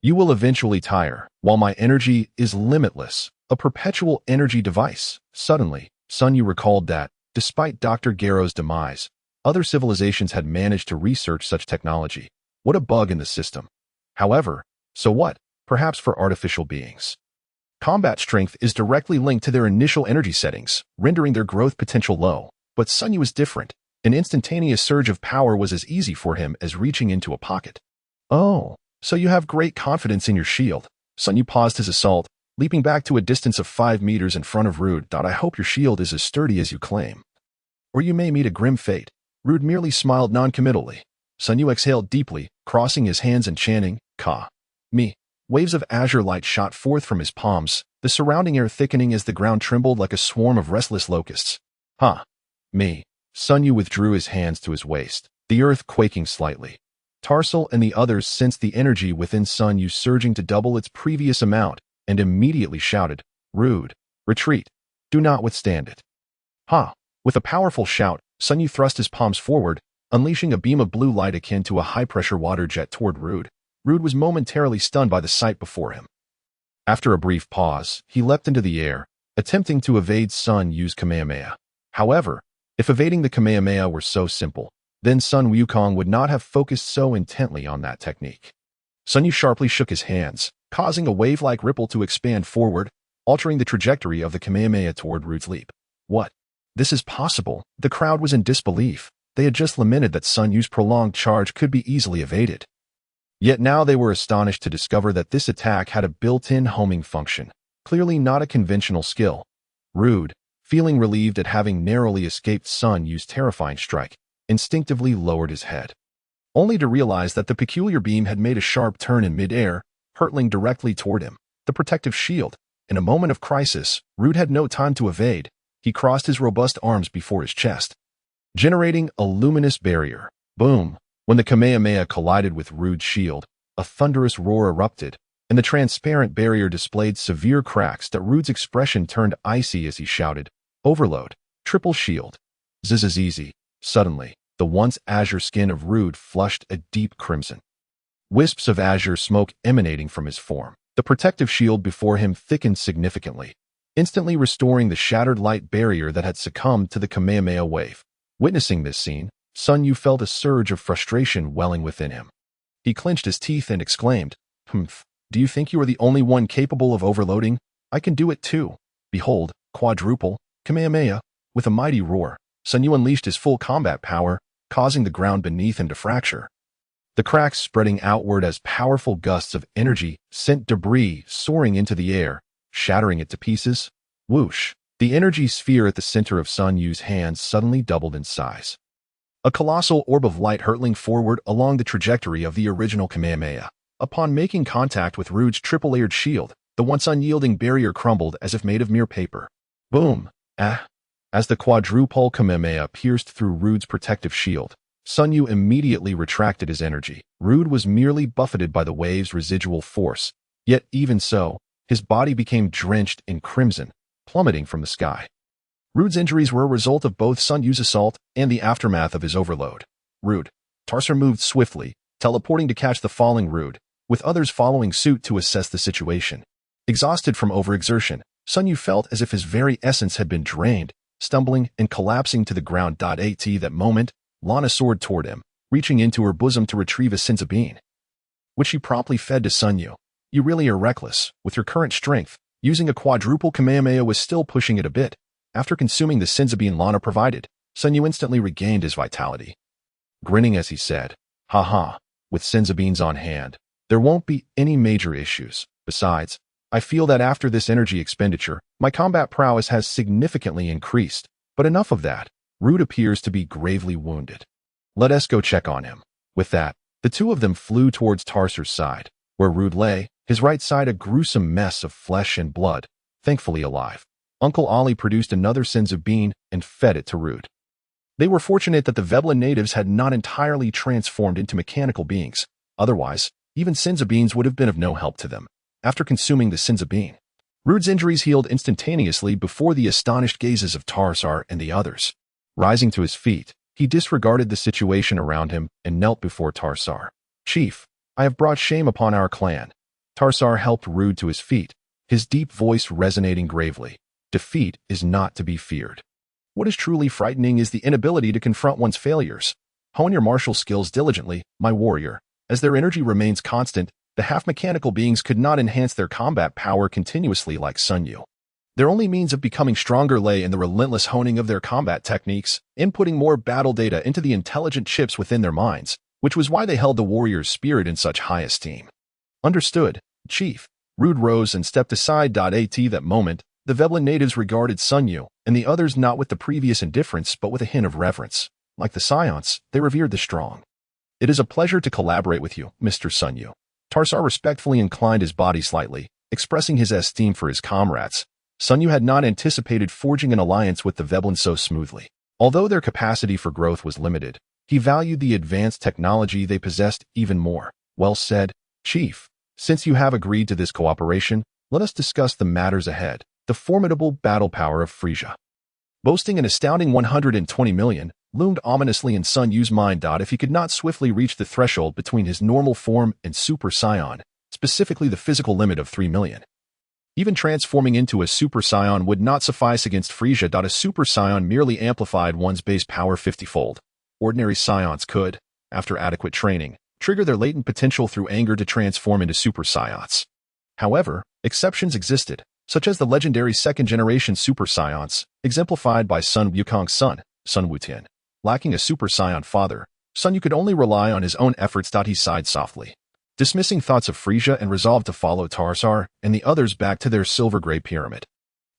You will eventually tire, while my energy is limitless, a perpetual energy device. Suddenly, Sun Yu recalled that, despite Dr. Gero's demise, other civilizations had managed to research such technology. What a bug in the system. However, so what? Perhaps for artificial beings. Combat strength is directly linked to their initial energy settings, rendering their growth potential low. But Sun Yu was different. An instantaneous surge of power was as easy for him as reaching into a pocket. Oh, so you have great confidence in your shield. Sun Yu paused his assault, leaping back to a distance of 5 meters in front of Rude. I hope your shield is as sturdy as you claim. Or you may meet a grim fate. Rude merely smiled non-committally. Sun Yu exhaled deeply, crossing his hands and chanting, Ka. Me. Waves of azure light shot forth from his palms, the surrounding air thickening as the ground trembled like a swarm of restless locusts. Me. Sun Yu withdrew his hands to his waist, the earth quaking slightly. Tarsal and the others sensed the energy within Sun Yu surging to double its previous amount, and immediately shouted, Rude, retreat. Do not withstand it. With a powerful shout, Sun Yu thrust his palms forward, unleashing a beam of blue light akin to a high-pressure water jet toward Rude. Rude was momentarily stunned by the sight before him. After a brief pause, he leapt into the air, attempting to evade Sun Yu's Kamehameha. However, if evading the Kamehameha were so simple, then Sun Wukong would not have focused so intently on that technique. Sun Yu sharply shook his hands, causing a wave-like ripple to expand forward, altering the trajectory of the Kamehameha toward Rude's leap. What? This is possible. The crowd was in disbelief. They had just lamented that Sun Yu's prolonged charge could be easily evaded. Yet now they were astonished to discover that this attack had a built-in homing function, clearly not a conventional skill. Rude, feeling relieved at having narrowly escaped Sun Yu's terrifying strike, instinctively lowered his head, only to realize that the peculiar beam had made a sharp turn in mid-air, hurtling directly toward him, the protective shield. In a moment of crisis, Rude had no time to evade. He crossed his robust arms before his chest, generating a luminous barrier. Boom! When the Kamehameha collided with Rude's shield, a thunderous roar erupted, and the transparent barrier displayed severe cracks that Rude's expression turned icy as he shouted, Overload! Triple shield! Zzz. Suddenly, the once azure skin of Rude flushed a deep crimson. Wisps of azure smoke emanating from his form. The protective shield before him thickened significantly, instantly restoring the shattered light barrier that had succumbed to the Kamehameha wave. Witnessing this scene, Sun Yu felt a surge of frustration welling within him. He clenched his teeth and exclaimed, Do you think you are the only one capable of overloading? I can do it too. Behold, Quadruple Kamehameha. With a mighty roar, Sun Yu unleashed his full combat power, causing the ground beneath him to fracture. The cracks spreading outward as powerful gusts of energy sent debris soaring into the air, shattering it to pieces. Whoosh! The energy sphere at the center of Sun Yu's hands suddenly doubled in size. A colossal orb of light hurtling forward along the trajectory of the original Kamehameha. Upon making contact with Rude's triple-layered shield, the once unyielding barrier crumbled as if made of mere paper. Boom! As the Quadruple Kamehameha pierced through Rude's protective shield, Sun Yu immediately retracted his energy. Rude was merely buffeted by the wave's residual force, yet even so, his body became drenched in crimson, plummeting from the sky. Rude's injuries were a result of both Sun Yu's assault and the aftermath of his overload. Rude. Tarsar moved swiftly, teleporting to catch the falling Rude, with others following suit to assess the situation. Exhausted from overexertion, Sun Yu felt as if his very essence had been drained, stumbling and collapsing to the ground. At that moment, Lana soared toward him, reaching into her bosom to retrieve a senzu bean, which she promptly fed to Sun Yu. You really are reckless. With your current strength, using a Quadruple Kamehameha was still pushing it a bit. After consuming the senzu bean Lana provided, Sun Yu instantly regained his vitality. Grinning as he said, with senzu beans on hand, there won't be any major issues. Besides, I feel that after this energy expenditure, my combat prowess has significantly increased. But enough of that. Rude appears to be gravely wounded. Let us go check on him. With that, the two of them flew towards Tarsar's side, where Rude lay, his right side a gruesome mess of flesh and blood, thankfully alive. Uncle Ollie produced another Senzu bean and fed it to Rude. They were fortunate that the Veblen natives had not entirely transformed into mechanical beings. Otherwise, even Senzu beans would have been of no help to them. After consuming the Senzu bean, Rude's injuries healed instantaneously before the astonished gazes of Tarsar and the others. Rising to his feet, he disregarded the situation around him and knelt before Tarsar. "Chief, I have brought shame upon our clan." Tarsar helped Rude to his feet, his deep voice resonating gravely. "Defeat is not to be feared. What is truly frightening is the inability to confront one's failures. Hone your martial skills diligently, my warrior. As their energy remains constant, the half-mechanical beings could not enhance their combat power continuously like Sun Yu. Their only means of becoming stronger lay in the relentless honing of their combat techniques, inputting more battle data into the intelligent chips within their minds, which was why they held the warrior's spirit in such high esteem." "Understood, Chief." Rude rose and stepped aside. At that moment, the Veblen natives regarded Sun Yu and the others not with the previous indifference but with a hint of reverence. Like the Saiyans, they revered the strong. "It is a pleasure to collaborate with you, Mr. Sun Yu." Tarsar respectfully inclined his body slightly, expressing his esteem for his comrades. Sun Yu had not anticipated forging an alliance with the Veblen so smoothly. Although their capacity for growth was limited, he valued the advanced technology they possessed even more. "Well said, Chief. Since you have agreed to this cooperation, let us discuss the matters ahead." The formidable battle power of Frisia, boasting an astounding 120 million, loomed ominously in Sun Yu's mind. If he could not swiftly reach the threshold between his normal form and Super Saiyan, specifically the physical limit of 3 million. Even transforming into a Super Saiyan would not suffice against Frisia. A Super Saiyan merely amplified one's base power 50-fold. Ordinary Saiyans could, after adequate training, trigger their latent potential through anger to transform into Super Saiyans. However, exceptions existed, such as the legendary second-generation Super Saiyans, exemplified by Sun Wukong's son, Sun Wutian. Lacking a Super Saiyan father, Sun Yu could only rely on his own efforts. He sighed softly, dismissing thoughts of Frisia and resolved to follow Tarsar and the others back to their silver-gray pyramid.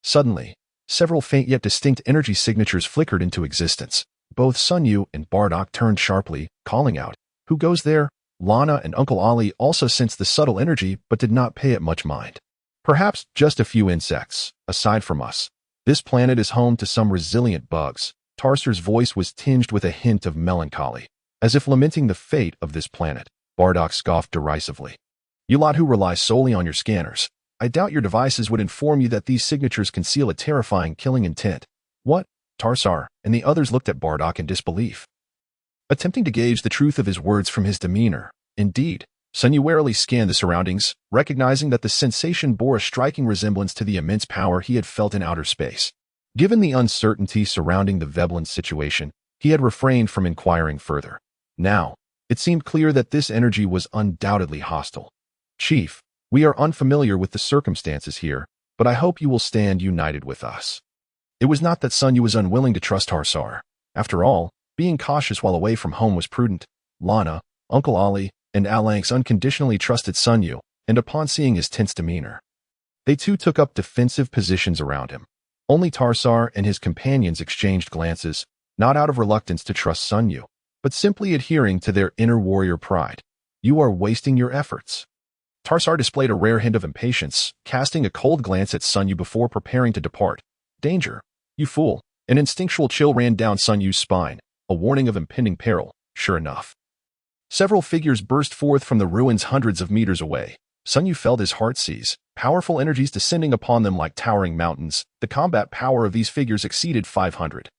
Suddenly, several faint yet distinct energy signatures flickered into existence. Both Sun Yu and Bardock turned sharply, calling out, "Who goes there?" Lana and Uncle Ollie also sensed the subtle energy but did not pay it much mind. "Perhaps just a few insects, aside from us. This planet is home to some resilient bugs." Tarsar's voice was tinged with a hint of melancholy, as if lamenting the fate of this planet. Bardock scoffed derisively. "You lot who rely solely on your scanners, I doubt your devices would inform you that these signatures conceal a terrifying killing intent." "What?" Tarsar and the others looked at Bardock in disbelief, attempting to gauge the truth of his words from his demeanor. Indeed, Sun Yu warily scanned the surroundings, recognizing that the sensation bore a striking resemblance to the immense power he had felt in outer space. Given the uncertainty surrounding the Veblen situation, he had refrained from inquiring further. Now, it seemed clear that this energy was undoubtedly hostile. "Chief, we are unfamiliar with the circumstances here, but I hope you will stand united with us." It was not that Sun Yu was unwilling to trust Tarsar. After all, being cautious while away from home was prudent. Lana, Uncle Ollie, and Alanx unconditionally trusted Sun Yu, and upon seeing his tense demeanor, they too took up defensive positions around him. Only Tarsar and his companions exchanged glances, not out of reluctance to trust Sun Yu, but simply adhering to their inner warrior pride. "You are wasting your efforts." Tarsar displayed a rare hint of impatience, casting a cold glance at Sun Yu before preparing to depart. "Danger, you fool." An instinctual chill ran down Sun Yu's spine, a warning of impending peril. Sure enough, several figures burst forth from the ruins hundreds of meters away. Sun Yu felt his heart seize, powerful energies descending upon them like towering mountains. The combat power of these figures exceeded 500,000,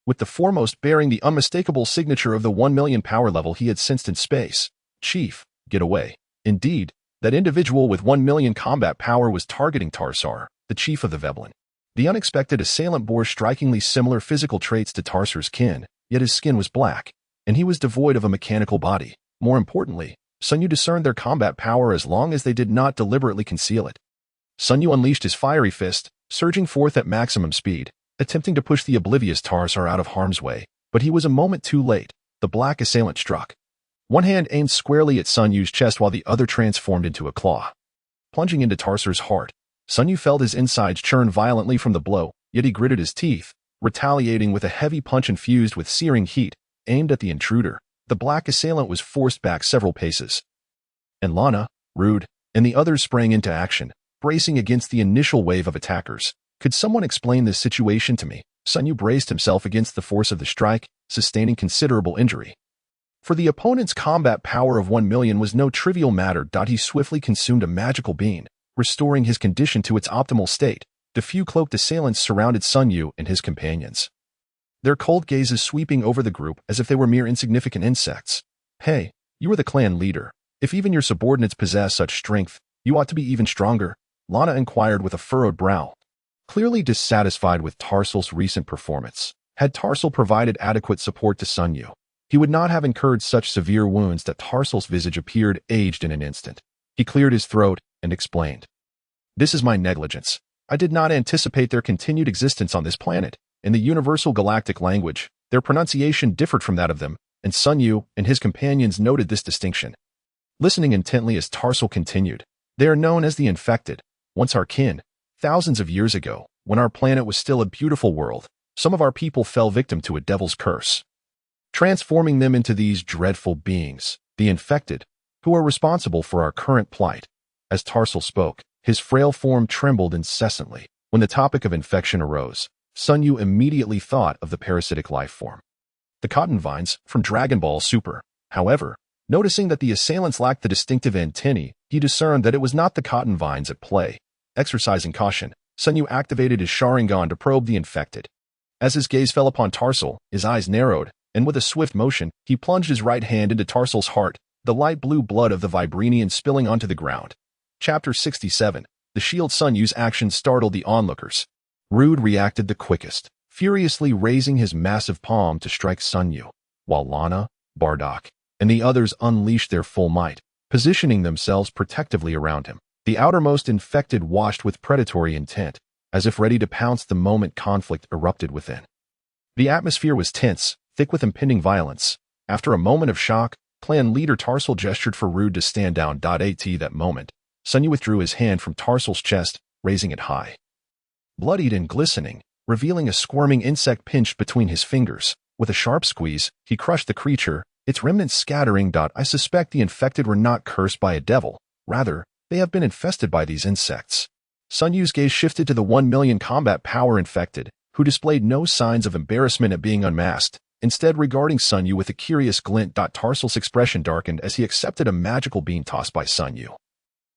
with the foremost bearing the unmistakable signature of the 1 million power level he had sensed in space. "Chief, get away." Indeed, that individual with 1 million combat power was targeting Tarsar, the chief of the Veblen. The unexpected assailant bore strikingly similar physical traits to Tarsar's kin, yet his skin was black, and he was devoid of a mechanical body. More importantly, Sun Yu discerned their combat power as long as they did not deliberately conceal it. Sun Yu unleashed his fiery fist, surging forth at maximum speed, attempting to push the oblivious Tarsar out of harm's way, but he was a moment too late. The black assailant struck. One hand aimed squarely at Sun Yu's chest while the other transformed into a claw. Plunging into Tarsar's heart, Sun Yu felt his insides churn violently from the blow, yet he gritted his teeth, retaliating with a heavy punch infused with searing heat, aimed at the intruder. The black assailant was forced back several paces, and Lana, Rude, and the others sprang into action, bracing against the initial wave of attackers. Could someone explain this situation to me? Sun Yu braced himself against the force of the strike, sustaining considerable injury. For the opponent's combat power of 1 million was no trivial matter. He swiftly consumed a magical bean, restoring his condition to its optimal state. The few cloaked assailants surrounded Sun Yu and his companions, their cold gazes sweeping over the group as if they were mere insignificant insects. Hey, you are the clan leader. If even your subordinates possess such strength, you ought to be even stronger, Lana inquired with a furrowed brow. Clearly dissatisfied with Tarsal's recent performance, had Tarsal provided adequate support to Sun Yu, he would not have incurred such severe wounds that Tarsal's visage appeared aged in an instant. He cleared his throat and explained. This is my negligence. I did not anticipate their continued existence on this planet. In the universal galactic language, their pronunciation differed from that of them, and Sun Yu and his companions noted this distinction. Listening intently as Tarsal continued, they are known as the infected, once our kin. Thousands of years ago, when our planet was still a beautiful world, some of our people fell victim to a devil's curse, transforming them into these dreadful beings, the infected, who are responsible for our current plight. As Tarsal spoke, his frail form trembled incessantly. When the topic of infection arose, Sun Yu immediately thought of the parasitic life form, the cotton vines from Dragon Ball Super. However, noticing that the assailants lacked the distinctive antennae, he discerned that it was not the cotton vines at play. Exercising caution, Sun Yu activated his Sharingan to probe the infected. As his gaze fell upon Tarsal, his eyes narrowed, and with a swift motion, he plunged his right hand into Tarsal's heart, the light blue blood of the Vibranian spilling onto the ground. Chapter 67. The shield. Sun Yu's actions startled the onlookers. Rude reacted the quickest, furiously raising his massive palm to strike Sun Yu, while Lana, Bardock, and the others unleashed their full might, positioning themselves protectively around him. The outermost infected watched with predatory intent, as if ready to pounce the moment conflict erupted within. The atmosphere was tense, thick with impending violence. After a moment of shock, clan leader Tarsal gestured for Rude to stand down. At that moment, Sun Yu withdrew his hand from Tarsal's chest, raising it high. Bloodied and glistening, revealing a squirming insect pinched between his fingers. With a sharp squeeze, he crushed the creature, its remnants scattering. I suspect the infected were not cursed by a devil. Rather, they have been infested by these insects. Sun Yu's gaze shifted to the 1 million combat power infected, who displayed no signs of embarrassment at being unmasked, instead regarding Sun Yu with a curious glint. Tarsal's expression darkened as he accepted a magical bean tossed by Sun Yu,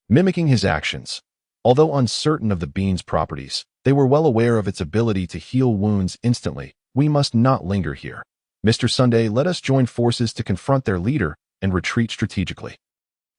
mimicking his actions. Although uncertain of the bean's properties, they were well aware of its ability to heal wounds instantly. We must not linger here. Mr. Sunday, let us join forces to confront their leader and retreat strategically.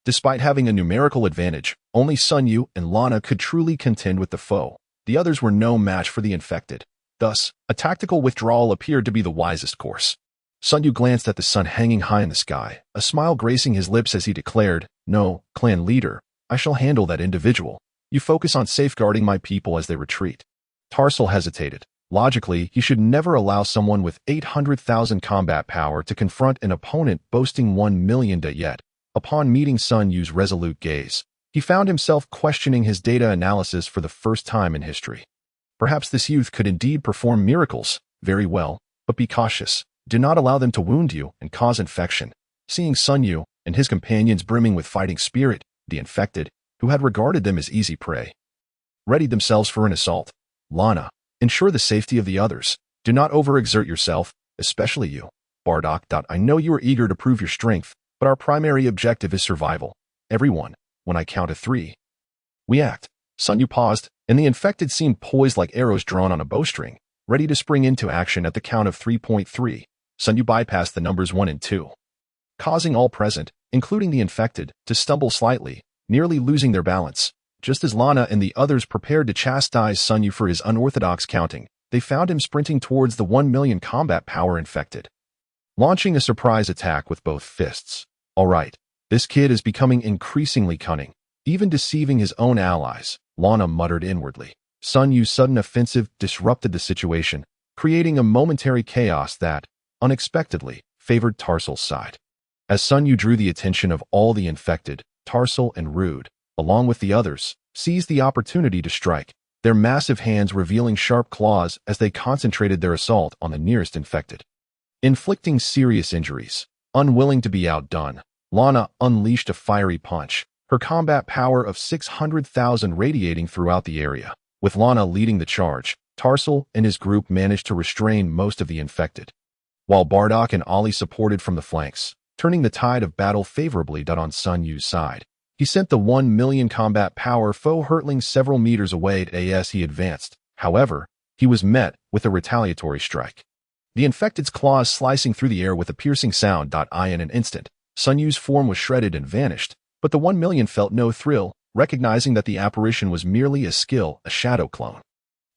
Despite having a numerical advantage, only Sun Yu and Lana could truly contend with the foe. The others were no match for the infected. Thus, a tactical withdrawal appeared to be the wisest course. Sun Yu glanced at the sun hanging high in the sky, a smile gracing his lips as he declared, "No, clan leader, I shall handle that individual. You focus on safeguarding my people as they retreat." Tarsal hesitated. Logically, he should never allow someone with 800,000 combat power to confront an opponent boasting 1 million. Yet, upon meeting Sun Yu's resolute gaze, he found himself questioning his data analysis for the first time in history. Perhaps this youth could indeed perform miracles. Very well, but be cautious. Do not allow them to wound you and cause infection. Seeing Sun Yu and his companions brimming with fighting spirit, the infected, who had regarded them as easy prey, readied themselves for an assault. Lana, ensure the safety of the others. Do not overexert yourself, especially you, Bardock. I know you are eager to prove your strength, but our primary objective is survival. Everyone, when I count to 3, we act. Sun Yu paused, and the infected seemed poised like arrows drawn on a bowstring, ready to spring into action at the count of 3.3. Sun Yu bypassed the numbers 1 and 2, causing all present, including the infected, to stumble slightly, nearly losing their balance. Just as Lana and the others prepared to chastise Sun Yu for his unorthodox counting, they found him sprinting towards the 1 million combat power infected, launching a surprise attack with both fists. All right, this kid is becoming increasingly cunning, even deceiving his own allies, Lana muttered inwardly. Sun Yu's sudden offensive disrupted the situation, creating a momentary chaos that, unexpectedly, favored Tarsal's side. As Sun Yu drew the attention of all the infected, Tarsal and Rude, along with the others, seized the opportunity to strike, their massive hands revealing sharp claws as they concentrated their assault on the nearest infected, inflicting serious injuries. Unwilling to be outdone, Lana unleashed a fiery punch, her combat power of 600,000 radiating throughout the area. With Lana leading the charge, Tarsal and his group managed to restrain most of the infected, while Bardock and Ollie supported from the flanks, turning the tide of battle favorably on Sun Yu's side. He sent the 1 million combat power foe hurtling several meters away as he advanced. However, he was met with a retaliatory strike, the infected's claws slicing through the air with a piercing sound. In an instant, Sun Yu's form was shredded and vanished, but the 1 million felt no thrill, recognizing that the apparition was merely a shadow clone.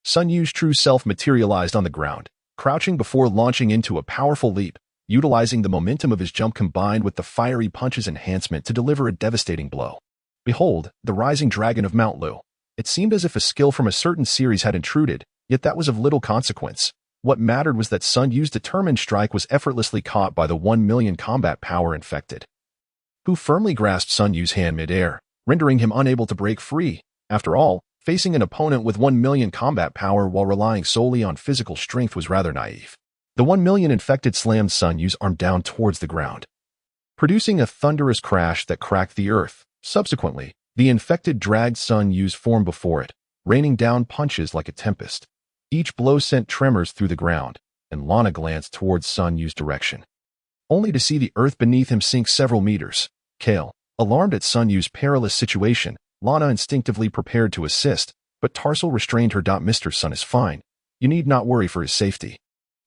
Sun Yu's true self materialized on the ground, crouching before launching into a powerful leap, utilizing the momentum of his jump combined with the fiery punch's enhancement to deliver a devastating blow. Behold, the rising dragon of Mount Lu. It seemed as if a skill from a certain series had intruded, yet that was of little consequence. What mattered was that Sun Yu's determined strike was effortlessly caught by the 1 million combat power infected, who firmly grasped Sun Yu's hand mid-air, rendering him unable to break free. After all, facing an opponent with 1 million combat power while relying solely on physical strength was rather naive. The 1 million infected slammed Sun Yu's arm down towards the ground, producing a thunderous crash that cracked the earth. Subsequently, the infected dragged Sun Yu's form before it, raining down punches like a tempest. Each blow sent tremors through the ground, and Lana glanced towards Sun Yu's direction, only to see the earth beneath him sink several meters. Kale, alarmed at Sun Yu's perilous situation, Lana instinctively prepared to assist, but Tarsal restrained her. Mr. Sun is fine. You need not worry for his safety,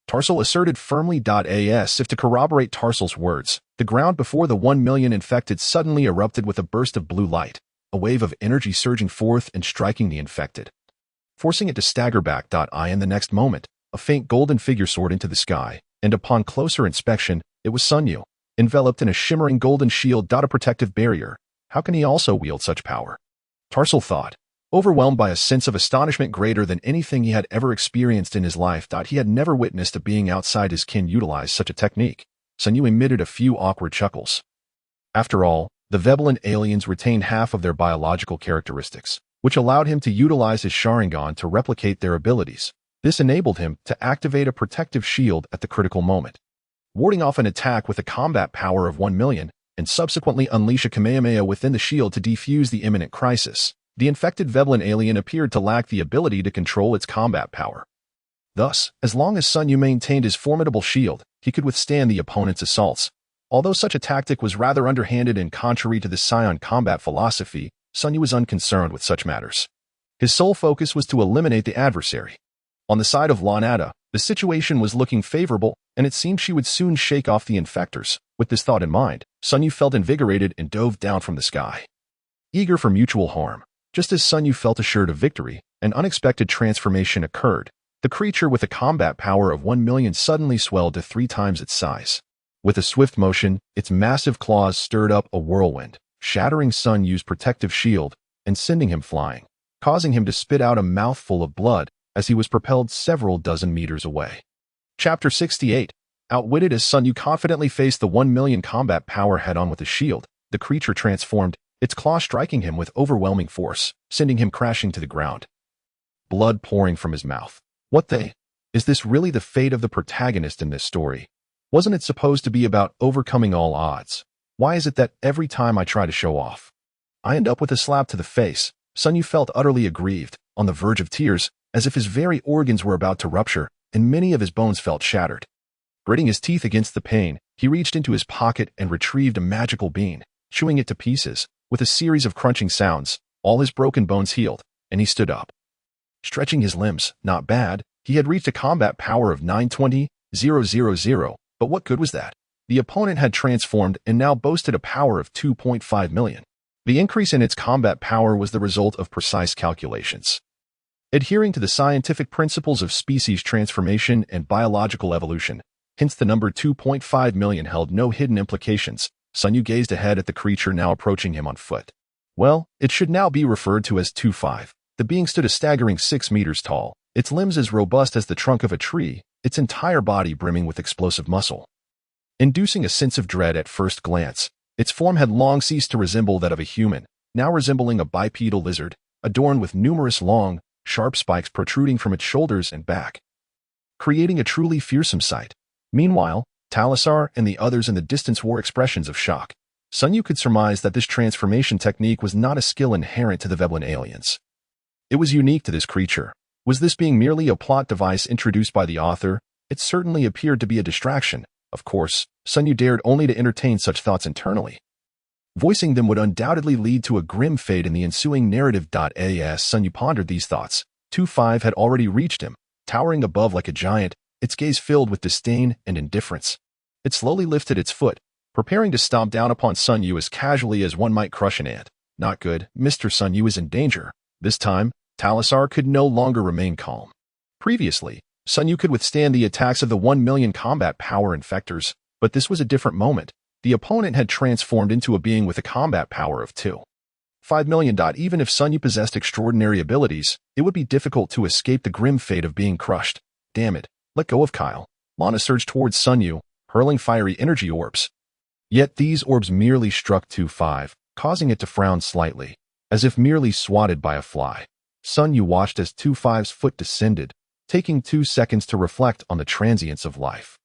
Tarsal asserted firmly. As if to corroborate Tarsal's words, the ground before the 1 million infected suddenly erupted with a burst of blue light, a wave of energy surging forth and striking the infected, forcing it to stagger back. In the next moment, a faint golden figure soared into the sky, and upon closer inspection, it was Sun Yu, enveloped in a shimmering golden shield. A protective barrier. How can he also wield such power? Tarsal thought, overwhelmed by a sense of astonishment greater than anything he had ever experienced in his life. He had never witnessed a being outside his kin utilize such a technique. Sun Yu emitted a few awkward chuckles. After all, the Veblen aliens retained half of their biological characteristics, which allowed him to utilize his Sharingan to replicate their abilities. This enabled him to activate a protective shield at the critical moment, warding off an attack with a combat power of 1 million, and subsequently unleash a Kamehameha within the shield to defuse the imminent crisis. The infected Veblen alien appeared to lack the ability to control its combat power. Thus, as long as Sun Yu maintained his formidable shield, he could withstand the opponent's assaults. Although such a tactic was rather underhanded and contrary to the Saiyan combat philosophy, Sun Yu was unconcerned with such matters. His sole focus was to eliminate the adversary. On the side of Lana, the situation was looking favorable, and it seemed she would soon shake off the infectors. With this thought in mind, Sun Yu felt invigorated and dove down from the sky, eager for mutual harm. Just as Sun Yu felt assured of victory, an unexpected transformation occurred. The creature with a combat power of 1 million suddenly swelled to 3 times its size. With a swift motion, its massive claws stirred up a whirlwind, shattering Sun Yu's protective shield and sending him flying, causing him to spit out a mouthful of blood as he was propelled several dozen meters away. Chapter 68. Outwitted. As Sun Yu confidently faced the 1 million combat power head-on with his shield, the creature transformed, its claw striking him with overwhelming force, sending him crashing to the ground, blood pouring from his mouth. Is this really the fate of the protagonist in this story? Wasn't it supposed to be about overcoming all odds? Why is it that every time I try to show off, I end up with a slap to the face? Sun Yu felt utterly aggrieved, on the verge of tears, as if his very organs were about to rupture, and many of his bones felt shattered. Gritting his teeth against the pain, he reached into his pocket and retrieved a magical bean, chewing it to pieces. With a series of crunching sounds, all his broken bones healed, and he stood up, stretching his limbs. Not bad. He had reached a combat power of 920,000, but what good was that? The opponent had transformed and now boasted a power of 2.5 million. The increase in its combat power was the result of precise calculations. Adhering to the scientific principles of species transformation and biological evolution, hence the number 2.5 million held no hidden implications. Sun Yu gazed ahead at the creature now approaching him on foot. Well, it should now be referred to as 2.5. The being stood a staggering 6 meters tall, its limbs as robust as the trunk of a tree, its entire body brimming with explosive muscle, inducing a sense of dread at first glance. Its form had long ceased to resemble that of a human, now resembling a bipedal lizard, adorned with numerous long, sharp spikes protruding from its shoulders and back, creating a truly fearsome sight. Meanwhile, Talisar and the others in the distance wore expressions of shock. Sun Yu could surmise that this transformation technique was not a skill inherent to the Veblen aliens. It was unique to this creature. Was this being merely a plot device introduced by the author? It certainly appeared to be a distraction. Of course, Sun Yu dared only to entertain such thoughts internally. Voicing them would undoubtedly lead to a grim fate in the ensuing narrative. As Sun Yu pondered these thoughts, 2-5 had already reached him, towering above like a giant, its gaze filled with disdain and indifference. It slowly lifted its foot, preparing to stomp down upon Sun Yu as casually as one might crush an ant. Not good. Mr. Sun Yu is in danger. This time, Talisar could no longer remain calm. Previously, Sun Yu could withstand the attacks of the 1 million combat power infectors, but this was a different moment. The opponent had transformed into a being with a combat power of 2.5 million. Even if Sun Yu possessed extraordinary abilities, it would be difficult to escape the grim fate of being crushed. Damn it. Let go of Kyle. Lana surged towards Sun Yu, hurling fiery energy orbs. Yet these orbs merely struck 2-5, causing it to frown slightly, as if merely swatted by a fly. Sun Yu watched as 2-5's foot descended, taking 2 seconds to reflect on the transience of life.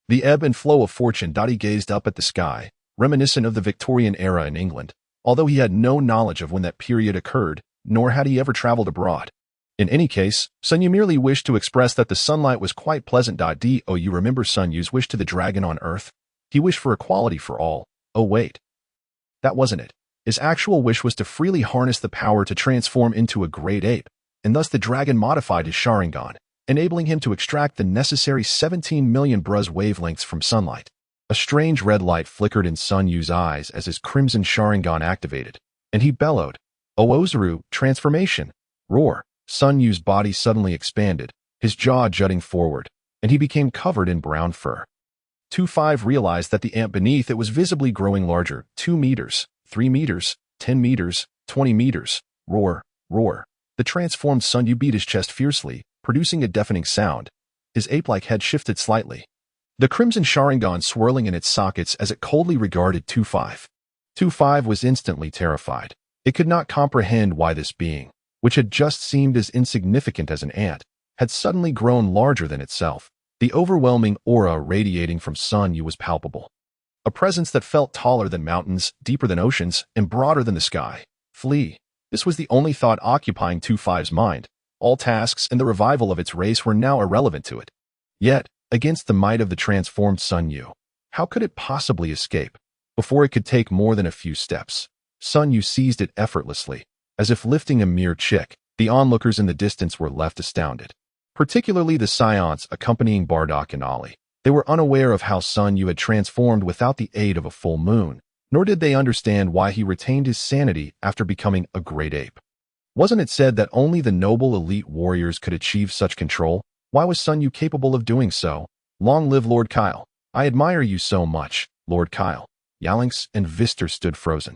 The ebb and flow of fortune. He gazed up at the sky, reminiscent of the Victorian era in England, although he had no knowledge of when that period occurred, nor had he ever traveled abroad. In any case, Sun Yu merely wished to express that the sunlight was quite pleasant. Do you remember Sun Yu's wish to the dragon on Earth? He wished for equality for all. Oh wait. That wasn't it. His actual wish was to freely harness the power to transform into a great ape, and thus the dragon modified his Sharingan, enabling him to extract the necessary 17 million Bruz wavelengths from sunlight. A strange red light flickered in Sun Yu's eyes as his crimson Sharingan activated, and he bellowed, "Oozuru, transformation!" Roar! Sun Yu's body suddenly expanded, his jaw jutting forward, and he became covered in brown fur. 2-5 realized that the ant beneath it was visibly growing larger. 2 meters, 3 meters, 10 meters, 20 meters. Roar! Roar! The transformed Sun Yu beat his chest fiercely, producing a deafening sound. His ape-like head shifted slightly, the crimson Sharingan swirling in its sockets as it coldly regarded 2-5. 2-5 was instantly terrified. It could not comprehend why this being, which had just seemed as insignificant as an ant, had suddenly grown larger than itself. The overwhelming aura radiating from Sun Yu was palpable. A presence that felt taller than mountains, deeper than oceans, and broader than the sky. Flee. This was the only thought occupying 2-5's mind. All tasks and the revival of its race were now irrelevant to it. Yet, against the might of the transformed Sun Yu, how could it possibly escape? Before it could take more than a few steps, Sun Yu seized it effortlessly, as if lifting a mere chick. The onlookers in the distance were left astounded, particularly the Saiyans accompanying Bardock and Ali. They were unaware of how Sun Yu had transformed without the aid of a full moon, nor did they understand why he retained his sanity after becoming a great ape. Wasn't it said that only the noble elite warriors could achieve such control? Why was Sun Yu capable of doing so? Long live Lord Kyle. I admire you so much, Lord Kyle. Yalinx and Vister stood frozen,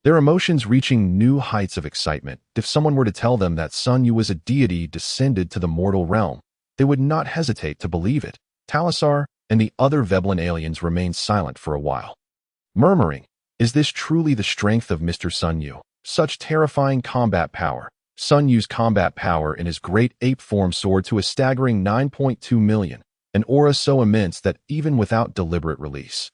their emotions reaching new heights of excitement. If someone were to tell them that Sun Yu was a deity descended to the mortal realm, they would not hesitate to believe it. Talisar and the other Veblen aliens remained silent for a while, murmuring, "Is this truly the strength of Mr. Sun Yu? Such terrifying combat power." Sun Yu's combat power in his great ape form soared to a staggering 9.2 million, an aura so immense that even without deliberate release,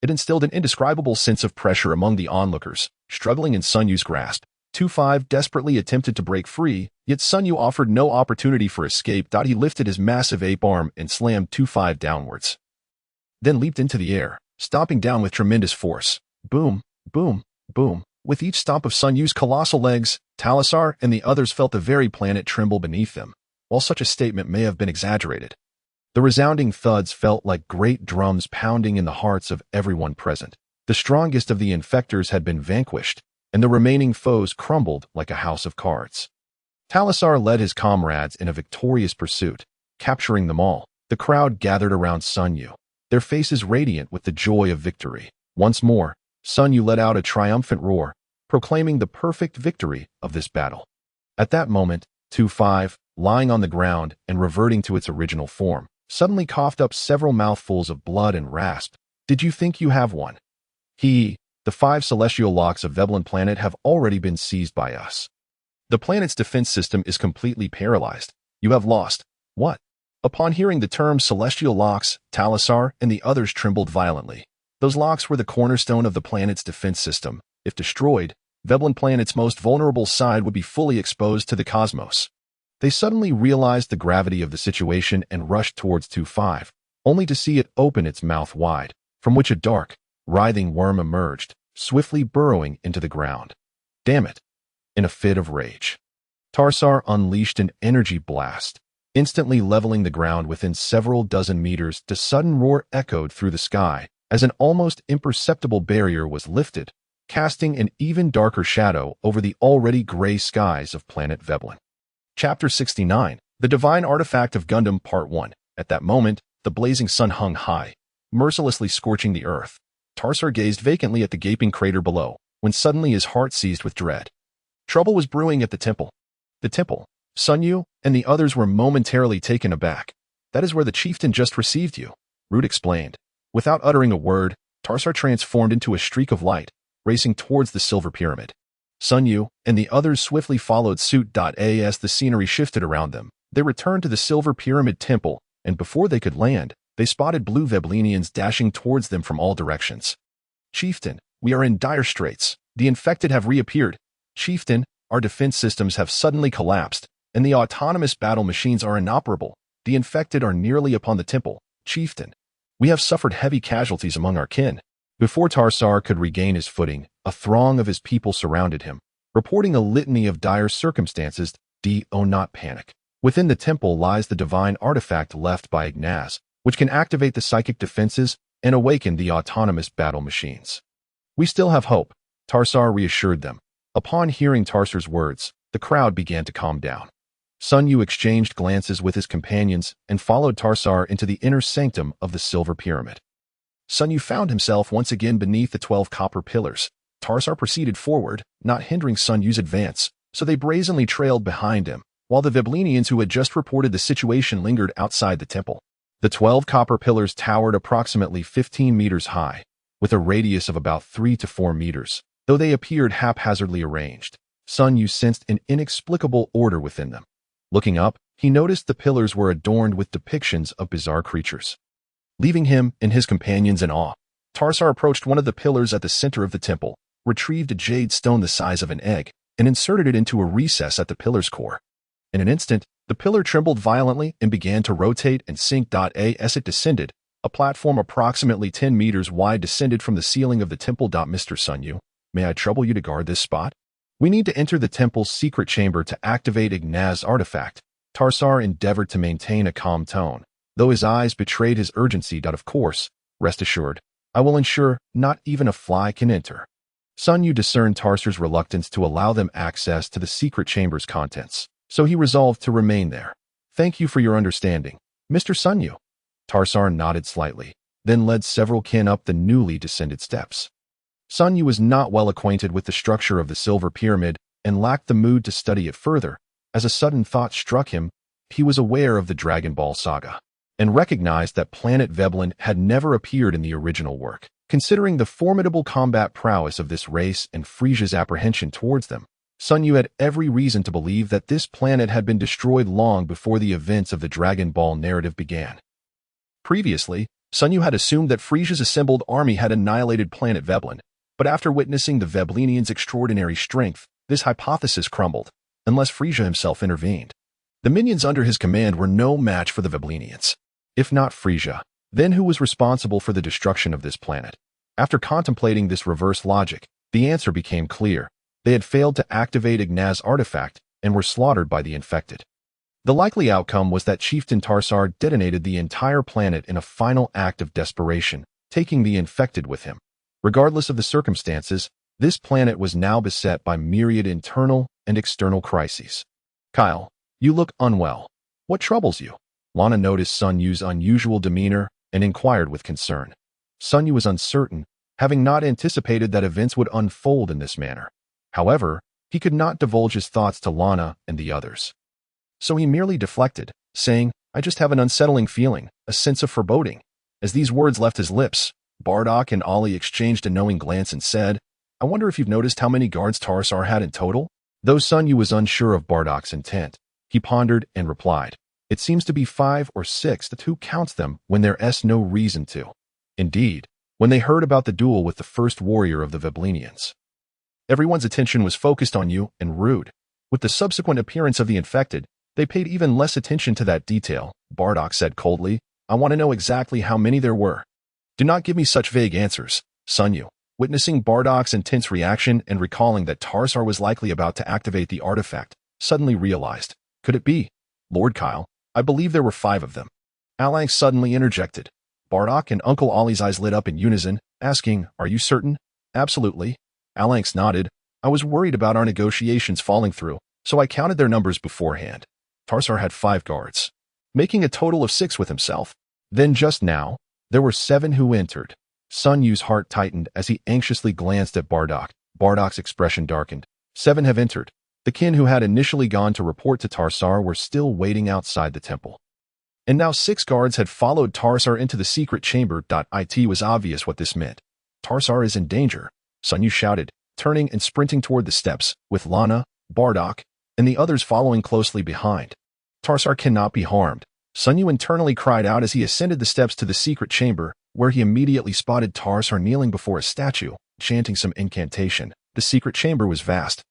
it instilled an indescribable sense of pressure among the onlookers, struggling in Sun Yu's grasp. 2-5 desperately attempted to break free, yet Sun Yu offered no opportunity for escape. He lifted his massive ape arm and slammed 2-5 downwards, then leaped into the air, stomping down with tremendous force. Boom, boom, boom. With each stomp of Sun Yu's colossal legs, Talisar and the others felt the very planet tremble beneath them. While such a statement may have been exaggerated, the resounding thuds felt like great drums pounding in the hearts of everyone present. The strongest of the infectors had been vanquished, and the remaining foes crumbled like a house of cards. Talisar led his comrades in a victorious pursuit, capturing them all. The crowd gathered around Sun Yu, their faces radiant with the joy of victory. Once more, Sun Yu let out a triumphant roar, proclaiming the perfect victory of this battle. At that moment, 2-5, lying on the ground and reverting to its original form, suddenly coughed up several mouthfuls of blood and rasped, "Did you think you have won? The 5 celestial locks of Veblen planet have already been seized by us. The planet's defense system is completely paralyzed. You have lost." What? Upon hearing the term celestial locks, Talisar and the others trembled violently. Those locks were the cornerstone of the planet's defense system. If destroyed, Veblen planet's most vulnerable side would be fully exposed to the cosmos. They suddenly realized the gravity of the situation and rushed towards 2-5, only to see it open its mouth wide, from which a dark, writhing worm emerged, swiftly burrowing into the ground. Damn it! In a fit of rage, Tarsar unleashed an energy blast, instantly leveling the ground within several dozen meters. The sudden roar echoed through the sky as an almost imperceptible barrier was lifted, casting an even darker shadow over the already gray skies of planet Veblen. Chapter 69, The Divine Artifact of Gundam Part 1. At that moment, the blazing sun hung high, mercilessly scorching the earth. Tarsar gazed vacantly at the gaping crater below, when suddenly his heart seized with dread. Trouble was brewing at the temple. The temple, Sun Yu, and the others were momentarily taken aback. That is where the chieftain just received you, Root explained. Without uttering a word, Tarsar transformed into a streak of light, racing towards the Silver Pyramid. Sun Yu and the others swiftly followed suit. As the scenery shifted around them, they returned to the Silver Pyramid Temple, and before they could land, they spotted blue Veblenians dashing towards them from all directions. Chieftain, we are in dire straits. The infected have reappeared. Chieftain, our defense systems have suddenly collapsed, and the autonomous battle machines are inoperable. The infected are nearly upon the temple. Chieftain, we have suffered heavy casualties among our kin. Before Tarsar could regain his footing, a throng of his people surrounded him, reporting a litany of dire circumstances. Do not panic. Within the temple lies the divine artifact left by Ignaz, which can activate the psychic defenses and awaken the autonomous battle machines. We still have hope, Tarsar reassured them. Upon hearing Tarsar's words, the crowd began to calm down. Sun Yu exchanged glances with his companions and followed Tarsar into the inner sanctum of the Silver Pyramid. Sun Yu found himself once again beneath the 12 copper pillars. Tarsar proceeded forward, not hindering Sun Yu's advance, so they brazenly trailed behind him, while the Veblenians who had just reported the situation lingered outside the temple. The 12 copper pillars towered approximately 15 meters high, with a radius of about 3 to 4 meters, though they appeared haphazardly arranged. Sun Yu sensed an inexplicable order within them. Looking up, he noticed the pillars were adorned with depictions of bizarre creatures. Leaving him and his companions in awe, Tarsar approached one of the pillars at the center of the temple, retrieved a jade stone the size of an egg, and inserted it into a recess at the pillar's core. In an instant, the pillar trembled violently and began to rotate and sink. As it descended, a platform approximately 10 meters wide descended from the ceiling of the temple. Mr. Sun Yu, may I trouble you to guard this spot? We need to enter the temple's secret chamber to activate Ignaz's artifact. Tarsar endeavored to maintain a calm tone, though his eyes betrayed his urgency. Of course, rest assured, I will ensure not even a fly can enter. Sun Yu discerned Tarsar's reluctance to allow them access to the secret chamber's contents, so he resolved to remain there. Thank you for your understanding, Mr. Sun Yu. Tarsar nodded slightly, then led several kin up the newly descended steps. Sun Yu was not well acquainted with the structure of the Silver Pyramid and lacked the mood to study it further. As a sudden thought struck him, he was aware of the Dragon Ball saga and recognized that planet Veblen had never appeared in the original work. Considering the formidable combat prowess of this race and Frisia's apprehension towards them, Sun Yu had every reason to believe that this planet had been destroyed long before the events of the Dragon Ball narrative began. Previously, Sun Yu had assumed that Frisia's assembled army had annihilated planet Veblen, but after witnessing the Veblenians' extraordinary strength, this hypothesis crumbled, unless Frisia himself intervened. The minions under his command were no match for the Veblenians. If not Frisia, then who was responsible for the destruction of this planet? After contemplating this reverse logic, the answer became clear. They had failed to activate Ignaz's artifact and were slaughtered by the infected. The likely outcome was that Chieftain Tarsar detonated the entire planet in a final act of desperation, taking the infected with him. Regardless of the circumstances, this planet was now beset by myriad internal and external crises. Kyle, you look unwell. What troubles you? Lana noticed Sun Yu's unusual demeanor and inquired with concern. Sun Yu was uncertain, having not anticipated that events would unfold in this manner. However, he could not divulge his thoughts to Lana and the others. So he merely deflected, saying, I just have an unsettling feeling, a sense of foreboding. As these words left his lips, Bardock and Ollie exchanged a knowing glance and said, I wonder if you've noticed how many guards Tarsar had in total? Though Sun Yu was unsure of Bardock's intent, he pondered and replied, It seems to be 5 or 6. Who counts them when there's no reason to? Indeed, when they heard about the duel with the first warrior of the Veblenians. Everyone's attention was focused on you and Rude. With the subsequent appearance of the infected, they paid even less attention to that detail, Bardock said coldly. I want to know exactly how many there were. Do not give me such vague answers, Sun Yu. Witnessing Bardock's intense reaction and recalling that Tarsar was likely about to activate the artifact, suddenly realized, could it be? Lord Kyle, I believe there were 5 of them. Alanx suddenly interjected. Bardock and Uncle Ollie's eyes lit up in unison, asking, are you certain? Absolutely. Alanx nodded. I was worried about our negotiations falling through, so I counted their numbers beforehand. Tarsar had 5 guards, making a total of 6 with himself. Then just now, there were 7 who entered. Sun Yu's heart tightened as he anxiously glanced at Bardock. Bardock's expression darkened. 7 have entered. The kin who had initially gone to report to Tarsar were still waiting outside the temple. And now 6 guards had followed Tarsar into the secret chamber. It was obvious what this meant. Tarsar is in danger, Sun Yu shouted, turning and sprinting toward the steps, with Lana, Bardock, and the others following closely behind. Tarsar cannot be harmed, Sun Yu internally cried out as he ascended the steps to the secret chamber, where he immediately spotted Tarsar kneeling before a statue, chanting some incantation. The secret chamber was vast,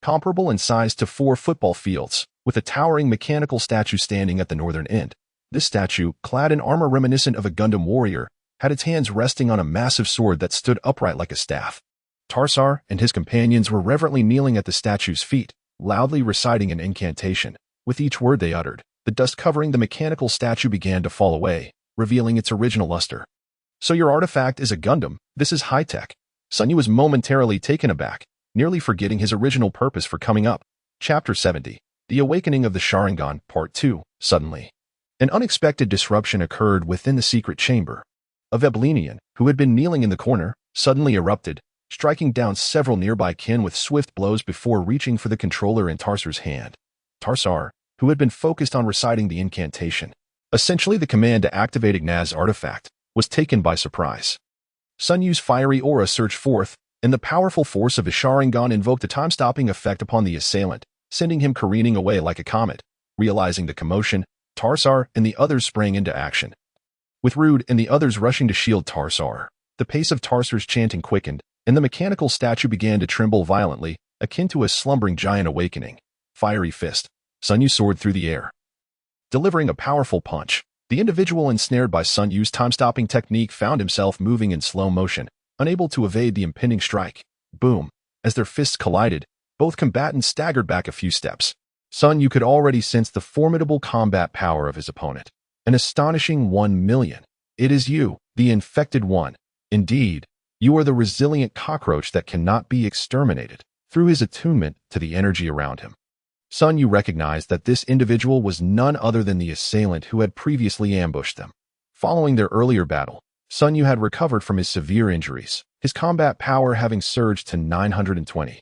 comparable in size to 4 football fields, with a towering mechanical statue standing at the northern end. This statue, clad in armor reminiscent of a Gundam warrior, had its hands resting on a massive sword that stood upright like a staff. Tarsar and his companions were reverently kneeling at the statue's feet, loudly reciting an incantation. With each word they uttered, the dust covering the mechanical statue began to fall away, revealing its original luster. So your artifact is a Gundam. This is high-tech. Sun Yu was momentarily taken aback, nearly forgetting his original purpose for coming up. Chapter 70. The Awakening of the Sharingan, Part 2. Suddenly, an unexpected disruption occurred within the secret chamber. A Veblenian, who had been kneeling in the corner, suddenly erupted, striking down several nearby kin with swift blows before reaching for the controller in Tarsar's hand. Tarsar, who had been focused on reciting the incantation, essentially the command to activate Ignaz's artifact, was taken by surprise. Sun Yu's fiery aura surged forth, and the powerful force of his Sharingan invoked a time-stopping effect upon the assailant, sending him careening away like a comet. Realizing the commotion, Tarsar and the others sprang into action. With Rude and the others rushing to shield Tarsar, the pace of Tarsar's chanting quickened, and the mechanical statue began to tremble violently, akin to a slumbering giant awakening. Fiery fist. Sun Yu soared through the air, delivering a powerful punch. The individual ensnared by Sun Yu's time-stopping technique found himself moving in slow motion, unable to evade the impending strike. Boom. As their fists collided, both combatants staggered back a few steps. Sun Yu could already sense the formidable combat power of his opponent. An astonishing 1,000,000. It is you, the infected one. Indeed, you are the resilient cockroach that cannot be exterminated. Through his attunement to the energy around him, Sun Yu recognized that this individual was none other than the assailant who had previously ambushed them. Following their earlier battle, Sun Yu had recovered from his severe injuries, his combat power having surged to 920,000.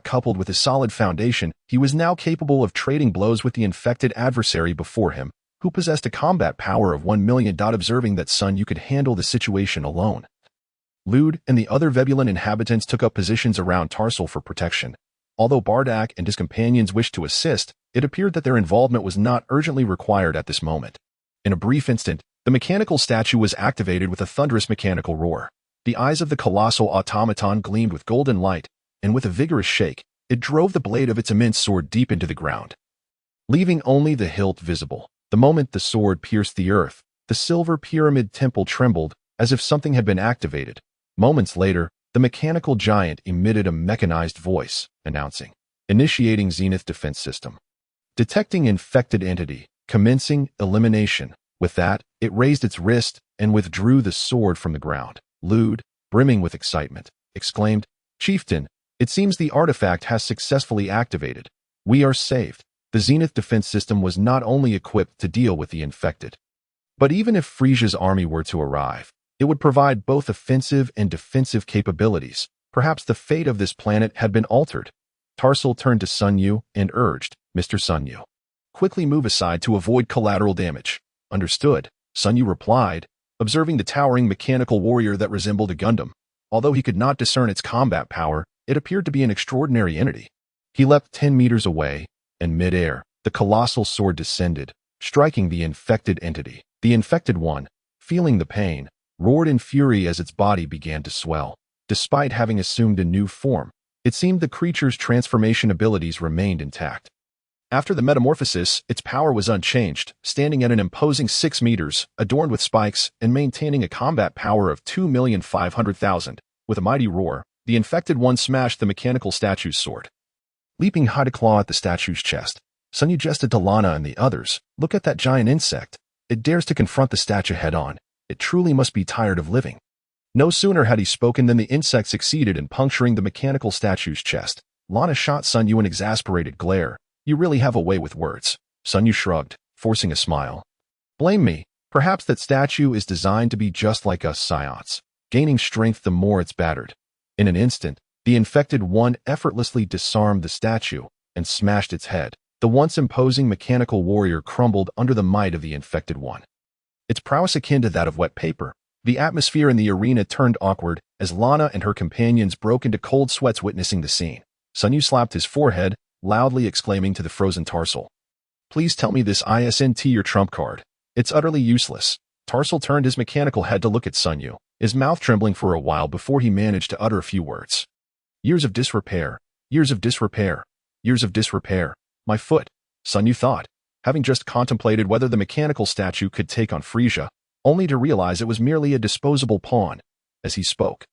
Coupled with a solid foundation, he was now capable of trading blows with the infected adversary before him, who possessed a combat power of 1,000,000. Observing that Sun Yu could handle the situation alone, Lude and the other Vebulan inhabitants took up positions around Tarsal for protection. Although Bardock and his companions wished to assist, it appeared that their involvement was not urgently required at this moment. In a brief instant, the mechanical statue was activated with a thunderous mechanical roar. The eyes of the colossal automaton gleamed with golden light, and with a vigorous shake, it drove the blade of its immense sword deep into the ground, leaving only the hilt visible. The moment the sword pierced the earth, the silver pyramid temple trembled, as if something had been activated. Moments later, the mechanical giant emitted a mechanized voice, announcing, initiating Zenith Defense System. Detecting infected entity, commencing elimination. With that, it raised its wrist and withdrew the sword from the ground. Lude, brimming with excitement, exclaimed, Chieftain, it seems the artifact has successfully activated. We are saved. The Zenith Defense System was not only equipped to deal with the infected, but even if Frisia's army were to arrive, it would provide both offensive and defensive capabilities. Perhaps the fate of this planet had been altered. Tarsal turned to Sun Yu and urged, Mr. Sun Yu, quickly move aside to avoid collateral damage. Understood, Sun Yu replied, observing the towering mechanical warrior that resembled a Gundam. Although he could not discern its combat power, it appeared to be an extraordinary entity. He leapt 10 meters away, and mid-air, the colossal sword descended, striking the infected entity. The infected one, feeling the pain, roared in fury as its body began to swell. Despite having assumed a new form, it seemed the creature's transformation abilities remained intact. After the metamorphosis, its power was unchanged, standing at an imposing 6 meters, adorned with spikes, and maintaining a combat power of 2,500,000. With a mighty roar, the infected one smashed the mechanical statue's sword. Leaping high to claw at the statue's chest, Sun Yu gestured to Lana and the others, "Look at that giant insect. It dares to confront the statue head-on. It truly must be tired of living." No sooner had he spoken than the insect succeeded in puncturing the mechanical statue's chest. Lana shot Sun Yu an exasperated glare. "You really have a way with words." Sun Yu shrugged, forcing a smile. "Blame me. Perhaps that statue is designed to be just like us Saiyans, gaining strength the more it's battered." In an instant, the infected one effortlessly disarmed the statue and smashed its head. The once imposing mechanical warrior crumbled under the might of the infected one. Its prowess akin to that of wet paper. The atmosphere in the arena turned awkward as Lana and her companions broke into cold sweats witnessing the scene. Sun Yu slapped his forehead, loudly exclaiming to the frozen Tarsal, "Please tell me this isn't your trump card. It's utterly useless." Tarsal turned his mechanical head to look at Sun Yu, his mouth trembling for a while before he managed to utter a few words. "Years of disrepair, years of disrepair, years of disrepair. My foot," Sun Yu thought, having just contemplated whether the mechanical statue could take on Frisia, only to realize it was merely a disposable pawn. As he spoke,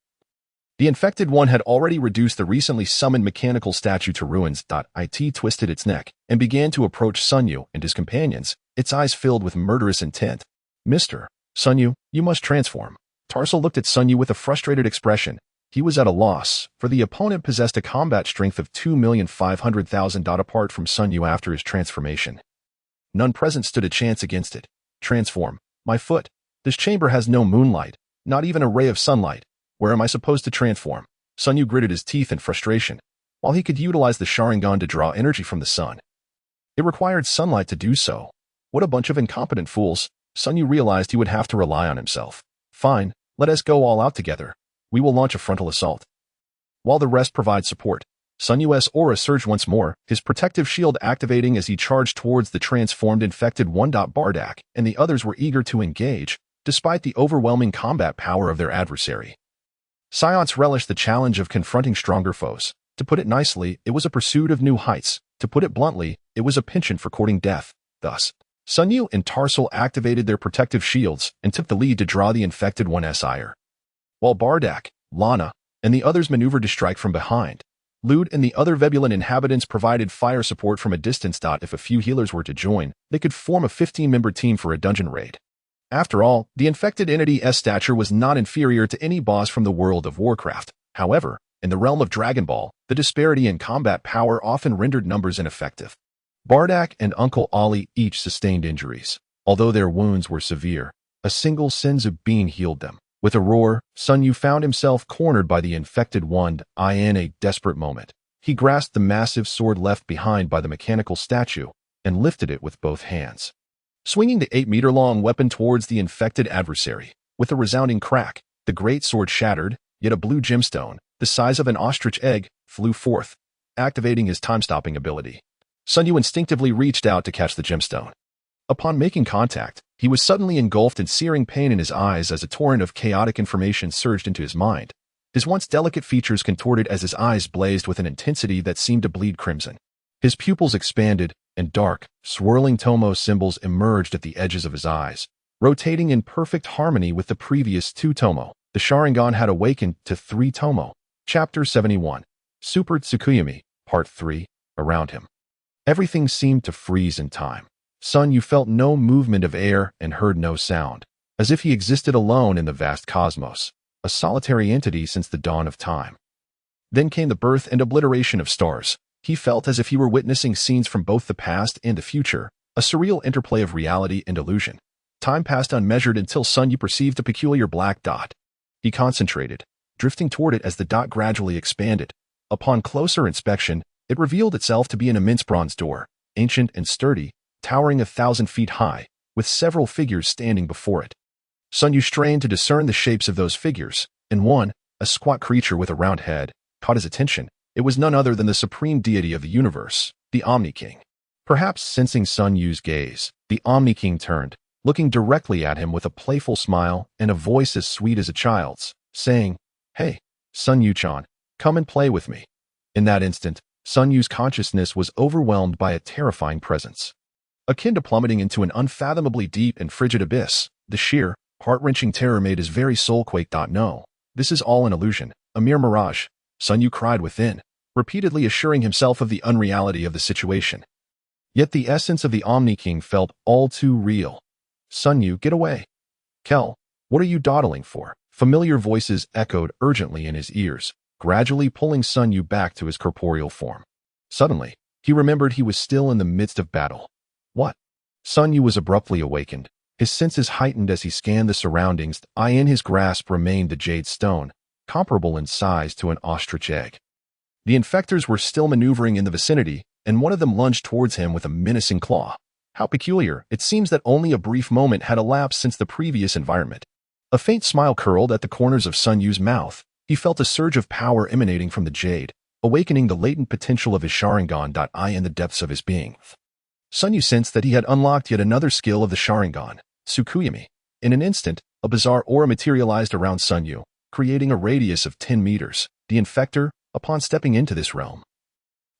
the infected one had already reduced the recently summoned mechanical statue to ruins. It twisted its neck and began to approach Sun Yu and his companions, its eyes filled with murderous intent. "Mr. Sun Yu, you must transform." Tarsal looked at Sun Yu with a frustrated expression. He was at a loss, for the opponent possessed a combat strength of 2,500,000. Apart from Sun Yu after his transformation, none present stood a chance against it. "Transform. My foot. This chamber has no moonlight, not even a ray of sunlight. Where am I supposed to transform?" Sun Yu gritted his teeth in frustration. While he could utilize the Sharingan to draw energy from the sun, it required sunlight to do so. What a bunch of incompetent fools. Sun Yu realized he would have to rely on himself. "Fine, let us go all out together. We will launch a frontal assault, while the rest provide support." Sun Yu's aura surged once more, his protective shield activating as he charged towards the transformed infected one. Bardak and the others were eager to engage, despite the overwhelming combat power of their adversary. Saiyans relished the challenge of confronting stronger foes. To put it nicely, it was a pursuit of new heights. To put it bluntly, it was a penchant for courting death. Thus, Sun Yu and Tarsal activated their protective shields and took the lead to draw the infected one's ire, while Bardak, Lana, and the others maneuvered to strike from behind. Lude and the other Vebulan inhabitants provided fire support from a distance. If a few healers were to join, they could form a 15-member team for a dungeon raid. After all, the infected entity's stature was not inferior to any boss from the world of Warcraft. However, in the realm of Dragon Ball, the disparity in combat power often rendered numbers ineffective. Bardak and Uncle Ollie each sustained injuries. Although their wounds were severe, a single senzu bean healed them. With a roar, Sun Yu found himself cornered by the infected one. In a desperate moment, he grasped the massive sword left behind by the mechanical statue and lifted it with both hands, swinging the 8-meter-long weapon towards the infected adversary. With a resounding crack, the great sword shattered, yet a blue gemstone, the size of an ostrich egg, flew forth, activating his time-stopping ability. Sun Yu instinctively reached out to catch the gemstone. Upon making contact, he was suddenly engulfed in searing pain in his eyes as a torrent of chaotic information surged into his mind. His once delicate features contorted as his eyes blazed with an intensity that seemed to bleed crimson. His pupils expanded, and dark, swirling Tomo symbols emerged at the edges of his eyes, rotating in perfect harmony with the previous 2 Tomo. The Sharingan had awakened to 3 Tomo. Chapter 71. Super Tsukuyomi, Part 3. Around him, everything seemed to freeze in time. Sun Yu felt no movement of air and heard no sound, as if he existed alone in the vast cosmos, a solitary entity since the dawn of time. Then came the birth and obliteration of stars. He felt as if he were witnessing scenes from both the past and the future, a surreal interplay of reality and illusion. Time passed unmeasured until Sun Yu perceived a peculiar black dot. He concentrated, drifting toward it as the dot gradually expanded. Upon closer inspection, it revealed itself to be an immense bronze door, ancient and sturdy, towering 1,000 feet high, with several figures standing before it. Sun Yu strained to discern the shapes of those figures, and one, a squat creature with a round head, caught his attention. It was none other than the supreme deity of the universe, the Omni King. Perhaps sensing Sun Yu's gaze, the Omni King turned, looking directly at him with a playful smile and a voice as sweet as a child's, saying, "Hey, Sun Yu-chan, come and play with me." In that instant, Sun Yu's consciousness was overwhelmed by a terrifying presence. Akin to plummeting into an unfathomably deep and frigid abyss, the sheer, heart-wrenching terror made his very soul quake. No, this is all an illusion, a mere mirage, Sun Yu cried within, repeatedly assuring himself of the unreality of the situation. Yet the essence of the Omni King felt all too real. "Sun Yu, get away." "Kel, what are you dawdling for?" Familiar voices echoed urgently in his ears, gradually pulling Sun Yu back to his corporeal form. Suddenly, he remembered he was still in the midst of battle. What? Sun Yu was abruptly awakened, his senses heightened as he scanned the surroundings. In his grasp remained the jade stone, comparable in size to an ostrich egg. The infectors were still maneuvering in the vicinity, and one of them lunged towards him with a menacing claw. How peculiar, it seems that only a brief moment had elapsed since the previous environment. A faint smile curled at the corners of Sun Yu's mouth. He felt a surge of power emanating from the jade, awakening the latent potential of his Sharingan. In the depths of his being, Sun Yu sensed that he had unlocked yet another skill of the Sharingan, Tsukuyomi. In an instant, a bizarre aura materialized around Sun Yu, creating a radius of 10 meters. The infector, upon stepping into this realm,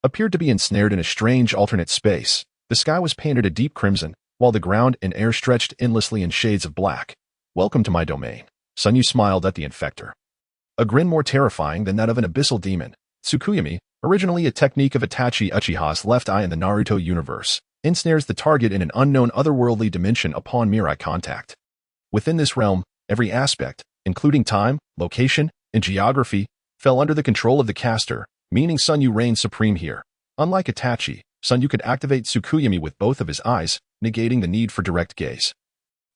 appeared to be ensnared in a strange alternate space. The sky was painted a deep crimson, while the ground and air stretched endlessly in shades of black. "Welcome to my domain." Sun Yu smiled at the infector. A grin more terrifying than that of an abyssal demon. Tsukuyomi, originally a technique of Itachi Uchiha's left eye in the Naruto universe, ensnares the target in an unknown otherworldly dimension upon mere eye contact. Within this realm, every aspect, including time, location, and geography, fell under the control of the caster, meaning Sun Yu reigned supreme here. Unlike Itachi, Sun Yu could activate Tsukuyomi with both of his eyes, negating the need for direct gaze.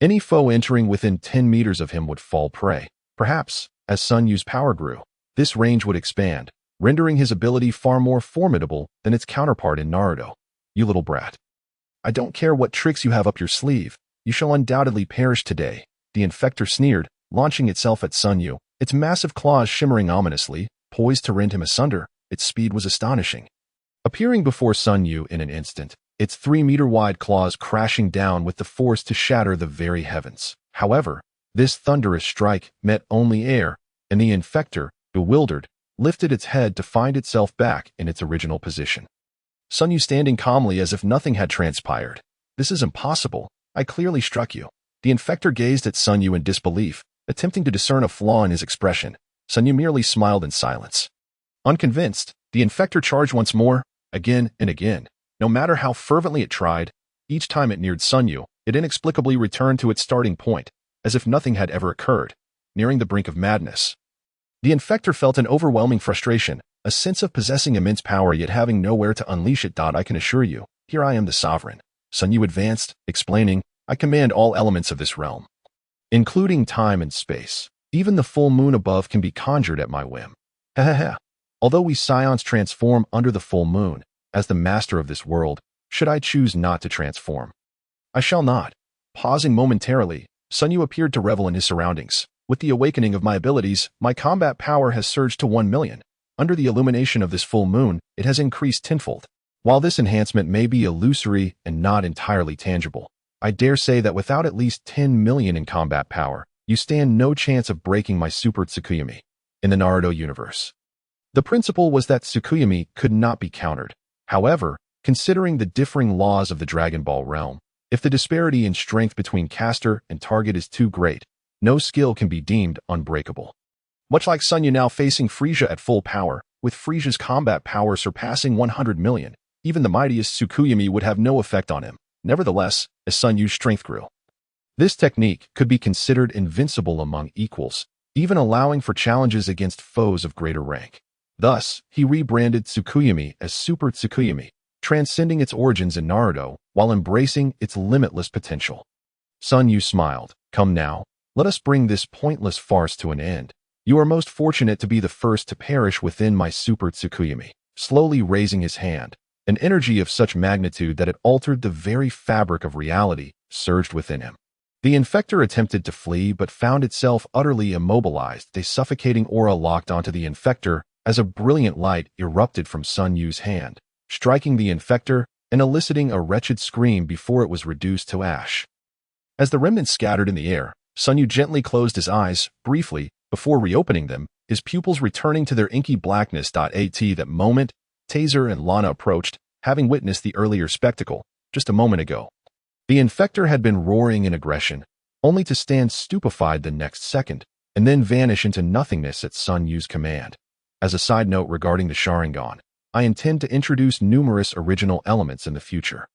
Any foe entering within 10 meters of him would fall prey. Perhaps, as Sun Yu's power grew, this range would expand, rendering his ability far more formidable than its counterpart in Naruto. "You little brat. I don't care what tricks you have up your sleeve, you shall undoubtedly perish today." The infector sneered, launching itself at Sun Yu, its massive claws shimmering ominously, poised to rend him asunder. Its speed was astonishing. Appearing before Sun Yu in an instant, its 3-meter-wide claws crashing down with the force to shatter the very heavens. However, this thunderous strike met only air, and the infector, bewildered, lifted its head to find itself back in its original position. Sun Yu standing calmly as if nothing had transpired. "This is impossible. I clearly struck you." The infector gazed at Sun Yu in disbelief, attempting to discern a flaw in his expression. Sun Yu merely smiled in silence. Unconvinced, the infector charged once more, again and again. No matter how fervently it tried, each time it neared Sun Yu, it inexplicably returned to its starting point, as if nothing had ever occurred, nearing the brink of madness. The infector felt an overwhelming frustration, a sense of possessing immense power yet having nowhere to unleash it. "I can assure you, here I am the sovereign." Sun Yu advanced, explaining, "I command all elements of this realm, including time and space. Even the full moon above can be conjured at my whim." Hehehe. Although we Saiyans transform under the full moon, as the master of this world, should I choose not to transform, I shall not. Pausing momentarily, Sun Yu appeared to revel in his surroundings. "With the awakening of my abilities, my combat power has surged to 1 million. Under the illumination of this full moon, it has increased tenfold. While this enhancement may be illusory and not entirely tangible, I dare say that without at least 10 million in combat power, you stand no chance of breaking my super Tsukuyomi." In the Naruto universe, the principle was that Tsukuyomi could not be countered. However, considering the differing laws of the Dragon Ball realm, if the disparity in strength between caster and target is too great, no skill can be deemed unbreakable. Much like Sun Yu now facing Frieza at full power, with Frieza's combat power surpassing 100 million, even the mightiest Tsukuyomi would have no effect on him. Nevertheless, as Sun Yu's strength grew, this technique could be considered invincible among equals, even allowing for challenges against foes of greater rank. Thus, he rebranded Tsukuyomi as Super Tsukuyomi, transcending its origins in Naruto while embracing its limitless potential. Sun Yu smiled. "Come now, let us bring this pointless farce to an end. You are most fortunate to be the first to perish within my Super Tsukuyomi." Slowly raising his hand, an energy of such magnitude that it altered the very fabric of reality surged within him. The infector attempted to flee but found itself utterly immobilized. A suffocating aura locked onto the infector as a brilliant light erupted from Sun Yu's hand, striking the infector and eliciting a wretched scream before it was reduced to ash. As the remnants scattered in the air, Sun Yu gently closed his eyes, briefly, before reopening them, his pupils returning to their inky blackness. At that moment, Taser and Lana approached, having witnessed the earlier spectacle, just a moment ago. The infector had been roaring in aggression, only to stand stupefied the next second, and then vanish into nothingness at Sun Yu's command. As a side note regarding the Sharingan, I intend to introduce numerous original elements in the future.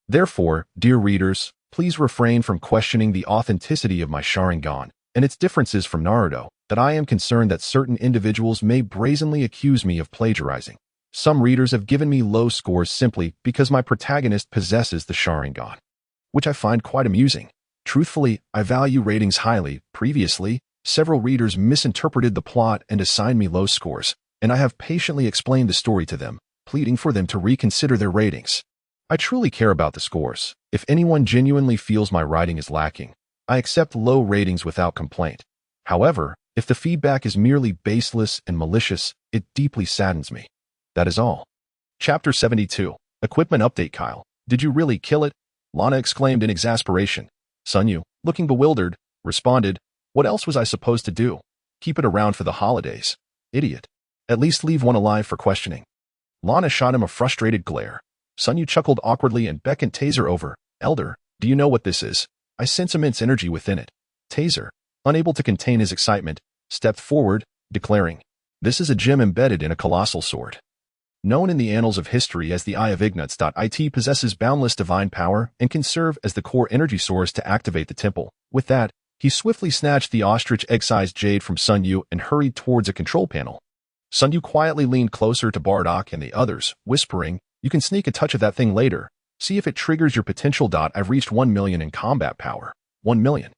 Therefore, dear readers, please refrain from questioning the authenticity of my Sharingan and its differences from Naruto, that I am concerned that certain individuals may brazenly accuse me of plagiarizing. Some readers have given me low scores simply because my protagonist possesses the Sharingan, which I find quite amusing. Truthfully, I value ratings highly. Previously, several readers misinterpreted the plot and assigned me low scores, and I have patiently explained the story to them, pleading for them to reconsider their ratings. I truly care about the scores. If anyone genuinely feels my writing is lacking, I accept low ratings without complaint. However, if the feedback is merely baseless and malicious, it deeply saddens me. That is all. Chapter 72. Equipment Update. Kyle, did you really kill it? Lana exclaimed in exasperation. Sun Yu, looking bewildered, responded, what else was I supposed to do? Keep it around for the holidays. Idiot. At least leave one alive for questioning. Lana shot him a frustrated glare. Sun Yu chuckled awkwardly and beckoned Taser over. Elder, do you know what this is? I sense immense energy within it. Taser, unable to contain his excitement, stepped forward, declaring, this is a gem embedded in a colossal sword. Known in the annals of history as the Eye of Ignuts. It possesses boundless divine power and can serve as the core energy source to activate the temple. With that, he swiftly snatched the ostrich egg-sized jade from Sun Yu and hurried towards a control panel. Sun Yu quietly leaned closer to Bardock and the others, whispering, you can sneak a touch of that thing later. See if it triggers your potential. I've reached 1 million in combat power. 1 million.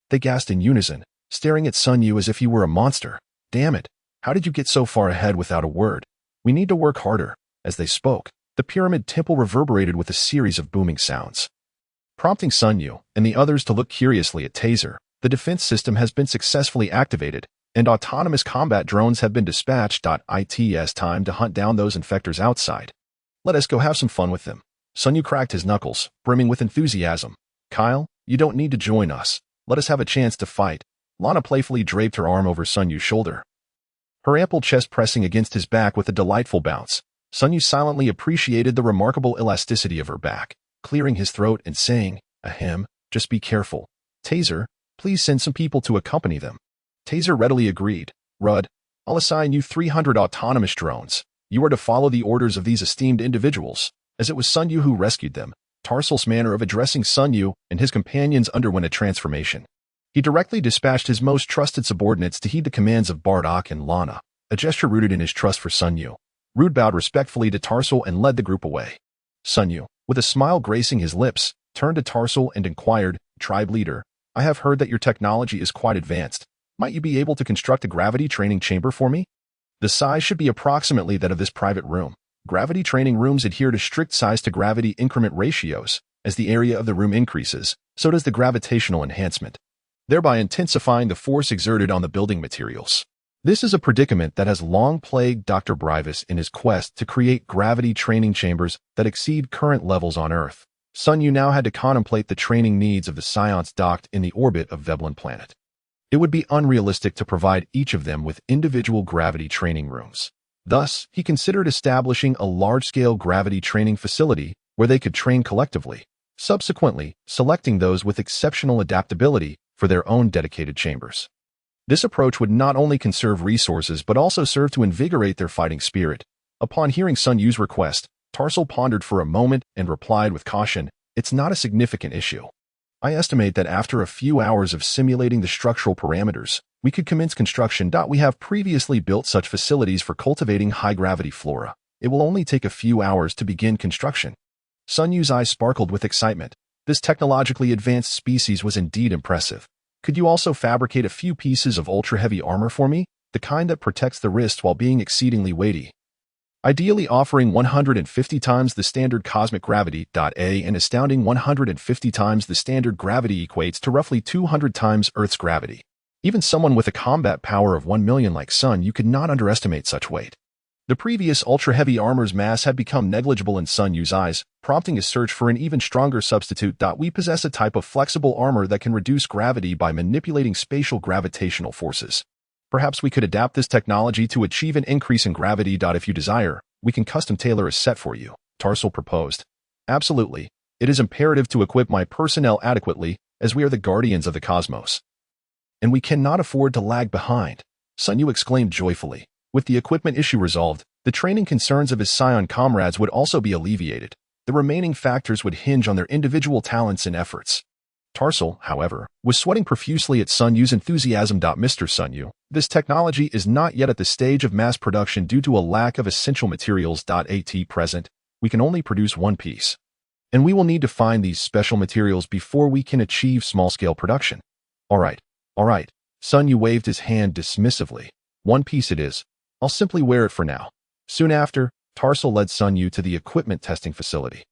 They gasped in unison, staring at Sun Yu as if he were a monster. Damn it. How did you get so far ahead without a word? We need to work harder. As they spoke, the pyramid temple reverberated with a series of booming sounds, prompting Sun Yu and the others to look curiously at Taser. The defense system has been successfully activated, and autonomous combat drones have been dispatched. It's time to hunt down those infectors outside. Let us go have some fun with them. Sun Yu cracked his knuckles, brimming with enthusiasm. Kyle, you don't need to join us. Let us have a chance to fight. Lana playfully draped her arm over Sun Yu's shoulder, her ample chest pressing against his back with a delightful bounce. Sun Yu silently appreciated the remarkable elasticity of her back, clearing his throat and saying, ahem, just be careful. Taser, please send some people to accompany them. Taser readily agreed. Rudd, I'll assign you 300 autonomous drones. You are to follow the orders of these esteemed individuals. As it was Sun Yu who rescued them, Tarsal's manner of addressing Sun Yu and his companions underwent a transformation. He directly dispatched his most trusted subordinates to heed the commands of Bardock and Lana, a gesture rooted in his trust for Sun Yu. Rude bowed respectfully to Tarsal and led the group away. Sun Yu, with a smile gracing his lips, turned to Tarsal and inquired, Tribe leader, I have heard that your technology is quite advanced. Might you be able to construct a gravity training chamber for me? The size should be approximately that of this private room. Gravity training rooms adhere to strict size-to-gravity increment ratios. As the area of the room increases, so does the gravitational enhancement, thereby intensifying the force exerted on the building materials. This is a predicament that has long plagued Dr. Brivus in his quest to create gravity training chambers that exceed current levels on Earth. Sun Yu now had to contemplate the training needs of the Scions docked in the orbit of Veblen planet. It would be unrealistic to provide each of them with individual gravity training rooms. Thus, he considered establishing a large-scale gravity training facility where they could train collectively, subsequently selecting those with exceptional adaptability for their own dedicated chambers. This approach would not only conserve resources but also serve to invigorate their fighting spirit. Upon hearing Sun Yu's request, Tarsal pondered for a moment and replied with caution, it's not a significant issue. I estimate that after a few hours of simulating the structural parameters, we could commence construction. We have previously built such facilities for cultivating high-gravity flora. It will only take a few hours to begin construction. Sun Yu's eyes sparkled with excitement. This technologically advanced species was indeed impressive. Could you also fabricate a few pieces of ultra-heavy armor for me? The kind that protects the wrists while being exceedingly weighty. Ideally offering 150 times the standard cosmic gravity. An astounding 150 times the standard gravity equates to roughly 200 times Earth's gravity. Even someone with a combat power of 1 million like Sun Yu could not underestimate such weight. The previous ultra-heavy armor's mass had become negligible in Sun Yu's eyes, prompting his search for an even stronger substitute. We possess a type of flexible armor that can reduce gravity by manipulating spatial gravitational forces. Perhaps we could adapt this technology to achieve an increase in gravity. If you desire, we can custom tailor a set for you, Tarsal proposed. Absolutely. It is imperative to equip my personnel adequately, as we are the guardians of the cosmos. And we cannot afford to lag behind, Sun Yu exclaimed joyfully. With the equipment issue resolved, the training concerns of his Saiyan comrades would also be alleviated. The remaining factors would hinge on their individual talents and efforts. Tarsal, however, was sweating profusely at Sun Yu's enthusiasm. Mr. Sun Yu, this technology is not yet at the stage of mass production due to a lack of essential materials. At present, we can only produce one piece. And we will need to find these special materials before we can achieve small-scale production. All right. Sun Yu waved his hand dismissively. One piece it is. I'll simply wear it for now. Soon after, Tarsal led Sun Yu to the equipment testing facility,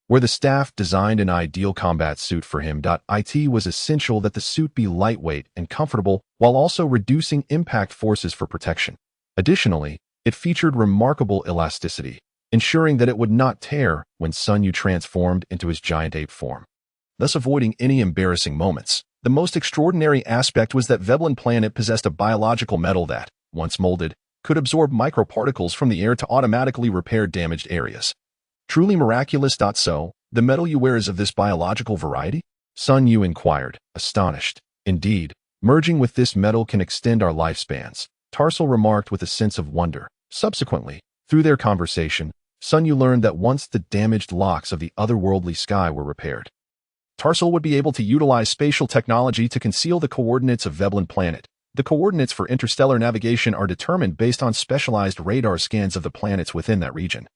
where the staff designed an ideal combat suit for him. It was essential that the suit be lightweight and comfortable while also reducing impact forces for protection. Additionally, it featured remarkable elasticity, ensuring that it would not tear when Sun Yu transformed into his giant ape form, thus avoiding any embarrassing moments. The most extraordinary aspect was that Veblen Planet possessed a biological metal that, once molded, could absorb microparticles from the air to automatically repair damaged areas. Truly miraculous. So, the metal you wear is of this biological variety? Sun Yu inquired, astonished. Indeed, merging with this metal can extend our lifespans, Tarsal remarked with a sense of wonder. Subsequently, through their conversation, Sun Yu learned that once the damaged locks of the otherworldly sky were repaired, Tarsal would be able to utilize spatial technology to conceal the coordinates of Veblen Planet. The coordinates for interstellar navigation are determined based on specialized radar scans of the planets within that region.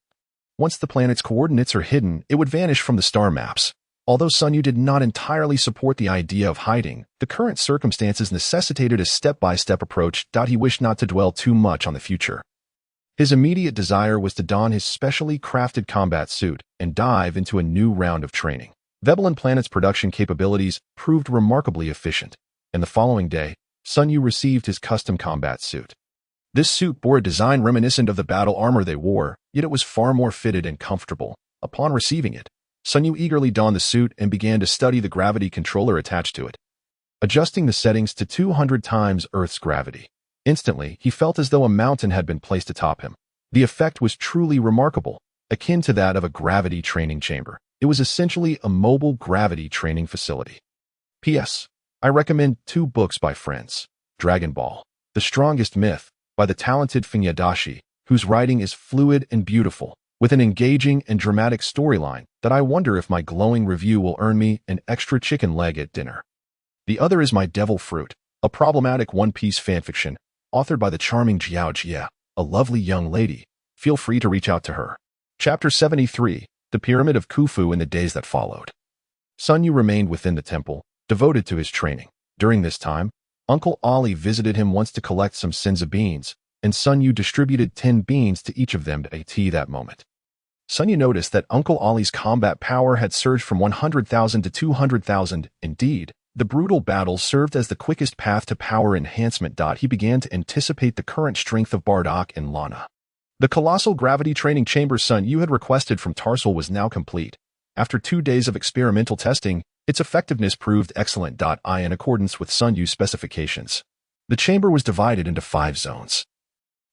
Once the planet's coordinates are hidden, it would vanish from the star maps. Although Sun Yu did not entirely support the idea of hiding, the current circumstances necessitated a step-by-step approach. He wished not to dwell too much on the future. His immediate desire was to don his specially crafted combat suit and dive into a new round of training. Veblen Planet's production capabilities proved remarkably efficient, and the following day, Sun Yu received his custom combat suit. This suit bore a design reminiscent of the battle armor they wore, yet it was far more fitted and comfortable. Upon receiving it, Sun Yu eagerly donned the suit and began to study the gravity controller attached to it, adjusting the settings to 200 times Earth's gravity. Instantly, he felt as though a mountain had been placed atop him. The effect was truly remarkable, akin to that of a gravity training chamber. It was essentially a mobile gravity training facility. P.S. I recommend 2 books by friends. Dragon Ball, The Strongest Myth, by the talented Funyadashi, whose writing is fluid and beautiful, with an engaging and dramatic storyline that I wonder if my glowing review will earn me an extra chicken leg at dinner. The other is My Devil Fruit, a problematic one-piece fanfiction, authored by the charming Jiao Jie, a lovely young lady. Feel free to reach out to her. Chapter 73, The Pyramid of Khufu in the Days That Followed. Sun Yu remained within the temple, devoted to his training. During this time, Uncle Ali visited him once to collect some senza beans, and Sun Yu distributed 10 beans to each of them at that moment. Sun Yu noticed that Uncle Ali's combat power had surged from 100,000 to 200,000. Indeed, the brutal battle served as the quickest path to power enhancement. He began to anticipate the current strength of Bardock and Lana. The colossal gravity training chamber Sun Yu had requested from Tarsal was now complete. After 2 days of experimental testing, its effectiveness proved excellent. In accordance with Sun Yu's specifications, the chamber was divided into 5 zones,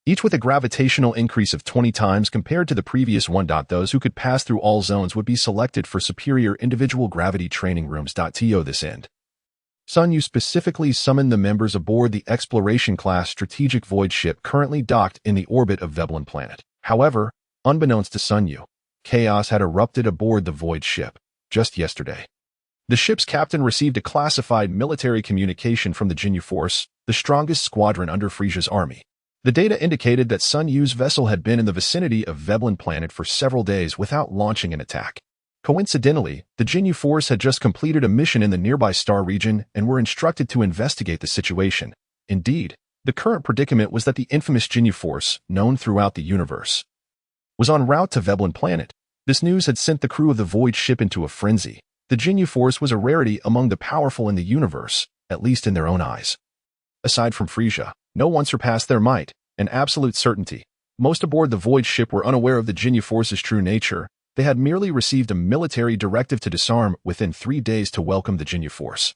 each with a gravitational increase of 20 times compared to the previous one. Those who could pass through all zones would be selected for superior individual gravity training rooms. To this end, Sun Yu specifically summoned the members aboard the exploration-class strategic void ship currently docked in the orbit of Veblen Planet. However, unbeknownst to Sun Yu, chaos had erupted aboard the void ship just yesterday. The ship's captain received a classified military communication from the Ginyu Force, the strongest squadron under Frisia's army. The data indicated that Sun Yu's vessel had been in the vicinity of Veblen Planet for several days without launching an attack. Coincidentally, the Ginyu Force had just completed a mission in the nearby star region and were instructed to investigate the situation. Indeed, the current predicament was that the infamous Ginyu Force, known throughout the universe, was en route to Veblen Planet. This news had sent the crew of the void ship into a frenzy. The Ginyu Force was a rarity among the powerful in the universe, at least in their own eyes. Aside from Frisia, no one surpassed their might and absolute certainty. Most aboard the void ship were unaware of the Ginyu Force's true nature. They had merely received a military directive to disarm within 3 days to welcome the Ginyu Force,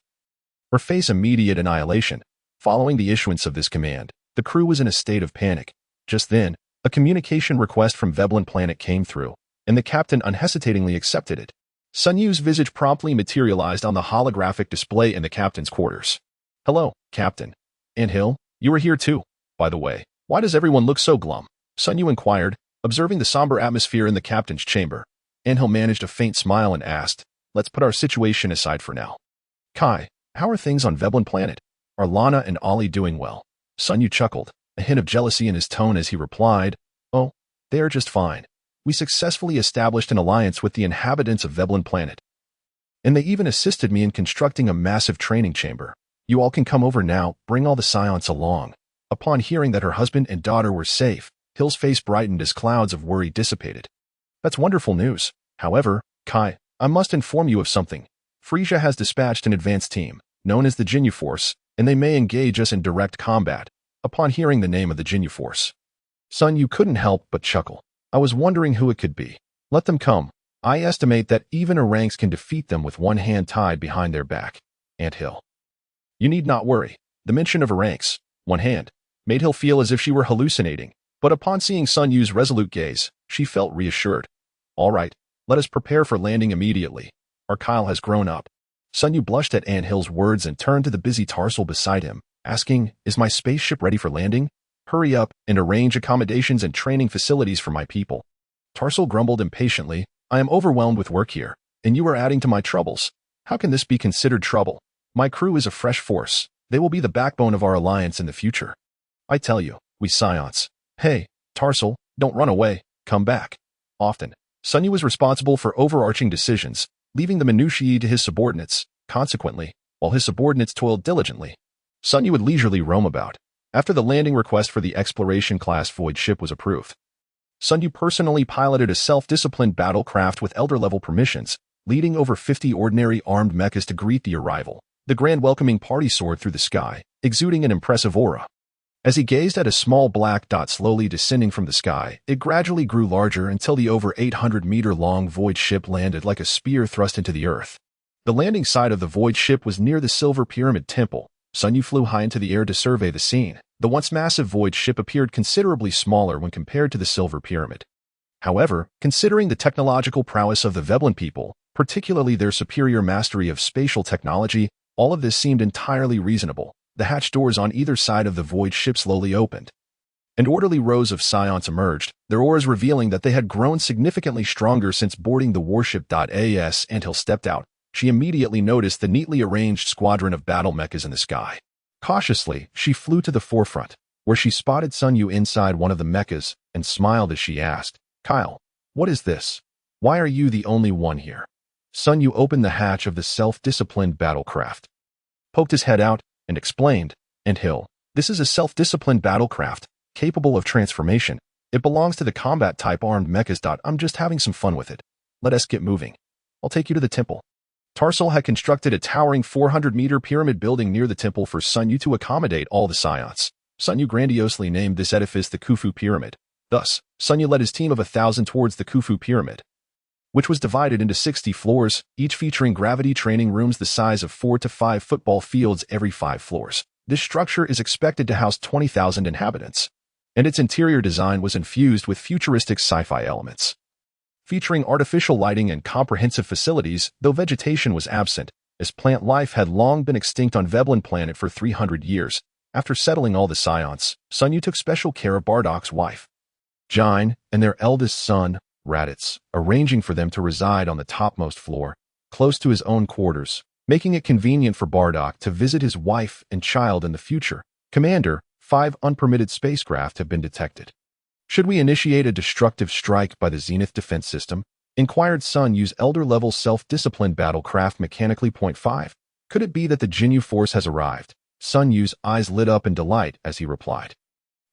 or face immediate annihilation. Following the issuance of this command, the crew was in a state of panic. Just then, a communication request from Veblen Planet came through, and the captain unhesitatingly accepted it. Sun Yu's visage promptly materialized on the holographic display in the captain's quarters. "Hello, Captain. Anthill, you were here too. By the way, why does everyone look so glum?" Sun Yu inquired, observing the somber atmosphere in the captain's chamber. Anthill managed a faint smile and asked, "Let's put our situation aside for now. Kai, how are things on Veblen Planet? Are Lana and Ollie doing well?" Sun Yu chuckled, a hint of jealousy in his tone as he replied, "Oh, they are just fine. We successfully established an alliance with the inhabitants of Veblen Planet, and they even assisted me in constructing a massive training chamber. You all can come over now, bring all the Scions along." Upon hearing that her husband and daughter were safe, Hill's face brightened as clouds of worry dissipated. "That's wonderful news. However, Kai, I must inform you of something. Frisia has dispatched an advanced team, known as the Ginyu Force, and they may engage us in direct combat." Upon hearing the name of the Ginyu Force, Sun Yu couldn't help but chuckle. "I was wondering who it could be. Let them come. I estimate that even Orangs can defeat them with one hand tied behind their back." Anthill. "You need not worry." The mention of Orangs, one hand, made Hill feel as if she were hallucinating, but upon seeing Sun Yu's resolute gaze, she felt reassured. "All right, let us prepare for landing immediately. Our Kyle has grown up." Sun Yu blushed at Anthill's words and turned to the busy Tarsal beside him, asking, "Is my spaceship ready for landing? Hurry up and arrange accommodations and training facilities for my people." Tarsal grumbled impatiently, "I am overwhelmed with work here, and you are adding to my troubles. How can this be considered trouble? My crew is a fresh force. They will be the backbone of our alliance in the future. I tell you, we Scions." "Hey, Tarsal, don't run away. Come back." Often, Sun Yu was responsible for overarching decisions, leaving the minutiae to his subordinates. Consequently, while his subordinates toiled diligently, Sun Yu would leisurely roam about. After the landing request for the exploration-class void ship was approved, Sun Yu personally piloted a self-disciplined battle craft with elder-level permissions, leading over 50 ordinary armed mechas to greet the arrival. The grand welcoming party soared through the sky, exuding an impressive aura. As he gazed at a small black dot slowly descending from the sky, it gradually grew larger until the over 800-meter-long void ship landed like a spear thrust into the earth. The landing site of the void ship was near the Silver Pyramid Temple. Sun Yu flew high into the air to survey the scene. The once massive void ship appeared considerably smaller when compared to the Silver Pyramid. However, considering the technological prowess of the Veblen people, particularly their superior mastery of spatial technology, all of this seemed entirely reasonable. The hatch doors on either side of the void ship slowly opened, and orderly rows of Scions emerged, their auras revealing that they had grown significantly stronger since boarding the warship. As Anthill stepped out, she immediately noticed the neatly arranged squadron of battle mechas in the sky. Cautiously, she flew to the forefront, where she spotted Sun Yu inside one of the mechas and smiled as she asked, "Kyle, what is this? Why are you the only one here?" Sun Yu opened the hatch of the self-disciplined battlecraft, poked his head out, and explained, "Anthill, this is a self-disciplined battlecraft, capable of transformation. It belongs to the combat-type armed mechas. I'm just having some fun with it. Let us get moving. I'll take you to the temple." Tarsal had constructed a towering 400-meter pyramid building near the temple for Sun Yu to accommodate all the Scions. Sun Yu grandiosely named this edifice the Khufu Pyramid. Thus, Sun Yu led his team of 1,000 towards the Khufu Pyramid, which was divided into 60 floors, each featuring gravity training rooms the size of 4 to 5 football fields every 5 floors. This structure is expected to house 20,000 inhabitants, and its interior design was infused with futuristic sci-fi elements, featuring artificial lighting and comprehensive facilities, though vegetation was absent, as plant life had long been extinct on Veblen Planet for 300 years. After settling all the Scions, Sun Yu took special care of Bardock's wife, Jine, and their eldest son, Raditz, arranging for them to reside on the topmost floor, close to his own quarters, making it convenient for Bardock to visit his wife and child in the future. "Commander, 5 unpermitted spacecraft have been detected. Should we initiate a destructive strike by the Zenith defense system?" inquired Sun Yu's elder-level self-disciplined battlecraft mechanically. .5. "Could it be that the Ginyu Force has arrived?" Sun Yu's eyes lit up in delight as he replied,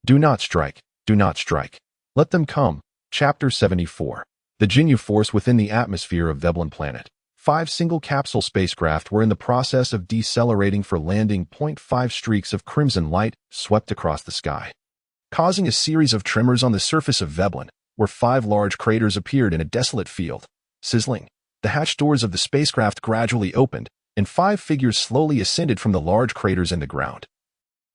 "Do not strike, do not strike. Let them come." Chapter 74. The Ginyu Force within the atmosphere of Veblen Planet. 5 single-capsule spacecraft were in the process of decelerating for landing. .5 streaks of crimson light swept across the sky, causing a series of tremors on the surface of Veblen. where 5 large craters appeared in a desolate field. Sizzling, the hatch doors of the spacecraft gradually opened, and 5 figures slowly ascended from the large craters in the ground.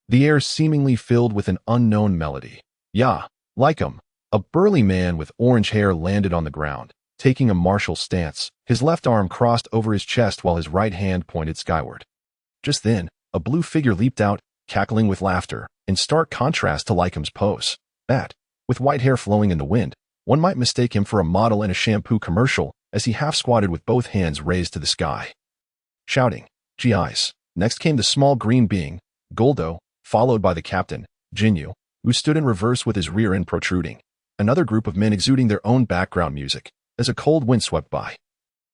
The air seemingly filled with an unknown melody. Yeah, like him. A burly man with orange hair landed on the ground, taking a martial stance, his left arm crossed over his chest while his right hand pointed skyward. Just then, a blue figure leaped out, cackling with laughter, in stark contrast to Lycom's pose. That, with white hair flowing in the wind, one might mistake him for a model in a shampoo commercial as he half-squatted with both hands raised to the sky. Shouting, "GIs!" Next came the small green being, Goldo, followed by the captain, Ginyu, who stood in reverse with his rear end protruding. Another group of men exuding their own background music, as a cold wind swept by.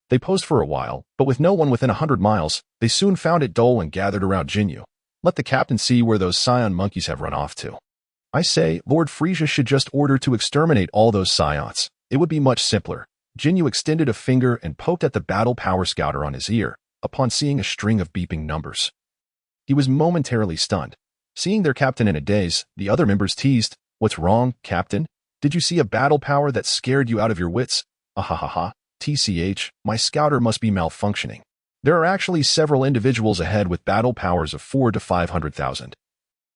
They posed for a while, but with no one within 100 miles, they soon found it dull and gathered around Ginyu. Let the captain see where those Saiyan monkeys have run off to. I say, Lord Frisia should just order to exterminate all those Saiyans. It would be much simpler. Ginyu extended a finger and poked at the battle power scouter on his ear, upon seeing a string of beeping numbers. He was momentarily stunned. Seeing their captain in a daze, the other members teased, "What's wrong, Captain? Did you see a battle power that scared you out of your wits? Ahahaha, TCH, my scouter must be malfunctioning. There are actually several individuals ahead with battle powers of 4 to 500,000.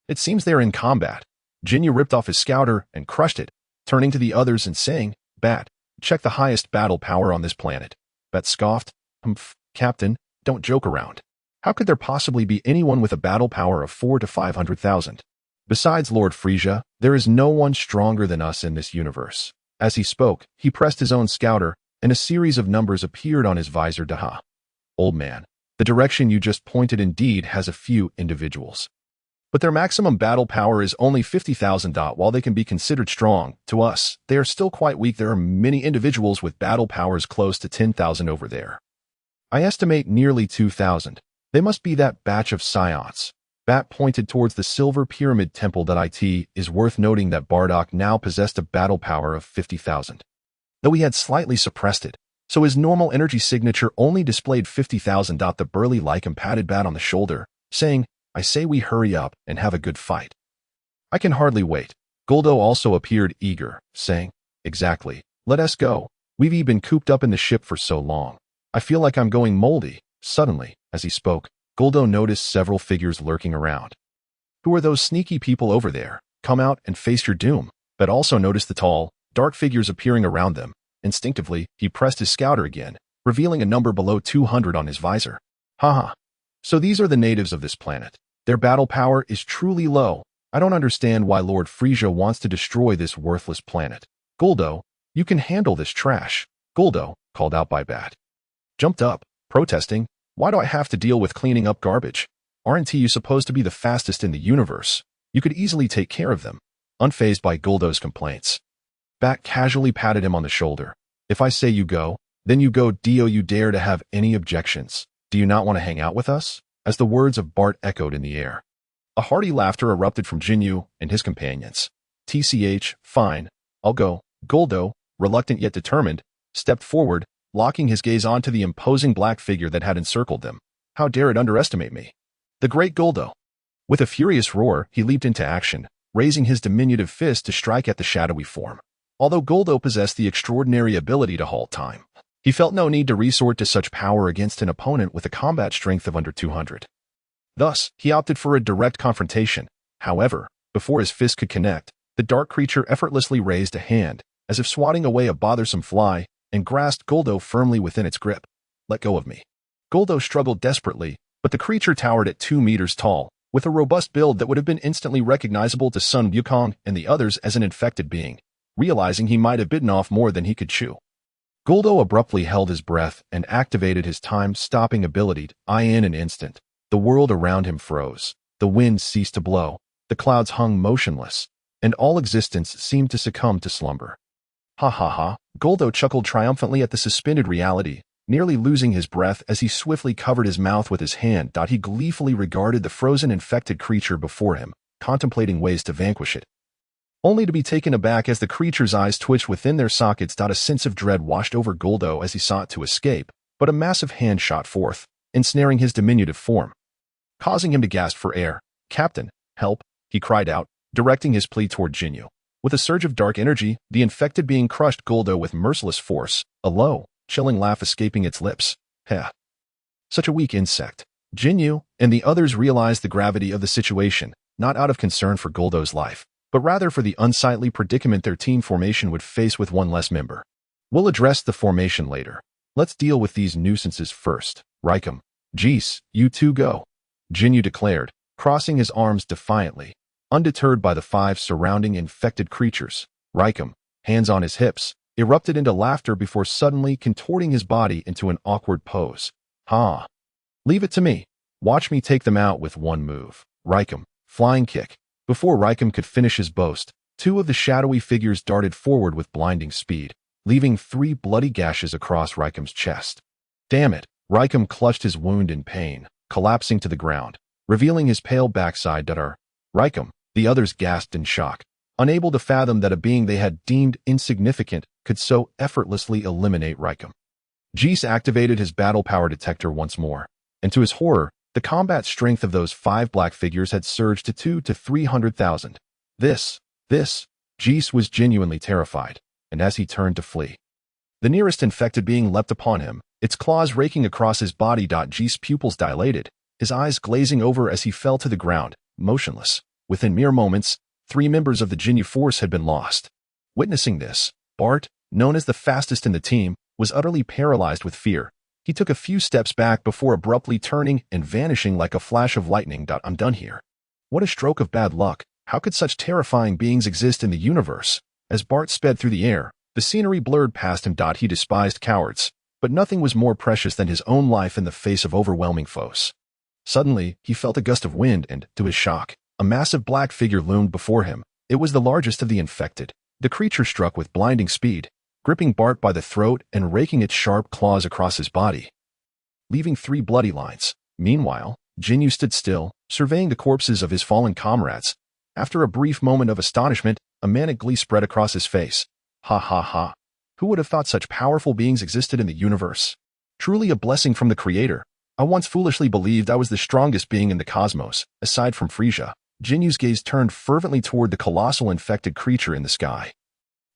It seems they are in combat." Ginyu ripped off his scouter and crushed it, turning to the others and saying, "Bat, check the highest battle power on this planet." Bat scoffed, "Humph, Captain, don't joke around. How could there possibly be anyone with a battle power of 4 to 500,000? Besides Lord Frisia, there is no one stronger than us in this universe." As he spoke, he pressed his own scouter, and a series of numbers appeared on his visor. Daha. "Old man, the direction you just pointed indeed has a few individuals. But their maximum battle power is only 50,000. While they can be considered strong, to us, they are still quite weak. There are many individuals with battle powers close to 10,000 over there. I estimate nearly 2,000. They must be that batch of Saiyans." Bat pointed towards the Silver Pyramid Temple. It is worth noting that Bardock now possessed a battle power of 50,000. Though he had slightly suppressed it, so his normal energy signature only displayed 50,000. The burly Lycum patted Bat on the shoulder, saying, "I say we hurry up and have a good fight." "I can hardly wait." Goldo also appeared eager, saying, "Exactly. Let us go. We've been cooped up in the ship for so long. I feel like I'm going moldy." Suddenly, as he spoke, Goldo noticed several figures lurking around. "Who are those sneaky people over there? Come out and face your doom." But also noticed the tall, dark figures appearing around them. Instinctively, he pressed his scouter again, revealing a number below 200 on his visor. Haha. So these are the natives of this planet. Their battle power is truly low. I don't understand why Lord Frisia wants to destroy this worthless planet. "Goldo, you can handle this trash." Goldo, called out by Bat, jumped up, protesting, "Why do I have to deal with cleaning up garbage? Aren't you supposed to be the fastest in the universe? You could easily take care of them." Unfazed by Goldo's complaints, Bat casually patted him on the shoulder. "If I say you go, then you go. Do you dare to have any objections? Do you not want to hang out with us?" As the words of Bart echoed in the air, a hearty laughter erupted from Ginyu and his companions. "TCH, fine, I'll go." Goldo, reluctant yet determined, stepped forward, locking his gaze onto the imposing black figure that had encircled them. "How dare it underestimate me? The great Goldo!" With a furious roar, he leaped into action, raising his diminutive fist to strike at the shadowy form. Although Goldo possessed the extraordinary ability to halt time, he felt no need to resort to such power against an opponent with a combat strength of under 200. Thus, he opted for a direct confrontation. However, before his fist could connect, the dark creature effortlessly raised a hand, as if swatting away a bothersome fly, and grasped Goldo firmly within its grip. "Let go of me." Goldo struggled desperately, but the creature towered at 2 meters tall, with a robust build that would have been instantly recognizable to Sun Wukong and the others as an infected being. Realizing he might have bitten off more than he could chew, Goldo abruptly held his breath and activated his time-stopping ability. In an instant, the world around him froze, the wind ceased to blow, the clouds hung motionless, and all existence seemed to succumb to slumber. "Ha ha ha," Goldo chuckled triumphantly at the suspended reality, nearly losing his breath as he swiftly covered his mouth with his hand. He gleefully regarded the frozen infected creature before him, contemplating ways to vanquish it, only to be taken aback as the creature's eyes twitched within their sockets. A sense of dread washed over Goldo as he sought to escape, but a massive hand shot forth, ensnaring his diminutive form, causing him to gasp for air. "Captain, help," he cried out, directing his plea toward Ginyu. With a surge of dark energy, the infected being crushed Guldo with merciless force, a low, chilling laugh escaping its lips. Heh. Such a weak insect. Ginyu and the others realized the gravity of the situation, not out of concern for Guldo's life, but rather for the unsightly predicament their team formation would face with one less member. We'll address the formation later. Let's deal with these nuisances first. Raikum. Jeez, you two go. Ginyu declared, crossing his arms defiantly. Undeterred by the 5 surrounding infected creatures, Raikum, hands on his hips, erupted into laughter before suddenly contorting his body into an awkward pose. Ha! Leave it to me. Watch me take them out with one move. Raikum, flying kick. Before Raikum could finish his boast, 2 of the shadowy figures darted forward with blinding speed, leaving 3 bloody gashes across Raikum's chest. Damn it! Raikum clutched his wound in pain, collapsing to the ground, revealing his pale backside. Raikum, the others gasped in shock, unable to fathom that a being they had deemed insignificant could so effortlessly eliminate Raikum. Jees activated his battle power detector once more, and to his horror, the combat strength of those 5 black figures had surged to 200,000 to 300,000. This, Jees was genuinely terrified, and as he turned to flee, the nearest infected being leapt upon him, its claws raking across his body. Jees' pupils dilated, his eyes glazing over as he fell to the ground, motionless. Within mere moments, 3 members of the Ginyu Force had been lost. Witnessing this, Bart, known as the fastest in the team, was utterly paralyzed with fear. He took a few steps back before abruptly turning and vanishing like a flash of lightning. I'm done here. What a stroke of bad luck. How could such terrifying beings exist in the universe? As Bart sped through the air, the scenery blurred past him. He despised cowards, but nothing was more precious than his own life in the face of overwhelming foes. Suddenly, he felt a gust of wind and, to his shock, a massive black figure loomed before him. It was the largest of the infected. The creature struck with blinding speed, gripping Bart by the throat and raking its sharp claws across his body, leaving 3 bloody lines. Meanwhile, Ginyu stood still, surveying the corpses of his fallen comrades. After a brief moment of astonishment, a manic glee spread across his face. Ha ha ha. Who would have thought such powerful beings existed in the universe? Truly a blessing from the Creator. I once foolishly believed I was the strongest being in the cosmos, aside from Frisia. Jinyu's gaze turned fervently toward the colossal infected creature in the sky.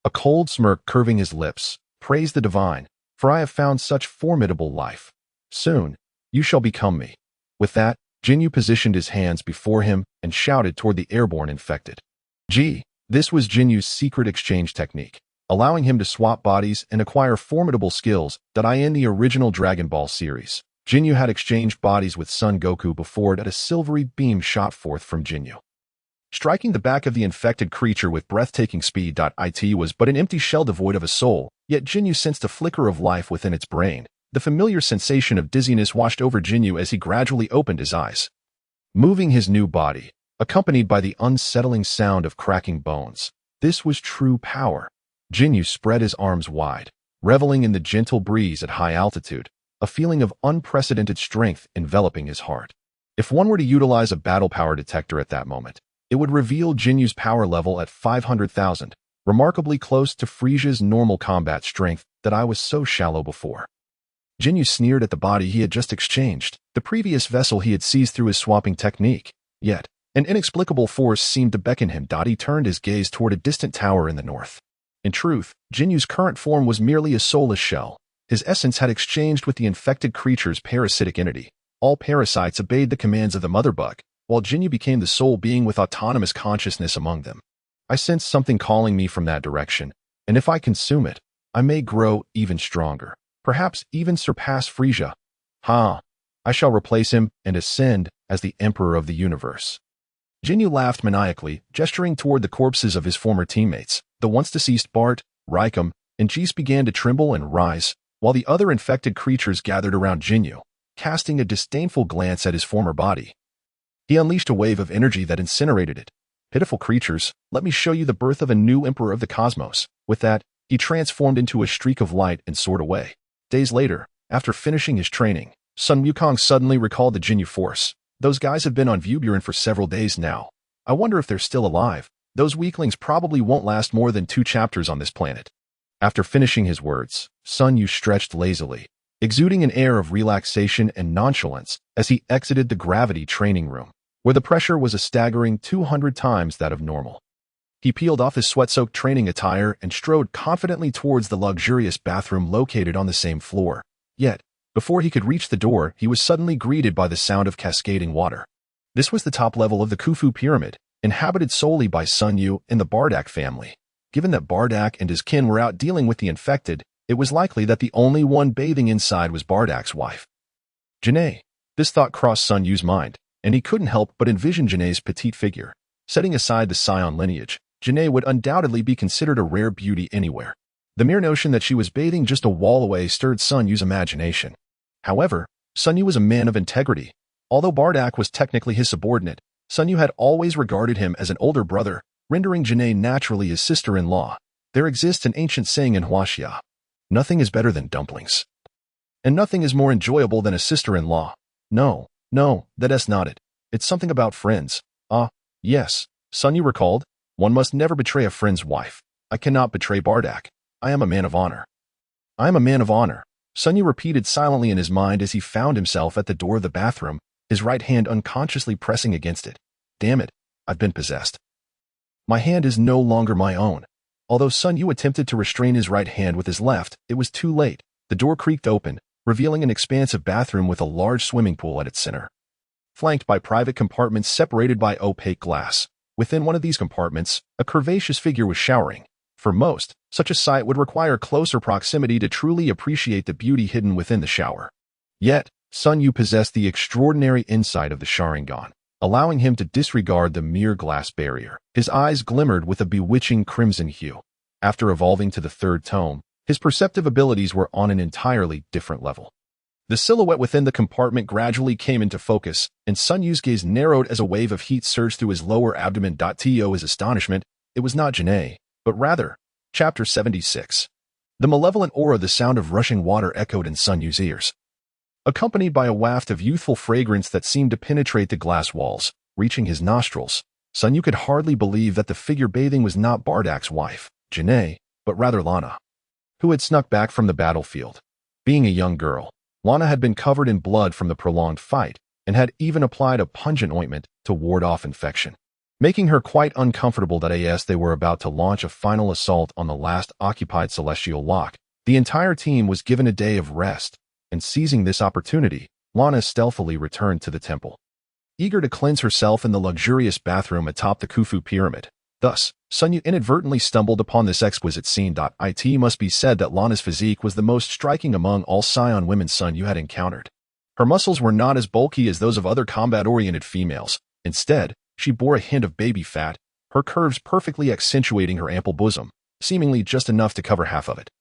A cold smirk curving his lips. Praise the divine, for I have found such formidable life. Soon, you shall become me. With that, Ginyu positioned his hands before him and shouted toward the airborne infected. This was Jinyu's secret exchange technique, allowing him to swap bodies and acquire formidable skills. In the original Dragon Ball series, Ginyu had exchanged bodies with Son Goku before a silvery beam shot forth from Ginyu, striking the back of the infected creature with breathtaking speed. It was but an empty shell devoid of a soul, yet Ginyu sensed a flicker of life within its brain. The familiar sensation of dizziness washed over Ginyu as he gradually opened his eyes, moving his new body, accompanied by the unsettling sound of cracking bones. This was true power. Ginyu spread his arms wide, reveling in the gentle breeze at high altitude, a feeling of unprecedented strength enveloping his heart. If one were to utilize a battle power detector at that moment, it would reveal Jinyu's power level at 500,000, remarkably close to Frisia's normal combat strength. I was so shallow before. Ginyu sneered at the body he had just exchanged, the previous vessel he had seized through his swapping technique. Yet, an inexplicable force seemed to beckon him. He turned his gaze toward a distant tower in the north. In truth, Jinyu's current form was merely a soulless shell. His essence had exchanged with the infected creature's parasitic entity. All parasites obeyed the commands of the mother bug, while Ginyu became the sole being with autonomous consciousness among them. I sensed something calling me from that direction, and if I consume it, I may grow even stronger, perhaps even surpass Frisia. I shall replace him and ascend as the Emperor of the universe. Ginyu laughed maniacally, gesturing toward the corpses of his former teammates. The once deceased Bart, Raikum, and Jees began to tremble and rise, while the other infected creatures gathered around Ginyu, casting a disdainful glance at his former body. He unleashed a wave of energy that incinerated it. Pitiful creatures, let me show you the birth of a new emperor of the cosmos. With that, he transformed into a streak of light and soared away. Days later, after finishing his training, Sun Wukong suddenly recalled the Ginyu Force. Those guys have been on Vuburen for several days now. I wonder if they're still alive. Those weaklings probably won't last more than 2 chapters on this planet. After finishing his words, Sun Yu stretched lazily, exuding an air of relaxation and nonchalance as he exited the gravity training room, where the pressure was a staggering 200 times that of normal. He peeled off his sweat-soaked training attire and strode confidently towards the luxurious bathroom located on the same floor. Yet, before he could reach the door, he was suddenly greeted by the sound of cascading water. This was the top level of the Khufu Pyramid, inhabited solely by Sun Yu and the Bardak family. Given that Bardak and his kin were out dealing with the infected, it was likely that the only one bathing inside was Bardak's wife. Janae. This thought crossed Sun Yu's mind, and he couldn't help but envision Janae's petite figure. Setting aside the Saiyan lineage, Janae would undoubtedly be considered a rare beauty anywhere. The mere notion that she was bathing just a wall away stirred Sun Yu's imagination. However, Sun Yu was a man of integrity. Although Bardak was technically his subordinate, Sun Yu had always regarded him as an older brother, rendering Janae naturally his sister-in-law. There exists an ancient saying in Huaxia: nothing is better than dumplings. And nothing is more enjoyable than a sister-in-law. No, that's not it. It's something about friends. Yes, Sun Yu recalled. One must never betray a friend's wife. I cannot betray Bardak. I am a man of honor. I am a man of honor, Sun Yu repeated silently in his mind as he found himself at the door of the bathroom, his right hand unconsciously pressing against it. Damn it, I've been possessed. My hand is no longer my own. Although Sun Yu attempted to restrain his right hand with his left, it was too late. The door creaked open, revealing an expansive bathroom with a large swimming pool at its center, flanked by private compartments separated by opaque glass. Within one of these compartments, a curvaceous figure was showering. For most, such a sight would require closer proximity to truly appreciate the beauty hidden within the shower. Yet, Sun Yu possessed the extraordinary insight of the Sharingan, allowing him to disregard the mere glass barrier. His eyes glimmered with a bewitching crimson hue. After evolving to the third tome, his perceptive abilities were on an entirely different level. The silhouette within the compartment gradually came into focus, and Sun Yu's gaze narrowed as a wave of heat surged through his lower abdomen. To his astonishment, it was not Janae, but rather, Chapter 76. The malevolent aura, the sound of rushing water echoed in Sun Yu's ears, accompanied by a waft of youthful fragrance that seemed to penetrate the glass walls, reaching his nostrils. Sun Yu could hardly believe that the figure bathing was not Bardak's wife, Janae, but rather Lana, who had snuck back from the battlefield. Being a young girl, Lana had been covered in blood from the prolonged fight, and had even applied a pungent ointment to ward off infection, making her quite uncomfortable that as they were about to launch a final assault on the last occupied celestial lock, the entire team was given a day of rest, and seizing this opportunity, Lana stealthily returned to the temple, eager to cleanse herself in the luxurious bathroom atop the Khufu Pyramid. Thus, Sun Yu inadvertently stumbled upon this exquisite scene. It must be said that Lana's physique was the most striking among all Saiyan women Sun Yu had encountered. Her muscles were not as bulky as those of other combat-oriented females. Instead, she bore a hint of baby fat, her curves perfectly accentuating her ample bosom, seemingly just enough to cover half of it,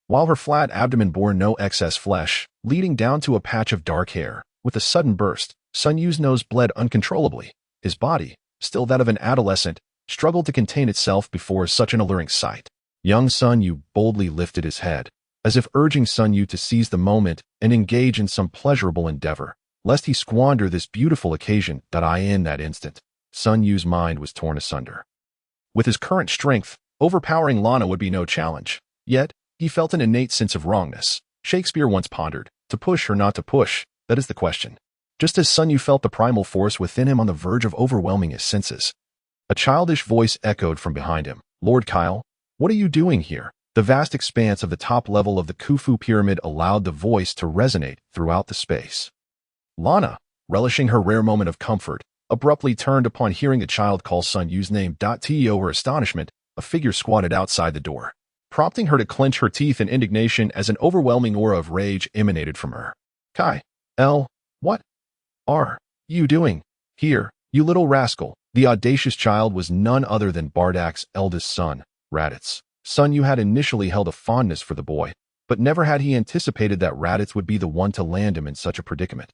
while her flat abdomen bore no excess flesh, leading down to a patch of dark hair. With a sudden burst, Sun Yu's nose bled uncontrollably. His body, still that of an adolescent, struggled to contain itself before such an alluring sight. Young Sun Yu boldly lifted his head, as if urging Sun Yu to seize the moment and engage in some pleasurable endeavor, lest he squander this beautiful occasion. In that instant, Sun Yu's mind was torn asunder. With his current strength, overpowering Lana would be no challenge. Yet, he felt an innate sense of wrongness. Shakespeare once pondered, to push or not to push, that is the question. Just as Sun Yu felt the primal force within him on the verge of overwhelming his senses, a childish voice echoed from behind him. Lord Kyle, what are you doing here? The vast expanse of the top level of the Khufu Pyramid allowed the voice to resonate throughout the space. Lana, relishing her rare moment of comfort, abruptly turned upon hearing the child call Sun Yu's name. To her astonishment, a figure squatted outside the door, prompting her to clench her teeth in indignation as an overwhelming aura of rage emanated from her. What are you doing here, you little rascal? The audacious child was none other than Bardak's eldest son, Raditz. Sun Yu had initially held a fondness for the boy, but never had he anticipated that Raditz would be the one to land him in such a predicament.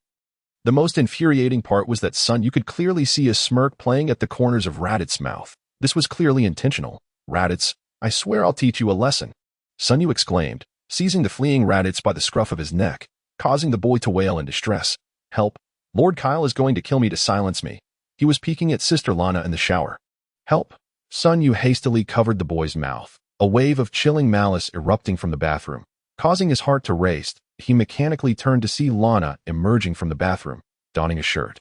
The most infuriating part was that Sun Yu could clearly see a smirk playing at the corners of Raditz's mouth. This was clearly intentional. Raditz, I swear I'll teach you a lesson, Sun Yu exclaimed, seizing the fleeing Raditz by the scruff of his neck, causing the boy to wail in distress. Help! Lord Kyle is going to kill me to silence me. He was peeking at Sister Lana in the shower. Help! Sun Yu hastily covered the boy's mouth, a wave of chilling malice erupting from the bathroom. Causing his heart to race, he mechanically turned to see Lana emerging from the bathroom, donning a shirt.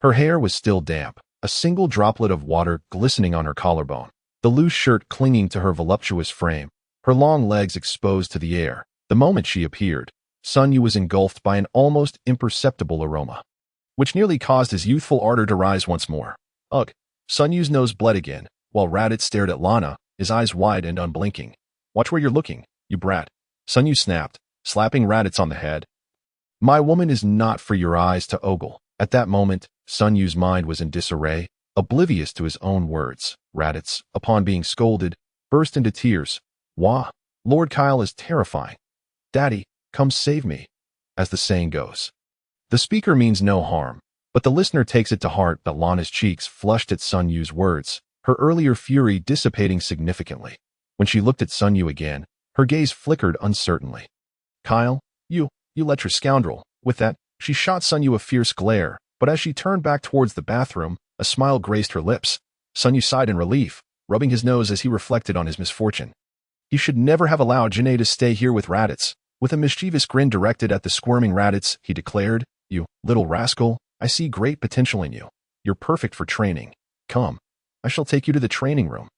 Her hair was still damp, a single droplet of water glistening on her collarbone. the loose shirt clinging to her voluptuous frame, her long legs exposed to the air. The moment she appeared, Sun Yu was engulfed by an almost imperceptible aroma, which nearly caused his youthful ardor to rise once more. Ugh! Sun Yu's nose bled again, while Raditz stared at Lana, his eyes wide and unblinking. Watch where you're looking, you brat. Sun Yu snapped, slapping Raditz on the head. My woman is not for your eyes to ogle. At that moment, Sun Yu's mind was in disarray, oblivious to his own words. Raditz, upon being scolded, burst into tears. Wah! Lord Kyle is terrifying. Daddy, come save me, as the saying goes. The speaker means no harm, but the listener takes it to heart that Lana's cheeks flushed at Sun Yu's words, her earlier fury dissipating significantly. When she looked at Sun Yu again, her gaze flickered uncertainly. Kyle, you let your scoundrel. With that, she shot Sun Yu a fierce glare, but as she turned back towards the bathroom, a smile graced her lips. Sun Yu sighed in relief, rubbing his nose as he reflected on his misfortune. He should never have allowed Janae to stay here with Raditz. With a mischievous grin directed at the squirming Raditz, he declared, You little rascal, I see great potential in you. You're perfect for training. Come, I shall take you to the training room.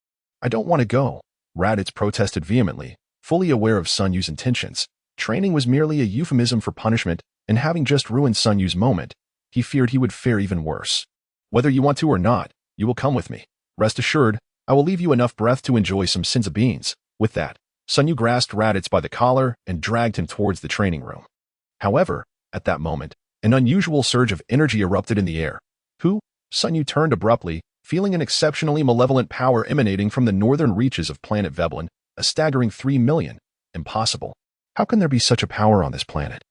I don't want to go, Raditz protested vehemently, fully aware of Sun Yu's intentions. Training was merely a euphemism for punishment, and having just ruined Sun Yu's moment, he feared he would fare even worse. Whether you want to or not, you will come with me. Rest assured, I will leave you enough breath to enjoy some senza beans. With that, Sun Yu grasped Raditz by the collar and dragged him towards the training room. However, at that moment, an unusual surge of energy erupted in the air. Who? Sun Yu turned abruptly, feeling an exceptionally malevolent power emanating from the northern reaches of planet Veblen, a staggering 3 million. Impossible. How can there be such a power on this planet?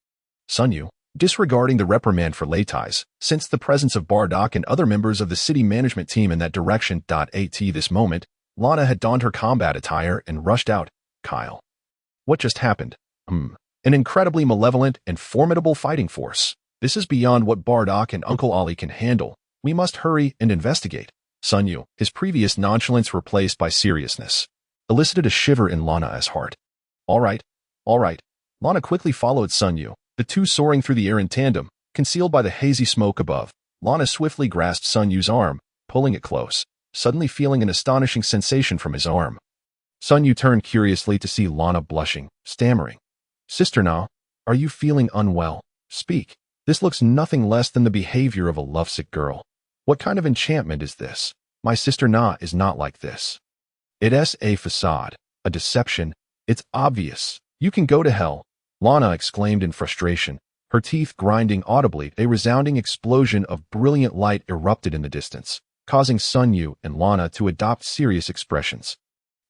Sun Yu, disregarding the reprimand for late-ties, sensed the presence of Bardock and other members of the city management team in that direction. At this moment, Lana had donned her combat attire and rushed out. Kyle. What just happened? An incredibly malevolent and formidable fighting force. This is beyond what Bardock and Uncle Ollie can handle. We must hurry and investigate. Sun Yu, his previous nonchalance replaced by seriousness, elicited a shiver in Lana's heart. All right. Lana quickly followed Sun Yu, the two soaring through the air in tandem, concealed by the hazy smoke above. Lana swiftly grasped Sun Yu's arm, pulling it close, suddenly feeling an astonishing sensation from his arm. Sun Yu turned curiously to see Lana blushing, stammering. Sister Na, are you feeling unwell? Speak. This looks nothing less than the behavior of a lovesick girl. What kind of enchantment is this? My sister Na is not like this. It's a facade, a deception. It's obvious. You can go to hell, Lana exclaimed in frustration, her teeth grinding audibly. A resounding explosion of brilliant light erupted in the distance, causing Sun Yu and Lana to adopt serious expressions.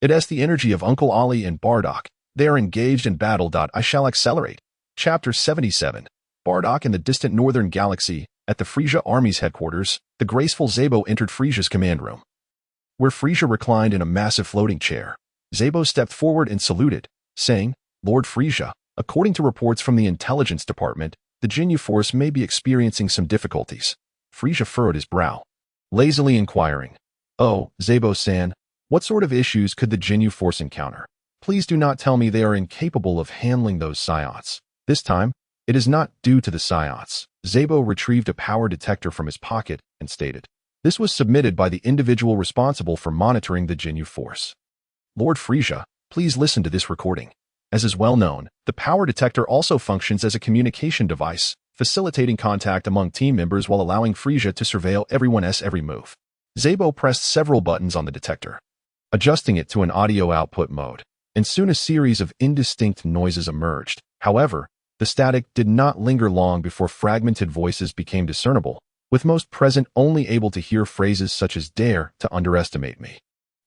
It's the energy of Uncle Ollie and Bardock. They are engaged in battle. I shall accelerate. Chapter 77. Bardock in the distant northern galaxy. At the Frisia Army's headquarters, the graceful Zabo entered Frisia's command room, where Frisia reclined in a massive floating chair. Zabo stepped forward and saluted, saying, Lord Frisia, according to reports from the intelligence department, the Ginyu Force may be experiencing some difficulties. Frisia furrowed his brow, lazily inquiring, Oh, Zabo-san, what sort of issues could the Ginyu Force encounter? Please do not tell me they are incapable of handling those psiots. This time, it is not due to the psiots. Zabo retrieved a power detector from his pocket and stated, This was submitted by the individual responsible for monitoring the Ginyu Force. Lord Frisia, please listen to this recording. As is well known, the power detector also functions as a communication device, facilitating contact among team members while allowing Frisia to surveil everyone's every move. Zabo pressed several buttons on the detector, adjusting it to an audio output mode, and soon a series of indistinct noises emerged. However, the static did not linger long before fragmented voices became discernible, with most present only able to hear phrases such as dare to underestimate me.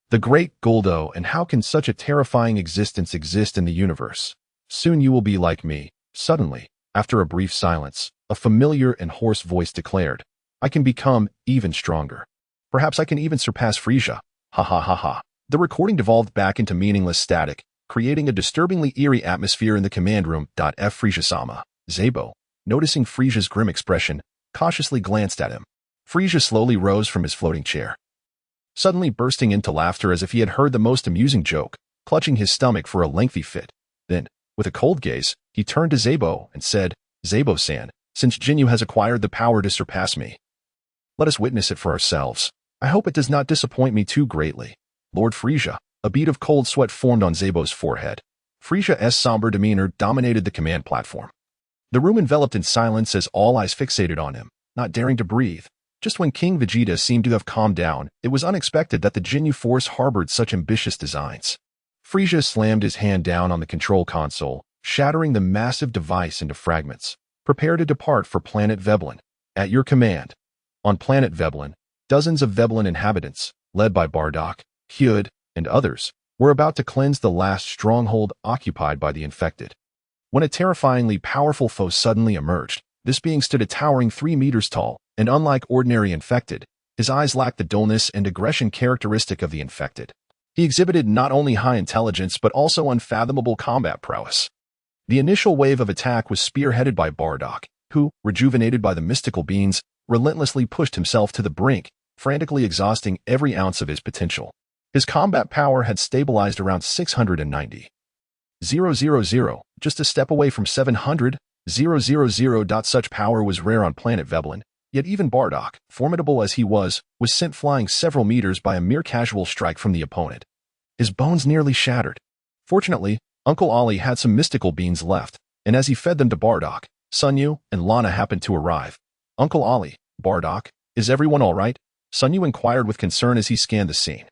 The great Goldo, and how can such a terrifying existence exist in the universe? Soon you will be like me. Suddenly, after a brief silence, a familiar and hoarse voice declared, I can become even stronger. Perhaps I can even surpass Frisia. Ha ha ha ha. The recording devolved back into meaningless static, creating a disturbingly eerie atmosphere in the command room. F. Frisia-sama. Zabo, noticing Frisia's grim expression, cautiously glanced at him. Frisia slowly rose from his floating chair, suddenly bursting into laughter as if he had heard the most amusing joke, clutching his stomach for a lengthy fit. Then, with a cold gaze, he turned to Zabo and said, Zabo-san, since Ginyu has acquired the power to surpass me, let us witness it for ourselves. I hope it does not disappoint me too greatly. Lord Frisia. A bead of cold sweat formed on Zabo's forehead. Frisia's somber demeanor dominated the command platform. The room enveloped in silence as all eyes fixated on him, not daring to breathe. Just when King Vegeta seemed to have calmed down, it was unexpected that the Ginyu Force harbored such ambitious designs. Frisia slammed his hand down on the control console, shattering the massive device into fragments. Prepare to depart for planet Veblen. At your command. On planet Veblen, dozens of Veblen inhabitants, led by Bardock, Hyud, and others, were about to cleanse the last stronghold occupied by the infected. When a terrifyingly powerful foe suddenly emerged, this being stood a towering 3 meters tall, and unlike ordinary infected, his eyes lacked the dullness and aggression characteristic of the infected. He exhibited not only high intelligence but also unfathomable combat prowess. The initial wave of attack was spearheaded by Bardock, who, rejuvenated by the mystical beans, relentlessly pushed himself to the brink, frantically exhausting every ounce of his potential. His combat power had stabilized around 690,000, just a step away from 700,000. Such power was rare on planet Veblen, yet even Bardock, formidable as he was sent flying several meters by a mere casual strike from the opponent. His bones nearly shattered. Fortunately, Uncle Ollie had some mystical beans left, and as he fed them to Bardock, Sunyu and Lana happened to arrive. Uncle Ollie, Bardock, is everyone all right? Sunyu inquired with concern as he scanned the scene.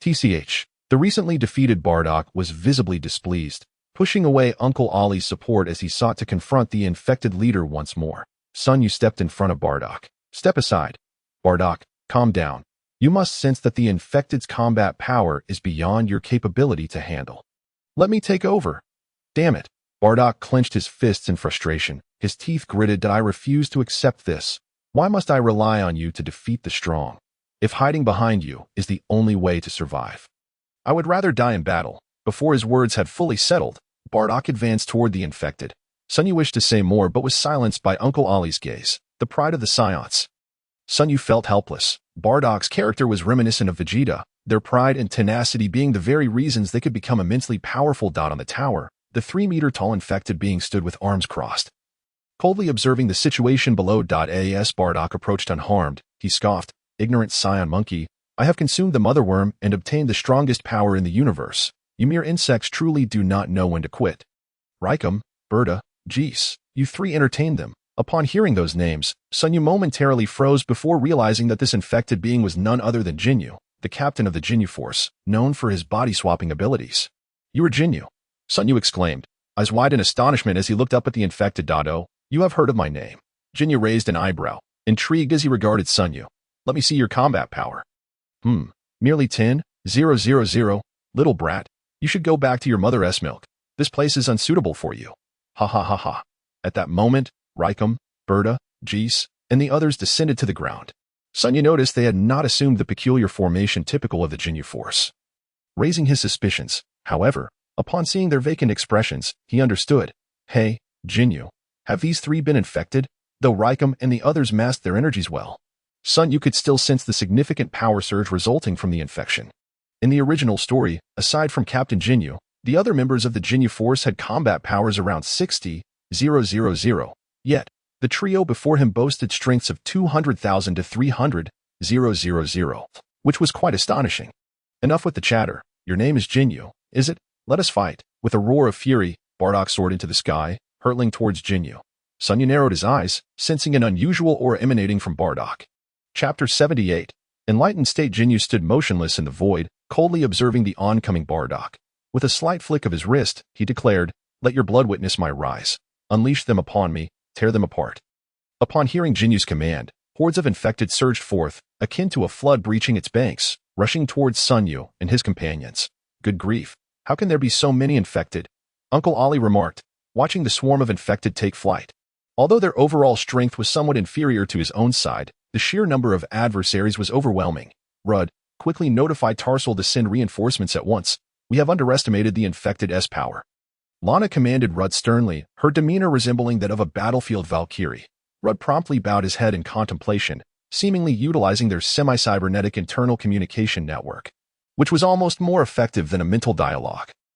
TCH. The recently defeated Bardock was visibly displeased, pushing away Uncle Ollie's support as he sought to confront the infected leader once more. Sunyu stepped in front of Bardock. Step aside. Bardock, calm down. You must sense that the infected's combat power is beyond your capability to handle. Let me take over. Damn it. Bardock clenched his fists in frustration. His teeth gritted. I refuse to accept this. Why must I rely on you to defeat the strong? If hiding behind you is the only way to survive, I would rather die in battle. Before his words had fully settled, Bardock advanced toward the infected. Sunyu wished to say more but was silenced by Uncle Ollie's gaze, the pride of the Saiyans. Sunyu felt helpless. Bardock's character was reminiscent of Vegeta, their pride and tenacity being the very reasons they could become immensely powerful. On the tower, the 3-meter-tall infected being stood with arms crossed. Coldly observing the situation below. As Bardock approached unharmed, he scoffed, ignorant Saiyan monkey, I have consumed the mother worm and obtained the strongest power in the universe. You mere insects truly do not know when to quit. Raikum, Berta, Jees, you three entertained them. Upon hearing those names, Sunyu momentarily froze before realizing that this infected being was none other than Ginyu, the captain of the Ginyu Force, known for his body-swapping abilities. You are Ginyu, Sunyu exclaimed, eyes wide in astonishment as he looked up at the infected. Oh, you have heard of my name. Ginyu raised an eyebrow, intrigued as he regarded Sunyu. Let me see your combat power. Merely 10,000, little brat. You should go back to your mother's milk. This place is unsuitable for you. Ha ha ha ha. At that moment, Raikum, Berta, Jees, and the others descended to the ground. Sunyu noticed they had not assumed the peculiar formation typical of the Ginyu Force. Raising his suspicions, however, upon seeing their vacant expressions, he understood. Hey, Ginyu, have these three been infected? Though Raikum and the others masked their energies well, Sunyu could still sense the significant power surge resulting from the infection. In the original story, aside from Captain Ginyu, the other members of the Ginyu Force had combat powers around 60,000. Yet, the trio before him boasted strengths of 200,000 to 300,000, which was quite astonishing. Enough with the chatter. Your name is Ginyu, is it? Let us fight. With a roar of fury, Bardock soared into the sky, hurtling towards Ginyu. Sunyu narrowed his eyes, sensing an unusual aura emanating from Bardock. Chapter 78. Enlightened state. Ginyu stood motionless in the void, coldly observing the oncoming Bardock. With a slight flick of his wrist, he declared, Let your blood witness my rise. Unleash them upon me, tear them apart. Upon hearing Jinyu's command, hordes of infected surged forth, akin to a flood breaching its banks, rushing towards Sunyu and his companions. Good grief, how can there be so many infected? Uncle Ollie remarked, watching the swarm of infected take flight. Although their overall strength was somewhat inferior to his own side, the sheer number of adversaries was overwhelming. Rudd, quickly notify Tarsal to send reinforcements at once. We have underestimated the infected's power. Lana commanded Rudd sternly, her demeanor resembling that of a battlefield Valkyrie. Rudd promptly bowed his head in contemplation, seemingly utilizing their semi-cybernetic internal communication network, which was almost more effective than a mental dialogue.